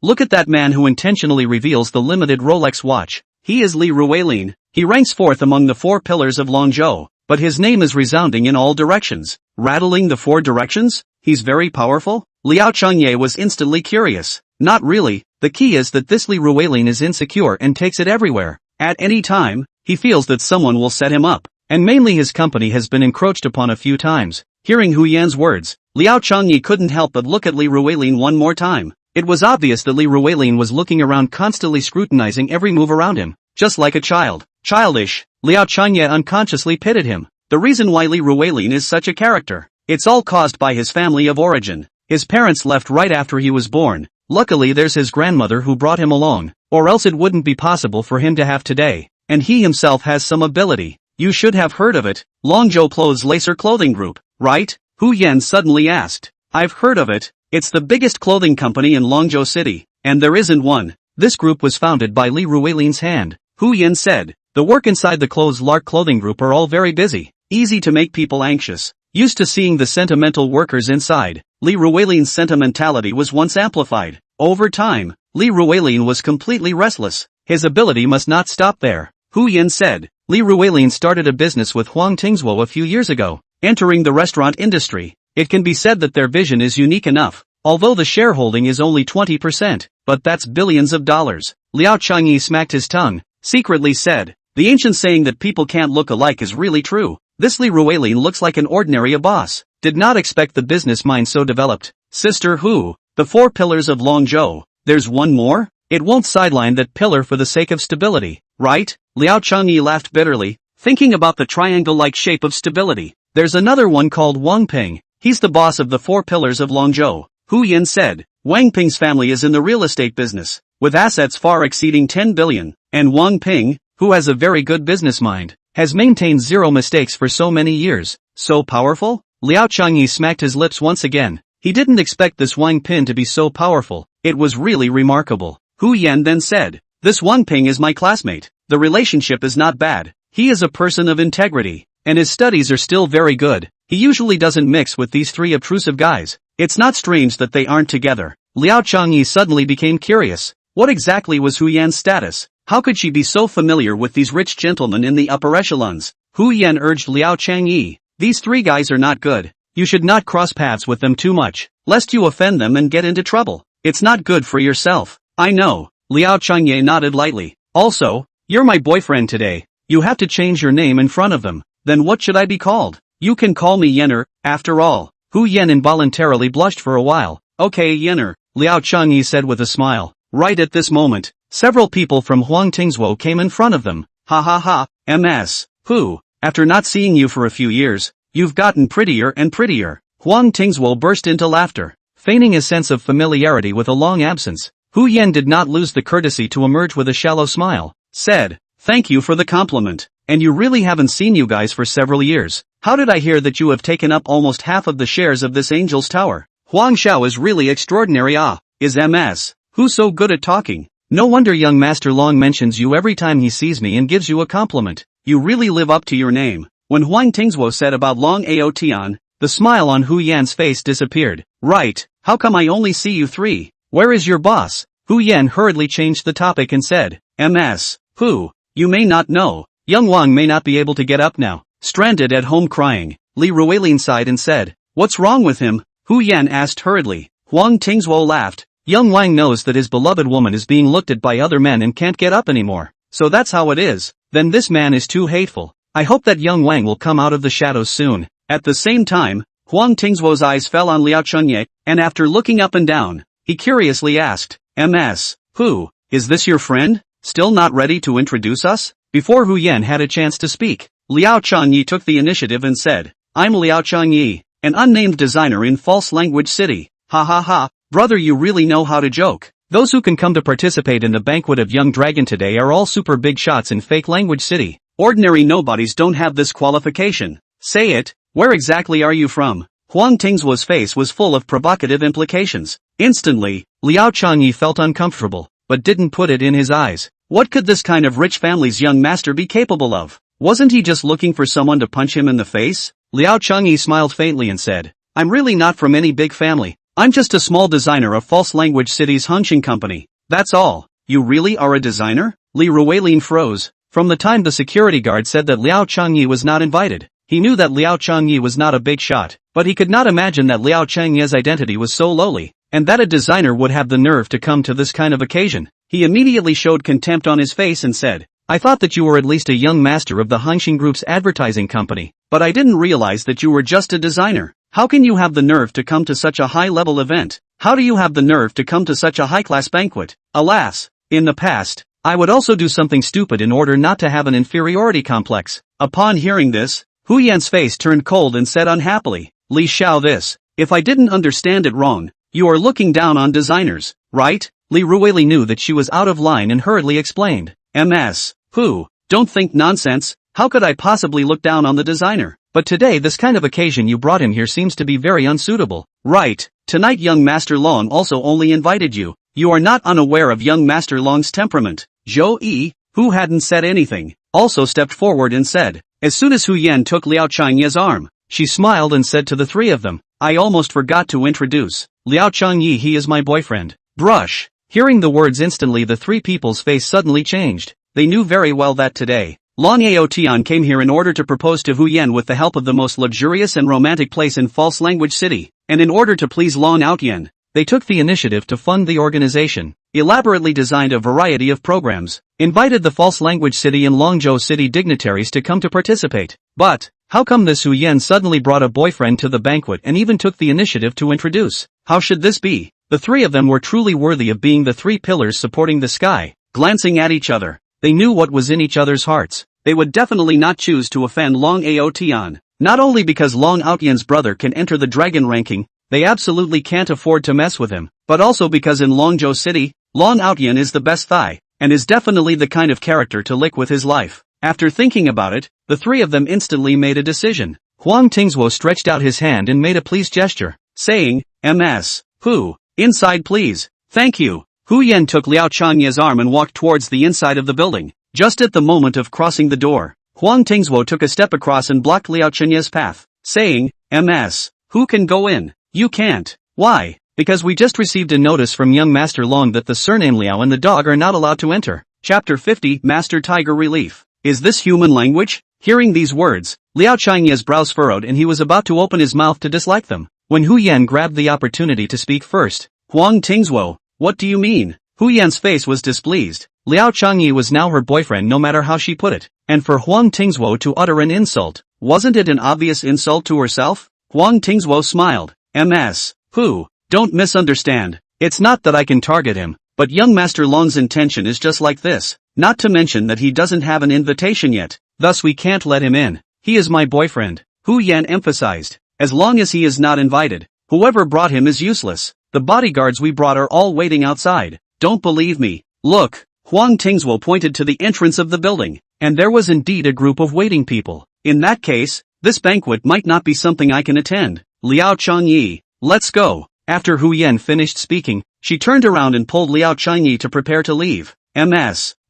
Look at that man who intentionally reveals the limited Rolex watch. He is Li Ruilin. He ranks 4th among the 4 pillars of Longzhou, but his name is resounding in all directions. Rattling the 4 directions? He's very powerful? Liao Changyi was instantly curious. Not really, the key is that this Li Ruilin is insecure and takes it everywhere. At any time, he feels that someone will set him up, and mainly his company has been encroached upon a few times. Hearing Hu Yan's words, Liao Changyi couldn't help but look at Li Ruilin one more time. It was obvious that Li Ruilin was looking around constantly scrutinizing every move around him, just like a child. Childish, Liao Changyi unconsciously pitied him. The reason why Li Ruilin is such a character, it's all caused by his family of origin. His parents left right after he was born. Luckily there's his grandmother who brought him along, or else it wouldn't be possible for him to have today. And he himself has some ability. You should have heard of it. Longzhou Clothes Lacer Clothing Group, right? Hu Yan suddenly asked. I've heard of it. It's the biggest clothing company in Longzhou City, and there isn't one. This group was founded by Li Ruilin's hand. Hu Yan said. The work inside the Clothes Lark Clothing Group are all very busy, easy to make people anxious. Used to seeing the sentimental workers inside, Li Ruilin's sentimentality was once amplified. Over time, Li Ruilin was completely restless. His ability must not stop there. Hu Yan said. Li Ruilin started a business with Huang Tingzhuo a few years ago, entering the restaurant industry. It can be said that their vision is unique enough, although the shareholding is only 20%, but that's billions of dollars. Liao Changyi smacked his tongue, secretly said. The ancient saying that people can't look alike is really true. This Li Ruilin looks like an ordinary boss. Did not expect the business mind so developed. Sister Hu, the 4 pillars of Longzhou. There's one more? It won't sideline that pillar for the sake of stability, right? Liao Changyi laughed bitterly, thinking about the triangle-like shape of stability. There's another one called Wang Ping. He's the boss of the 4 pillars of Longzhou. Hu Yan said. Wang Ping's family is in the real estate business, with assets far exceeding 10 billion, and Wang Ping, who has a very good business mind, has maintained 0 mistakes for so many years. So powerful? Liao Changyi smacked his lips once again. He didn't expect this Wang Ping to be so powerful. It was really remarkable. Hu Yan then said. This Wang Ping is my classmate. The relationship is not bad. He is a person of integrity, and his studies are still very good. He usually doesn't mix with these 3 obtrusive guys. It's not strange that they aren't together. Liao Changyi suddenly became curious. What exactly was Hu Yan's status? How could she be so familiar with these rich gentlemen in the upper echelons? Hu Yan urged Liao Changyi. These 3 guys are not good. You should not cross paths with them too much, lest you offend them and get into trouble. It's not good for yourself. I know. Liao Changyi nodded lightly. Also, you're my boyfriend today. You have to change your name in front of them. Then what should I be called? You can call me Yenner, after all. Hu Yan involuntarily blushed for a while. Okay Yenner, Liao Changyi said with a smile. Right at this moment, several people from Huang Tingzhuo came in front of them. Ha ha ha, MS. Hu, after not seeing you for a few years, you've gotten prettier and prettier. Huang Tingzhuo burst into laughter, feigning a sense of familiarity with a long absence. Hu Yan did not lose the courtesy to emerge with a shallow smile, said, "Thank you for the compliment. And you really haven't seen you guys for several years. How did I hear that you have taken up almost half of the shares of this Angel's Tower? Huang Xiao is really extraordinary. Is MS. Who so good at talking? No wonder young Master Long mentions you every time he sees me and gives you a compliment. You really live up to your name." When Huang Tingzuo said about Long Aotian, the smile on Hu Yan's face disappeared. "Right, how come I only see you three? Where is your boss?" Hu Yan hurriedly changed the topic and said, "MS. Who? You may not know. Young Wang may not be able to get up now. Stranded at home crying." Li Ruilin sighed and said, "What's wrong with him?" Hu Yan asked hurriedly. Huang Tingzuo laughed. Young Wang knows that his beloved woman is being looked at by other men and can't get up anymore. So that's how it is. Then this man is too hateful. I hope that young Wang will come out of the shadows soon. At the same time, Huang Tingzuo's eyes fell on Liao Chunye, and after looking up and down, he curiously asked, "MS. Who? Is this your friend? Still not ready to introduce us?" Before Hu Yan had a chance to speak, Liao Chunye took the initiative and said, "I'm Liao Chunye, an unnamed designer in False Language City. Ha ha ha, brother, you really know how to joke. Those who can come to participate in the banquet of Young Dragon today are all super big shots in Fake Language City. Ordinary nobodies don't have this qualification. Say it, where exactly are you from?" Huang Tingzuo's face was full of provocative implications. Instantly, Liao Chunye felt uncomfortable, but didn't put it in his eyes. What could this kind of rich family's young master be capable of? Wasn't he just looking for someone to punch him in the face? Liao Chunye smiled faintly and said, "I'm really not from any big family. I'm just a small designer of False Language City's Hongxing company. That's all." "You really are a designer?" Li Ruilin froze. From the time the security guard said that Liao Chunye was not invited, he knew that Liao Chunye was not a big shot, but he could not imagine that Liao Chunye's identity was so lowly, and that a designer would have the nerve to come to this kind of occasion. He immediately showed contempt on his face and said, "I thought that you were at least a young master of the Hongxing Group's advertising company, but I didn't realize that you were just a designer. How can you have the nerve to come to such a high-level event? How do you have the nerve to come to such a high-class banquet?" Alas, in the past, I would also do something stupid in order not to have an inferiority complex. Upon hearing this, Hu Yan's face turned cold and said unhappily, "Li Xiao, this, if I didn't understand it wrong, you are looking down on designers, right?" Li Ruili knew that she was out of line and hurriedly explained, "MS. Who? Don't think nonsense. How could I possibly look down on the designer? But today this kind of occasion you brought him here seems to be very unsuitable." "Right, tonight young Master Long also only invited you. You are not unaware of young Master Long's temperament." Zhou Yi, who hadn't said anything, also stepped forward and said, as soon as Hu Yan took Liao Chunye's arm, she smiled and said to the three of them, "I almost forgot to introduce Liao Chunye, he is my boyfriend." Brush. Hearing the words instantly the three people's face suddenly changed. They knew very well that today, Long Aotian came here in order to propose to Hu Yan with the help of the most luxurious and romantic place in False Language City, and in order to please Long Aotian, they took the initiative to fund the organization, elaborately designed a variety of programs, invited the False Language City and Longzhou City dignitaries to come to participate. But, how come this Hu Yan suddenly brought a boyfriend to the banquet and even took the initiative to introduce? How should this be? The three of them were truly worthy of being the three pillars supporting the sky. Glancing at each other, they knew what was in each other's hearts. They would definitely not choose to offend Long Aotian. Not only because Long Aotian's brother can enter the dragon ranking, they absolutely can't afford to mess with him, but also because in Longzhou City, Long Aotian is the best thigh, and is definitely the kind of character to lick with his life. After thinking about it, the three of them instantly made a decision. Huang Tingzuo stretched out his hand and made a pleased gesture, saying, "MS. Who? Inside please." "Thank you." Hu Yan took Liao Chunye's arm and walked towards the inside of the building. Just at the moment of crossing the door, Huang Tingzuo took a step across and blocked Liao Chunye's path, saying, "MS. Who can go in?" "You can't." "Why?" "Because we just received a notice from young Master Long that the surname Liao and the dog are not allowed to enter." Chapter 50, Master Tiger Relief. Is this human language? Hearing these words, Liao Chunye's brows furrowed and he was about to open his mouth to dislike them, when Hu Yan grabbed the opportunity to speak first. "Huang Tingzuo, what do you mean?" Hu Yan's face was displeased. Liao Chunye was now her boyfriend no matter how she put it, and for Huang Tingzuo to utter an insult, wasn't it an obvious insult to herself? Huang Tingzuo smiled. "MS. Who? Don't misunderstand. It's not that I can target him, but young Master Long's intention is just like this, not to mention that he doesn't have an invitation yet, thus we can't let him in. He is my boyfriend," Hu Yan emphasized. "As long as he is not invited, whoever brought him is useless. The bodyguards we brought are all waiting outside." don't believe me. Look, Huang Tingzhuo pointed to the entrance of the building, and there was indeed a group of waiting people. In that case, this banquet might not be something I can attend. Liao Changyi, let's go. After Hu Yan finished speaking, she turned around and pulled Liao Changyi to prepare to leave.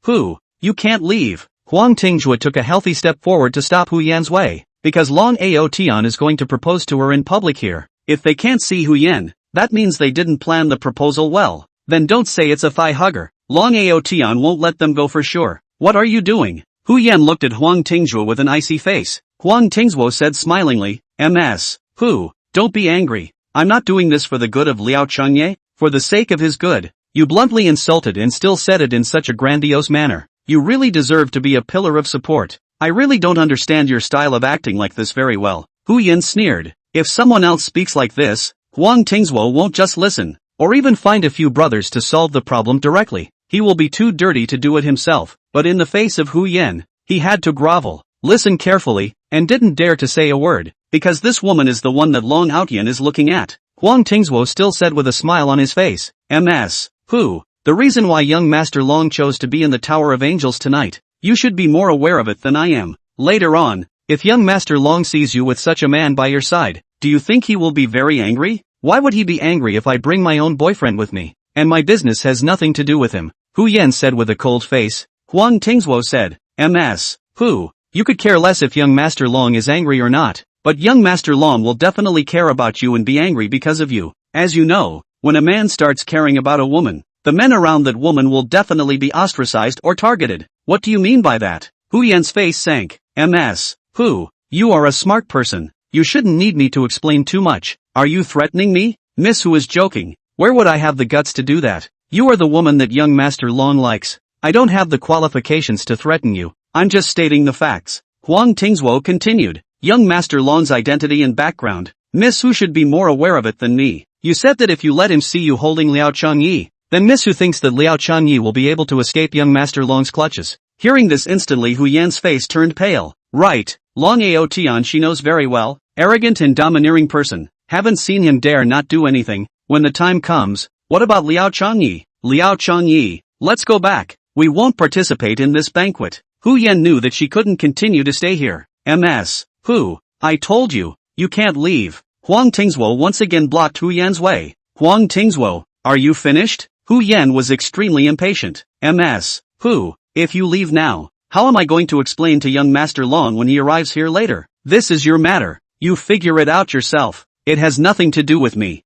Hu, you can't leave. Huang Tingzhuo took a healthy step forward to stop Hu Yan's way, because Long Ao Tian is going to propose to her in public here. If they can't see Hu Yan, that means they didn't plan the proposal well. Then don't say it's a thigh hugger. Long Ao Tian won't let them go for sure. What are you doing? Hu Yan looked at Huang Tingzhuo with an icy face. Huang Tingzhuo said smilingly, Hu, don't be angry. I'm not doing this for the good of Liao Changye, for the sake of his good. You bluntly insulted and still said it in such a grandiose manner. You really deserve to be a pillar of support. I really don't understand your style of acting like this very well. Hu Yan sneered. If someone else speaks like this, Huang Tingzhuo won't just listen, or even find a few brothers to solve the problem directly. He will be too dirty to do it himself. But in the face of Hu Yan, he had to grovel, listen carefully, and didn't dare to say a word, because this woman is the one that Long Outyan is looking at. Huang Tingzhuo still said with a smile on his face, Hu, the reason why young Master Long chose to be in the Tower of Angels tonight, you should be more aware of it than I am. Later on, if young Master Long sees you with such a man by your side, do you think he will be very angry? Why would he be angry if I bring my own boyfriend with me, and my business has nothing to do with him? Hu Yan said with a cold face. Huang Tingzhuo said, Hu, you could care less if young Master Long is angry or not, but young Master Long will definitely care about you and be angry because of you. As you know, when a man starts caring about a woman, the men around that woman will definitely be ostracized or targeted. What do you mean by that? Hu Yan's face sank. Hu, you are a smart person. You shouldn't need me to explain too much. Are you threatening me? Miss Hu is joking. Where would I have the guts to do that? You are the woman that young Master Long likes. I don't have the qualifications to threaten you. I'm just stating the facts. Huang Tingzhuo continued. Young Master Long's identity and background. Miss Hu should be more aware of it than me. You said that if you let him see you holding Liao Changyi, then Miss Hu thinks that Liao Changyi will be able to escape young Master Long's clutches. Hearing this instantly Hu Yan's face turned pale. Right, Long Ao Tian she knows very well. Arrogant and domineering person. Haven't seen him dare not do anything. When the time comes, what about Liao Changyi? Liao Changyi, let's go back. We won't participate in this banquet. Hu Yan knew that she couldn't continue to stay here. Hu, I told you, you can't leave. Huang Tingzhuo once again blocked Hu Yan's way. Huang Tingzhuo, are you finished? Hu Yan was extremely impatient. Hu, if you leave now, how am I going to explain to young Master Long when he arrives here later? This is your matter. You figure it out yourself. It has nothing to do with me.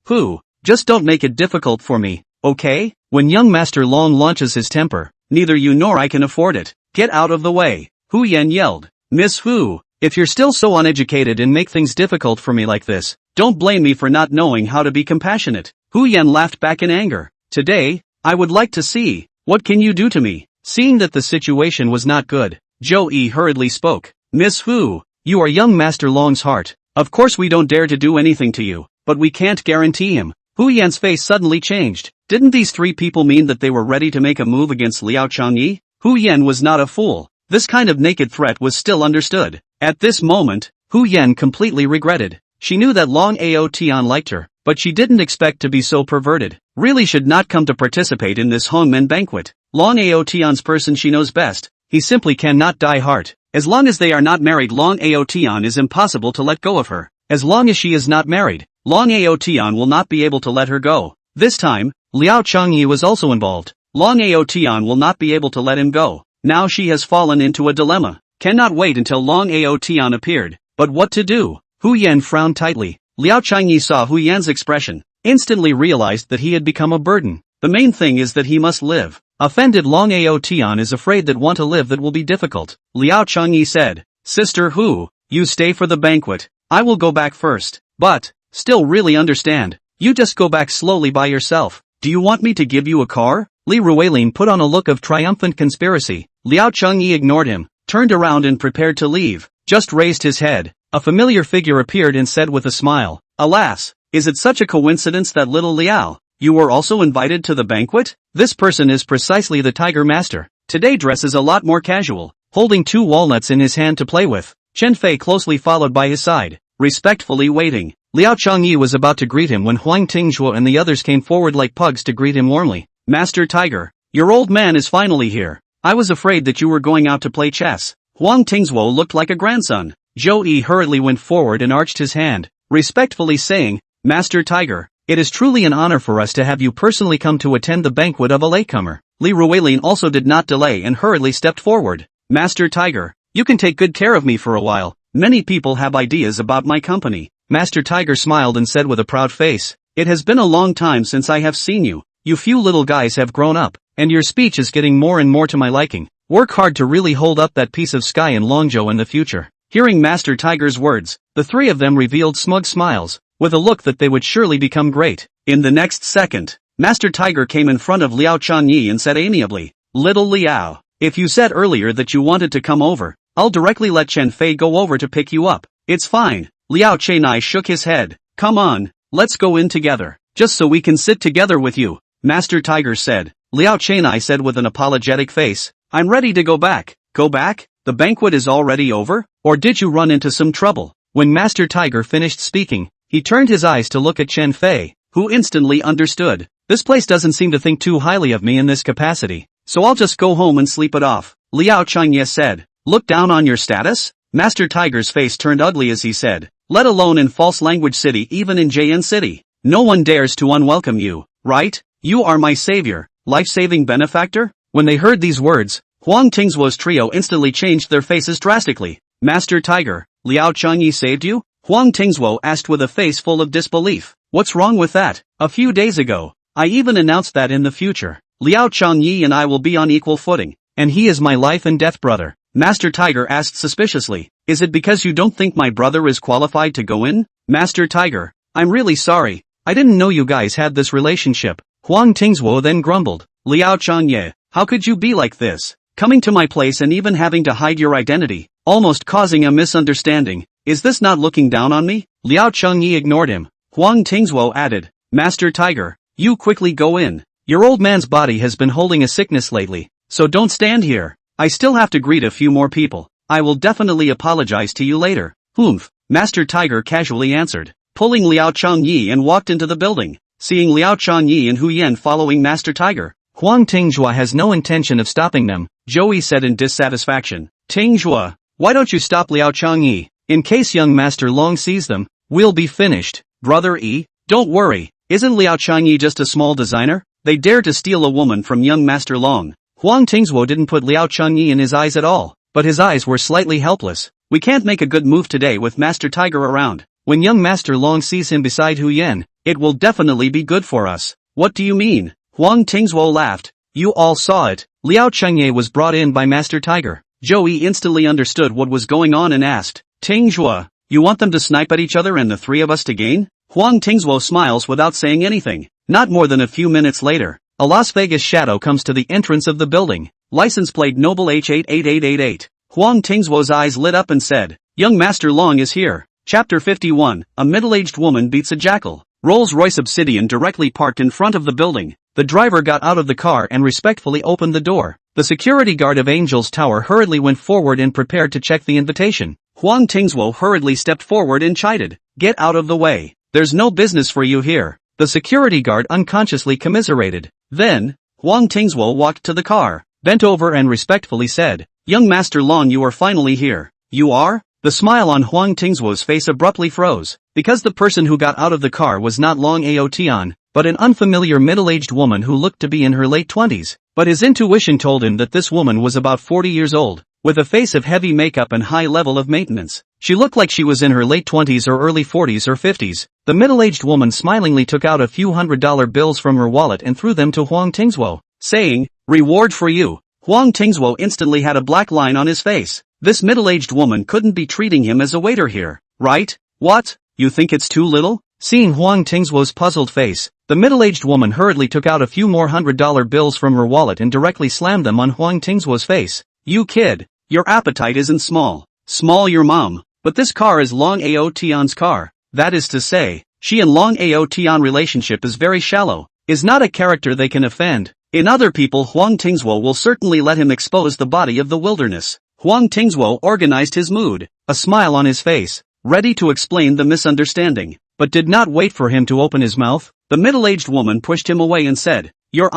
Hu, just don't make it difficult for me, okay? When young Master Long launches his temper, neither you nor I can afford it. Get out of the way. Hu Yan yelled. Miss Hu, if you're still so uneducated and make things difficult for me like this, don't blame me for not knowing how to be compassionate. Hu Yan laughed back in anger. Today, I would like to see, what can you do to me? Seeing that the situation was not good, Zhou Yi hurriedly spoke. Miss Hu, you are young Master Long's heart. Of course we don't dare to do anything to you, but we can't guarantee him. Hu Yan's face suddenly changed. Didn't these three people mean that they were ready to make a move against Liao Changyi? Hu Yan was not a fool. This kind of naked threat was still understood. At this moment, Hu Yan completely regretted. She knew that Long Ao Tian liked her, but she didn't expect to be so perverted. Really should not come to participate in this Hongmen banquet. Long Ao Tian's person she knows best. He simply cannot die hard. As long as they are not married, Long Ao Tian is impossible to let go of her. As long as she is not married, Long Ao Tian will not be able to let her go. This time, Liao Changyi was also involved. Long Ao Tian will not be able to let him go. Now she has fallen into a dilemma. Cannot wait until Long Ao Tian appeared. But what to do? Hu Yan frowned tightly. Liao Changyi saw Hu Yan's expression, instantly realized that he had become a burden. The main thing is that he must live. Offended Long Ao Tian is afraid that want to live that will be difficult. Liao Changyi said, Sister Hu, you stay for the banquet. I will go back first. But, still really understand. You just go back slowly by yourself. Do you want me to give you a car? Li Ruilin put on a look of triumphant conspiracy. Liao Changyi ignored him, turned around and prepared to leave. Just raised his head. A familiar figure appeared and said with a smile, Alas, is it such a coincidence that little Liao, you were also invited to the banquet? This person is precisely the Tiger Master. Today dresses a lot more casual, holding 2 walnuts in his hand to play with. Chen Fei closely followed by his side, respectfully waiting. Liao Changyi was about to greet him when Huang Tingzhuo and the others came forward like pugs to greet him warmly. Master Tiger, your old man is finally here. I was afraid that you were going out to play chess. Huang Tingzhuo looked like a grandson. Zhou Yi hurriedly went forward and arched his hand, respectfully saying, Master Tiger, it is truly an honor for us to have you personally come to attend the banquet of a latecomer. Li Ruilin also did not delay and hurriedly stepped forward. Master Tiger, you can take good care of me for a while. Many people have ideas about my company. Master Tiger smiled and said with a proud face, it has been a long time since I have seen you. You few little guys have grown up, and your speech is getting more and more to my liking. Work hard to really hold up that piece of sky in Longzhou in the future. Hearing Master Tiger's words, the three of them revealed smug smiles, with a look that they would surely become great. In the next second, Master Tiger came in front of Liao Changyi and said amiably, Little Liao, if you said earlier that you wanted to come over, I'll directly let Chen Fei go over to pick you up. It's fine. Liao Chenai shook his head. Come on, let's go in together, just so we can sit together with you, Master Tiger said. Liao Chenai said with an apologetic face, I'm ready to go back. Go back? The banquet is already over? Or did you run into some trouble? When Master Tiger finished speaking, he turned his eyes to look at Chen Fei, who instantly understood. This place doesn't seem to think too highly of me in this capacity, so I'll just go home and sleep it off, Liao Changye said. Look down on your status? Master Tiger's face turned ugly as he said, let alone in false language city, even in JN City. No one dares to unwelcome you, right? You are my savior, life-saving benefactor? When they heard these words, Huang Tingzhuo's trio instantly changed their faces drastically. Master Tiger, Liao Changyi saved you? Huang Tingzhuo asked with a face full of disbelief. What's wrong with that? A few days ago, I even announced that in the future, Liao Changyi and I will be on equal footing, and he is my life and death brother. Master Tiger asked suspiciously, is it because you don't think my brother is qualified to go in? Master Tiger, I'm really sorry, I didn't know you guys had this relationship. Huang Tingzhuo then grumbled, Liao Changye, how could you be like this? Coming to my place and even having to hide your identity, almost causing a misunderstanding. Is this not looking down on me? Liao Changyi ignored him. Huang Tingzhuo added, Master Tiger, you quickly go in. Your old man's body has been holding a sickness lately, so don't stand here. I still have to greet a few more people. I will definitely apologize to you later. Humph, Master Tiger casually answered, pulling Liao Changyi and walked into the building. Seeing Liao Changyi and Hu Yan following Master Tiger, Huang Tingzhuo has no intention of stopping them, Joey said in dissatisfaction. Tingzhuo, why don't you stop Liao Changyi? In case young Master Long sees them, we'll be finished. Brother E, don't worry, isn't Liao Changyi just a small designer? They dare to steal a woman from young Master Long. Huang Tingzhuo didn't put Liao Changyi in his eyes at all, but his eyes were slightly helpless. We can't make a good move today with Master Tiger around. When young Master Long sees him beside Hu Yan, it will definitely be good for us. What do you mean? Huang Tingzhuo laughed. You all saw it. Liao Changye was brought in by Master Tiger. Joey instantly understood what was going on and asked, Tingzhuo, you want them to snipe at each other and the three of us to gain? Huang Tingzhuo smiles without saying anything. Not more than a few minutes later, a Las Vegas shadow comes to the entrance of the building. License plate Noble H88888. Huang Tingzhuo's eyes lit up and said, Young Master Long is here. Chapter 51, a middle-aged woman beats a jackal. Rolls-Royce Obsidian directly parked in front of the building. The driver got out of the car and respectfully opened the door. The security guard of Angel's Tower hurriedly went forward and prepared to check the invitation. Huang Tingzhuo hurriedly stepped forward and chided, Get out of the way. There's no business for you here. The security guard unconsciously commiserated. Then, Huang Tingzhuo walked to the car, bent over and respectfully said, Young Master Long, you are finally here. You are? The smile on Huang Tingzhuo's face abruptly froze, because the person who got out of the car was not Long Aotian, but an unfamiliar middle-aged woman who looked to be in her late 20s. But his intuition told him that this woman was about 40 years old, with a face of heavy makeup and high level of maintenance. She looked like she was in her late 20s or early 40s or 50s. The middle-aged woman smilingly took out a few $100 bills from her wallet and threw them to Huang Tingzhuo, saying, Reward for you. Huang Tingzhuo instantly had a black line on his face. This middle-aged woman couldn't be treating him as a waiter here, right? What? You think it's too little? Seeing Huang Tingzhuo's puzzled face, the middle-aged woman hurriedly took out a few more $100 bills from her wallet and directly slammed them on Huang Tingzhuo's face. You kid, your appetite isn't small. Small your mom, but this car is Long Ao Tian's car. That is to say, she and Long Ao Tian relationship is very shallow, is not a character they can offend. In other people Huang Tingzhuo will certainly let him expose the body of the wilderness. Huang Tingzhuo organized his mood, a smile on his face, ready to explain the misunderstanding. but did not wait for him to open his mouth. The middle-aged woman pushed him away and said, "You're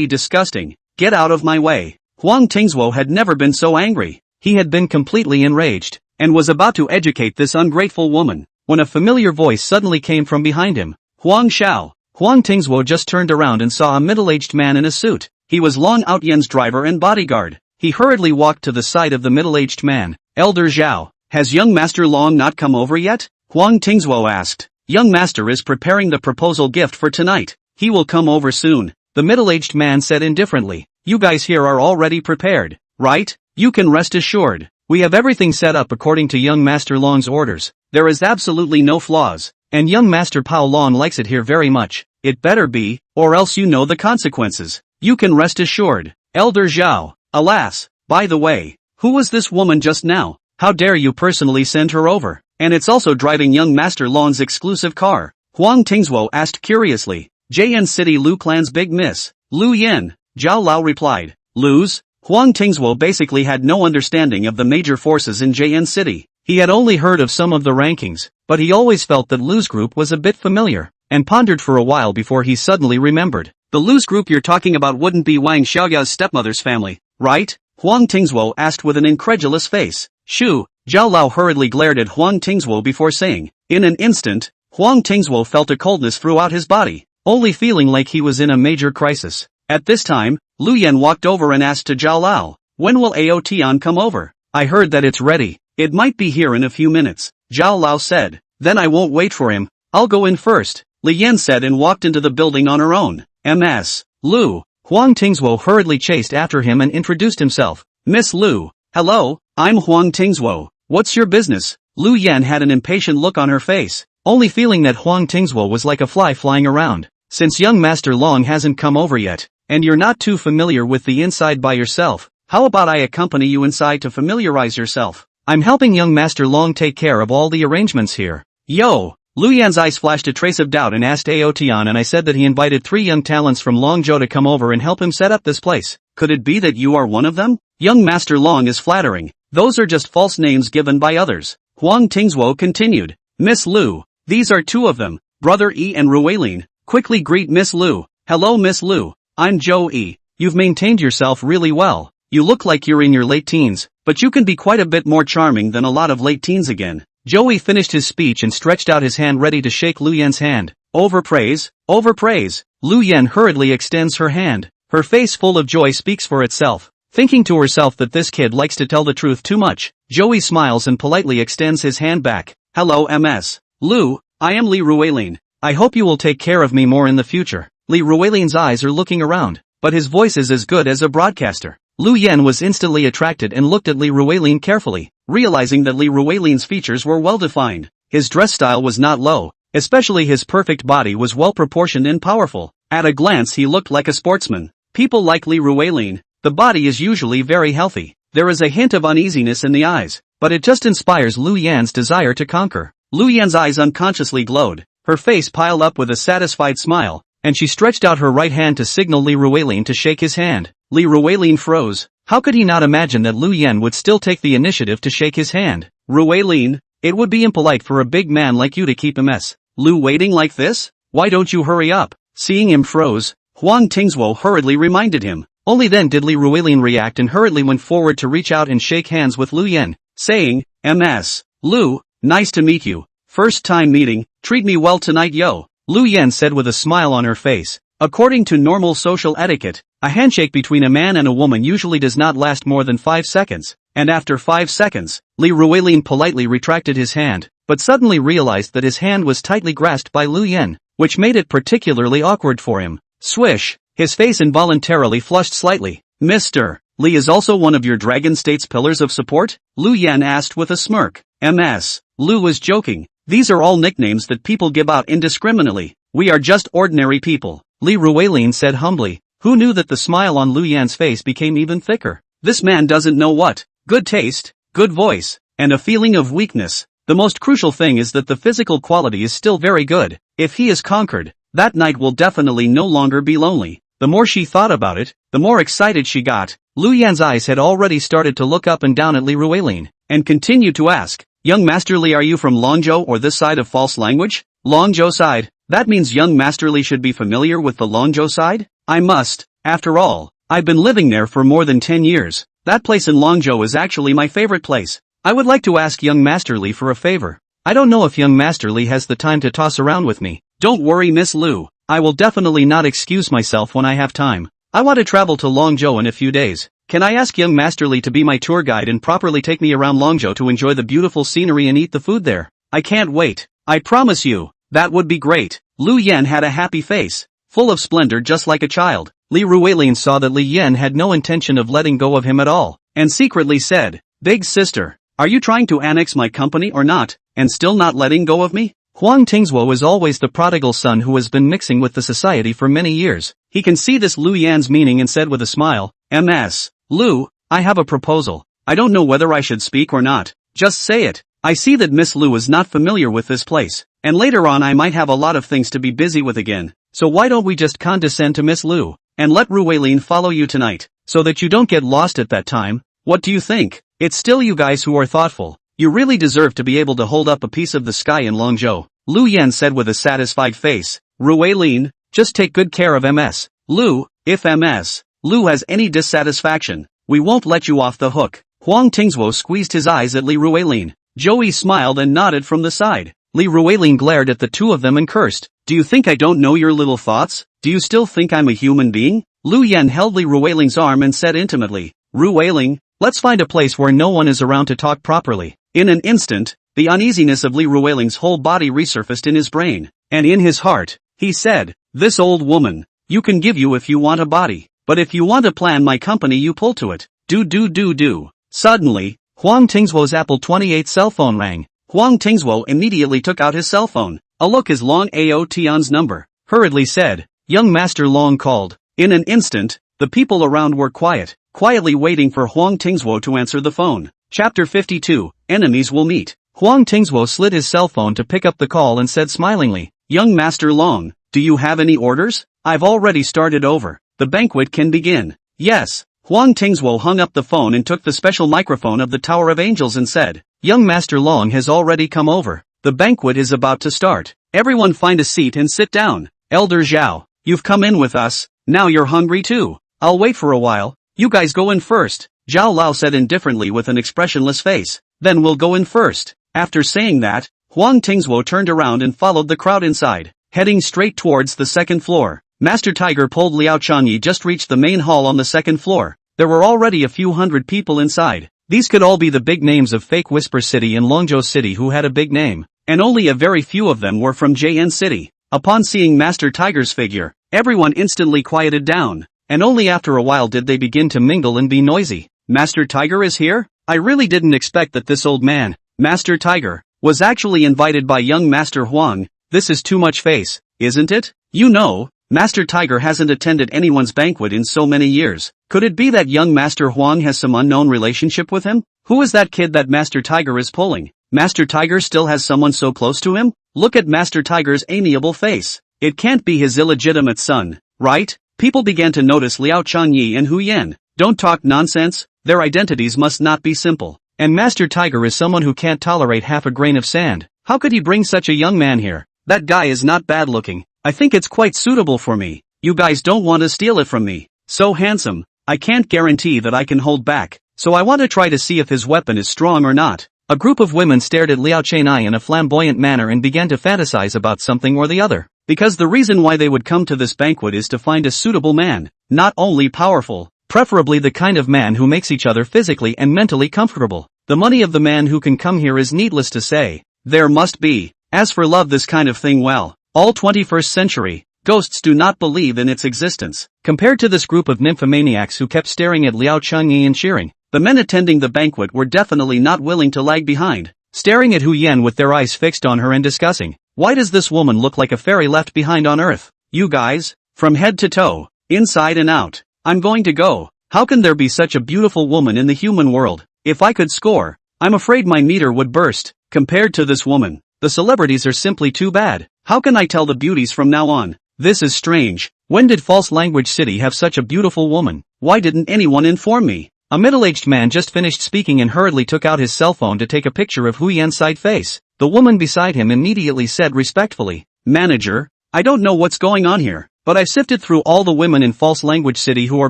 disgusting. Get out of my way." Huang Tingzhuo had never been so angry. He had been completely enraged, and was about to educate this ungrateful woman, when a familiar voice suddenly came from behind him. "Huang Xiao." Huang Tingzhuo just turned around and saw a middle-aged man in a suit. He was Long Outyan's driver and bodyguard. He hurriedly walked to the side of the middle-aged man. "Elder Zhao, has young Master Long not come over yet?" Huang Tingzhuo asked. "Young Master is preparing the proposal gift for tonight. He will come over soon," the middle-aged man said indifferently. "You guys here are already prepared, right? You can rest assured. We have everything set up according to young Master Long's orders. There is absolutely no flaws, and young Master Pao Long likes it here very much. It better be, or else you know the consequences. You can rest assured." Elder Zhao, alas, by the way, who was this woman just now? How dare you personally send her over? And it's also driving young Master Long's exclusive car. Huang Tingzhuo asked curiously. "JN City Lu Clan's big miss, Lu Yin," Zhao Lao replied. "Lu's?" Huang Tingzhuo basically had no understanding of the major forces in JN City. He had only heard of some of the rankings, but he always felt that Lu's group was a bit familiar, and pondered for a while before he suddenly remembered. "The Lu's group you're talking about wouldn't be Wang Xiaoya's stepmother's family, right?" Huang Tingzhuo asked with an incredulous face. "Shoo!" Zhao Lao hurriedly glared at Huang Tingzhuo before saying. In an instant, Huang Tingzhuo felt a coldness throughout his body, only feeling like he was in a major crisis. At this time, Lu Yan walked over and asked to Zhao Lao, "When will Aotian come over? I heard that it's ready. It might be here in a few minutes," Zhao Lao said. "Then I won't wait for him. I'll go in first," Li Yan said and walked into the building on her own. "Ms. Lu." Huang Tingzhuo hurriedly chased after him and introduced himself. "Miss Lu. Hello, I'm Huang Tingzhuo. What's your business?" Lu Yan had an impatient look on her face, only feeling that Huang Tingzhuo was like a fly flying around. "Since young Master Long hasn't come over yet, and you're not too familiar with the inside by yourself, how about I accompany you inside to familiarize yourself? I'm helping young Master Long take care of all the arrangements here." "Yo!" Lu Yan's eyes flashed a trace of doubt and asked Aotian, and I said that he invited 3 young talents from Longzhou to come over and help him set up this place. Could it be that you are one of them? Young Master Long is flattering. Those are just false names given by others. Huang Tingzhuo continued. "Miss Lu, these are 2 of them, Brother Yi and Rueilin. Quickly greet Miss Lu." "Hello Miss Lu, I'm Zhou Yi. You've maintained yourself really well. You look like you're in your late teens, but you can be quite a bit more charming than a lot of late teens again." Zhou Yi finished his speech and stretched out his hand ready to shake Lu Yan's hand. Overpraise, overpraise. Lu Yan hurriedly extends her hand. Her face full of joy speaks for itself. Thinking to herself that this kid likes to tell the truth too much, Zhou Yi smiles and politely extends his hand back. "Hello Ms. Lu, I am Li Rueilin. I hope you will take care of me more in the future." Li Rueilin's eyes are looking around, but his voice is as good as a broadcaster. Lu Yan was instantly attracted and looked at Li Rueilin carefully, realizing that Li Rueilin's features were well defined. His dress style was not low, especially his perfect body was well proportioned and powerful. At a glance he looked like a sportsman. People like Li Rueilin, the body is usually very healthy. There is a hint of uneasiness in the eyes, but it just inspires Lu Yan's desire to conquer. Lu Yan's eyes unconsciously glowed, her face piled up with a satisfied smile, and she stretched out her right hand to signal Li Rueilin to shake his hand. Li Rueilin froze. How could he not imagine that Lu Yan would still take the initiative to shake his hand? "Rueilin, it would be impolite for a big man like you to keep Ms. Lu waiting like this. Why don't you hurry up?" Seeing him froze, Huang Tingzhuo hurriedly reminded him. Only then did Li Rueilin react and hurriedly went forward to reach out and shake hands with Lu Yan, saying, "Ms. Lu, nice to meet you. First time meeting, treat me well tonight yo." Lu Yan said with a smile on her face. According to normal social etiquette, a handshake between a man and a woman usually does not last more than 5 seconds, and after 5 seconds, Li Rueilin politely retracted his hand, but suddenly realized that his hand was tightly grasped by Lu Yan, which made it particularly awkward for him. Swish, his face involuntarily flushed slightly. "Mr. Li is also one of your Dragon State's pillars of support?" Lu Yan asked with a smirk. Ms. Lu was joking. "These are all nicknames that people give out indiscriminately. We are just ordinary people," Li Rueilin said humbly. Who knew that the smile on Lu Yan's face became even thicker? This man doesn't know what good taste, good voice, and a feeling of weakness. The most crucial thing is that the physical quality is still very good. If he is conquered, that night will definitely no longer be lonely. The more she thought about it, the more excited she got. Lu Yan's eyes had already started to look up and down at Li Rueilin, and continued to ask, "Young Master Li, are you from Longzhou or this side of false language?" Longzhou side? That means young Master Li should be familiar with the Longzhou side? I must. After all, I've been living there for more than 10 years. That place in Longzhou is actually my favorite place. I would like to ask young Master Li for a favor. I don't know if young Master Li has the time to toss around with me. Don't worry, Miss Lu. I will definitely not excuse myself when I have time. I want to travel to Longzhou in a few days. Can I ask young Master Li to be my tour guide and properly take me around Longzhou to enjoy the beautiful scenery and eat the food there? I can't wait. I promise you, that would be great. Lu Yan had a happy face, full of splendor just like a child. Li Ruilin saw that Li Yan had no intention of letting go of him at all, and secretly said, "Big sister, are you trying to annex my company or not, and still not letting go of me?" Huang Tingzhuo is always the prodigal son who has been mixing with the society for many years. He can see this Lu Yan's meaning and said with a smile, "Ms. Lu, I have a proposal. I don't know whether I should speak or not. Just say it. I see that Miss Lu is not familiar with this place, and later on I might have a lot of things to be busy with again, so why don't we just condescend to Miss Lu, and let Ruilin follow you tonight, so that you don't get lost at that time? What do you think? It's still you guys who are thoughtful. You really deserve to be able to hold up a piece of the sky in Longzhou," Lu Yan said with a satisfied face. "Ruilin, just take good care of Ms. Lu. If Ms. Lu has any dissatisfaction, we won't let you off the hook." Huang Tingzhuo squeezed his eyes at Li Ruilin. Joey smiled and nodded from the side. Li Ruilin glared at the two of them and cursed. "Do you think I don't know your little thoughts? Do you still think I'm a human being?" Lu Yan held Li Ruilin's arm and said intimately, "Ruilin, let's find a place where no one is around to talk properly." In an instant, the uneasiness of Li Ruilin's whole body resurfaced in his brain, and in his heart, he said, "This old woman, you can give you if you want a body, but if you want to plan my company you pull to it. Do. Suddenly, Huang Tingzhuo's Apple 28 cell phone rang. Huang Tingzhuo immediately took out his cell phone. A look as Long Ao Tian's number, hurriedly said, "Young Master Long called." In an instant, the people around were quietly waiting for Huang Tingzhuo to answer the phone. Chapter 52, Enemies Will Meet. Huang Tingzhuo slid his cell phone to pick up the call and said smilingly, "Young Master Long, do you have any orders? I've already started over. The banquet can begin." "Yes." Huang Tingzhuo hung up the phone and took the special microphone of the Tower of Angels and said, "Young Master Long has already come over. The banquet is about to start. Everyone find a seat and sit down. Elder Zhao, you've come in with us, now you're hungry too. I'll wait for a while. You guys go in first." Zhao Lao said indifferently with an expressionless face. "Then we'll go in first." After saying that, Huang Tingzhuo turned around and followed the crowd inside, heading straight towards the second floor. Master Tiger pulled Liao Changyi just reached the main hall on the second floor. There were already a few hundred people inside. These could all be the big names of fake Whisper City and Longzhou City who had a big name, and only a very few of them were from JN City. Upon seeing Master Tiger's figure, everyone instantly quieted down, and only after a while did they begin to mingle and be noisy. "Master Tiger is here? I really didn't expect that this old man, Master Tiger, was actually invited by young Master Huang. This is too much face, isn't it? You know, Master Tiger hasn't attended anyone's banquet in so many years. Could it be that young Master Huang has some unknown relationship with him? Who is that kid that Master Tiger is pulling? Master Tiger still has someone so close to him? Look at Master Tiger's amiable face. It can't be his illegitimate son, right?" People began to notice Liao Changyi and Hu Yan. "Don't talk nonsense, their identities must not be simple. And Master Tiger is someone who can't tolerate half a grain of sand. How could he bring such a young man here? That guy is not bad looking. I think it's quite suitable for me. You guys don't want to steal it from me. So handsome. I can't guarantee that I can hold back, so I want to try to see if his weapon is strong or not." A group of women stared at Liao Chenai in a flamboyant manner and began to fantasize about something or the other. Because the reason why they would come to this banquet is to find a suitable man, not only powerful, preferably the kind of man who makes each other physically and mentally comfortable. The money of the man who can come here is needless to say. There must be. As for love, this kind of thing, well, all 21st century, ghosts do not believe in its existence. Compared to this group of nymphomaniacs who kept staring at Liao Changyi and cheering, the men attending the banquet were definitely not willing to lag behind, staring at Hu Yan with their eyes fixed on her and discussing, "Why does this woman look like a fairy left behind on earth? You guys, from head to toe, inside and out, I'm going to go. How can there be such a beautiful woman in the human world? If I could score, I'm afraid my meter would burst. Compared to this woman, the celebrities are simply too bad. How can I tell the beauties from now on? This is strange. When did False Language City have such a beautiful woman? Why didn't anyone inform me?" A middle-aged man just finished speaking and hurriedly took out his cell phone to take a picture of Hu Yan's side face. The The woman beside him immediately said respectfully, "Manager, I don't know what's going on here, but I've sifted through all the women in False Language City who are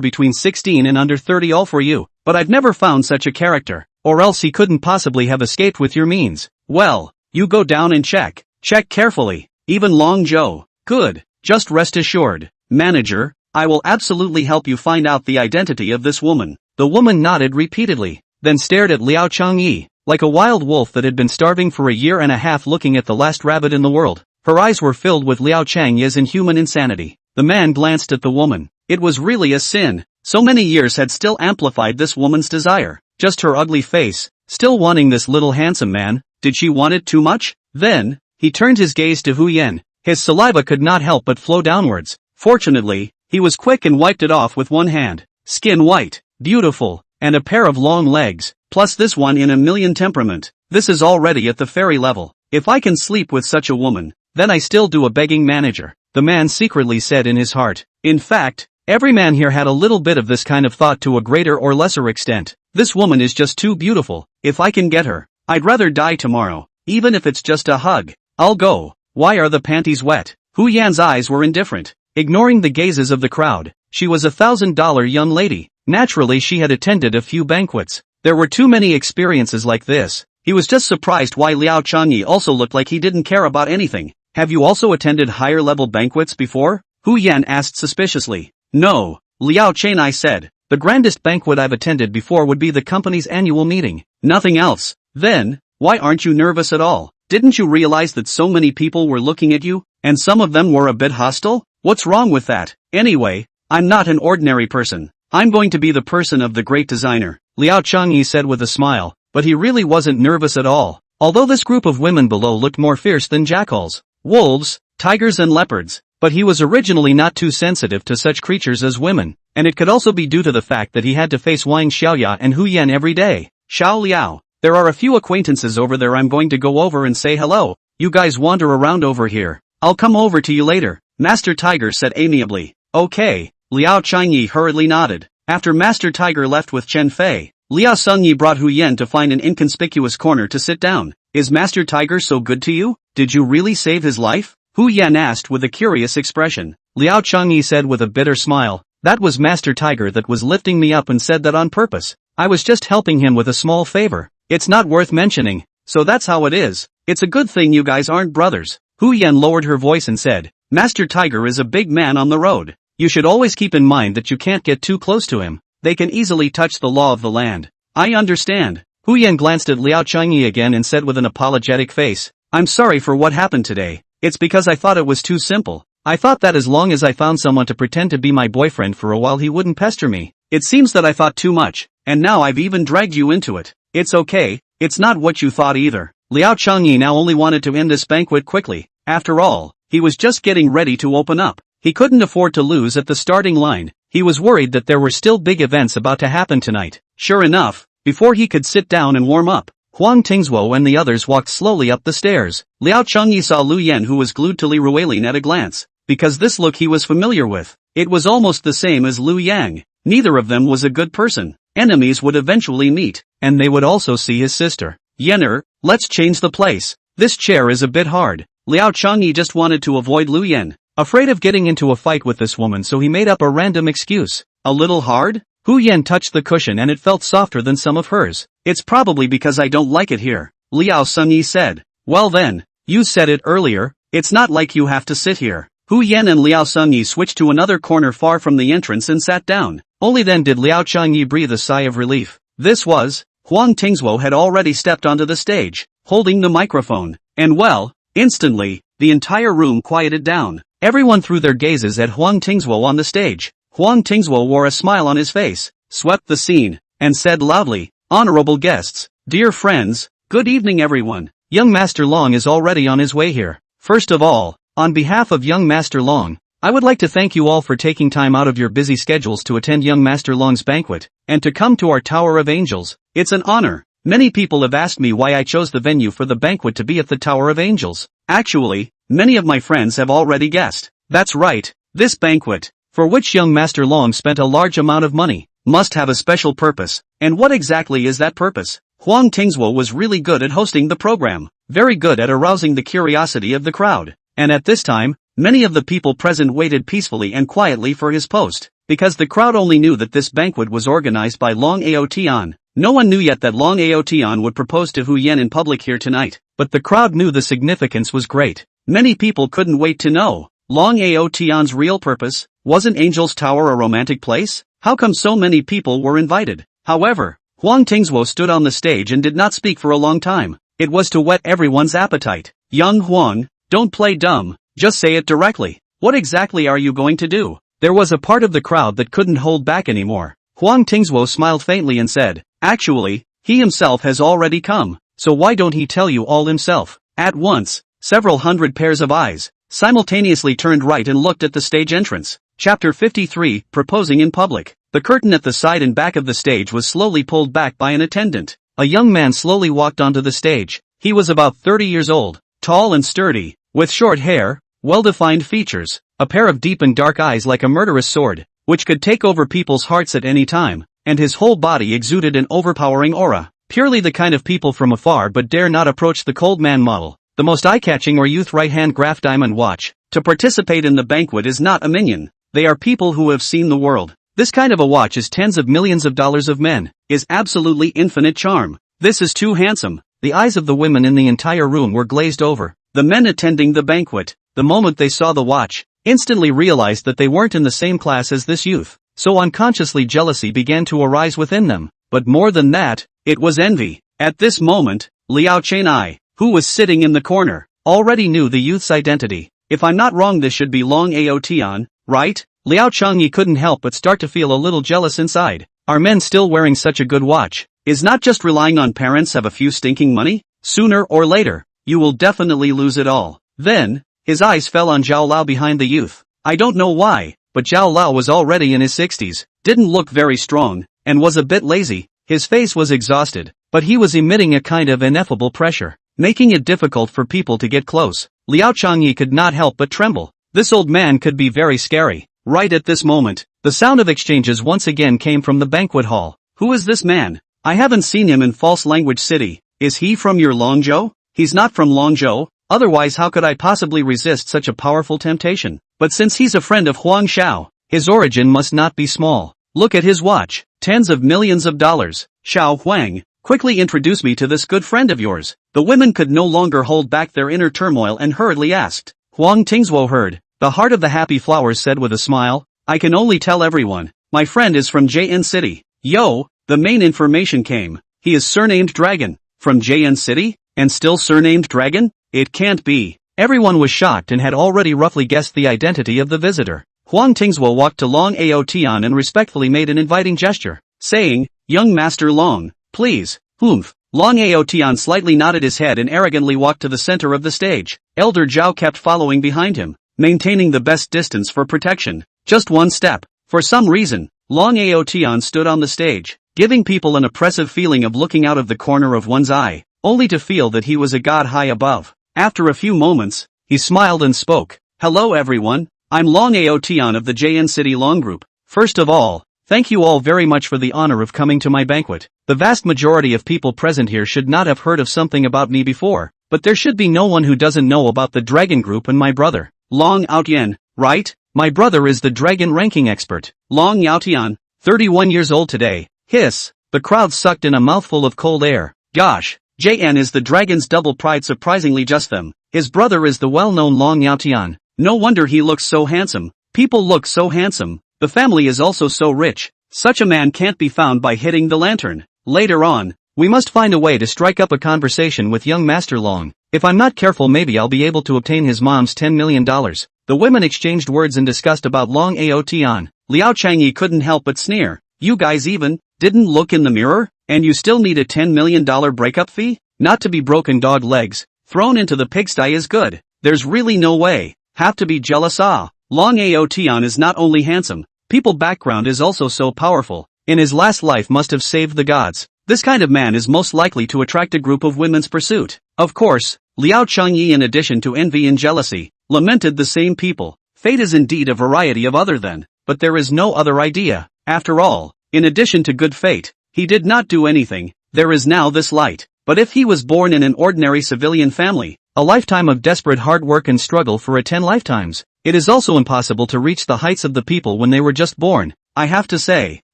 between 16 and under 30 all for you, but I've never found such a character, or else he couldn't possibly have escaped with your means. Well, you go down and check. Check carefully. Even Long Joe. Good. Just rest assured, manager, I will absolutely help you find out the identity of this woman." The woman nodded repeatedly, then stared at Liao Changyi, like a wild wolf that had been starving for a year and a half looking at the last rabbit in the world. Her eyes were filled with Liao Changyi's inhuman insanity. The man glanced at the woman. It was really a sin. So many years had still amplified this woman's desire. Just her ugly face, still wanting this little handsome man. Did she want it too much? Then, he turned his gaze to Hu Yan. His saliva could not help but flow downwards. Fortunately, he was quick and wiped it off with one hand. Skin white, beautiful, and a pair of long legs, plus this one in a million temperament. This is already at the fairy level. If I can sleep with such a woman, then I still do a begging manager, the man secretly said in his heart. In fact, every man here had a little bit of this kind of thought to a greater or lesser extent. This woman is just too beautiful. If I can get her, I'd rather die tomorrow, even if it's just a hug. I'll go. Why are the panties wet? Hu Yan's eyes were indifferent, ignoring the gazes of the crowd. She was a $1,000 young lady. Naturally she had attended a few banquets. There were too many experiences like this. He was just surprised why Liao Changyi also looked like he didn't care about anything. Have you also attended higher level banquets before? Hu Yan asked suspiciously. No, Liao Changyi said. The grandest banquet I've attended before would be the company's annual meeting. Nothing else. Then, why aren't you nervous at all? Didn't you realize that so many people were looking at you, and some of them were a bit hostile? What's wrong with that? Anyway, I'm not an ordinary person. I'm going to be the person of the great designer, Liao Changyi said with a smile, but he really wasn't nervous at all. Although this group of women below looked more fierce than jackals, wolves, tigers and leopards, but he was originally not too sensitive to such creatures as women, and it could also be due to the fact that he had to face Wang Xiaoya and Hu Yan every day. Xiao Liao, there are a few acquaintances over there I'm going to go over and say hello. You guys wander around over here. I'll come over to you later, Master Tiger said amiably. Okay, Liao Changyi hurriedly nodded. After Master Tiger left with Chen Fei, Liao Changyi brought Hu Yan to find an inconspicuous corner to sit down. Is Master Tiger so good to you? Did you really save his life? Hu Yan asked with a curious expression. Liao Changyi said with a bitter smile, that was Master Tiger that was lifting me up and said that on purpose. I was just helping him with a small favor. It's not worth mentioning, so that's how it is. It's a good thing you guys aren't brothers. Hu Yan lowered her voice and said, Master Tiger is a big man on the road. You should always keep in mind that you can't get too close to him. They can easily touch the law of the land. I understand. Hu Yan glanced at Liao Changyi again and said with an apologetic face, I'm sorry for what happened today. It's because I thought it was too simple. I thought that as long as I found someone to pretend to be my boyfriend for a while he wouldn't pester me. It seems that I thought too much, and now I've even dragged you into it. It's okay, it's not what you thought either. Liao Changyi now only wanted to end this banquet quickly. After all, he was just getting ready to open up. He couldn't afford to lose at the starting line. He was worried that there were still big events about to happen tonight. Sure enough, before he could sit down and warm up, Huang Tingzuo and the others walked slowly up the stairs. Liao Changyi saw Lu Yan who was glued to Li Ruilin at a glance, because this look he was familiar with. It was almost the same as Lu Yang. Neither of them was a good person. Enemies would eventually meet, and they would also see his sister. Yenner, let's change the place. This chair is a bit hard. Liao Changyi just wanted to avoid Lu Yan, afraid of getting into a fight with this woman, so he made up a random excuse. A little hard? Hu Yan touched the cushion and it felt softer than some of hers. It's probably because I don't like it here, Liao Changyi said. Well then, you said it earlier, it's not like you have to sit here. Hu Yan and Liao Changyi switched to another corner far from the entrance and sat down. Only then did Liao Changyi breathe a sigh of relief. This was, Huang Tingzuo had already stepped onto the stage, holding the microphone. And well, instantly, the entire room quieted down. Everyone threw their gazes at Huang Tingzuo on the stage. Huang Tingzuo wore a smile on his face, swept the scene, and said loudly, Honorable guests, dear friends, good evening everyone. Young Master Long is already on his way here. First of all, on behalf of young Master Long, I would like to thank you all for taking time out of your busy schedules to attend young Master Long's banquet, and to come to our Tower of Angels. It's an honor. Many people have asked me why I chose the venue for the banquet to be at the Tower of Angels. Actually, many of my friends have already guessed. That's right, this banquet, for which young Master Long spent a large amount of money, must have a special purpose. And what exactly is that purpose? Huang Tingzhuo was really good at hosting the program, very good at arousing the curiosity of the crowd. And at this time, many of the people present waited peacefully and quietly for his post, because the crowd only knew that this banquet was organized by Long Aotian. No one knew yet that Long Aotian would propose to Hu Yen in public here tonight, but the crowd knew the significance was great. Many people couldn't wait to know. Long Aotian's real purpose, wasn't Angel's Tower a romantic place? How come so many people were invited? However, Huang Tingzhuo stood on the stage and did not speak for a long time. It was to whet everyone's appetite. Young Huang, don't play dumb, just say it directly. What exactly are you going to do? There was a part of the crowd that couldn't hold back anymore. Huang Tingzhuo smiled faintly and said, actually, he himself has already come, so why don't he tell you all himself? At once, several hundred pairs of eyes simultaneously turned right and looked at the stage entrance. Chapter 53, Proposing in Public. The curtain at the side and back of the stage was slowly pulled back by an attendant. A young man slowly walked onto the stage. He was about 30 years old, tall and sturdy, with short hair, well-defined features, a pair of deep and dark eyes like a murderous sword, which could take over people's hearts at any time, and his whole body exuded an overpowering aura. Purely the kind of people from afar but dare not approach the cold man model. The most eye-catching or youth right-hand graph diamond watch. To participate in the banquet is not a minion. They are people who have seen the world. This kind of a watch is tens of millions of dollars of men, is absolutely infinite charm. This is too handsome. The eyes of the women in the entire room were glazed over. The men attending the banquet, the moment they saw the watch, instantly realized that they weren't in the same class as this youth. So unconsciously jealousy began to arise within them. But more than that, it was envy. At this moment, Liao Chenai, who was sitting in the corner, already knew the youth's identity. If I'm not wrong, this should be Long Aotian, right? Liao Changyi couldn't help but start to feel a little jealous inside. Are men still wearing such a good watch? Is not just relying on parents have a few stinking money? Sooner or later, you will definitely lose it all. Then, his eyes fell on Zhao Lao behind the youth. I don't know why, but Zhao Lao was already in his 60s, didn't look very strong, and was a bit lazy. His face was exhausted, but he was emitting a kind of ineffable pressure, making it difficult for people to get close. Liao Changyi could not help but tremble. This old man could be very scary. Right at this moment, the sound of exchanges once again came from the banquet hall. Who is this man? I haven't seen him in False Language City. Is he from your Longzhou? He's not from Longzhou, otherwise how could I possibly resist such a powerful temptation? But since he's a friend of Huang Xiao, his origin must not be small. Look at his watch, tens of millions of dollars. Xiao Huang, quickly introduce me to this good friend of yours. The women could no longer hold back their inner turmoil and hurriedly asked. Huang Tingzhuo heard. The heart of the happy flowers said with a smile, I can only tell everyone, my friend is from JN City. Yo, the main information came. He is surnamed Dragon. From JN City? And still surnamed Dragon? It can't be. Everyone was shocked and had already roughly guessed the identity of the visitor. Huang Tingzhuo walked to Long Aotian and respectfully made an inviting gesture, saying, Young Master Long, please, Humph. Long Aotian slightly nodded his head and arrogantly walked to the center of the stage. Elder Zhao kept following behind him, maintaining the best distance for protection. Just one step. For some reason, Long Aotian stood on the stage, giving people an oppressive feeling of looking out of the corner of one's eye, only to feel that he was a god high above. After a few moments, he smiled and spoke. Hello everyone, I'm Long Aotian of the JN City Long Group. First of all, thank you all very much for the honor of coming to my banquet. The vast majority of people present here should not have heard of something about me before, but there should be no one who doesn't know about the Dragon Group and my brother, Long Aotian, right? My brother is the Dragon ranking expert, Long Yaotian, 31 years old today. Hiss, the crowd sucked in a mouthful of cold air. Gosh, JN is the Dragon's double pride, surprisingly just them. His brother is the well-known Long Yaotian. No wonder he looks so handsome. People look so handsome. The family is also so rich. Such a man can't be found by hitting the lantern. Later on, we must find a way to strike up a conversation with young Master Long. If I'm not careful, maybe I'll be able to obtain his mom's $10 million. The women exchanged words and discussed about Long Aotian. Liao Changyi couldn't help but sneer. You guys even didn't look in the mirror? And you still need a $10 million breakup fee? Not to be broken dog legs. Thrown into the pigsty is good. There's really no way. Have to be jealous. Long Aotian is not only handsome, people background is also so powerful. In his last life must have saved the gods. This kind of man is most likely to attract a group of women's pursuit. Of course, Liao Changyi, in addition to envy and jealousy, lamented the same people. Fate is indeed a variety of other than, but there is no other idea. After all, in addition to good fate, he did not do anything. there is now this light. But if he was born in an ordinary civilian family, a lifetime of desperate hard work and struggle for 10 lifetimes, it is also impossible to reach the heights of the people when they were just born. I have to say,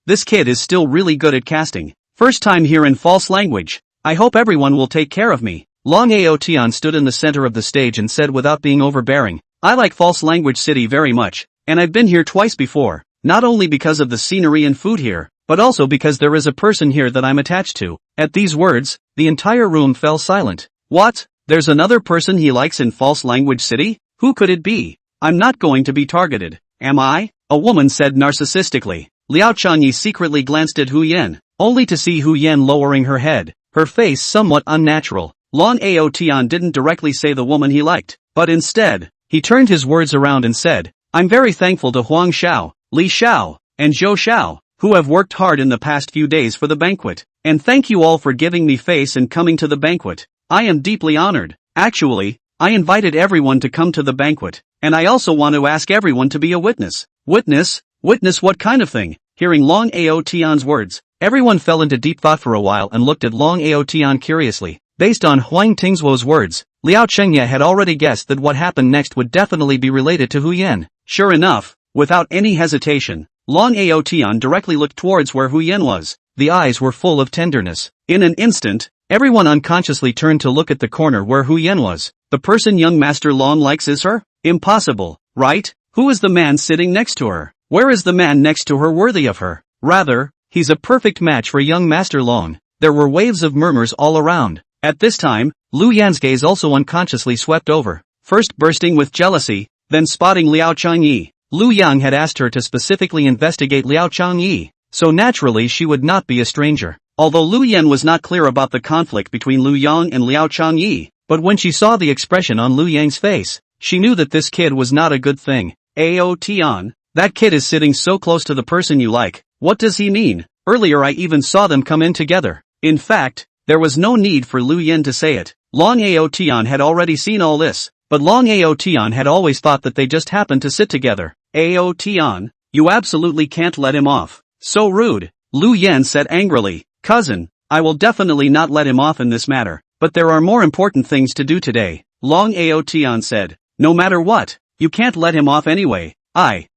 this kid is still really good at casting. First time here in false language. I hope everyone will take care of me. Long Aotian stood in the center of the stage and said without being overbearing, I like false language city very much, and I've been here twice before, not only because of the scenery and food here, but also because there is a person here that I'm attached to. At these words, the entire room fell silent. What? There's another person he likes in false language city? Who could it be? I'm not going to be targeted, am I? A woman said narcissistically. Liao Changyi secretly glanced at Hu Yan, only to see Hu Yan lowering her head, her face somewhat unnatural. Long Aotian didn't directly say the woman he liked, but instead, he turned his words around and said, I'm very thankful to Huang Xiao, Li Xiao, and Zhou Xiao, who have worked hard in the past few days for the banquet, and thank you all for giving me face and coming to the banquet. I am deeply honored. Actually, I invited everyone to come to the banquet, and I also want to ask everyone to be a witness. Witness? Witness what kind of thing? Hearing Long Aotian's words, everyone fell into deep thought for a while and looked at Long Aotian curiously. Based on Huang Tingzhuo's words, Liao Chengye had already guessed that what happened next would definitely be related to Hu Yan. Sure enough, without any hesitation, Long Aotian directly looked towards where Hu Yan was. The eyes were full of tenderness. In an instant, everyone unconsciously turned to look at the corner where Hu Yan was. The person young Master Long likes is her? Impossible, right? Who is the man sitting next to her? Where is the man next to her worthy of her? Rather, he's a perfect match for young Master Long. There were waves of murmurs all around. At this time, Lu Yan's gaze also unconsciously swept over, first bursting with jealousy, then spotting Liao Changyi. Lu Yang had asked her to specifically investigate Liao Changyi, so naturally she would not be a stranger. Although Lu Yan was not clear about the conflict between Lu Yang and Liao Changyi, but when she saw the expression on Lu Yang's face, she knew that this kid was not a good thing. Ao Tian, that kid is sitting so close to the person you like. What does he mean? Earlier I even saw them come in together. In fact, there was no need for Lu Yan to say it. Long Aotian had already seen all this, but Long Aotian had always thought that they just happened to sit together. Aotian, you absolutely can't let him off. So rude, Lu Yan said angrily. Cousin, I will definitely not let him off in this matter, but there are more important things to do today. Long Aotian said. No matter what, you can't let him off anyway.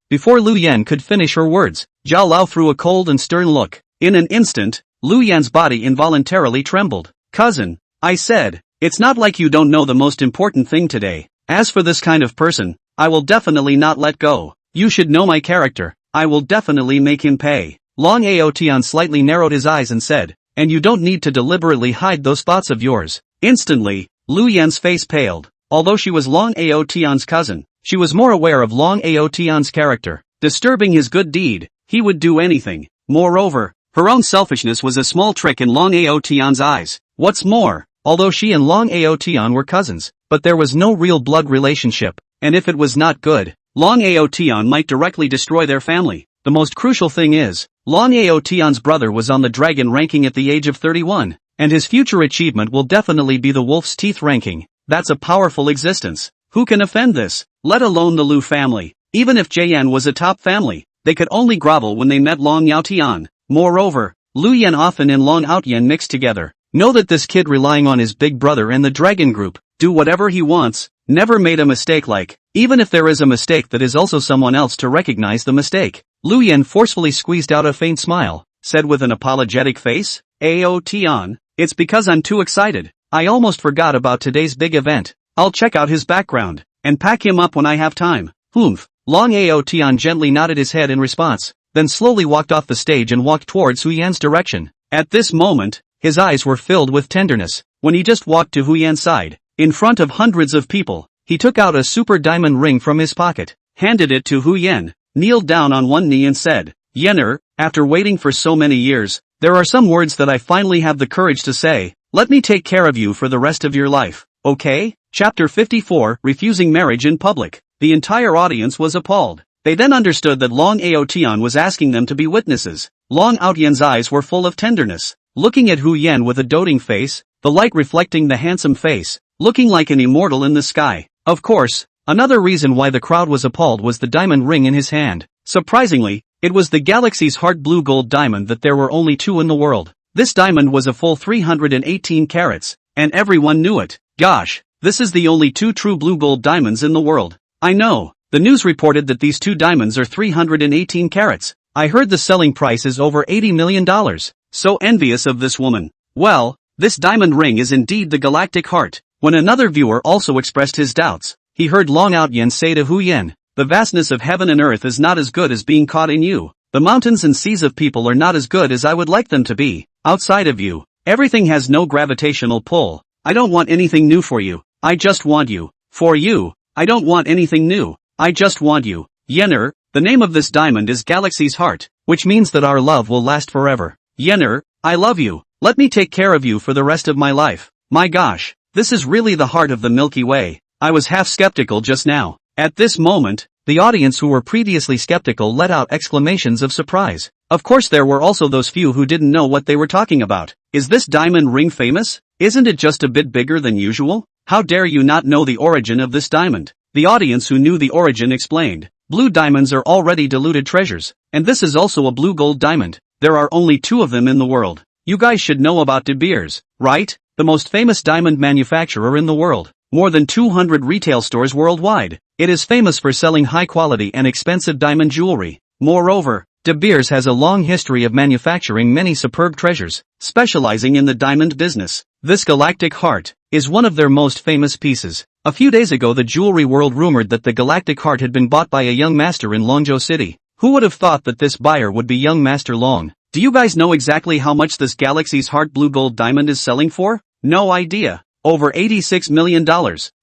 Before Lu Yan could finish her words, Zhao Lao threw a cold and stern look. In an instant, Lu Yan's body involuntarily trembled. Cousin, I said, it's not like you don't know the most important thing today. As for this kind of person, I will definitely not let go. You should know my character. I will definitely make him pay. Long Aotian slightly narrowed his eyes and said, and you don't need to deliberately hide those thoughts of yours. Instantly, Lu Yan's face paled. Although she was Long Aotian's cousin, she was more aware of Long Aotian's character. Disturbing his good deed, he would do anything. Moreover, her own selfishness was a small trick in Long Aotian's eyes. What's more, although she and Long Aotian were cousins, but there was no real blood relationship, and if it was not good, Long Aotian might directly destroy their family. The most crucial thing is, Long Aotian's brother was on the dragon ranking at the age of 31, and his future achievement will definitely be the wolf's teeth ranking. That's a powerful existence. Who can offend this? Let alone the Lu family. Even if Jian was a top family, they could only grovel when they met Long Yaotian. Moreover, Lu Yan often and Long Outyan mixed together. Know that this kid relying on his big brother and the dragon group, do whatever he wants, never made a mistake like, even if there is a mistake that is also someone else to recognize the mistake. Lu Yan forcefully squeezed out a faint smile, said with an apologetic face, Ao Tian, it's because I'm too excited. I almost forgot about today's big event. I'll check out his background, and pack him up when I have time. Humph. Long Ao Tian gently nodded his head in response, then slowly walked off the stage and walked towards Hu Yan's direction. At this moment, his eyes were filled with tenderness. When he just walked to Hu Yan's side, in front of hundreds of people, he took out a super diamond ring from his pocket, handed it to Hu Yan, kneeled down on one knee and said, Yener, after waiting for so many years, there are some words that I finally have the courage to say. Let me take care of you for the rest of your life, okay? Chapter 54, Refusing Marriage in Public. The entire audience was appalled. They then understood that Long Ao Tian was asking them to be witnesses. Long Outyan's eyes were full of tenderness, looking at Hu Yan with a doting face, the light reflecting the handsome face, looking like an immortal in the sky. Of course, another reason why the crowd was appalled was the diamond ring in his hand. Surprisingly, it was the galaxy's heart blue gold diamond that there were only 2 in the world. This diamond was a full 318 carats, and everyone knew it. Gosh, this is the only two true blue gold diamonds in the world. I know. The news reported that these two diamonds are 318 carats. I heard the selling price is over $80 million. So envious of this woman. Well, this diamond ring is indeed the galactic heart. When another viewer also expressed his doubts, he heard Long Out Yen say to Hu Yen, the vastness of heaven and earth is not as good as being caught in you. The mountains and seas of people are not as good as I would like them to be. Outside of you, everything has no gravitational pull. I don't want anything new for you. I just want you. For you, I don't want anything new. I just want you. Yener, the name of this diamond is Galaxy's Heart, which means that our love will last forever. Yener, I love you. Let me take care of you for the rest of my life. My gosh, this is really the heart of the Milky Way. I was half skeptical just now. At this moment, the audience who were previously skeptical let out exclamations of surprise. Of course there were also those few who didn't know what they were talking about. Is this diamond ring famous? Isn't it just a bit bigger than usual? How dare you not know the origin of this diamond? The audience who knew the origin explained. Blue diamonds are already diluted treasures, and this is also a blue gold diamond. There are only two of them in the world. You guys should know about De Beers, right? The most famous diamond manufacturer in the world. More than 200 retail stores worldwide. It is famous for selling high-quality and expensive diamond jewelry. Moreover, De Beers has a long history of manufacturing many superb treasures, specializing in the diamond business. This galactic heart is one of their most famous pieces. A few days ago the jewelry world rumored that the galactic heart had been bought by a young master in Longzhou City. Who would have thought that this buyer would be young Master Long? Do you guys know exactly how much this Galaxy's Heart blue gold diamond is selling for? No idea. Over $86 million.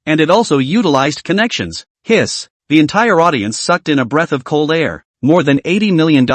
And it also utilized connections. Hiss. The entire audience sucked in a breath of cold air. More than $80 million.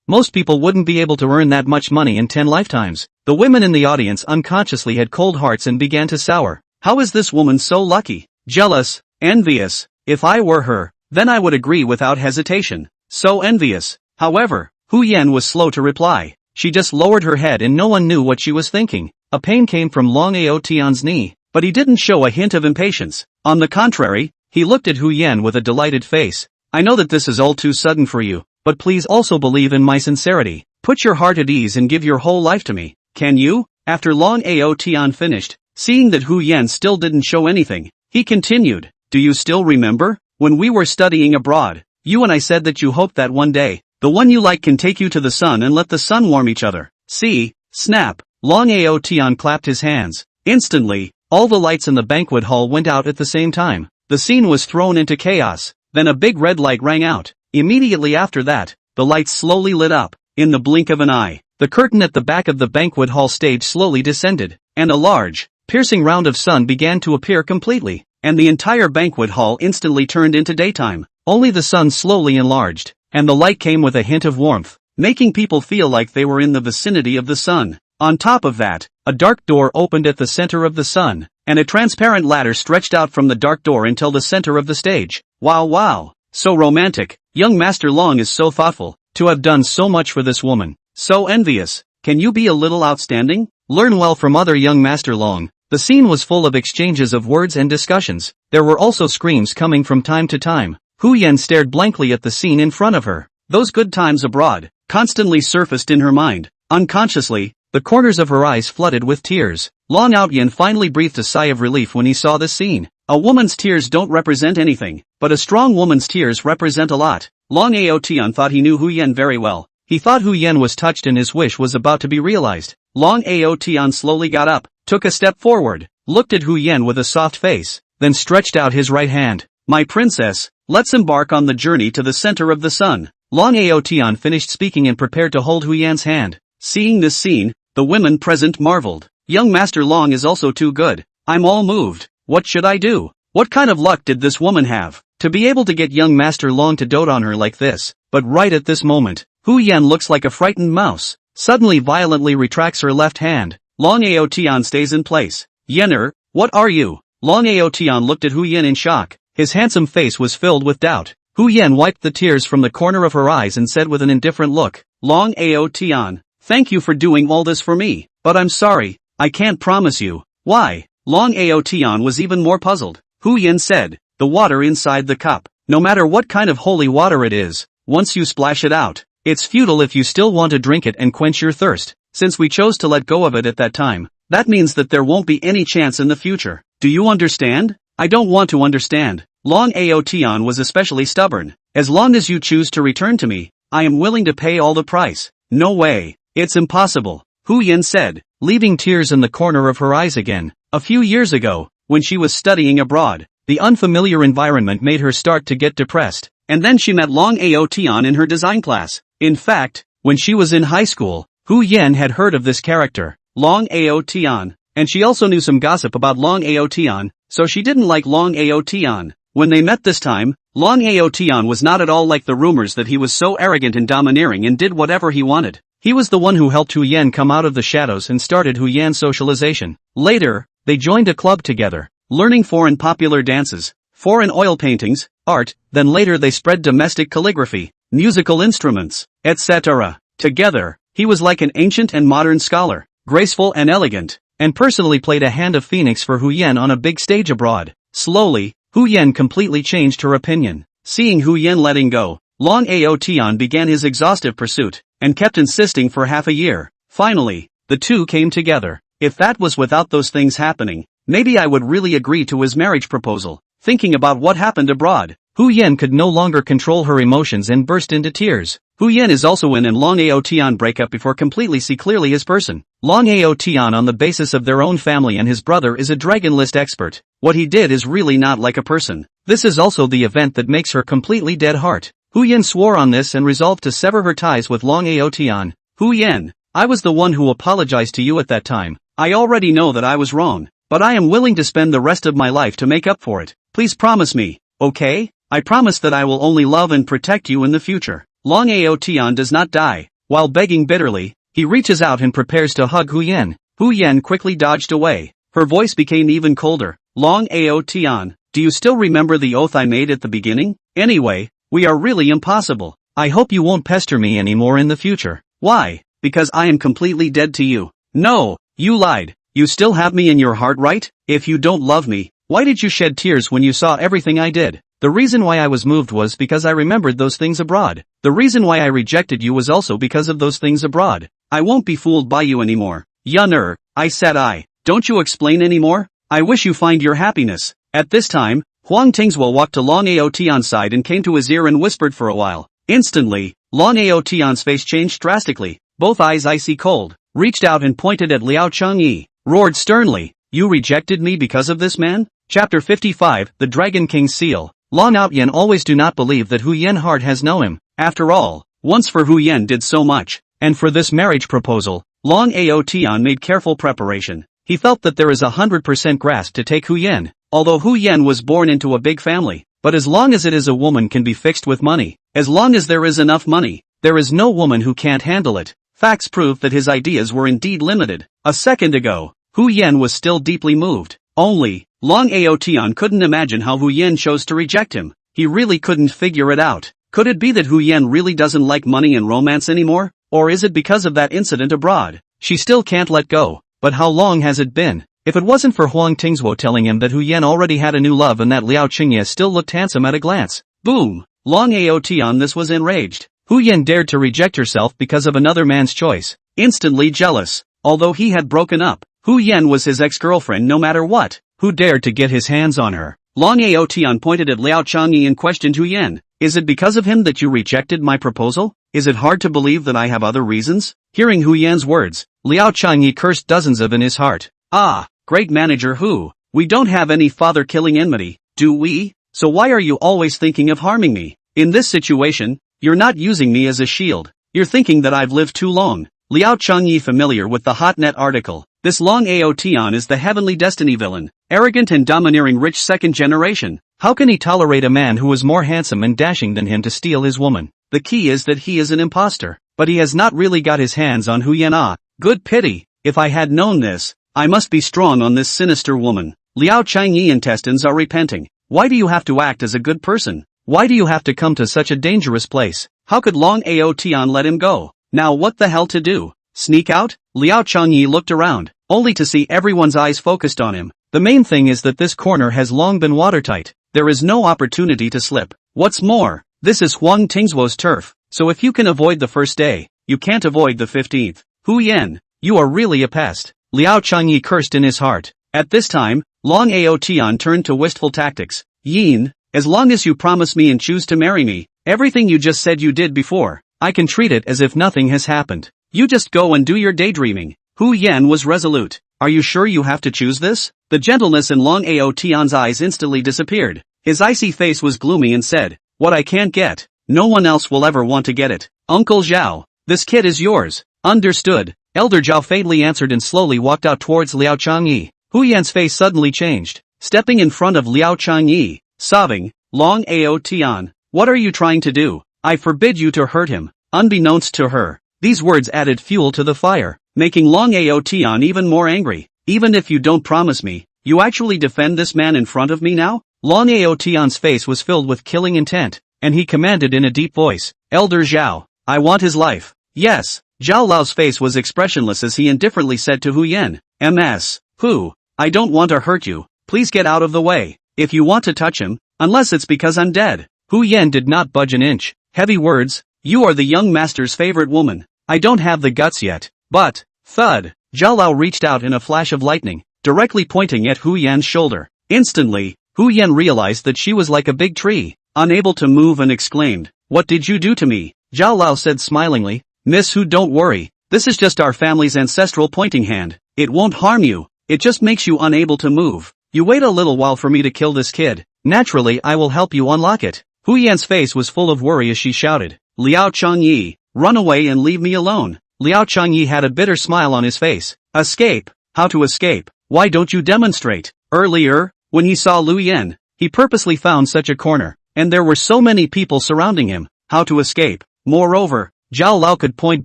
Most people wouldn't be able to earn that much money in 10 lifetimes. The women in the audience unconsciously had cold hearts and began to sour. How is this woman so lucky? Jealous. Envious. If I were her, then I would agree without hesitation. So envious. However, Hu Yen was slow to reply. She just lowered her head and no one knew what she was thinking. A pain came from Long Ao Tian's knee, but he didn't show a hint of impatience. On the contrary, he looked at Hu Yen with a delighted face. I know that this is all too sudden for you, but please also believe in my sincerity. Put your heart at ease and give your whole life to me. Can you? After Long Ao Tian finished, seeing that Hu Yen still didn't show anything, he continued. Do you still remember? When we were studying abroad, you and I said that you hoped that one day, the one you like can take you to the sun and let the sun warm each other. See? Snap. Long Ao Tian clapped his hands. Instantly, all the lights in the banquet hall went out at the same time. The scene was thrown into chaos. Then a big red light rang out. Immediately after that, the lights slowly lit up. In the blink of an eye, the curtain at the back of the banquet hall stage slowly descended, and a large, piercing round of sun began to appear completely, and the entire banquet hall instantly turned into daytime. Only the sun slowly enlarged, and the light came with a hint of warmth, making people feel like they were in the vicinity of the sun. On top of that, a dark door opened at the center of the sun, and a transparent ladder stretched out from the dark door until the center of the stage. Wow. So romantic. Young Master Long is so thoughtful, to have done so much for this woman. So envious. Can you be a little outstanding? Learn well from other young Master Long. The scene was full of exchanges of words and discussions. There were also screams coming from time to time. Hu Yen stared blankly at the scene in front of her. Those good times abroad constantly surfaced in her mind. Unconsciously, the corners of her eyes flooded with tears. Long Out Yen finally breathed a sigh of relief when he saw this scene. A woman's tears don't represent anything, but a strong woman's tears represent a lot. Long Ao Tian thought he knew Hu Yen very well. He thought Hu Yen was touched and his wish was about to be realized. Long Ao Tian slowly got up, took a step forward, looked at Hu Yen with a soft face, then stretched out his right hand. My princess, let's embark on the journey to the center of the sun. Long Ao Tian finished speaking and prepared to hold Hu Yan's hand. Seeing this scene, the women present marveled. Young Master Long is also too good. I'm all moved. What should I do? What kind of luck did this woman have to be able to get young Master Long to dote on her like this? But right at this moment, Hu Yan looks like a frightened mouse, suddenly violently retracts her left hand. Long Ao Tian stays in place. Yener, what are you? Long Ao Tian looked at Hu Yan in shock. His handsome face was filled with doubt. Hu Yan wiped the tears from the corner of her eyes and said with an indifferent look, Long Ao Tian, thank you for doing all this for me, but I'm sorry, I can't promise you. Why? Long Ao Tian was even more puzzled. Hu Yan said, the water inside the cup, no matter what kind of holy water it is, once you splash it out, it's futile if you still want to drink it and quench your thirst. Since we chose to let go of it at that time, that means that there won't be any chance in the future. Do you understand? I don't want to understand. Long Aotian was especially stubborn. As long as you choose to return to me, I am willing to pay all the price. No way. It's impossible, Hu Yin said, leaving tears in the corner of her eyes again. A few years ago, when she was studying abroad, the unfamiliar environment made her start to get depressed, and then she met Long Aotian in her design class. In fact, when she was in high school, Hu Yin had heard of this character, Long Aotian, and she also knew some gossip about Long Aotian, so she didn't like Long Aotian. When they met this time, Long Aotian was not at all like the rumors that he was so arrogant and domineering and did whatever he wanted. He was the one who helped Hu Yen come out of the shadows and started Hu Yan's socialization. Later, they joined a club together, learning foreign popular dances, foreign oil paintings, art, then later they spread domestic calligraphy, musical instruments, etc. Together, he was like an ancient and modern scholar, graceful and elegant, and personally played a hand of phoenix for Hu Yen on a big stage abroad. Slowly, Hu Yen completely changed her opinion. Seeing Hu Yen letting go, Long Aotian began his exhaustive pursuit, and kept insisting for half a year. Finally, the two came together. If that was without those things happening, maybe I would really agree to his marriage proposal. Thinking about what happened abroad, Hu Yen could no longer control her emotions and burst into tears. Hu Yen is also in and Long Aotian break up before completely see clearly his person. Long Aotian on the basis of their own family and his brother is a dragon list expert. What he did is really not like a person. This is also the event that makes her completely dead heart. Hu Yen swore on this and resolved to sever her ties with Long Aotian. Hu Yen, I was the one who apologized to you at that time. I already know that I was wrong, but I am willing to spend the rest of my life to make up for it. Please promise me, okay? I promise that I will only love and protect you in the future. Long Aotian does not die. While begging bitterly, he reaches out and prepares to hug Hu Yen. Hu Yen quickly dodged away. Her voice became even colder. Long Aotian, do you still remember the oath I made at the beginning? Anyway, we are really impossible. I hope you won't pester me anymore in the future. Why? Because I am completely dead to you. No, you lied. You still have me in your heart, right? If you don't love me, why did you shed tears when you saw everything I did? The reason why I was moved was because I remembered those things abroad. The reason why I rejected you was also because of those things abroad. I won't be fooled by you anymore. Yun I said don't you explain anymore? I wish you find your happiness. At this time, Huang Tingswo walked to Long Aotian's side and came to his ear and whispered for a while. Instantly, Long Aotian's face changed drastically, both eyes icy cold, reached out and pointed at Liao Changyi, roared sternly, you rejected me because of this man? Chapter 55, The Dragon King's Seal. Long Outyen always do not believe that Hu Yen heart has know him. After all, once for Hu Yen did so much, and for this marriage proposal, Long Aotian made careful preparation. He felt that there is 100% grasp to take Hu Yen, although Hu Yen was born into a big family, but as long as it is a woman can be fixed with money, as long as there is enough money, there is no woman who can't handle it. Facts prove that his ideas were indeed limited. A second ago, Hu Yen was still deeply moved. Only, Long Aotian couldn't imagine how Hu Yen chose to reject him. He really couldn't figure it out. Could it be that Hu Yen really doesn't like money and romance anymore? Or is it because of that incident abroad? She still can't let go. But how long has it been? If it wasn't for Huang Tingswo telling him that Hu Yen already had a new love and that Liao Qingye still looked handsome at a glance. Boom! Long Aotian this was enraged. Hu Yen dared to reject herself because of another man's choice. Instantly jealous. Although he had broken up, Hu Yen was his ex-girlfriend no matter what. Who dared to get his hands on her? Long Aotian pointed at Liao Changyi and questioned Hu Yen. Is it because of him that you rejected my proposal? Is it hard to believe that I have other reasons? Hearing Hu Yan's words, Liao Changyi cursed dozens of in his heart. Ah, great manager Hu. We don't have any father-killing enmity, do we? So why are you always thinking of harming me? In this situation, you're not using me as a shield. You're thinking that I've lived too long. Liao Changyi familiar with the Hotnet article. This Long Aotian is the heavenly destiny villain, arrogant and domineering rich second generation. How can he tolerate a man who is more handsome and dashing than him to steal his woman? The key is that he is an imposter, but he has not really got his hands on Hu Yen. Ah, good pity. If I had known this, I must be strong on this sinister woman. Liao Changyi intestines are repenting. Why do you have to act as a good person? Why do you have to come to such a dangerous place? How could Long Aotian let him go? Now what the hell to do? Sneak out? Liao Changyi looked around, only to see everyone's eyes focused on him. The main thing is that this corner has long been watertight. There is no opportunity to slip. What's more, this is Huang Tingswo's turf, so if you can avoid the first day, you can't avoid the 15th. Hu Yen, You are really a pest. Liao Changyi cursed in his heart. At this time, Long Aotian turned to wistful tactics. Yin, as long as you promise me and choose to marry me, everything you just said you did before, I can treat it as if nothing has happened. You just go and do your daydreaming. Hu Yan was resolute. Are you sure you have to choose this? The gentleness in Long Aotian's eyes instantly disappeared. His icy face was gloomy and said, what I can't get, no one else will ever want to get it. Uncle Zhao, this kid is yours. Understood. Elder Zhao faintly answered and slowly walked out towards Liao Changyi. Hu Yan's face suddenly changed. Stepping in front of Liao Changyi, sobbing, Long Aotian, what are you trying to do? I forbid you to hurt him. Unbeknownst to her, these words added fuel to the fire, making Long Aotian even more angry. Even if you don't promise me, you actually defend this man in front of me now? Long Aotian's face was filled with killing intent, and he commanded in a deep voice, Elder Zhao, I want his life. Yes. Zhao Lao's face was expressionless as he indifferently said to Hu Yan, Ms. Hu, I don't want to hurt you, please get out of the way, if you want to touch him, unless it's because I'm dead. Hu Yan did not budge an inch. Heavy words, you are the young master's favorite woman. I don't have the guts yet, but, thud, Zhao Lao reached out in a flash of lightning, directly pointing at Hu Yan's shoulder. Instantly, Hu Yan realized that she was like a big tree, unable to move and exclaimed, what did you do to me? Zhao Lao said smilingly, Miss Hu, don't worry, this is just our family's ancestral pointing hand. It won't harm you, it just makes you unable to move. You wait a little while for me to kill this kid. Naturally I will help you unlock it. Hu Yan's face was full of worry as she shouted, Liao Changyi, run away and leave me alone. Liao Changyi had a bitter smile on his face. Escape? How to escape? Why don't you demonstrate? Earlier, when he saw Lu Yan, he purposely found such a corner, and there were so many people surrounding him. How to escape? Moreover, Zhao Lao could point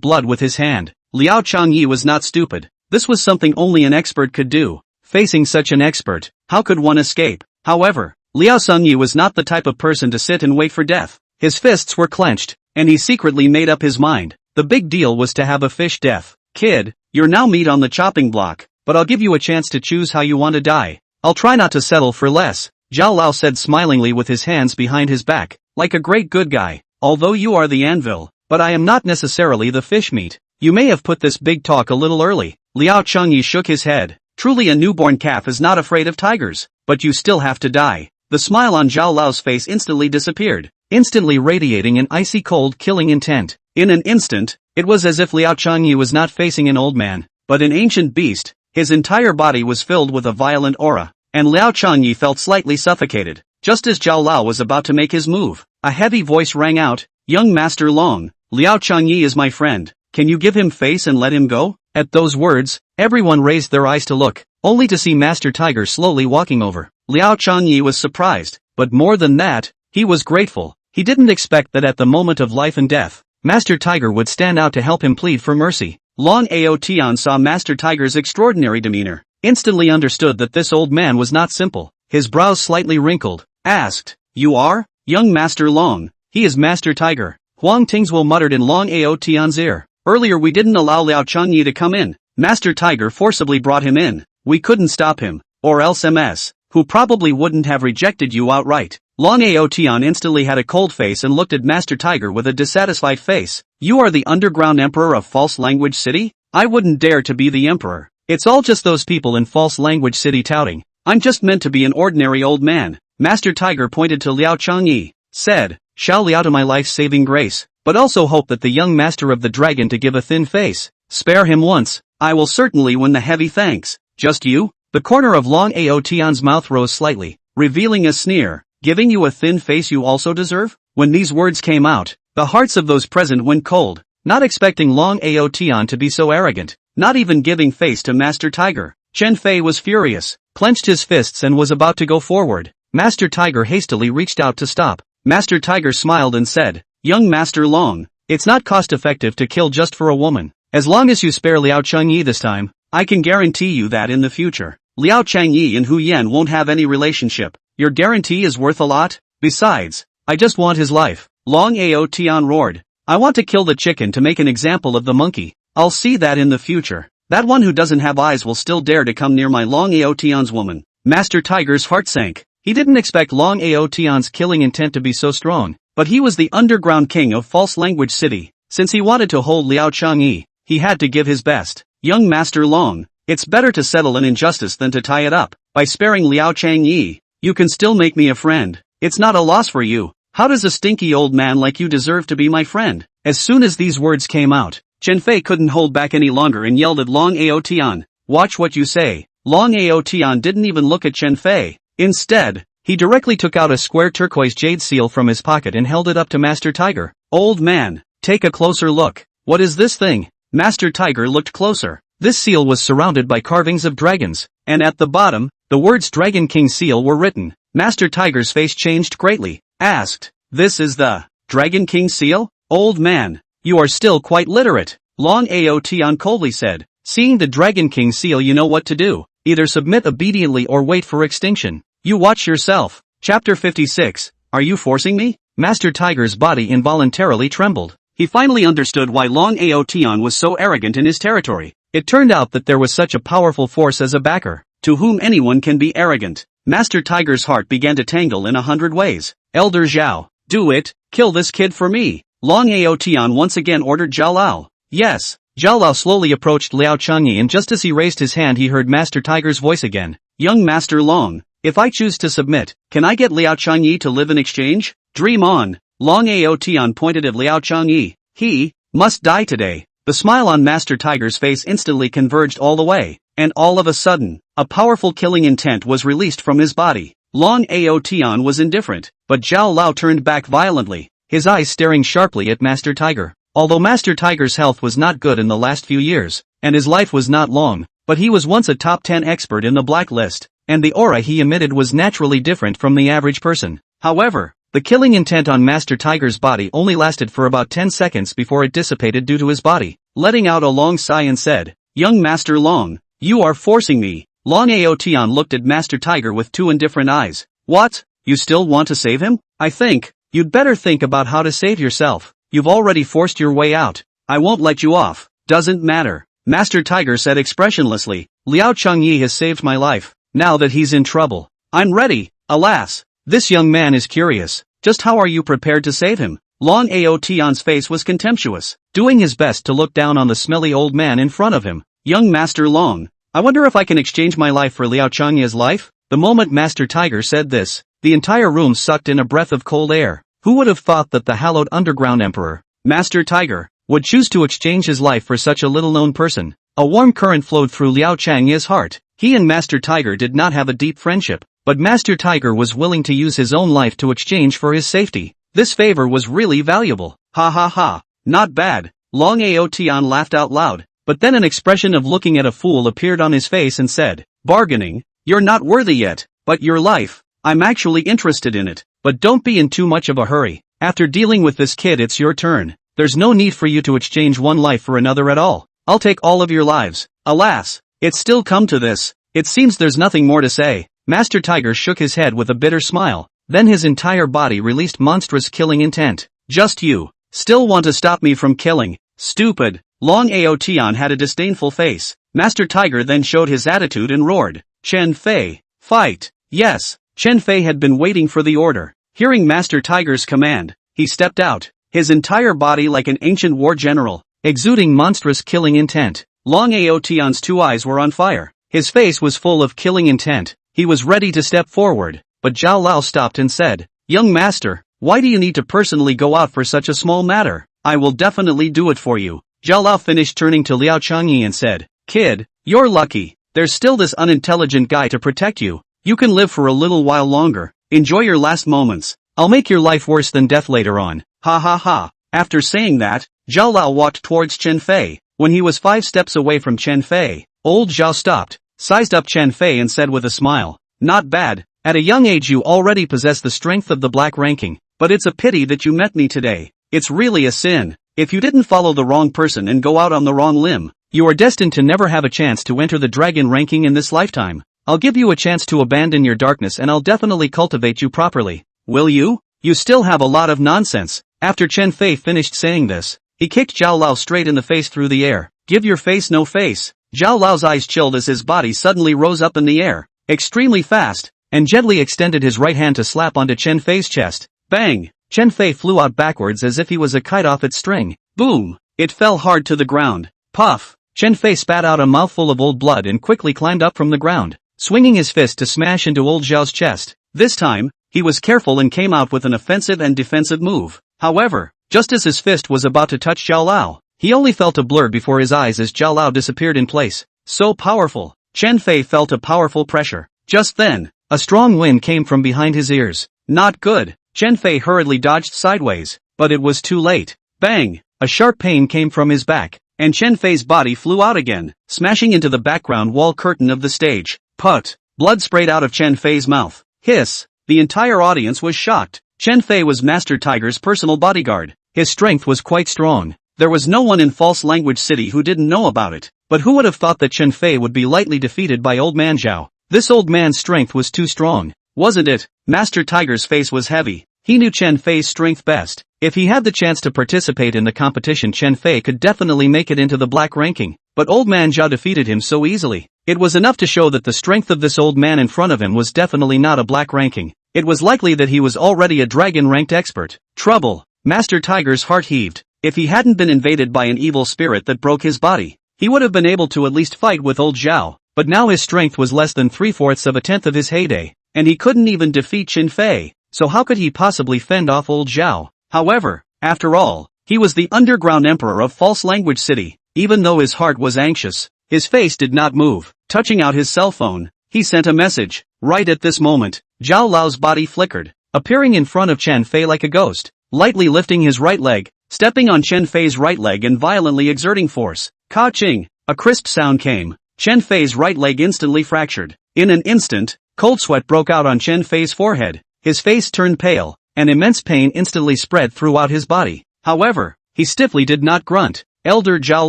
blood with his hand. Liao Changyi was not stupid. This was something only an expert could do. Facing such an expert, how could one escape? However, Liao Changyi was not the type of person to sit and wait for death. His fists were clenched, and he secretly made up his mind. The big deal was to have a fish death. Kid, you're now meat on the chopping block, but I'll give you a chance to choose how you want to die. I'll try not to settle for less, Zhao Lao said smilingly with his hands behind his back, like a great good guy. Although you are the anvil, but I am not necessarily the fish meat. You may have put this big talk a little early. Liao Changyi shook his head. Truly a newborn calf is not afraid of tigers, but you still have to die. The smile on Zhao Lao's face instantly disappeared, instantly radiating an icy cold killing intent. In an instant, it was as if Liao Changyi was not facing an old man, but an ancient beast. His entire body was filled with a violent aura, and Liao Changyi felt slightly suffocated. Just as Zhao Lao was about to make his move, a heavy voice rang out, Young Master Long, Liao Changyi is my friend, can you give him face and let him go? At those words, everyone raised their eyes to look, only to see Master Tiger slowly walking over. Liao Changyi was surprised, but more than that, he was grateful. He didn't expect that at the moment of life and death, Master Tiger would stand out to help him plead for mercy. Long Aotian saw Master Tiger's extraordinary demeanor, instantly understood that this old man was not simple. His brows slightly wrinkled, asked, you are? Young Master Long, he is Master Tiger. Huang Tingswell muttered in Long Aotian's ear. Earlier we didn't allow Liao Changyi to come in. Master Tiger forcibly brought him in. We couldn't stop him, or else MS, who probably wouldn't have rejected you outright. Long Aotian instantly had a cold face and looked at Master Tiger with a dissatisfied face. You are the underground emperor of False Language City? I wouldn't dare to be the emperor. It's all just those people in False Language City touting. I'm just meant to be an ordinary old man. Master Tiger pointed to Liao Changyi, said, shall Liao to my life's saving grace, but also hope that the young master of the dragon to give a thin face. Spare him once, I will certainly win the heavy thanks. Just you? The corner of Long Aotian's mouth rose slightly, revealing a sneer. Giving you a thin face you also deserve? When these words came out, the hearts of those present went cold, not expecting Long Aotian to be so arrogant, not even giving face to Master Tiger. Chen Fei was furious, clenched his fists and was about to go forward. Master Tiger hastily reached out to stop. Master Tiger smiled and said, Young Master Long, it's not cost-effective to kill just for a woman. As long as you spare Liao Changyi this time, I can guarantee you that in the future, Liao Changyi and Hu Yan won't have any relationship. Your guarantee is worth a lot? Besides, I just want his life. Long Aotian roared. I want to kill the chicken to make an example of the monkey. I'll see that in the future. That one who doesn't have eyes will still dare to come near my Long Aotian's woman. Master Tiger's heart sank. He didn't expect Long Aotian's killing intent to be so strong, but he was the underground king of False Language City. Since he wanted to hold Liao Changyi, he had to give his best. young Master Long. It's better to settle an injustice than to tie it up. By sparing Liao Changyi, you can still make me a friend. It's not a loss for you. How does a stinky old man like you deserve to be my friend? As soon as these words came out, Chen Fei couldn't hold back any longer and yelled at Long Aotian. Watch what you say. Long Aotian didn't even look at Chen Fei. Instead, he directly took out a square turquoise jade seal from his pocket and held it up to Master Tiger. Old man, take a closer look. What is this thing? Master Tiger looked closer. This seal was surrounded by carvings of dragons, and at the bottom, the words Dragon King Seal were written. Master Tiger's face changed greatly. Asked, this is the Dragon King Seal? Old man, you are still quite literate. Long Aotian coldly said, seeing the Dragon King Seal you know what to do. Either submit obediently or wait for extinction. You watch yourself. Chapter 56, Are you forcing me? Master Tiger's body involuntarily trembled. He finally understood why Long Aotian was so arrogant in his territory. It turned out that there was such a powerful force as a backer, to whom anyone can be arrogant. Master Tiger's heart began to tangle in 100 ways. Elder Zhao, do it, kill this kid for me. Long Aotian once again ordered Zhao Lao. Yes. Zhao Lao slowly approached Liao Changyi and just as he raised his hand he heard Master Tiger's voice again. Young Master Long, if I choose to submit, can I get Liao Changyi to live in exchange? Dream on. Long Aotian pointed at Liao Changyi. He must die today. The smile on Master Tiger's face instantly converged all the way, and all of a sudden, a powerful killing intent was released from his body. Long Aotian was indifferent, but Zhao Lao turned back violently, his eyes staring sharply at Master Tiger. Although Master Tiger's health was not good in the last few years, and his life was not long, but he was once a top 10 expert in the blacklist, and the aura he emitted was naturally different from the average person. However, the killing intent on Master Tiger's body only lasted for about 10 seconds before it dissipated due to his body. Letting out a long sigh and said, young Master Long, you are forcing me. Long Aotian looked at Master Tiger with two indifferent eyes. What? You still want to save him? I think, you'd better think about how to save yourself. You've already forced your way out. I won't let you off. Doesn't matter. Master Tiger said expressionlessly, Liao Changyi has saved my life. Now that he's in trouble, I'm ready. Alas, this young man is curious. Just how are you prepared to save him? Long Aotian's face was contemptuous, doing his best to look down on the smelly old man in front of him. Young Master Long, I wonder if I can exchange my life for Liao Changyi's life? The moment Master Tiger said this, the entire room sucked in a breath of cold air. Who would have thought that the hallowed underground emperor, Master Tiger, would choose to exchange his life for such a little-known person? A warm current flowed through Liao Changyi's heart. He and Master Tiger did not have a deep friendship, but Master Tiger was willing to use his own life to exchange for his safety. This favor was really valuable. Ha ha ha. Not bad. Long Aotian laughed out loud, but then an expression of looking at a fool appeared on his face and said, bargaining? You're not worthy yet, but your life, I'm actually interested in it, but don't be in too much of a hurry. After dealing with this kid it's your turn. There's no need for you to exchange one life for another at all. I'll take all of your lives. Alas, it's still come to this. It seems there's nothing more to say. Master Tiger shook his head with a bitter smile, then his entire body released monstrous killing intent. Just you, still want to stop me from killing? Stupid. Long Aotian had a disdainful face. Master Tiger then showed his attitude and roared, Chen Fei, fight. Yes, Chen Fei had been waiting for the order. Hearing Master Tiger's command, he stepped out, his entire body like an ancient war general, exuding monstrous killing intent. Long Aotian's two eyes were on fire. His face was full of killing intent. He was ready to step forward, but Zhao Lao stopped and said, young master, why do you need to personally go out for such a small matter? I will definitely do it for you. Zhao Lao finished turning to Liao Changyi and said, kid, you're lucky. There's still this unintelligent guy to protect you. You can live for a little while longer. Enjoy your last moments. I'll make your life worse than death later on. Ha ha ha. After saying that, Zhao Lao walked towards Chen Fei. When he was 5 steps away from Chen Fei, old Zhao stopped, sized up Chen Fei and said with a smile, not bad. At a young age you already possess the strength of the black ranking, but it's a pity that you met me today. It's really a sin. If you didn't follow the wrong person and go out on the wrong limb, you are destined to never have a chance to enter the dragon ranking in this lifetime. I'll give you a chance to abandon your darkness and I'll definitely cultivate you properly. Will you? You still have a lot of nonsense. After Chen Fei finished saying this, he kicked Zhao Lao straight in the face through the air. Give your face no face. Zhao Lao's eyes chilled as his body suddenly rose up in the air, extremely fast, and gently extended his right hand to slap onto Chen Fei's chest. Bang! Chen Fei flew out backwards as if he was a kite off its string. Boom! It fell hard to the ground. Puff! Chen Fei spat out a mouthful of old blood and quickly climbed up from the ground, swinging his fist to smash into old Zhao's chest. This time, he was careful and came out with an offensive and defensive move. However, just as his fist was about to touch Zhao Lao, he only felt a blur before his eyes as Zhao Lao disappeared in place. So powerful. Chen Fei felt a powerful pressure. Just then, a strong wind came from behind his ears. Not good. Chen Fei hurriedly dodged sideways, but it was too late. Bang! A sharp pain came from his back, and Chen Fei's body flew out again, smashing into the background wall curtain of the stage. Put! Blood sprayed out of Chen Fei's mouth. Hiss! The entire audience was shocked. Chen Fei was Master Tiger's personal bodyguard. His strength was quite strong. There was no one in False Language City who didn't know about it. But who would have thought that Chen Fei would be lightly defeated by Old Man Zhao? This old man's strength was too strong, wasn't it? Master Tiger's face was heavy. He knew Chen Fei's strength best. If he had the chance to participate in the competition, Chen Fei could definitely make it into the black ranking. But Old Man Zhao defeated him so easily. It was enough to show that the strength of this old man in front of him was definitely not a black ranking. It was likely that he was already a dragon-ranked expert. Trouble. Master Tiger's heart heaved. If he hadn't been invaded by an evil spirit that broke his body, he would have been able to at least fight with old Zhao. But now his strength was less than 3/4 of a tenth of his heyday, and he couldn't even defeat Chen Fei. So how could he possibly fend off old Zhao? However, after all, he was the underground emperor of False Language City. Even though his heart was anxious, his face did not move. Touching out his cell phone, he sent a message. Right at this moment, Zhao Lao's body flickered, appearing in front of Chen Fei like a ghost, lightly lifting his right leg, stepping on Chen Fei's right leg and violently exerting force. Ka-ching! A crisp sound came. Chen Fei's right leg instantly fractured. In an instant, cold sweat broke out on Chen Fei's forehead. His face turned pale, and immense pain instantly spread throughout his body. However, he stiffly did not grunt. Elder Zhao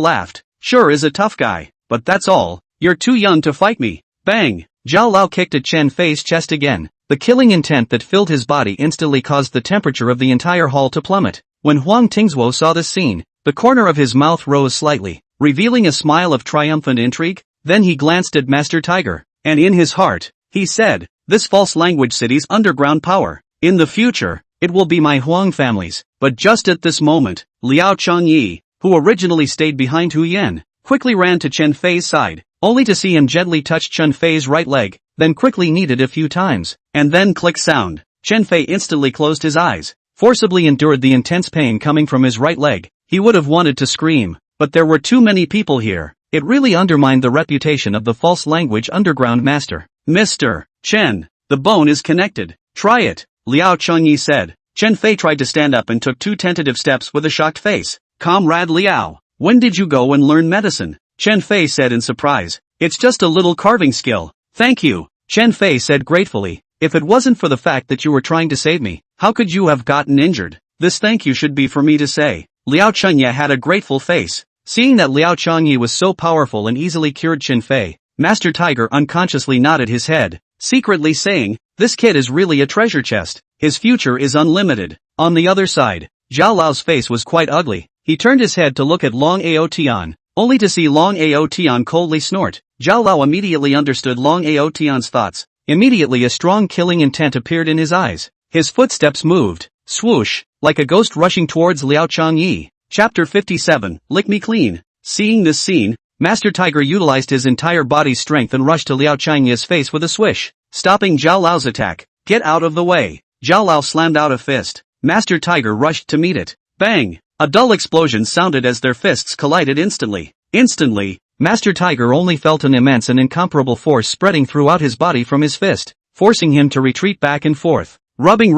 laughed. Sure is a tough guy, but that's all. You're too young to fight me. Bang! Zhao Lao kicked at Chen Fei's chest again. The killing intent that filled his body instantly caused the temperature of the entire hall to plummet. When Huang Tingzhuo saw this scene, the corner of his mouth rose slightly, revealing a smile of triumphant intrigue. Then he glanced at Master Tiger, and in his heart, he said, this False Language City's underground power. In the future, it will be my Huang family's. But just at this moment, Liao Changyi, who originally stayed behind Hu Yan, quickly ran to Chen Fei's side, only to see him gently touch Chen Fei's right leg, then quickly kneaded a few times, and then click sound. Chen Fei instantly closed his eyes, forcibly endured the intense pain coming from his right leg. He would have wanted to scream, but there were too many people here. It really undermined the reputation of the False Language Underground Master. Mr. Chen, the bone is connected. Try it, Liao Changyi said. Chen Fei tried to stand up and took 2 tentative steps with a shocked face. Comrade Liao, when did you go and learn medicine? Chen Fei said in surprise. It's just a little carving skill. Thank you, Chen Fei said gratefully. If it wasn't for the fact that you were trying to save me, how could you have gotten injured? This thank you should be for me to say. Liao Changyi had a grateful face. Seeing that Liao Changyi was so powerful and easily cured Chen Fei, Master Tiger unconsciously nodded his head, secretly saying, this kid is really a treasure chest. His future is unlimited. On the other side, Zhao Lao's face was quite ugly. He turned his head to look at Long Ao Tian, only to see Long Ao Tian coldly snort. Zhao Lao immediately understood Long Ao Tian's thoughts. Immediately a strong killing intent appeared in his eyes. His footsteps moved, swoosh, like a ghost rushing towards Liao Changyi. Chapter 57, Lick Me Clean. Seeing this scene, Master Tiger utilized his entire body's strength and rushed to Liao Changyi's face with a swish, stopping Zhao Lao's attack. Get out of the way. Zhao Lao slammed out a fist. Master Tiger rushed to meet it. Bang! A dull explosion sounded as their fists collided instantly. Instantly, Master Tiger only felt an immense and incomparable force spreading throughout his body from his fist, forcing him to retreat back and forth. Rubbing.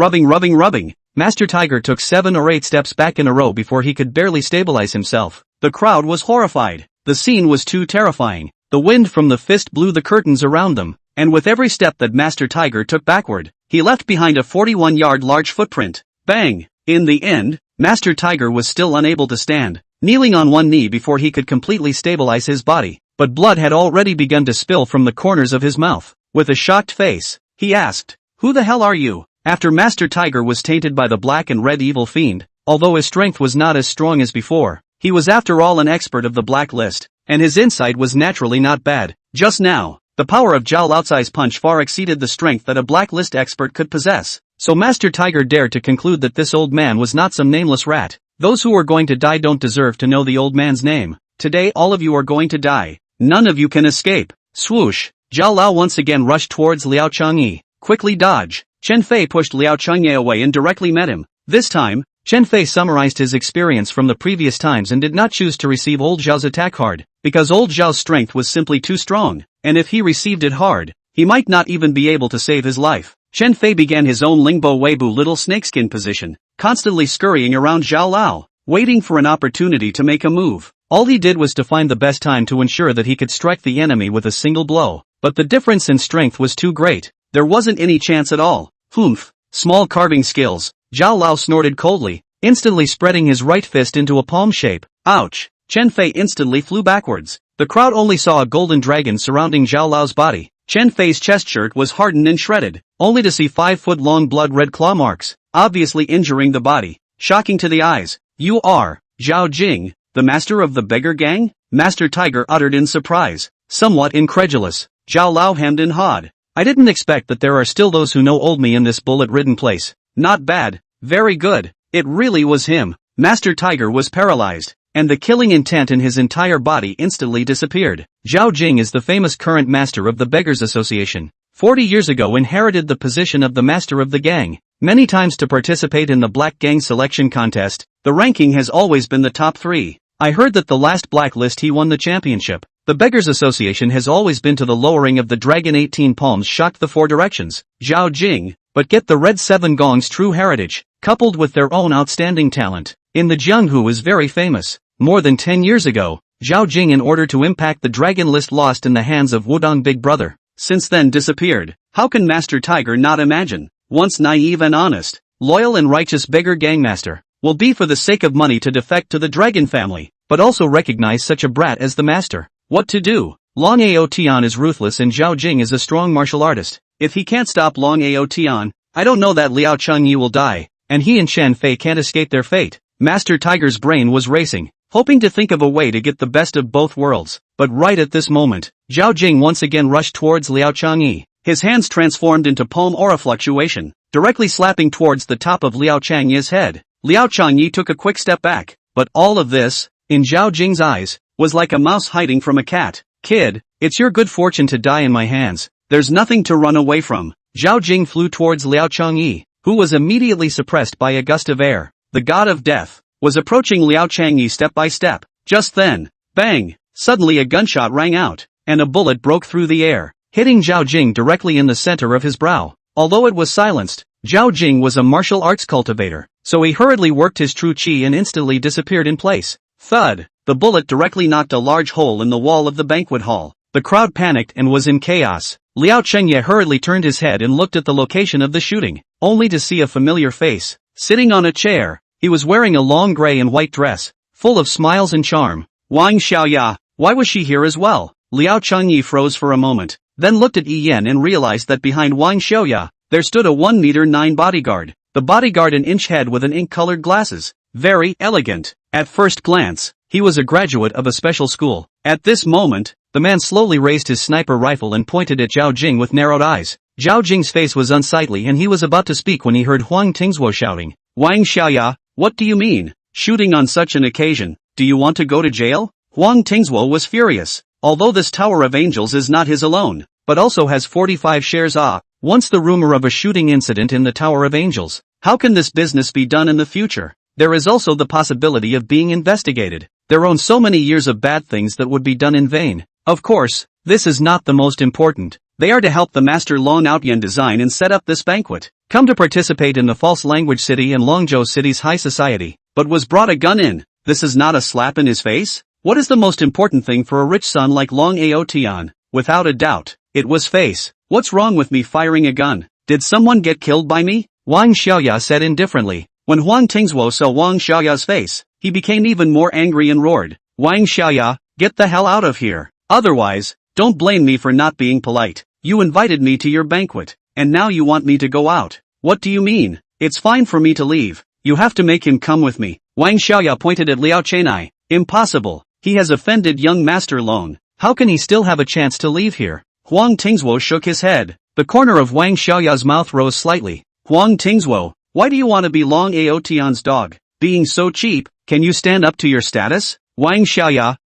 Master Tiger took 7 or 8 steps back in a row before he could barely stabilize himself. The crowd was horrified. The scene was too terrifying. The wind from the fist blew the curtains around them, and with every step that Master Tiger took backward, he left behind a 41-yard large footprint. Bang! In the end, Master Tiger was still unable to stand, kneeling on one knee before he could completely stabilize his body, but blood had already begun to spill from the corners of his mouth. With a shocked face, he asked, "Who the hell are you?" After Master Tiger was tainted by the black and red evil fiend, although his strength was not as strong as before, he was after all an expert of the black list, and his insight was naturally not bad. Just now, the power of Zhao Lao's punch far exceeded the strength that a blacklist expert could possess, so Master Tiger dared to conclude that this old man was not some nameless rat. Those who are going to die don't deserve to know the old man's name. today all of you are going to die. None of you can escape. Swoosh. Zhao Lao once again rushed towards Liao Changyi. Quickly dodge. Chen Fei pushed Liao Changyi away and directly met him. This time, Chen Fei summarized his experience from the previous times and did not choose to receive old Zhao's attack hard, because old Zhao's strength was simply too strong, and if he received it hard, he might not even be able to save his life. Chen Fei began his own Lingbo Weibu little snakeskin position, constantly scurrying around Zhao Lao, waiting for an opportunity to make a move. All he did was to find the best time to ensure that he could strike the enemy with a single blow, but the difference in strength was too great. There wasn't any chance at all. Humph. Small carving skills. Zhao Lao snorted coldly, instantly spreading his right fist into a palm shape. Ouch. Chen Fei instantly flew backwards. The crowd only saw a golden dragon surrounding Zhao Lao's body. Chen Fei's chest shirt was hardened and shredded, only to see 5-foot-long blood-red claw marks, obviously injuring the body. Shocking to the eyes. You are Zhao Jing, the master of the beggar gang? Master Tiger uttered in surprise, somewhat incredulous. Zhao Lao hemmed and hawed. I didn't expect that there are still those who know old me in this bullet-ridden place. Not bad. Very good. It really was him. Master Tiger was paralyzed, and the killing intent in his entire body instantly disappeared. Zhao Jing is the famous current master of the Beggars Association. 40 years ago inherited the position of the master of the gang. Many times to participate in the Black Gang selection contest, the ranking has always been the top 3. I heard that the last blacklist he won the championship. The Beggars Association has always been to the lowering of the Dragon 18 palms shocked the 4 directions. Zhao Jing, but get the Red 7 Gong's true heritage, coupled with their own outstanding talent. In the Jianghu is very famous. More than 10 years ago, Zhao Jing in order to impact the dragon list lost in the hands of Wudong Big Brother. Since then disappeared. How can Master Tiger not imagine? Once naive and honest, loyal and righteous beggar gangmaster, will be for the sake of money to defect to the dragon family, but also recognize such a brat as the master. What to do? Long Ao Tian is ruthless and Zhao Jing is a strong martial artist. If he can't stop Long Ao Tian, I don't know that Liao Changyi will die, and he and Chen Fei can't escape their fate. Master Tiger's brain was racing, hoping to think of a way to get the best of both worlds, but right at this moment, Zhao Jing once again rushed towards Liao Changyi. His hands transformed into palm aura fluctuation, directly slapping towards the top of Liao Changyi's head. Liao Changyi took a quick step back, but all of this, in Zhao Jing's eyes, was like a mouse hiding from a cat. Kid, it's your good fortune to die in my hands. There's nothing to run away from. Zhao Jing flew towards Liao Changyi, who was immediately suppressed by a gust of air. The god of death was approaching Liao Changyi step by step. Just then, bang! Suddenly a gunshot rang out, and a bullet broke through the air, hitting Zhao Jing directly in the center of his brow. Although it was silenced, Zhao Jing was a martial arts cultivator, so he hurriedly worked his true chi and instantly disappeared in place. Thud! The bullet directly knocked a large hole in the wall of the banquet hall. The crowd panicked and was in chaos. Liao Chengye hurriedly turned his head and looked at the location of the shooting, only to see a familiar face, sitting on a chair. He was wearing a long gray and white dress, full of smiles and charm. Wang Xiaoya, why was she here as well? Liao Chengye froze for a moment, then looked at Yi Yan and realized that behind Wang Xiaoya, there stood a 1-meter-9 bodyguard. The bodyguard an inch head with an ink-colored glasses. Very elegant. At first glance, he was a graduate of a special school. At this moment, the man slowly raised his sniper rifle and pointed at Zhao Jing with narrowed eyes. Zhao Jing's face was unsightly and he was about to speak when he heard Huang Tingzuo shouting, Wang Xiaoya, what do you mean? Shooting on such an occasion, do you want to go to jail? Huang Tingzuo was furious. Although this Tower of Angels is not his alone, but also has 45 shares. Once the rumor of a shooting incident in the Tower of Angels, how can this business be done in the future? There is also the possibility of being investigated. There are so many years of bad things that would be done in vain. Of course, this is not the most important. They are to help the master Long Outyen design and set up this banquet. Come to participate in the false language city and Longzhou city's high society, but was brought a gun in. This is not a slap in his face? What is the most important thing for a rich son like Long Ao Tian? Without a doubt, it was face. What's wrong with me firing a gun? Did someone get killed by me? Wang Xiaoya said indifferently. When Huang Tingzuo saw Wang Xiaoya's face, he became even more angry and roared, Wang Xiaoya, get the hell out of here. Otherwise, don't blame me for not being polite. You invited me to your banquet, and now you want me to go out. What do you mean? It's fine for me to leave. You have to make him come with me. Wang Xiaoya pointed at Liao Chenai. Impossible. He has offended young Master Long. How can he still have a chance to leave here? Huang Tingzuo shook his head. The corner of Wang Xiaoya's mouth rose slightly. Huang Tingzuo, why do you want to be Long Ao Tian's dog? Being so cheap, can you stand up to your status? Wang Xiaoya,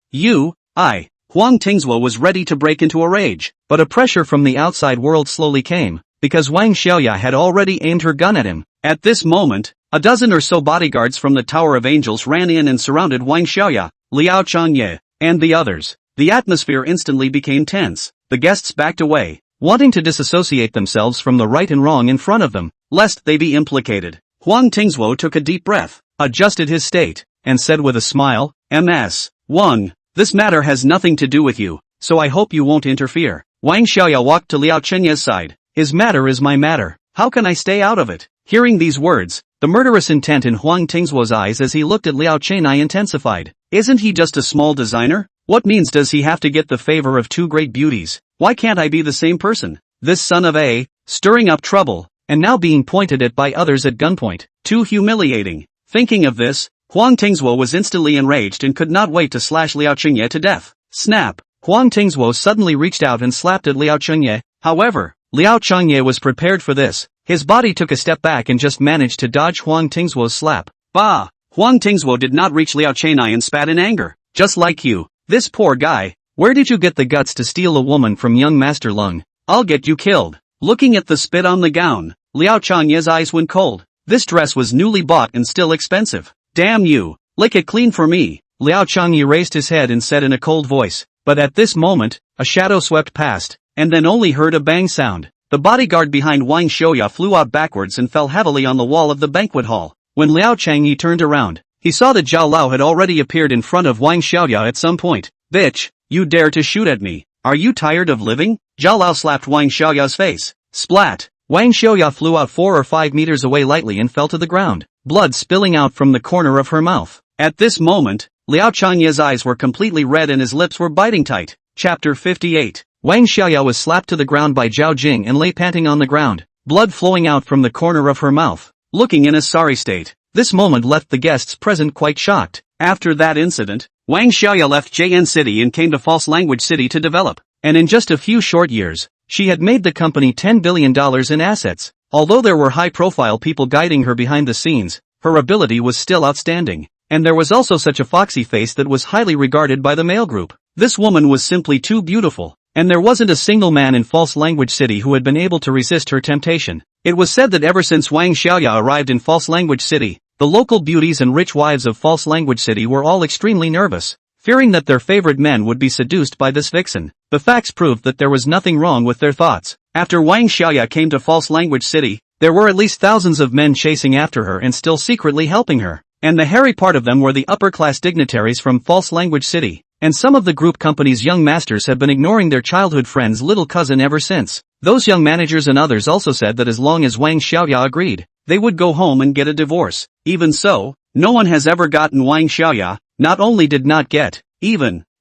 Huang Tingzhuo was ready to break into a rage, but a pressure from the outside world slowly came, because Wang Xiaoya had already aimed her gun at him. At this moment, a dozen or so bodyguards from the Tower of Angels ran in and surrounded Wang Xiaoya, Liao Changye, and the others. The atmosphere instantly became tense. The guests backed away, wanting to disassociate themselves from the right and wrong in front of them, lest they be implicated. Huang Tingzhuo took a deep breath, adjusted his state, and said with a smile, "Ms. Wang, this matter has nothing to do with you, so I hope you won't interfere." Wang Xiaoya walked to Liao Chenye's side. "His matter is my matter. How can I stay out of it?" Hearing these words, the murderous intent in Huang Tingzhuo's eyes as he looked at Liao Chenye intensified. Isn't he just a small designer? What means does he have to get the favor of two great beauties? Why can't I be the same person? This son of a, stirring up trouble, and now being pointed at by others at gunpoint. Too humiliating. Thinking of this, Huang Tingzhuo was instantly enraged and could not wait to slash Liao Chenye to death. Snap! Huang Tingzhuo suddenly reached out and slapped at Liao Chenye. However, Liao Changye was prepared for this. His body took a step back and just managed to dodge Huang Tingzhuo's slap. Bah! Huang Tingzhuo did not reach Liao Chenye and spat in anger. Just like you. This poor guy. Where did you get the guts to steal a woman from young Master Lung? I'll get you killed. Looking at the spit on the gown, Liao Changye's eyes went cold. This dress was newly bought and still expensive. Damn you. Lick it clean for me. Liao Changye raised his head and said in a cold voice. But at this moment, a shadow swept past, and then only heard a bang sound. The bodyguard behind Wang Xiaoya flew out backwards and fell heavily on the wall of the banquet hall. When Liao Changye turned around, he saw that Zhao Lao had already appeared in front of Wang Xiaoya at some point. Bitch, you dare to shoot at me? Are you tired of living? Zhao Lao slapped Wang Xiaoya's face. Splat! Wang Xiaoya flew out 4 or 5 meters away lightly and fell to the ground, blood spilling out from the corner of her mouth. At this moment, Liao Changye's eyes were completely red and his lips were biting tight. Chapter 58. Wang Xiaoya was slapped to the ground by Zhao Jing and lay panting on the ground, blood flowing out from the corner of her mouth, looking in a sorry state. This moment left the guests present quite shocked. After that incident, Wang Xiaoya left JN City and came to False Language City to develop, and in just a few short years, she had made the company $10 billion in assets. Although there were high-profile people guiding her behind the scenes, her ability was still outstanding, and there was also such a foxy face that was highly regarded by the male group. This woman was simply too beautiful, and there wasn't a single man in False Language City who had been able to resist her temptation. It was said that ever since Wang Xiaoya arrived in False Language City, the local beauties and rich wives of False Language City were all extremely nervous, fearing that their favorite men would be seduced by this vixen. The facts proved that there was nothing wrong with their thoughts. After Wang Xiaoya came to False Language City, there were at least thousands of men chasing after her and still secretly helping her, and the hairy part of them were the upper-class dignitaries from False Language City, and some of the group company's young masters have been ignoring their childhood friend's little cousin ever since. Those young managers and others also said that as long as Wang Xiaoya agreed, they would go home and get a divorce. Even so, no one has ever gotten Wang Xiaoya, not only did not get,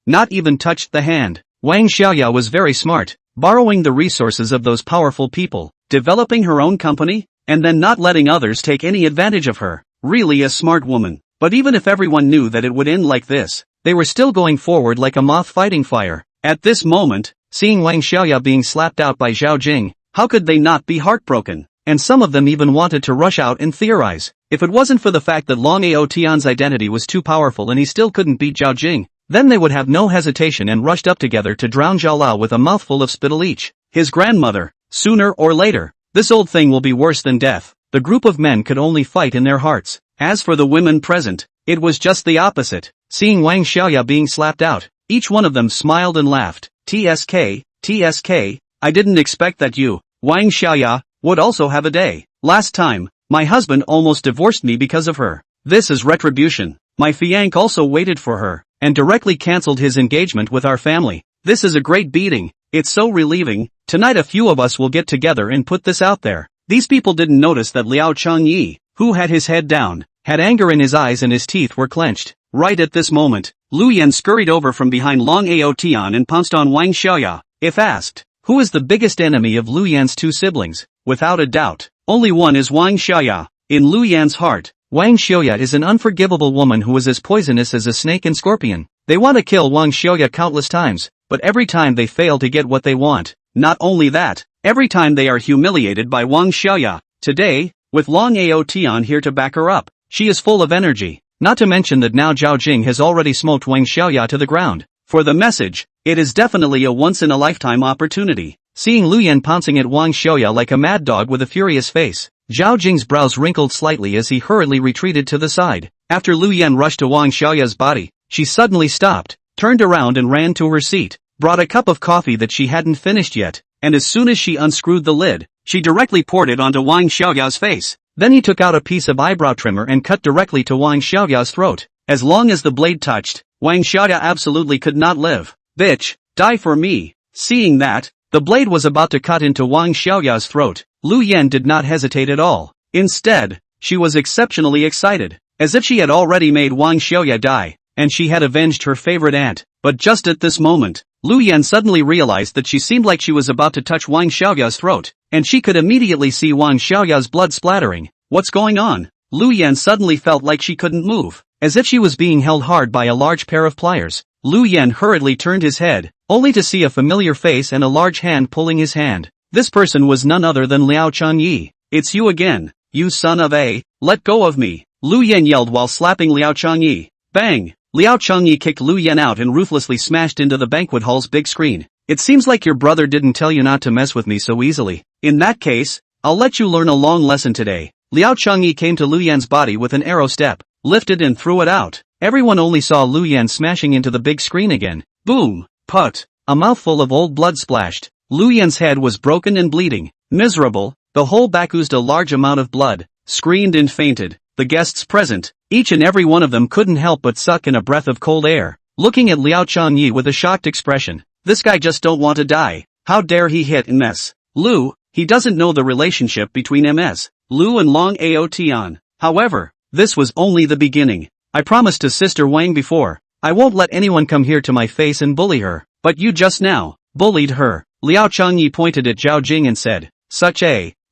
not even touched the hand. Wang Xiaoya was very smart, borrowing the resources of those powerful people, developing her own company, and then not letting others take any advantage of her. Really a smart woman. But even if everyone knew that it would end like this, they were still going forward like a moth fighting fire. At this moment, seeing Wang Xiaoya being slapped out by Zhao Jing, how could they not be heartbroken? And some of them even wanted to rush out and theorize. If it wasn't for the fact that Long Ao Tian's identity was too powerful and he still couldn't beat Zhao Jing, then they would have no hesitation and rushed up together to drown Zhao Lao with a mouthful of spittle each. His grandmother. Sooner or later, this old thing will be worse than death. The group of men could only fight in their hearts. As for the women present, it was just the opposite. Seeing Wang Xiaoya being slapped out, each one of them smiled and laughed. TSK, I didn't expect that you, Wang Xiaoya, would also have a day. Last time, my husband almost divorced me because of her. This is retribution. My fiancé also waited for her, and directly cancelled his engagement with our family. This is a great beating. It's so relieving. Tonight a few of us will get together and put this out there. These people didn't notice that Liao Changyi, who had his head down, had anger in his eyes and his teeth were clenched. Right at this moment, Lu Yan scurried over from behind Long Ao Tian and pounced on Wang Xiaoya. If asked, who is the biggest enemy of Lu Yan's two siblings? Without a doubt, only one is Wang Xiaoya. In Lu Yan's heart, Wang Xiaoya is an unforgivable woman who is as poisonous as a snake and scorpion. They want to kill Wang Xiaoya countless times, but every time they fail to get what they want. Not only that, every time they are humiliated by Wang Xiaoya. Today, with Long Ao Tian here to back her up, she is full of energy. not to mention that now Zhao Jing has already smoked Wang Xiaoya to the ground. For the message, it is definitely a once-in-a-lifetime opportunity. Seeing Lu Yan pouncing at Wang Xiaoya like a mad dog with a furious face, Zhao Jing's brows wrinkled slightly as he hurriedly retreated to the side. After Lu Yan rushed to Wang Xiaoya's body, she suddenly stopped, turned around and ran to her seat, brought a cup of coffee that she hadn't finished yet, and as soon as she unscrewed the lid, she directly poured it onto Wang Xiaoya's face. Then he took out a piece of eyebrow trimmer and cut directly to Wang Xiaoya's throat. As long as the blade touched, Wang Xiaoya absolutely could not live. Bitch, die for me. Seeing that, the blade was about to cut into Wang Xiaoya's throat, Lu Yan did not hesitate at all. Instead, she was exceptionally excited, as if she had already made Wang Xiaoya die, and she had avenged her favorite aunt. But just at this moment, Lu Yan suddenly realized that she seemed like she was about to touch Wang Xiaoya's throat, and she could immediately see Wang Xiaoya's blood splattering. What's going on? Lu Yan suddenly felt like she couldn't move, as if she was being held hard by a large pair of pliers. Lu Yan hurriedly turned his head, only to see a familiar face and a large hand pulling his hand. This person was none other than Liao Changyi. It's you again, you son of a, let go of me, Lu Yan yelled while slapping Liao Changyi. Bang! Liao Changyi kicked Lu Yan out and ruthlessly smashed into the banquet hall's big screen. It seems like your brother didn't tell you not to mess with me so easily. In that case, I'll let you learn a long lesson today. Liao Changyi came to Lu Yan's body with an arrow step, lifted and threw it out. Everyone only saw Lu Yan smashing into the big screen again. Boom! Put! A mouthful of old blood splashed. Lu Yan's head was broken and bleeding. Miserable, the whole back oozed a large amount of blood, screamed and fainted. The guests present, each and every one of them couldn't help but suck in a breath of cold air, looking at Liao Changyi with a shocked expression. This guy just don't want to die. How dare he hit MS Lu? He doesn't know the relationship between MS Lu and Long Ao Tian. However, this was only the beginning. I promised to Sister Wang before, I won't let anyone come here to my face and bully her, but you just now bullied her. Liao Changyi pointed at Zhao Jing and said,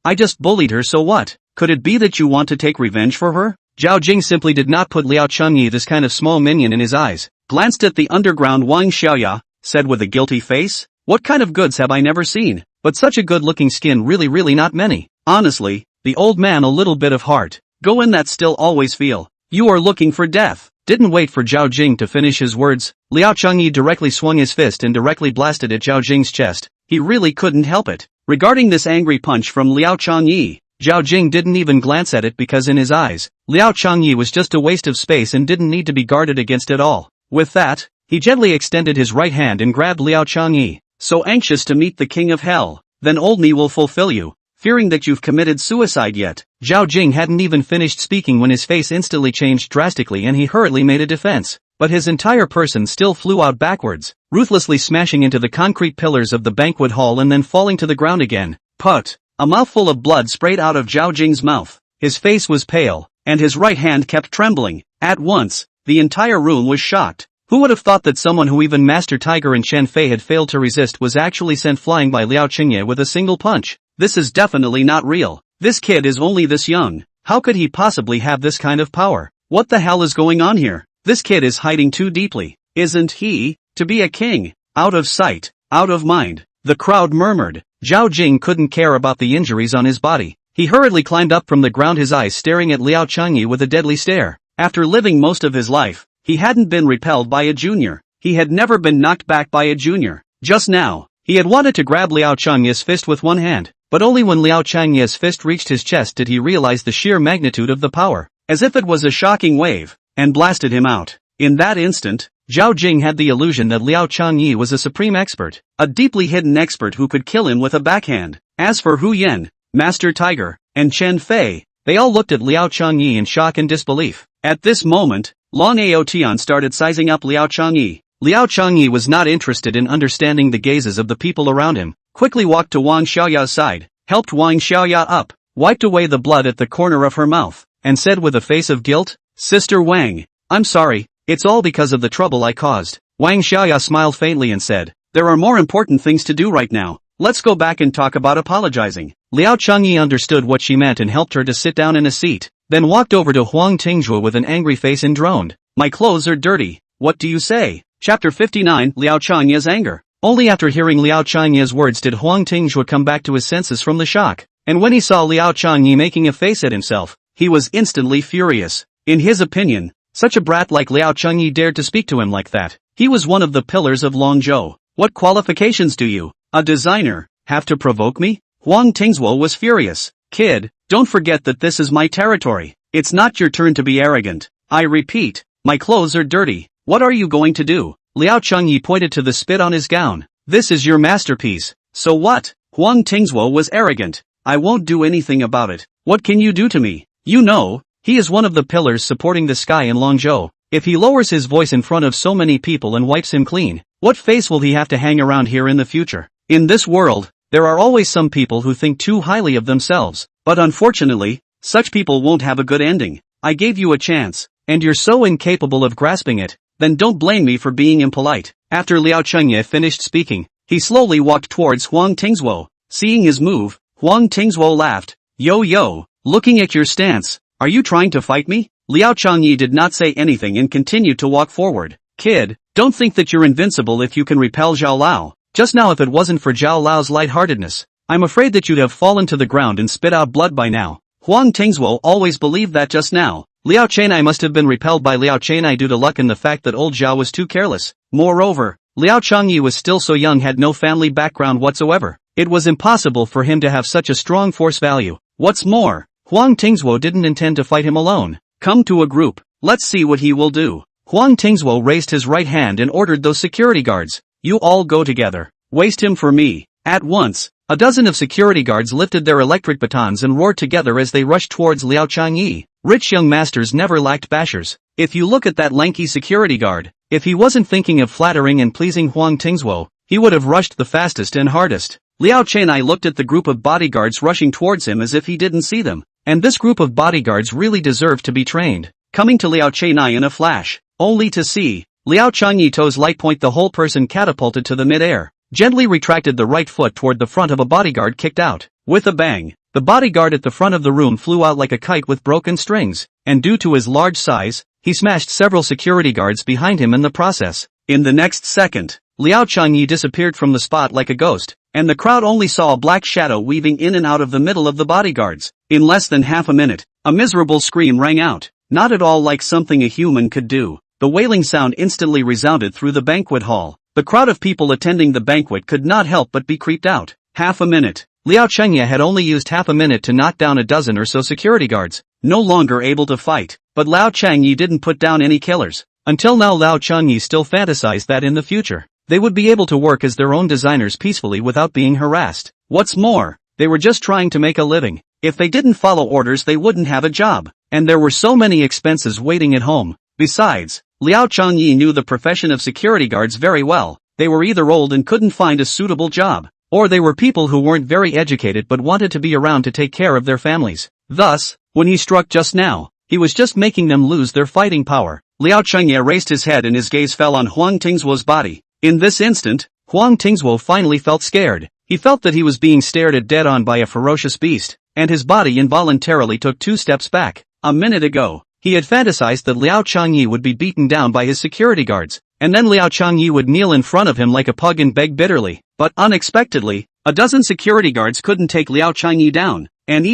I just bullied her, so what? Could it be that you want to take revenge for her? Zhao Jing simply did not put Liao Changyi, this kind of small minion, in his eyes, glanced at the underground Wang Xiaoya, said with a guilty face, what kind of goods have I never seen? But such a good-looking skin, really not many. Honestly, the old man, a little bit of heart. Go in that still always feel. You are looking for death. Didn't wait for Zhao Jing to finish his words, Liao Changyi directly swung his fist and directly blasted at Zhao Jing's chest. He really couldn't help it. Regarding this angry punch from Liao Changyi, Zhao Jing didn't even glance at it because in his eyes, Liao Changyi was just a waste of space and didn't need to be guarded against at all. With that, he gently extended his right hand and grabbed Liao Changyi. So anxious to meet the king of hell, then old me will fulfill you, fearing that you've committed suicide yet. Zhao Jing hadn't even finished speaking when his face instantly changed drastically and he hurriedly made a defense, but his entire person still flew out backwards, ruthlessly smashing into the concrete pillars of the banquet hall and then falling to the ground again. Put! A mouthful of blood sprayed out of Zhao Jing's mouth. His face was pale, and his right hand kept trembling. At once, the entire room was shocked. Who would have thought that someone who even Master Tiger and Chen Fei had failed to resist was actually sent flying by Liao Qingye with a single punch? This is definitely not real. This kid is only this young. How could he possibly have this kind of power? What the hell is going on here? This kid is hiding too deeply. Isn't he? To be a king. Out of sight, out of mind. The crowd murmured. Zhao Jing couldn't care about the injuries on his body. He hurriedly climbed up from the ground, his eyes staring at Liao Changyi with a deadly stare. After living most of his life, he hadn't been repelled by a junior. He had never been knocked back by a junior. Just now, he had wanted to grab Liao Changye's fist with one hand, but only when Liao Changye's fist reached his chest did he realize the sheer magnitude of the power, as if it was a shocking wave, and blasted him out. In that instant, Zhao Jing had the illusion that Liao Changyi was a supreme expert, a deeply hidden expert who could kill him with a backhand. As for Hu Yan, Master Tiger, and Chen Fei, they all looked at Liao Changyi in shock and disbelief. At this moment, Long Ao Tian started sizing up Liao Changyi. Liao Changyi was not interested in understanding the gazes of the people around him, quickly walked to Wang Xiaoya's side, helped Wang Xiaoya up, wiped away the blood at the corner of her mouth, and said with a face of guilt, Sister Wang, I'm sorry. It's all because of the trouble I caused. Wang Xiaoya smiled faintly and said, there are more important things to do right now. Let's go back and talk about apologizing. Liao Changyi understood what she meant and helped her to sit down in a seat, then walked over to Huang Tingzhua with an angry face and droned, my clothes are dirty. What do you say? Chapter 59, Liao Changyi's anger. Only after hearing Liao Changyi's words did Huang Tingzhua come back to his senses from the shock, and when he saw Liao Changyi making a face at himself, he was instantly furious. In his opinion, Such a brat like Liao Chengyi dared to speak to him like that. He was one of the pillars of Longzhou. What qualifications do you, a designer, have to provoke me? Huang Tingzuo was furious. Kid, don't forget that this is my territory. It's not your turn to be arrogant. I repeat, my clothes are dirty. What are you going to do? Liao Chengyi pointed to the spit on his gown. This is your masterpiece. So what? Huang Tingzuo was arrogant. I won't do anything about it. What can you do to me? You know, he is one of the pillars supporting the sky in Longzhou. If he lowers his voice in front of so many people and wipes him clean, what face will he have to hang around here in the future? In this world, there are always some people who think too highly of themselves, but unfortunately, such people won't have a good ending. I gave you a chance, and you're so incapable of grasping it, then don't blame me for being impolite. After Liao Chengyi finished speaking, he slowly walked towards Huang Tingzuo. Seeing his move, Huang Tingzuo laughed. Yo, looking at your stance, are you trying to fight me? Liao Chengyi did not say anything and continued to walk forward. Kid, don't think that you're invincible if you can repel Zhao Lao. Just now if it wasn't for Zhao Lao's lightheartedness, I'm afraid that you'd have fallen to the ground and spit out blood by now. Huang Tingzuo always believed that just now. Liao Chenai must have been repelled by Liao Chenai due to luck and the fact that old Zhao was too careless. Moreover, Liao Chengyi was still so young, had no family background whatsoever. It was impossible for him to have such a strong force value. What's more, Huang Tingzuo didn't intend to fight him alone. Come to a group, let's see what he will do. Huang Tingzuo raised his right hand and ordered those security guards. You all go together. Waste him for me. At once, a dozen of security guards lifted their electric batons and roared together as they rushed towards Liao Chengyi. Rich young masters never lacked bashers. If you look at that lanky security guard, if he wasn't thinking of flattering and pleasing Huang Tingzuo, he would have rushed the fastest and hardest. Liao Chenai looked at the group of bodyguards rushing towards him as if he didn't see them. And this group of bodyguards really deserved to be trained. Coming to Liao Chenai in a flash, only to see Liao Chengyi toes light point, the whole person catapulted to the mid-air. Gently retracted the right foot toward the front of a bodyguard, kicked out. With a bang, the bodyguard at the front of the room flew out like a kite with broken strings, and due to his large size, he smashed several security guards behind him in the process. In the next second, Liao Chengyi disappeared from the spot like a ghost, and the crowd only saw a black shadow weaving in and out of the middle of the bodyguards. In less than half a minute, a miserable scream rang out, not at all like something a human could do. The wailing sound instantly resounded through the banquet hall. The crowd of people attending the banquet could not help but be creeped out. Half a minute. Liao Chengyi had only used half a minute to knock down a dozen or so security guards, no longer able to fight. But Liao Chengyi didn't put down any killers. Until now Liao Chengyi still fantasized that in the future, they would be able to work as their own designers peacefully without being harassed. What's more, they were just trying to make a living. If they didn't follow orders they wouldn't have a job. And there were so many expenses waiting at home. Besides, Liao Chengyi knew the profession of security guards very well. They were either old and couldn't find a suitable job, or they were people who weren't very educated but wanted to be around to take care of their families. Thus, when he struck just now, he was just making them lose their fighting power. Liao Chengyi raised his head and his gaze fell on Huang Tingzuo's body. In this instant, Huang Tingzuo finally felt scared. He felt that he was being stared at dead on by a ferocious beast, and his body involuntarily took 2 steps back. A minute ago, he had fantasized that Liao Chengyi would be beaten down by his security guards, and then Liao Chengyi would kneel in front of him like a pug and beg bitterly. But unexpectedly, a dozen security guards couldn't take Liao Chengyi down, and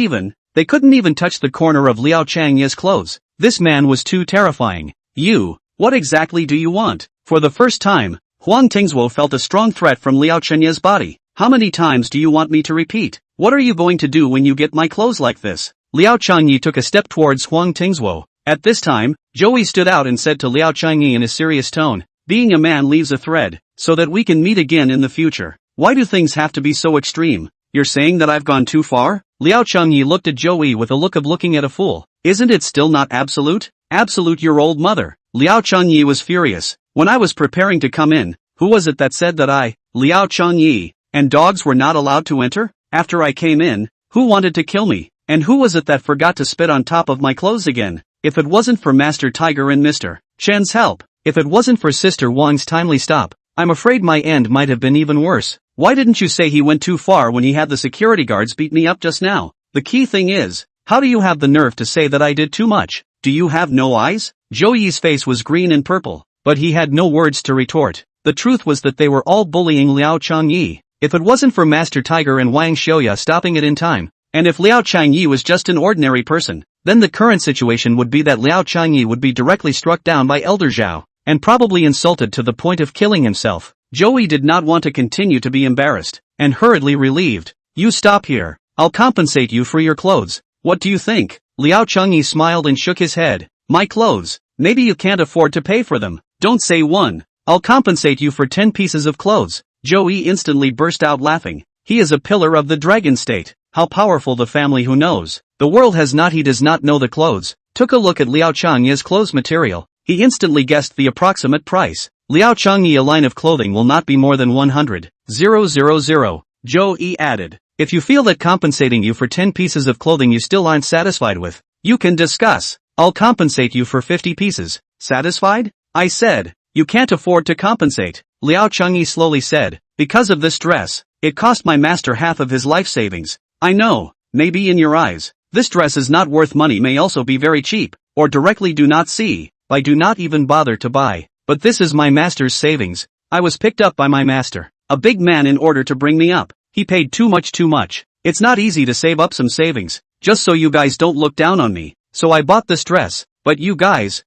they couldn't even touch the corner of Liao Chengyi's clothes. This man was too terrifying. What exactly do you want? For the first time, Huang Tingzuo felt a strong threat from Liao Chengyi's body. How many times do you want me to repeat? What are you going to do when you get my clothes like this? Liao Chengyi took a step towards Huang Tingzuo. At this time, Joey stood out and said to Liao Chengyi in a serious tone, being a man leaves a thread, so that we can meet again in the future. Why do things have to be so extreme? You're saying that I've gone too far? Liao Chengyi looked at Joey with a look of looking at a fool. Isn't it still not absolute? Absolute, your old mother. Liao Chengyi was furious. When I was preparing to come in, who was it that said that Liao Chengyi, and dogs were not allowed to enter? After I came in, who wanted to kill me? And who was it that forgot to spit on top of my clothes again? If it wasn't for Master Tiger and Mr. Chen's help, if it wasn't for Sister Wang's timely stop, I'm afraid my end might have been even worse. Why didn't you say he went too far when he had the security guards beat me up just now? The key thing is, how do you have the nerve to say that I did too much? Do you have no eyes? Joey's face was green and purple, but he had no words to retort. The truth was that they were all bullying Liao Chengyi. If it wasn't for Master Tiger and Wang Xiaoya stopping it in time, and if Liao Chengyi was just an ordinary person, then the current situation would be that Liao Changyi would be directly struck down by Elder Zhao, and probably insulted to the point of killing himself. Joey did not want to continue to be embarrassed, and hurriedly relieved. You stop here. I'll compensate you for your clothes. What do you think? Liao Changyi smiled and shook his head. My clothes? Maybe you can't afford to pay for them. Don't say one. I'll compensate you for 10 pieces of clothes. Joey instantly burst out laughing. He is a pillar of the dragon state. How powerful the family who knows. The world has not. He does not know the clothes. Took a look at Liao Changyi's clothes material. He instantly guessed the approximate price. Liao Changyi, a line of clothing will not be more than 100,000. Joey added. If you feel that compensating you for 10 pieces of clothing you still aren't satisfied with, you can discuss. I'll compensate you for 50 pieces. Satisfied? I said. You can't afford to compensate. Liao Changyi slowly said. Because of this dress, it cost my master half of his life savings. I know, maybe in your eyes, this dress is not worth money, may also be very cheap, or directly do not see, I do not even bother to buy, but this is my master's savings. I was picked up by my master, a big man, in order to bring me up. He paid too much. It's not easy to save up some savings, just so you guys don't look down on me, so I bought this dress, but you guys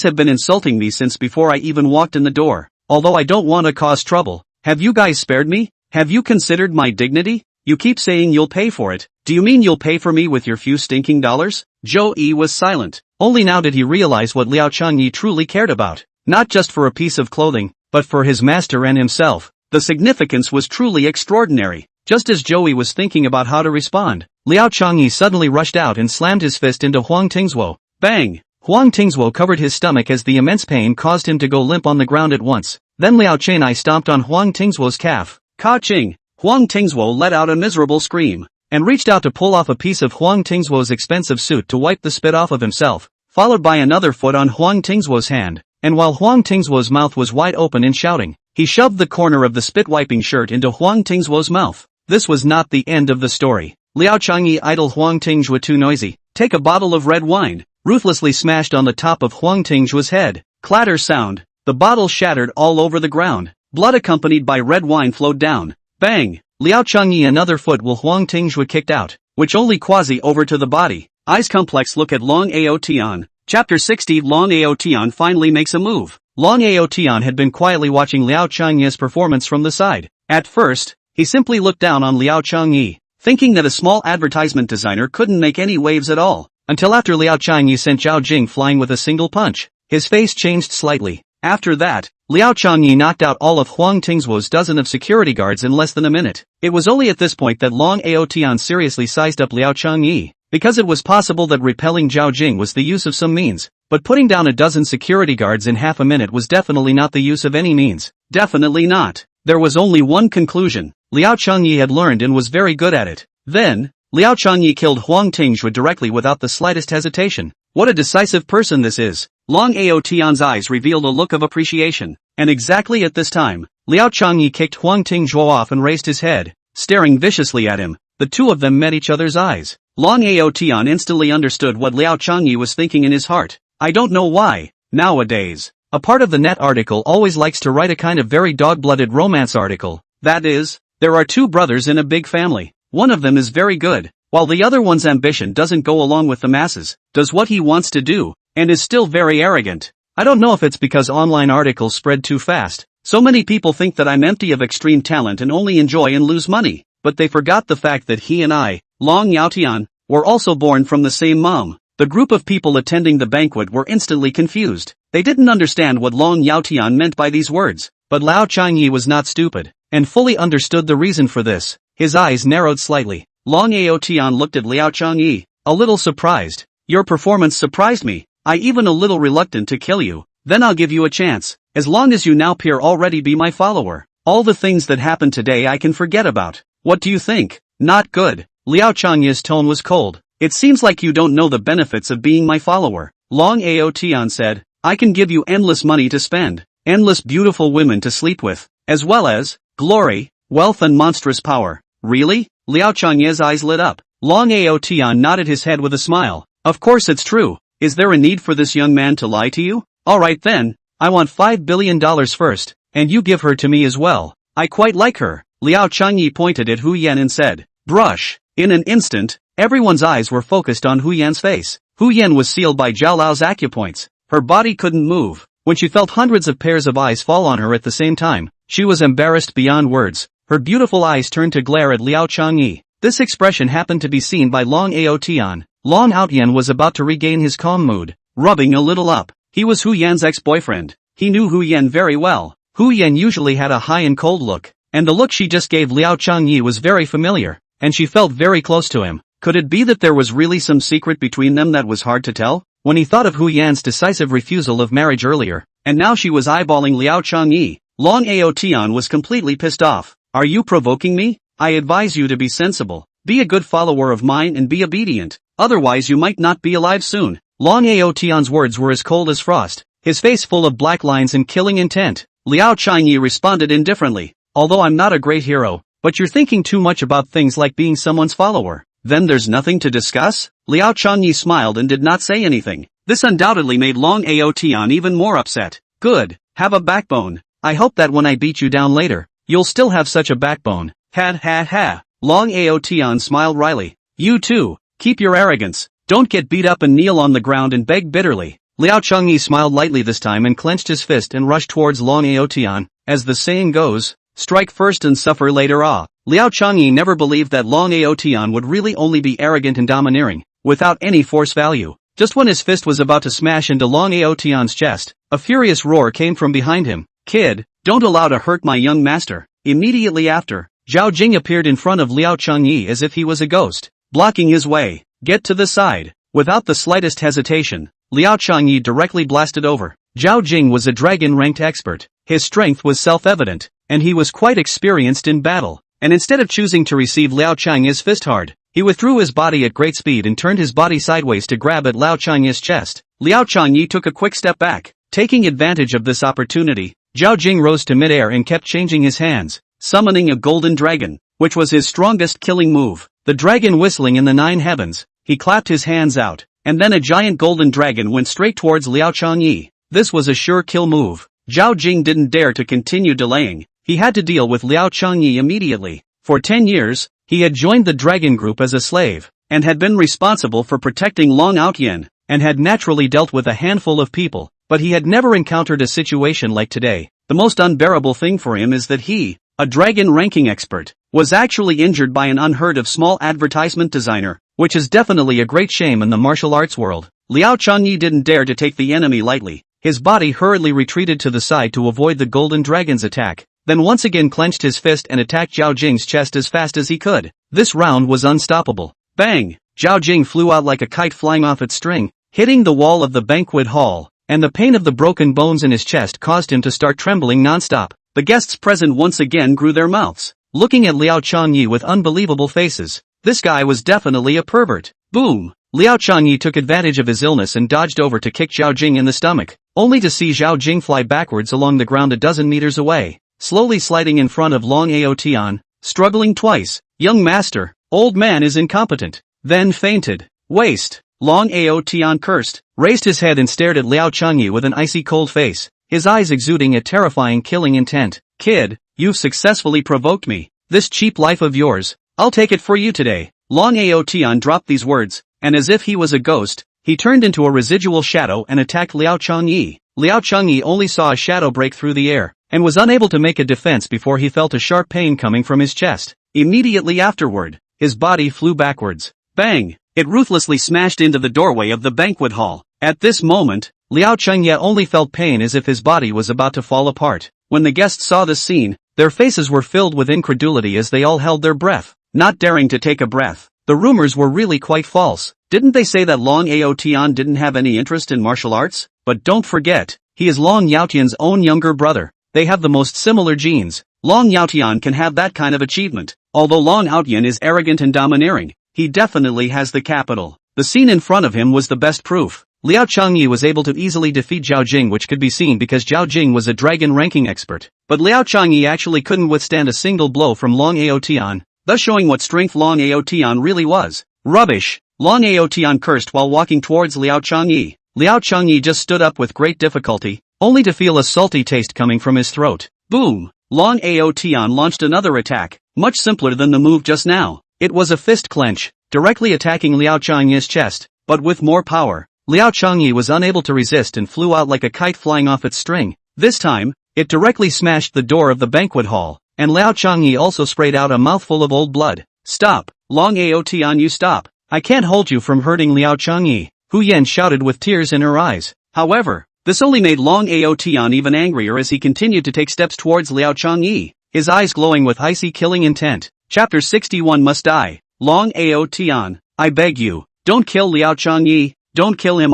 have been insulting me since before I even walked in the door. Although I don't want to cause trouble, have you guys spared me? Have you considered my dignity? You keep saying you'll pay for it. Do you mean you'll pay for me with your few stinking dollars? Joey was silent. Only now did he realize what Liao Changyi truly cared about. Not just for a piece of clothing, but for his master and himself. The significance was truly extraordinary. Just as Joey was thinking about how to respond, Liao Changyi suddenly rushed out and slammed his fist into Huang Tingzhuo. Bang! Huang Tingzhuo covered his stomach as the immense pain caused him to go limp on the ground at once. Then Liao Changyi stomped on Huang Tingzhuo's calf. Ka-ching! Huang Tingzhuo let out a miserable scream, and reached out to pull off a piece of Huang Tingzhuo's expensive suit to wipe the spit off of himself, followed by another foot on Huang Tingzhuo's hand, and while Huang Tingzhuo's mouth was wide open and shouting, he shoved the corner of the spit-wiping shirt into Huang Tingzhuo's mouth. This was not the end of the story. Liao Changyi idled Huang Tingzhuo too noisy. Take a bottle of red wine, ruthlessly smashed on the top of Huang Tingzhuo's head. Clatter sound. The bottle shattered all over the ground. Blood accompanied by red wine flowed down. Bang! Liao Changyi another foot while Huang Tingzhuo kicked out, which only quasi over to the body. Eyes complex look at Long Aotian. Chapter 60. Long Aotian finally makes a move. Long Aotian had been quietly watching Liao Changyi's performance from the side. At first, he simply looked down on Liao Changyi, thinking that a small advertisement designer couldn't make any waves at all, until after Liao Changyi sent Zhao Jing flying with a single punch. His face changed slightly. After that, Liao Changyi knocked out all of Huang Tingzhuo's dozen of security guards in less than a minute. It was only at this point that Long Aotian seriously sized up Liao Changyi, because it was possible that repelling Zhao Jing was the use of some means, but putting down a dozen security guards in half a minute was definitely not the use of any means. Definitely not. There was only one conclusion. Liao Changyi had learned and was very good at it. Then, Liao Changyi killed Huang Tingzhuo directly without the slightest hesitation. What a decisive person this is. Long Aotian's eyes revealed a look of appreciation, and exactly at this time, Liao Changyi kicked Huang Tingzhuo off and raised his head, staring viciously at him. The two of them met each other's eyes. Long Aotian instantly understood what Liao Changyi was thinking in his heart. I don't know why, nowadays, a part of the net article always likes to write a kind of very dog-blooded romance article. That is, there are two brothers in a big family. One of them is very good, while the other one's ambition doesn't go along with the masses, does what he wants to do, and is still very arrogant. I don't know if it's because online articles spread too fast. So many people think that I'm empty of extreme talent and only enjoy and lose money, but they forgot the fact that he and I, Long Yaotian, were also born from the same mom. The group of people attending the banquet were instantly confused. They didn't understand what Long Yaotian meant by these words, but Liao Changyi was not stupid, and fully understood the reason for this. His eyes narrowed slightly. Long Aotian looked at Liao Changyi, a little surprised. Your performance surprised me. I even a little reluctant to kill you. Then I'll give you a chance. As long as you now appear already be my follower. All the things that happened today I can forget about. What do you think? Not good. Liao Changyi's tone was cold. It seems like you don't know the benefits of being my follower. Long Aotian said, I can give you endless money to spend, endless beautiful women to sleep with, as well as glory, wealth and monstrous power. Really? Liao Changyi's eyes lit up. Long Aotian nodded his head with a smile. Of course it's true. Is there a need for this young man to lie to you? Alright then, I want $5 billion first, and you give her to me as well. I quite like her. Liao Changyi pointed at Hu Yan and said, brush. In an instant, Everyone's eyes were focused on Hu Yan's face. Hu Yan was sealed by Zhao Lao's acupoints. Her body couldn't move. When she felt hundreds of pairs of eyes fall on her at the same time, she was embarrassed beyond words. Her beautiful eyes turned to glare at Liao Changyi. This expression happened to be seen by Long Ao Tian. Long Ao Tian was about to regain his calm mood, rubbing a little up. He was Hu Yan's ex-boyfriend. He knew Hu Yan very well. Hu Yan usually had a high and cold look, and the look she just gave Liao Changyi was very familiar, and she felt very close to him. Could it be that there was really some secret between them that was hard to tell? When he thought of Hu Yan's decisive refusal of marriage earlier, and now she was eyeballing Liao Changyi, Long Ao Tian was completely pissed off. Are you provoking me? I advise you to be sensible. Be a good follower of mine and be obedient. Otherwise you might not be alive soon. Long Ao Tian's words were as cold as frost, his face full of black lines and killing intent. Liao Changyi responded indifferently. Although I'm not a great hero, but you're thinking too much about things like being someone's follower. Then there's nothing to discuss? Liao Changyi smiled and did not say anything. This undoubtedly made Long Ao Tian even more upset. Good, have a backbone. I hope that when I beat you down later, you'll still have such a backbone. Ha ha ha. Long Ao Tian smiled wryly. You too, keep your arrogance. Don't get beat up and kneel on the ground and beg bitterly. Liao Changyi smiled lightly this time and clenched his fist and rushed towards Long Ao Tian. As the saying goes, strike first and suffer later. Liao Changyi never believed that Long Ao Tian would really only be arrogant and domineering, without any force value. Just when his fist was about to smash into Long Ao Tian's chest, a furious roar came from behind him. Kid, don't allow to hurt my young master. Immediately after, Zhao Jing appeared in front of Liao Changyi as if he was a ghost, blocking his way. Get to the side. Without the slightest hesitation, Liao Changyi directly blasted over. Zhao Jing was a dragon-ranked expert. His strength was self-evident, and he was quite experienced in battle. And instead of choosing to receive Liao Changyi's fist hard, he withdrew his body at great speed and turned his body sideways to grab at Liao Changyi's chest. Liao Changyi took a quick step back. Taking advantage of this opportunity, Zhao Jing rose to midair and kept changing his hands, summoning a golden dragon, which was his strongest killing move. The dragon whistling in the 9 heavens, he clapped his hands out, and then a giant golden dragon went straight towards Liao Changyi. This was a sure kill move. Zhao Jing didn't dare to continue delaying. He had to deal with Liao Changyi immediately. For 10 years, he had joined the dragon group as a slave, and had been responsible for protecting Long Ao Tian, and had naturally dealt with a handful of people, but he had never encountered a situation like today. The most unbearable thing for him is that he, a dragon ranking expert, was actually injured by an unheard of small advertisement designer, which is definitely a great shame in the martial arts world. Liao Changyi didn't dare to take the enemy lightly. His body hurriedly retreated to the side to avoid the golden dragon's attack, then once again clenched his fist and attacked Zhao Jing's chest as fast as he could. This round was unstoppable. Bang! Zhao Jing flew out like a kite flying off its string, hitting the wall of the banquet hall, and the pain of the broken bones in his chest caused him to start trembling non-stop. The guests present once again grew their mouths, looking at Liao Changyi with unbelievable faces. This guy was definitely a pervert. Boom! Liao Changyi took advantage of his illness and dodged over to kick Zhao Jing in the stomach, only to see Zhao Jing fly backwards along the ground a dozen meters away, slowly sliding in front of Long Ao Tian, struggling twice. Young master, old man is incompetent. Then fainted. Waste. Long Ao Tian cursed, raised his head and stared at Liao Changyi with an icy cold face, his eyes exuding a terrifying killing intent. Kid, you've successfully provoked me. This cheap life of yours, I'll take it for you today. Long Ao Tian dropped these words, and as if he was a ghost, he turned into a residual shadow and attacked Liao Changyi. Liao Changyi only saw a shadow break through the air, and was unable to make a defense before he felt a sharp pain coming from his chest. Immediately afterward, his body flew backwards. Bang! It ruthlessly smashed into the doorway of the banquet hall. At this moment, Liao Changyi only felt pain as if his body was about to fall apart. When the guests saw this scene, their faces were filled with incredulity as they all held their breath, not daring to take a breath. The rumors were really quite false. Didn't they say that Long Ao Tian didn't have any interest in martial arts? But don't forget, he is Long Ao Tian's own younger brother. They have the most similar genes. Long Ao Tian can have that kind of achievement. Although Long Ao Tian is arrogant and domineering, he definitely has the capital. The scene in front of him was the best proof. Liao Changyi was able to easily defeat Zhao Jing, which could be seen because Zhao Jing was a dragon ranking expert. But Liao Changyi actually couldn't withstand a single blow from Long Ao Tian, thus showing what strength Long Ao Tian really was. Rubbish! Long Ao Tian cursed while walking towards Liao Changyi. Liao Changyi just stood up with great difficulty, only to feel a salty taste coming from his throat. Boom! Long Ao Tian launched another attack, much simpler than the move just now. It was a fist clench, directly attacking Liao Changye's chest, but with more power. Liao Changye was unable to resist and flew out like a kite flying off its string. This time, it directly smashed the door of the banquet hall, and Liao Changye also sprayed out a mouthful of old blood. Stop, Long Ao Tian, you stop. I can't hold you from hurting Liao Changye, Hu Yan shouted with tears in her eyes. However, this only made Long Ao Tian even angrier as he continued to take steps towards Liao Changye, his eyes glowing with icy killing intent. Chapter 61 Must Die. Long Ao Tian, I beg you, don't kill Liao Changye, don't kill him.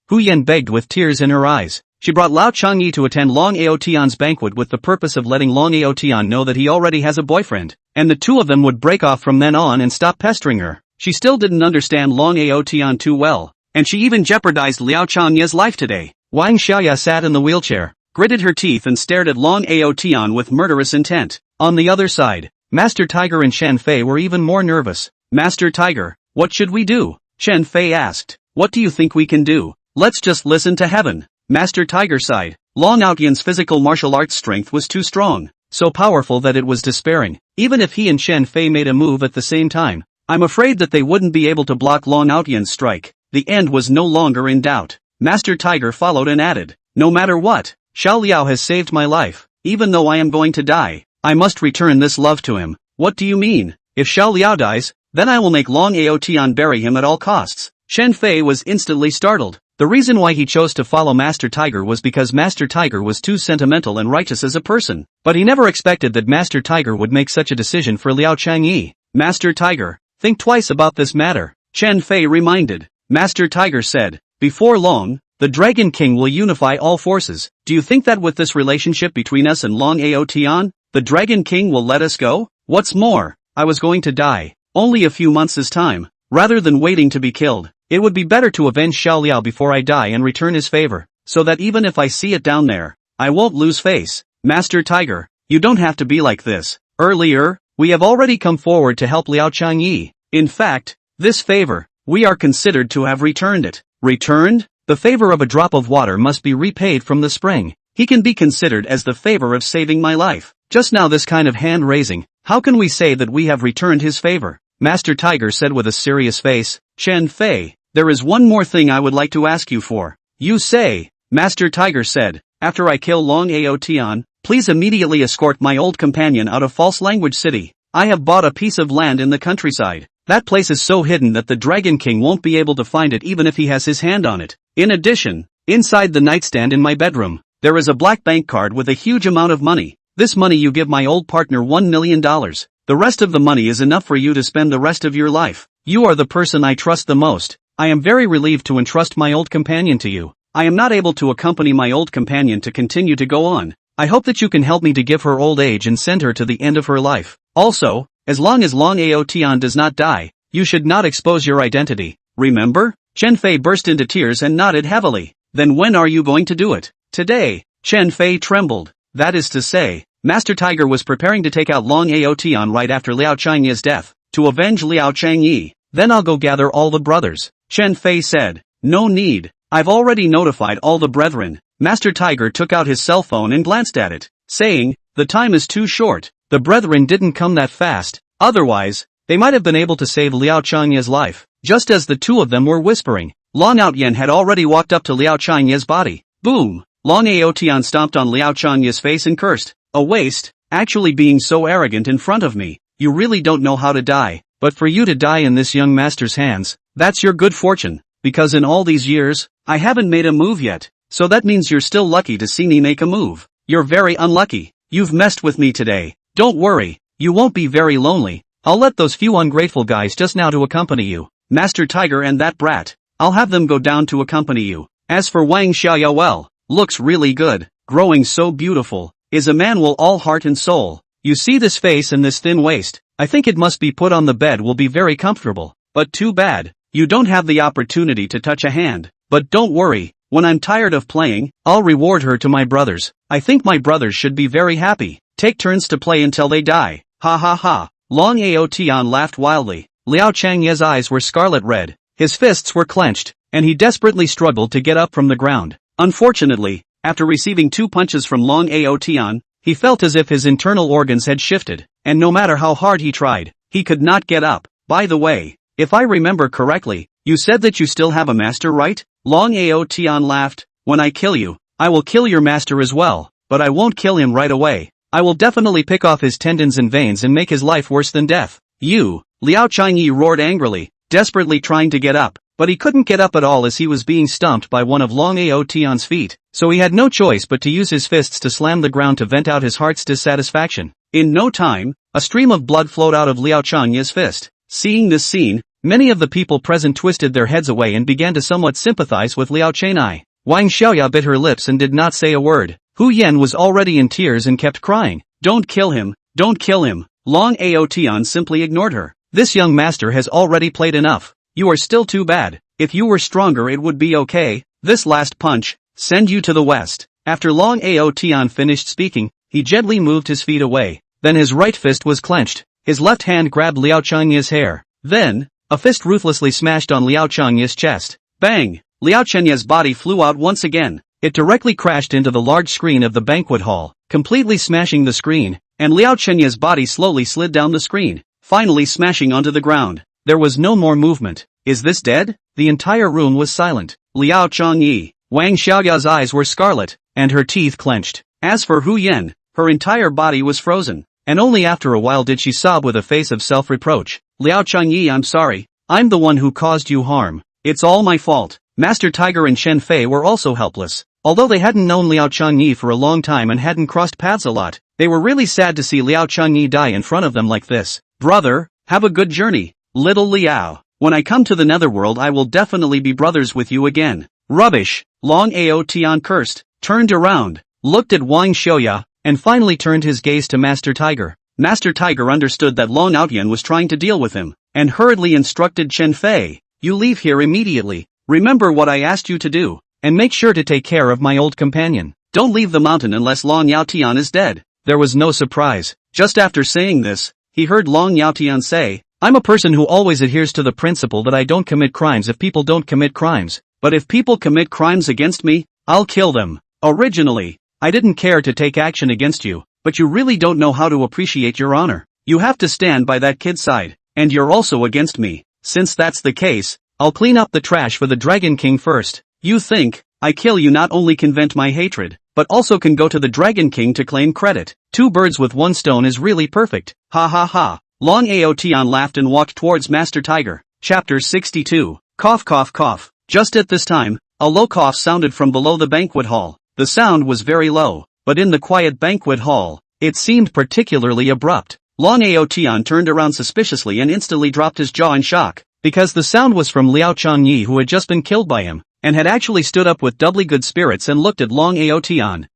Hu Yan begged with tears in her eyes. She brought Liao Changye to attend Long Ao Tian's banquet with the purpose of letting Long Ao Tian know that he already has a boyfriend, and the two of them would break off from then on and stop pestering her. She still didn't understand Long Ao Tian too well, and she even jeopardized Liao Changye's life today. Wang Xiaoya sat in the wheelchair, gritted her teeth and stared at Long Ao Tian with murderous intent. On the other side, Master Tiger and Shen Fei were even more nervous. Master Tiger, what should we do? Shen Fei asked. What do you think we can do? Let's just listen to heaven. Master Tiger sighed. Long Outyan's physical martial arts strength was too strong, so powerful that it was despairing. Even if he and Shen Fei made a move at the same time, I'm afraid that they wouldn't be able to block Long Outyan's strike. The end was no longer in doubt. Master Tiger followed and added, no matter what, Xiao Liao has saved my life. Even though I am going to die, I must return this love to him. What do you mean? If Xiao Liao dies, then I will make Long Ao Tian bury him at all costs. Shen Fei was instantly startled. The reason why he chose to follow Master Tiger was because Master Tiger was too sentimental and righteous as a person, but he never expected that Master Tiger would make such a decision for Liao Changye. Master Tiger, think twice about this matter, Shen Fei reminded. Master Tiger said, before long, the Dragon King will unify all forces. Do you think that with this relationship between us and Long Ao Tian, the Dragon King will let us go? What's more, I was going to die. Only a few months' time. Rather than waiting to be killed, it would be better to avenge Xiao Liao before I die and return his favor, so that even if I see it down there, I won't lose face. Master Tiger, you don't have to be like this. Earlier, we have already come forward to help Liao Changye. In fact, this favor, we are considered to have returned it. Returned? The favor of a drop of water must be repaid from the spring. He can be considered as the favor of saving my life. Just now this kind of hand raising, how can we say that we have returned his favor? Master Tiger said with a serious face. Shen Fei, there is one more thing I would like to ask you for. You say, Master Tiger said, after I kill Long Ao Tian, please immediately escort my old companion out of False Language City. I have bought a piece of land in the countryside. That place is so hidden that the Dragon King won't be able to find it even if he has his hand on it. In addition, inside the nightstand in my bedroom, there is a black bank card with a huge amount of money. This money you give my old partner $1 million. The rest of the money is enough for you to spend the rest of your life. You are the person I trust the most. I am very relieved to entrust my old companion to you. I am not able to accompany my old companion to continue to go on. I hope that you can help me to give her old age and send her to the end of her life. Also, as long as Long Ao Tian does not die, you should not expose your identity. Remember? Shen Fei burst into tears and nodded heavily. Then when are you going to do it? Today. Shen Fei trembled. That is to say, Master Tiger was preparing to take out Long Ao Tian right after Liao Changye's death, to avenge Liao Changye. Then I'll go gather all the brothers. Shen Fei said. No need. I've already notified all the brethren. Master Tiger took out his cell phone and glanced at it, saying, the time is too short. The brethren didn't come that fast. Otherwise, they might have been able to save Liao Changye's life. Just as the two of them were whispering, Long Outyan had already walked up to Liao Changye's body. Boom! Long Ao Tian stomped on Liao Changye's face and cursed. A waste, actually being so arrogant in front of me. You really don't know how to die, but for you to die in this young master's hands, that's your good fortune, because in all these years, I haven't made a move yet, so that means you're still lucky to see me make a move. You're very unlucky. You've messed with me today. Don't worry, you won't be very lonely. I'll let those few ungrateful guys just now to accompany you. Master Tiger and that brat, I'll have them go down to accompany you. As for Wang Xiaoya, well, looks really good, growing so beautiful, is a man will all heart and soul. You see this face and this thin waist, I think it must be put on the bed will be very comfortable. But too bad, you don't have the opportunity to touch a hand. But don't worry, when I'm tired of playing, I'll reward her to my brothers. I think my brothers should be very happy. Take turns to play until they die. Ha ha ha. Long Ao Tian laughed wildly. Liao Changye's eyes were scarlet red, his fists were clenched, and he desperately struggled to get up from the ground. Unfortunately, after receiving 2 punches from Long Ao Tian, he felt as if his internal organs had shifted, and no matter how hard he tried, he could not get up. By the way, if I remember correctly, you said that you still have a master, right? Long Ao Tian laughed. When I kill you, I will kill your master as well, but I won't kill him right away. I will definitely pick off his tendons and veins and make his life worse than death. You, Liao Changyi roared angrily, desperately trying to get up, but he couldn't get up at all as he was being stomped by one of Long Ao Tian's feet, so he had no choice but to use his fists to slam the ground to vent out his heart's dissatisfaction. In no time, a stream of blood flowed out of Liao Changyi's fist. Seeing this scene, many of the people present twisted their heads away and began to somewhat sympathize with Liao Chenai. Wang Xiaoya bit her lips and did not say a word. Hu Yan was already in tears and kept crying. Don't kill him, don't kill him. Long Ao Tian simply ignored her. This young master has already played enough. You are still too bad. If you were stronger it would be okay. This last punch, send you to the west. After Long Ao Tian finished speaking, he gently moved his feet away. Then his right fist was clenched. His left hand grabbed Liao Changyi's hair. Then, a fist ruthlessly smashed on Liao Changyi's chest. Bang! Liao Changyi's body flew out once again. It directly crashed into the large screen of the banquet hall, completely smashing the screen, and Liao Changyi's body slowly slid down the screen, finally smashing onto the ground. There was no more movement. Is this dead? The entire room was silent. Liao Changyi, Wang Xiaoya's eyes were scarlet, and her teeth clenched. As for Hu Yan, her entire body was frozen, and only after a while did she sob with a face of self-reproach. Liao Changyi, I'm sorry. I'm the one who caused you harm. It's all my fault. Master Tiger and Shen Fei were also helpless. Although they hadn't known Liao Changyi for a long time and hadn't crossed paths a lot, they were really sad to see Liao Changyi die in front of them like this. Brother, have a good journey, little Liao. When I come to the netherworld I will definitely be brothers with you again. Rubbish. Long Ao Tian cursed, turned around, looked at Wang Xiaoya, and finally turned his gaze to Master Tiger. Master Tiger understood that Long Ao Tian was trying to deal with him, and hurriedly instructed Chen Fei, you leave here immediately. Remember what I asked you to do, and make sure to take care of my old companion. Don't leave the mountain unless Long Ao Tian is dead. There was no surprise. Just after saying this, he heard Long Ao Tian say, I'm a person who always adheres to the principle that I don't commit crimes if people don't commit crimes, but if people commit crimes against me, I'll kill them. Originally, I didn't care to take action against you, but you really don't know how to appreciate your honor. You have to stand by that kid's side, and you're also against me. Since that's the case, I'll clean up the trash for the Dragon King first. You think, I kill you not only can vent my hatred, but also can go to the Dragon King to claim credit. 2 birds with 1 stone is really perfect. Ha ha ha. Long Ao Tian laughed and walked towards Master Tiger. Chapter 62. Cough cough cough. Just at this time, a low cough sounded from below the banquet hall. The sound was very low, but in the quiet banquet hall, it seemed particularly abrupt. Long Ao Tian turned around suspiciously and instantly dropped his jaw in shock, because the sound was from Liao Changyi, who had just been killed by him, and had actually stood up with doubly good spirits and looked at Long Ao Tian.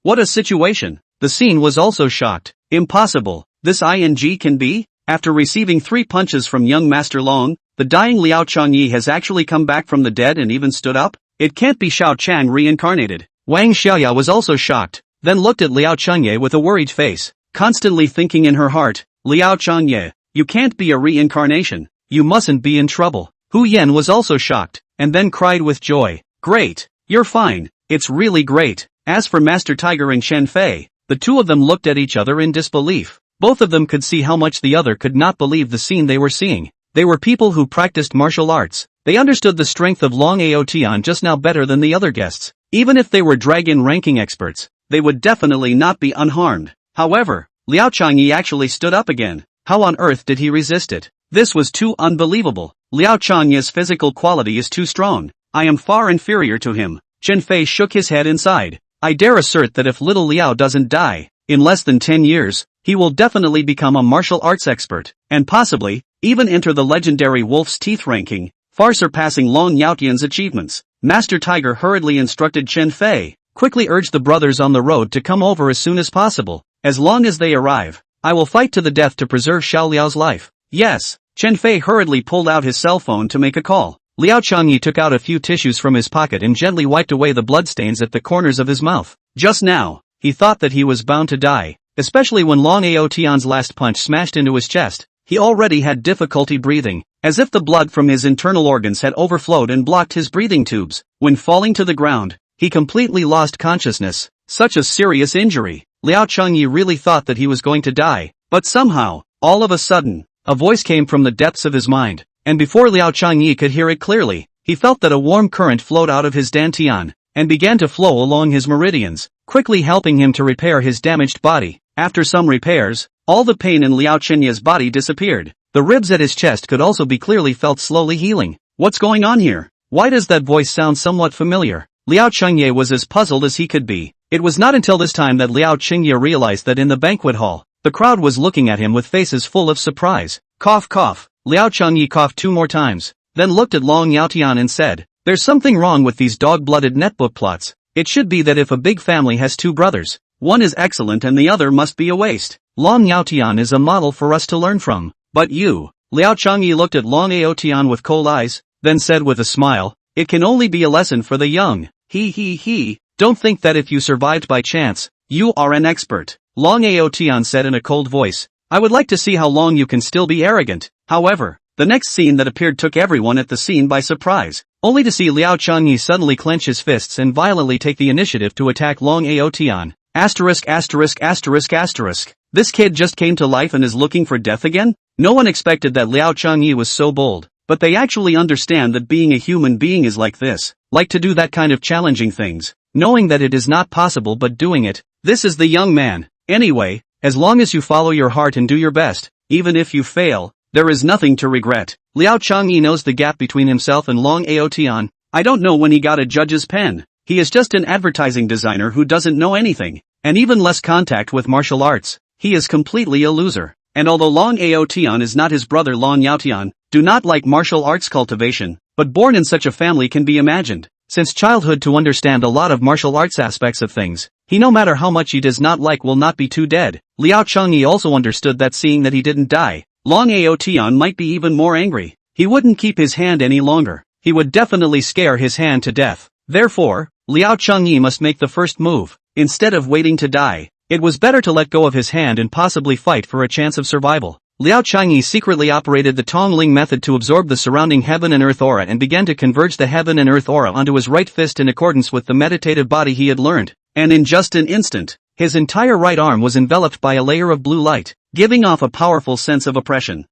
What a situation. The scene was also shocked. Impossible. This ing can be? After receiving 3 punches from young Master Long, the dying Liao Changyi has actually come back from the dead and even stood up? It can't be Xiao Chang reincarnated. Wang Xiaoya was also shocked, then looked at Liao Changyi with a worried face, constantly thinking in her heart, Liao Changyi, you can't be a reincarnation. You mustn't be in trouble. Hu Yan was also shocked, and then cried with joy. Great. You're fine. It's really great. As for Master Tiger and Shen Fei, the 2 of them looked at each other in disbelief. Both of them could see how much the other could not believe the scene they were seeing. They were people who practiced martial arts. They understood the strength of Long Ao Tian just now better than the other guests. Even if they were dragon ranking experts, they would definitely not be unharmed. However, Liao Changyi actually stood up again. How on earth did he resist it? This was too unbelievable. Liao Changyi's physical quality is too strong. I am far inferior to him. Chen Fei shook his head inside. I dare assert that if little Liao doesn't die, in less than 10 years, he will definitely become a martial arts expert, and possibly, even enter the legendary Wolf's Teeth ranking, far surpassing Long Ao Tian's achievements. Master Tiger hurriedly instructed Chen Fei, quickly urged the brothers on the road to come over as soon as possible. As long as they arrive, I will fight to the death to preserve Xiao Liao's life. Yes. Chen Fei hurriedly pulled out his cell phone to make a call. Liao Changyi took out a few tissues from his pocket and gently wiped away the bloodstains at the corners of his mouth. Just now, he thought that he was bound to die, especially when Long Ao Tian's last punch smashed into his chest. He already had difficulty breathing, as if the blood from his internal organs had overflowed and blocked his breathing tubes. When falling to the ground, he completely lost consciousness. Such a serious injury. Liao Changyi really thought that he was going to die, but somehow, all of a sudden, a voice came from the depths of his mind, and before Liao Changyi could hear it clearly, he felt that a warm current flowed out of his dantian, and began to flow along his meridians, quickly helping him to repair his damaged body. After some repairs, all the pain in Liao Changyi's body disappeared. The ribs at his chest could also be clearly felt slowly healing. What's going on here? Why does that voice sound somewhat familiar? Liao Changyi was as puzzled as he could be. It was not until this time that Liao Changyi realized that in the banquet hall, the crowd was looking at him with faces full of surprise. Cough cough. Liao Changyi coughed 2 more times, then looked at Long Yaotian and said, "There's something wrong with these dog-blooded netbook plots. It should be that if a big family has 2 brothers, one is excellent and the other must be a waste. Long Yaotian is a model for us to learn from. But you." Liao Changyi looked at Long Yaotian with cold eyes, then said with a smile, "It can only be a lesson for the young. He. Don't think that if you survived by chance, you are an expert." Long Aotian said in a cold voice, "I would like to see how long you can still be arrogant." However, the next scene that appeared took everyone at the scene by surprise, only to see Liao Changyi suddenly clench his fists and violently take the initiative to attack Long Aotian. *******. This kid just came to life and is looking for death again? No one expected that Liao Changyi was so bold, but they actually understand that being a human being is like this, like to do that kind of challenging things, knowing that it is not possible but doing it. This is the young man. Anyway, as long as you follow your heart and do your best, even if you fail, there is nothing to regret. Liao Changyi knows the gap between himself and Long Aotian. I don't know when he got a judge's pen. He is just an advertising designer who doesn't know anything, and even less contact with martial arts. He is completely a loser. And although Long Aotian is not his brother Long Yaotian, do not like martial arts cultivation, but born in such a family can be imagined, since childhood to understand a lot of martial arts aspects of things, he no matter how much he does not like will not be too dead. Liao Changyi also understood that seeing that he didn't die, Long Aotian might be even more angry. He wouldn't keep his hand any longer. He would definitely scare his hand to death. Therefore, Liao Changyi must make the first move. Instead of waiting to die, it was better to let go of his hand and possibly fight for a chance of survival. Liao Changyi secretly operated the Tongling method to absorb the surrounding heaven and earth aura and began to converge the heaven and earth aura onto his right fist in accordance with the meditative body he had learned. And in just an instant, his entire right arm was enveloped by a layer of blue light, giving off a powerful sense of oppression.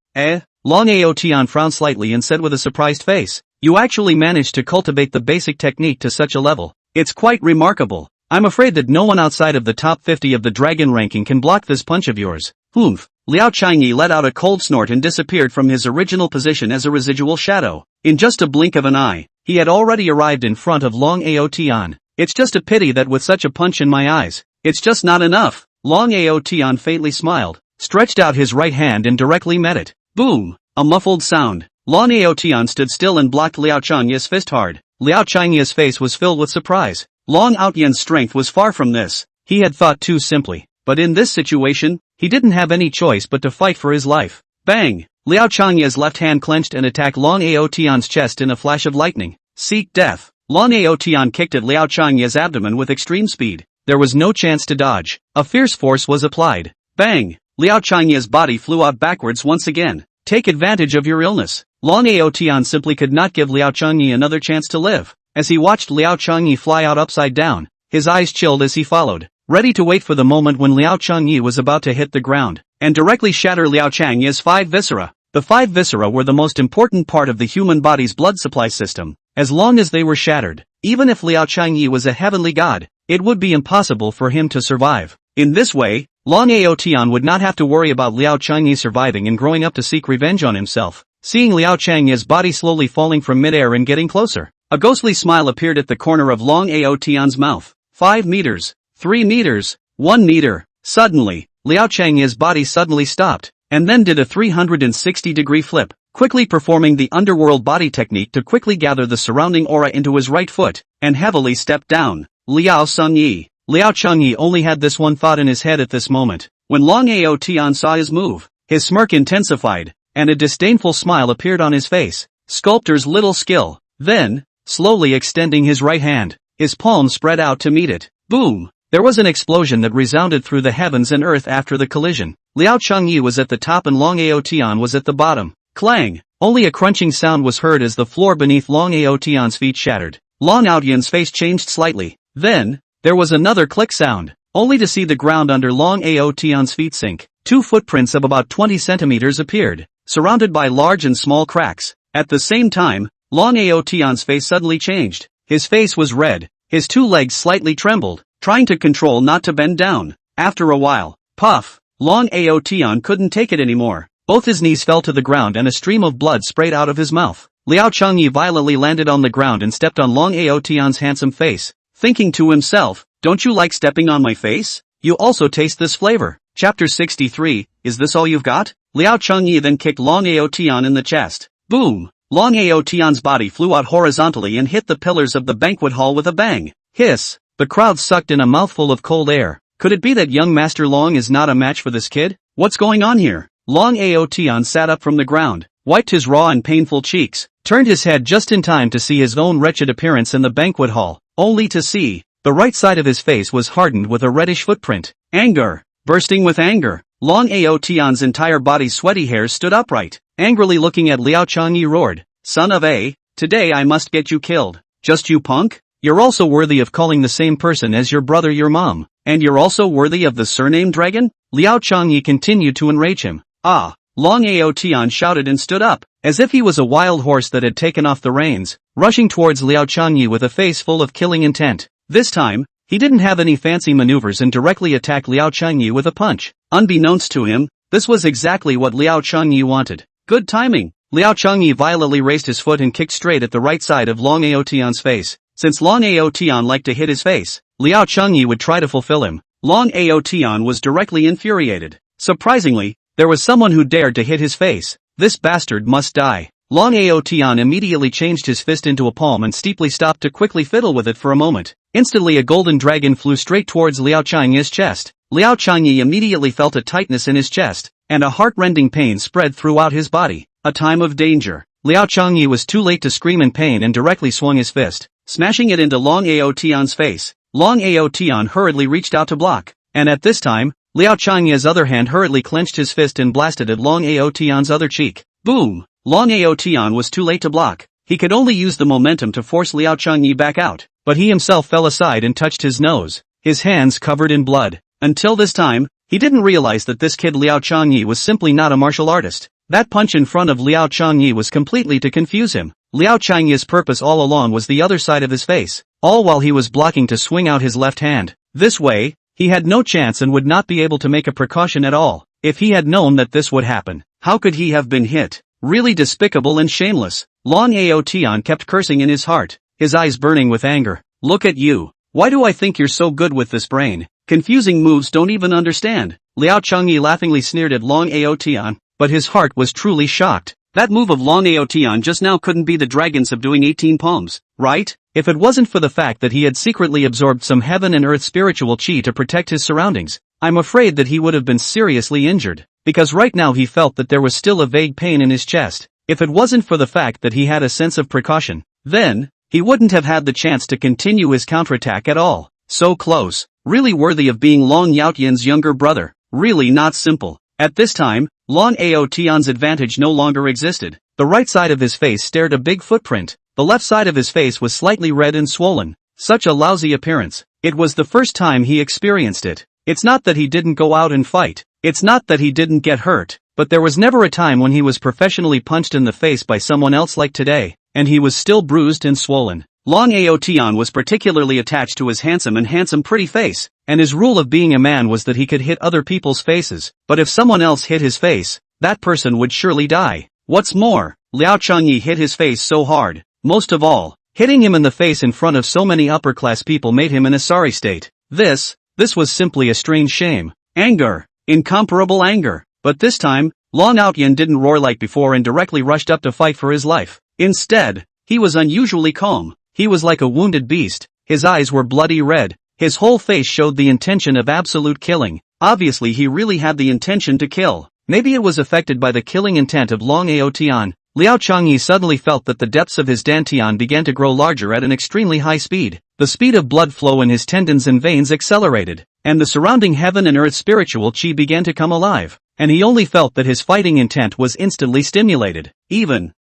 Long Aotian frowned slightly and said with a surprised face, "You actually managed to cultivate the basic technique to such a level. It's quite remarkable. I'm afraid that no one outside of the top 50 of the dragon ranking can block this punch of yours." Humph. Liao Changyi let out a cold snort and disappeared from his original position as a residual shadow. In just a blink of an eye, he had already arrived in front of Long Aotian. "It's just a pity that with such a punch in my eyes, it's just not enough." Long Aotian faintly smiled, stretched out his right hand and directly met it. Boom! A muffled sound. Long Aotian stood still and blocked Liao Changyi's fist hard. Liao Changyi's face was filled with surprise. Long Aotian's strength was far from this. He had thought too simply. But in this situation, he didn't have any choice but to fight for his life. Bang! Liao Changyi's left hand clenched and attacked Long Aotian's chest in a flash of lightning. Seek death. Long Aotian kicked at Liao Changyi's abdomen with extreme speed. There was no chance to dodge. A fierce force was applied. Bang! Liao Changyi's body flew out backwards once again. Take advantage of your illness. Long Aotian simply could not give Liao Changyi another chance to live. As he watched Liao Changyi fly out upside down, his eyes chilled as he followed, ready to wait for the moment when Liao Changyi was about to hit the ground, and directly shatter Liao Changyi's 5 viscera. The 5 viscera were the most important part of the human body's blood supply system. As long as they were shattered, even if Liao Changyi was a heavenly god, it would be impossible for him to survive. In this way, Long Aotian would not have to worry about Liao Changyi surviving and growing up to seek revenge on himself. Seeing Liao Changyi's body slowly falling from midair and getting closer, a ghostly smile appeared at the corner of Long Aotian's mouth. 5 meters, 3 meters, 1 meter. Suddenly, Liao Changyi's body suddenly stopped, and then did a 360-degree flip, quickly performing the underworld body technique to quickly gather the surrounding aura into his right foot, and heavily stepped down. Liao Changyi. Liao Changyi only had this one thought in his head at this moment. When Long Aotian saw his move, his smirk intensified, and a disdainful smile appeared on his face. Sculptor's little skill. Then, slowly extending his right hand, his palm spread out to meet it. Boom! There was an explosion that resounded through the heavens and earth after the collision. Liao Changyi was at the top and Long Aotian was at the bottom. Clang! Only a crunching sound was heard as the floor beneath Long Aotian's feet shattered. Long Aotian's face changed slightly. Then, there was another click sound, only to see the ground under Long Aotian's feet sink. 2 footprints of about 20 centimeters appeared. surrounded by large and small cracks. At the same time, Long Aotian's face suddenly changed. His face was red, his two legs slightly trembled, trying to control not to bend down. After a while, puff, Long Aotian couldn't take it anymore. Both his knees fell to the ground and a stream of blood sprayed out of his mouth. Liao Changyi violently landed on the ground and stepped on Long Aotian's handsome face, thinking to himself, "Don't you like stepping on my face? You also taste this flavor." Chapter 63, Is this all you've got? Liao Changyi then kicked Long Aotian in the chest. Boom! Long Aotian's body flew out horizontally and hit the pillars of the banquet hall with a bang. Hiss! The crowd sucked in a mouthful of cold air. Could it be that young Master Long is not a match for this kid? What's going on here? Long Aotian sat up from the ground, wiped his raw and painful cheeks, turned his head just in time to see his own wretched appearance in the banquet hall, only to see the right side of his face was hardened with a reddish footprint. Anger! Bursting with anger, Long Aotian's entire body's sweaty hairs stood upright. Angrily looking at Liao Changyi roared, "Son of a, today I must get you killed. Just you punk? You're also worthy of calling the same person as your brother your mom, and you're also worthy of the surname Dragon?" Liao Changyi continued to enrage him. "Ah!" Long Aotian shouted and stood up, as if he was a wild horse that had taken off the reins, rushing towards Liao Changyi with a face full of killing intent. This time, he didn't have any fancy maneuvers and directly attacked Liao Changyi with a punch. Unbeknownst to him, this was exactly what Liao Changyi wanted. Good timing. Liao Changyi violently raised his foot and kicked straight at the right side of Long Aotian's face. Since Long Aotian liked to hit his face, Liao Changyi would try to fulfill him. Long Aotian was directly infuriated. Surprisingly, there was someone who dared to hit his face. This bastard must die. Long Aotian immediately changed his fist into a palm and steeply stopped to quickly fiddle with it for a moment. Instantly a golden dragon flew straight towards Liao Changyi's chest. Liao Changyi immediately felt a tightness in his chest, and a heart-rending pain spread throughout his body. A time of danger. Liao Changyi was too late to scream in pain and directly swung his fist, smashing it into Long Aotian's face. Long Aotian hurriedly reached out to block, and at this time, Liao Changyi's other hand hurriedly clenched his fist and blasted at Long Aotian's other cheek. Boom! Long Aotian was too late to block. He could only use the momentum to force Liao Changyi back out, but he himself fell aside and touched his nose, his hands covered in blood. Until this time, he didn't realize that this kid Liao Changyi was simply not a martial artist. That punch in front of Liao Changyi was completely to confuse him. Liao Changyi's purpose all along was the other side of his face, all while he was blocking to swing out his left hand. This way, he had no chance and would not be able to make a precaution at all. If he had known that this would happen, how could he have been hit? Really despicable and shameless. Long Aotian kept cursing in his heart, his eyes burning with anger. Look at you. Why do I think you're so good with this brain? Confusing moves don't even understand. Liao Changyi laughingly sneered at Long Aotian, but his heart was truly shocked. That move of Long Aotian just now couldn't be the dragon subduing 18 palms, right? If it wasn't for the fact that he had secretly absorbed some heaven and earth spiritual chi to protect his surroundings, I'm afraid that he would have been seriously injured, because right now he felt that there was still a vague pain in his chest. If it wasn't for the fact that he had a sense of precaution, then, he wouldn't have had the chance to continue his counterattack at all. So close, really worthy of being Long Yaotian's younger brother, really not simple. At this time, Long Aotian's advantage no longer existed. The right side of his face stared a big footprint. The left side of his face was slightly red and swollen. Such a lousy appearance. It was the first time he experienced it. It's not that he didn't go out and fight. It's not that he didn't get hurt. But there was never a time when he was professionally punched in the face by someone else like today, and he was still bruised and swollen. Long Aotian was particularly attached to his handsome pretty face, and his rule of being a man was that he could hit other people's faces, but if someone else hit his face, that person would surely die. What's more, Liao Changyi hit his face so hard. Most of all, hitting him in the face in front of so many upper-class people made him in a sorry state. This was simply a strange shame. Anger. Incomparable anger. But this time, Long Aotian didn't roar like before and directly rushed up to fight for his life. Instead, he was unusually calm. He was like a wounded beast. His eyes were bloody red. His whole face showed the intention of absolute killing. Obviously he really had the intention to kill. Maybe it was affected by the killing intent of Long Aotian. Liao Changyi suddenly felt that the depths of his dantian began to grow larger at an extremely high speed. The speed of blood flow in his tendons and veins accelerated, and the surrounding heaven and earth spiritual chi began to come alive, and he only felt that his fighting intent was instantly stimulated.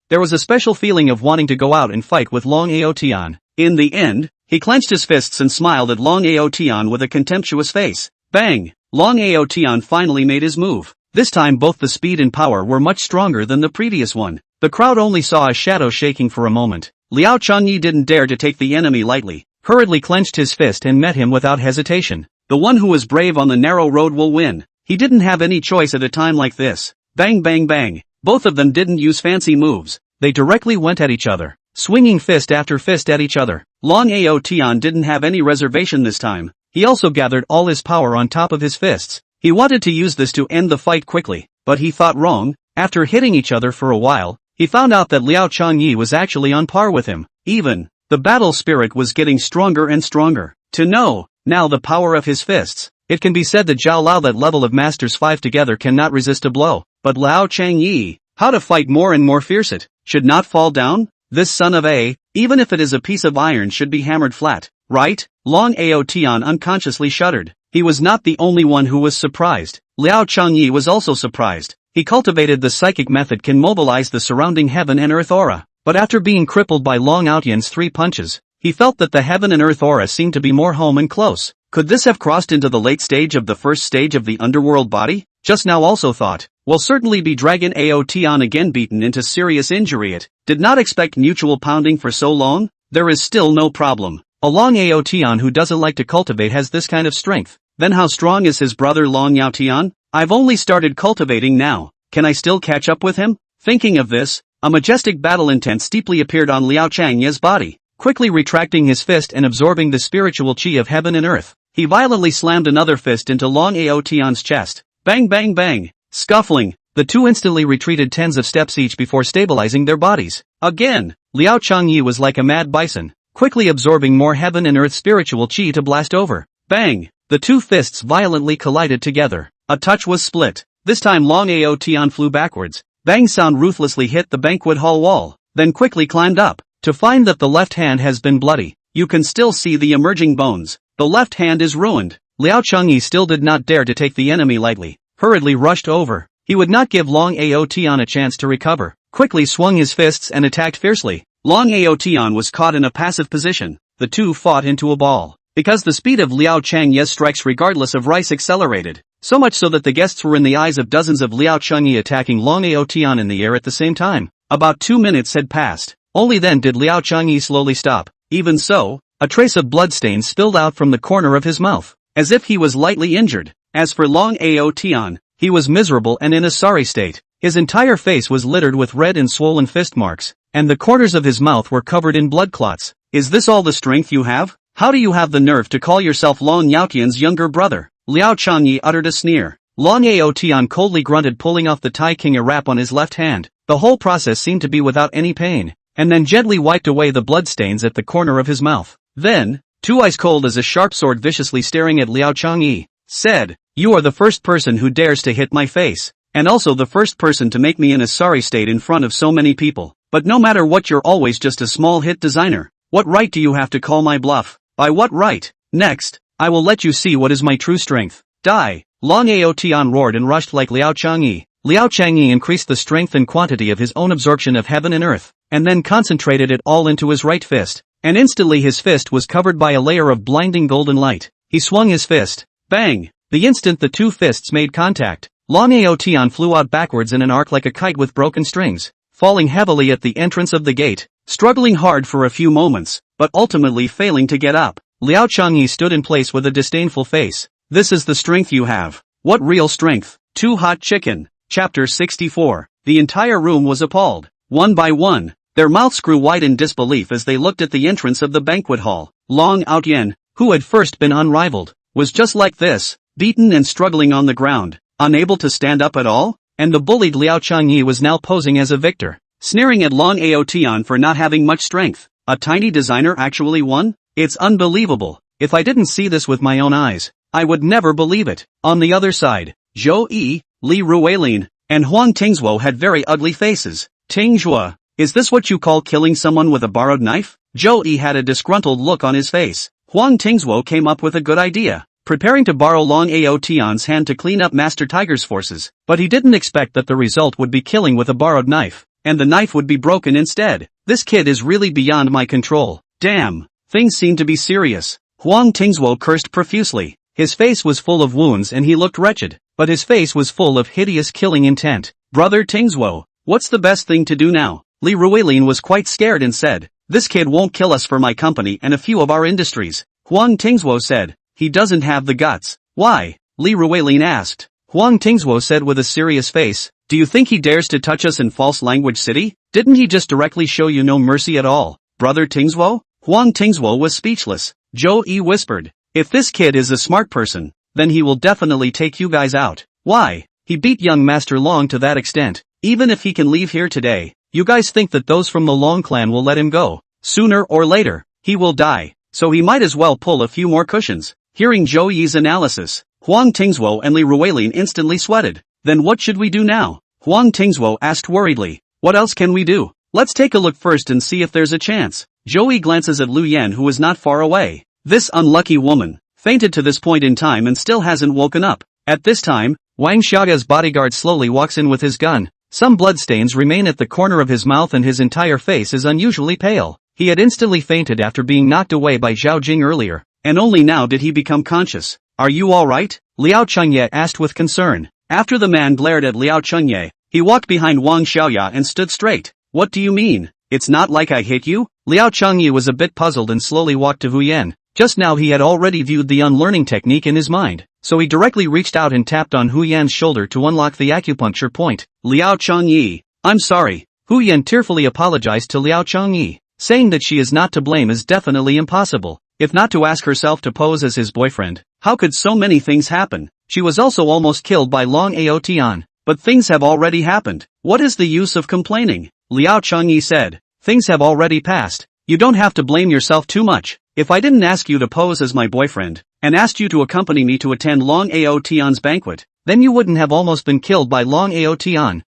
There was a special feeling of wanting to go out and fight with Long Aotian. In the end, he clenched his fists and smiled at Long Aotian with a contemptuous face. Bang! Long Aotian finally made his move. This time both the speed and power were much stronger than the previous one. The crowd only saw a shadow shaking for a moment. Liao Changyi didn't dare to take the enemy lightly, hurriedly clenched his fist and met him without hesitation. The one who is brave on the narrow road will win. He didn't have any choice at a time like this. Bang bang bang. Both of them didn't use fancy moves. They directly went at each other, swinging fist after fist at each other. Long Ao Tian didn't have any reservation this time. He also gathered all his power on top of his fists. He wanted to use this to end the fight quickly, but he thought wrong. After hitting each other for a while, he found out that Liao Changyi was actually on par with him. Even, the battle spirit was getting stronger and stronger. To know, now the power of his fists, it can be said that Zhao Lao that level of Masters 5 together cannot resist a blow. But Liao Changyi, how to fight more and more fierce it, should not fall down? This son of a, even if it is a piece of iron should be hammered flat, right? Long Ao Tian unconsciously shuddered. He was not the only one who was surprised. Liao Changyi was also surprised. He cultivated the psychic method can mobilize the surrounding heaven and earth aura. But after being crippled by Long Ao Tian's 3 punches, he felt that the heaven and earth aura seemed to be more home and close. Could this have crossed into the late stage of the first stage of the underworld body? Just now also thought, will certainly be Dragon Ao Tian again beaten into serious injury. It did not expect mutual pounding for so long. There is still no problem. A Long Ao Tian who doesn't like to cultivate has this kind of strength. Then how strong is his brother Long Ao Tian? I've only started cultivating now. Can I still catch up with him? Thinking of this, a majestic battle intent steeply appeared on Liao Changyi's body. Quickly retracting his fist and absorbing the spiritual chi of heaven and earth, he violently slammed another fist into Long Ao Tian's chest. Bang bang bang. Scuffling, the two instantly retreated tens of steps each before stabilizing their bodies. Again, Liao Changyi was like a mad bison, quickly absorbing more heaven and earth spiritual chi to blast over. Bang! The two fists violently collided together. A touch was split. This time Long Ao Tian flew backwards. Bang sound ruthlessly hit the banquet hall wall, then quickly climbed up, to find that the left hand has been bloody. You can still see the emerging bones. The left hand is ruined. Liao Changyi still did not dare to take the enemy lightly. Hurriedly rushed over. He would not give Long Ao Tian a chance to recover. Quickly swung his fists and attacked fiercely. Long Ao Tian was caught in a passive position. The two fought into a ball. Because the speed of Liao Changyi's strikes regardless of rice accelerated, so much so that the guests were in the eyes of dozens of Liao Changyi attacking Long Ao Tian in the air at the same time. About 2 minutes had passed. Only then did Liao Changyi slowly stop. Even so, a trace of bloodstain spilled out from the corner of his mouth, as if he was lightly injured. As for Long Ao Tian, he was miserable and in a sorry state. His entire face was littered with red and swollen fist marks, and the corners of his mouth were covered in blood clots. Is this all the strength you have? How do you have the nerve to call yourself Long Ao Tian's younger brother? Liao Changyi uttered a sneer. Long Ao Tian coldly grunted, pulling off the Tai King a wrap on his left hand. The whole process seemed to be without any pain, and then gently wiped away the bloodstains at the corner of his mouth. Then, too ice cold as a sharp sword viciously staring at Liao Changyi, said, "You are the first person who dares to hit my face, and also the first person to make me in a sorry state in front of so many people. But no matter what, you're always just a small hit designer. What right do you have to call my bluff? By what right? Next, I will let you see what is my true strength. Die!" Long Ao Tian roared and rushed like Liao Changyi. Liao Changyi increased the strength and quantity of his own absorption of heaven and earth, and then concentrated it all into his right fist, and instantly his fist was covered by a layer of blinding golden light. He swung his fist. Bang! The instant the two fists made contact, Long Ao Tian flew out backwards in an arc like a kite with broken strings, falling heavily at the entrance of the gate, struggling hard for a few moments, but ultimately failing to get up. Liao Changyi stood in place with a disdainful face. This is the strength you have? What real strength? Too hot chicken. Chapter 64. The entire room was appalled. One by one, their mouths grew wide in disbelief as they looked at the entrance of the banquet hall. Long Ao Tian, who had first been unrivaled, was just like this, beaten and struggling on the ground, unable to stand up at all, and the bullied Liao Changyi was now posing as a victor, sneering at Long Ao Tian for not having much strength. A tiny designer actually won? It's unbelievable. If I didn't see this with my own eyes, I would never believe it. On the other side, Zhou Yi, Li Ruilin, and Huang Tingzhuo had very ugly faces. Tingzhuo, is this what you call killing someone with a borrowed knife? Zhou Yi had a disgruntled look on his face. Huang Tingzhuo came up with a good idea, preparing to borrow Long Ao Tian's hand to clean up Master Tiger's forces, but he didn't expect that the result would be killing with a borrowed knife, and the knife would be broken instead. This kid is really beyond my control. Damn, things seem to be serious. Huang Tingzhuo cursed profusely. His face was full of wounds and he looked wretched. but his face was full of hideous killing intent. Brother Tingswo, what's the best thing to do now? Li Ruilin was quite scared and said, this kid won't kill us for my company and a few of our industries. Huang Tingswo said, he doesn't have the guts. Why? Li Ruilin asked. Huang Tingswo said with a serious face, do you think he dares to touch us in False Language City? Didn't he just directly show you no mercy at all? Brother Tingswo? Huang Tingswo was speechless. Zhou Yi whispered, if this kid is a smart person, then he will definitely take you guys out. Why? He beat young Master Long to that extent. Even if he can leave here today, you guys think that those from the Long clan will let him go? Sooner or later, he will die, so he might as well pull a few more cushions. Hearing Zhou Yi's analysis, Huang Tingswo and Li Ruilin instantly sweated. Then what should we do now? Huang Tingswo asked worriedly. What else can we do? Let's take a look first and see if there's a chance. Zhou Yi glances at Lu Yan, who was not far away. This unlucky woman fainted to this point in time and still hasn't woken up. At this time, Wang Xiaoya's bodyguard slowly walks in with his gun. Some bloodstains remain at the corner of his mouth and his entire face is unusually pale. He had instantly fainted after being knocked away by Zhao Jing earlier, and only now did he become conscious. Are you alright? Liao Chengye asked with concern. After the man glared at Liao Chengye, he walked behind Wang Xiaoya and stood straight. What do you mean? It's not like I hit you? Liao Chengye was a bit puzzled and slowly walked to Hu Yan. Just now he had already viewed the unlearning technique in his mind, so he directly reached out and tapped on Hu Yan's shoulder to unlock the acupuncture point. Liao Chengye, I'm sorry. Hu Yan tearfully apologized to Liao Chengye, saying that she is not to blame is definitely impossible. If not to ask herself to pose as his boyfriend, how could so many things happen? She was also almost killed by Long Aotian, but things have already happened. What is the use of complaining? Liao Chengye said, things have already passed. You don't have to blame yourself too much. If I didn't ask you to pose as my boyfriend, and asked you to accompany me to attend Long Aotian's banquet, then you wouldn't have almost been killed by Long Aotian.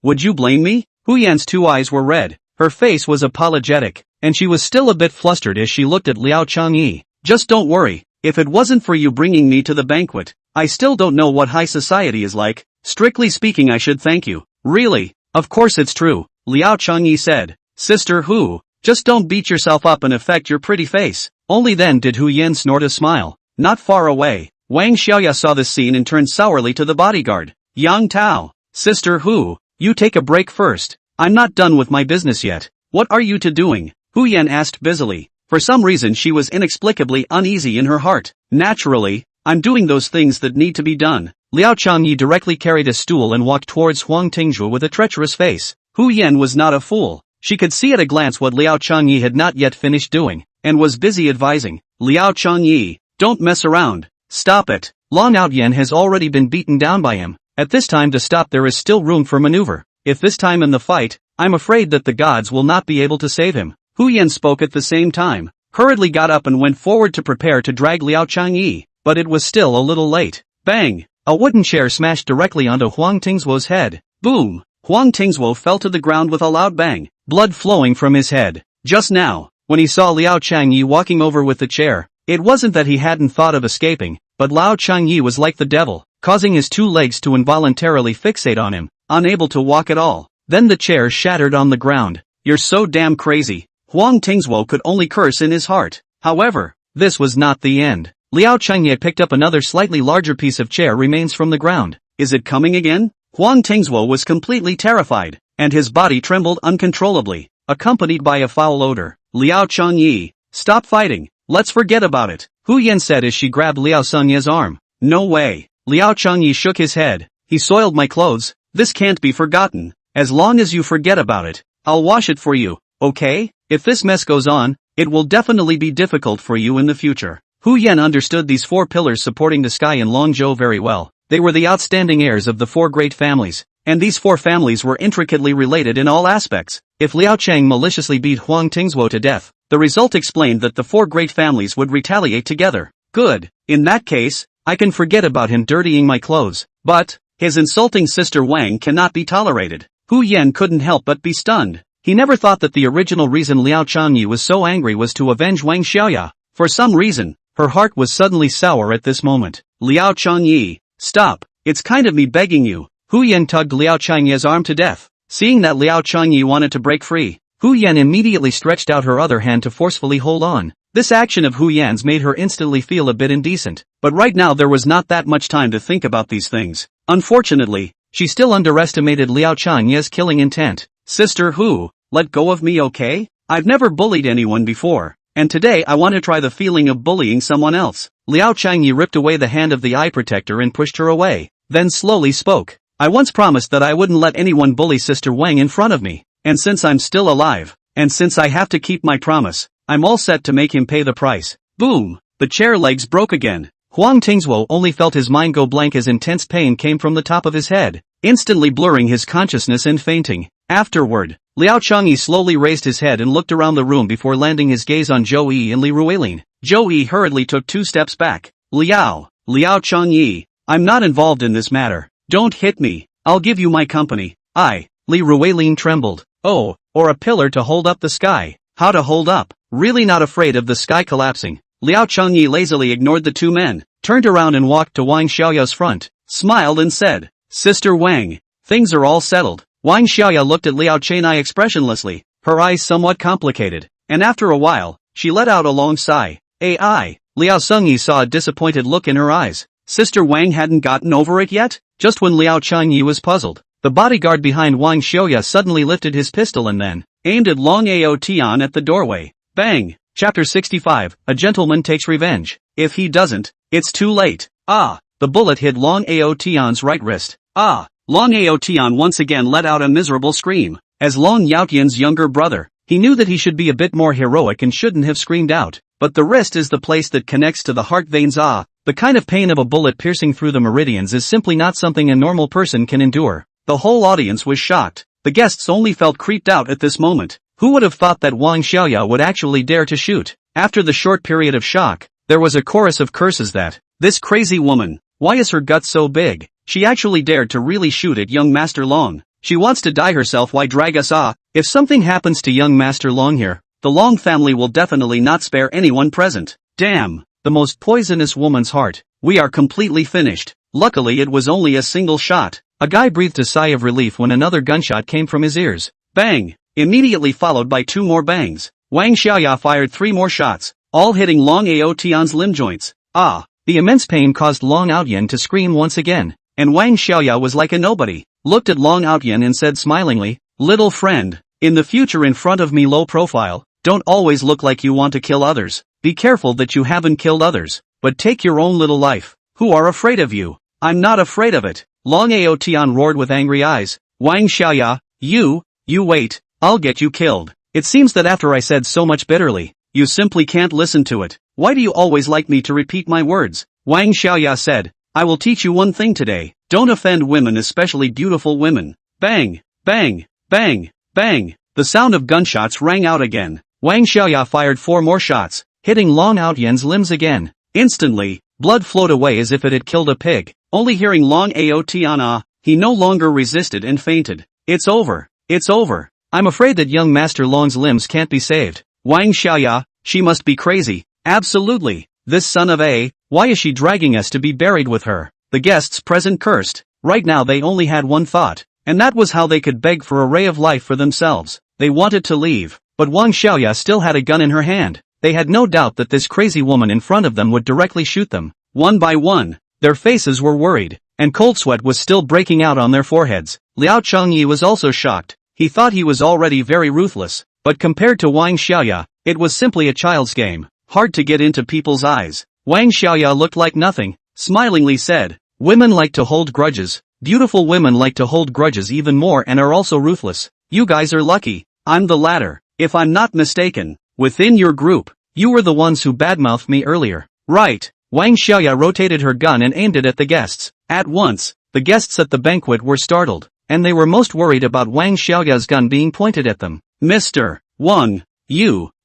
Would you blame me? Hu Yan's two eyes were red. Her face was apologetic, and she was still a bit flustered as she looked at Liao Chengye. Just don't worry, if it wasn't for you bringing me to the banquet, I still don't know what high society is like. Strictly speaking, I should thank you. Really? Of course it's true, Liao Chengye said. Sister Hu, just don't beat yourself up and affect your pretty face. Only then did Hu Yan snort a smile. Not far away, Wang Xiaoya saw this scene and turned sourly to the bodyguard. Yang Tao, Sister Hu, you take a break first. I'm not done with my business yet. What are you two doing? Hu Yan asked busily. For some reason she was inexplicably uneasy in her heart. Naturally, I'm doing those things that need to be done. Liao Chengye directly carried a stool and walked towards Huang Tingzhu with a treacherous face. Hu Yan was not a fool. She could see at a glance what Liao Chengye had not yet finished doing, and was busy advising. Liao Chengye, don't mess around. Stop it. Long Outyan has already been beaten down by him. At this time to stop there is still room for maneuver. If this time in the fight, I'm afraid that the gods will not be able to save him. Hu Yan spoke at the same time, hurriedly got up and went forward to prepare to drag Liao Chengye, but it was still a little late. Bang! A wooden chair smashed directly onto Huang Tingzhuo's head. Boom! Huang Tingzhuo fell to the ground with a loud bang, blood flowing from his head. Just now, when he saw Liao Chengye walking over with the chair, it wasn't that he hadn't thought of escaping, but Liao Chengye was like the devil, causing his two legs to involuntarily fixate on him, unable to walk at all. Then the chair shattered on the ground. You're so damn crazy. Huang Tingzhuo could only curse in his heart. However, this was not the end. Liao Chengye picked up another slightly larger piece of chair remains from the ground. Is it coming again? Huang Tingzhuo was completely terrified, and his body trembled uncontrollably, accompanied by a foul odor. Liao Chengye, stop fighting. Let's forget about it, Hu Yan said as she grabbed Liao Chengye's arm. No way. Liao Chengye shook his head. He soiled my clothes. This can't be forgotten. As long as you forget about it, I'll wash it for you, okay? If this mess goes on, it will definitely be difficult for you in the future. Hu Yan understood these four pillars supporting the sky in Longzhou very well. They were the outstanding heirs of the four great families, and these four families were intricately related in all aspects. If Liao Cheng maliciously beat Huang Tingzhuo to death, the result explained that the four great families would retaliate together. Good. In that case, I can forget about him dirtying my clothes. But his insulting sister Wang cannot be tolerated. Hu Yan couldn't help but be stunned. He never thought that the original reason Liao Chengye was so angry was to avenge Wang Xiaoya. For some reason, her heart was suddenly sour at this moment. Liao Chengye, stop. It's kind of me begging you. Hu Yan tugged Liao Chengye's arm to death. Seeing that Liao Chengye wanted to break free, Hu Yan immediately stretched out her other hand to forcefully hold on. This action of Hu Yan's made her instantly feel a bit indecent, but right now there was not that much time to think about these things. Unfortunately, she still underestimated Liao Changye's killing intent. Sister Hu, let go of me, okay? I've never bullied anyone before, and today I want to try the feeling of bullying someone else. Liao Changye ripped away the hand of the eye protector and pushed her away, then slowly spoke. I once promised that I wouldn't let anyone bully Sister Wang in front of me, and since I'm still alive, and since I have to keep my promise, I'm all set to make him pay the price. Boom! The chair legs broke again. Huang Tingzhuo only felt his mind go blank as intense pain came from the top of his head, instantly blurring his consciousness and fainting. Afterward, Liao Changyi slowly raised his head and looked around the room before landing his gaze on Zhou Yi and Li Ruilin. Zhou Yi hurriedly took 2 steps back. Liao Changyi, I'm not involved in this matter. Don't hit me. I'll give you my company. Li Ruilin trembled. Oh, or a pillar to hold up the sky. How to hold up? Really not afraid of the sky collapsing. Liao Changyi lazily ignored the 2 men, turned around and walked to Wang Xiaoya's front, smiled and said, Sister Wang, things are all settled. Wang Xiaoya looked at Liao Chenai expressionlessly, her eyes somewhat complicated, and after a while, she let out a long sigh. Liao Sengyi saw a disappointed look in her eyes. Sister Wang hadn't gotten over it yet? Just when Liao Changyi was puzzled, the bodyguard behind Wang Xiaoya suddenly lifted his pistol and then aimed at Long Ao Tian at the doorway. Bang! Chapter 65, A Gentleman Takes Revenge. If he doesn't, it's too late. The bullet hit Long Ao Tian's right wrist. Long Ao Tian once again let out a miserable scream. As Long Yaotian's younger brother, he knew that he should be a bit more heroic and shouldn't have screamed out. But the wrist is the place that connects to the heart veins. The kind of pain of a bullet piercing through the meridians is simply not something a normal person can endure. The whole audience was shocked. The guests only felt creeped out at this moment. Who would have thought that Wang Xiaoya would actually dare to shoot? After the short period of shock, there was a chorus of curses that, this crazy woman, why is her gut so big? She actually dared to really shoot at young Master Long. She wants to die herself. Why drag us? If something happens to young Master Long here, the Long family will definitely not spare anyone present. Damn, the most poisonous woman's heart. We are completely finished. Luckily it was only a single shot. A guy breathed a sigh of relief when another gunshot came from his ears. Bang! Immediately followed by 2 more bangs. Wang Xiaoya fired 3 more shots, all hitting Long Ao Tian's limb joints. The immense pain caused Long Aotian to scream once again, and Wang Xiaoya was like a nobody, looked at Long Aotian and said smilingly, little friend, in the future in front of me low profile, don't always look like you want to kill others. Be careful that you haven't killed others, but take your own little life. Who are afraid of you? I'm not afraid of it. Long Ao Tian roared with angry eyes. Wang Xiaoya, you wait, I'll get you killed. It seems that after I said so much bitterly, you simply can't listen to it. Why do you always like me to repeat my words? Wang Xiaoya said, I will teach you one thing today. Don't offend women, especially beautiful women. Bang, bang, bang, bang. The sound of gunshots rang out again. Wang Xiaoya fired 4 more shots, hitting Long Aotian's limbs again. Instantly, blood flowed away as if it had killed a pig. Only hearing Long Ao Tian, he no longer resisted and fainted. It's over. It's over. I'm afraid that young Master Long's limbs can't be saved. Wang Xiaoya, she must be crazy. Absolutely. This son of a, why is she dragging us to be buried with her? The guests present cursed. Right now they only had one thought, and that was how they could beg for a ray of life for themselves. They wanted to leave, but Wang Xiaoya still had a gun in her hand. They had no doubt that this crazy woman in front of them would directly shoot them. One by one, their faces were worried, and cold sweat was still breaking out on their foreheads. Liao Changyi was also shocked. He thought he was already very ruthless, but compared to Wang Xiaoya, it was simply a child's game, hard to get into people's eyes. Wang Xiaoya looked like nothing, smilingly said, women like to hold grudges. Beautiful women like to hold grudges even more and are also ruthless. You guys are lucky. I'm the latter. If I'm not mistaken, within your group, you were the ones who badmouthed me earlier. Right. Wang Xiaoya rotated her gun and aimed it at the guests. At once, the guests at the banquet were startled, and they were most worried about Wang Xiaoya's gun being pointed at them. Mr. Wang,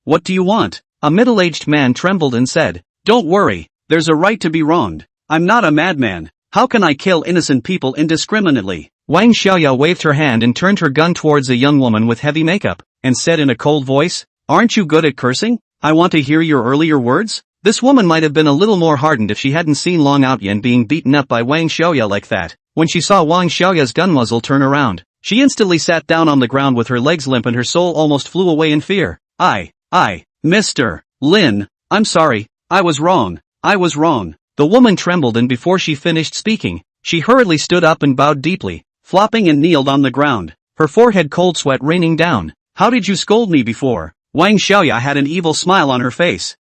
what do you want? A middle-aged man trembled and said, don't worry, there's a right to be wronged. I'm not a madman. How can I kill innocent people indiscriminately? Wang Xiaoya waved her hand and turned her gun towards a young woman with heavy makeup, and said in a cold voice, aren't you good at cursing? I want to hear your earlier words. This woman might have been a little more hardened if she hadn't seen Long Aotian being beaten up by Wang Xiaoya like that. When she saw Wang Xiaoya's gun muzzle turn around, she instantly sat down on the ground with her legs limp and her soul almost flew away in fear. Mr. Lin, I'm sorry, I was wrong. The woman trembled, and before she finished speaking, she hurriedly stood up and bowed deeply, flopping and kneeled on the ground, her forehead cold sweat raining down. How did you scold me before? Wang Xiaoya had an evil smile on her face.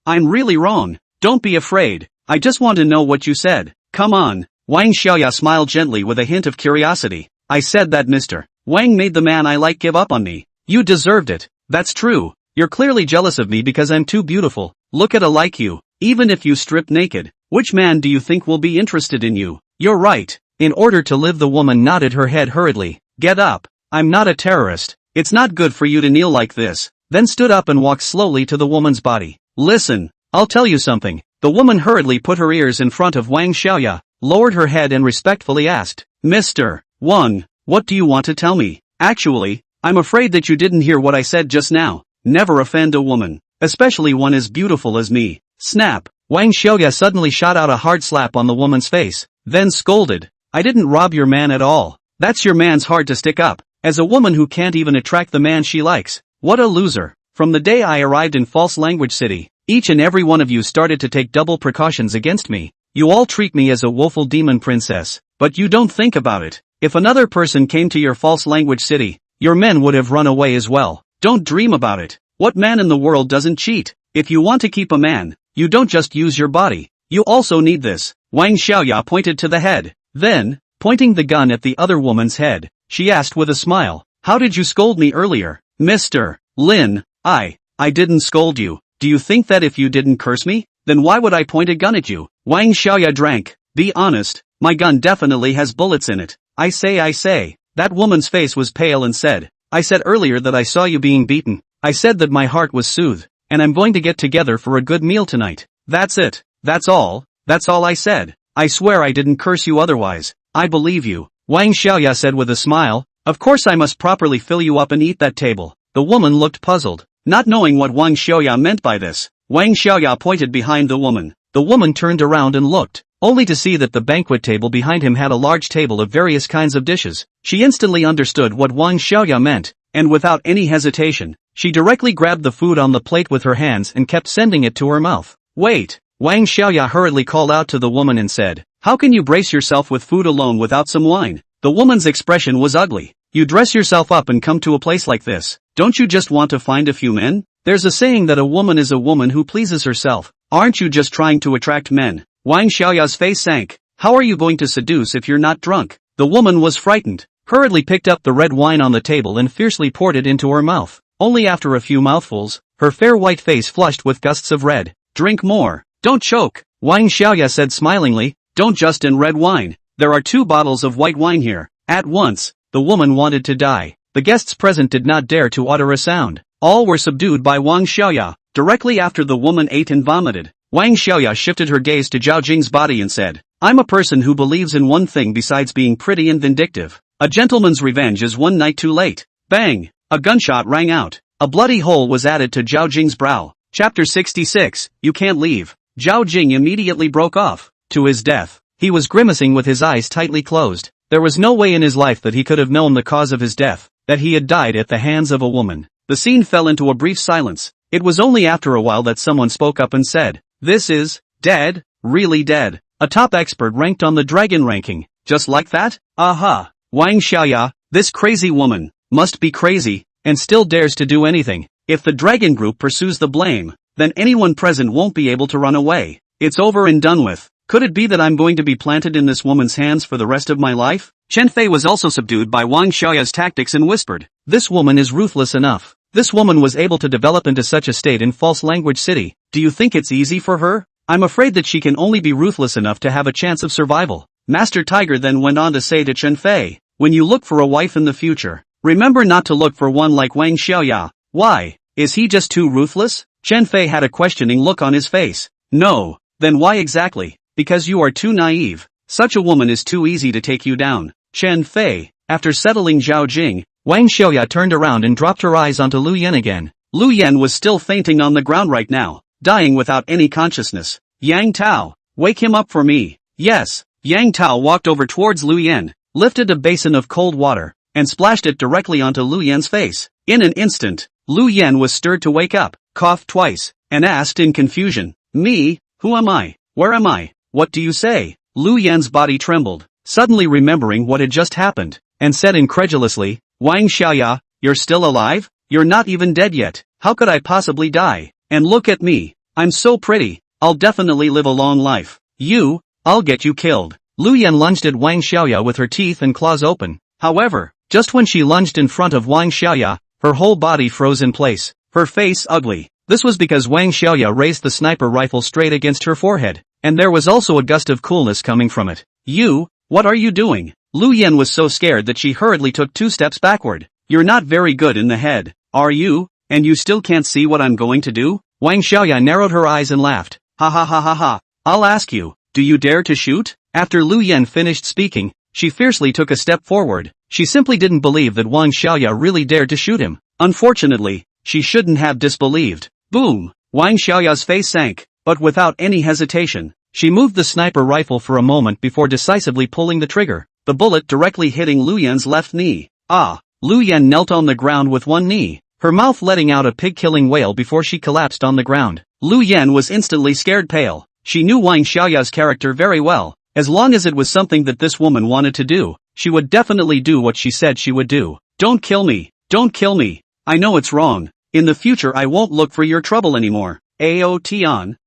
I'm really wrong. Don't be afraid. I just want to know what you said. Come on. Wang Xiaoya smiled gently with a hint of curiosity. I said that Mr. Wang made the man I like give up on me. You deserved it. That's true. You're clearly jealous of me because I'm too beautiful. Look at a like you. Even if you strip naked, which man do you think will be interested in you? You're right. In order to live, the woman nodded her head hurriedly. Get up. I'm not a terrorist. It's not good for you to kneel like this. Then stood up and walked slowly to the woman's body. Listen, I'll tell you something. The woman hurriedly put her ears in front of Wang Xiaoya, lowered her head and respectfully asked, Mr. Wang, what do you want to tell me? Actually, I'm afraid that you didn't hear what I said just now. Never offend a woman, especially one as beautiful as me. Snap. Wang Xiaoya suddenly shot out a hard slap on the woman's face, then scolded. I didn't rob your man at all. That's your man's hard to stick up, as a woman who can't even attract the man she likes. What a loser. From the day I arrived in False Language City, each and every one of you started to take double precautions against me. You all treat me as a woeful demon princess, but you don't think about it. If another person came to your False Language City, your men would have run away as well. Don't dream about it. What man in the world doesn't cheat? If you want to keep a man, you don't just use your body. You also need this. Wang Xiaoya pointed to the head. Then, pointing the gun at the other woman's head, she asked with a smile, how did you scold me earlier? Mr. Lin, I didn't scold you. Do you think that if you didn't curse me, then why would I point a gun at you? Wang Xiaoya drank. Be honest, my gun definitely has bullets in it. I say. That woman's face was pale and said, I said earlier that I saw you being beaten. I said that my heart was soothed, and I'm going to get together for a good meal tonight. That's it. That's all I said. I swear I didn't curse you otherwise. I believe you. Wang Xiaoya said with a smile. Of course I must properly fill you up and eat that table. The woman looked puzzled, not knowing what Wang Xiaoya meant by this. Wang Xiaoya pointed behind the woman. The woman turned around and looked, only to see that the banquet table behind him had a large table of various kinds of dishes. She instantly understood what Wang Xiaoya meant, and without any hesitation, she directly grabbed the food on the plate with her hands and kept sending it to her mouth. Wait! Wang Xiaoya hurriedly called out to the woman and said, how can you brace yourself with food alone without some wine? The woman's expression was ugly. You dress yourself up and come to a place like this. Don't you just want to find a few men? There's a saying that a woman is a woman who pleases herself. Aren't you just trying to attract men? Wang Xiaoya's face sank. How are you going to seduce if you're not drunk? The woman was frightened, hurriedly picked up the red wine on the table and fiercely poured it into her mouth. Only after a few mouthfuls, her fair white face flushed with gusts of red. Drink more. Don't choke. Wang Xiaoya said smilingly. Don't just in red wine. There are 2 bottles of white wine here. At once, the woman wanted to die. The guests present did not dare to utter a sound. All were subdued by Wang Xiaoya. Directly after the woman ate and vomited, Wang Xiaoya shifted her gaze to Zhao Jing's body and said, I'm a person who believes in one thing besides being pretty and vindictive. A gentleman's revenge is one night too late. Bang! A gunshot rang out. A bloody hole was added to Zhao Jing's brow. Chapter 66, You Can't Leave. Zhao Jing immediately broke off. To his death. He was grimacing with his eyes tightly closed. There was no way in his life that he could have known the cause of his death, that he had died at the hands of a woman. The scene fell into a brief silence. It was only after a while that someone spoke up and said, This is dead, really dead. A top expert ranked on the dragon ranking. Just like that? Aha! Wang Xiaoya, this crazy woman, must be crazy, and still dares to do anything. If the dragon group pursues the blame, then anyone present won't be able to run away. It's over and done with. Could it be that I'm going to be planted in this woman's hands for the rest of my life? Chen Fei was also subdued by Wang Xiaoya's tactics and whispered, This woman is ruthless enough. This woman was able to develop into such a state in False Language City. Do you think it's easy for her? I'm afraid that she can only be ruthless enough to have a chance of survival. Master Tiger then went on to say to Chen Fei, When you look for a wife in the future, remember not to look for one like Wang Xiaoya. Why? Is he just too ruthless? Chen Fei had a questioning look on his face. No. Then why exactly? Because you are too naive. Such a woman is too easy to take you down. Chen Fei. After settling Zhao Jing, Wang Xiaoya turned around and dropped her eyes onto Lu Yan again. Lu Yan was still fainting on the ground right now, dying without any consciousness. Yang Tao, wake him up for me. Yes. Yang Tao walked over towards Lu Yan, lifted a basin of cold water, and splashed it directly onto Lu Yan's face. In an instant, Lu Yan was stirred to wake up. coughed twice, and asked in confusion, "Me? Who am I? Where am I? What do you say?" Lu Yan's body trembled, suddenly remembering what had just happened, and said incredulously, "Wang Xiaoya, you're still alive? You're not even dead yet. How could I possibly die? And look at me. I'm so pretty. I'll definitely live a long life. I'll get you killed." Lu Yan lunged at Wang Xiaoya with her teeth and claws open. However, just when she lunged in front of Wang Xiaoya, her whole body froze in place, her face ugly. This was because Wang Xiaoya raised the sniper rifle straight against her forehead, and there was also a gust of coolness coming from it. What are you doing?" Lu Yan was so scared that she hurriedly took 2 steps backward. "You're not very good in the head, are you? And you still can't see what I'm going to do?" Wang Xiaoya narrowed her eyes and laughed. "Ha ha ha ha ha. I'll ask you, do you dare to shoot?" After Lu Yan finished speaking, she fiercely took a step forward. She simply didn't believe that Wang Xiaoya really dared to shoot him. Unfortunately, she shouldn't have disbelieved. Boom! Wang Xiaoya's face sank, but without any hesitation, she moved the sniper rifle for a moment before decisively pulling the trigger, the bullet directly hitting Lu Yan's left knee. Lu Yan knelt on the ground with one knee, her mouth letting out a pig-killing wail before she collapsed on the ground. Lu Yan was instantly scared pale. She knew Wang Xiaoya's character very well. As long as it was something that this woman wanted to do, she would definitely do what she said she would do. "Don't kill me. Don't kill me. I know it's wrong. In the future I won't look for your trouble anymore. Ao Tian,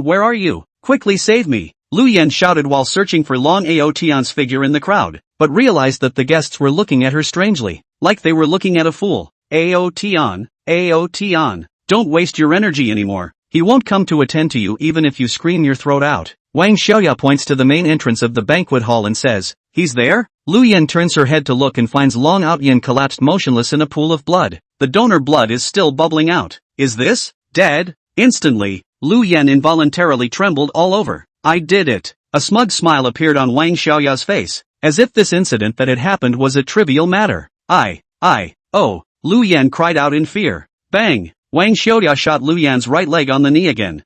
where are you? Quickly save me." Lu Yan shouted while searching for Long Ao Tian's figure in the crowd, but realized that the guests were looking at her strangely, like they were looking at a fool. Ao Tian, don't waste your energy anymore. He won't come to attend to you even if you scream your throat out. Wang Xiaoya points to the main entrance of the banquet hall and says, "He's there?" Lu Yan turns her head to look and finds Long Ao Tian collapsed motionless in a pool of blood. The donor blood is still bubbling out. Is this dead? Instantly, Lu Yan involuntarily trembled all over. "I did it." A smug smile appeared on Wang Xiaoya's face, as if this incident that had happened was a trivial matter. Oh, Lu Yan cried out in fear. Bang! Wang Xiaoya shot Lu Yan's right leg on the knee again.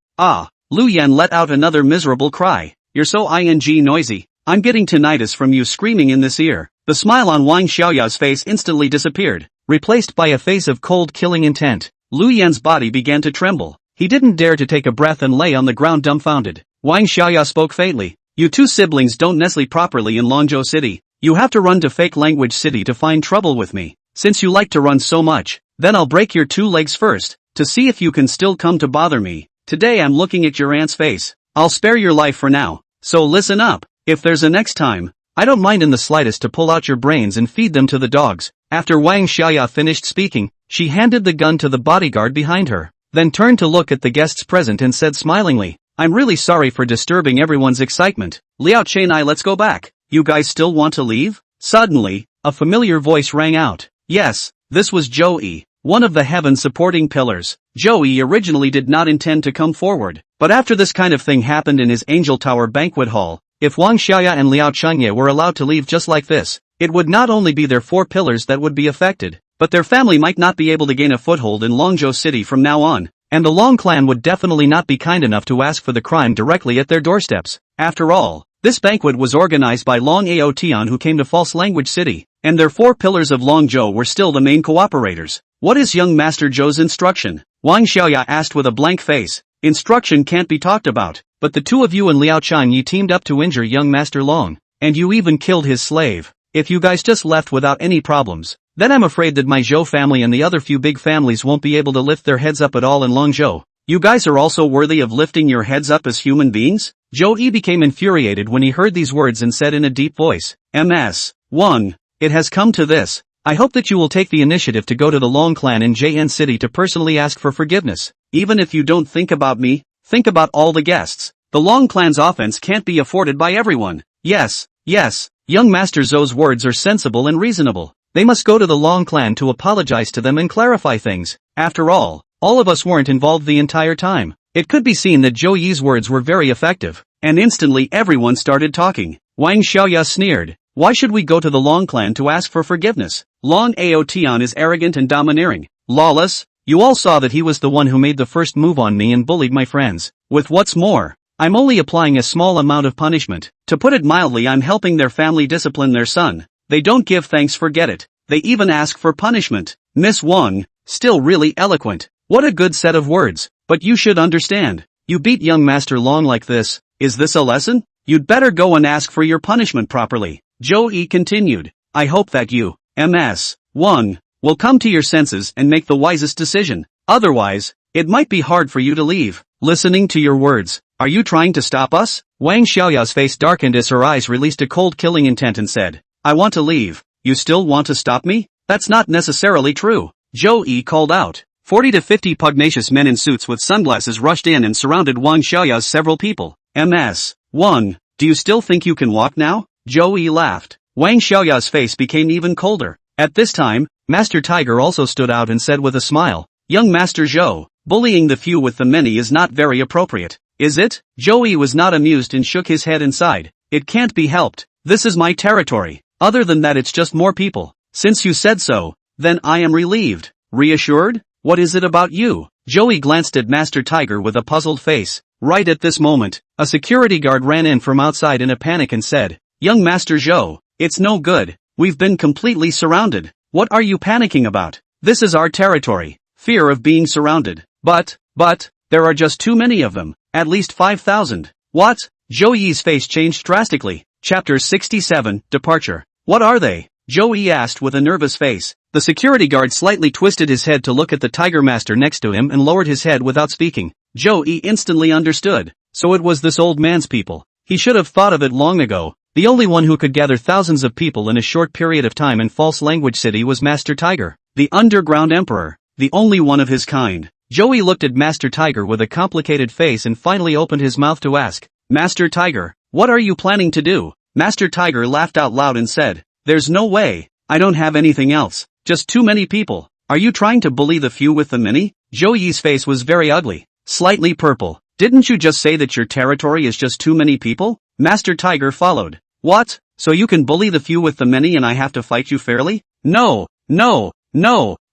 Lu Yan let out another miserable cry. "You're so noisy. I'm getting tinnitus from you screaming in this ear." The smile on Wang Xiaoya's face instantly disappeared, replaced by a face of cold killing intent. Lu Yan's body began to tremble. He didn't dare to take a breath and lay on the ground dumbfounded. Wang Xiaoya spoke faintly. "You two siblings don't nestle properly in Longzhou City. You have to run to Fake Language City to find trouble with me. Since you like to run so much, then I'll break your 2 legs first, to see if you can still come to bother me. Today I'm looking at your aunt's face. I'll spare your life for now, so listen up. If there's a next time, I don't mind in the slightest to pull out your brains and feed them to the dogs." After Wang Xiaoya finished speaking, she handed the gun to the bodyguard behind her, then turned to look at the guests present and said smilingly, "I'm really sorry for disturbing everyone's excitement. Liao Chen, let's go back. You guys still want to leave?" Suddenly, a familiar voice rang out. Yes, this was Joey, one of the heaven-supporting pillars. Joey originally did not intend to come forward, but after this kind of thing happened in his Angel Tower banquet hall, if Wang Xiaoya and Liao Chengye were allowed to leave just like this, it would not only be their 4 pillars that would be affected, but their family might not be able to gain a foothold in Longzhou City from now on, and the Long clan would definitely not be kind enough to ask for the crime directly at their doorsteps. After all, this banquet was organized by Long Ao Tian, who came to False Language City, and their 4 pillars of Longzhou were still the main cooperators. "What is young Master Zhou's instruction?" Wang Xiaoya asked with a blank face. "Instruction can't be talked about, but the 2 of you and Liao Chengye teamed up to injure young Master Long, and you even killed his slave. If you guys just left without any problems, then I'm afraid that my Zhou family and the other few big families won't be able to lift their heads up at all in Longzhou. You guys are also worthy of lifting your heads up as human beings?" Zhou Yi became infuriated when he heard these words and said in a deep voice, "Ms. Wang, it has come to this. I hope that you will take the initiative to go to the Long clan in JN City to personally ask for forgiveness. Even if you don't think about me, think about all the guests. The Long clan's offense can't be afforded by everyone." Yes, young Master Zhou's words are sensible and reasonable. They must go to the Long clan to apologize to them and clarify things. After all of us weren't involved the entire time. It could be seen that Zhou Yi's words were very effective, and instantly everyone started talking. Wang Xiaoya sneered. "Why should we go to the Long clan to ask for forgiveness? Long Ao Tian is arrogant and domineering, lawless. You all saw that he was the one who made the first move on me and bullied my friends. With what's more, I'm only applying a small amount of punishment. To put it mildly, I'm helping their family discipline their son. They don't give thanks, forget it. They even ask for punishment." Miss Wang, still really eloquent. What a good set of words. But you should understand. You beat young Master Long like this. Is this a lesson? You'd better go and ask for your punishment properly. Joey continued. I hope that you, Ms. Wang, will come to your senses and make the wisest decision. Otherwise, it might be hard for you to leave. Listening to your words, are you trying to stop us? Wang Xiaoya's face darkened as her eyes released a cold killing intent and said, I want to leave. You still want to stop me? That's not necessarily true. Joey called out. 40 to 50 pugnacious men in suits with sunglasses rushed in and surrounded Wang Xiaoya's several people. Ms. Wang, do you still think you can walk now? Joey laughed. Wang Xiaoya's face became even colder. At this time, Master Tiger also stood out and said with a smile, Young Master Zhou, bullying the few with the many is not very appropriate, is it? Joey was not amused and shook his head and sighed. It can't be helped. This is my territory. Other than that it's just more people. Since you said so, then I am relieved. Reassured? What is it about you? Joey glanced at Master Tiger with a puzzled face. Right at this moment, a security guard ran in from outside in a panic and said, Young Master Zhou, it's no good. We've been completely surrounded. What are you panicking about? This is our territory. Fear of being surrounded. But, there are just too many of them. At least 5,000. What? Joey's face changed drastically. Chapter 67, Departure. What are they? Joey asked with a nervous face. The security guard slightly twisted his head to look at the Tiger Master next to him and lowered his head without speaking. Joey instantly understood. So it was this old man's people. He should have thought of it long ago. The only one who could gather thousands of people in a short period of time in False Language City was Master Tiger, the Underground Emperor, the only one of his kind. Joey looked at Master Tiger with a complicated face and finally opened his mouth to ask, Master Tiger, what are you planning to do? Master Tiger laughed out loud and said, There's no way. I don't have anything else. Just too many people. Are you trying to bully the few with the many? Joey's face was very ugly, slightly purple. Didn't you just say that your territory is just too many people? Master Tiger followed. What? So you can bully the few with the many and I have to fight you fairly? No.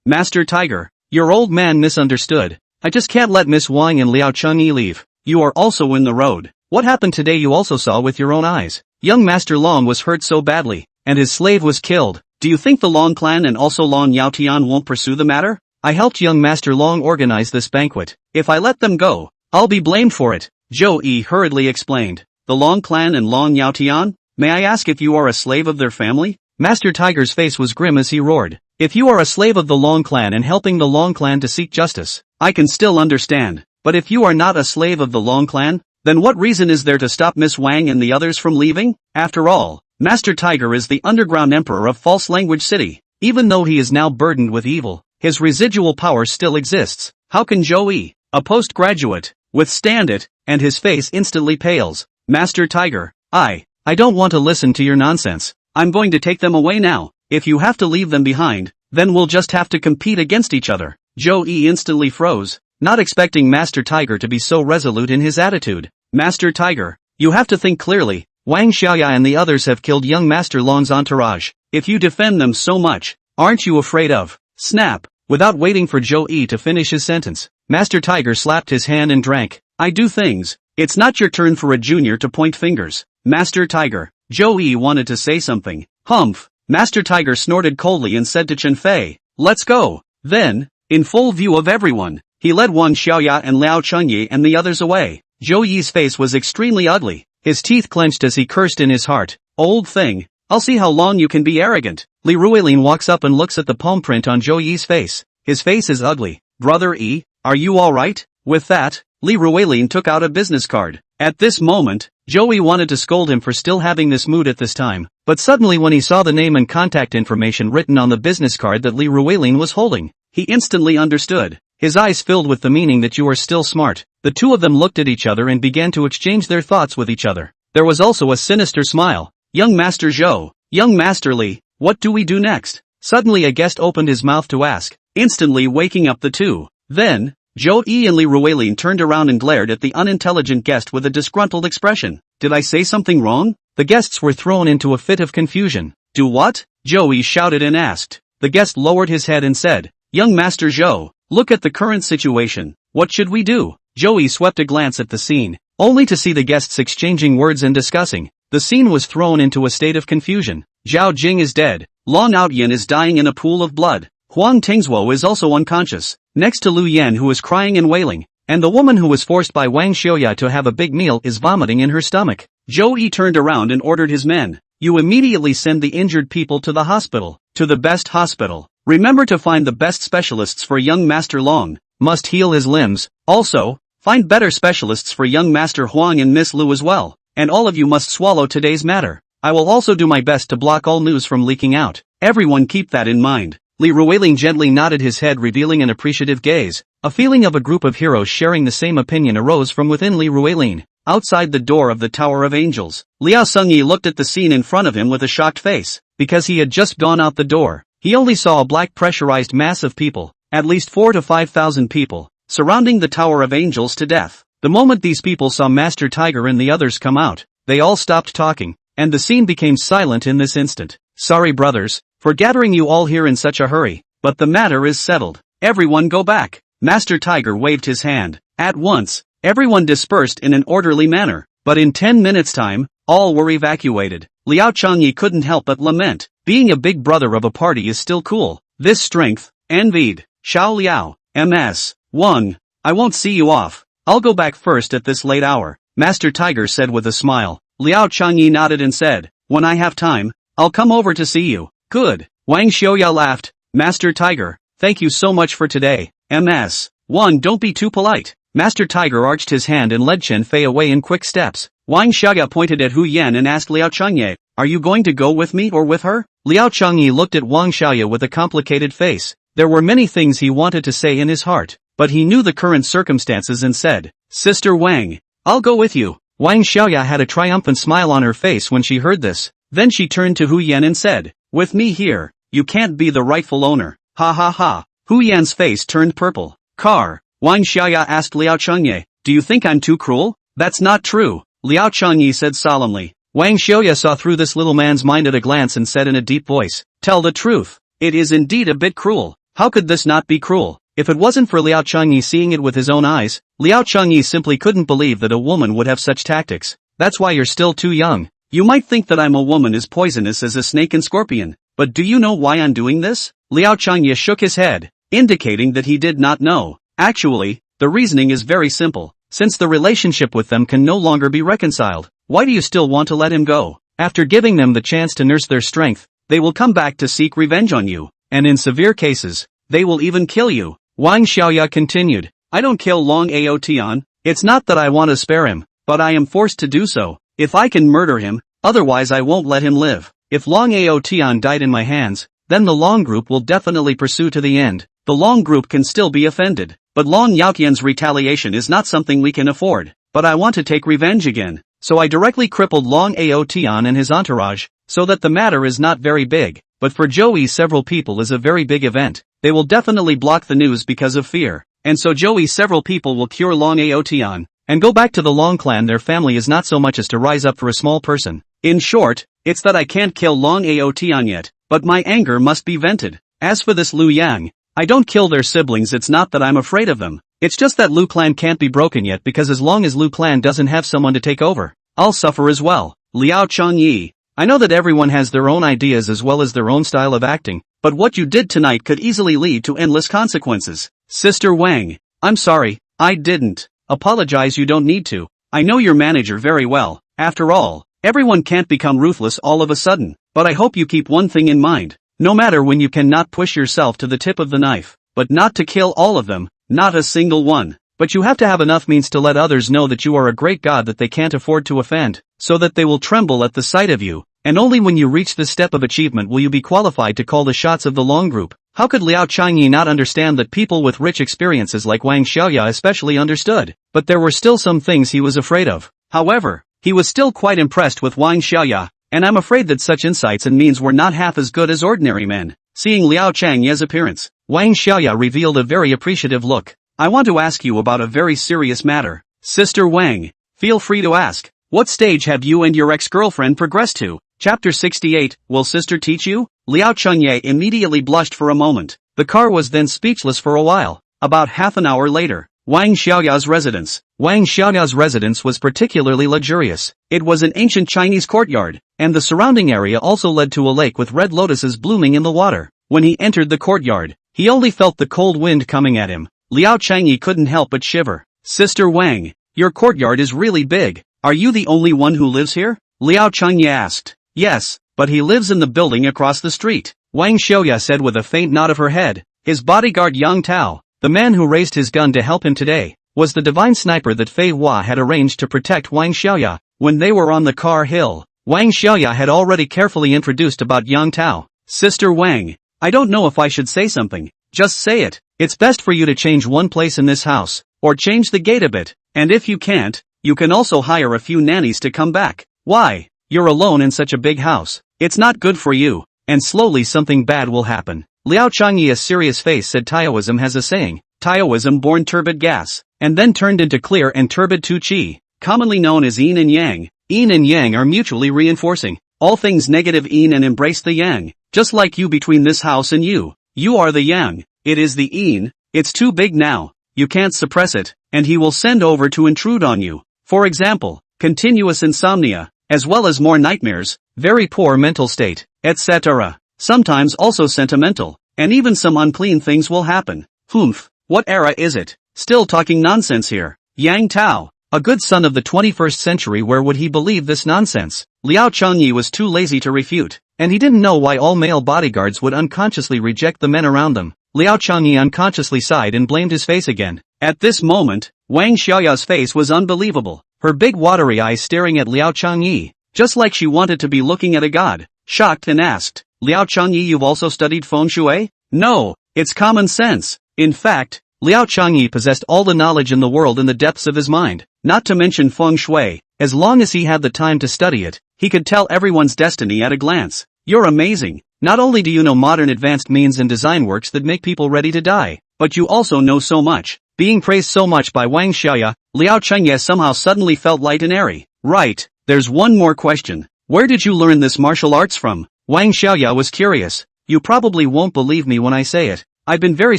Master Tiger, your old man misunderstood. I just can't let Miss Wang and Liao Chengyi leave. You are also in the road. What happened today you also saw with your own eyes. Young Master Long was hurt so badly, and his slave was killed. Do you think the Long clan and also Long Yaotian won't pursue the matter? I helped young Master Long organize this banquet. If I let them go, I'll be blamed for it. Joey hurriedly explained. The Long clan and Long Yaotian? May I ask if you are a slave of their family? Master Tiger's face was grim as he roared. If you are a slave of the Long clan and helping the Long clan to seek justice, I can still understand. But if you are not a slave of the Long clan, then what reason is there to stop Miss Wang and the others from leaving? After all, Master Tiger is the underground emperor of False Language City. Even though he is now burdened with evil, his residual power still exists. How can Joey, a postgraduate, withstand it? And his face instantly pales. Master Tiger, I don't want to listen to your nonsense. I'm going to take them away now. If you have to leave them behind, then we'll just have to compete against each other. Joey instantly froze, not expecting Master Tiger to be so resolute in his attitude. Master Tiger, you have to think clearly. Wang Xiaoya and the others have killed young Master Long's entourage. If you defend them so much, aren't you afraid of? Snap. Without waiting for Joey to finish his sentence, Master Tiger slapped his hand and drank. I do things. It's not your turn for a junior to point fingers. Master Tiger. Joey wanted to say something. Humph. Master Tiger snorted coldly and said to Chen Fei, let's go. Then, in full view of everyone, he led Wang Xiaoya and Liao Chengyi and the others away. Joey's face was extremely ugly. His teeth clenched as he cursed in his heart. Old thing. I'll see how long you can be arrogant. Li Ruilin walks up and looks at the palm print on Joey's face. His face is ugly. Brother E, are you alright? With that, Li Ruilin took out a business card. At this moment, Joey wanted to scold him for still having this mood at this time, but suddenly when he saw the name and contact information written on the business card that Li Ruilin was holding, he instantly understood. His eyes filled with the meaning that you are still smart. The two of them looked at each other and began to exchange their thoughts with each other. There was also a sinister smile. Young Master Zhou, young Master Li, what do we do next? Suddenly a guest opened his mouth to ask, instantly waking up the two. Then, Joey and Li Ruilin turned around and glared at the unintelligent guest with a disgruntled expression. Did I say something wrong? The guests were thrown into a fit of confusion. Do what? Joey shouted and asked. The guest lowered his head and said, Young Master Zhou, look at the current situation. What should we do? Joey swept a glance at the scene, only to see the guests exchanging words and discussing. The scene was thrown into a state of confusion. Zhao Jing is dead. Long Outyin is dying in a pool of blood. Huang Tingzuo is also unconscious. next to Lu Yan who is crying and wailing, and the woman who was forced by Wang Xiaoya to have a big meal is vomiting in her stomach. Zhou Yi turned around and ordered his men, "You immediately send the injured people to the hospital, to the best hospital. Remember to find the best specialists for young Master Long, must heal his limbs. Also, find better specialists for young Master Huang and Miss Lu as well, and all of you must swallow today's matter. I will also do my best to block all news from leaking out. Everyone keep that in mind." Li Ruiling gently nodded his head, revealing an appreciative gaze. A feeling of a group of heroes sharing the same opinion arose from within Li Ruiling. Outside the door of the Tower of Angels, Liao Sengyi looked at the scene in front of him with a shocked face. Because he had just gone out the door, he only saw a black pressurized mass of people, at least 4,000 to 5,000 people, surrounding the Tower of Angels to death. The moment these people saw Master Tiger and the others come out, they all stopped talking, and the scene became silent in this instant. "Sorry brothers, for gathering you all here in such a hurry, but the matter is settled. Everyone go back." Master Tiger waved his hand. At once, everyone dispersed in an orderly manner, but in 10 minutes' time, all were evacuated. Liao Changyi couldn't help but lament. Being a big brother of a party is still cool. This strength, envied. Xiao Liao, MS. 1. I won't see you off. I'll go back first at this late hour, Master Tiger said with a smile. Liao Changyi nodded and said, "When I have time, I'll come over to see you." "Good." Wang Xiaoya laughed. "Master Tiger, thank you so much for today. MS. 1. Don't be too polite." Master Tiger arched his hand and led Chen Fei away in quick steps. Wang Xiaoya pointed at Hu Yan and asked Liao Changyi, "Are you going to go with me or with her?" Liao Changyi looked at Wang Xiaoya with a complicated face. There were many things he wanted to say in his heart, but he knew the current circumstances and said, "Sister Wang, I'll go with you." Wang Xiaoya had a triumphant smile on her face when she heard this. Then she turned to Hu Yan and said, "With me here, you can't be the rightful owner. Ha ha ha." Hu Yan's face turned purple. "Car." Wang Xiaoya asked Liao Changyi, "Do you think I'm too cruel?" "That's not true," Liao Changyi said solemnly. Wang Xiaoya saw through this little man's mind at a glance and said in a deep voice, "Tell the truth. It is indeed a bit cruel. How could this not be cruel?" If it wasn't for Liao Changyi seeing it with his own eyes, Liao Changyi simply couldn't believe that a woman would have such tactics. "That's why you're still too young. You might think that I'm a woman as poisonous as a snake and scorpion, but do you know why I'm doing this?" Liao Changyi shook his head, indicating that he did not know. "Actually, the reasoning is very simple. Since the relationship with them can no longer be reconciled, why do you still want to let him go? After giving them the chance to nurse their strength, they will come back to seek revenge on you, and in severe cases, they will even kill you." Wang Xiaoya continued, "I don't kill Long Aotian. It's not that I want to spare him, but I am forced to do so. If I can murder him, otherwise I won't let him live. If Long Aotian died in my hands, then the Long group will definitely pursue to the end. The Long group can still be offended, but Long Yaoqian's retaliation is not something we can afford. But I want to take revenge again, so I directly crippled Long Aotian and his entourage, so that the matter is not very big. But for Joey, several people is a very big event. They will definitely block the news because of fear, and so Joey several people will cure Long Aotian, and go back to the Long clan. Their family is not so much as to rise up for a small person. In short, it's that I can't kill Long Aotian yet, but my anger must be vented. As for this Liu Yang, I don't kill their siblings. It's not that I'm afraid of them. It's just that Liu clan can't be broken yet, because as long as Liu clan doesn't have someone to take over, I'll suffer as well." Liao Changyi, I know that everyone has their own ideas as well as their own style of acting, but what you did tonight could easily lead to endless consequences. Sister Wang, I'm sorry, I didn't. Apologize, you don't need to. I know your manager very well. After all, everyone can't become ruthless all of a sudden, but I hope you keep one thing in mind. No matter when, you cannot push yourself to the tip of the knife, but not to kill all of them, not a single one. But you have to have enough means to let others know that you are a great god that they can't afford to offend, so that they will tremble at the sight of you. And only when you reach this step of achievement will you be qualified to call the shots of the Long group. How could Liao Changyi not understand that people with rich experiences like Wang Xiaoya especially understood? But there were still some things he was afraid of. However, he was still quite impressed with Wang Xiaoya, and I'm afraid that such insights and means were not half as good as ordinary men. Seeing Liao Changyi's appearance, Wang Xiaoya revealed a very appreciative look. "I want to ask you about a very serious matter." "Sister Wang, feel free to ask. What stage have you and your ex-girlfriend progressed to?" Chapter 68, Will Sister Teach You? Liao Changyi immediately blushed for a moment. The car was then speechless for a while. About half an hour later, Wang Xiaoya's residence. Wang Xiaoya's residence was particularly luxurious. It was an ancient Chinese courtyard, and the surrounding area also led to a lake with red lotuses blooming in the water. When he entered the courtyard, He only felt the cold wind coming at him. Liao Changyi couldn't help but shiver. Sister Wang, your courtyard is really big. Are you the only one who lives here? Liao Changyi asked. Yes, but he lives in the building across the street, Wang Xiaoya said with a faint nod of her head. His bodyguard Yang Tao, the man who raised his gun to help him today, was the divine sniper that Fei Hua had arranged to protect Wang Xiaoya. When they were on the car hill, Wang Xiaoya had already carefully introduced about Yang Tao. Sister Wang, I don't know if I should say something. Just say it. It's best for you to change one place in this house, or change the gate a bit, and if you can't, you can also hire a few nannies to come back. Why? You're alone in such a big house. It's not good for you, and slowly something bad will happen. Liao Changyi, a serious face, said Taoism has a saying, Taoism born turbid gas, and then turned into clear and turbid tu qi, commonly known as yin and yang. Yin and yang are mutually reinforcing. All things negative yin and embrace the yang, just like you between this house and you. You are the yang, it is the yin, it's too big now, you can't suppress it, and he will send over to intrude on you. For example, continuous insomnia, as well as more nightmares, very poor mental state, etc. Sometimes also sentimental, and even some unclean things will happen. Humph, what era is it? Still talking nonsense here. Yang Tao, a good son of the 21st century, where would he believe this nonsense? Liao Changyi was too lazy to refute, and he didn't know why all male bodyguards would unconsciously reject the men around them. Liao Changyi unconsciously sighed and blamed his face again. At this moment, Wang Xiaoya's face was unbelievable, her big watery eyes staring at Liao Changyi, just like she wanted to be looking at a god. Shocked and asked, Liao Changyi, you've also studied feng shui? No, it's common sense. In fact, Liao Changyi possessed all the knowledge in the world in the depths of his mind, not to mention feng shui. As long as he had the time to study it, he could tell everyone's destiny at a glance. You're amazing. Not only do you know modern advanced means and design works that make people ready to die, but you also know so much. Being praised so much by Wang Xiaoya, Liao Changyi somehow suddenly felt light and airy. Right, there's one more question. Where did you learn this martial arts from? Wang Xiaoya was curious. You probably won't believe me when I say it. I've been very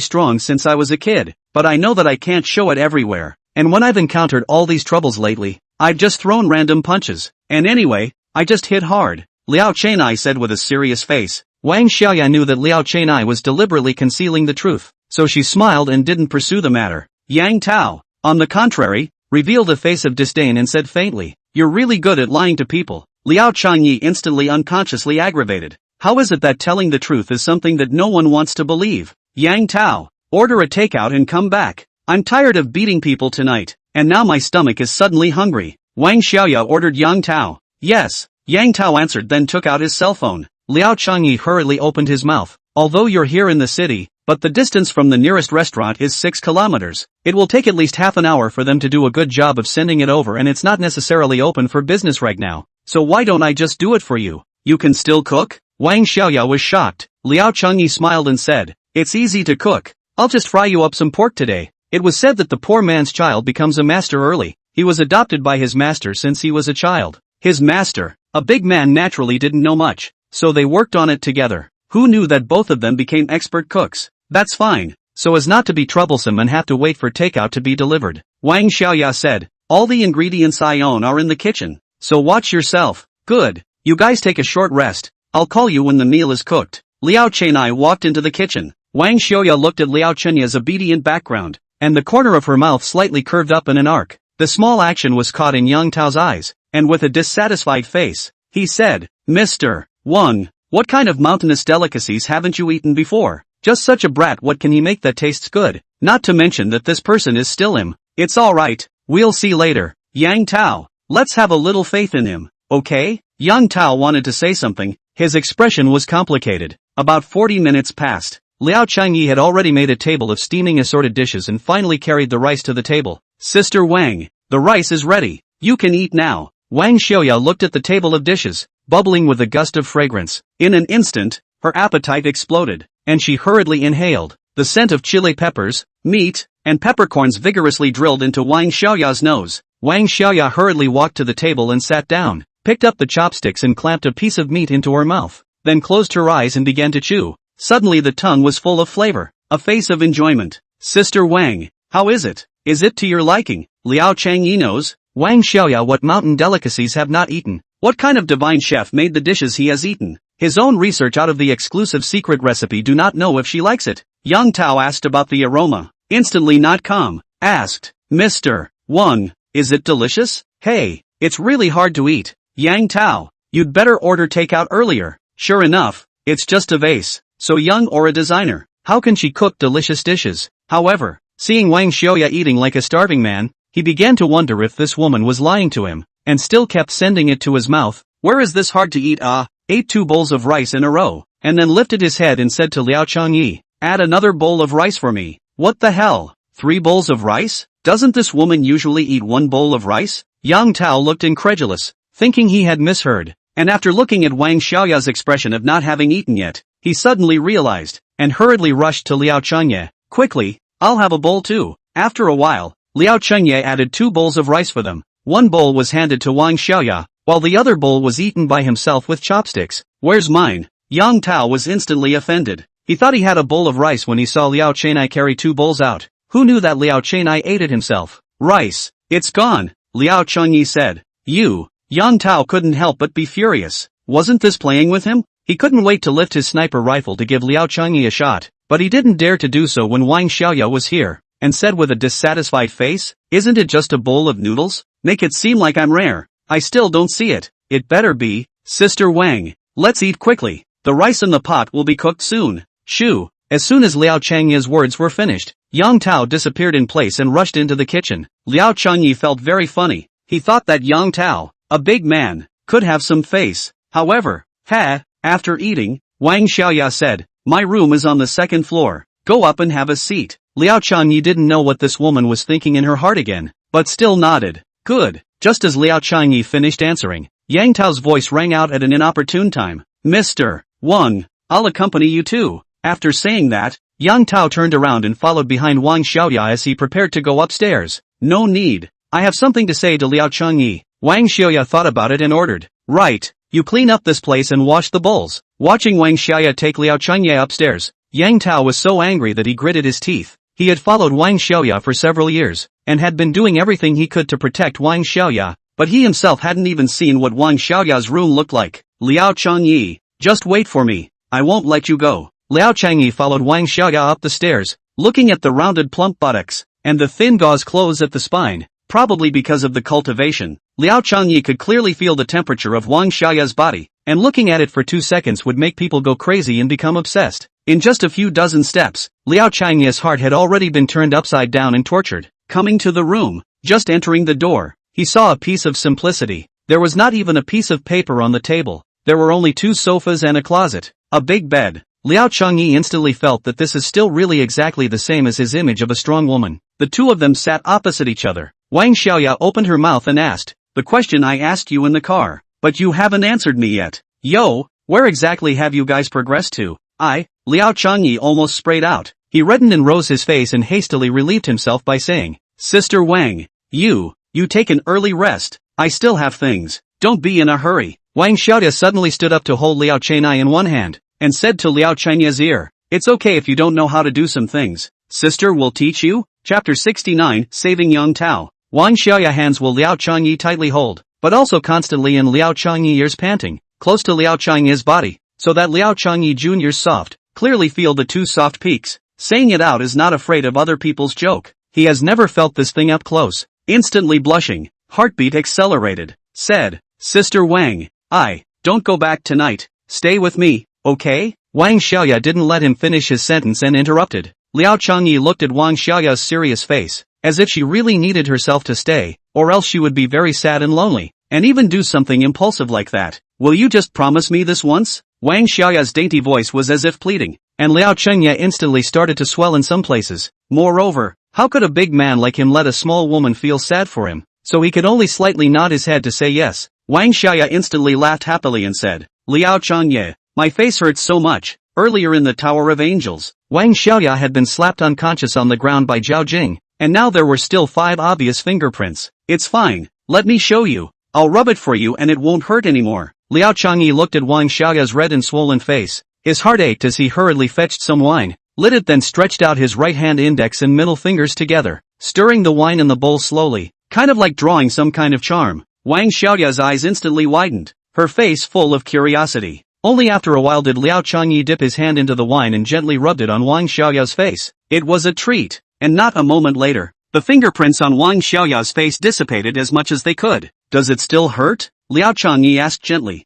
strong since I was a kid, but I know that I can't show it everywhere. And when I've encountered all these troubles lately, I've just thrown random punches. And anyway, I just hit hard, Liao Chenai said with a serious face. Wang Xiaoya knew that Liao Chenai was deliberately concealing the truth, so she smiled and didn't pursue the matter. Yang Tao, on the contrary, revealed a face of disdain and said faintly, you're really good at lying to people. Liao Changyi instantly unconsciously aggravated. How is it that telling the truth is something that no one wants to believe? Yang Tao, order a takeout and come back. I'm tired of beating people tonight, and now my stomach is suddenly hungry. Wang Xiaoya ordered Yang Tao. Yes, Yang Tao answered, then took out his cell phone. Liao Changyi hurriedly opened his mouth. Although you're here in the city, but the distance from the nearest restaurant is 6 kilometers. It will take at least half an hour for them to do a good job of sending it over, and it's not necessarily open for business right now. So why don't I just do it for you? You can still cook? Wang Xiaoya was shocked. Liao Changyi smiled and said, it's easy to cook. I'll just fry you up some pork today. It was said that the poor man's child becomes a master early. He was adopted by his master since he was a child. His master, a big man, naturally didn't know much, so they worked on it together. Who knew that both of them became expert cooks? That's fine, so as not to be troublesome and have to wait for takeout to be delivered. Wang Xiaoya said, all the ingredients I own are in the kitchen, so watch yourself. Good. You guys take a short rest. I'll call you when the meal is cooked. Liao Chenai walked into the kitchen. Wang Xiaoya looked at Liao Chenya's obedient background, and the corner of her mouth slightly curved up in an arc. The small action was caught in Yang Tao's eyes, and with a dissatisfied face, he said, Mr. Wang, what kind of mountainous delicacies haven't you eaten before? Just such a brat, what can he make that tastes good? Not to mention that this person is still him. It's alright, we'll see later. Yang Tao, let's have a little faith in him, okay? Yang Tao wanted to say something, his expression was complicated. About 40 minutes passed. Liao Changyi had already made a table of steaming assorted dishes and finally carried the rice to the table. Sister Wang, the rice is ready. You can eat now. Wang Xiaoya looked at the table of dishes, bubbling with a gust of fragrance. In an instant, her appetite exploded, and she hurriedly inhaled. The scent of chili peppers, meat, and peppercorns vigorously drilled into Wang Xiaoya's nose. Wang Xiaoya hurriedly walked to the table and sat down, picked up the chopsticks and clamped a piece of meat into her mouth, then closed her eyes and began to chew. Suddenly the tongue was full of flavor, a face of enjoyment. Sister Wang, how is it? Is it to your liking? Liao Changyi knows. Wang Xiaoya, what mountain delicacies have not eaten? What kind of divine chef made the dishes he has eaten? His own research out of the exclusive secret recipe, do not know if she likes it. Yang Tao asked about the aroma. Instantly not calm. Asked, Mr. Wang, is it delicious? Hey, it's really hard to eat. Yang Tao, you'd better order takeout earlier. Sure enough, it's just a vase. So young or a designer. How can she cook delicious dishes? However, seeing Wang Xiaoya eating like a starving man, he began to wonder if this woman was lying to him, and still kept sending it to his mouth. Where is this hard to eat? Ate 2 bowls of rice in a row, and then lifted his head and said to Liao Changyi, add another bowl of rice for me. What the hell? 3 bowls of rice? Doesn't this woman usually eat 1 bowl of rice? Yang Tao looked incredulous, thinking he had misheard, and after looking at Wang Xiaoya's expression of not having eaten yet, he suddenly realized, and hurriedly rushed to Liao Changye. Quickly, I'll have a bowl too. After a while, Liao Changye added 2 bowls of rice for them. 1 bowl was handed to Wang Xiaoya, while the other bowl was eaten by himself with chopsticks. Where's mine? Yang Tao was instantly offended. He thought he had a bowl of rice when he saw Liao Chenai carry 2 bowls out. Who knew that Liao Chenai ate it himself? Rice. It's gone, Liao Changyi said. Yang Tao couldn't help but be furious. Wasn't this playing with him? He couldn't wait to lift his sniper rifle to give Liao Changyi a shot, but he didn't dare to do so when Wang Xiaoya was here, and said with a dissatisfied face, isn't it just a bowl of noodles? Make it seem like I'm rare. I still don't see it. It better be. Sister Wang, let's eat quickly. The rice in the pot will be cooked soon. Shoo. As soon as Liao Changyi's words were finished, Yang Tao disappeared in place and rushed into the kitchen. Liao Changyi felt very funny. He thought that Yang Tao, a big man, could have some face. However, after eating, Wang Xiaoya said, my room is on the 2nd floor. Go up and have a seat. Liao Changyi didn't know what this woman was thinking in her heart again, but still nodded. Good. Just as Liao Changyi finished answering, Yang Tao's voice rang out at an inopportune time. Mr. Wang, I'll accompany you too. After saying that, Yang Tao turned around and followed behind Wang Xiaoya as he prepared to go upstairs. No need. I have something to say to Liao Changyi. Wang Xiaoya thought about it and ordered. Right. You clean up this place and wash the bowls. Watching Wang Xiaoya take Liao Changyi upstairs, Yang Tao was so angry that he gritted his teeth. He had followed Wang Xiaoya for several years, and had been doing everything he could to protect Wang Xiaoya, but he himself hadn't even seen what Wang Xiaoya's room looked like. Liao Changyi, just wait for me. I won't let you go. Liao Changyi followed Wang Xiaoya up the stairs, looking at the rounded plump buttocks, and the thin gauze clothes at the spine. Probably because of the cultivation, Liao Changyi could clearly feel the temperature of Wang Xiaoya's body, and looking at it for 2 seconds would make people go crazy and become obsessed. In just a few dozen steps, Liao Changyi's heart had already been turned upside down and tortured. Coming to the room, just entering the door, he saw a piece of simplicity. There was not even a piece of paper on the table. There were only 2 sofas and a closet, a big bed. Liao Changyi instantly felt that this is still really exactly the same as his image of a strong woman. The 2 of them sat opposite each other. Wang Xiaoya opened her mouth and asked, the question I asked you in the car, but you haven't answered me yet. Yo, where exactly have you guys progressed to? Liao Changyi almost sprayed out. He reddened and rose his face and hastily relieved himself by saying, Sister Wang, you take an early rest. I still have things. Don't be in a hurry. Wang Xiaoya suddenly stood up to hold Liao Chenai in one hand, and said to Liao Changye's ear, it's okay if you don't know how to do some things. Sister will teach you? Chapter 69, Saving Yang Tao. Wang Xiaoya hands will Liao Changyi tightly hold, but also constantly in Liao Changyi ears panting, close to Liao Changye's body, so that Liao Changyi Jr.'s soft, clearly feel the 2 soft peaks. Saying it out is not afraid of other people's joke. He has never felt this thing up close. Instantly blushing, heartbeat accelerated, said, Sister Wang, don't go back tonight. Stay with me, okay? Wang Xiaoya didn't let him finish his sentence and interrupted. Liao Changyi looked at Wang Xiaoya's serious face, as if she really needed herself to stay, or else she would be very sad and lonely, and even do something impulsive like that. Will you just promise me this once? Wang Xiaoya's dainty voice was as if pleading, and Liao Changye instantly started to swell in some places. Moreover, how could a big man like him let a small woman feel sad for him? So he could only slightly nod his head to say yes. Wang Xiaoya instantly laughed happily and said, Liao Changye, my face hurts so much. Earlier in the Tower of Angels, Wang Xiaoya had been slapped unconscious on the ground by Zhao Jing, and now there were still 5 obvious fingerprints. It's fine, let me show you. I'll rub it for you and it won't hurt anymore. Liao Changyi looked at Wang Xiaoya's red and swollen face. His heart ached as he hurriedly fetched some wine, lit it, then stretched out his right hand index and middle fingers together, stirring the wine in the bowl slowly, kind of like drawing some kind of charm. Wang Xiaoya's eyes instantly widened, her face full of curiosity. Only after a while did Liao Changyi dip his hand into the wine and gently rubbed it on Wang Xiaoya's face. It was a treat, and not a moment later, the fingerprints on Wang Xiaoya's face dissipated as much as they could. Does it still hurt? Liao Changyi asked gently.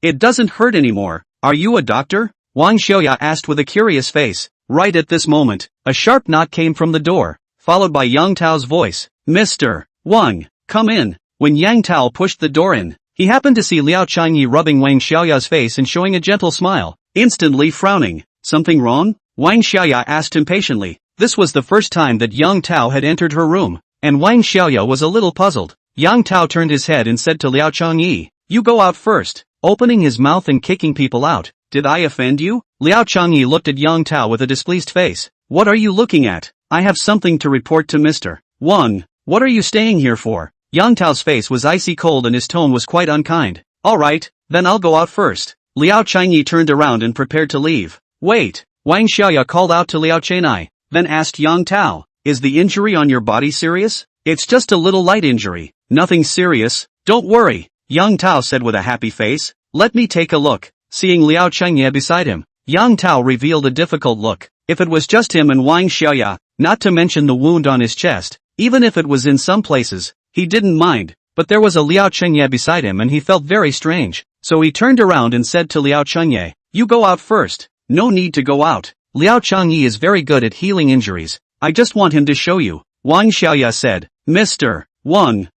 It doesn't hurt anymore. Are you a doctor? Wang Xiaoya asked with a curious face. Right at this moment, a sharp knock came from the door, followed by Yang Tao's voice. Mr. Wang, come in. When Yang Tao pushed the door in, he happened to see Liao Changyi rubbing Wang Xiaoya's face and showing a gentle smile, instantly frowning. Something wrong? Wang Xiaoya asked impatiently. This was the first time that Yang Tao had entered her room, and Wang Xiaoya was a little puzzled. Yang Tao turned his head and said to Liao Changyi, "You go out first," opening his mouth and kicking people out. Did I offend you? Liao Changyi looked at Yang Tao with a displeased face. What are you looking at? I have something to report to Mr. Wang. What are you staying here for? Yang Tao's face was icy cold and his tone was quite unkind. Alright, then I'll go out first. Liao Changyi turned around and prepared to leave. Wait, Wang Xiaoya called out to Liao Chenai, then asked Yang Tao, is the injury on your body serious? It's just a little light injury. Nothing serious. Don't worry, Yang Tao said with a happy face. Let me take a look. Seeing Liao Changyi beside him, Yang Tao revealed a difficult look. If it was just him and Wang Xiaoya, not to mention the wound on his chest, even if it was in some places, he didn't mind, but there was a Liao Changyi beside him and he felt very strange. So he turned around and said to Liao Changyi, you go out first. No need to go out. Liao Changyi is very good at healing injuries. I just want him to show you. Wang Xiaoya said. Mr. Wang,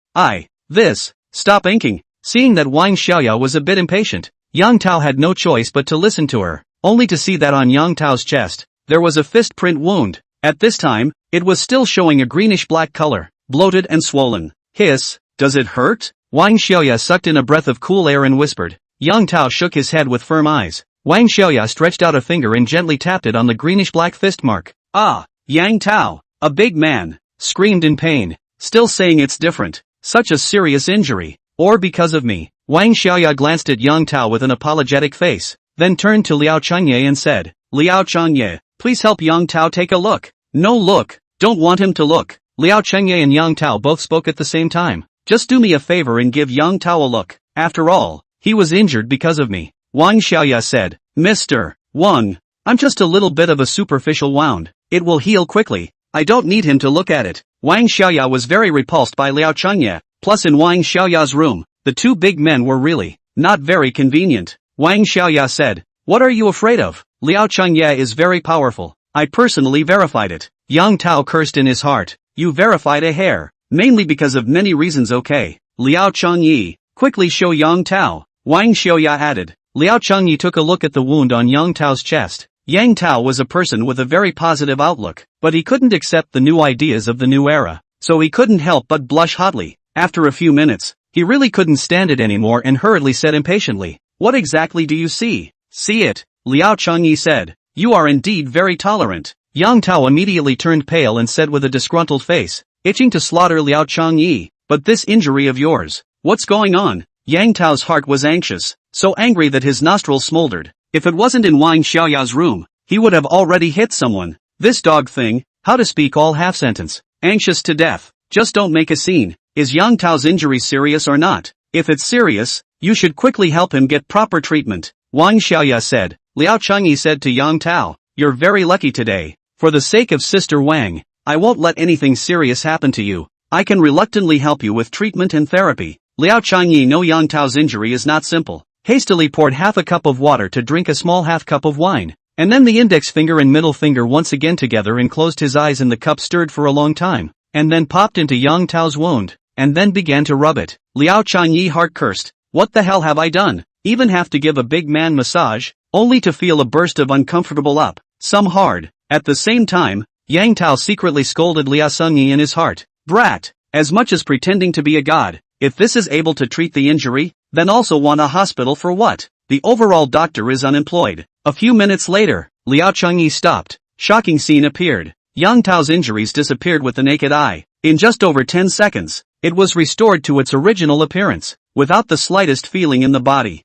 stop inking. Seeing that Wang Xiaoya was a bit impatient, Yang Tao had no choice but to listen to her, only to see that on Yang Tao's chest, there was a fist print wound. At this time, it was still showing a greenish-black color, bloated and swollen. Hiss, does it hurt? Wang Xiaoya sucked in a breath of cool air and whispered. Yang Tao shook his head with firm eyes. Wang Xiaoya stretched out a finger and gently tapped it on the greenish-black fist mark. Ah, Yang Tao, a big man, screamed in pain, still saying it's different. Such a serious injury. Or because of me. Wang Xiaoya glanced at Yang Tao with an apologetic face, then turned to Liao Changyi and said, Liao Changyi, please help Yang Tao take a look. No look, don't want him to look. Liao Changyi and Yang Tao both spoke at the same time. Just do me a favor and give Yang Tao a look. After all, he was injured because of me. Wang Xiaoya said, Mr. Wang, I'm just a little bit of a superficial wound. It will heal quickly. I don't need him to look at it. Wang Xiaoya was very repulsed by Liao Changyi. Plus in Wang Xiaoya's room, the two big men were really not very convenient. Wang Xiaoya said, what are you afraid of? Liao Changyi is very powerful. I personally verified it. Yang Tao cursed in his heart. You verified a hair. Mainly because of many reasons. Okay. Liao Changyi, quickly show Yang Tao. Wang Xiaoya added. Liao Changyi took a look at the wound on Yang Tao's chest. Yang Tao was a person with a very positive outlook, but he couldn't accept the new ideas of the new era. So he couldn't help but blush hotly. After a few minutes, he really couldn't stand it anymore and hurriedly said impatiently, what exactly do you see? See it, Liao Changyi said. You are indeed very tolerant. Yang Tao immediately turned pale and said with a disgruntled face, itching to slaughter Liao Changyi, but this injury of yours, what's going on? Yang Tao's heart was anxious, so angry that his nostrils smoldered. If it wasn't in Wang Xiaoya's room, he would have already hit someone. This dog thing, how to speak all half sentence. Anxious to death, just don't make a scene. Is Yang Tao's injury serious or not? If it's serious, you should quickly help him get proper treatment. Wang Xiaoya said. Liao Changyi said to Yang Tao, you're very lucky today. For the sake of Sister Wang, I won't let anything serious happen to you. I can reluctantly help you with treatment and therapy. Liao Changyi knew Yang Tao's injury is not simple. Hastily poured half a cup of water to drink a small half cup of wine, and then the index finger and middle finger once again together and closed his eyes and the cup stirred for a long time, and then popped into Yang Tao's wound, and then began to rub it. Liao Changyi heart cursed. What the hell have I done? Even have to give a big man massage, only to feel a burst of uncomfortable up, some hard. At the same time, Yang Tao secretly scolded Liao Changyi in his heart. Brat, as much as pretending to be a god, if this is able to treat the injury, then also want a hospital for what? The overall doctor is unemployed. A few minutes later, Liao Changyi stopped. Shocking scene appeared. Yang Tao's injuries disappeared with the naked eye. In just over 10 seconds, it was restored to its original appearance, without the slightest feeling in the body.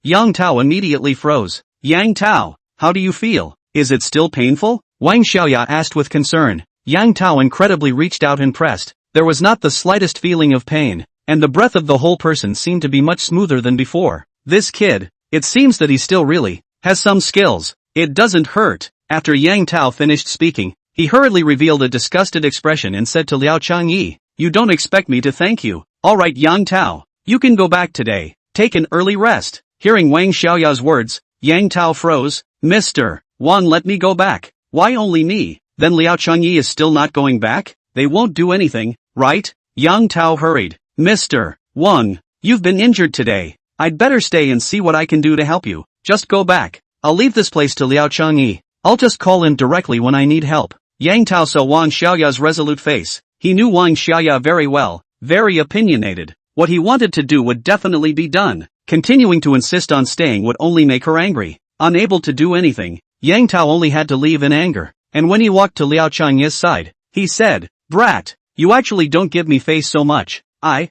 Yang Tao immediately froze. Yang Tao, how do you feel? Is it still painful? Wang Xiaoya asked with concern. Yang Tao incredibly reached out and pressed. There was not the slightest feeling of pain, and the breath of the whole person seemed to be much smoother than before. This kid, It seems that he still really has some skills. It doesn't hurt. After Yang Tao finished speaking, he hurriedly revealed a disgusted expression and said to Liao Changyi, "You don't expect me to thank you. Alright Yang Tao, you can go back today. Take an early rest." Hearing Wang Xiaoya's words, Yang Tao froze. "Mr. Wang, let me go back." "Why only me? Then Liao Changyi is still not going back? They won't do anything, right?" Yang Tao hurried. "Mr. Wang, you've been injured today. I'd better stay and see what I can do to help you. Just go back. I'll leave this place to Liao Changyi. I'll just call in directly when I need help." Yang Tao saw Wang Xiaoya's resolute face. He knew Wang Xiaoya very well, very opinionated. What he wanted to do would definitely be done. Continuing to insist on staying would only make her angry. Unable to do anything, Yang Tao only had to leave in anger. And when he walked to Liao Changyi's side, he said, "Brat, you actually don't give me face so much. I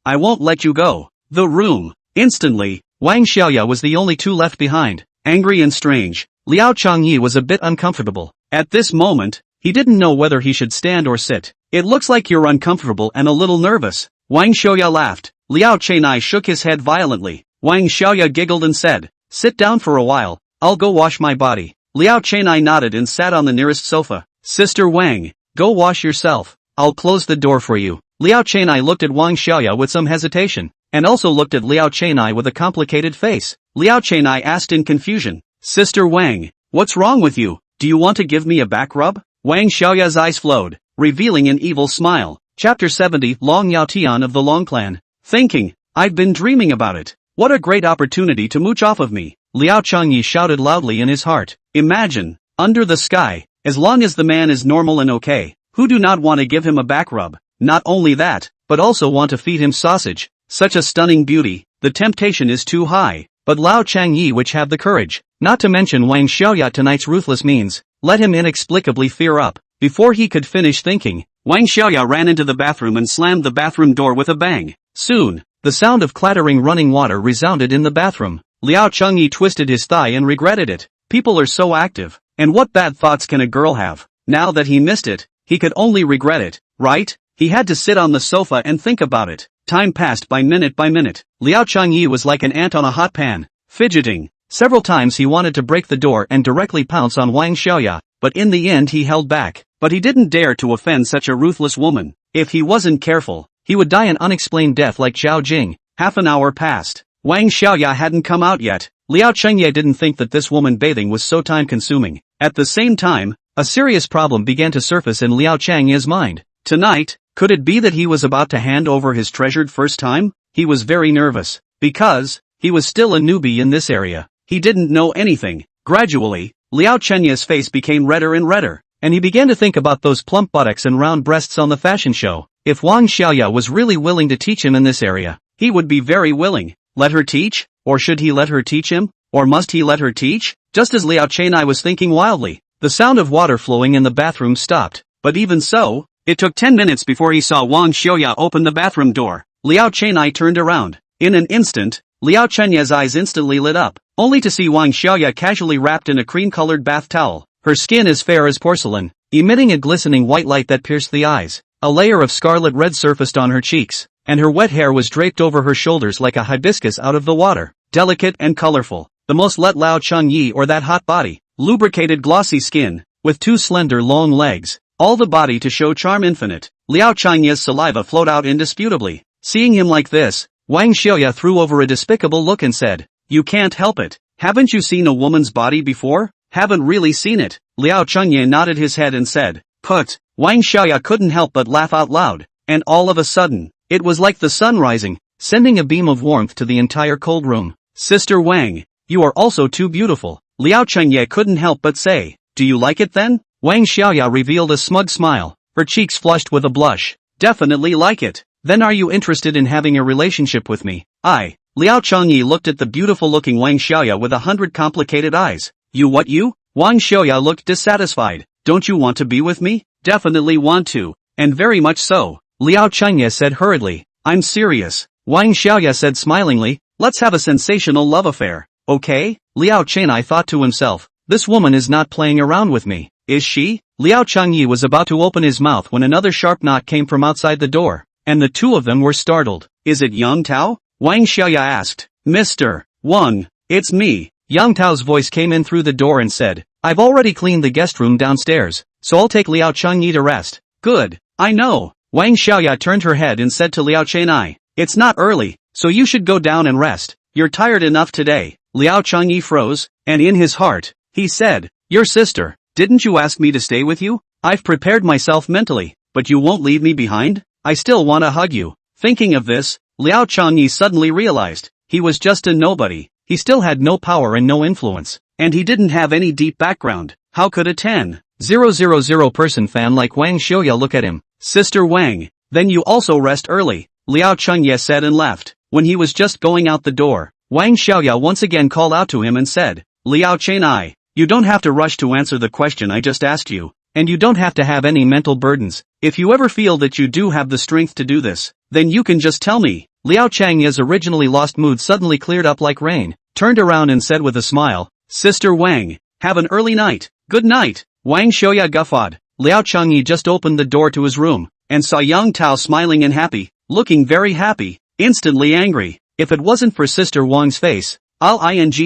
won't let you go." The room. Instantly, Wang Xiaoya was the only two left behind. Angry and strange, Liao Changyi was a bit uncomfortable. At this moment, he didn't know whether he should stand or sit. "It looks like you're uncomfortable and a little nervous." Wang Xiaoya laughed. Liao Chenai shook his head violently. Wang Xiaoya giggled and said, "Sit down for a while, I'll go wash my body." Liao Chenai nodded and sat on the nearest sofa. "Sister Wang, go wash yourself. I'll close the door for you." Liao Chenai looked at Wang Xiaoya with some hesitation, and also looked at Liao Chenai with a complicated face. Liao Chenai asked in confusion, "Sister Wang, what's wrong with you? Do you want to give me a back rub?" Wang Xiaoya's eyes flowed, revealing an evil smile. Chapter 70 Long Yao Tian of the Long Clan. Thinking, "I've been dreaming about it. What a great opportunity to mooch off of me." Liao Changyi shouted loudly in his heart. Imagine, under the sky, as long as the man is normal and okay, who do not want to give him a back rub? Not only that, but also want to feed him sausage. Such a stunning beauty, the temptation is too high. But Liao Changyi which have the courage, not to mention Wang Xiaoya tonight's ruthless means, let him inexplicably fear up. Before he could finish thinking, Wang Xiaoya ran into the bathroom and slammed the bathroom door with a bang. Soon, the sound of clattering running water resounded in the bathroom. Liao Changyi twisted his thigh and regretted it. People are so active, and what bad thoughts can a girl have? Now that he missed it, he could only regret it, right? He had to sit on the sofa and think about it. Time passed by minute. Liao Changyi was like an ant on a hot pan, fidgeting. Several times he wanted to break the door and directly pounce on Wang Xiaoya, but in the end he held back. But he didn't dare to offend such a ruthless woman. If he wasn't careful, he would die an unexplained death like Zhao Jing. Half an hour passed. Wang Xiaoya hadn't come out yet. Liao Changyi didn't think that this woman bathing was so time-consuming. At the same time, a serious problem began to surface in Liao Changyi's mind. Tonight, could it be that he was about to hand over his treasured first time? He was very nervous, because he was still a newbie in this area. He didn't know anything. Gradually, Liao Changyi's face became redder and redder, and he began to think about those plump buttocks and round breasts on the fashion show. If Wang Xiaoya was really willing to teach him in this area, he would be very willing. Let her teach? Or should he let her teach him? Or must he let her teach? Just as Liao Chenai was thinking wildly, the sound of water flowing in the bathroom stopped. But even so, it took 10 minutes before he saw Wang Xiaoya open the bathroom door. Liao Chenai turned around. In an instant, Liao Chenya's eyes instantly lit up, only to see Wang Xiaoya casually wrapped in a cream-colored bath towel. Her skin as fair as porcelain, emitting a glistening white light that pierced the eyes. A layer of scarlet red surfaced on her cheeks, and her wet hair was draped over her shoulders like a hibiscus out of the water. Delicate and colorful, the most let Liao Changyi or that hot body. Lubricated glossy skin, with two slender long legs, all the body to show charm infinite. Liao Changyi's saliva flowed out indisputably. Seeing him like this, Wang Xiaoya threw over a despicable look and said, "You can't help it. Haven't you seen a woman's body before?" "Haven't really seen it." Liao Changyi nodded his head and said, "Put." Wang Xiaoya couldn't help but laugh out loud, and all of a sudden, it was like the sun rising, sending a beam of warmth to the entire cold room. "Sister Wang, you are also too beautiful." Liao Changyi couldn't help but say, "Do you like it then?" Wang Xiaoya revealed a smug smile, her cheeks flushed with a blush. "Definitely like it. Then are you interested in having a relationship with me?" Liao Changyi looked at the beautiful-looking Wang Xiaoya with 100 complicated eyes. "You what you?" Wang Xiaoya looked dissatisfied. "Don't you want to be with me?" "Definitely want to, and very much so," Liao Changyi said hurriedly. "I'm serious." Wang Xiaoya said smilingly, "Let's have a sensational love affair, okay?" Liao Chenai thought to himself, "This woman is not playing around with me, is she?" Liao Changyi was about to open his mouth when another sharp knock came from outside the door, and the two of them were startled. "Is it Yang Tao?" Wang Xiaoya asked. "Mr. Wang, It's me. Yang Tao's voice came in through the door and said, I've already cleaned the guest room downstairs, so I'll take Liao Changyi to rest. Good. I know. Wang Xiaoya turned her head and said to Liao Chenai, it's not early, so you should go down and rest. You're tired enough today. Liao Changyi froze, and in his heart, he said, your sister, didn't you ask me to stay with you? I've prepared myself mentally, but you won't leave me behind? I still want to hug you. Thinking of this, Liao Changyi suddenly realized, he was just a nobody. He still had no power and no influence, and he didn't have any deep background. How could a 10,000 person fan like Wang Xiaoya look at him? Sister Wang, then you also rest early, Liao Changye said and left. When he was just going out the door, Wang Xiaoya once again called out to him and said, Liao Chenai, you don't have to rush to answer the question I just asked you, and you don't have to have any mental burdens. If you ever feel that you do have the strength to do this, then you can just tell me. Liao Changye's originally lost mood suddenly cleared up like rain, turned around and said with a smile, Sister Wang, have an early night. Good night. Wang Xiaoya guffawed. Liao Changyi just opened the door to his room, and saw Yang Tao smiling and happy, looking very happy, instantly angry. If it wasn't for Sister Wang's face, I'll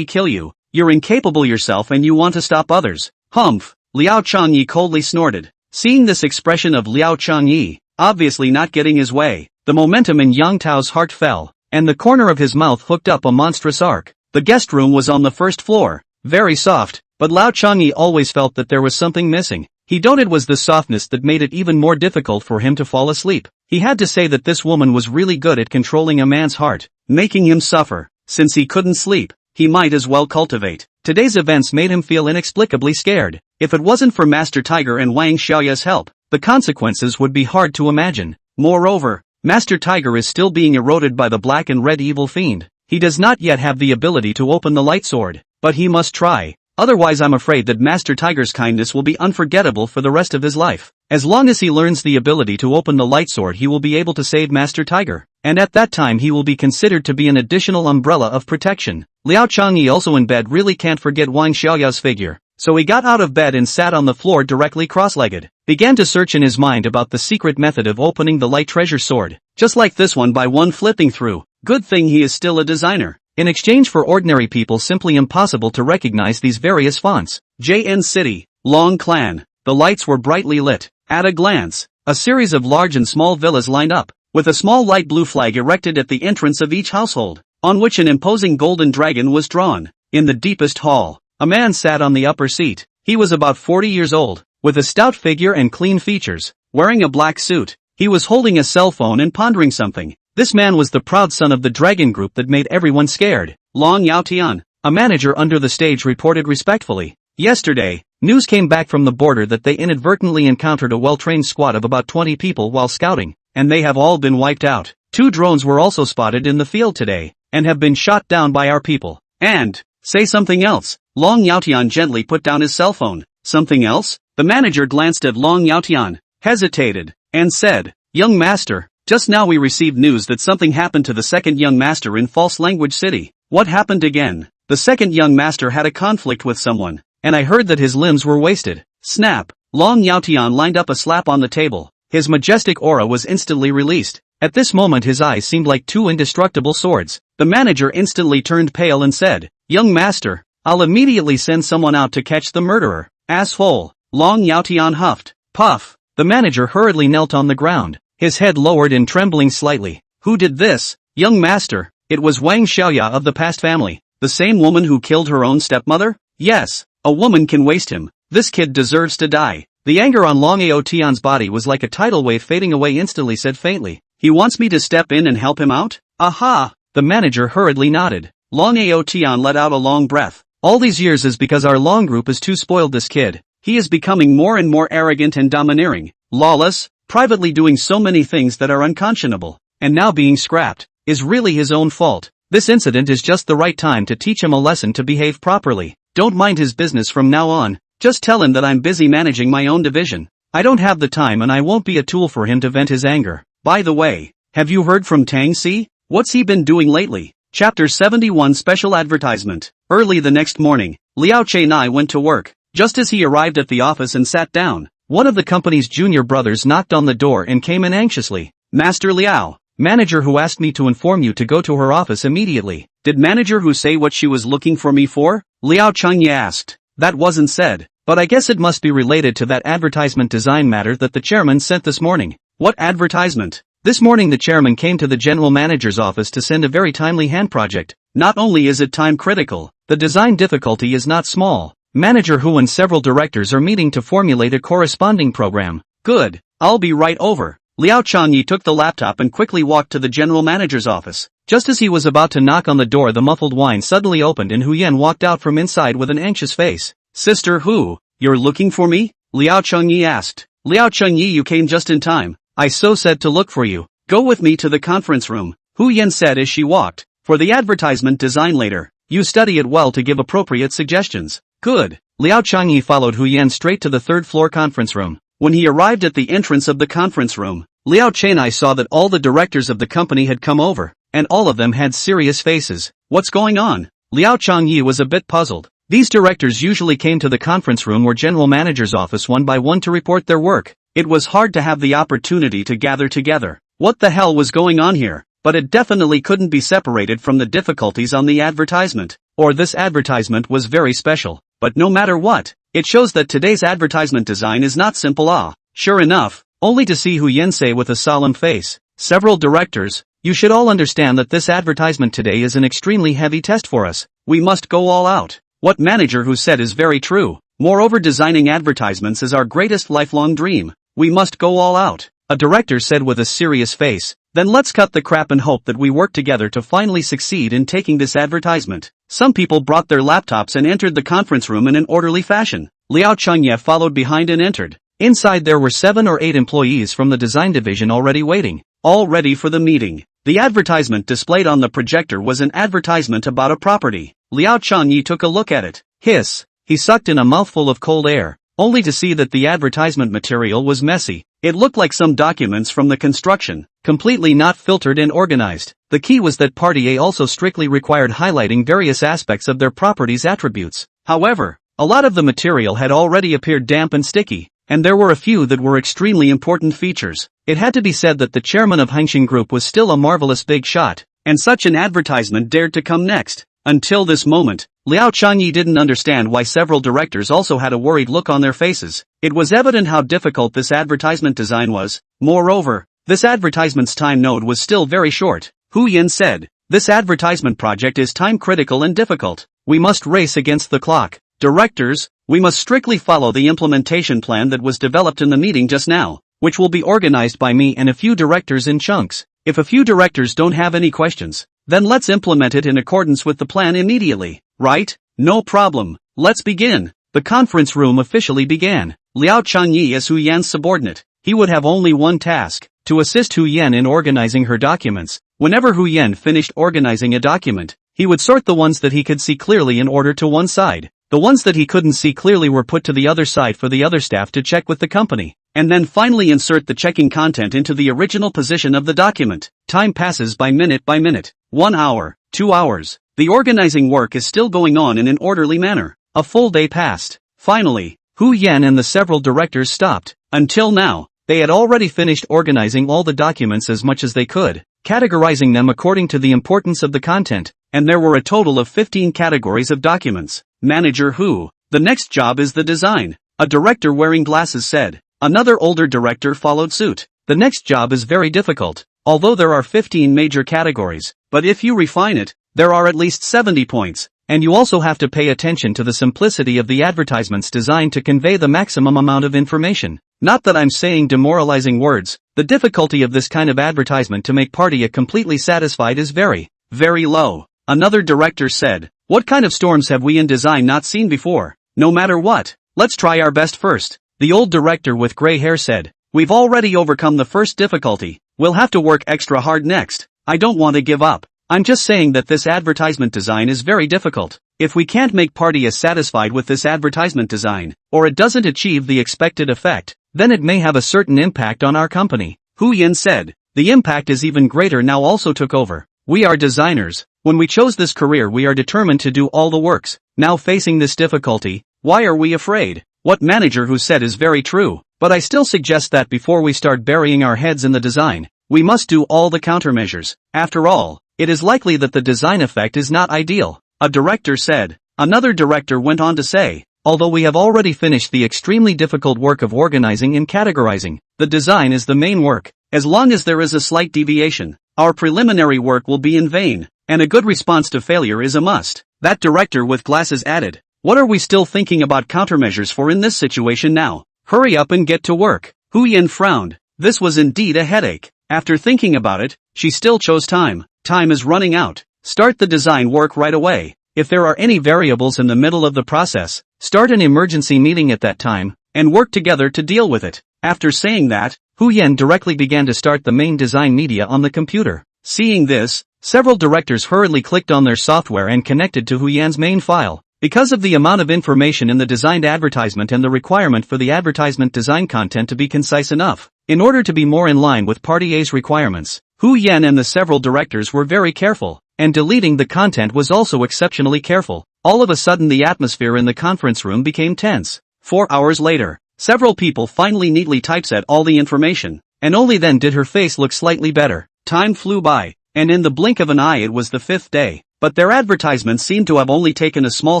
kill you. You're incapable yourself and you want to stop others. Humph. Liao Changyi coldly snorted. Seeing this expression of Liao Changyi, obviously not getting his way, the momentum in Yang Tao's heart fell, and the corner of his mouth hooked up a monstrous arc. The guest room was on the first floor, very soft, but Liao Changyi always felt that there was something missing. He doubted it was the softness that made it even more difficult for him to fall asleep. He had to say that this woman was really good at controlling a man's heart, making him suffer. Since he couldn't sleep, he might as well cultivate. Today's events made him feel inexplicably scared. If it wasn't for Master Tiger and Wang Xiaoya's help, the consequences would be hard to imagine. Moreover, Master Tiger is still being eroded by the black and red evil fiend. He does not yet have the ability to open the light sword, but he must try. Otherwise I'm afraid that Master Tiger's kindness will be unforgettable for the rest of his life. As long as he learns the ability to open the light sword he will be able to save Master Tiger, and at that time he will be considered to be an additional umbrella of protection. Liao Changyi also in bed really can't forget Wang Xiaoya's figure, so he got out of bed and sat on the floor directly cross-legged, began to search in his mind about the secret method of opening the light treasure sword, just like this one by one flipping through. Good thing he is still a designer. In exchange for ordinary people simply impossible to recognize these various fonts. JN City, Long Clan. The lights were brightly lit. At a glance, a series of large and small villas lined up, with a small light blue flag erected at the entrance of each household, on which an imposing golden dragon was drawn. In the deepest hall, a man sat on the upper seat. He was about 40 years old, with a stout figure and clean features, wearing a black suit. He was holding a cell phone and pondering something. This man was the proud son of the dragon group that made everyone scared. Long Yaotian, a manager under the stage, reported respectfully. Yesterday, news came back from the border that they inadvertently encountered a well-trained squad of about 20 people while scouting, and they have all been wiped out. 2 drones were also spotted in the field today, and have been shot down by our people. And, say something else. Long Yaotian gently put down his cell phone. Something else? The manager glanced at Long Yaotian, hesitated, and said, Young master, just now we received news that something happened to the second young master in False Language City. What happened again? The second young master had a conflict with someone, and I heard that his limbs were wasted. Snap! Long Yaotian lined up a slap on the table. His majestic aura was instantly released. At this moment his eyes seemed like 2 indestructible swords. The manager instantly turned pale and said, Young master, I'll immediately send someone out to catch the murderer. Asshole! Long Yaotian huffed. Puff! The manager hurriedly knelt on the ground, his head lowered and trembling slightly. Who did this? Young master, it was Wang Xiaoya of the past family. The same woman who killed her own stepmother? Yes, a woman can waste him. This kid deserves to die. The anger on Long Aotian's body was like a tidal wave fading away instantly. Said faintly, he wants me to step in and help him out? Aha! The manager hurriedly nodded. Long Aotian let out a long breath. All these years is because our Long group is too spoiled. This kid, he is becoming more and more arrogant and domineering, lawless, privately doing so many things that are unconscionable, and now being scrapped, is really his own fault. This incident is just the right time to teach him a lesson to behave properly. Don't mind his business from now on. Just tell him that I'm busy managing my own division. I don't have the time and I won't be a tool for him to vent his anger. By the way, have you heard from Tang Si? What's he been doing lately? Chapter 71 Special Advertisement. Early the next morning, Liao Chenai went to work. Just as he arrived at the office and sat down, one of the company's junior brothers knocked on the door and came in anxiously. Master Liao, Manager who asked me to inform you to go to her office immediately. Did manager who say what she was looking for me for? Liao Changyi asked. That wasn't said, but I guess it must be related to that advertisement design matter that the chairman sent this morning. What advertisement? This morning the chairman came to the general manager's office to send a very timely hand project. Not only is it time critical, the design difficulty is not small. Manager who and several directors are meeting to formulate a corresponding program. Good, I'll be right over. Liao Changyi took the laptop and quickly walked to the general manager's office. Just as he was about to knock on the door, the muffled whine suddenly opened and Hu Yan walked out from inside with an anxious face. Sister Hu, you're looking for me? Liao Changyi asked. Liao Changyi, you came just in time. I so said to look for you. Go with me to the conference room, Hu Yan said as she walked. For the advertisement design later, you study it well to give appropriate suggestions. Good. Liao Changyi followed Hu Yan straight to the third-floor conference room. When he arrived at the entrance of the conference room, Liao Changyi saw that all the directors of the company had come over, and all of them had serious faces. What's going on? Liao Changyi was a bit puzzled. These directors usually came to the conference room or general manager's office one by one to report their work. It was hard to have the opportunity to gather together. What the hell was going on here? But it definitely couldn't be separated from the difficulties on the advertisement. Or this advertisement was very special. But no matter what, it shows that today's advertisement design is not simple. Sure enough, only to see Hu Yan say with a solemn face, several directors, you should all understand that this advertisement today is an extremely heavy test for us. We must go all out. What manager who said is very true. Moreover, designing advertisements is our greatest lifelong dream. We must go all out, a director said with a serious face. Then let's cut the crap and hope that we work together to finally succeed in taking this advertisement. Some people brought their laptops and entered the conference room in an orderly fashion. Liao Changyi followed behind and entered. Inside there were 7 or 8 employees from the design division already waiting, all ready for the meeting. The advertisement displayed on the projector was an advertisement about a property. Liao Changyi took a look at it. Hiss. He sucked in a mouthful of cold air, only to see that the advertisement material was messy. It looked like some documents from the construction, completely not filtered and organized. The key was that Party A also strictly required highlighting various aspects of their property's attributes. However, a lot of the material had already appeared damp and sticky, and there were a few that were extremely important features. It had to be said that the chairman of Hangshin Group was still a marvelous big shot, and such an advertisement dared to come next. Until this moment, Liao Changyi didn't understand why several directors also had a worried look on their faces. It was evident how difficult this advertisement design was. Moreover, this advertisement's time node was still very short. Hu Yan said, this advertisement project is time critical and difficult. We must race against the clock. Directors, we must strictly follow the implementation plan that was developed in the meeting just now, which will be organized by me and a few directors in chunks. If a few directors don't have any questions, then let's implement it in accordance with the plan immediately, right? No problem. Let's begin. The conference room officially began. Liao Changyi as Hu Yan's subordinate. He would have only one task, to assist Hu Yan in organizing her documents. Whenever Hu Yan finished organizing a document, he would sort the ones that he could see clearly in order to one side. The ones that he couldn't see clearly were put to the other side for the other staff to check with the company, and then finally insert the checking content into the original position of the document. Time passes by minute. 1 hour, 2 hours. The organizing work is still going on in an orderly manner. A full day passed. Finally, Hu Yan and the several directors stopped. Until now, they had already finished organizing all the documents as much as they could, categorizing them according to the importance of the content, and there were a total of 15 categories of documents. Manager Hu, the next job is the design, a director wearing glasses said. Another older director followed suit. The next job is very difficult, although there are 15 major categories, but if you refine it, there are at least 70 points, and you also have to pay attention to the simplicity of the advertisements designed to convey the maximum amount of information. Not that I'm saying demoralizing words, the difficulty of this kind of advertisement to make Party A completely satisfied is very, very low. Another director said, what kind of storms have we in design not seen before? No matter what, let's try our best first. The old director with gray hair said, we've already overcome the first difficulty, we'll have to work extra hard next. I don't want to give up. I'm just saying that this advertisement design is very difficult. If we can't make Party A satisfied with this advertisement design, or it doesn't achieve the expected effect, then it may have a certain impact on our company. Hu Yan said, the impact is even greater now also took over. We are designers. When we chose this career we are determined to do all the works. Now facing this difficulty, why are we afraid? What manager who said is very true, but I still suggest that before we start burying our heads in the design, We must do all the countermeasures. After all, it is likely that the design effect is not ideal, a director said. Another director went on to say, although we have already finished the extremely difficult work of organizing and categorizing, the design is the main work. As long as there is a slight deviation, our preliminary work will be in vain, and a good response to failure is a must. That director with glasses added, what are we still thinking about countermeasures for in this situation now? Hurry up and get to work. Hu Yan frowned. This was indeed a headache. After thinking about it, she still chose time. Time is running out. Start the design work right away. If there are any variables in the middle of the process, start an emergency meeting at that time, and work together to deal with it. After saying that, Hu Yan directly began to start the main design media on the computer. Seeing this, several directors hurriedly clicked on their software and connected to Hu Yan's main file. Because of the amount of information in the designed advertisement and the requirement for the advertisement design content to be concise enough, in order to be more in line with Party A's requirements, Hu Yan and the several directors were very careful, and deleting the content was also exceptionally careful. All of a sudden the atmosphere in the conference room became tense. 4 hours later, several people finally neatly typeset all the information, and only then did her face look slightly better. Time flew by, and in the blink of an eye it was the 5th day. But their advertisement seemed to have only taken a small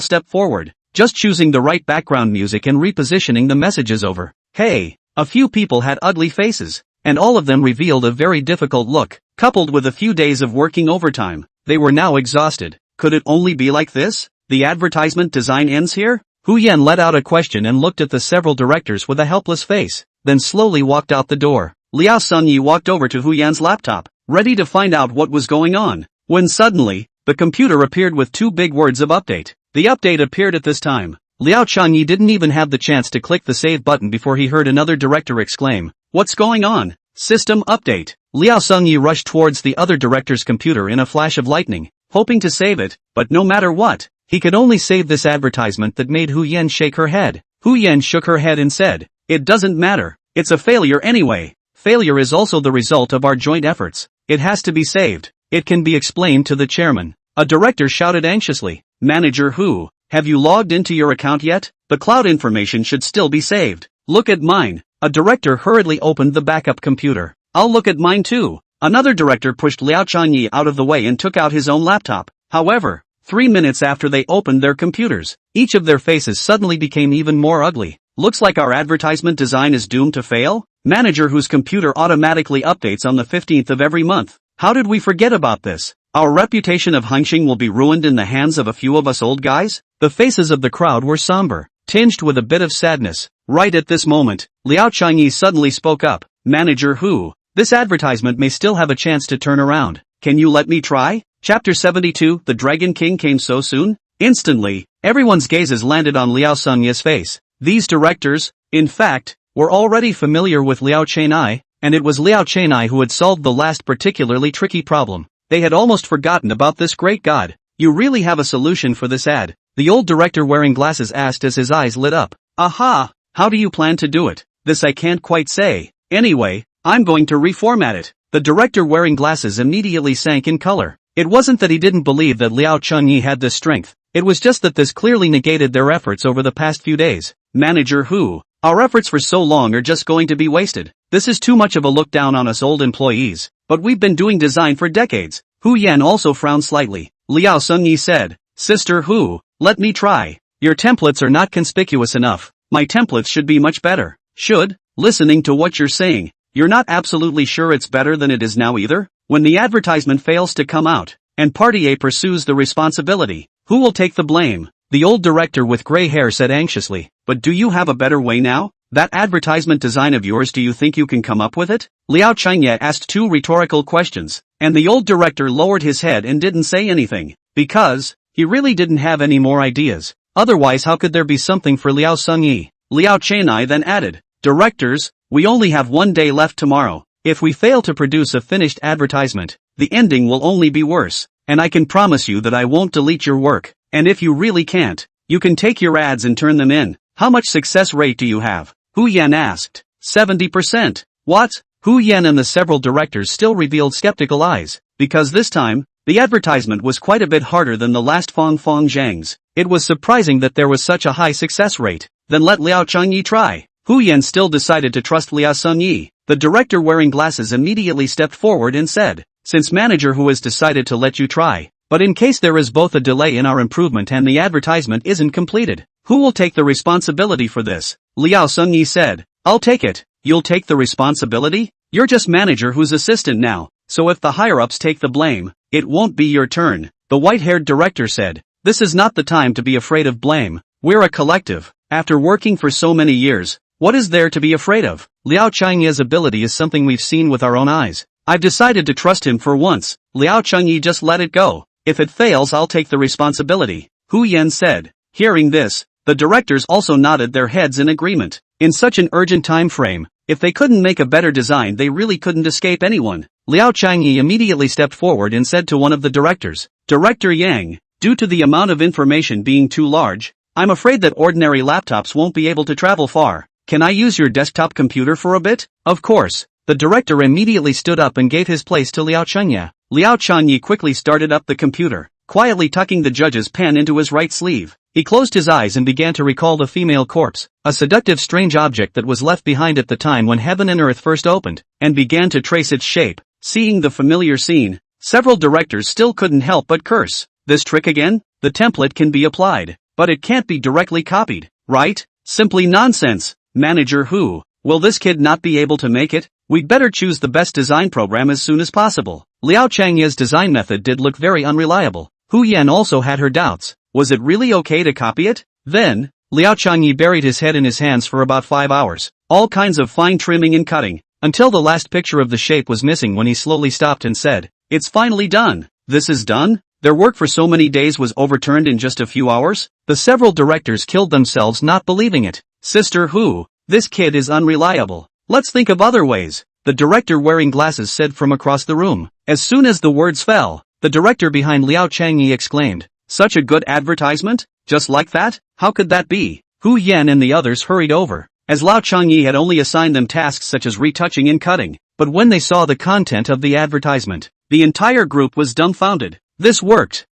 step forward, just choosing the right background music and repositioning the messages over. Hey, a few people had ugly faces, and all of them revealed a very difficult look. Coupled with a few days of working overtime, they were now exhausted. Could it only be like this? The advertisement design ends here? Hu Yan let out a question and looked at the several directors with a helpless face, then slowly walked out the door. Liao Sunyi walked over to Hu Yan's laptop, ready to find out what was going on, when suddenly, the computer appeared with 2 big words of update. The update appeared at this time. Liao Changyi didn't even have the chance to click the save button before he heard another director exclaim, "What's going on? System update." Liao Sunyi rushed towards the other director's computer in a flash of lightning, hoping to save it, but no matter what, he could only save this advertisement that made Hu Yan shake her head. Hu Yan shook her head and said, "It doesn't matter. It's a failure anyway. Failure is also the result of our joint efforts. It has to be saved. It can be explained to the chairman." A director shouted anxiously, "Manager Hu, have you logged into your account yet? The cloud information should still be saved. Look at mine." A director hurriedly opened the backup computer. "I'll look at mine too." Another director pushed Liao Changyi out of the way and took out his own laptop. However, 3 minutes after they opened their computers, each of their faces suddenly became even more ugly. "Looks like our advertisement design is doomed to fail?" Manager whose computer automatically updates on the 15th of every month. "How did we forget about this? Our reputation of hunching will be ruined in the hands of a few of us old guys?" The faces of the crowd were somber, tinged with a bit of sadness. Right at this moment, Liao Changyi suddenly spoke up. "Manager Hu, this advertisement may still have a chance to turn around. Can you let me try?" Chapter 72, The Dragon King came so soon? Instantly, everyone's gazes landed on Liao Sunyi's face. These directors, in fact, were already familiar with Liao Chenai, and it was Liao Chenai who had solved the last particularly tricky problem. They had almost forgotten about this great god. "You really have a solution for this ad?" the old director wearing glasses asked as his eyes lit up. "Aha! How do you plan to do it?" "This I can't quite say. Anyway, I'm going to reformat it." The director wearing glasses immediately sank in color. It wasn't that he didn't believe that Liao Chunyi had this strength. It was just that this clearly negated their efforts over the past few days. "Manager Hu, our efforts for so long are just going to be wasted. This is too much of a look down on us old employees. But we've been doing design for decades." Hu Yan also frowned slightly. Liao Sunyi said, "Sister Hu, let me try. Your templates are not conspicuous enough. My templates should be much better." "Should? Listening to what you're saying, you're not absolutely sure it's better than it is now either? When the advertisement fails to come out, and Party A pursues the responsibility, who will take the blame?" The old director with gray hair said anxiously. "But do you have a better way now? That advertisement design of yours, do you think you can come up with it?" Liao Changye asked 2 rhetorical questions, and the old director lowered his head and didn't say anything, because he really didn't have any more ideas. Otherwise how could there be something for Liao Sunyi? Liao Chenai then added, "Directors, we only have 1 day left tomorrow. If we fail to produce a finished advertisement, the ending will only be worse, and I can promise you that I won't delete your work, and if you really can't, you can take your ads and turn them in." "How much success rate do you have?" Hu Yan asked. 70%. What? Hu Yan and the several directors still revealed skeptical eyes, because this time, the advertisement was quite a bit harder than the last Fong Fong Zhang's. It was surprising that there was such a high success rate. Then let Liao Changyi try. Hu Yan still decided to trust Liao Sunyi. The director wearing glasses immediately stepped forward and said, "Since manager who has decided to let you try, but in case there is both a delay in our improvement and the advertisement isn't completed, who will take the responsibility for this?" Liao Sungyi said, "I'll take it." "You'll take the responsibility? You're just manager who's assistant now, so if the higher-ups take the blame, it won't be your turn," the white-haired director said. "This is not the time to be afraid of blame. We're a collective. After working for so many years, what is there to be afraid of? Liao Changye's ability is something we've seen with our own eyes. I've decided to trust him for once. Liao Changye, just let it go. If it fails, I'll take the responsibility," Hu Yan said. Hearing this, the directors also nodded their heads in agreement. In such an urgent time frame, if they couldn't make a better design, they really couldn't escape anyone. Liao Changye immediately stepped forward and said to one of the directors, "Director Yang, due to the amount of information being too large, I'm afraid that ordinary laptops won't be able to travel far. Can I use your desktop computer for a bit?" "Of course." The director immediately stood up and gave his place to Liao Changye. Liao Changye quickly started up the computer, quietly tucking the judge's pen into his right sleeve. He closed his eyes and began to recall the female corpse, a seductive strange object that was left behind at the time when heaven and earth first opened, and began to trace its shape. Seeing the familiar scene, several directors still couldn't help but curse. This trick again? The template can be applied, but it can't be directly copied, right? Simply nonsense. Manager Hu, will this kid not be able to make it? We'd better choose the best design program as soon as possible. Liao Changye's design method did look very unreliable. Hu Yan also had her doubts. Was it really okay to copy it? Then, Liao Changye buried his head in his hands for about 5 hours, all kinds of fine trimming and cutting, until the last picture of the shape was missing when he slowly stopped and said, "It's finally done." This is done? Their work for so many days was overturned in just a few hours? The several directors killed themselves not believing it. Sister Hu, this kid is unreliable. Let's think of other ways, the director wearing glasses said from across the room. As soon as the words fell, the director behind Liao Changye exclaimed, "Such a good advertisement? Just like that? How could that be?" Hu Yan and the others hurried over, as Liao Changye had only assigned them tasks such as retouching and cutting. But when they saw the content of the advertisement, the entire group was dumbfounded. This worked.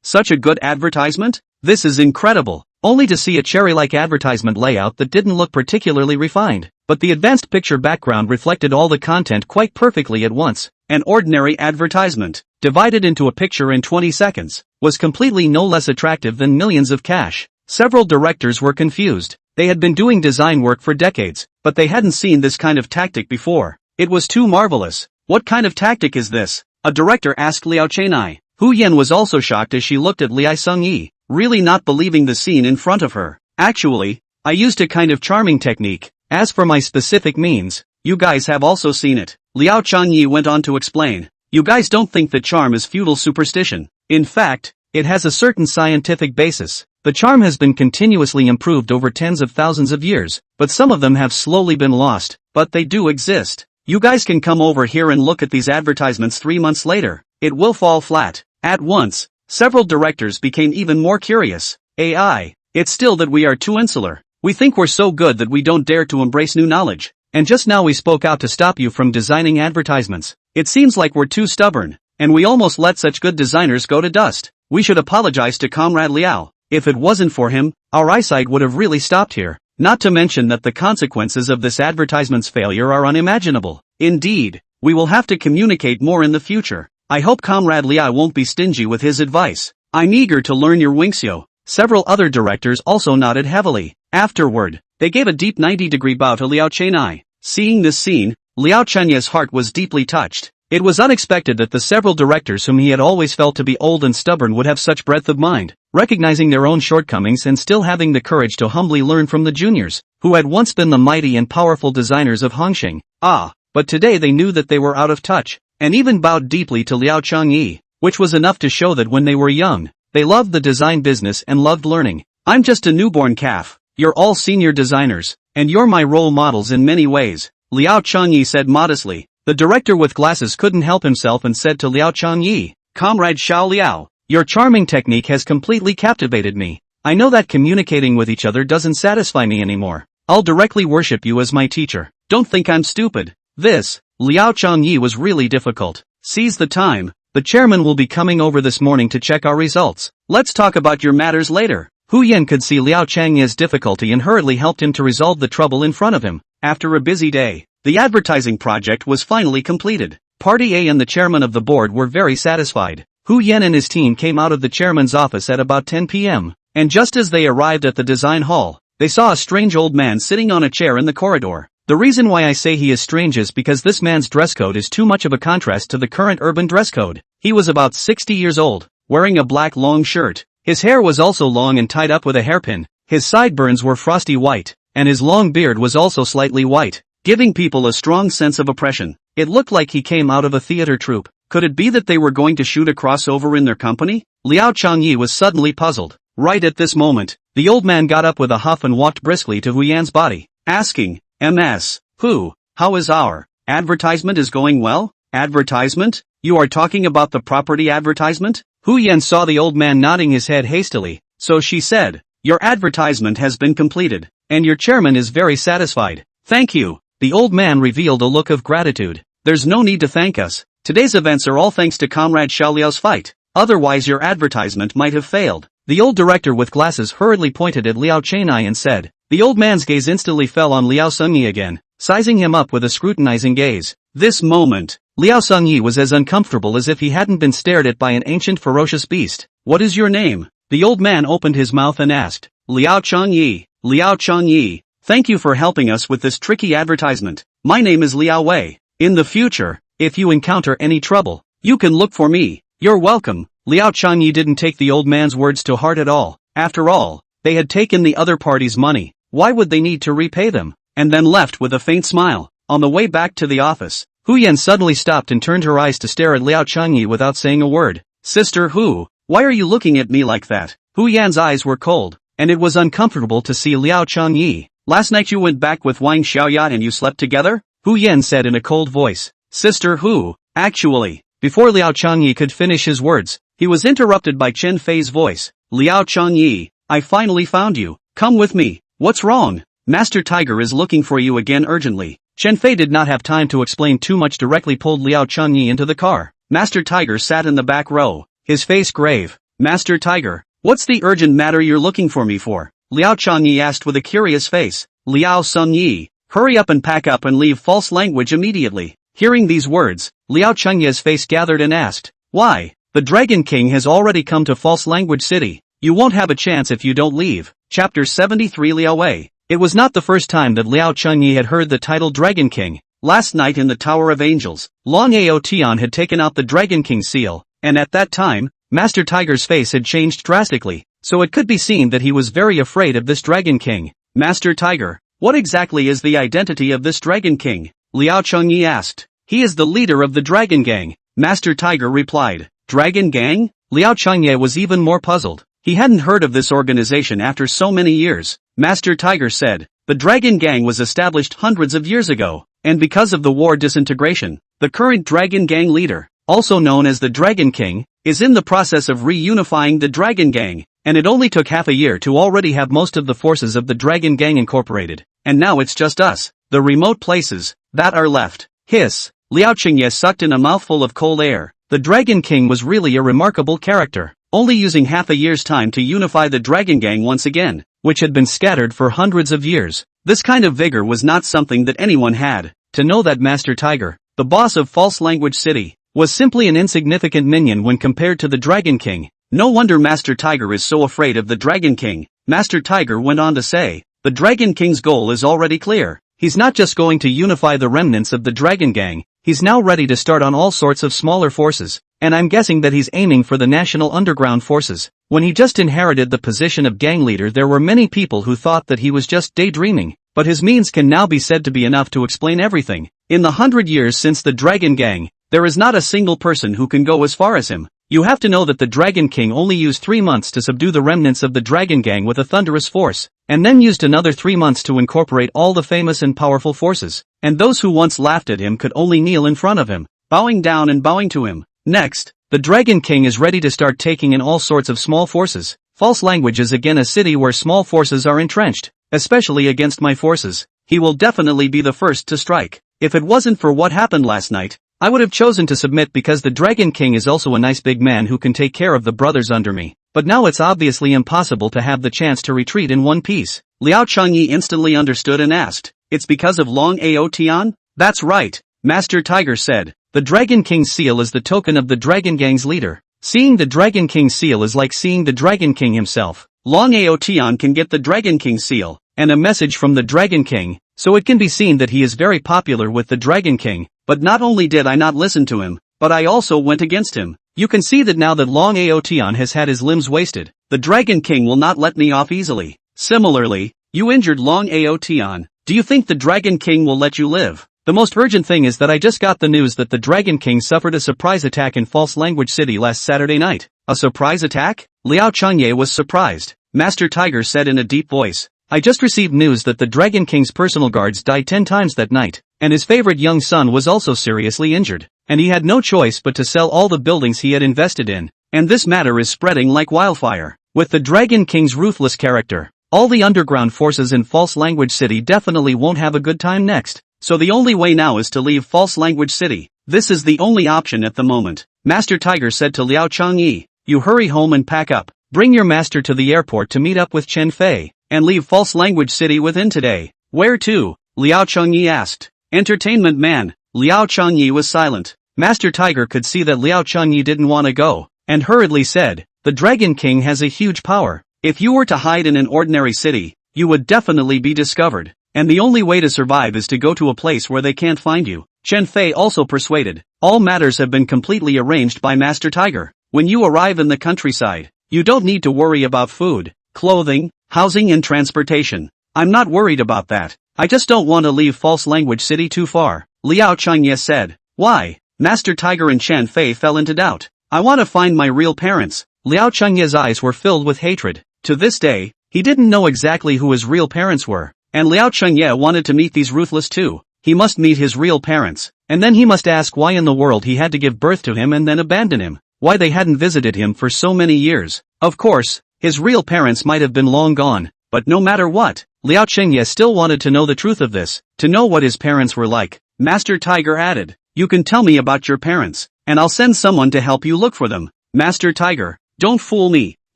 Such a good advertisement? This is incredible. Only to see a cherry-like advertisement layout that didn't look particularly refined, but the advanced picture background reflected all the content quite perfectly at once. An ordinary advertisement, divided into a picture in 20 seconds, was completely no less attractive than millions of cash. Several directors were confused. They had been doing design work for decades, but they hadn't seen this kind of tactic before. It was too marvelous. "What kind of tactic is this?" a director asked Liao Changye. Hu Yan was also shocked as she looked at Liao Sungyi, really not believing the scene in front of her. "Actually, I used a kind of charming technique. As for my specific means, you guys have also seen it." Liao Changyi went on to explain. "You guys don't think that charm is feudal superstition. In fact, it has a certain scientific basis. The charm has been continuously improved over tens of thousands of years, but some of them have slowly been lost, but they do exist. You guys can come over here and look at these advertisements 3 months later. It will fall flat." At once, several directors became even more curious. "AI, it's still that we are too insular. We think we're so good that we don't dare to embrace new knowledge. And just now we spoke out to stop you from designing advertisements. It seems like we're too stubborn, and we almost let such good designers go to dust. We should apologize to Comrade Liao. If it wasn't for him, our eyesight would have really stopped here. Not to mention that the consequences of this advertisement's failure are unimaginable. Indeed, we will have to communicate more in the future. I hope Comrade Liao won't be stingy with his advice. I'm eager to learn your Wingsyo." Several other directors also nodded heavily. Afterward, they gave a deep 90-degree bow to Liao Changye. Seeing this scene, Liao Changye's heart was deeply touched. It was unexpected that the several directors whom he had always felt to be old and stubborn would have such breadth of mind, recognizing their own shortcomings and still having the courage to humbly learn from the juniors, who had once been the mighty and powerful designers of Hongxing. But today they knew that they were out of touch, and even bowed deeply to Liao Changye, which was enough to show that when they were young, they loved the design business and loved learning. "I'm just a newborn calf. You're all senior designers, and you're my role models in many ways," Liao Changye said modestly. The director with glasses couldn't help himself and said to Liao Changye, "Comrade Xiao Liao, your charming technique has completely captivated me. I know that communicating with each other doesn't satisfy me anymore. I'll directly worship you as my teacher. Don't think I'm stupid." This, Liao Changye, was really difficult. "Seize the time. The chairman will be coming over this morning to check our results. Let's talk about your matters later." Hu Yan could see Liao Changye's difficulty and hurriedly helped him to resolve the trouble in front of him. After a busy day, The advertising project was finally completed. Party A and the chairman of the board were very satisfied. Hu Yan and his team came out of the chairman's office at about 10 p.m. And just as they arrived at the design hall, they saw a strange old man sitting on a chair in the corridor. The reason why I say he is strange is because this man's dress code is too much of a contrast to the current urban dress code. He was about 60 years old, wearing a black long shirt. His hair was also long and tied up with a hairpin. His sideburns were frosty white, and his long beard was also slightly white, giving people a strong sense of oppression. It looked like he came out of a theater troupe. Could it be that they were going to shoot a crossover in their company? Liao Changyi was suddenly puzzled. Right at this moment, the old man got up with a huff and walked briskly to Hu Yan's body, asking, "Ms. Hu, how is our advertisement is going well?" "Advertisement? You are talking about the property advertisement?" Hu Yan saw the old man nodding his head hastily, so she said, "Your advertisement has been completed, and your chairman is very satisfied. Thank you." The old man revealed a look of gratitude. "There's no need to thank us. Today's events are all thanks to Comrade Xiaoliao's fight. Otherwise your advertisement might have failed." The old director with glasses hurriedly pointed at Liao Chenai and said. The old man's gaze instantly fell on Liao Sengyi again, sizing him up with a scrutinizing gaze. This moment, Liao Sengyi was as uncomfortable as if he hadn't been stared at by an ancient ferocious beast. "What is your name?" The old man opened his mouth and asked. "Liao Changyi. Liao Changyi. Thank you for helping us with this tricky advertisement. My name is Liao Wei. In the future, if you encounter any trouble, you can look for me. You're welcome." Liao Changyi didn't take the old man's words to heart at all. After all, they had taken the other party's money. Why would they need to repay them? And then left with a faint smile. On the way back to the office, Hu Yan suddenly stopped and turned her eyes to stare at Liao Changyi without saying a word. "Sister Hu, why are you looking at me like that?" Hu Yan's eyes were cold, and it was uncomfortable to see Liao Changyi. "Last night you went back with Wang Xiaoya and you slept together?" Hu Yan said in a cold voice. "Sister Hu, actually." Before Liao Changyi could finish his words, he was interrupted by Chen Fei's voice. "Liao Changyi, I finally found you. Come with me." "What's wrong?" "Master Tiger is looking for you again urgently." Chen Fei did not have time to explain too much, directly pulled Liao Changyi into the car. Master Tiger sat in the back row, his face grave. "Master Tiger, what's the urgent matter you're looking for me for?" Liao Changyi asked with a curious face. "Liao Sengyi, hurry up and pack up and leave false language immediately." Hearing these words, Liao Chengye's face gathered and asked, "Why? The Dragon King has already come to False Language City. You won't have a chance if you don't leave." Chapter 73 Liao Wei. It was not the first time that Liao Chengyi had heard the title Dragon King. Last night in the Tower of Angels, Long Ao Tian had taken out the Dragon King seal, and at that time, Master Tiger's face had changed drastically, so it could be seen that he was very afraid of this Dragon King. "Master Tiger, what exactly is the identity of this Dragon King?" Liao Chengyi asked. "He is the leader of the Dragon Gang," Master Tiger replied. "Dragon Gang?" Liao Chengyi was even more puzzled. He hadn't heard of this organization after so many years. Master Tiger said, "The Dragon Gang was established hundreds of years ago, and because of the war disintegration, the current Dragon Gang leader, also known as the Dragon King, is in the process of reunifying the Dragon Gang, and it only took half a year to already have most of the forces of the Dragon Gang incorporated, and now it's just us, the remote places, that are left." Hiss. Liao Chengye sucked in a mouthful of cold air. The Dragon King was really a remarkable character, only using half a year's time to unify the Dragon Gang once again, which had been scattered for hundreds of years. This kind of vigor was not something that anyone had. To know that Master Tiger, the boss of False Language City, was simply an insignificant minion when compared to the Dragon King. No wonder Master Tiger is so afraid of the Dragon King. Master Tiger went on to say, "The Dragon King's goal is already clear. He's not just going to unify the remnants of the Dragon Gang, he's now ready to start on all sorts of smaller forces, and I'm guessing that he's aiming for the National Underground Forces." When he just inherited the position of gang leader, there were many people who thought that he was just daydreaming, but his means can now be said to be enough to explain everything. In the 100 years since the Dragon Gang, there is not a single person who can go as far as him. You have to know that the Dragon King only used 3 months to subdue the remnants of the Dragon Gang with a thunderous force, and then used another 3 months to incorporate all the famous and powerful forces, and those who once laughed at him could only kneel in front of him, bowing down and bowing to him. Next, the Dragon King is ready to start taking in all sorts of small forces. False Language is again a city where small forces are entrenched, especially against my forces. He will definitely be the first to strike. If it wasn't for what happened last night, I would have chosen to submit because the Dragon King is also a nice big man who can take care of the brothers under me. But now it's obviously impossible to have the chance to retreat in one piece. Liao Chengyi instantly understood and asked, "It's because of Long Ao Tian?" That's right, Master Tiger said. The Dragon King's seal is the token of the Dragon Gang's leader. Seeing the Dragon King's seal is like seeing the Dragon King himself. Long Aotion can get the Dragon King's seal, and a message from the Dragon King, so it can be seen that he is very popular with the Dragon King. But not only did I not listen to him, but I also went against him. You can see that now that Long Aotion has had his limbs wasted, the Dragon King will not let me off easily. Similarly, you injured Long Aotion. Do you think the Dragon King will let you live? The most urgent thing is that I just got the news that the Dragon King suffered a surprise attack in False Language City last Saturday night. A surprise attack? Liao Changye was surprised. Master Tiger said in a deep voice. I just received news that the Dragon King's personal guards died 10 times that night, and his favorite young son was also seriously injured, and he had no choice but to sell all the buildings he had invested in, and this matter is spreading like wildfire. With the Dragon King's ruthless character, all the underground forces in False Language City definitely won't have a good time next. So the only way now is to leave False Language City. This is the only option at the moment. Master Tiger said to Liao Changyi, you hurry home and pack up. Bring your master to the airport to meet up with Chen Fei, and leave False Language City within today. Where to? Liao Changyi asked. Entertainment man. Liao Changyi was silent. Master Tiger could see that Liao Changyi didn't want to go, and hurriedly said, the Dragon King has a huge power. If you were to hide in an ordinary city, you would definitely be discovered. And the only way to survive is to go to a place where they can't find you. Chen Fei also persuaded. All matters have been completely arranged by Master Tiger. When you arrive in the countryside, you don't need to worry about food, clothing, housing and transportation. I'm not worried about that. I just don't want to leave False Language City too far. Liao Changye said. Why? Master Tiger and Chen Fei fell into doubt. I want to find my real parents. Liao Changye's eyes were filled with hatred. To this day, he didn't know exactly who his real parents were. And Liao Changye wanted to meet these ruthless too. He must meet his real parents, and then he must ask why in the world he had to give birth to him and then abandon him, why they hadn't visited him for so many years. Of course, his real parents might have been long gone, but no matter what, Liao Changye still wanted to know the truth of this, to know what his parents were like. Master Tiger added, you can tell me about your parents, and I'll send someone to help you look for them. Master Tiger, don't fool me,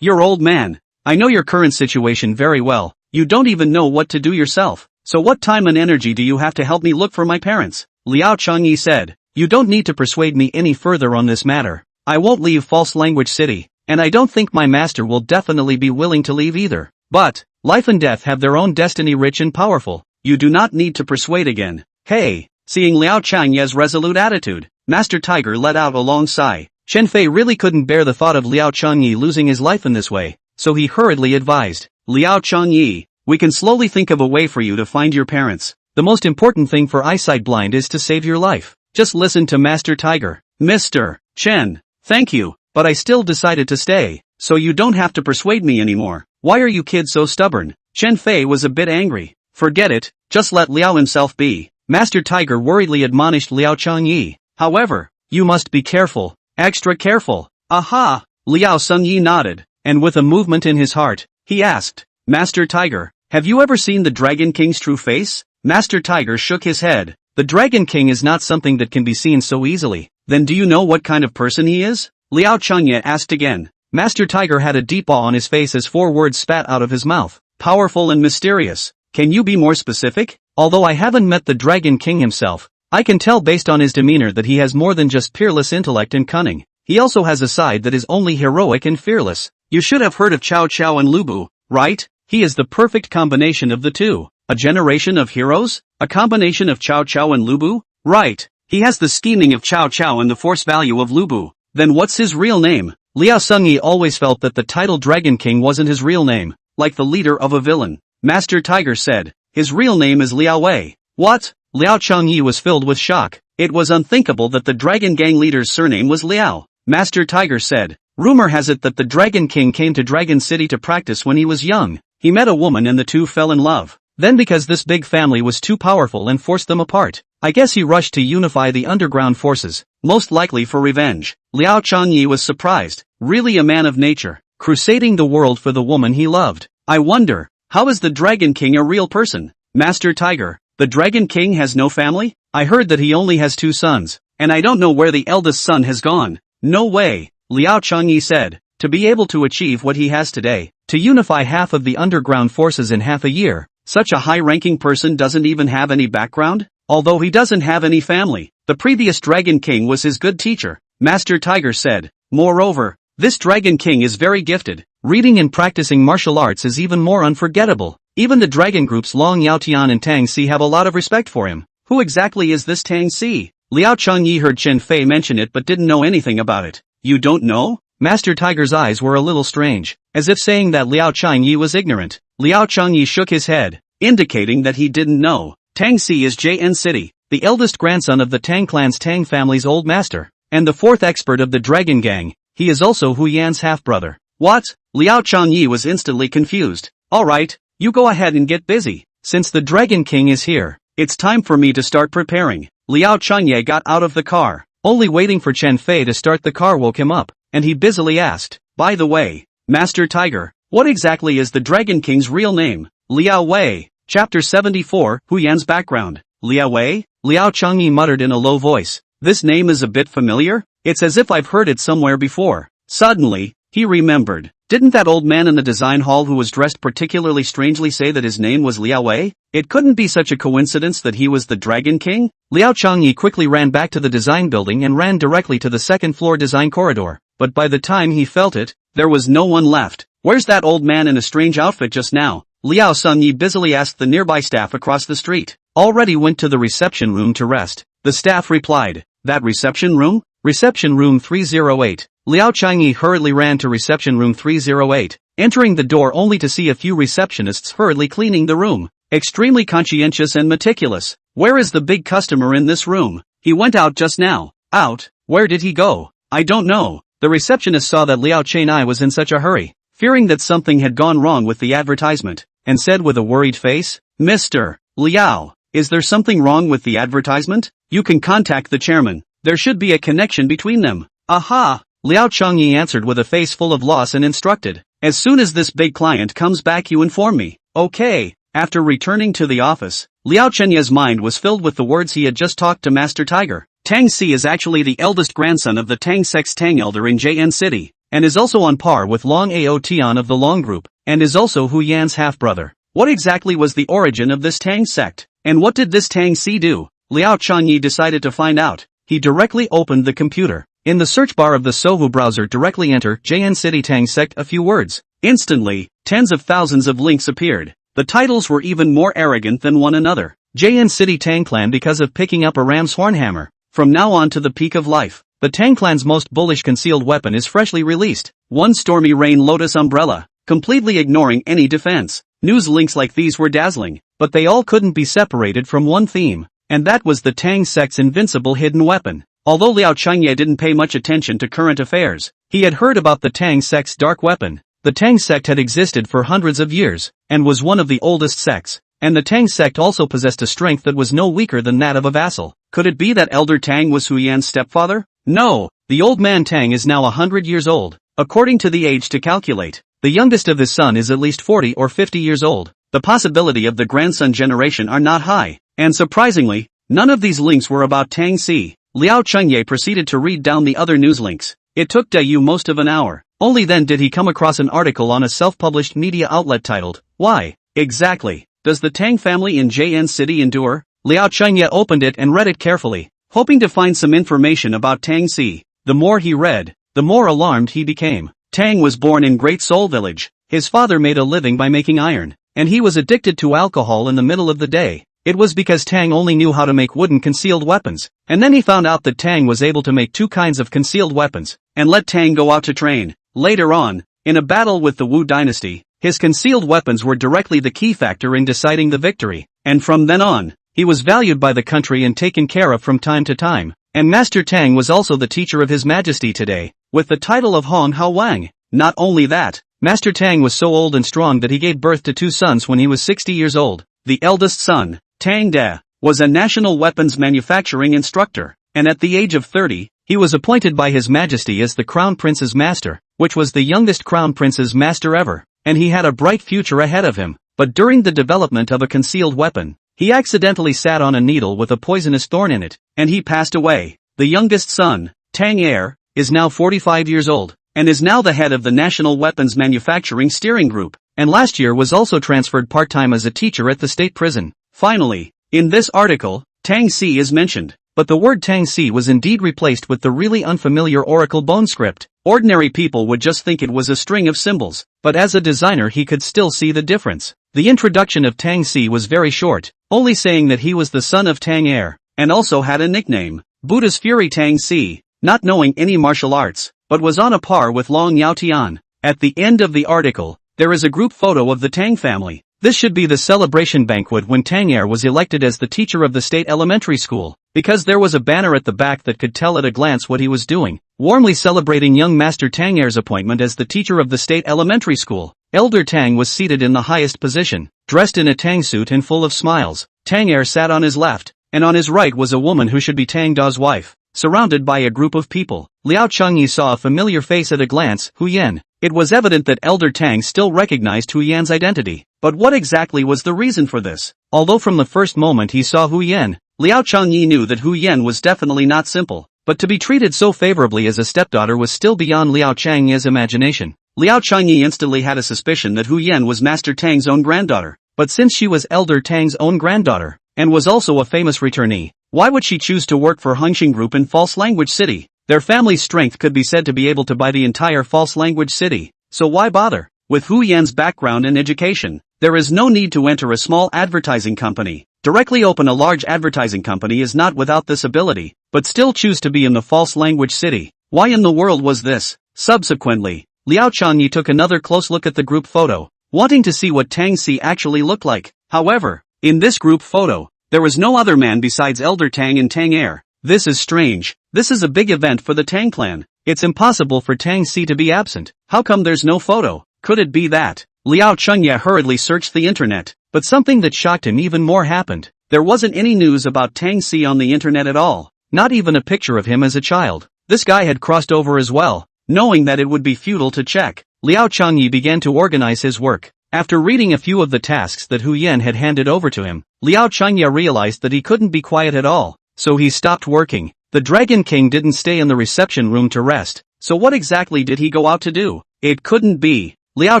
you're old man. I know your current situation very well. You don't even know what to do yourself, so what time and energy do you have to help me look for my parents? Liao Changyi said, you don't need to persuade me any further on this matter. I won't leave False Language City, and I don't think my master will definitely be willing to leave either. But, life and death have their own destiny rich and powerful. You do not need to persuade again. Hey, seeing Liao Changye's resolute attitude, Master Tiger let out a long sigh. Chen Fei really couldn't bear the thought of Liao Changyi losing his life in this way, so he hurriedly advised. Liao Changyi, we can slowly think of a way for you to find your parents. The most important thing for eyesight blind is to save your life. Just listen to Master Tiger. Mr. Chen, thank you, but I still decided to stay, so you don't have to persuade me anymore. Why are you kids so stubborn? Chen Fei was a bit angry. Forget it, just let Liao himself be. Master Tiger worriedly admonished Liao Changyi. However, you must be careful, extra careful. Aha! Liao Changyi nodded, and with a movement in his heart, he asked, Master Tiger, have you ever seen the Dragon King's true face? Master Tiger shook his head. The Dragon King is not something that can be seen so easily. Then do you know what kind of person he is? Liao Changye asked again. Master Tiger had a deep awe on his face as 4 words spat out of his mouth. Powerful and mysterious. Can you be more specific? Although I haven't met the Dragon King himself, I can tell based on his demeanor that he has more than just peerless intellect and cunning. He also has a side that is only heroic and fearless. You should have heard of Cao Cao and Lubu, right? He is the perfect combination of the two. A generation of heroes? A combination of Cao Cao and Lubu? Right. He has the scheming of Cao Cao and the force value of Lubu. Then what's his real name? Liao Changyi always felt that the title Dragon King wasn't his real name, like the leader of a villain. Master Tiger said, his real name is Liao Wei. What? Liao Changyi was filled with shock. It was unthinkable that the Dragon Gang leader's surname was Liao. Master Tiger said, rumor has it that the Dragon King came to Dragon City to practice when he was young. He met a woman and the two fell in love. Then because this big family was too powerful and forced them apart, I guess he rushed to unify the underground forces, most likely for revenge. Liao Changyi was surprised, really a man of nature, crusading the world for the woman he loved. I wonder, how is the Dragon King a real person? Master Tiger, the Dragon King has no family? I heard that he only has 2 sons, and I don't know where the eldest son has gone. No way, Liao Changyi said. To be able to achieve what he has today, to unify half of the underground forces in half a year, such a high-ranking person doesn't even have any background? although he doesn't have any family. The previous Dragon King was his good teacher, Master Tiger said. Moreover, this Dragon King is very gifted. Reading and practicing martial arts is even more unforgettable. Even the dragon groups Long Yaotian and Tang Si have a lot of respect for him. Who exactly is this Tang Si? Liao Changyi heard Chen Fei mention it but didn't know anything about it. You don't know? Master Tiger's eyes were a little strange, as if saying that Liao Changyi was ignorant. Liao Changyi shook his head, indicating that he didn't know. Tang Si is JN City, the eldest grandson of the Tang clan's Tang family's old master, and the fourth expert of the Dragon Gang. He is also Hu Yan's half-brother. What? Liao Changyi was instantly confused. Alright, you go ahead and get busy. Since the Dragon King is here, it's time for me to start preparing. Liao Changyi got out of the car. Only waiting for Chen Fei to start the car woke him up, and he busily asked, by the way, Master Tiger, what exactly is the Dragon King's real name? Liao Wei. Chapter 74, Hu Yan's background. Liao Wei? Liao Changyi muttered in a low voice. This name is a bit familiar? It's as if I've heard it somewhere before. Suddenly, he remembered. Didn't that old man in the design hall who was dressed particularly strangely say that his name was Liao Wei? It couldn't be such a coincidence that he was the Dragon King? Liao Changyi quickly ran back to the design building and ran directly to the second-floor design corridor. But by the time he felt it, there was no one left. Where's that old man in a strange outfit just now? Liao Sunyi busily asked the nearby staff across the street. Already went to the reception room to rest. The staff replied, that reception room? Reception room 308. Liao Changyi hurriedly ran to reception room 308, entering the door only to see a few receptionists hurriedly cleaning the room. Extremely conscientious and meticulous. Where is the big customer in this room? He went out just now. Out? Where did he go? I don't know. The receptionist saw that Liao Changyi was in such a hurry, fearing that something had gone wrong with the advertisement, and said with a worried face, Mr. Liao, is there something wrong with the advertisement? You can contact the chairman. There should be a connection between them. Aha! Liao Changyi answered with a face full of loss and instructed, as soon as this big client comes back you inform me. Okay. After returning to the office, Liao Changyi's mind was filled with the words he had just talked to Master Tiger. Tang Si is actually the eldest grandson of the Tang sect's Tang elder in JN City, and is also on par with Long Ao Tian of the Long Group, and is also Hu Yan's half-brother. What exactly was the origin of this Tang sect, and what did this Tang Si do? Liao Changyi decided to find out. He directly opened the computer. In the search bar of the Sohu browser directly enter JN City Tang sect a few words. Instantly, tens of thousands of links appeared. The titles were even more arrogant than one another. JN City Tang Clan because of picking up a ram's horn hammer. From now on to the peak of life. The Tang Clan's most bullish concealed weapon is freshly released. One stormy rain lotus umbrella. Completely ignoring any defense. News links like these were dazzling, but they all couldn't be separated from one theme. And that was the Tang sect's invincible hidden weapon. Although Liao Changyi didn't pay much attention to current affairs, he had heard about the Tang sect's dark weapon. The Tang sect had existed for hundreds of years, and was one of the oldest sects, and the Tang sect also possessed a strength that was no weaker than that of a vassal. Could it be that Elder Tang was Hu Yan's stepfather? No, the old man Tang is now 100 years old, according to the age to calculate. The youngest of his son is at least 40 or 50 years old. The possibility of the grandson generation are not high, and surprisingly, none of these links were about Tang Si. Liao Changyi proceeded to read down the other news links. It took Dayu most of an hour. Only then did he come across an article on a self-published media outlet titled, Why, exactly, does the Tang family in JN City endure? Liao Changyi opened it and read it carefully, hoping to find some information about Tang Si. The more he read, the more alarmed he became. Tang was born in Great Seoul Village. His father made a living by making iron, and he was addicted to alcohol in the middle of the day. It was because Tang only knew how to make wooden concealed weapons, and then he found out that Tang was able to make two kinds of concealed weapons, and let Tang go out to train. Later on, in a battle with the Wu dynasty, his concealed weapons were directly the key factor in deciding the victory, and from then on, he was valued by the country and taken care of from time to time. And Master Tang was also the teacher of His Majesty today, with the title of Hong Hao Wang. Not only that, Master Tang was so old and strong that he gave birth to two sons when he was 60 years old. The eldest son, Tang De, was a national weapons manufacturing instructor, and at the age of 30, he was appointed by His Majesty as the Crown Prince's master, which was the youngest Crown Prince's master ever, and he had a bright future ahead of him. But during the development of a concealed weapon, he accidentally sat on a needle with a poisonous thorn in it, and he passed away. The youngest son, Tang Er, is now 45 years old, and is now the head of the National Weapons Manufacturing Steering Group, and last year was also transferred part-time as a teacher at the state prison. Finally, in this article, Tang Si is mentioned, but the word Tang Si was indeed replaced with the really unfamiliar Oracle bone script. Ordinary people would just think it was a string of symbols, but as a designer he could still see the difference. The introduction of Tang Si was very short, only saying that he was the son of Tang Er, and also had a nickname, Buddha's Fury Tang Si, not knowing any martial arts, but was on a par with Long Yao Tian. At the end of the article, there is a group photo of the Tang family. This should be the celebration banquet when Tang Er was elected as the teacher of the state elementary school, because there was a banner at the back that could tell at a glance what he was doing, warmly celebrating young Master Tang Er's appointment as the teacher of the state elementary school. Elder Tang was seated in the highest position, dressed in a Tang suit and full of smiles. Tang Er sat on his left, and on his right was a woman who should be Tang Da's wife, surrounded by a group of people. Liao Changyi saw a familiar face at a glance, Hu Yan. It was evident that Elder Tang still recognized Hu Yan's identity. But what exactly was the reason for this? Although from the first moment he saw Hu Yan, Liao Changyi knew that Hu Yan was definitely not simple, but to be treated so favorably as a stepdaughter was still beyond Liao Changyi's imagination. Liao Changyi instantly had a suspicion that Hu Yan was Master Tang's own granddaughter, but since she was Elder Tang's own granddaughter, and was also a famous returnee, why would she choose to work for Hengxing Group in False Language City? Their family's strength could be said to be able to buy the entire False Language City, so why bother? With Hu Yan's background and education, there is no need to enter a small advertising company. Directly open a large advertising company is not without this ability, but still choose to be in the False Language City. Why in the world was this? Subsequently, Liao Changyi took another close look at the group photo, wanting to see what Tang Si actually looked like. However, in this group photo, there was no other man besides Elder Tang and Tang Er. This is strange. This is a big event for the Tang clan. It's impossible for Tang Si to be absent. How come there's no photo? Could it be that? Liao Changyi hurriedly searched the internet, but something that shocked him even more happened. There wasn't any news about Tang Si on the internet at all. Not even a picture of him as a child. This guy had crossed over as well. Knowing that it would be futile to check, Liao Changyi began to organize his work. After reading a few of the tasks that Hu Yan had handed over to him, Liao Changyi realized that he couldn't be quiet at all, so he stopped working. The Dragon King didn't stay in the reception room to rest, so what exactly did he go out to do? It couldn't be. Liao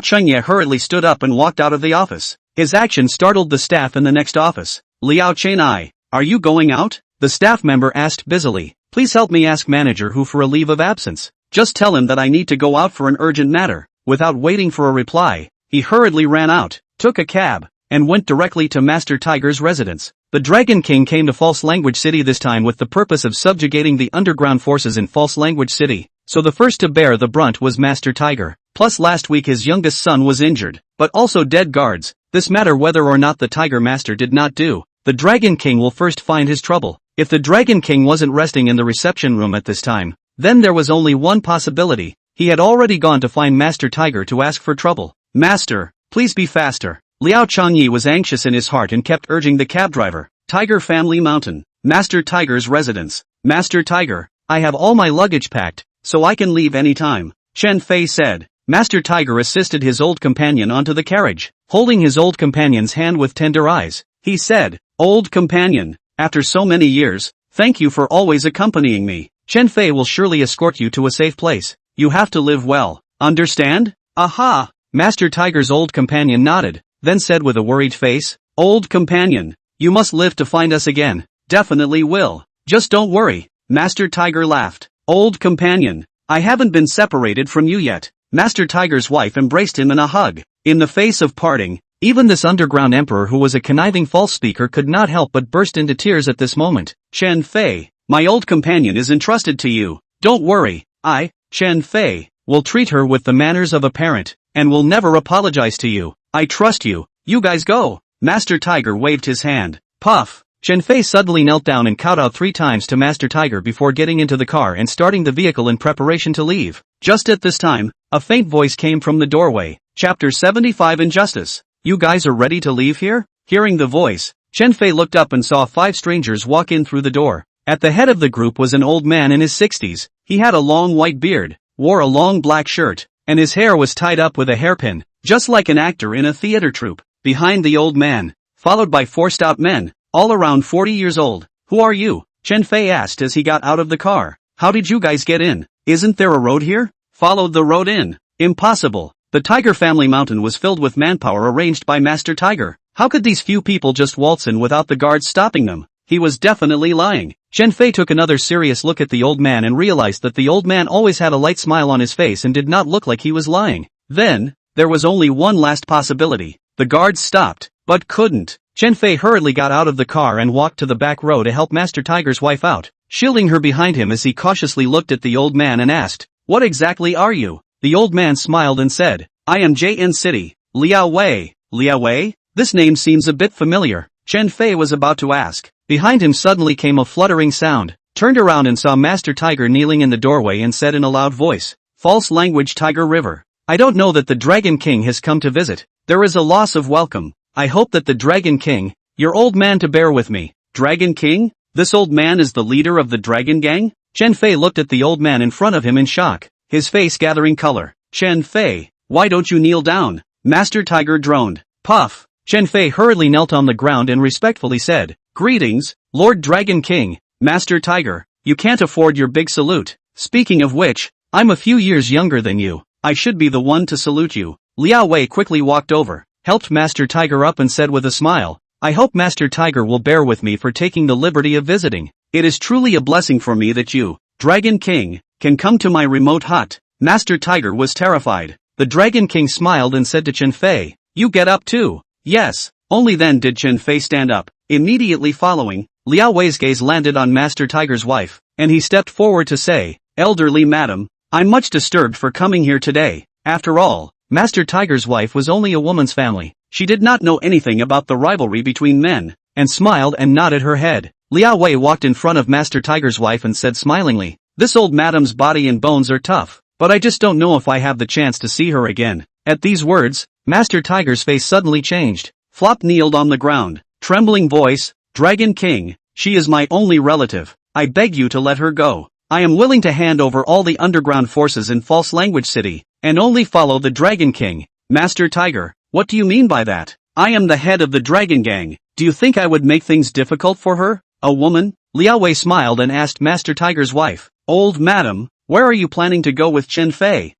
Changyi hurriedly stood up and walked out of the office. His action startled the staff in the next office. Liao Chenai, are you going out? The staff member asked busily. Please help me ask manager Hu for a leave of absence. Just tell him that I need to go out for an urgent matter. Without waiting for a reply, he hurriedly ran out, took a cab, and went directly to Master Tiger's residence. The Dragon King came to False Language City this time with the purpose of subjugating the underground forces in False Language City, so the first to bear the brunt was Master Tiger. Plus last week his youngest son was injured, but also dead guards. This matter whether or not the Tiger Master did not do. The Dragon King will first find his trouble. If the Dragon King wasn't resting in the reception room at this time, then there was only one possibility. He had already gone to find Master Tiger to ask for trouble. Master, please be faster. Liao Changyi was anxious in his heart and kept urging the cab driver. Tiger Family Mountain. Master Tiger's residence. Master Tiger, I have all my luggage packed, so I can leave any time. Chen Fei said. Master Tiger assisted his old companion onto the carriage. Holding his old companion's hand with tender eyes, he said, Old companion, after so many years, thank you for always accompanying me. Chen Fei will surely escort you to a safe place. You have to live well. Understand? Aha! Master Tiger's old companion nodded, then said with a worried face, Old companion, you must live to find us again. Definitely will. Just don't worry. Master Tiger laughed. Old companion, I haven't been separated from you yet. Master Tiger's wife embraced him in a hug. In the face of parting, even this underground emperor who was a conniving false speaker could not help but burst into tears at this moment. Chen Fei, my old companion is entrusted to you. Don't worry, I, Chen Fei, will treat her with the manners of a parent, and will never apologize to you. I trust you. You guys go. Master Tiger waved his hand. Puff. Chen Fei suddenly knelt down and kowtowed 3 times to Master Tiger before getting into the car and starting the vehicle in preparation to leave. Just at this time, a faint voice came from the doorway. Chapter 75 Injustice. You guys are ready to leave here? Hearing the voice, Chen Fei looked up and saw 5 strangers walk in through the door. At the head of the group was an old man in his 60s. He had a long white beard, wore a long black shirt, and his hair was tied up with a hairpin, just like an actor in a theater troupe. Behind the old man, followed by 4 stout men, all around 40 years old. Who are you? Chen Fei asked as he got out of the car. How did you guys get in? Isn't there a road here? Followed the road in. Impossible. The Tiger Family Mountain was filled with manpower arranged by Master Tiger. How could these few people just waltz in without the guards stopping them? he was definitely lying. Chen Fei took another serious look at the old man and realized that the old man always had a light smile on his face and did not look like he was lying. Then, there was only one last possibility. The guards stopped, but couldn't. Chen Fei hurriedly got out of the car and walked to the back row to help Master Tiger's wife out, shielding her behind him as he cautiously looked at the old man and asked, "What exactly are you?" The old man smiled and said, "I am JN City, Liao Wei." Liao Wei? This name seems a bit familiar. Chen Fei was about to ask. Behind him suddenly came a fluttering sound, turned around and saw Master Tiger kneeling in the doorway and said in a loud voice, "False language Tiger River. I don't know that the Dragon King has come to visit. There is a loss of welcome. I hope that the Dragon King, your old man to bear with me." Dragon King? This old man is the leader of the Dragon Gang? Chen Fei looked at the old man in front of him in shock, his face gathering color. "Chen Fei, why don't you kneel down?" Master Tiger droned. Puff. Chen Fei hurriedly knelt on the ground and respectfully said, "Greetings, Lord Dragon King." Master Tiger, you can't afford your big salute. Speaking of which, I'm a few years younger than you. I should be the one to salute you. Liao Wei quickly walked over, helped Master Tiger up and said with a smile, "I hope Master Tiger will bear with me for taking the liberty of visiting. It is truly a blessing for me that you, Dragon King, can come to my remote hut." Master Tiger was terrified. The Dragon King smiled and said to Chen Fei, "You get up too." Yes. Only then did Chen Fei stand up. Immediately following, Liao Wei's gaze landed on Master Tiger's wife, and he stepped forward to say, "Elderly madam, I'm much disturbed for coming here today." After all, Master Tiger's wife was only a woman's family. She did not know anything about the rivalry between men, and smiled and nodded her head. Liao Wei walked in front of Master Tiger's wife and said smilingly, "This old madam's body and bones are tough, but I just don't know if I have the chance to see her again." At these words, Master Tiger's face suddenly changed. Flop kneeled on the ground, trembling voice, "Dragon King, she is my only relative. I beg you to let her go. I am willing to hand over all the underground forces in False Language City, and only follow the Dragon King." Master Tiger, what do you mean by that? I am the head of the Dragon Gang. Do you think I would make things difficult for her? A woman? Liao Wei smiled and asked Master Tiger's wife, "Old madam, where are you planning to go with Chen Fei?"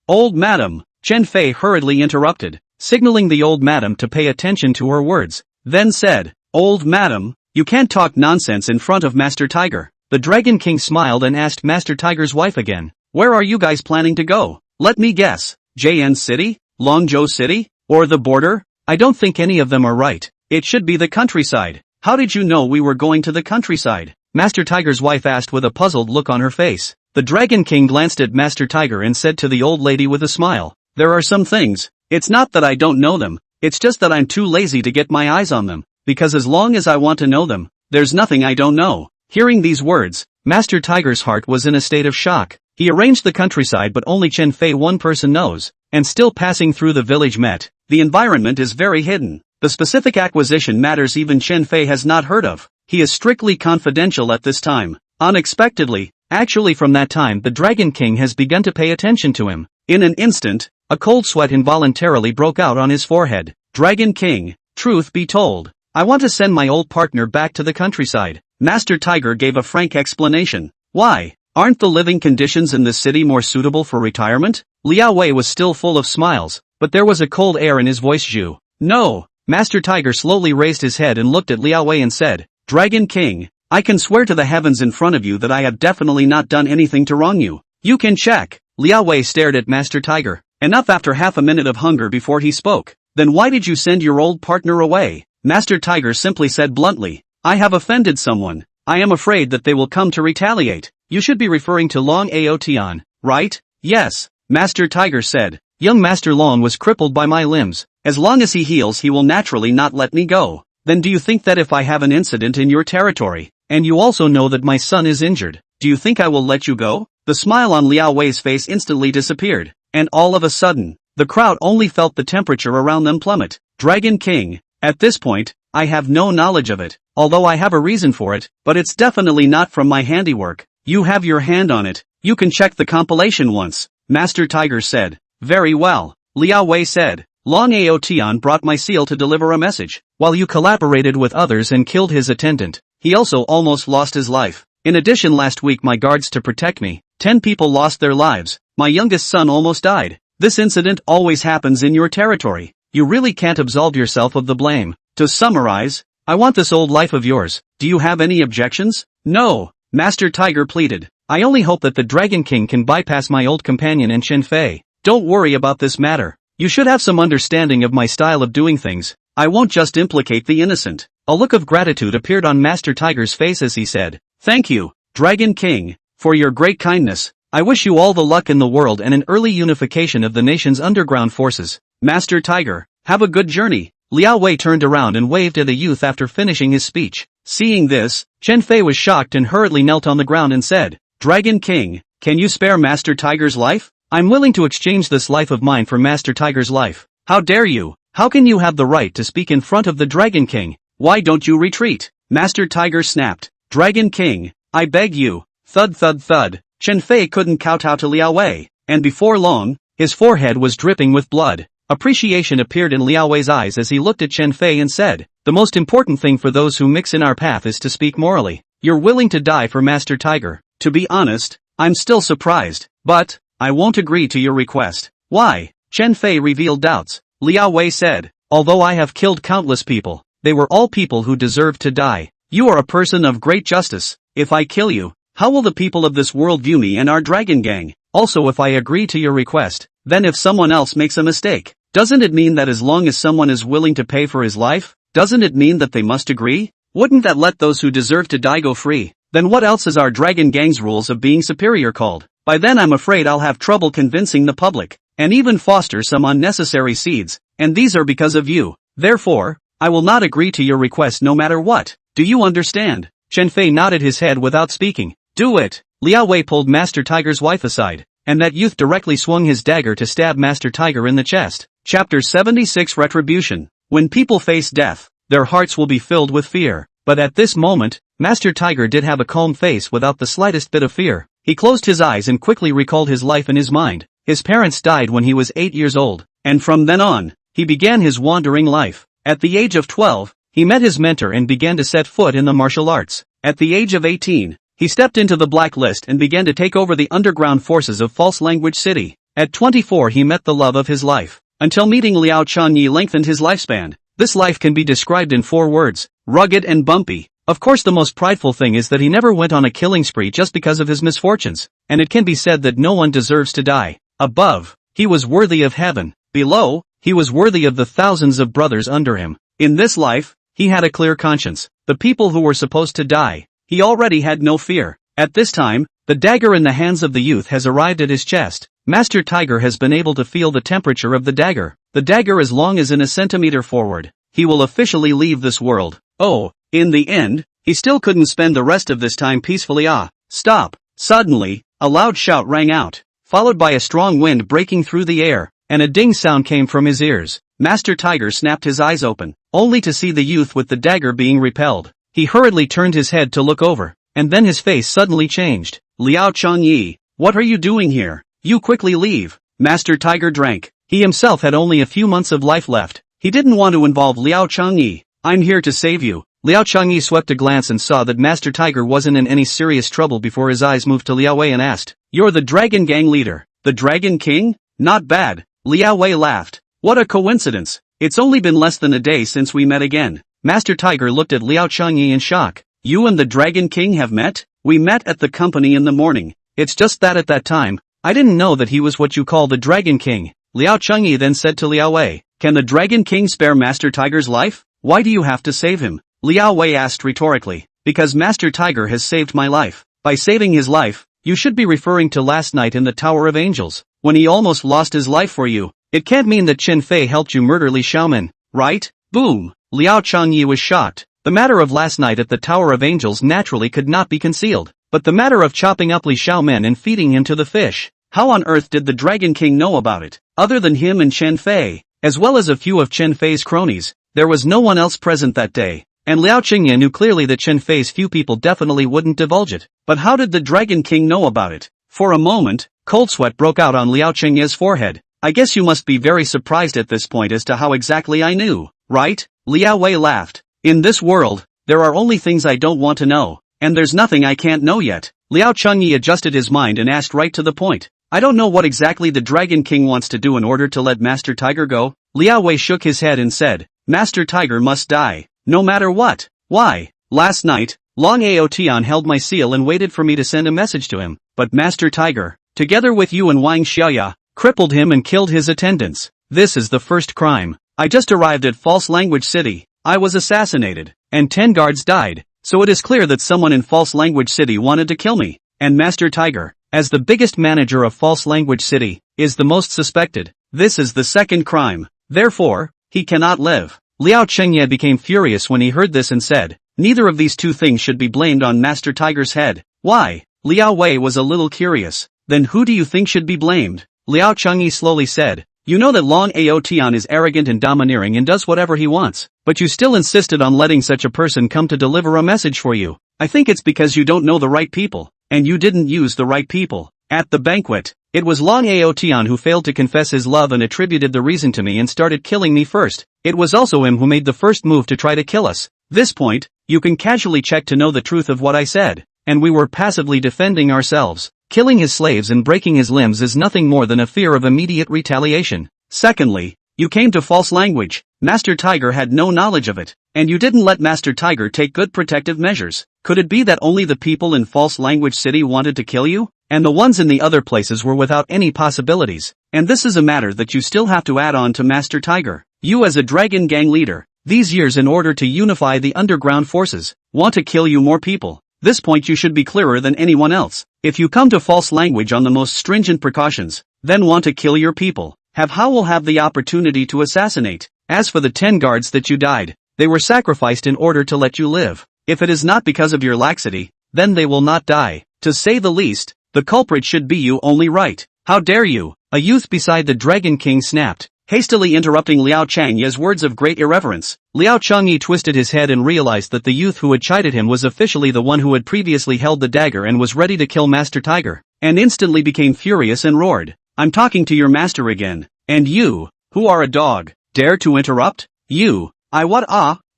Old madam. Chen Fei hurriedly interrupted, signaling the old madam to pay attention to her words, then said, "Old madam, you can't talk nonsense in front of Master Tiger." The Dragon King smiled and asked Master Tiger's wife again, "Where are you guys planning to go? Let me guess, JN City, Longzhou City, or the border? I don't think any of them are right. It should be the countryside. How did you know we were going to the countryside?" Master Tiger's wife asked with a puzzled look on her face. The Dragon King glanced at Master Tiger and said to the old lady with a smile, "There are some things. It's not that I don't know them, it's just that I'm too lazy to get my eyes on them, because as long as I want to know them, there's nothing I don't know." Hearing these words, Master Tiger's heart was in a state of shock. He arranged the countryside but only Chen Fei one person knows, and still passing through the village met. The environment is very hidden. The specific acquisition matters even Chen Fei has not heard of. He is strictly confidential at this time. Unexpectedly, actually from that time the Dragon King has begun to pay attention to him. In an instant, a cold sweat involuntarily broke out on his forehead. "Dragon King, truth be told, I want to send my old partner back to the countryside." Master Tiger gave a frank explanation. "Why? Aren't the living conditions in this city more suitable for retirement?" Liao Wei was still full of smiles, but there was a cold air in his voice. "Zhu. No." Master Tiger slowly raised his head and looked at Liao Wei and said, "Dragon King, I can swear to the heavens in front of you that I have definitely not done anything to wrong you. You can check." Liao Wei stared at Master Tiger, enough after half a minute of hunger before he spoke. "Then why did you send your old partner away?" Master Tiger simply said bluntly, "I have offended someone. I am afraid that they will come to retaliate." You should be referring to Long Aotian, right? Yes, Master Tiger said. "Young Master Long was crippled by my limbs. As long as he heals he will naturally not let me go." "Then do you think that if I have an incident in your territory, and you also know that my son is injured, do you think I will let you go?" The smile on Liao Wei's face instantly disappeared, and all of a sudden, the crowd only felt the temperature around them plummet. "Dragon King, at this point, I have no knowledge of it, although I have a reason for it, but it's definitely not from my handiwork." "You have your hand on it. You can check the compilation once," Master Tiger said. "Very well," Liao Wei said. "Long Aotian brought my seal to deliver a message. While you collaborated with others and killed his attendant, he also almost lost his life. In addition, last week my guards to protect me, 10 people lost their lives. My youngest son almost died. This incident always happens in your territory. You really can't absolve yourself of the blame. To summarize, I want this old life of yours. Do you have any objections? No, Master Tiger pleaded. I only hope that the Dragon King can bypass my old companion and Chen Fei. Don't worry about this matter. You should have some understanding of my style of doing things. I won't just implicate the innocent. A look of gratitude appeared on Master Tiger's face as he said, Thank you, Dragon King, for your great kindness. I wish you all the luck in the world and an early unification of the nation's underground forces. Master Tiger, have a good journey. Liao Wei turned around and waved at the youth after finishing his speech. Seeing this, Chen Fei was shocked and hurriedly knelt on the ground and said, Dragon King, can you spare Master Tiger's life? I'm willing to exchange this life of mine for Master Tiger's life. How dare you? How can you have the right to speak in front of the Dragon King? Why don't you retreat? Master Tiger snapped. Dragon King, I beg you. Thud thud thud. Chen Fei couldn't kowtow to Liao Wei, and before long, his forehead was dripping with blood. Appreciation appeared in Liao Wei's eyes as he looked at Chen Fei and said, The most important thing for those who mix in our path is to speak morally. You're willing to die for Master Tiger. To be honest, I'm still surprised, but I won't agree to your request. Why? Chen Fei revealed doubts. Liao Wei said, Although I have killed countless people, they were all people who deserved to die. You are a person of great justice. If I kill you, how will the people of this world view me and our dragon gang? Also, if I agree to your request, then if someone else makes a mistake, doesn't it mean that as long as someone is willing to pay for his life, doesn't it mean that they must agree? Wouldn't that let those who deserve to die go free? Then what else is our dragon gang's rules of being superior called? By then I'm afraid I'll have trouble convincing the public, and even foster some unnecessary seeds, and these are because of you. Therefore, I will not agree to your request no matter what. Do you understand? Chen Fei nodded his head without speaking. Do it. Liao Wei pulled Master Tiger's wife aside, and that youth directly swung his dagger to stab Master Tiger in the chest. Chapter 76 Retribution. When people face death, their hearts will be filled with fear. But at this moment, Master Tiger did have a calm face without the slightest bit of fear. He closed his eyes and quickly recalled his life in his mind. His parents died when he was 8 years old, and from then on, he began his wandering life. At the age of 12, he met his mentor and began to set foot in the martial arts. At the age of 18, he stepped into the blacklist and began to take over the underground forces of False Language City. At 24 he met the love of his life. Until meeting Liao Changyi lengthened his lifespan. This life can be described in 4 words, rugged and bumpy. Of course the most prideful thing is that he never went on a killing spree just because of his misfortunes, and it can be said that no one deserves to die. Above, he was worthy of heaven. Below, he was worthy of the thousands of brothers under him. In this life, he had a clear conscience. The people who were supposed to die, he already had no fear. At this time, the dagger in the hands of the youth has arrived at his chest. Master Tiger has been able to feel the temperature of the dagger. The dagger is long as in a centimeter forward. He will officially leave this world. Oh, in the end, he still couldn't spend the rest of this time peacefully. Stop. Suddenly, a loud shout rang out, followed by a strong wind breaking through the air, and a ding sound came from his ears. Master Tiger snapped his eyes open, only to see the youth with the dagger being repelled. He hurriedly turned his head to look over, and then his face suddenly changed. Liao Changyi, what are you doing here? You quickly leave. Master Tiger drank. He himself had only a few months of life left. He didn't want to involve Liao Changyi. I'm here to save you. Liao Changyi swept a glance and saw that Master Tiger wasn't in any serious trouble before his eyes moved to Liao Wei and asked, You're the Dragon Gang leader. The Dragon King? Not bad. Liao Wei laughed. What a coincidence. It's only been less than a day since we met again. Master Tiger looked at Liao Changyi in shock. You and the Dragon King have met? We met at the company in the morning. It's just that at that time, I didn't know that he was what you call the Dragon King. Liao Changyi then said to Liao Wei, Can the Dragon King spare Master Tiger's life? Why do you have to save him? Liao Wei asked rhetorically. Because Master Tiger has saved my life. By saving his life, you should be referring to last night in the Tower of Angels, when he almost lost his life for you. It can't mean that Chen Fei helped you murder Li Xiaomin, right? Boom! Liao Changyi was shocked. The matter of last night at the Tower of Angels naturally could not be concealed, but the matter of chopping up Li Xiaomin and feeding him to the fish, how on earth did the Dragon King know about it? Other than him and Chen Fei, as well as a few of Chen Fei's cronies, there was no one else present that day. And Liao Qingye knew clearly that Chen Fei's few people definitely wouldn't divulge it. But how did the Dragon King know about it? For a moment, cold sweat broke out on Liao Qingye's forehead. I guess you must be very surprised at this point as to how exactly I knew, right? Liao Wei laughed. In this world, there are only things I don't want to know, and there's nothing I can't know yet. Liao Changyi adjusted his mind and asked right to the point. I don't know what exactly the Dragon King wants to do in order to let Master Tiger go. Liao Wei shook his head and said, Master Tiger must die. no matter what. Why? Last night, Long Aotian held my seal and waited for me to send a message to him, but Master Tiger, together with you and Wang Xiaoya, crippled him and killed his attendants. This is the first crime. I just arrived at False Language City. I was assassinated, and 10 guards died, so it is clear that someone in False Language City wanted to kill me, and Master Tiger, as the biggest manager of False Language City, is the most suspected. This is the second crime. Therefore, he cannot live. Liao Chengye became furious when he heard this and said, neither of these two things should be blamed on Master Tiger's head. Why? Liao Wei was a little curious. Then who do you think should be blamed? Liao Chengye slowly said, you know that Long Aotian is arrogant and domineering and does whatever he wants, but you still insisted on letting such a person come to deliver a message for you. I think it's because you don't know the right people, and you didn't use the right people. At the banquet, it was Long Aotian who failed to confess his love and attributed the reason to me and started killing me first. It was also him who made the first move to try to kill us. This point, you can casually check to know the truth of what I said, and we were passively defending ourselves. Killing his slaves and breaking his limbs is nothing more than a fear of immediate retaliation. Secondly, you came to False Language. Master Tiger had no knowledge of it, and you didn't let Master Tiger take good protective measures. Could it be that only the people in False Language City wanted to kill you, and the ones in the other places were without any possibilities? And this is a matter that you still have to add on to Master Tiger. You as a Dragon Gang leader, these years in order to unify the underground forces, want to kill you more people. This point you should be clearer than anyone else. If you come to False Language on the most stringent precautions, then want to kill your people, how will have the opportunity to assassinate. As for the 10 guards that you died, they were sacrificed in order to let you live. If it is not because of your laxity, then they will not die. To say the least, the culprit should be you only, right? How dare you? A youth beside the Dragon King snapped, hastily interrupting Liao Chengye's words of great irreverence. Liao Chengye twisted his head and realized that the youth who had chided him was officially the one who had previously held the dagger and was ready to kill Master Tiger, and instantly became furious and roared, I'm talking to your master again, and you, who are a dog, dare to interrupt? You,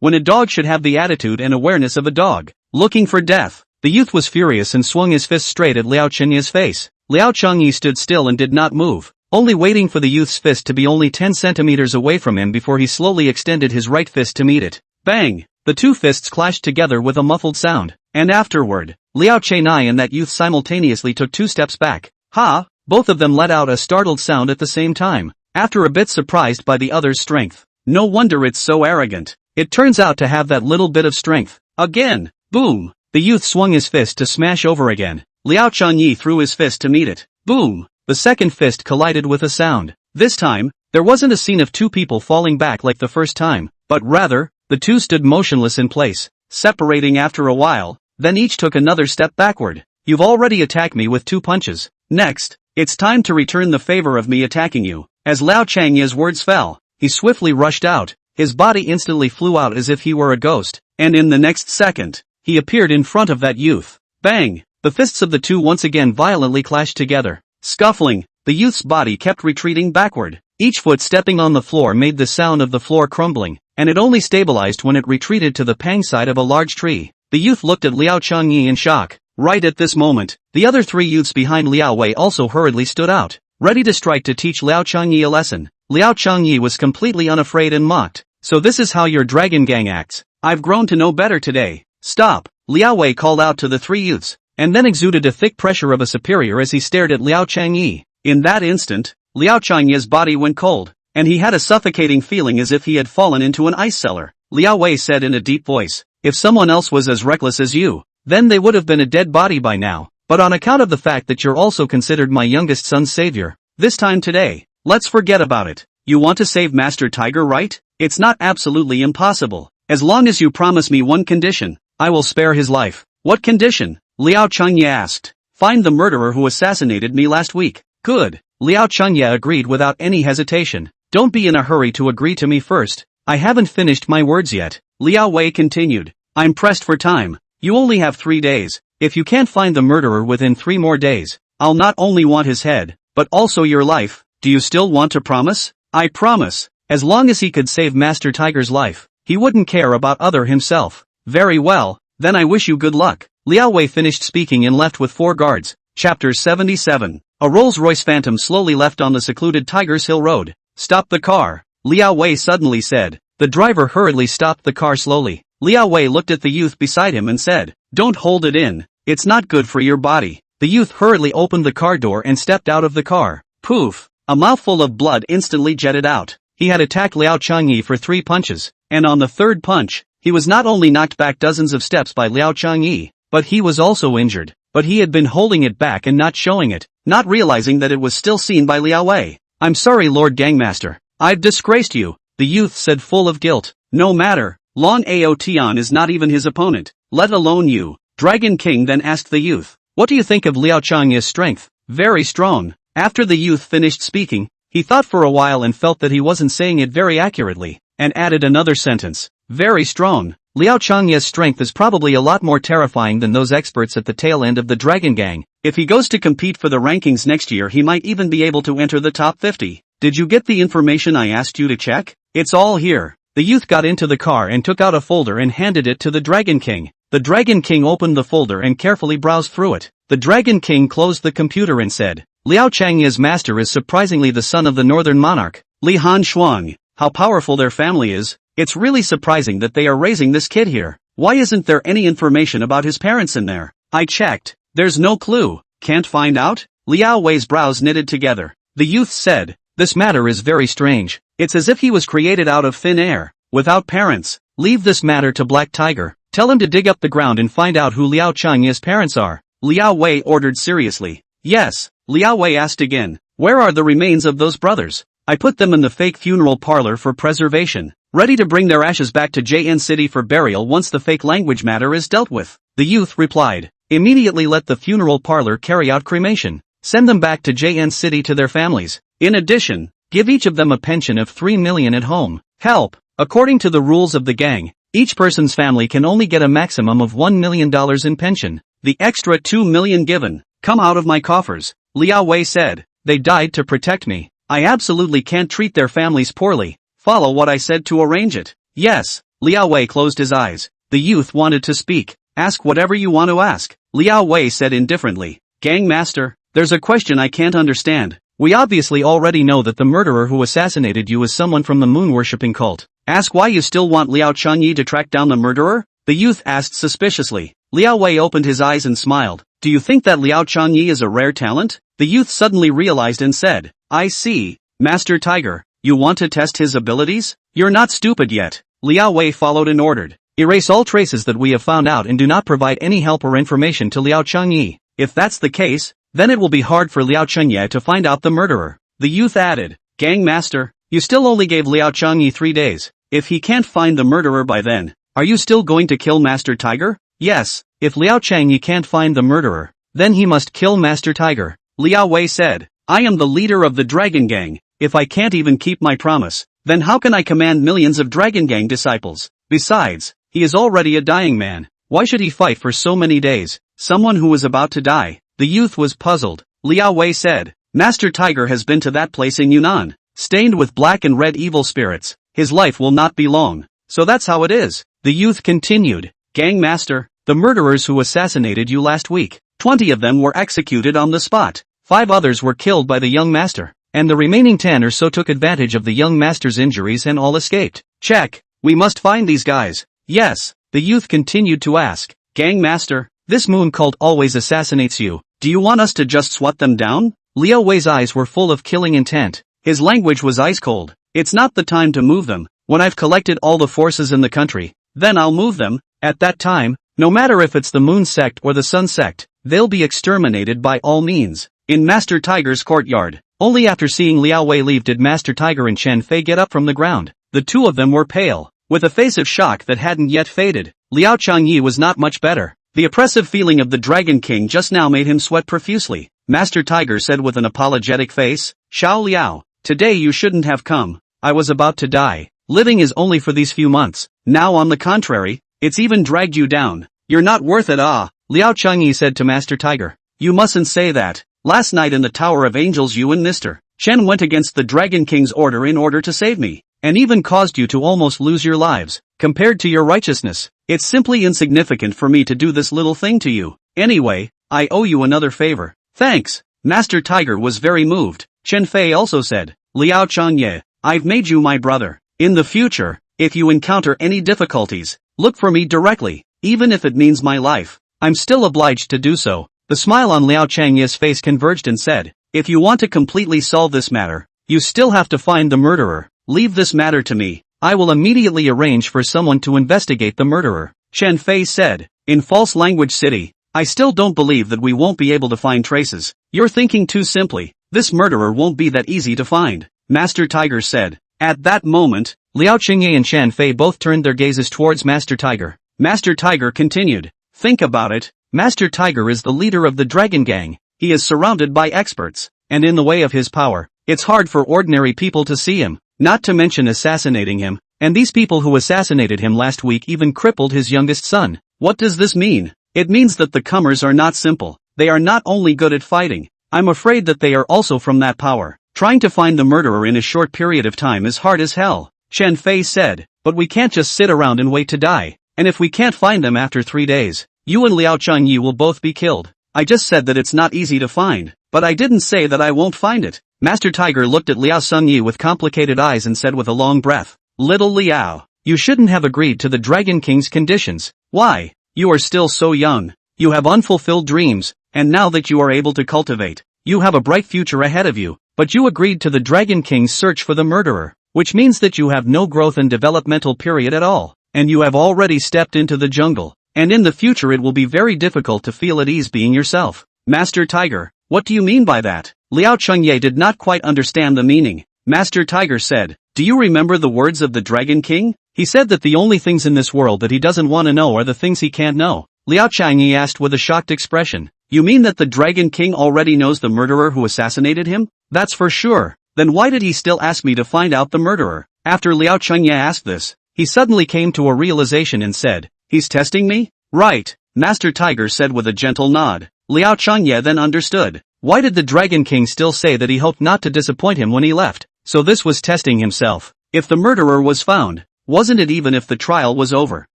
when a dog should have the attitude and awareness of a dog, looking for death. The youth was furious and swung his fist straight at Liao Chengye's face. Liao Chengye stood still and did not move, only waiting for the youth's fist to be only 10 centimeters away from him before he slowly extended his right fist to meet it. Bang! The two fists clashed together with a muffled sound, and afterward, Liao Chenai and that youth simultaneously took 2 steps back. Ha! Both of them let out a startled sound at the same time, after a bit surprised by the other's strength. No wonder it's so arrogant. It turns out to have that little bit of strength. Again! Boom! The youth swung his fist to smash over again. Liao Chengye threw his fist to meet it. Boom! The second fist collided with a sound. This time, there wasn't a scene of 2 people falling back like the first time, but rather, the 2 stood motionless in place, separating after a while, then each took another step backward. You've already attacked me with 2 punches. Next, it's time to return the favor of me attacking you. As Liao Chengye's words fell, he swiftly rushed out. His body instantly flew out as if he were a ghost, and in the next second, he appeared in front of that youth. Bang! The fists of the 2 once again violently clashed together. Scuffling, the youth's body kept retreating backward. Each foot stepping on the floor made the sound of the floor crumbling, and it only stabilized when it retreated to the pang side of a large tree. The youth looked at Liao Chengye in shock. Right at this moment, the other 3 youths behind Liao Wei also hurriedly stood out, ready to strike to teach Liao Chengye a lesson. Liao Chengye was completely unafraid and mocked. So this is how your Dragon Gang acts. I've grown to know better today. Stop! Liao Wei called out to the 3 youths, and then exuded a thick pressure of a superior as he stared at Liao Chengye. In that instant, Liao Chengye's body went cold, and he had a suffocating feeling as if he had fallen into an ice cellar. Liao Wei said in a deep voice, if someone else was as reckless as you, then they would have been a dead body by now. But on account of the fact that you're also considered my youngest son's savior, this time today, let's forget about it. You want to save Master Tiger, right? It's not absolutely impossible. As long as you promise me one condition, I will spare his life. What condition? Liao Chengye asked. Find the murderer who assassinated me last week. Good. Liao Chengye agreed without any hesitation. Don't be in a hurry to agree to me first. I haven't finished my words yet. Liao Wei continued. I'm pressed for time. You only have 3 days. If you can't find the murderer within 3 more days, I'll not only want his head, but also your life. Do you still want to promise? I promise. As long as he could save Master Tiger's life, he wouldn't care about other himself. Very well, then I wish you good luck. Liao Wei finished speaking and left with 4 guards. Chapter 77. A Rolls-Royce Phantom slowly left on the secluded Tigers Hill Road. Stop the car, Liao Wei suddenly said. The driver hurriedly stopped the car slowly. Liao Wei looked at the youth beside him and said, "Don't hold it in. It's not good for your body." The youth hurriedly opened the car door and stepped out of the car. Poof! A mouthful of blood instantly jetted out. He had attacked Liao Changyi for 3 punches, and on the third punch, he was not only knocked back dozens of steps by Liao Changyi, but he was also injured. But he had been holding it back and not showing it, not realizing that it was still seen by Liao Wei. "I'm sorry, Lord Gangmaster. I've disgraced you," the youth said full of guilt. "No matter, Lan Ao Tian is not even his opponent, let alone you." Dragon King then asked the youth, "What do you think of Liao Changyi's strength?" "Very strong." After the youth finished speaking, he thought for a while and felt that he wasn't saying it very accurately, and added another sentence. "Very strong. Liao Changyi's strength is probably a lot more terrifying than those experts at the tail end of the Dragon Gang. If he goes to compete for the rankings next year, he might even be able to enter the top 50. Did you get the information I asked you to check? It's all here." The youth got into the car and took out a folder and handed it to the Dragon King. The Dragon King opened the folder and carefully browsed through it. The Dragon King closed the computer and said, "Liao Changyi's master is surprisingly the son of the northern monarch, Li Han Shuang. How powerful their family is. It's really surprising that they are raising this kid here. Why isn't there any information about his parents in there? I checked. There's no clue. Can't find out?" Liao Wei's brows knitted together. The youth said, "This matter is very strange. It's as if he was created out of thin air, without parents. Leave this matter to Black Tiger. Tell him to dig up the ground and find out who Liao Changyi's parents are," Liao Wei ordered seriously. "Yes." Liao Wei asked again, "Where are the remains of those brothers?" "I put them in the fake funeral parlor for preservation, ready to bring their ashes back to JN City for burial once the fake language matter is dealt with," the youth replied. "Immediately let the funeral parlor carry out cremation. Send them back to JN City to their families. In addition, give each of them a pension of 3 million at home. Help. According to the rules of the gang, each person's family can only get a maximum of $1 million in pension. The extra 2 million given, come out of my coffers," Liao Wei said. "They died to protect me. I absolutely can't treat their families poorly. Follow what I said to arrange it." "Yes." Liao Wei closed his eyes. The youth wanted to speak. "Ask whatever you want to ask," Liao Wei said indifferently. "Gang master, there's a question I can't understand. We obviously already know that the murderer who assassinated you is someone from the moon-worshipping cult. Ask why you still want Liao Changyi to track down the murderer?" the youth asked suspiciously. Liao Wei opened his eyes and smiled. "Do you think that Liao Changyi is a rare talent?" The youth suddenly realized and said, "I see. Master Tiger, you want to test his abilities? You're not stupid yet." Liao Wei followed and ordered, "Erase all traces that we have found out and do not provide any help or information to Liao Changyi. If that's the case, then it will be hard for Liao Changyi to find out the murderer." The youth added, "Gang master, you still only gave Liao Changyi 3 days. If he can't find the murderer by then, are you still going to kill Master Tiger?" "Yes, if Liao Changyi can't find the murderer, then he must kill Master Tiger," Liao Wei said. "I am the leader of the Dragon Gang. If I can't even keep my promise, then how can I command millions of Dragon Gang disciples? Besides, he is already a dying man. Why should he fight for so many days? Someone who was about to die." The youth was puzzled. Liao Wei said, "Master Tiger has been to that place in Yunnan, stained with black and red evil spirits. His life will not be long. So that's how it is." The youth continued, "Gang master, the murderers who assassinated you last week, 20 of them were executed on the spot. 5 others were killed by the young master, and the remaining 10 or so took advantage of the young master's injuries and all escaped. Check. We must find these guys." "Yes." The youth continued to ask, "Gang master, this moon cult always assassinates you. Do you want us to just swat them down?" Liao Wei's eyes were full of killing intent. His language was ice cold. "It's not the time to move them. When I've collected all the forces in the country, then I'll move them. At that time, no matter if it's the Moon Sect or the Sun Sect, they'll be exterminated by all means." In Master Tiger's courtyard, only after seeing Liao Wei leave did Master Tiger and Chen Fei get up from the ground. The two of them were pale, with a face of shock that hadn't yet faded. Liao Changyi was not much better. The oppressive feeling of the Dragon King just now made him sweat profusely. Master Tiger said with an apologetic face, "Xiao Liao, today you shouldn't have come. I was about to die. Living is only for these few months. Now on the contrary, it's even dragged you down. You're not worth it." "Ah," Liao Changyi said to Master Tiger. "You mustn't say that. Last night in the Tower of Angels you and Mr. Chen went against the Dragon King's order in order to save me, and even caused you to almost lose your lives. Compared to your righteousness, it's simply insignificant for me to do this little thing to you. Anyway, I owe you another favor." "Thanks." Master Tiger was very moved. Chen Fei also said, "Liao Changye, I've made you my brother. In the future, If you encounter any difficulties, look for me directly, even if it means my life. I'm still obliged to do so." The smile on Liao Changye's face converged and said, "If you want to completely solve this matter, you still have to find the murderer. Leave this matter to me. I will immediately arrange for someone to investigate the murderer." Chen Fei said, "In False Language City, I still don't believe that we won't be able to find traces. You're thinking too simply. This murderer won't be that easy to find," Master Tiger said. At that moment, Liao Qingye and Chen Fei both turned their gazes towards Master Tiger. Master Tiger continued, "Think about it. Master Tiger is the leader of the Dragon Gang. He is surrounded by experts, and in the way of his power, it's hard for ordinary people to see him, not to mention assassinating him, and these people who assassinated him last week even crippled his youngest son. What does this mean? It means that the comers are not simple. They are not only good at fighting, I'm afraid that they are also from that power. Trying to find the murderer in a short period of time is hard as hell," Chen Fei said, "but we can't just sit around and wait to die. And if we can't find them after 3 days, you and Liao Changyi will both be killed. I just said that it's not easy to find, but I didn't say that I won't find it." Master Tiger looked at Liao Changyi with complicated eyes and said with a long breath, "Little Liao, you shouldn't have agreed to the Dragon King's conditions. Why? You are still so young. You have unfulfilled dreams, and now that you are able to cultivate, you have a bright future ahead of you. But you agreed to the Dragon King's search for the murderer, which means that you have no growth and developmental period at all, and you have already stepped into the jungle, and in the future it will be very difficult to feel at ease being yourself." "Master Tiger, what do you mean by that?" Liao Changye did not quite understand the meaning. Master Tiger said, "Do you remember the words of the Dragon King? He said that the only things in this world that he doesn't want to know are the things he can't know." Liao Changye asked with a shocked expression, "You mean that the Dragon King already knows the murderer who assassinated him?" "That's for sure. Then why did he still ask me to find out the murderer?" After Liao Changye asked this, he suddenly came to a realization and said, "He's testing me?" "Right," Master Tiger said with a gentle nod. Liao Changye then understood. Why did the Dragon King still say that he hoped not to disappoint him when he left? So this was testing himself. If the murderer was found, wasn't it even if the trial was over?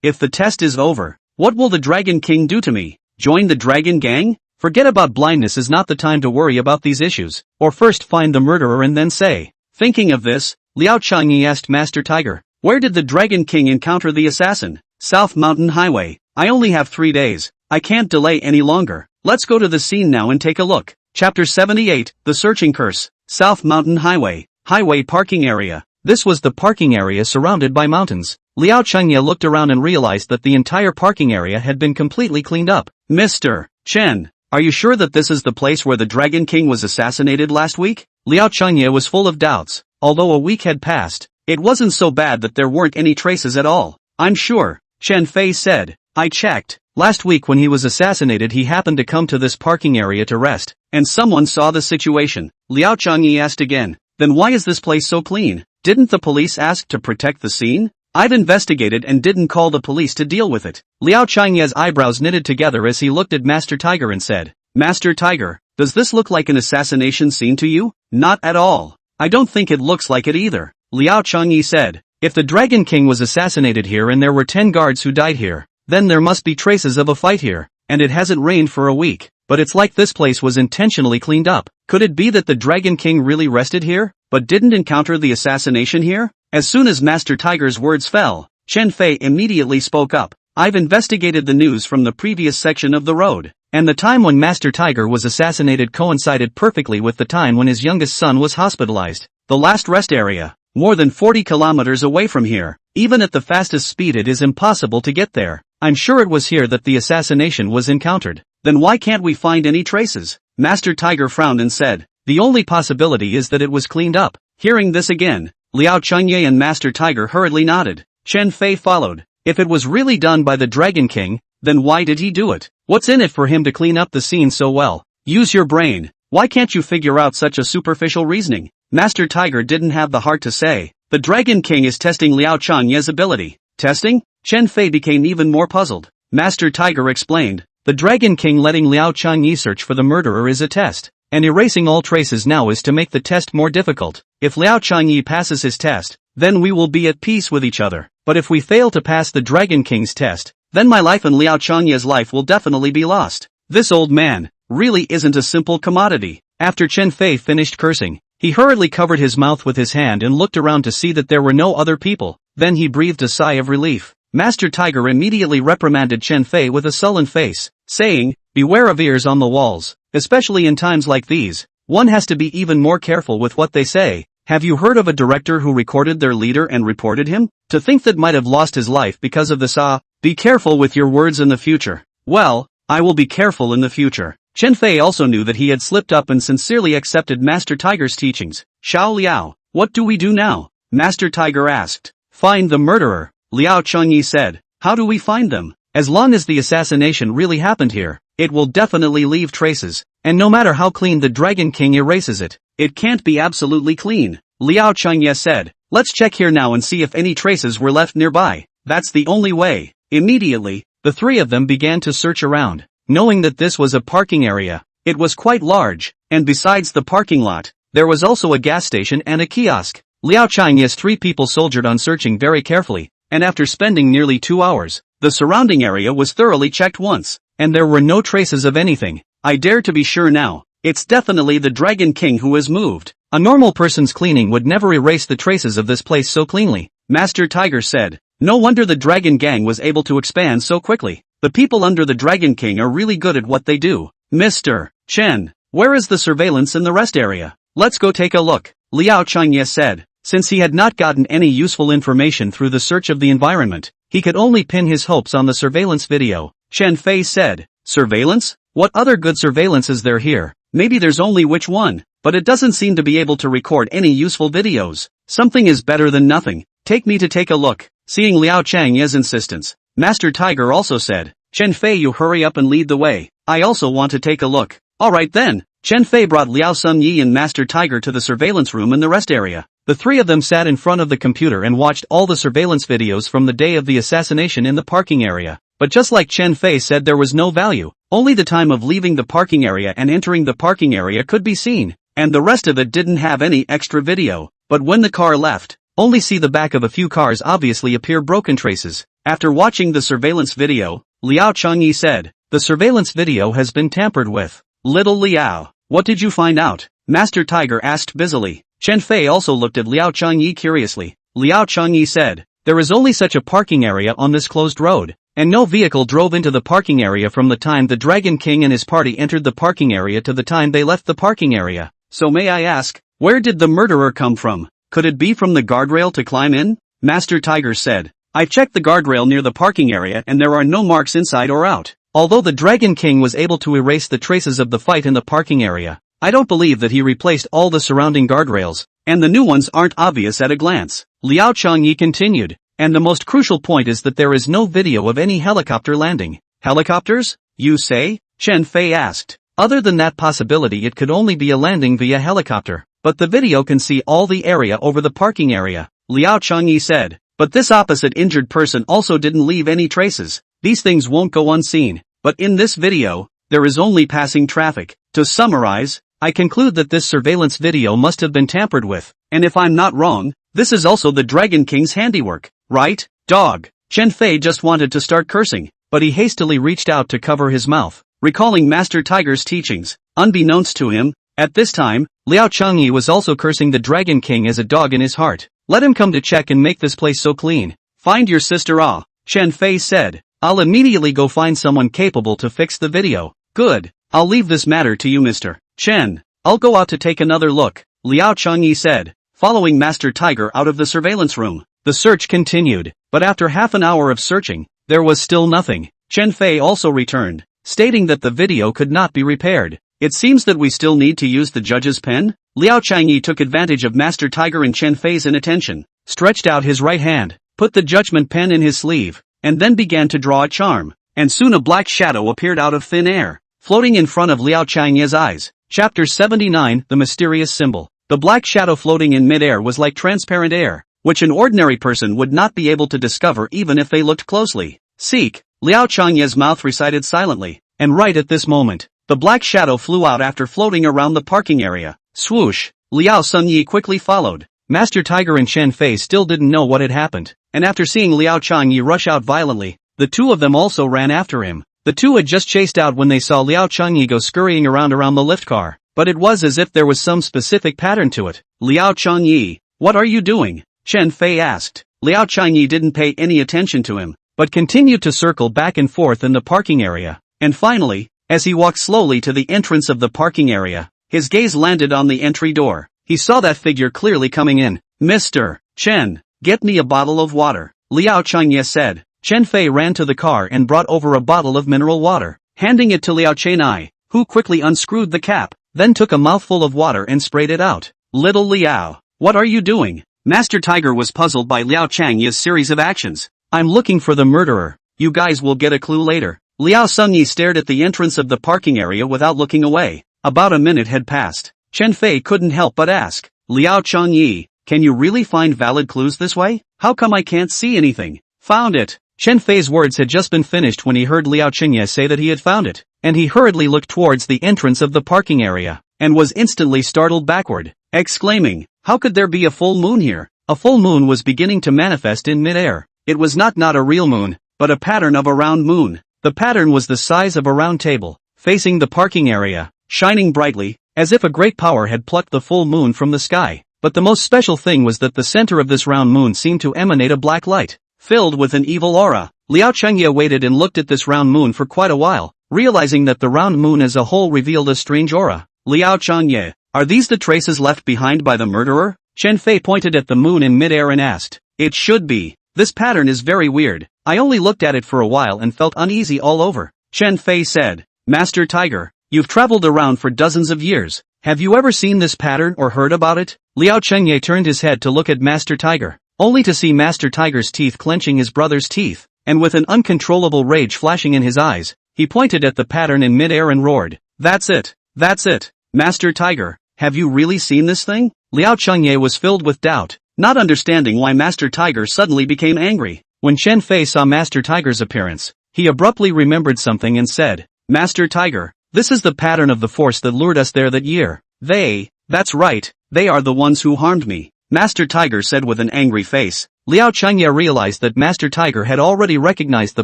If the test is over, what will the Dragon King do to me? Join the Dragon Gang? Forget about blindness is not the time to worry about these issues, or first find the murderer and then say. Thinking of this, Liao Changyi asked Master Tiger, "Where did the Dragon King encounter the assassin?" "South Mountain Highway. I only have 3 days. I can't delay any longer. Let's go to the scene now and take a look." Chapter 78, The Searching Curse. South Mountain Highway. Highway parking area. This was the parking area surrounded by mountains. Liao Changye looked around and realized that the entire parking area had been completely cleaned up. "Mr. Chen, are you sure that this is the place where the Dragon King was assassinated last week?" Liao Changye was full of doubts. Although a week had passed, it wasn't so bad that there weren't any traces at all. "I'm sure," Chen Fei said. "I checked. Last week when he was assassinated he happened to come to this parking area to rest, and someone saw the situation." Liao Changyi asked again, "Then why is this place so clean? Didn't the police ask to protect the scene?" "I've investigated and didn't call the police to deal with it." Liao Changye's eyebrows knitted together as he looked at Master Tiger and said, "Master Tiger, does this look like an assassination scene to you?" "Not at all. I don't think it looks like it either," Liao Changyi said. "If the Dragon King was assassinated here and there were 10 guards who died here, then there must be traces of a fight here, and it hasn't rained for a week, but it's like this place was intentionally cleaned up. Could it be that the Dragon King really rested here, but didn't encounter the assassination here?" As soon as Master Tiger's words fell, Chen Fei immediately spoke up. "I've investigated the news from the previous section of the road, and the time when Master Tiger was assassinated coincided perfectly with the time when his youngest son was hospitalized. The last rest area, more than 40 kilometers away from here. Even at the fastest speed it is impossible to get there. I'm sure it was here that the assassination was encountered." "Then why can't we find any traces?" Master Tiger frowned and said, "The only possibility is that it was cleaned up." Hearing this again, Liao Changye and Master Tiger hurriedly nodded. Chen Fei followed. If it was really done by the Dragon King, then why did he do it? What's in it for him to clean up the scene so well? Use your brain. Why can't you figure out such a superficial reasoning? Master Tiger didn't have the heart to say. The Dragon King is testing Liao Changye's ability. Testing? Chen Fei became even more puzzled. Master Tiger explained. The Dragon King letting Liao Changye search for the murderer is a test, and erasing all traces now is to make the test more difficult. If Liao Changye passes his test, then we will be at peace with each other. But if we fail to pass the Dragon King's test, then my life and Liao Changye's life will definitely be lost. This old man really isn't a simple commodity. After Chen Fei finished cursing, he hurriedly covered his mouth with his hand and looked around to see that there were no other people. Then he breathed a sigh of relief. Master Tiger immediately reprimanded Chen Fei with a sullen face, saying, "Beware of ears on the walls, especially in times like these. One has to be even more careful with what they say. Have you heard of a director who recorded their leader and reported him? To think that might have lost his life because of this. Be careful with your words in the future." Well, I will be careful in the future. Chen Fei also knew that he had slipped up and sincerely accepted Master Tiger's teachings. "Xiao Liao, what do we do now?" Master Tiger asked. "Find the murderer," Liao Changyi said. "How do we find them? As long as the assassination really happened here, it will definitely leave traces, and no matter how clean the Dragon King erases it, it can't be absolutely clean," Liao Changyi said. "Let's check here now and see if any traces were left nearby. That's the only way." Immediately, the three of them began to search around, knowing that this was a parking area. It was quite large, and besides the parking lot, there was also a gas station and a kiosk. Liao Changyi's three people soldiered on searching very carefully, and after spending nearly 2 hours, the surrounding area was thoroughly checked once, and there were no traces of anything. "I dare to be sure now, it's definitely the Dragon King who has moved. A normal person's cleaning would never erase the traces of this place so cleanly," Master Tiger said. "No wonder the Dragon Gang was able to expand so quickly. The people under the Dragon King are really good at what they do." "Mr. Chen, where is the surveillance in the rest area? Let's go take a look," Liao Changyi said. Since he had not gotten any useful information through the search of the environment, he could only pin his hopes on the surveillance video. Chen Fei said, "Surveillance? What other good surveillance is there here? Maybe there's only which one, but it doesn't seem to be able to record any useful videos. Something is better than nothing. Take me to take a look." Seeing Liao Changyi's insistence, Master Tiger also said, "Chen Fei, you hurry up and lead the way. I also want to take a look." "Alright then." Chen Fei brought Liao Sunyi and Master Tiger to the surveillance room in the rest area. The three of them sat in front of the computer and watched all the surveillance videos from the day of the assassination in the parking area. But just like Chen Fei said, there was no value. Only the time of leaving the parking area and entering the parking area could be seen, and the rest of it didn't have any extra video. But when the car left, only see the back of a few cars obviously appear broken traces. After watching the surveillance video, Liao Changyi said, "The surveillance video has been tampered with." "Little Liao, what did you find out?" Master Tiger asked busily. Chen Fei also looked at Liao Changyi curiously. Liao Changyi said, "There is only such a parking area on this closed road, and no vehicle drove into the parking area from the time the Dragon King and his party entered the parking area to the time they left the parking area. So may I ask, where did the murderer come from? Could it be from the guardrail to climb in?" Master Tiger said, "I checked the guardrail near the parking area and there are no marks inside or out. Although the Dragon King was able to erase the traces of the fight in the parking area, I don't believe that he replaced all the surrounding guardrails, and the new ones aren't obvious at a glance." Liao Changyi continued, "And the most crucial point is that there is no video of any helicopter landing." "Helicopters, you say?" Chen Fei asked. "Other than that possibility, it could only be a landing via helicopter, but the video can see all the area over the parking area," Liao Changyi said. "But this opposite injured person also didn't leave any traces. These things won't go unseen. But in this video, there is only passing traffic. To summarize, I conclude that this surveillance video must have been tampered with, and if I'm not wrong, this is also the Dragon King's handiwork, right? Dog." Chen Fei just wanted to start cursing, but he hastily reached out to cover his mouth, recalling Master Tiger's teachings. Unbeknownst to him, at this time, Liao Changyi was also cursing the Dragon King as a dog in his heart. "Let him come to check and make this place so clean." "Find your sister Chen Fei said. "I'll immediately go find someone capable to fix the video." "Good. I'll leave this matter to you, Mr. Chen. I'll go out to take another look," Liao Changyi said, following Master Tiger out of the surveillance room. The search continued, but after half an hour of searching, there was still nothing. Chen Fei also returned, stating that the video could not be repaired. "It seems that we still need to use the judge's pen?" Liao Changyi took advantage of Master Tiger and Chen Fei's inattention, stretched out his right hand, put the judgment pen in his sleeve, and then began to draw a charm, and soon a black shadow appeared out of thin air, floating in front of Liao Changyi's eyes. Chapter 79, The Mysterious Symbol. The black shadow floating in mid-air was like transparent air, which an ordinary person would not be able to discover even if they looked closely. "Seek," Liao Changyi's mouth recited silently, and right at this moment, the black shadow flew out after floating around the parking area. Swoosh! Liao Sunyi quickly followed. Master Tiger and Chen Fei still didn't know what had happened, and after seeing Liao Changyi rush out violently, the two of them also ran after him. The two had just chased out when they saw Liao Changyi go scurrying around the lift car, but it was as if there was some specific pattern to it. "Liao Changyi, what are you doing?" Chen Fei asked. Liao Changyi didn't pay any attention to him, but continued to circle back and forth in the parking area. And finally, as he walked slowly to the entrance of the parking area, his gaze landed on the entry door. He saw that figure clearly coming in. "Mr. Chen, get me a bottle of water," Liao Changye said. Chen Fei ran to the car and brought over a bottle of mineral water, handing it to Liao Chenai, who quickly unscrewed the cap, then took a mouthful of water and sprayed it out. "Little Liao, what are you doing?" Master Tiger was puzzled by Liao Changye's series of actions. "I'm looking for the murderer. You guys will get a clue later." Liao Sungyi stared at the entrance of the parking area without looking away. About a minute had passed. Chen Fei couldn't help but ask, "Liao Changyi, can you really find valid clues this way? How come I can't see anything?" "Found it." Chen Fei's words had just been finished when he heard Liao Changye say that he had found it, and he hurriedly looked towards the entrance of the parking area, and was instantly startled backward, exclaiming, "How could there be a full moon here?" A full moon was beginning to manifest in mid-air. It was not a real moon, but a pattern of a round moon. The pattern was the size of a round table, facing the parking area, shining brightly, as if a great power had plucked the full moon from the sky. But the most special thing was that the center of this round moon seemed to emanate a black light, filled with an evil aura. Liao Changye waited and looked at this round moon for quite a while, realizing that the round moon as a whole revealed a strange aura. "Liao Changye, are these the traces left behind by the murderer?" Chen Fei pointed at the moon in midair and asked. "It should be. This pattern is very weird. I only looked at it for a while and felt uneasy all over." Chen Fei said, "Master Tiger, you've traveled around for dozens of years. Have you ever seen this pattern or heard about it?" Liao Changye turned his head to look at Master Tiger, only to see Master Tiger's teeth clenching his brother's teeth, and with an uncontrollable rage flashing in his eyes, he pointed at the pattern in midair and roared, "That's it! That's it! Master Tiger, have you really seen this thing?" Liao Changye was filled with doubt, not understanding why Master Tiger suddenly became angry. When Chen Fei saw Master Tiger's appearance, he abruptly remembered something and said, "Master Tiger, this is the pattern of the force that lured us there that year. That's right, they are the ones who harmed me," Master Tiger said with an angry face. Liao Changye realized that Master Tiger had already recognized the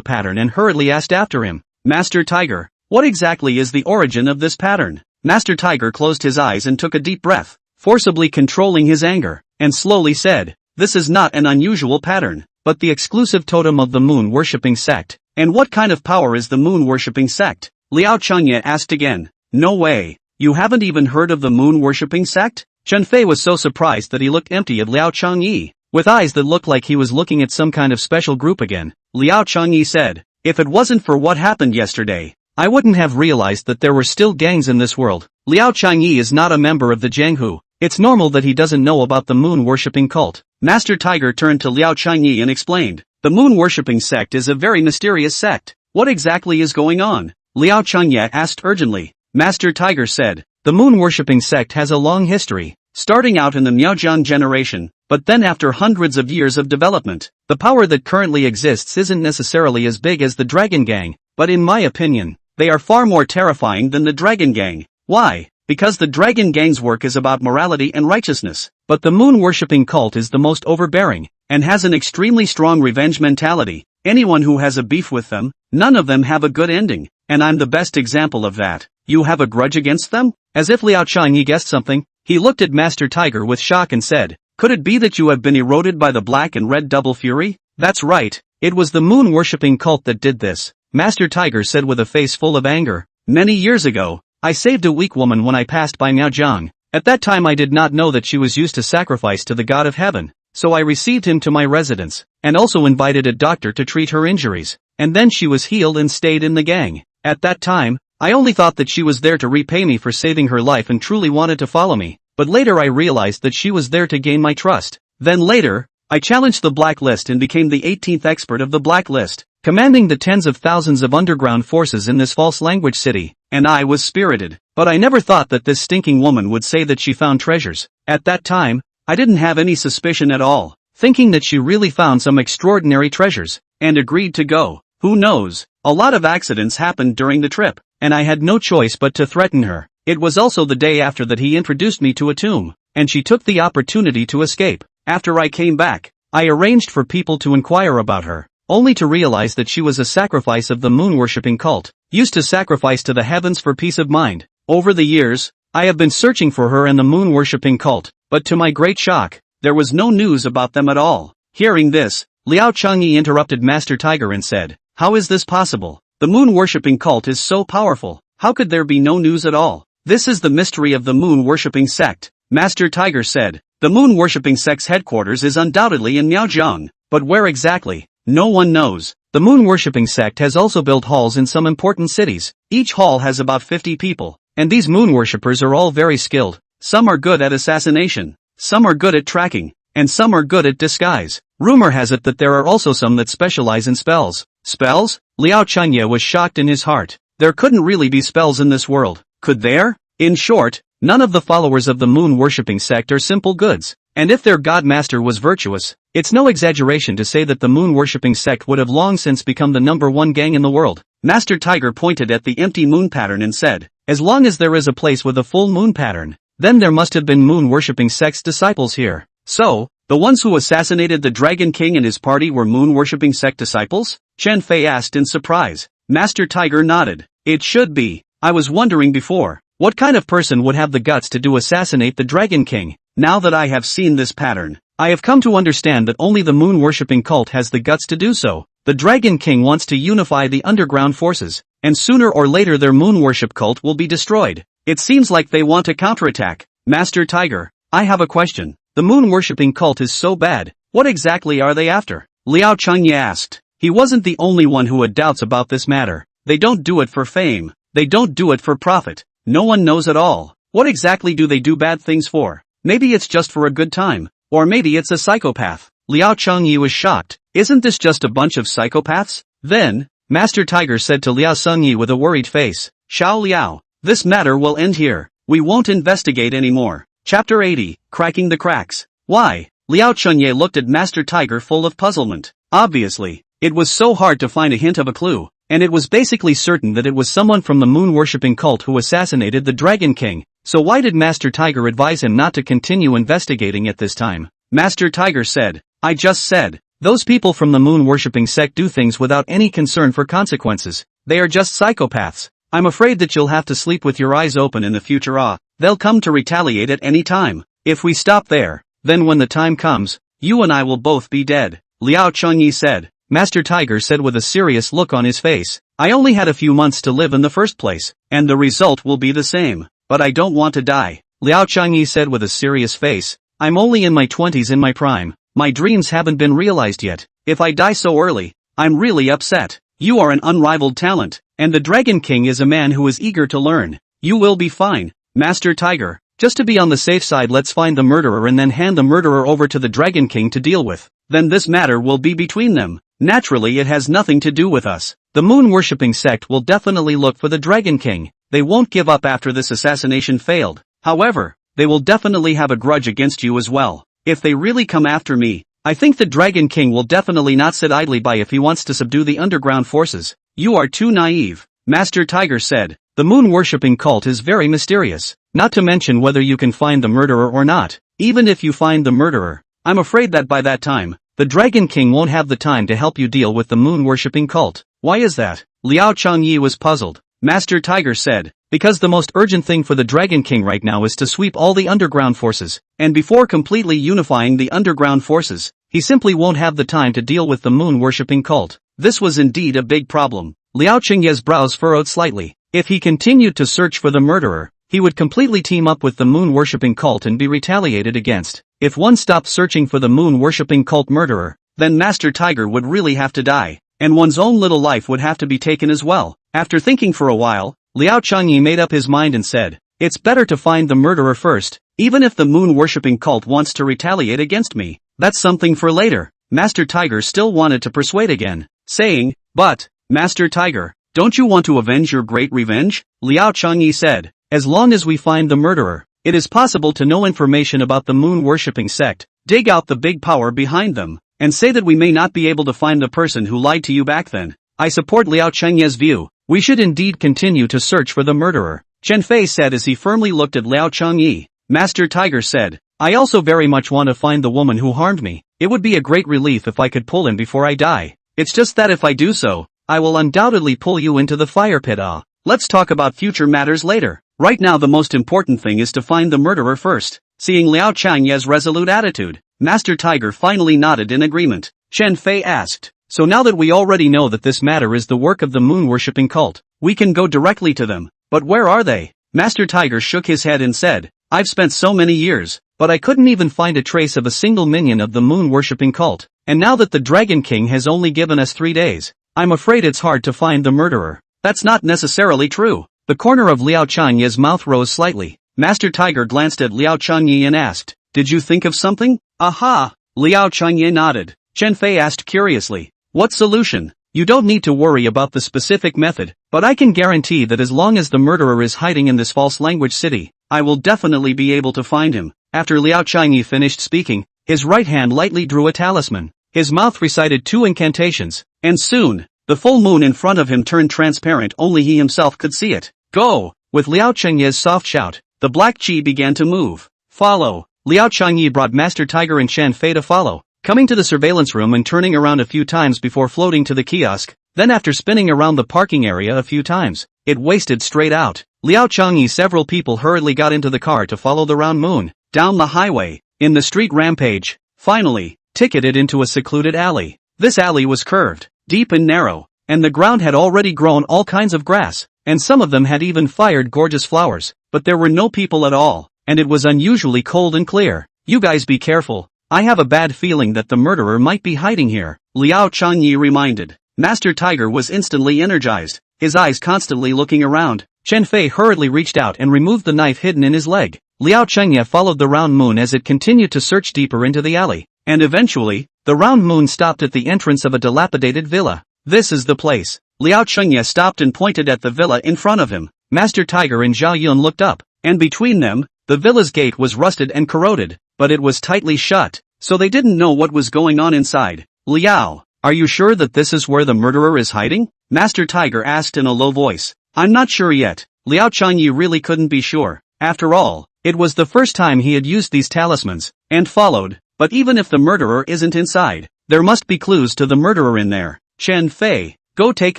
pattern and hurriedly asked after him, "Master Tiger, what exactly is the origin of this pattern?" Master Tiger closed his eyes and took a deep breath, forcibly controlling his anger, and slowly said, "This is not an unusual pattern, but the exclusive totem of the moon-worshipping sect." "And what kind of power is the moon-worshipping sect?" Liao Changye asked again. "No way, you haven't even heard of the moon-worshipping sect?" Chen Fei was so surprised that he looked empty at Liao Changyi, with eyes that looked like he was looking at some kind of special group again. Liao Changyi said, "If it wasn't for what happened yesterday, I wouldn't have realized that there were still gangs in this world." Liao Changyi is not a member of the Jianghu. It's normal that he doesn't know about the moon-worshipping cult. Master Tiger turned to Liao Changyi and explained, "The moon-worshipping sect is a very mysterious sect. What exactly is going on?" Liao Changyi asked urgently. Master Tiger said, "The moon-worshipping sect has a long history, starting out in the Miaojian generation, but then after hundreds of years of development, the power that currently exists isn't necessarily as big as the Dragon Gang, but in my opinion, they are far more terrifying than the Dragon Gang." "Why?" "Because the Dragon Gang's work is about morality and righteousness, but the moon-worshipping cult is the most overbearing, and has an extremely strong revenge mentality. Anyone who has a beef with them, none of them have a good ending, and I'm the best example of that." "You have a grudge against them?" As if Liao Changyi guessed something, he looked at Master Tiger with shock and said, "Could it be that you have been eroded by the black and red double fury?" "That's right, it was the moon-worshipping cult that did this," Master Tiger said with a face full of anger. "Many years ago, I saved a weak woman when I passed by Miaojiang. At that time I did not know that she was used to sacrifice to the god of heaven, so I received him to my residence, and also invited a doctor to treat her injuries, and then she was healed and stayed in the gang. At that time, I only thought that she was there to repay me for saving her life and truly wanted to follow me, but later I realized that she was there to gain my trust. Then later, I challenged the blacklist and became the 18th expert of the blacklist, commanding the tens of thousands of underground forces in this false language city, and I was spirited. But I never thought that this stinking woman would say that she found treasures. At that time, I didn't have any suspicion at all, thinking that she really found some extraordinary treasures, and agreed to go. Who knows, a lot of accidents happened during the trip, and I had no choice but to threaten her. It was also the day after that he introduced me to a tomb, and she took the opportunity to escape. After I came back, I arranged for people to inquire about her, only to realize that she was a sacrifice of the moon-worshipping cult, used to sacrifice to the heavens for peace of mind. Over the years, I have been searching for her and the moon-worshipping cult, but to my great shock, there was no news about them at all." Hearing this, Liao Changyi interrupted Master Tiger and said, "How is this possible? The moon-worshipping cult is so powerful, how could there be no news at all? This is the mystery of the moon-worshipping sect," Master Tiger said. The moon-worshipping sect's headquarters is undoubtedly in Miaozhong, but where exactly? No one knows. The moon-worshipping sect has also built halls in some important cities. Each hall has about 50 people, and these moon-worshippers are all very skilled. Some are good at assassination, some are good at tracking, and some are good at disguise. Rumor has it that there are also some that specialize in spells. Spells? Liao Changye was shocked in his heart. There couldn't really be spells in this world, could there? In short, none of the followers of the moon-worshipping sect are simple goods, and if their god master was virtuous, it's no exaggeration to say that the moon-worshipping sect would have long since become the #1 gang in the world. Master Tiger pointed at the empty moon pattern and said, "As long as there is a place with a full moon pattern, then there must have been moon-worshipping sect's disciples here." So, the ones who assassinated the Dragon King and his party were moon-worshipping sect disciples? Chen Fei asked in surprise. Master Tiger nodded. "It should be. I was wondering before, what kind of person would have the guts to assassinate the Dragon King? Now that I have seen this pattern, I have come to understand that only the moon-worshipping cult has the guts to do so. The Dragon King wants to unify the underground forces, and sooner or later their moon-worship cult will be destroyed. It seems like they want to counterattack." Master Tiger, I have a question. The moon-worshipping cult is so bad, what exactly are they after? Liao Changye asked. He wasn't the only one who had doubts about this matter. They don't do it for fame. They don't do it for profit. No one knows at all. What exactly do they do bad things for? Maybe it's just for a good time. Or maybe it's a psychopath. Liao Changyi was shocked. Isn't this just a bunch of psychopaths? Then, Master Tiger said to Liao Changyi with a worried face, "Xiao Liao, this matter will end here. We won't investigate anymore." Chapter 80, Cracking the Cracks. Why? Liao Changye looked at Master Tiger full of puzzlement. Obviously, it was so hard to find a hint of a clue, and it was basically certain that it was someone from the moon-worshipping cult who assassinated the Dragon King. So why did Master Tiger advise him not to continue investigating at this time? Master Tiger said, "I just said, those people from the moon-worshipping sect do things without any concern for consequences. They are just psychopaths. I'm afraid that you'll have to sleep with your eyes open in the future. They'll come to retaliate at any time. If we stop there, then when the time comes, you and I will both be dead," Liao Changyi said. Master Tiger said with a serious look on his face, "I only had a few months to live in the first place, and the result will be the same. But I don't want to die," Liao Changyi said with a serious face. "I'm only in my 20s in my prime. My dreams haven't been realized yet. If I die so early, I'm really upset. You are an unrivaled talent, and the Dragon King is a man who is eager to learn. You will be fine, Master Tiger. Just to be on the safe side, let's find the murderer and then hand the murderer over to the Dragon King to deal with. Then this matter will be between them. Naturally it has nothing to do with us. The moon-worshipping sect will definitely look for the Dragon King. They won't give up after this assassination failed. However, they will definitely have a grudge against you as well. If they really come after me, I think the Dragon King will definitely not sit idly by if he wants to subdue the underground forces. You are too naive," Master Tiger said. "The moon-worshipping cult is very mysterious, not to mention whether you can find the murderer or not. Even if you find the murderer, I'm afraid that by that time, the Dragon King won't have the time to help you deal with the moon-worshipping cult." "Why is that?" Liao Changyi was puzzled. Master Tiger said, "Because the most urgent thing for the Dragon King right now is to sweep all the underground forces, and before completely unifying the underground forces, he simply won't have the time to deal with the moon-worshipping cult." This was indeed a big problem. Liao Changye's brows furrowed slightly. If he continued to search for the murderer, he would completely team up with the moon-worshipping cult and be retaliated against. If one stopped searching for the moon-worshipping cult murderer, then Master Tiger would really have to die, and one's own little life would have to be taken as well. After thinking for a while, Liao Changyi made up his mind and said, "It's better to find the murderer first, even if the moon-worshipping cult wants to retaliate against me. That's something for later." Master Tiger still wanted to persuade again, saying, "But, Master Tiger, don't you want to avenge your great revenge?" Liao Changyi said, "As long as we find the murderer, it is possible to know information about the moon-worshipping sect, dig out the big power behind them, and say that we may not be able to find the person who lied to you back then. I support Liao Changye's view. We should indeed continue to search for the murderer," Chen Fei said as he firmly looked at Liao Changyi. Master Tiger said, "I also very much want to find the woman who harmed me. It would be a great relief if I could pull him before I die. It's just that if I do so, I will undoubtedly pull you into the fire pit. Let's talk about future matters later. Right now the most important thing is to find the murderer first." Seeing Liao Changye's resolute attitude, Master Tiger finally nodded in agreement. Chen Fei asked, "So now that we already know that this matter is the work of the moon-worshipping cult, we can go directly to them. But where are they?" Master Tiger shook his head and said, "I've spent so many years, but I couldn't even find a trace of a single minion of the moon-worshipping cult. And now that the Dragon King has only given us 3 days, I'm afraid it's hard to find the murderer." "That's not necessarily true." The corner of Liao Changye's mouth rose slightly. Master Tiger glanced at Liao Changye and asked, "Did you think of something?" "Aha!" Liao Changye nodded. Chen Fei asked curiously, "What solution?" "You don't need to worry about the specific method, but I can guarantee that as long as the murderer is hiding in this false language city, I will definitely be able to find him." After Liao Changye finished speaking, his right hand lightly drew a talisman. His mouth recited 2 incantations, and soon, the full moon in front of him turned transparent. Only he himself could see it. "Go!" With Liao Changye's soft shout, the black chi began to move. "Follow!" Liao Changye brought Master Tiger and Chen Fei to follow, coming to the surveillance room and turning around a few times before floating to the kiosk. Then after spinning around the parking area a few times, it wasted straight out. Liao Changye several people hurriedly got into the car to follow the round moon, down the highway, in the street rampage. Finally, ticketed into a secluded alley. This alley was curved, deep and narrow, and the ground had already grown all kinds of grass, and some of them had even fired gorgeous flowers, but there were no people at all, and it was unusually cold and clear. "You guys be careful. I have a bad feeling that the murderer might be hiding here," Liao Changye reminded. Master Tiger was instantly energized, his eyes constantly looking around. Chen Fei hurriedly reached out and removed the knife hidden in his leg. Liao Changye followed the round moon as it continued to search deeper into the alley, and eventually, the round moon stopped at the entrance of a dilapidated villa. "This is the place." Liao Changye stopped and pointed at the villa in front of him. Master Tiger and Zhao Yun looked up, and between them, the villa's gate was rusted and corroded, but it was tightly shut, so they didn't know what was going on inside. "Liao, are you sure that this is where the murderer is hiding?" Master Tiger asked in a low voice. "I'm not sure yet." Liao Changye really couldn't be sure. After all, it was the first time he had used these talismans, and followed, but even if the murderer isn't inside, there must be clues to the murderer in there. "Chen Fei, go take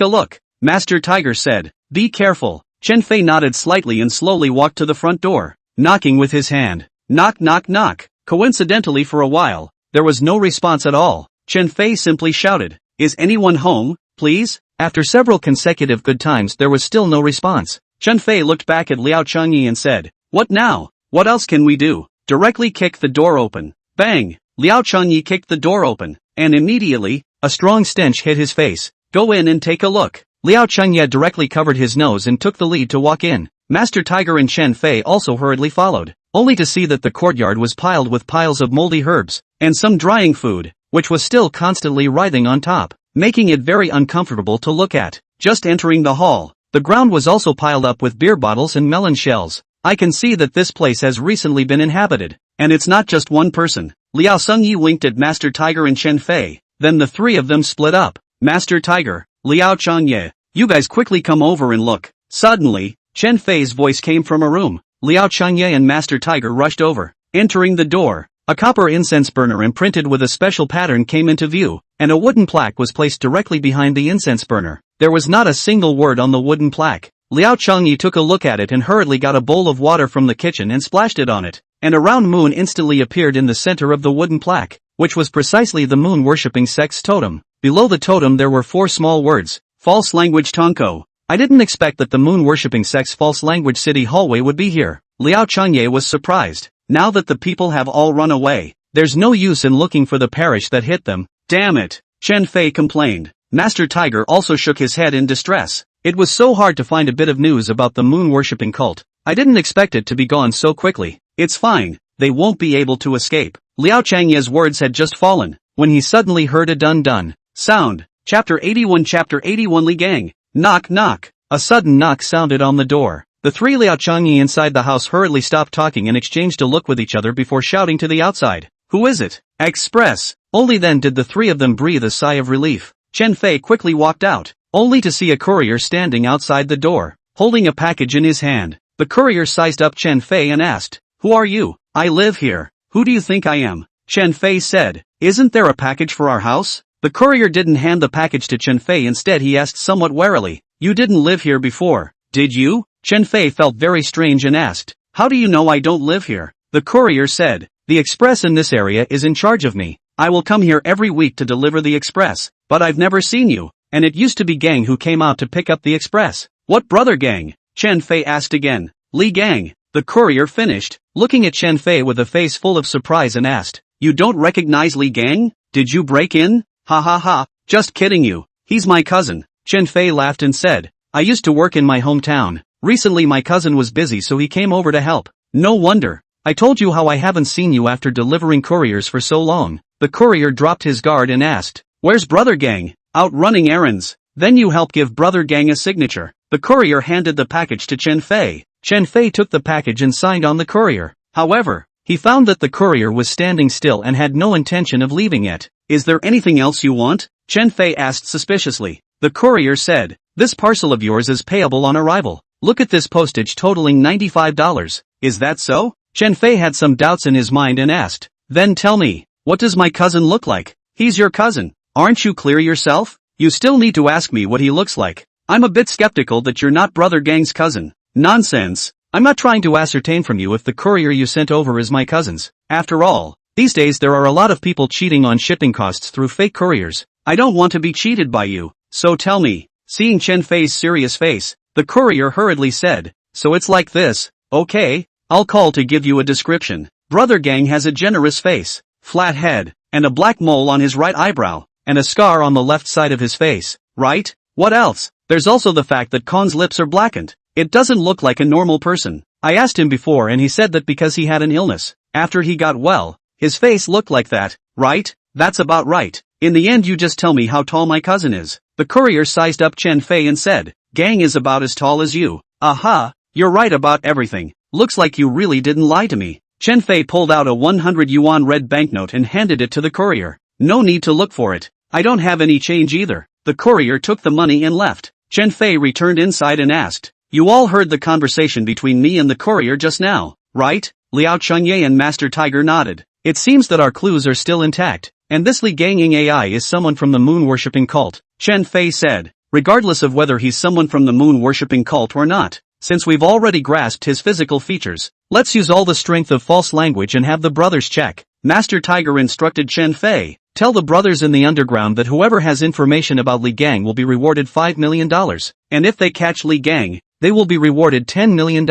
a look," Master Tiger said. "Be careful." Chen Fei nodded slightly and slowly walked to the front door, knocking with his hand. Knock knock knock. Coincidentally for a while, there was no response at all. Chen Fei simply shouted, "Is anyone home, please?" After several consecutive good times there was still no response. Chen Fei looked back at Liao Changye and said, "What now? What else can we do?" "Directly kick the door open." Bang! Liao Changye kicked the door open, and immediately, a strong stench hit his face. "Go in and take a look." Liao Changye directly covered his nose and took the lead to walk in. Master Tiger and Chen Fei also hurriedly followed, only to see that the courtyard was piled with piles of moldy herbs, and some drying food, which was still constantly writhing on top, making it very uncomfortable to look at. Just entering the hall, the ground was also piled up with beer bottles and melon shells. "I can see that this place has recently been inhabited, and it's not just one person." Liao Sungyi winked at Master Tiger and Chen Fei, then the 3 of them split up. "Master Tiger, Liao Changye, you guys quickly come over and look." Suddenly, Chen Fei's voice came from a room. Liao Changye and Master Tiger rushed over. Entering the door, a copper incense burner imprinted with a special pattern came into view, and a wooden plaque was placed directly behind the incense burner. There was not a single word on the wooden plaque. Liao Changye took a look at it and hurriedly got a bowl of water from the kitchen and splashed it on it, and a round moon instantly appeared in the center of the wooden plaque, which was precisely the moon-worshipping sect's totem. Below the totem there were 4 small words, "False language Tonko." I didn't expect that the moon-worshipping sect's false language city hallway would be here. Liao Changye was surprised. Now that the people have all run away, there's no use in looking for the parish that hit them. "Damn it," Chen Fei complained. Master Tiger also shook his head in distress. It was so hard to find a bit of news about the moon-worshipping cult. I didn't expect it to be gone so quickly. "It's fine, they won't be able to escape." Liao Changye's words had just fallen, when he suddenly heard a dun-dun sound. Chapter 81 Li Gang. Knock knock. A sudden knock sounded on the door. The 3 Liao Changye inside the house hurriedly stopped talking and exchanged a look with each other before shouting to the outside, "Who is it? Express!" Only then did the 3 of them breathe a sigh of relief. Chen Fei quickly walked out, only to see a courier standing outside the door, holding a package in his hand. The courier sized up Chen Fei and asked, "Who are you?" "I live here. Who do you think I am?" Chen Fei said, "Isn't there a package for our house?" The courier didn't hand the package to Chen Fei. Instead he asked somewhat warily, "You didn't live here before, did you?" Chen Fei felt very strange and asked, "How do you know I don't live here?" The courier said, The express in this area is in charge of me. I will come here every week to deliver the express, but I've never seen you, and it used to be Gang who came out to pick up the express. What brother Gang? Chen Fei asked again. Li Gang. The courier finished, looking at Chen Fei with a face full of surprise and asked, "You don't recognize Li Gang? Did you break in? Ha ha ha, just kidding you. He's my cousin." Chen Fei laughed and said, "I used to work in my hometown. Recently my cousin was busy so he came over to help." "No wonder. I told you how I haven't seen you after delivering couriers for so long." The courier dropped his guard and asked, "Where's brother Gang?" "Out running errands." "Then you help give brother Gang a signature." The courier handed the package to Chen Fei. Chen Fei took the package and signed on the courier. However, he found that the courier was standing still and had no intention of leaving yet. "Is there anything else you want?" Chen Fei asked suspiciously. The courier said, "This parcel of yours is payable on arrival. Look at this postage totaling $95. Is that so?" Chen Fei had some doubts in his mind and asked, "Then tell me, what does my cousin look like?" "He's your cousin. Aren't you clear yourself? You still need to ask me what he looks like. I'm a bit skeptical that you're not brother Gang's cousin." "Nonsense. I'm not trying to ascertain from you if the courier you sent over is my cousin's. After all, these days there are a lot of people cheating on shipping costs through fake couriers. I don't want to be cheated by you. So tell me." Seeing Chen Fei's serious face, the courier hurriedly said, "So it's like this, okay? I'll call to give you a description. Brother Gang has a generous face, flat head, and a black mole on his right eyebrow, and a scar on the left side of his face, right? What else? There's also the fact that Khan's lips are blackened. It doesn't look like a normal person. I asked him before and he said that because he had an illness, after he got well, his face looked like that, right? That's about right. In the end you just tell me how tall my cousin is." The courier sized up Chen Fei and said, "Gang is about as tall as you." "Aha, you're right about everything. Looks like you really didn't lie to me." Chen Fei pulled out a 100 yuan red banknote and handed it to the courier. "No need to look for it. I don't have any change either." The courier took the money and left. Chen Fei returned inside and asked, "You all heard the conversation between me and the courier just now, right?" Liao Changye and Master Tiger nodded. "It seems that our clues are still intact, and this Li Ganging AI is someone from the moon-worshipping cult," Chen Fei said, "regardless of whether he's someone from the moon-worshipping cult or not. Since we've already grasped his physical features, let's use all the strength of false language and have the brothers check." Master Tiger instructed Chen Fei, "Tell the brothers in the underground that whoever has information about Li Gang will be rewarded $5 million, and if they catch Li Gang, they will be rewarded $10 million.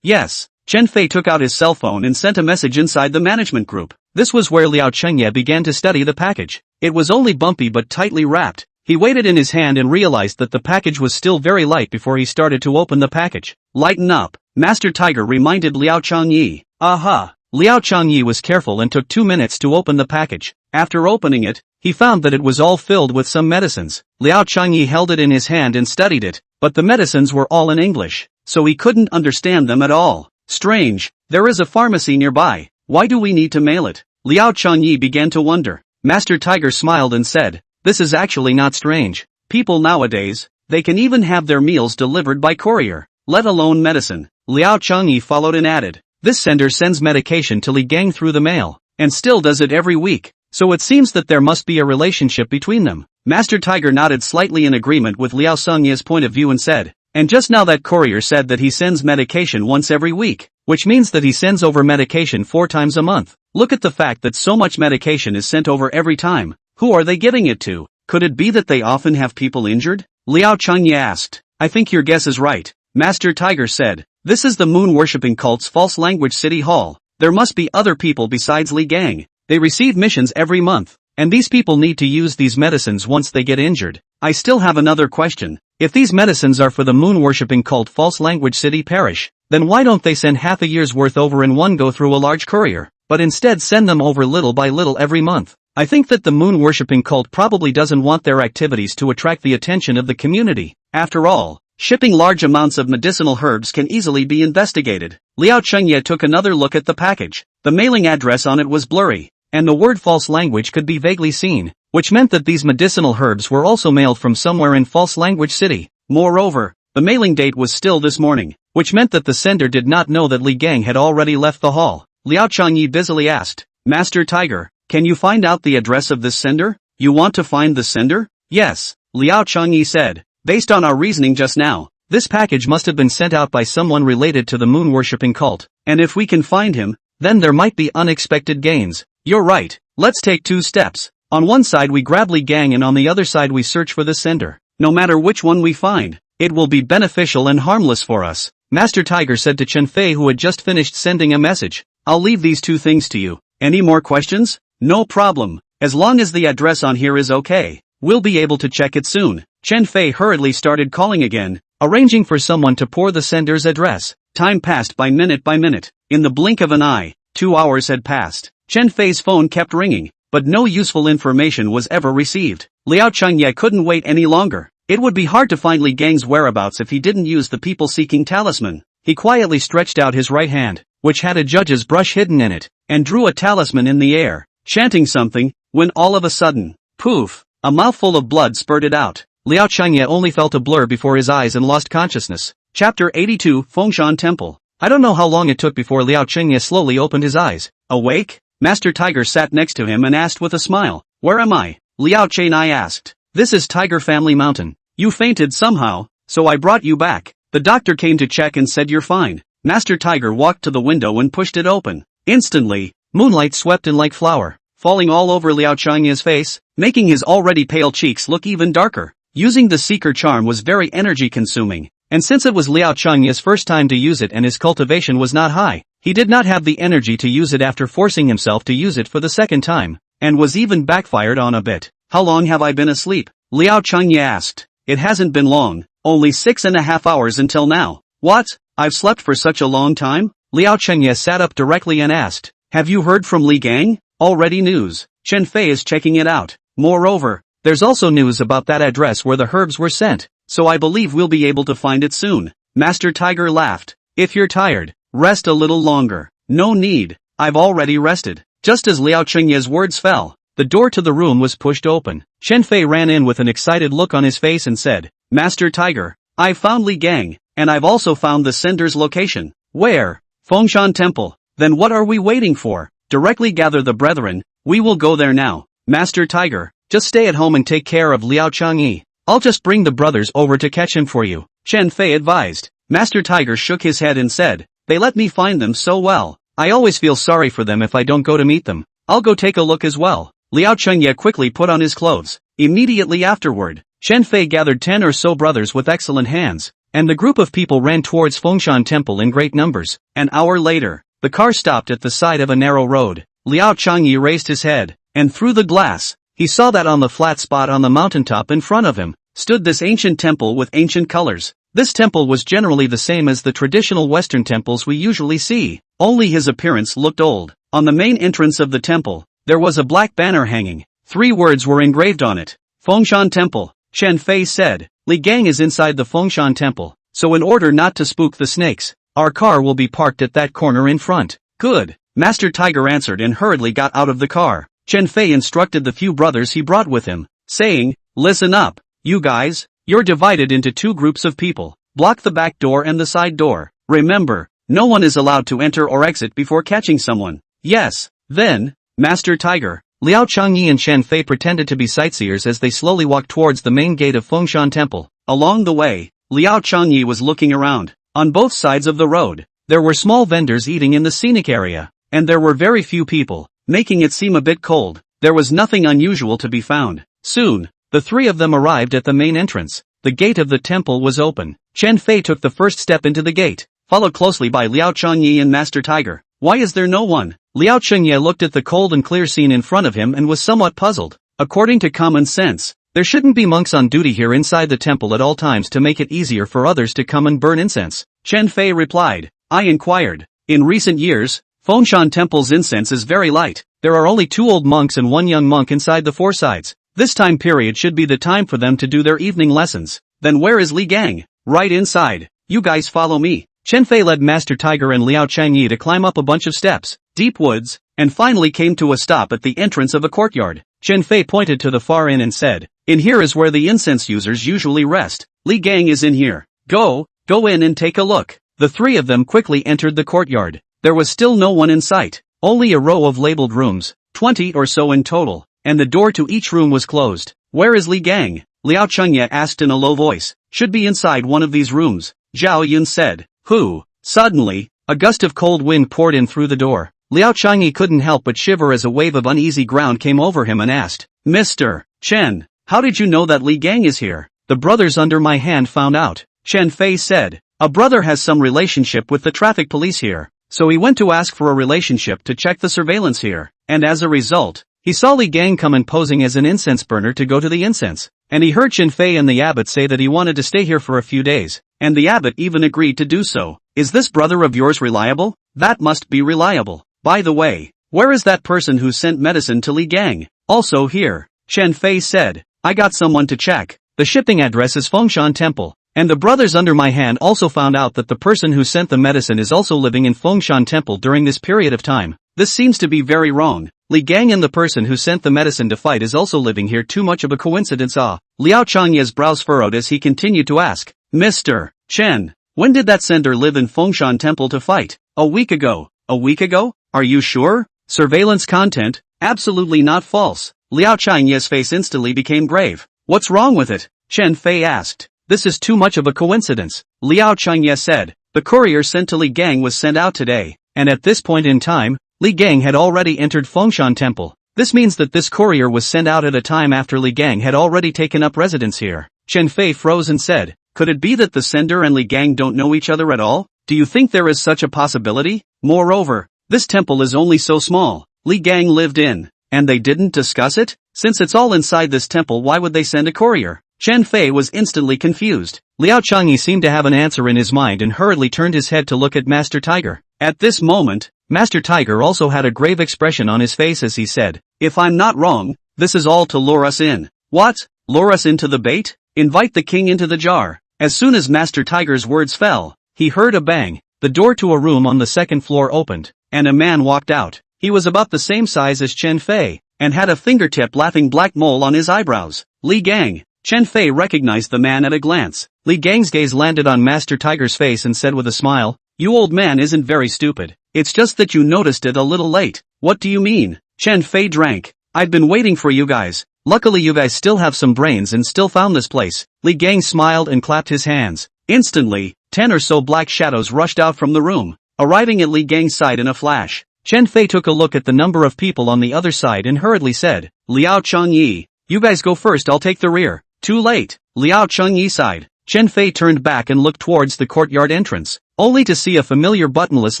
"Yes." Chen Fei took out his cell phone and sent a message inside the management group. This was where Liao Chengye began to study the package. It was only bumpy but tightly wrapped. He weighed it in his hand and realized that the package was still very light before he started to open the package. "Lighten up," Master Tiger reminded Liao Changyi. "Aha." Liao Changyi was careful and took 2 minutes to open the package. After opening it, he found that it was all filled with some medicines. Liao Changyi held it in his hand and studied it, but the medicines were all in English, so he couldn't understand them at all. "Strange, there is a pharmacy nearby. Why do we need to mail it?" Liao Changyi began to wonder. Master Tiger smiled and said, "This is actually not strange. People nowadays, they can even have their meals delivered by courier, let alone medicine." Liao Changyi followed and added, "This sender sends medication to Li Gang through the mail, and still does it every week, so it seems that there must be a relationship between them." Master Tiger nodded slightly in agreement with Liao Sungye's point of view and said, "And just now that courier said that he sends medication once every week, which means that he sends over medication 4 times a month. Look at the fact that so much medication is sent over every time. Who are they giving it to? Could it be that they often have people injured?" Liao Changye asked. "I think your guess is right," Master Tiger said. "This is the moon-worshipping cult's false language city hall. There must be other people besides Li Gang. They receive missions every month, and these people need to use these medicines once they get injured. I still have another question. If these medicines are for the moon-worshipping cult false language city parish, then why don't they send half a year's worth over in one go through a large courier, but instead send them over little by little every month? I think that the moon-worshipping cult probably doesn't want their activities to attract the attention of the community. After all, shipping large amounts of medicinal herbs can easily be investigated." Liao Chengye took another look at the package. The mailing address on it was blurry, and the word false language could be vaguely seen, which meant that these medicinal herbs were also mailed from somewhere in false language city. Moreover, the mailing date was still this morning, which meant that the sender did not know that Li Gang had already left the hall. Liao Changyi busily asked, "Master Tiger, can you find out the address of this sender?" "You want to find the sender?" "Yes," Liao Changyi said. "Based on our reasoning just now, this package must have been sent out by someone related to the moon-worshipping cult, and if we can find him, then there might be unexpected gains. You're right, let's take 2 steps. On one side we grab Li Gang and on the other side we search for the sender. No matter which one we find, it will be beneficial and harmless for us. Master Tiger said to Chen Fei, who had just finished sending a message. I'll leave these 2 things to you. Any more questions? No problem. As long as the address on here is okay, we'll be able to check it soon. Chen Fei hurriedly started calling again, arranging for someone to pour the sender's address. Time passed by minute. In the blink of an eye, 2 hours had passed. Chen Fei's phone kept ringing, but no useful information was ever received. Liao Changye couldn't wait any longer. It would be hard to find Li Gang's whereabouts if he didn't use the people-seeking talisman. He quietly stretched out his right hand, which had a judge's brush hidden in it, and drew a talisman in the air, chanting something, when all of a sudden, poof, a mouthful of blood spurted out. Liao Changye only felt a blur before his eyes and lost consciousness. Chapter 82, Fengshan Temple. I don't know how long it took before Liao Changye slowly opened his eyes. Awake? Master Tiger sat next to him and asked with a smile. Where am I? Liao Changye asked. This is Tiger Family Mountain. You fainted somehow, so I brought you back. The doctor came to check and said you're fine. Master Tiger walked to the window and pushed it open. Instantly, moonlight swept in like flour, falling all over Liao Changye's face, making his already pale cheeks look even darker. Using the Seeker charm was very energy-consuming, and since it was Liao Changye's first time to use it and his cultivation was not high, he did not have the energy to use it after forcing himself to use it for the second time, and was even backfired on a bit. How long have I been asleep? Liao Changye asked. It hasn't been long, only 6.5 hours until now. What? I've slept for such a long time? Liao Changye sat up directly and asked. Have you heard from Li Gang? Already news. Chen Fei is checking it out. Moreover, there's also news about that address where the herbs were sent, so I believe we'll be able to find it soon. Master Tiger laughed. If you're tired, rest a little longer. No need, I've already rested. Just as Liao Changye's words fell, the door to the room was pushed open. Chen Fei ran in with an excited look on his face and said, Master Tiger, I've found Li Gang, and I've also found the sender's location. Where? Fengshan Temple. Then what are we waiting for? Directly gather the brethren, we will go there now. Master Tiger, just stay at home and take care of Liao Changye. I'll just bring the brothers over to catch him for you. Chen Fei advised. Master Tiger shook his head and said, they let me find them so well. I always feel sorry for them if I don't go to meet them. I'll go take a look as well. Liao Changye quickly put on his clothes. Immediately afterward, Chen Fei gathered 10 or so brothers with excellent hands, and the group of people ran towards Fengshan Temple in great numbers. An hour later, the car stopped at the side of a narrow road. Liao Changye raised his head, and through the glass, he saw that on the flat spot on the mountaintop in front of him, stood this ancient temple with ancient colors. This temple was generally the same as the traditional Western temples we usually see, only his appearance looked old. On the main entrance of the temple, there was a black banner hanging. 3 words were engraved on it. Fengshan Temple. Chen Fei said, Li Gang is inside the Fengshan Temple, so in order not to spook the snakes, our car will be parked at that corner in front. Good. Master Tiger answered and hurriedly got out of the car. Chen Fei instructed the few brothers he brought with him, saying, listen up, you guys, you're divided into 2 groups of people. Block the back door and the side door. Remember, no one is allowed to enter or exit before catching someone. Yes, then, Master Tiger. Liao Changye and Chen Fei pretended to be sightseers as they slowly walked towards the main gate of Fengshan Temple. Along the way, Liao Changye was looking around. On both sides of the road, there were small vendors eating in the scenic area, and there were very few people, making it seem a bit cold. There was nothing unusual to be found. Soon, the 3 of them arrived at the main entrance. The gate of the temple was open. Chen Fei took the first step into the gate, followed closely by Liao Changye and Master Tiger. Why is there no one? Liao Changye looked at the cold and clear scene in front of him and was somewhat puzzled. According to common sense, there shouldn't be monks on duty here inside the temple at all times to make it easier for others to come and burn incense. Chen Fei replied. I inquired. In recent years, Fengshan Temple's incense is very light. There are only 2 old monks and 1 young monk inside the 4 sides. This time period should be the time for them to do their evening lessons. Then where is Li Gang? Right inside. You guys follow me. Chen Fei led Master Tiger and Liao Changye to climb up a bunch of steps, deep woods, and finally came to a stop at the entrance of a courtyard. Chen Fei pointed to the far end and said, in here is where the incense users usually rest. Li Gang is in here. Go in and take a look. The 3 of them quickly entered the courtyard. There was still no one in sight, only a row of labeled rooms, 20 or so in total, and the door to each room was closed. Where is Li Gang? Liao Changye asked in a low voice. Should be inside one of these rooms. Zhao Yun said. Who? Suddenly, a gust of cold wind poured in through the door. Liao Changyi couldn't help but shiver as a wave of uneasy ground came over him and asked, Mr. Chen, how did you know that Li Gang is here? The brothers under my hand found out. Chen Fei said, a brother has some relationship with the traffic police here, so he went to ask for a relationship to check the surveillance here, and as a result, he saw Li Gang come in posing as an incense burner to go to the incense, and he heard Chen Fei and the abbot say that he wanted to stay here for a few days, and the abbot even agreed to do so. Is this brother of yours reliable? That must be reliable. By the way, where is that person who sent medicine to Li Gang? Also here, Chen Fei said, I got someone to check. The shipping address is Fengshan Temple, and the brothers under my hand also found out that the person who sent the medicine is also living in Fengshan Temple during this period of time. This seems to be very wrong. Li Gang and the person who sent the medicine to fight is also living here. Too much of a coincidence. Liao Changye's brows furrowed as he continued to ask, Mr. Chen, when did that sender live in Fengshan Temple to fight? A week ago. A week ago? Are you sure? Surveillance content? Absolutely not false. Liao Changye's face instantly became grave. What's wrong with it? Chen Fei asked. This is too much of a coincidence. Liao Changye said. The courier sent to Li Gang was sent out today, and at this point in time, Li Gang had already entered Fengshan Temple. This means that this courier was sent out at a time after Li Gang had already taken up residence here. Chen Fei froze and said, could it be that the sender and Li Gang don't know each other at all? Do you think there is such a possibility? Moreover, this temple is only so small. Li Gang lived in, and they didn't discuss it? Since it's all inside this temple, why would they send a courier? Chen Fei was instantly confused. Liao Changyi seemed to have an answer in his mind and hurriedly turned his head to look at Master Tiger. At this moment, Master Tiger also had a grave expression on his face as he said, if I'm not wrong, this is all to lure us in. What? Lure us into the bait? Invite the king into the jar. As soon as Master Tiger's words fell, he heard a bang. The door to a room on the second floor opened, and a man walked out. He was about the same size as Chen Fei, and had a fingertip laughing black mole on his eyebrows. Li Gang. Chen Fei recognized the man at a glance. Li Gang's gaze landed on Master Tiger's face and said with a smile, you old man isn't very stupid. It's just that you noticed it a little late. What do you mean? Chen Fei drank. I've been waiting for you guys. Luckily you guys still have some brains and still found this place. Li Gang smiled and clapped his hands. Instantly, 10 or so black shadows rushed out from the room, arriving at Li Gang's side in a flash. Chen Fei took a look at the number of people on the other side and hurriedly said, Liao Changyi, you guys go first, I'll take the rear. Too late. Liao Changyi sighed. Chen Fei turned back and looked towards the courtyard entrance, only to see a familiar buttonless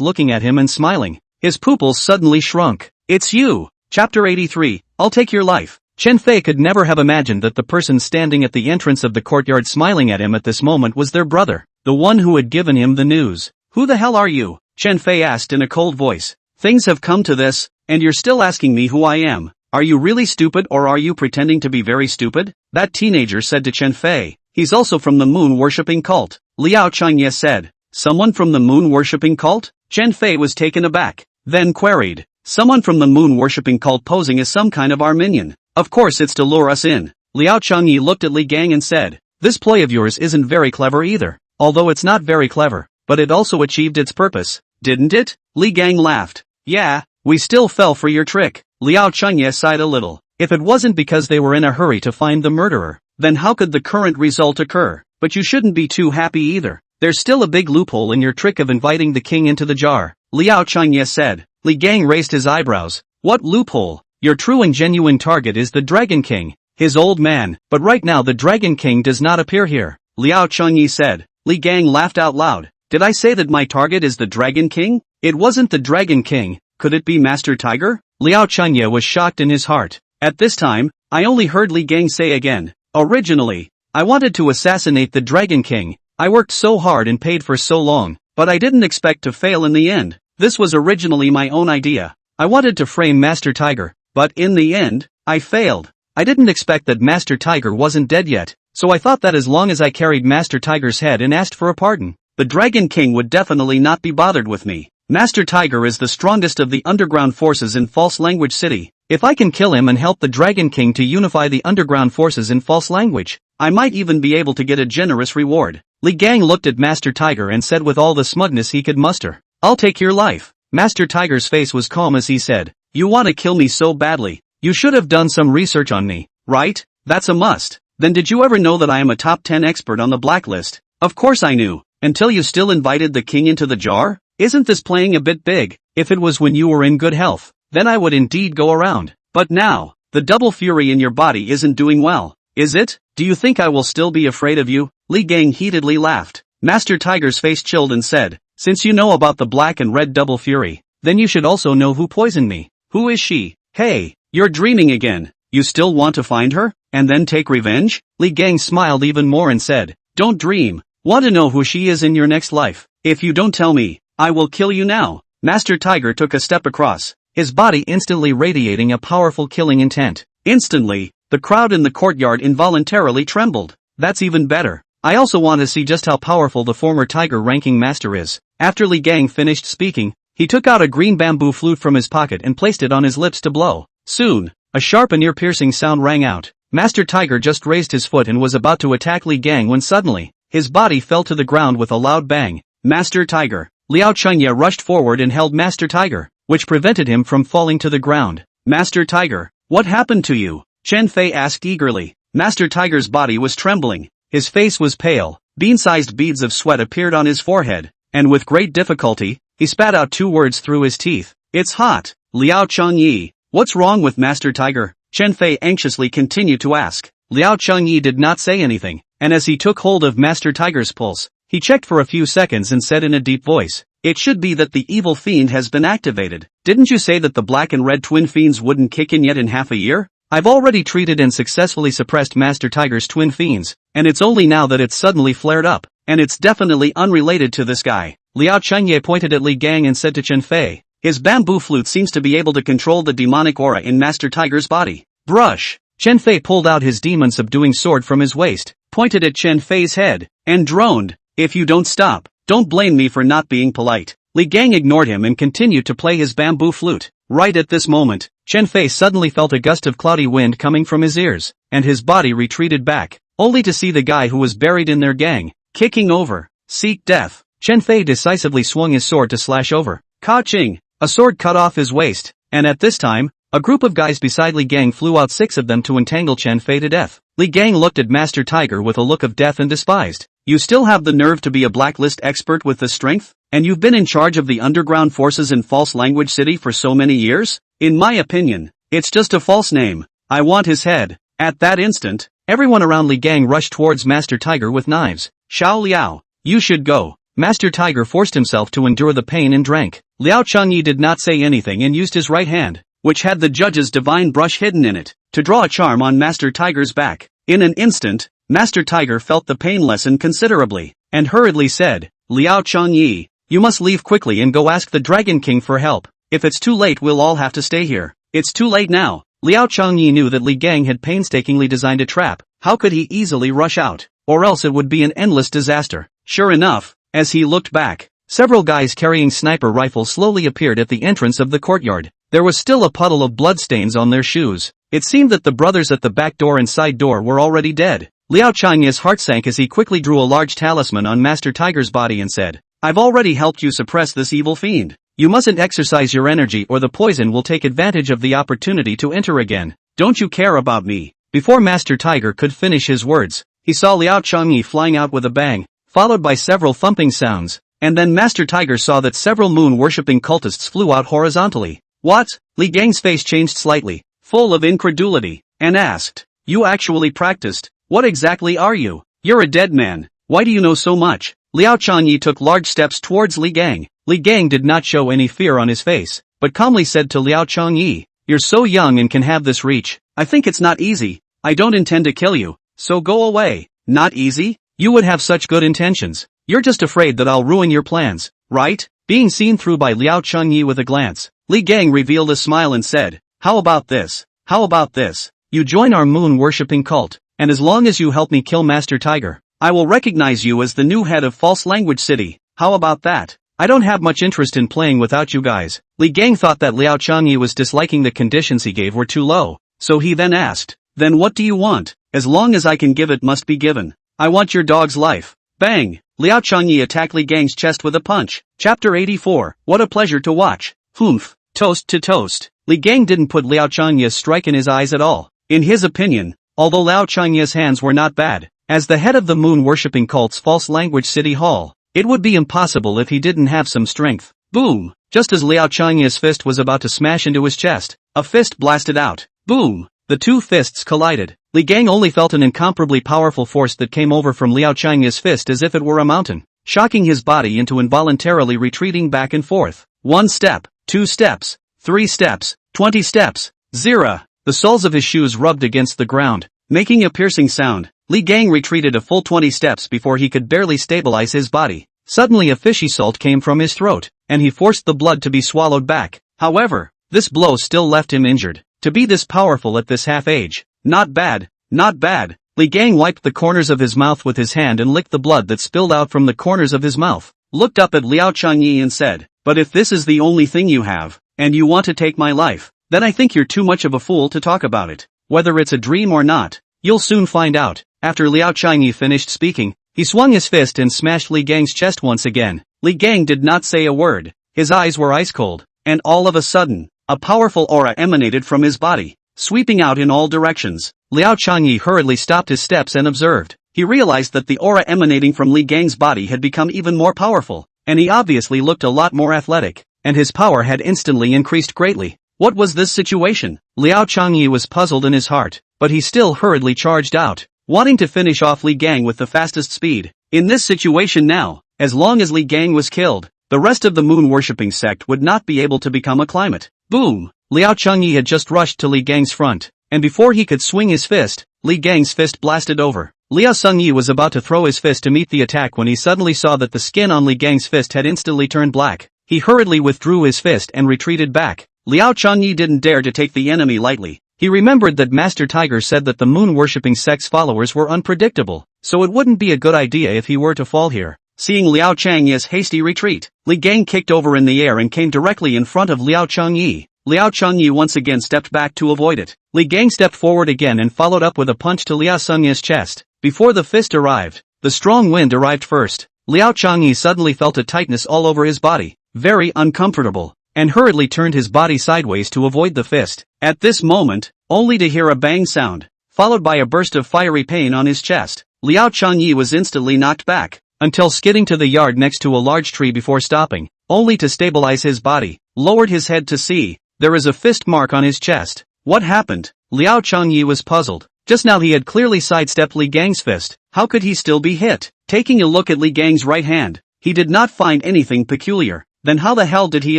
looking at him and smiling. His pupils suddenly shrunk. It's you. Chapter 83, I'll take your life. Chen Fei could never have imagined that the person standing at the entrance of the courtyard smiling at him at this moment was their brother, the one who had given him the news. Who the hell are you? Chen Fei asked in a cold voice. Things have come to this, and you're still asking me who I am. Are you really stupid or are you pretending to be very stupid? That teenager said to Chen Fei. He's also from the moon-worshipping cult. Liao Changye said. Someone from the moon-worshipping cult? Chen Fei was taken aback, then queried. Someone from the moon-worshipping cult posing as some kind of our minion. Of course it's to lure us in. Liao Changyi looked at Li Gang and said, this ploy of yours isn't very clever either. Although it's not very clever, but it also achieved its purpose, didn't it? Li Gang laughed. Yeah, we still fell for your trick. Liao Changye sighed a little. If it wasn't because they were in a hurry to find the murderer, then how could the current result occur? But you shouldn't be too happy either. There's still a big loophole in your trick of inviting the king into the jar. Liao Changye said. Li Gang raised his eyebrows. What loophole? Your true and genuine target is the Dragon King, his old man, but right now the Dragon King does not appear here. Liao Changyi said. Li Gang laughed out loud. Did I say that my target is the Dragon King? It wasn't the Dragon King. Could it be Master Tiger? Liao Changye was shocked in his heart. At this time, I only heard Li Gang say again. Originally, I wanted to assassinate the Dragon King. I worked so hard and paid for so long, but I didn't expect to fail in the end. This was originally my own idea. I wanted to frame Master Tiger, but in the end, I failed. I didn't expect that Master Tiger wasn't dead yet, so I thought that as long as I carried Master Tiger's head and asked for a pardon, the Dragon King would definitely not be bothered with me. Master Tiger is the strongest of the underground forces in False Language City. If I can kill him and help the Dragon King to unify the underground forces in False Language, I might even be able to get a generous reward. Li Gang looked at Master Tiger and said with all the smugness he could muster, I'll take your life. Master Tiger's face was calm as he said, you want to kill me so badly. You should have done some research on me, right? That's a must. Then did you ever know that I am a top 10 expert on the blacklist? Of course I knew, until you still invited the king into the jar? Isn't this playing a bit big? If it was when you were in good health, then I would indeed go around. But now, the double fury in your body isn't doing well, is it? Do you think I will still be afraid of you? Li Gang heatedly laughed. Master Tiger's face chilled and said, since you know about the black and red double fury, then you should also know who poisoned me. Who is she? Hey, you're dreaming again. You still want to find her, and then take revenge? Li Gang smiled even more and said, don't dream. Want to know who she is in your next life? If you don't tell me, I will kill you now. Master Tiger took a step across, his body instantly radiating a powerful killing intent. Instantly, the crowd in the courtyard involuntarily trembled. That's even better. I also want to see just how powerful the former tiger ranking master is. After Li Gang finished speaking, he took out a green bamboo flute from his pocket and placed it on his lips to blow. Soon, a sharp and ear-piercing sound rang out. Master Tiger just raised his foot and was about to attack Li Gang when suddenly, his body fell to the ground with a loud bang. Master Tiger. Liao Chengye rushed forward and held Master Tiger, which prevented him from falling to the ground. Master Tiger, what happened to you? Chen Fei asked eagerly. Master Tiger's body was trembling, his face was pale, bean-sized beads of sweat appeared on his forehead, and with great difficulty, he spat out 2 words through his teeth. It's hot. Liao Chengye, what's wrong with Master Tiger? Chen Fei anxiously continued to ask. Liao Chengye did not say anything, and as he took hold of Master Tiger's pulse, he checked for a few seconds and said in a deep voice, it should be that the evil fiend has been activated. Didn't you say that the black and red twin fiends wouldn't kick in yet in half a year? I've already treated and successfully suppressed Master Tiger's twin fiends, and it's only now that it's suddenly flared up, and it's definitely unrelated to this guy. Liao Chengye pointed at Li Gang and said to Chen Fei, his bamboo flute seems to be able to control the demonic aura in Master Tiger's body. Brush. Chen Fei pulled out his demon-subduing sword from his waist, pointed at Chen Fei's head, and droned, if you don't stop, don't blame me for not being polite. Li Gang ignored him and continued to play his bamboo flute. Right at this moment, Chen Fei suddenly felt a gust of cloudy wind coming from his ears, and his body retreated back, only to see the guy who was buried in their gang, kicking over. Seek death. Chen Fei decisively swung his sword to slash over. Ka-ching! A sword cut off his waist, and at this time, a group of guys beside Li Gang flew out, 6 of them to entangle Chen Fei to death. Li Gang looked at Master Tiger with a look of death and despised. You still have the nerve to be a blacklist expert with this strength? And you've been in charge of the underground forces in False Language City for so many years? In my opinion, it's just a false name. I want his head. At that instant, everyone around Li Gang rushed towards Master Tiger with knives. Xiao Liao, you should go. Master Tiger forced himself to endure the pain and drank. Liao Chengye did not say anything and used his right hand, which had the judge's divine brush hidden in it, to draw a charm on Master Tiger's back. In an instant, Master Tiger felt the pain lessen considerably, and hurriedly said, Liao Chengye, you must leave quickly and go ask the Dragon King for help. If it's too late, we'll all have to stay here. It's too late now. Liao Chengye knew that Li Gang had painstakingly designed a trap. How could he easily rush out? Or else it would be an endless disaster. Sure enough, as he looked back, several guys carrying sniper rifles slowly appeared at the entrance of the courtyard. There was still a puddle of bloodstains on their shoes. It seemed that the brothers at the back door and side door were already dead. Liao Chengye's heart sank as he quickly drew a large talisman on Master Tiger's body and said, I've already helped you suppress this evil fiend. You mustn't exercise your energy or the poison will take advantage of the opportunity to enter again. Don't you care about me? Before Master Tiger could finish his words, he saw Liao Chengye flying out with a bang, followed by several thumping sounds, and then Master Tiger saw that several moon-worshipping cultists flew out horizontally. What? Li Gang's face changed slightly, full of incredulity, and asked, You actually practiced? What exactly are you? You're a dead man. Why do you know so much? Liao Chengye took large steps towards Li Gang. Li Gang did not show any fear on his face, but calmly said to Liao Chengye, You're so young and can have this reach. I think it's not easy. I don't intend to kill you, so go away. Not easy? You would have such good intentions. You're just afraid that I'll ruin your plans, right? Being seen through by Liao Chengye with a glance, Li Gang revealed a smile and said, How about this? How about this? You join our moon-worshipping cult, and as long as you help me kill Master Tiger, I will recognize you as the new head of False Language City. How about that? I don't have much interest in playing without you guys. Li Gang thought that Liao Chengye was disliking the conditions he gave were too low, so he then asked, Then what do you want? As long as I can give it must be given. I want your dog's life. Bang! Liao Chengye attacked Li Gang's chest with a punch. Chapter 84. What a pleasure to watch. Humph. Toast to toast. Li Gang didn't put Liao Chengye's strike in his eyes at all. In his opinion, although Liao Chengye's hands were not bad, as the head of the moon-worshipping cult's False Language City Hall, It would be impossible if he didn't have some strength. Boom! Just as Liao Changya's fist was about to smash into his chest, a fist blasted out. Boom! The two fists collided. Li Gang only felt an incomparably powerful force that came over from Liao Changya's fist as if it were a mountain, shocking his body into involuntarily retreating back and forth. 1 step, 2 steps, 3 steps, 20 steps, 0. The soles of his shoes rubbed against the ground, making a piercing sound. Li Gang retreated a full 20 steps before he could barely stabilize his body. Suddenly a fishy salt came from his throat, and he forced the blood to be swallowed back. However, this blow still left him injured. To be this powerful at this half age, not bad, not bad. Li Gang wiped the corners of his mouth with his hand and licked the blood that spilled out from the corners of his mouth, looked up at Liao Changyi and said, "But if this is the only thing you have, and you want to take my life, then I think you're too much of a fool to talk about it. Whether it's a dream or not, you'll soon find out." After Liao Changyi finished speaking, he swung his fist and smashed Li Gang's chest once again. Li Gang did not say a word. His eyes were ice cold, and all of a sudden, a powerful aura emanated from his body, sweeping out in all directions. Liao Changyi hurriedly stopped his steps and observed. He realized that the aura emanating from Li Gang's body had become even more powerful, and he obviously looked a lot more athletic, and his power had instantly increased greatly. What was this situation? Liao Changyi was puzzled in his heart, but he still hurriedly charged out, wanting to finish off Li Gang with the fastest speed. In this situation now, as long as Li Gang was killed, the rest of the moon-worshipping sect would not be able to become a climate. Boom! Liao Changyi had just rushed to Li Gang's front, and before he could swing his fist, Li Gang's fist blasted over. Liao Changyi was about to throw his fist to meet the attack when he suddenly saw that the skin on Li Gang's fist had instantly turned black. He hurriedly withdrew his fist and retreated back. Liao Changyi didn't dare to take the enemy lightly. He remembered that Master Tiger said that the moon-worshipping sect's followers were unpredictable, so it wouldn't be a good idea if he were to fall here. Seeing Liao Changyi's hasty retreat, Li Gang kicked over in the air and came directly in front of Liao Changyi. Liao Changyi once again stepped back to avoid it. Li Gang stepped forward again and followed up with a punch to Liao Changyi's chest. Before the fist arrived, the strong wind arrived first. Liao Changyi suddenly felt a tightness all over his body, very uncomfortable, and hurriedly turned his body sideways to avoid the fist. At this moment, only to hear a bang sound, followed by a burst of fiery pain on his chest. Liao Changyi was instantly knocked back, until skidding to the yard next to a large tree before stopping, only to stabilize his body, lowered his head to see. There is a fist mark on his chest. What happened? Liao Changyi was puzzled. Just now he had clearly sidestepped Li Gang's fist. How could he still be hit? Taking a look at Li Gang's right hand, he did not find anything peculiar. Then how the hell did he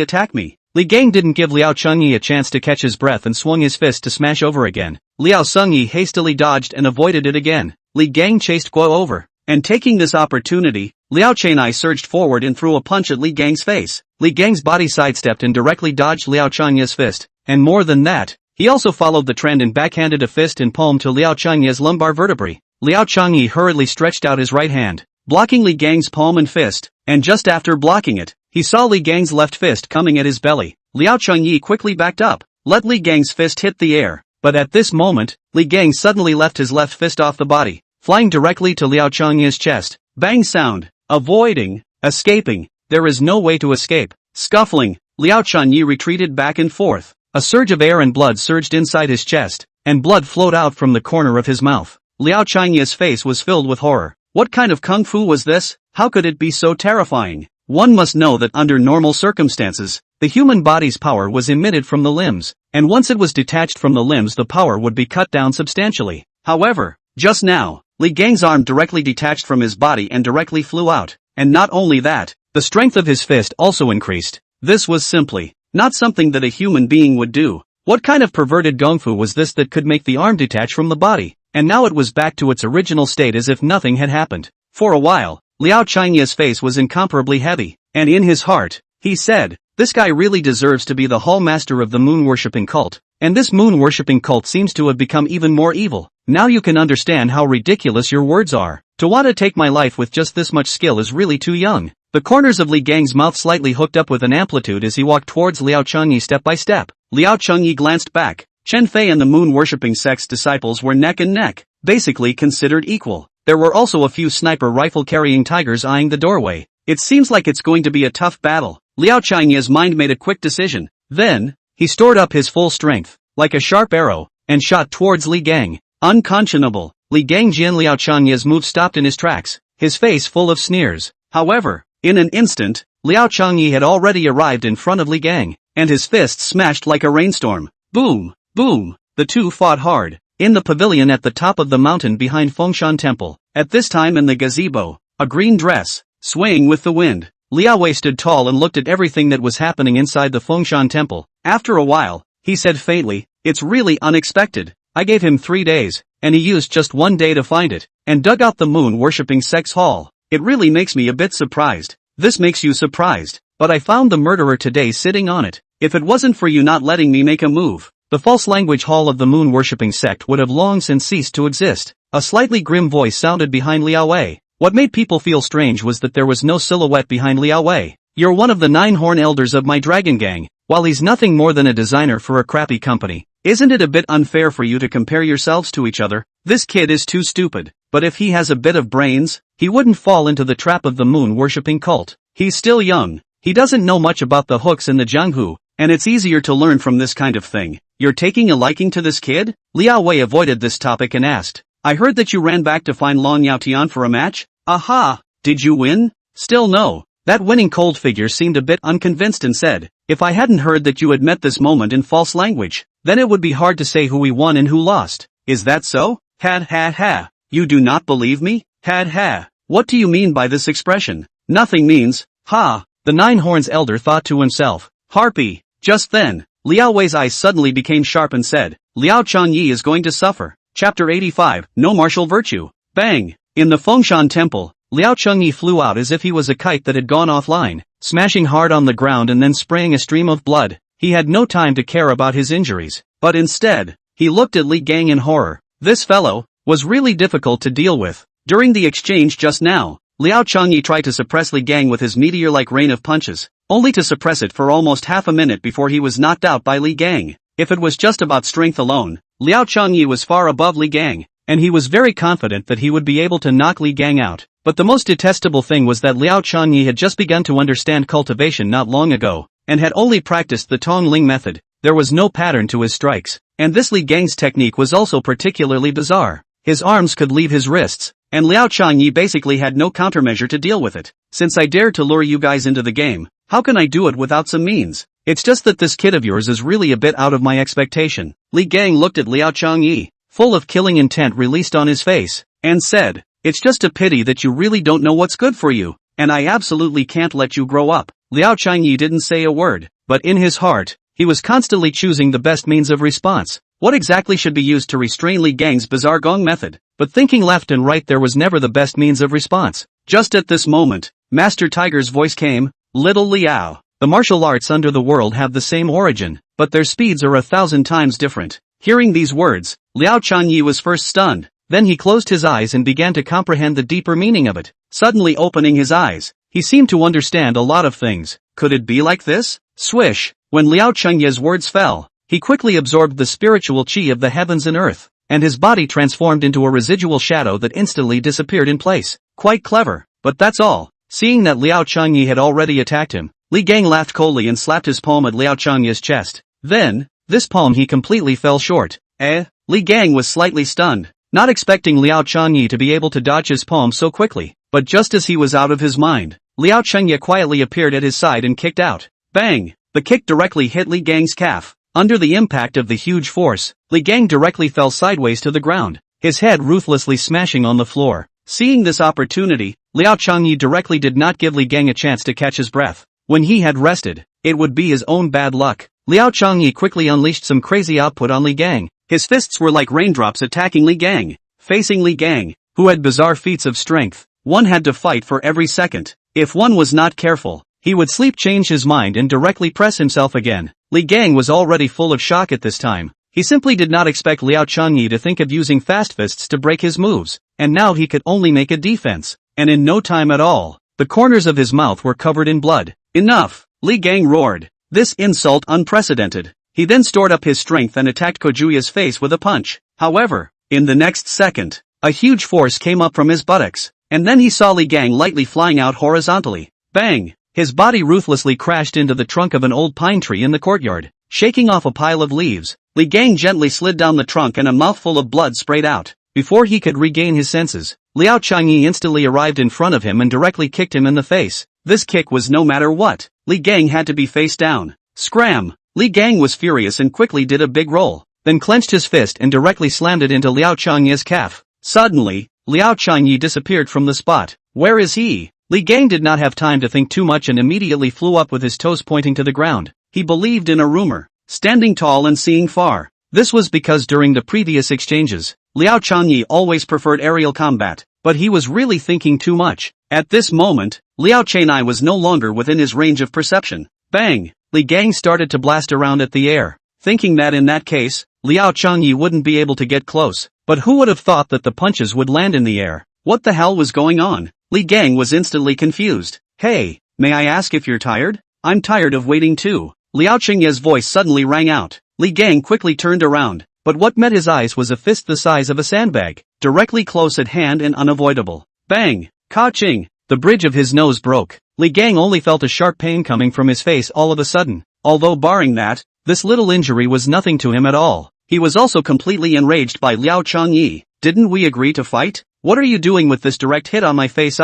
attack me? Li Gang didn't give Liao Changyi a chance to catch his breath and swung his fist to smash over again. Liao Changyi hastily dodged and avoided it again. Li Gang chased Guo over, and taking this opportunity, Liao Changyi surged forward and threw a punch at Li Gang's face. Li Gang's body sidestepped and directly dodged Liao Changyi's fist, and more than that, he also followed the trend and backhanded a fist and palm to Liao Changyi's lumbar vertebrae. Liao Changyi hurriedly stretched out his right hand, blocking Li Gang's palm and fist, and just after blocking it, he saw Li Gang's left fist coming at his belly. Liao Changyi quickly backed up, let Li Gang's fist hit the air, but at this moment, Li Gang suddenly left his left fist off the body, flying directly to Liao Changyi's chest. Bang sound. Avoiding. Escaping. There is no way to escape. Scuffling. Liao Changyi retreated back and forth. A surge of air and blood surged inside his chest, and blood flowed out from the corner of his mouth. Liao Changyi's face was filled with horror. What kind of kung fu was this? How could it be so terrifying? One must know that under normal circumstances, the human body's power was emitted from the limbs, and once it was detached from the limbs the power would be cut down substantially. However, just now, Li Gang's arm directly detached from his body and directly flew out, and not only that, the strength of his fist also increased. This was simply not something that a human being would do. What kind of perverted gongfu was this that could make the arm detach from the body, and now it was back to its original state as if nothing had happened? For a while, Liao Changyi's face was incomparably heavy, and in his heart, he said, this guy really deserves to be the hall master of the moon-worshipping cult, and this moon-worshipping cult seems to have become even more evil. Now you can understand how ridiculous your words are. To want to take my life with just this much skill is really too young. The corners of Li Gang's mouth slightly hooked up with an amplitude as he walked towards Liao Changyi step by step. Liao Changyi glanced back. Chen Fei and the moon-worshipping sect's disciples were neck and neck, basically considered equal. There were also a few sniper rifle-carrying tigers eyeing the doorway. It seems like it's going to be a tough battle. Liao Changyi's mind made a quick decision. Then, he stored up his full strength, like a sharp arrow, and shot towards Li Gang. Unconscionable. Li Gang Jin Liao Changyi's move stopped in his tracks, his face full of sneers. However, In an instant, Liao Changyi had already arrived in front of Li Gang, and his fists smashed like a rainstorm. Boom! Boom! The two fought hard, in the pavilion at the top of the mountain behind Fengshan Temple. At this time in the gazebo, a green dress, swaying with the wind, Liao Wei stood tall and looked at everything that was happening inside the Fengshan Temple. After a while, he said faintly, "It's really unexpected. I gave him 3 days, and he used just 1 day to find it, and dug out the moon-worshipping sex hall. It really makes me a bit surprised." "This makes you surprised, but I found the murderer today sitting on it. If it wasn't for you not letting me make a move, the false language hall of the moon-worshipping sect would have long since ceased to exist." A slightly grim voice sounded behind Liao Wei. What made people feel strange was that there was no silhouette behind Liao Wei. "You're one of the 9 horn elders of my dragon gang, while he's nothing more than a designer for a crappy company. Isn't it a bit unfair for you to compare yourselves to each other? This kid is too stupid, but if he has a bit of brains, he wouldn't fall into the trap of the moon-worshipping cult. He's still young, he doesn't know much about the hooks in the Jianghu, and it's easier to learn from this kind of thing. You're taking a liking to this kid?" Liao Wei avoided this topic and asked, "I heard that you ran back to find Long Yaotian for a match? Aha! Did you win?" "Still no." That winning cold figure seemed a bit unconvinced and said, "If I hadn't heard that you had met this moment in false language, then it would be hard to say who we won and who lost." "Is that so? Had ha ha. You do not believe me? Had ha. What do you mean by this expression?" "Nothing means, ha." The 9 horns elder thought to himself, "Harpy." Just then, Liao Wei's eyes suddenly became sharp and said, "Liao Changyi is going to suffer." Chapter 85, No Martial Virtue. Bang! In the Fengshan Temple, Liao Changyi flew out as if he was a kite that had gone offline, smashing hard on the ground and then spraying a stream of blood. He had no time to care about his injuries, but instead, he looked at Li Gang in horror. This fellow was really difficult to deal with. During the exchange just now, Liao Changyi tried to suppress Li Gang with his meteor-like rain of punches, only to suppress it for almost half a minute before he was knocked out by Li Gang. If it was just about strength alone, Liao Changyi was far above Li Gang, and he was very confident that he would be able to knock Li Gang out. But the most detestable thing was that Liao Changyi had just begun to understand cultivation not long ago, and had only practiced the Tong Ling method. There was no pattern to his strikes, and this Li Gang's technique was also particularly bizarre. His arms could leave his wrists, and Liao Changyi basically had no countermeasure to deal with it. "Since I dared to lure you guys into the game, how can I do it without some means? It's just that this kid of yours is really a bit out of my expectation." Li Gang looked at Liao Changyi, full of killing intent released on his face, and said, "It's just a pity that you really don't know what's good for you, and I absolutely can't let you grow up." Liao Changyi didn't say a word, but in his heart, he was constantly choosing the best means of response. What exactly should be used to restrain Li Gang's bizarre gong method? But thinking left and right, there was never the best means of response. Just at this moment, Master Tiger's voice came, "Little Liao, the martial arts under the world have the same origin, but their speeds are 1,000 times different." Hearing these words, Liao Changyi was first stunned, then he closed his eyes and began to comprehend the deeper meaning of it. Suddenly opening his eyes, he seemed to understand a lot of things. Could it be like this? Swish! When Liao Changyi's words fell, he quickly absorbed the spiritual qi of the heavens and earth, and his body transformed into a residual shadow that instantly disappeared in place. Quite clever, but that's all. Seeing that Liao Changyi had already attacked him, Li Gang laughed coldly and slapped his palm at Liao Changyi's chest. Then, this palm he completely fell short. Li Gang was slightly stunned, not expecting Liao Changyi to be able to dodge his palm so quickly. But just as he was out of his mind, Liao Changyi quietly appeared at his side and kicked out. Bang! The kick directly hit Li Gang's calf. Under the impact of the huge force, Li Gang directly fell sideways to the ground, his head ruthlessly smashing on the floor. Seeing this opportunity, Liao Changyi directly did not give Li Gang a chance to catch his breath. When he had rested, it would be his own bad luck. Liao Changyi quickly unleashed some crazy output on Li Gang. His fists were like raindrops attacking Li Gang. Facing Li Gang, who had bizarre feats of strength, one had to fight for every second. If one was not careful, he would change his mind and directly press himself again. Li Gang was already full of shock at this time. He simply did not expect Liao Changyi to think of using fast fists to break his moves, and now he could only make a defense. And in no time at all, the corners of his mouth were covered in blood. "Enough!" Li Gang roared. This insult unprecedented. He then stored up his strength and attacked Kojuya's face with a punch. However, in the next second, a huge force came up from his buttocks, and then he saw Li Gang lightly flying out horizontally. Bang! His body ruthlessly crashed into the trunk of an old pine tree in the courtyard. Shaking off a pile of leaves, Li Gang gently slid down the trunk and a mouthful of blood sprayed out. Before he could regain his senses, Liao Changyi instantly arrived in front of him and directly kicked him in the face. This kick was no matter what. Li Gang had to be face down. Scram! Li Gang was furious and quickly did a big roll, then clenched his fist and directly slammed it into Liao Changye's calf. Suddenly, Liao Changye disappeared from the spot. Where is he? Li Gang did not have time to think too much and immediately flew up with his toes pointing to the ground. He believed in a rumor, standing tall and seeing far. This was because during the previous exchanges, Liao Changye always preferred aerial combat, but he was really thinking too much. At this moment, Liao Changye was no longer within his range of perception. Bang! Li Gang started to blast around at the air, thinking that in that case, Liao Changye wouldn't be able to get close. But who would have thought that the punches would land in the air? What the hell was going on? Li Gang was instantly confused. Hey, may I ask if you're tired? I'm tired of waiting too. Liao Changye's voice suddenly rang out. Li Gang quickly turned around, but what met his eyes was a fist the size of a sandbag, directly close at hand and unavoidable. Bang! Ka-ching! The bridge of his nose broke. Li Gang only felt a sharp pain coming from his face all of a sudden. Although barring that, this little injury was nothing to him at all. He was also completely enraged by Liao Changye. Didn't we agree to fight? What are you doing with this direct hit on my face?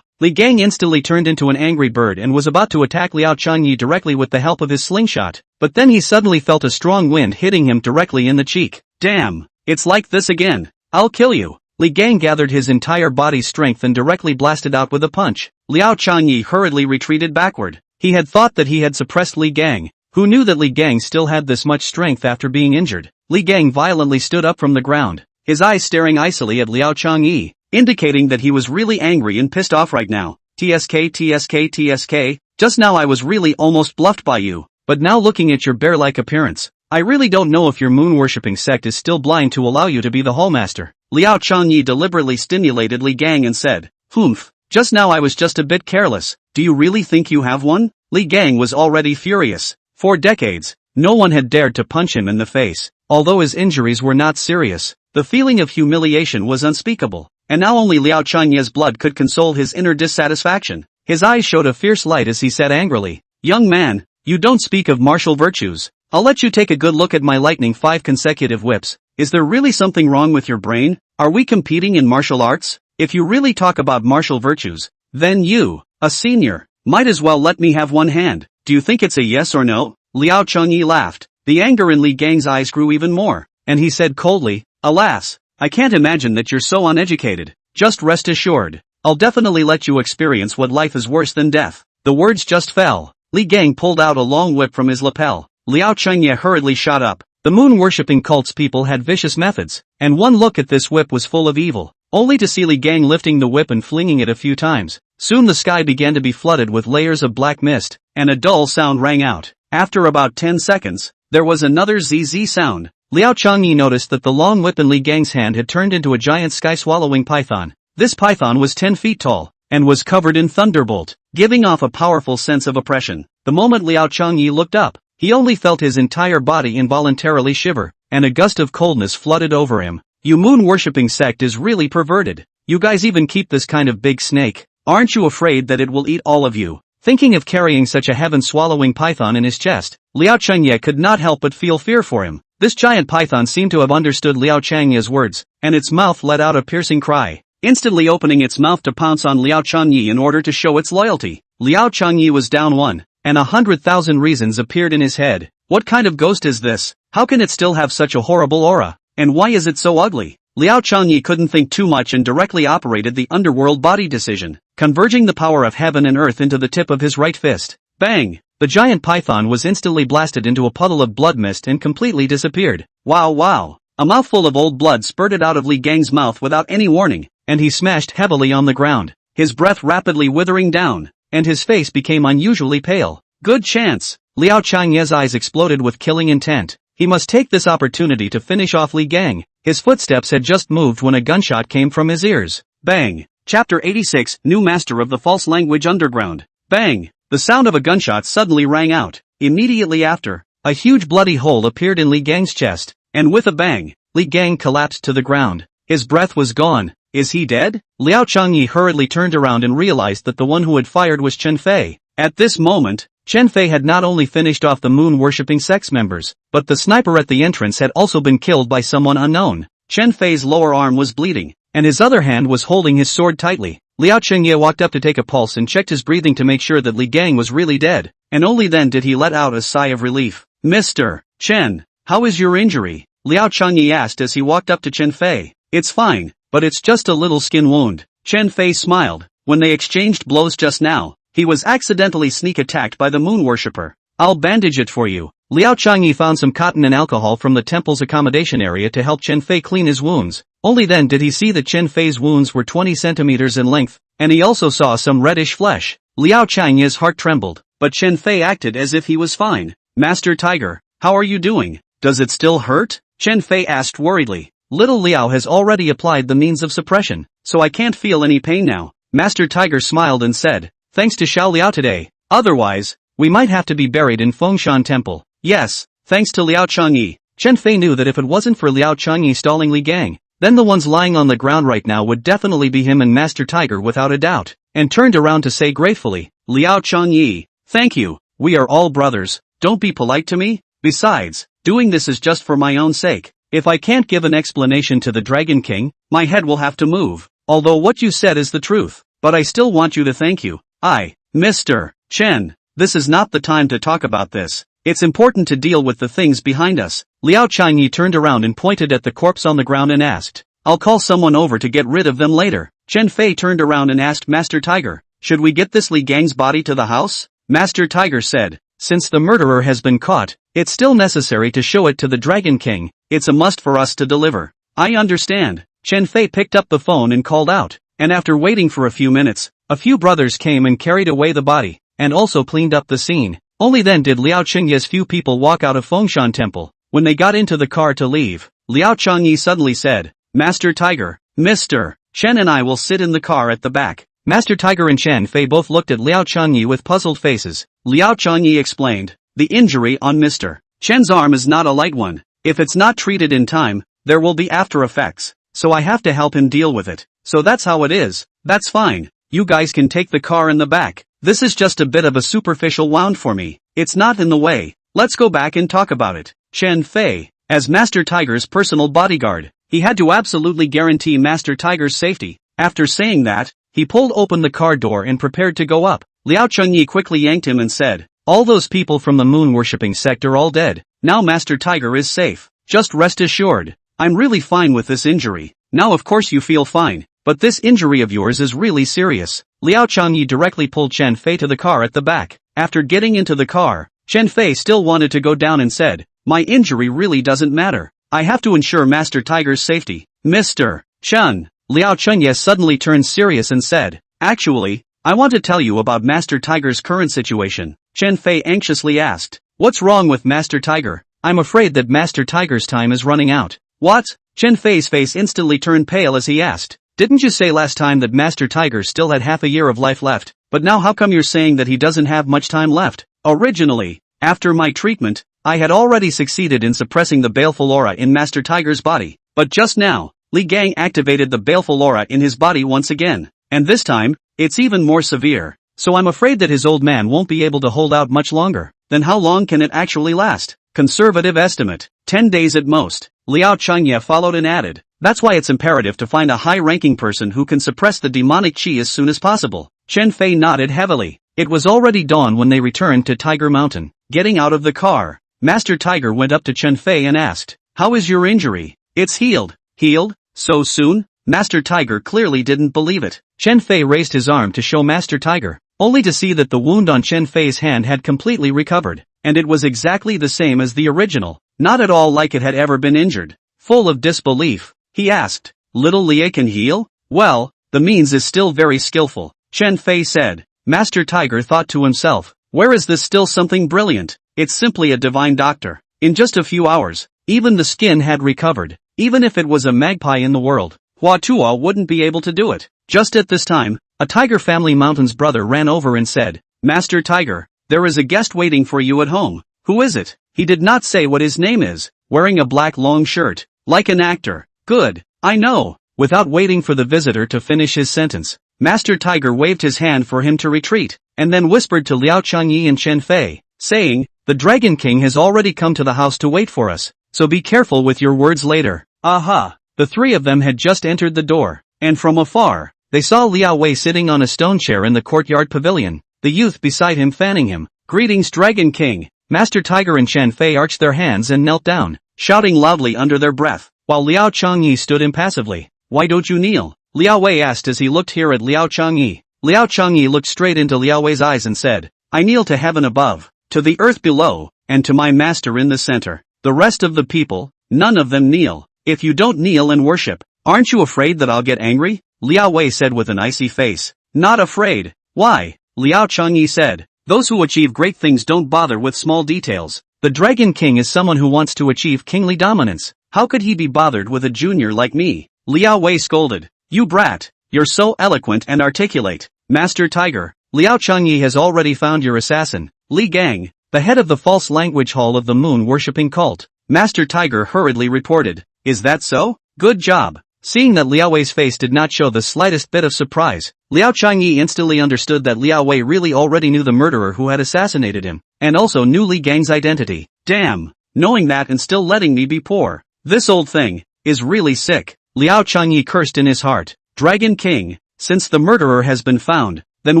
Li Gang instantly turned into an angry bird and was about to attack Liao Changye directly with the help of his slingshot, but then he suddenly felt a strong wind hitting him directly in the cheek. Damn! It's like this again. I'll kill you. Li Gang gathered his entire body's strength and directly blasted out with a punch. Liao Changye hurriedly retreated backward. He had thought that he had suppressed Li Gang. Who knew that Li Gang still had this much strength after being injured? Li Gang violently stood up from the ground, his eyes staring icily at Liao Changye, indicating that he was really angry and pissed off right now. TSK, just now I was really almost bluffed by you, but now looking at your bear-like appearance, I really don't know if your moon-worshipping sect is still blind to allow you to be the hallmaster. Liao Changye deliberately stimulated Li Gang and said, "Humph, just now I was just a bit careless. Do you really think you have one?" Li Gang was already furious. For decades, no one had dared to punch him in the face. Although his injuries were not serious, the feeling of humiliation was unspeakable, and now only Liao Changye's blood could console his inner dissatisfaction. His eyes showed a fierce light as he said angrily, "Young man, you don't speak of martial virtues. I'll let you take a good look at my lightning 5 consecutive whips. Is there really something wrong with your brain? Are we competing in martial arts? If you really talk about martial virtues, then you, a senior, might as well let me have one hand. Do you think it's a yes or no?" Liao Changye laughed. The anger in Li Gang's eyes grew even more, and he said coldly, "Alas, I can't imagine that you're so uneducated. Just rest assured, I'll definitely let you experience what life is worse than death." The words just fell. Li Gang pulled out a long whip from his lapel. Liao Changye hurriedly shot up. The moon-worshipping cult's people had vicious methods, and one look at this whip was full of evil, only to see Li Gang lifting the whip and flinging it a few times. Soon the sky began to be flooded with layers of black mist, and a dull sound rang out. After about 10 seconds, there was another ZZ sound. Liao Changye noticed that the long whip in Li Gang's hand had turned into a giant sky-swallowing python. This python was 10 feet tall, and was covered in thunderbolt, giving off a powerful sense of oppression. The moment Liao Changye looked up, he only felt his entire body involuntarily shiver, and a gust of coldness flooded over him. You moon-worshipping sect is really perverted. You guys even keep this kind of big snake. Aren't you afraid that it will eat all of you? Thinking of carrying such a heaven-swallowing python in his chest, Liao Changye could not help but feel fear for him. This giant python seemed to have understood Liao Changye's words, and its mouth let out a piercing cry, instantly opening its mouth to pounce on Liao Changye in order to show its loyalty. Liao Changye was down one, and 100,000 reasons appeared in his head. What kind of ghost is this? How can it still have such a horrible aura? And why is it so ugly? Liao Changye couldn't think too much and directly operated the underworld body decision, converging the power of heaven and earth into the tip of his right fist. Bang! The giant python was instantly blasted into a puddle of blood mist and completely disappeared. Wow! A mouthful of old blood spurted out of Li Gang's mouth without any warning, and he smashed heavily on the ground, his breath rapidly withering down, and his face became unusually pale. Good chance! Liao Changye's eyes exploded with killing intent. He must take this opportunity to finish off Li Gang. His footsteps had just moved when a gunshot came from his ears. Bang! Chapter 86, New Master of the False Language Underground. Bang! The sound of a gunshot suddenly rang out. Immediately after, a huge bloody hole appeared in Li Gang's chest, and with a bang, Li Gang collapsed to the ground. His breath was gone. Is he dead? Liao Changye hurriedly turned around and realized that the one who had fired was Chen Fei. At this moment, Chen Fei had not only finished off the moon-worshipping sect's members, but the sniper at the entrance had also been killed by someone unknown. Chen Fei's lower arm was bleeding, and his other hand was holding his sword tightly. Liao Chengye walked up to take a pulse and checked his breathing to make sure that Li Gang was really dead, and only then did he let out a sigh of relief. Mr. Chen, how is your injury? Liao Chengye asked as he walked up to Chen Fei. It's fine, but it's just a little skin wound. Chen Fei smiled. When they exchanged blows just now, he was accidentally sneak attacked by the moon worshipper. I'll bandage it for you. Liao Changyi found some cotton and alcohol from the temple's accommodation area to help Chen Fei clean his wounds. Only then did he see that Chen Fei's wounds were 20 centimeters in length, and he also saw some reddish flesh. Liao Changyi's heart trembled, but Chen Fei acted as if he was fine. Master Tiger, how are you doing? Does it still hurt? Chen Fei asked worriedly. Little Liao has already applied the means of suppression, so I can't feel any pain now. Master Tiger smiled and said, thanks to Xiao Liao today. Otherwise, we might have to be buried in Fengshan Temple. Yes, thanks to Liao Changyi. Chen Fei knew that if it wasn't for Liao Changyi stalling Li Gang, then the ones lying on the ground right now would definitely be him and Master Tiger without a doubt, and turned around to say gratefully, Liao Changyi, thank you, we are all brothers, don't be polite to me. Besides, doing this is just for my own sake. If I can't give an explanation to the Dragon King, my head will have to move. Although what you said is the truth, but I still want you to thank you. Mr. Chen, this is not the time to talk about this. It's important to deal with the things behind us. Liao Changyi turned around and pointed at the corpse on the ground and asked, I'll call someone over to get rid of them later. Chen Fei turned around and asked Master Tiger, should we get this Li Gang's body to the house? Master Tiger said, since the murderer has been caught, it's still necessary to show it to the Dragon King. It's a must for us to deliver. I understand. Chen Fei picked up the phone and called out, and after waiting for a few minutes, a few brothers came and carried away the body, and also cleaned up the scene. Only then did Liao Chengye's few people walk out of Fengshan Temple. When they got into the car to leave, Liao Changyi suddenly said, Master Tiger, Mr. Chen and I will sit in the car at the back. Master Tiger and Chen Fei both looked at Liao Changyi with puzzled faces. Liao Changyi explained, the injury on Mr. Chen's arm is not a light one. If it's not treated in time, there will be after effects. So I have to help him deal with it. So that's how it is. That's fine. You guys can take the car in the back. This is just a bit of a superficial wound for me. It's not in the way. Let's go back and talk about it. Chen Fei, as Master Tiger's personal bodyguard, he had to absolutely guarantee Master Tiger's safety. After saying that, he pulled open the car door and prepared to go up. Liao Chengyi quickly yanked him and said, all those people from the moon-worshipping sect are all dead. Now Master Tiger is safe. Just rest assured. I'm really fine with this injury. Now of course you feel fine, but this injury of yours is really serious. Liao Changyi directly pulled Chen Fei to the car at the back. After getting into the car, Chen Fei still wanted to go down and said, my injury really doesn't matter. I have to ensure Master Tiger's safety. Mr. Chen. Liao Chengye suddenly turned serious and said, actually, I want to tell you about Master Tiger's current situation. Chen Fei anxiously asked, what's wrong with Master Tiger? I'm afraid that Master Tiger's time is running out. What? Chen Fei's face instantly turned pale as he asked, didn't you say last time that Master Tiger still had half a year of life left, but now how come you're saying that he doesn't have much time left? Originally, after my treatment, I had already succeeded in suppressing the baleful aura in Master Tiger's body, but just now, Li Gang activated the baleful aura in his body once again, and this time, it's even more severe, so I'm afraid that his old man won't be able to hold out much longer. Then how long can it actually last? Conservative estimate, 10 days at most. Liao Changye followed and added, that's why it's imperative to find a high-ranking person who can suppress the demonic chi as soon as possible. Chen Fei nodded heavily. It was already dawn when they returned to Tiger Mountain. Getting out of the car, Master Tiger went up to Chen Fei and asked, how is your injury? It's healed. Healed? So soon? Master Tiger clearly didn't believe it. Chen Fei raised his arm to show Master Tiger, only to see that the wound on Chen Fei's hand had completely recovered, and it was exactly the same as the original, not at all like it had ever been injured. Full of disbelief, he asked, little Lie can heal? Well, the means is still very skillful, Chen Fei said. Master Tiger thought to himself, where is this still something brilliant? It's simply a divine doctor. In just a few hours, even the skin had recovered. Even if it was a magpie in the world, Hua Tua wouldn't be able to do it. Just at this time, a Tiger Family Mountain's brother ran over and said, Master Tiger, there is a guest waiting for you at home. Who is it? He did not say what his name is. Wearing a black long shirt. Like an actor. Good. I know. Without waiting for the visitor to finish his sentence, Master Tiger waved his hand for him to retreat, and then whispered to Liao Changyi and Chen Fei, saying, the Dragon King has already come to the house to wait for us, so be careful with your words later. Aha! The three of them had just entered the door, and from afar, they saw Liao Wei sitting on a stone chair in the courtyard pavilion, the youth beside him fanning him. "Greetings, Dragon King." Master Tiger and Chen Fei arched their hands and knelt down, shouting loudly under their breath, while Liao Changyi stood impassively. "Why don't you kneel?" Liao Wei asked as he looked here at Liao Changyi. Liao Changyi looked straight into Liao Wei's eyes and said, "I kneel to heaven above, to the earth below, and to my master in the center. The rest of the people, none of them kneel. If you don't kneel and worship, aren't you afraid that I'll get angry?" Liao Wei said with an icy face. "Not afraid. Why?" Liao Changyi said, "Those who achieve great things don't bother with small details. The Dragon King is someone who wants to achieve kingly dominance. How could he be bothered with a junior like me?" Liao Wei scolded. "You brat, you're so eloquent and articulate. Master Tiger, Liao Changyi has already found your assassin, Li Gang, the head of the false language hall of the moon-worshipping cult." Master Tiger hurriedly reported. "Is that so? Good job." Seeing that Liao Wei's face did not show the slightest bit of surprise, Liao Changyi instantly understood that Liao Wei really already knew the murderer who had assassinated him, and also knew Li Gang's identity. "Damn, knowing that and still letting me be poor. This old thing is really sick." Liao Changyi cursed in his heart. "Dragon King, since the murderer has been found, then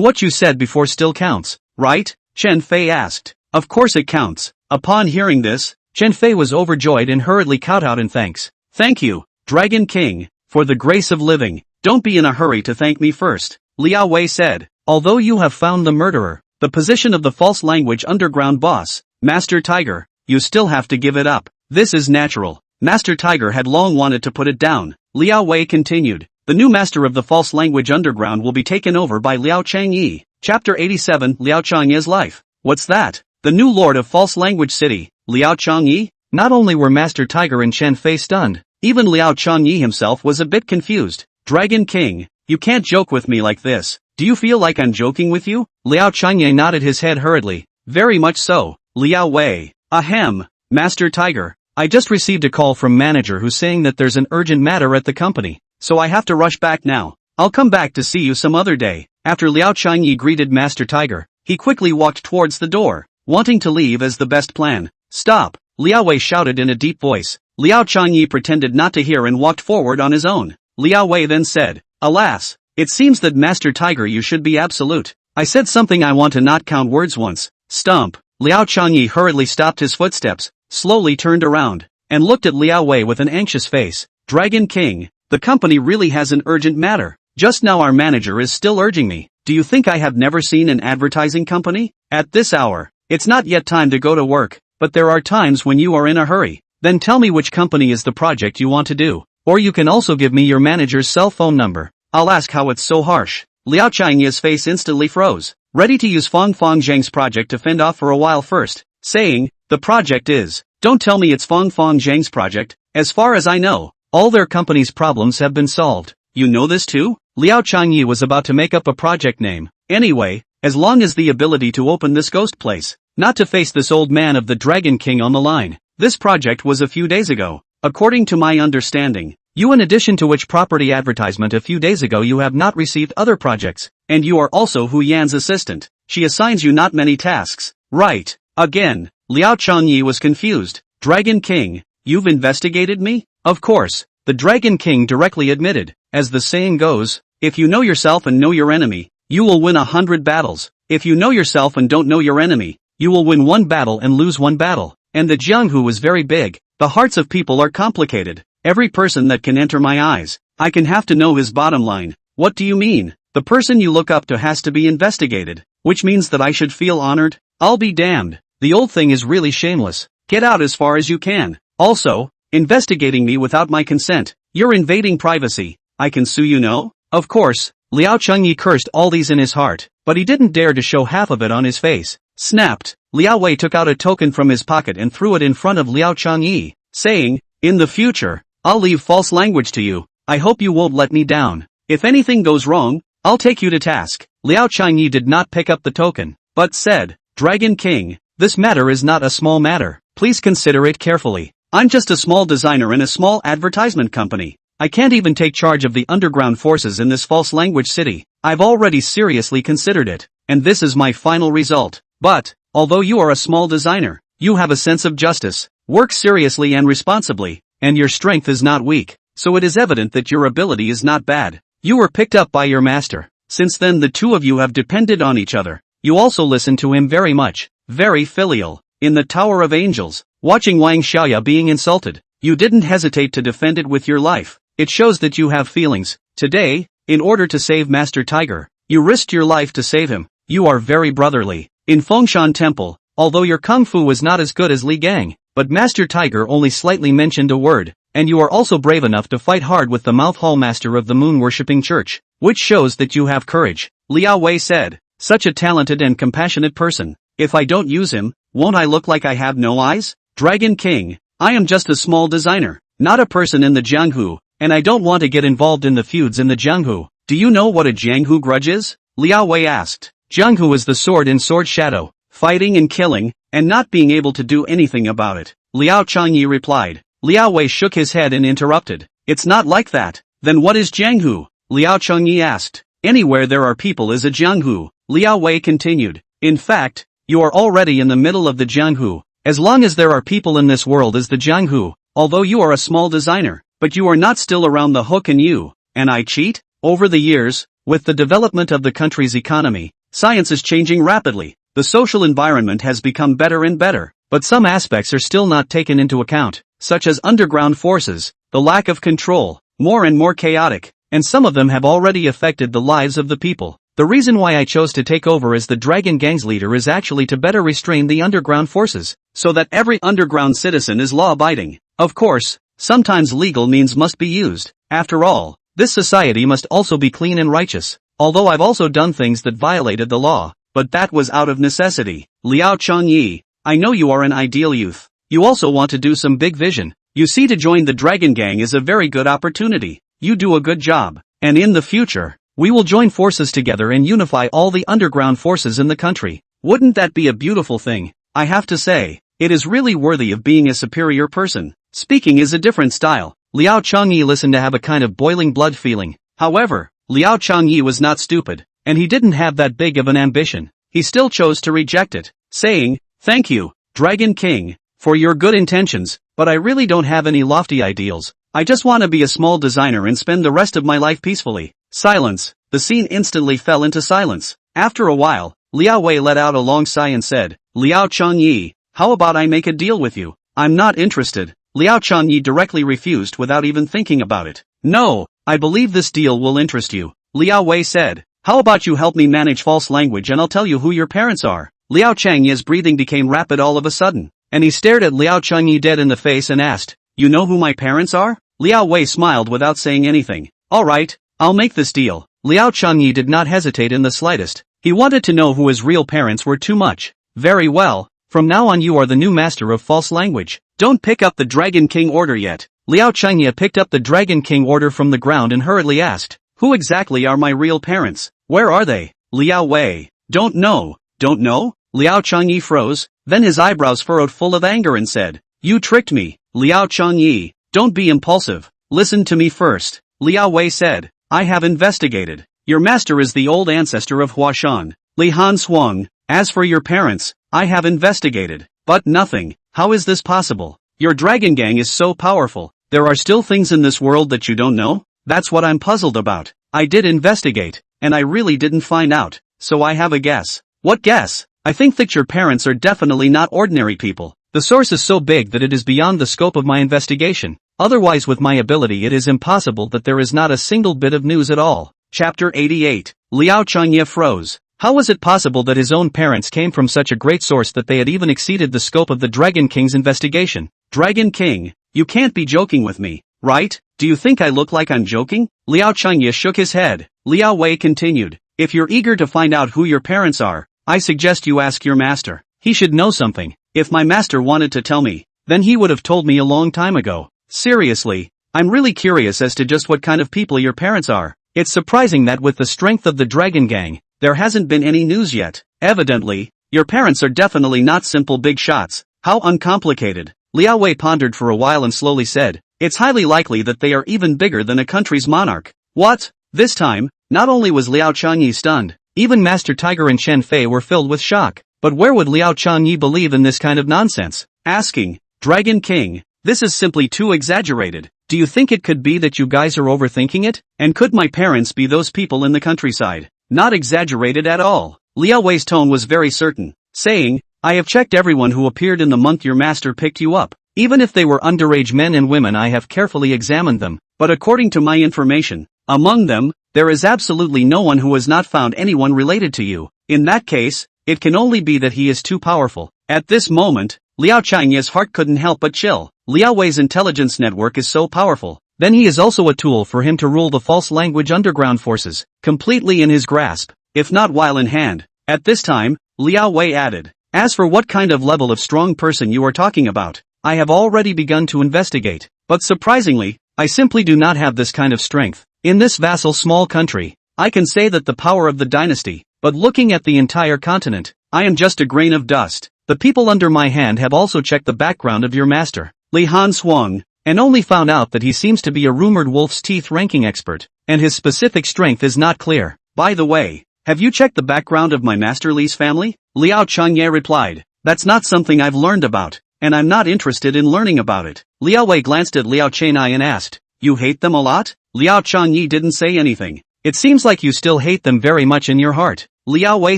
what you said before still counts, right?" Chen Fei asked. "Of course it counts." Upon hearing this, Chen Fei was overjoyed and hurriedly kowtowed in thanks. "Thank you, Dragon King, for the grace of living. Don't be in a hurry to thank me first," Liao Wei said. "Although you have found the murderer, the position of the false language underground boss, Master Tiger, you still have to give it up. This is natural. Master Tiger had long wanted to put it down." Liao Wei continued. "The new master of the false language underground will be taken over by Liao Changyi." Chapter 87, Liao Changyi's life. "What's that? The new lord of false language city, Liao Changyi?" Not only were Master Tiger and Chen Fei stunned, even Liao Changyi himself was a bit confused. "Dragon King, you can't joke with me like this. Do you feel like I'm joking with you?" Liao Changyi nodded his head hurriedly. "Very much so, Liao Wei." "Ahem, Master Tiger, I just received a call from manager who's saying that there's an urgent matter at the company, so I have to rush back now. I'll come back to see you some other day." After Liao Changyi greeted Master Tiger, he quickly walked towards the door, wanting to leave as the best plan. "Stop!" Liao Wei shouted in a deep voice. Liao Changyi pretended not to hear and walked forward on his own. Liao Wei then said, "Alas, it seems that Master Tiger you should be absolute. I said something I want to not count words once." Stump. Liao Changyi hurriedly stopped his footsteps, slowly turned around, and looked at Liao Wei with an anxious face. "Dragon King, the company really has an urgent matter. Just now our manager is still urging me. Do you think I have never seen an advertising company? At this hour, it's not yet time to go to work, but there are times when you are in a hurry. Then tell me which company is the project you want to do, or you can also give me your manager's cell phone number. I'll ask how it's so harsh." Liao Changyi's face instantly froze, ready to use Fong Zhang's project to fend off for a while first, saying, "The project is, don't tell me it's Fong Zhang's project. As far as I know, all their company's problems have been solved. You know this too?" Liao Changyi was about to make up a project name. Anyway, as long as the ability to open this ghost place, not to face this old man of the Dragon King on the line. This project was a few days ago. According to my understanding, you in addition to which property advertisement a few days ago you have not received other projects, and you are also Hu Yan's assistant. She assigns you not many tasks. Right. Again, Liao Changyi was confused. "Dragon King, you've investigated me?" "Of course," the Dragon King directly admitted. "As the saying goes, if you know yourself and know your enemy, you will win 100 battles. If you know yourself and don't know your enemy, you will win one battle and lose one battle. And the Jianghu is very big. The hearts of people are complicated. Every person that can enter my eyes, I can have to know his bottom line." "What do you mean? The person you look up to has to be investigated, which means that I should feel honored? I'll be damned. The old thing is really shameless. Get out as far as you can. Also, investigating me without my consent. You're invading privacy. I can sue you, no?" Of course, Liao Changyi cursed all these in his heart, but he didn't dare to show half of it on his face. Snapped. Liao Wei took out a token from his pocket and threw it in front of Liao Changyi, saying, "In the future, I'll leave false language to you. I hope you won't let me down. If anything goes wrong, I'll take you to task." Liao Changyi did not pick up the token, but said, "Dragon King, this matter is not a small matter. Please consider it carefully. I'm just a small designer in a small advertisement company. I can't even take charge of the underground forces in this false language city. I've already seriously considered it, and this is my final result. But, although you are a small designer, you have a sense of justice, work seriously and responsibly, and your strength is not weak, so it is evident that your ability is not bad. You were picked up by your master. Since then the two of you have depended on each other. You also listen to him very much. Very filial. In the Tower of Angels, watching Wang Xiaoya being insulted, you didn't hesitate to defend it with your life. It shows that you have feelings. Today, in order to save Master Tiger, you risked your life to save him. You are very brotherly. In Fengshan Temple, although your kung fu was not as good as Li Gang, but Master Tiger only slightly mentioned a word, and you are also brave enough to fight hard with the mouth hall master of the moon-worshipping church, which shows that you have courage. Liao Wei said, such a talented and compassionate person. If I don't use him, won't I look like I have no eyes? Dragon King, I am just a small designer, not a person in the Jianghu, and I don't want to get involved in the feuds in the Jianghu. Do you know what a Jianghu grudge is? Liao Wei asked. Jianghu is the sword in sword shadow, fighting and killing, and not being able to do anything about it. Liao Changyi replied. Liao Wei shook his head and interrupted. It's not like that. Then what is Jianghu? Liao Changyi asked. Anywhere there are people is a Jianghu. Liao Wei continued. In fact, you are already in the middle of the Jianghu. As long as there are people in this world is the Jianghu, although you are a small designer, but you are not still around the hook and you, and I cheat? Over the years, with the development of the country's economy, science is changing rapidly. The social environment has become better and better, but some aspects are still not taken into account, such as underground forces, the lack of control, more and more chaotic, and some of them have already affected the lives of the people. The reason why I chose to take over as the Dragon Gang's leader is actually to better restrain the underground forces, so that every underground citizen is law-abiding. Of course, sometimes legal means must be used. After all, this society must also be clean and righteous, although I've also done things that violated the law, but that was out of necessity. Liao Changyi, I know you are an ideal youth. You also want to do some big vision. You see, to join the Dragon Gang is a very good opportunity. You do a good job, and in the future, we will join forces together and unify all the underground forces in the country. Wouldn't that be a beautiful thing? I have to say, it is really worthy of being a superior person. Speaking is a different style. Liao Changyi listened to have a kind of boiling blood feeling. However, Liao Changyi was not stupid, and he didn't have that big of an ambition. He still chose to reject it, saying, thank you, Dragon King, for your good intentions, but I really don't have any lofty ideals. I just want to be a small designer and spend the rest of my life peacefully. Silence. The scene instantly fell into silence. After a while, Liao Wei let out a long sigh and said, Liao Changyi, how about I make a deal with you? I'm not interested. Liao Changyi directly refused without even thinking about it. No, I believe this deal will interest you. Liao Wei said, how about you help me manage false language and I'll tell you who your parents are. Liao Changyi's breathing became rapid all of a sudden, and he stared at Liao Changyi dead in the face and asked, you know who my parents are? Liao Wei smiled without saying anything. Alright, I'll make this deal. Liao Changyi did not hesitate in the slightest. He wanted to know who his real parents were too much. Very well, from now on you are the new master of false language. Don't pick up the Dragon King order yet. Liao Changyi picked up the Dragon King order from the ground and hurriedly asked, who exactly are my real parents? Where are they? Liao Wei, don't know. Don't know? Liao Changyi froze, then his eyebrows furrowed full of anger and said, you tricked me. Liao Changyi, don't be impulsive. Listen to me first. Liao Wei said, I have investigated. Your master is the old ancestor of Huashan, Li Han Suang. As for your parents, I have investigated, but nothing. How is this possible? Your Dragon Gang is so powerful. There are still things in this world that you don't know? That's what I'm puzzled about. I did investigate, and I really didn't find out, so I have a guess. What guess? I think that your parents are definitely not ordinary people. The source is so big that it is beyond the scope of my investigation. Otherwise, with my ability it is impossible that there is not a single bit of news at all. Chapter 88. Liao Changyi froze. How was it possible that his own parents came from such a great source that they had even exceeded the scope of the Dragon King's investigation? Dragon King, you can't be joking with me, right? Do you think I look like I'm joking? Liao Changyi shook his head. Liao Wei continued, if you're eager to find out who your parents are, I suggest you ask your master. He should know something. If my master wanted to tell me, then he would have told me a long time ago. Seriously, I'm really curious as to just what kind of people your parents are. It's surprising that with the strength of the Dragon Gang, there hasn't been any news yet. Evidently, your parents are definitely not simple big shots. How uncomplicated. Liao Wei pondered for a while and slowly said, it's highly likely that they are even bigger than a country's monarch. What? This time, not only was Liao Changyi stunned, even Master Tiger and Chen Fei were filled with shock. But where would Liao Changyi believe in this kind of nonsense? Asking, Dragon King, This is simply too exaggerated. Do you think it could be that you guys are overthinking it? And could my parents be those people in the countryside? Not exaggerated at all. Liao Wei's tone was very certain, saying, I have checked everyone who appeared in the month your master picked you up. Even if they were underage men and women, I have carefully examined them, but according to my information, among them, there is absolutely no one who has not found anyone related to you. In that case, it can only be that he is too powerful. At this moment, Liao Changye's heart couldn't help but chill. Liao Wei's intelligence network is so powerful. Then he is also a tool for him to rule the false language underground forces, completely in his grasp, if not while in hand. At this time, Liao Wei added, as for what kind of level of strong person you are talking about, I have already begun to investigate, but surprisingly, I simply do not have this kind of strength. In this vassal small country, I can say that the power of the dynasty, but looking at the entire continent, I am just a grain of dust. The people under my hand have also checked the background of your master, Li Han swung, and only found out that he seems to be a rumored wolf's teeth ranking expert, and his specific strength is not clear. By the way, have you checked the background of my master Li's family? Liao Changye replied, that's not something I've learned about, and I'm not interested in learning about it. Liao Wei glanced at Liao Chenai and asked, you hate them a lot? Liao Changyi didn't say anything. It seems like you still hate them very much in your heart. Liao Wei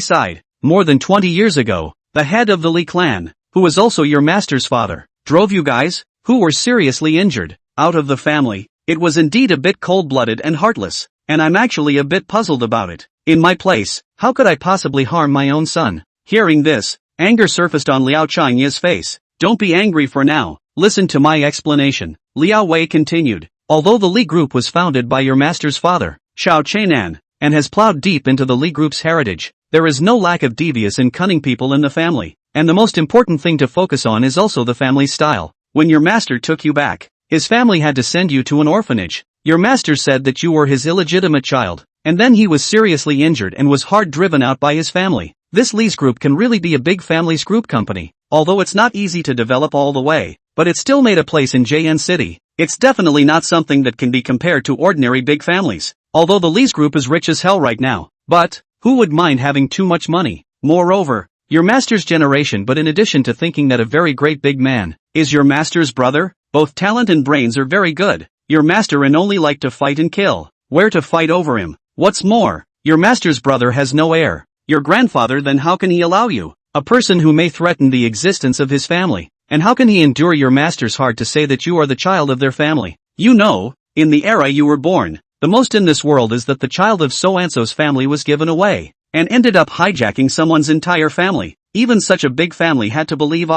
sighed. More than 20 years ago, the head of the Li clan, who was also your master's father, drove you guys, who were seriously injured, out of the family. It was indeed a bit cold-blooded and heartless, and I'm actually a bit puzzled about it. In my place, how could I possibly harm my own son? Hearing this, anger surfaced on Liao Changye's face. Don't be angry for now, listen to my explanation. Liao Wei continued. Although the Li group was founded by your master's father, Xiao Chainan, and has plowed deep into the Li group's heritage, there is no lack of devious and cunning people in the family, and the most important thing to focus on is also the family's style. When your master took you back, his family had to send you to an orphanage. Your master said that you were his illegitimate child, and then he was seriously injured and was hard driven out by his family. This Li's group can really be a big family's group company, although it's not easy to develop all the way, but it still made a place in JN City. It's definitely not something that can be compared to ordinary big families, although the Li's group is rich as hell right now. But, who would mind having too much money? Moreover, your master's generation, but in addition to thinking that a very great big man is your master's brother, both talent and brains are very good. Your master and only like to fight and kill. Where to fight over him? What's more, your master's brother has no heir. Your grandfather, then how can he allow you? A person who may threaten the existence of his family. And how can he endure your master's heart to say that you are the child of their family? You know, in the era you were born, the most in this world is that the child of So-and-so's family was given away, and ended up hijacking someone's entire family. Even such a big family had to believe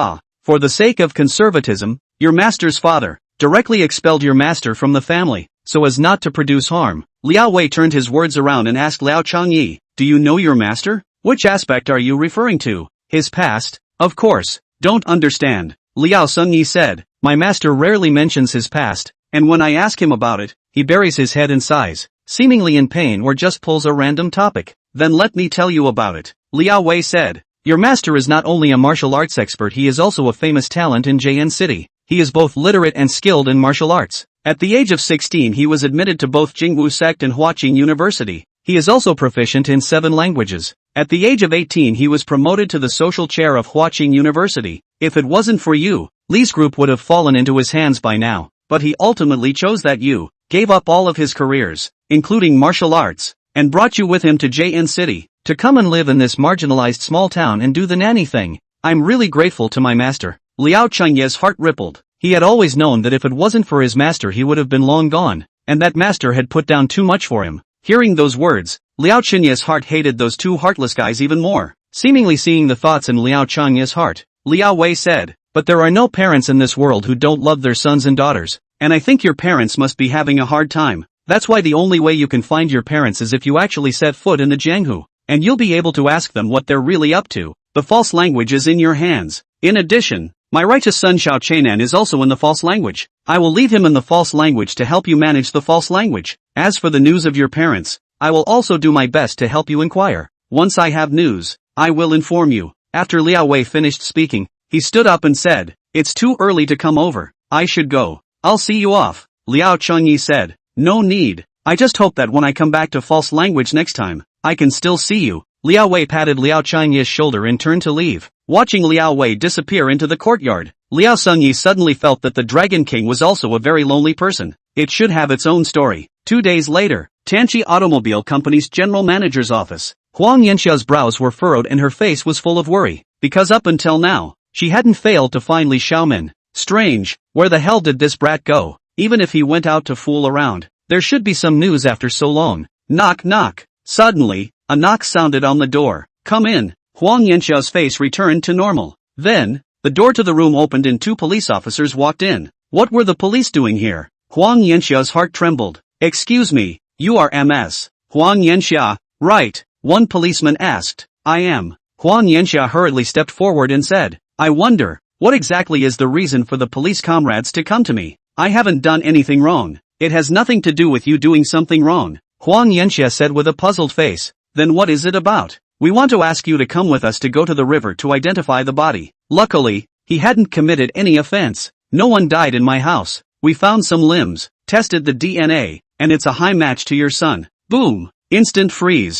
for the sake of conservatism, your master's father directly expelled your master from the family, so as not to produce harm. Liao Wei turned his words around and asked Liao Changyi, do you know your master? Which aspect are you referring to? His past? Of course. Don't understand. Liao Sunyi said, my master rarely mentions his past, and when I ask him about it, he buries his head and sighs, seemingly in pain, or just pulls a random topic. Then let me tell you about it. Liao Wei said, your master is not only a martial arts expert, he is also a famous talent in JN City. He is both literate and skilled in martial arts. At the age of 16 he was admitted to both Jingwu Sect and Huaqing University. He is also proficient in 7 languages. At the age of 18 he was promoted to the social chair of Huaqing University. If it wasn't for you, Li's group would have fallen into his hands by now. But he ultimately chose that you gave up all of his careers, including martial arts, and brought you with him to JN City, to come and live in this marginalized small town and do the nanny thing. I'm really grateful to my master. Liao Chengye's heart rippled. He had always known that if it wasn't for his master he would have been long gone, and that master had put down too much for him. Hearing those words, Liao Chengye's heart hated those two heartless guys even more. Seemingly seeing the thoughts in Liao Chengye's heart, Liao Wei said, but there are no parents in this world who don't love their sons and daughters, and I think your parents must be having a hard time. That's why the only way you can find your parents is if you actually set foot in the Jianghu, and you'll be able to ask them what they're really up to. The false language is in your hands. In addition, my righteous son Xiao Chainan is also in the false language. I will leave him in the false language to help you manage the false language. As for the news of your parents, I will also do my best to help you inquire. Once I have news, I will inform you. After Liao Wei finished speaking, he stood up and said, it's too early to come over. I should go. I'll see you off. Liao Chengyi said, no need. I just hope that when I come back to false language next time, I can still see you. Liao Wei patted Liao Chengyi's shoulder and turned to leave. Watching Liao Wei disappear into the courtyard, Liao Sunyi suddenly felt that the Dragon King was also a very lonely person. It should have its own story. 2 days later, Tanchi Automobile Company's general manager's office. Huang Yanxia's brows were furrowed and her face was full of worry, because up until now, she hadn't failed to find Li Xiaomin. Strange, where the hell did this brat go? Even if he went out to fool around, there should be some news after so long. Knock knock. Suddenly, a knock sounded on the door. Come in. Huang Yanxiao's face returned to normal. Then, the door to the room opened and 2 police officers walked in. What were the police doing here? Huang Yanxia's heart trembled. Excuse me, you are MS. Huang Yanxia, right? One policeman asked. I am. Huang Yanxia hurriedly stepped forward and said, I wonder, what exactly is the reason for the police comrades to come to me? I haven't done anything wrong. It has nothing to do with you doing something wrong. Huang Yanxia said with a puzzled face. Then what is it about? We want to ask you to come with us to go to the river to identify the body. Luckily, he hadn't committed any offense. No one died in my house. We found some limbs, tested the DNA, and it's a high match to your son. Boom. Instant freeze.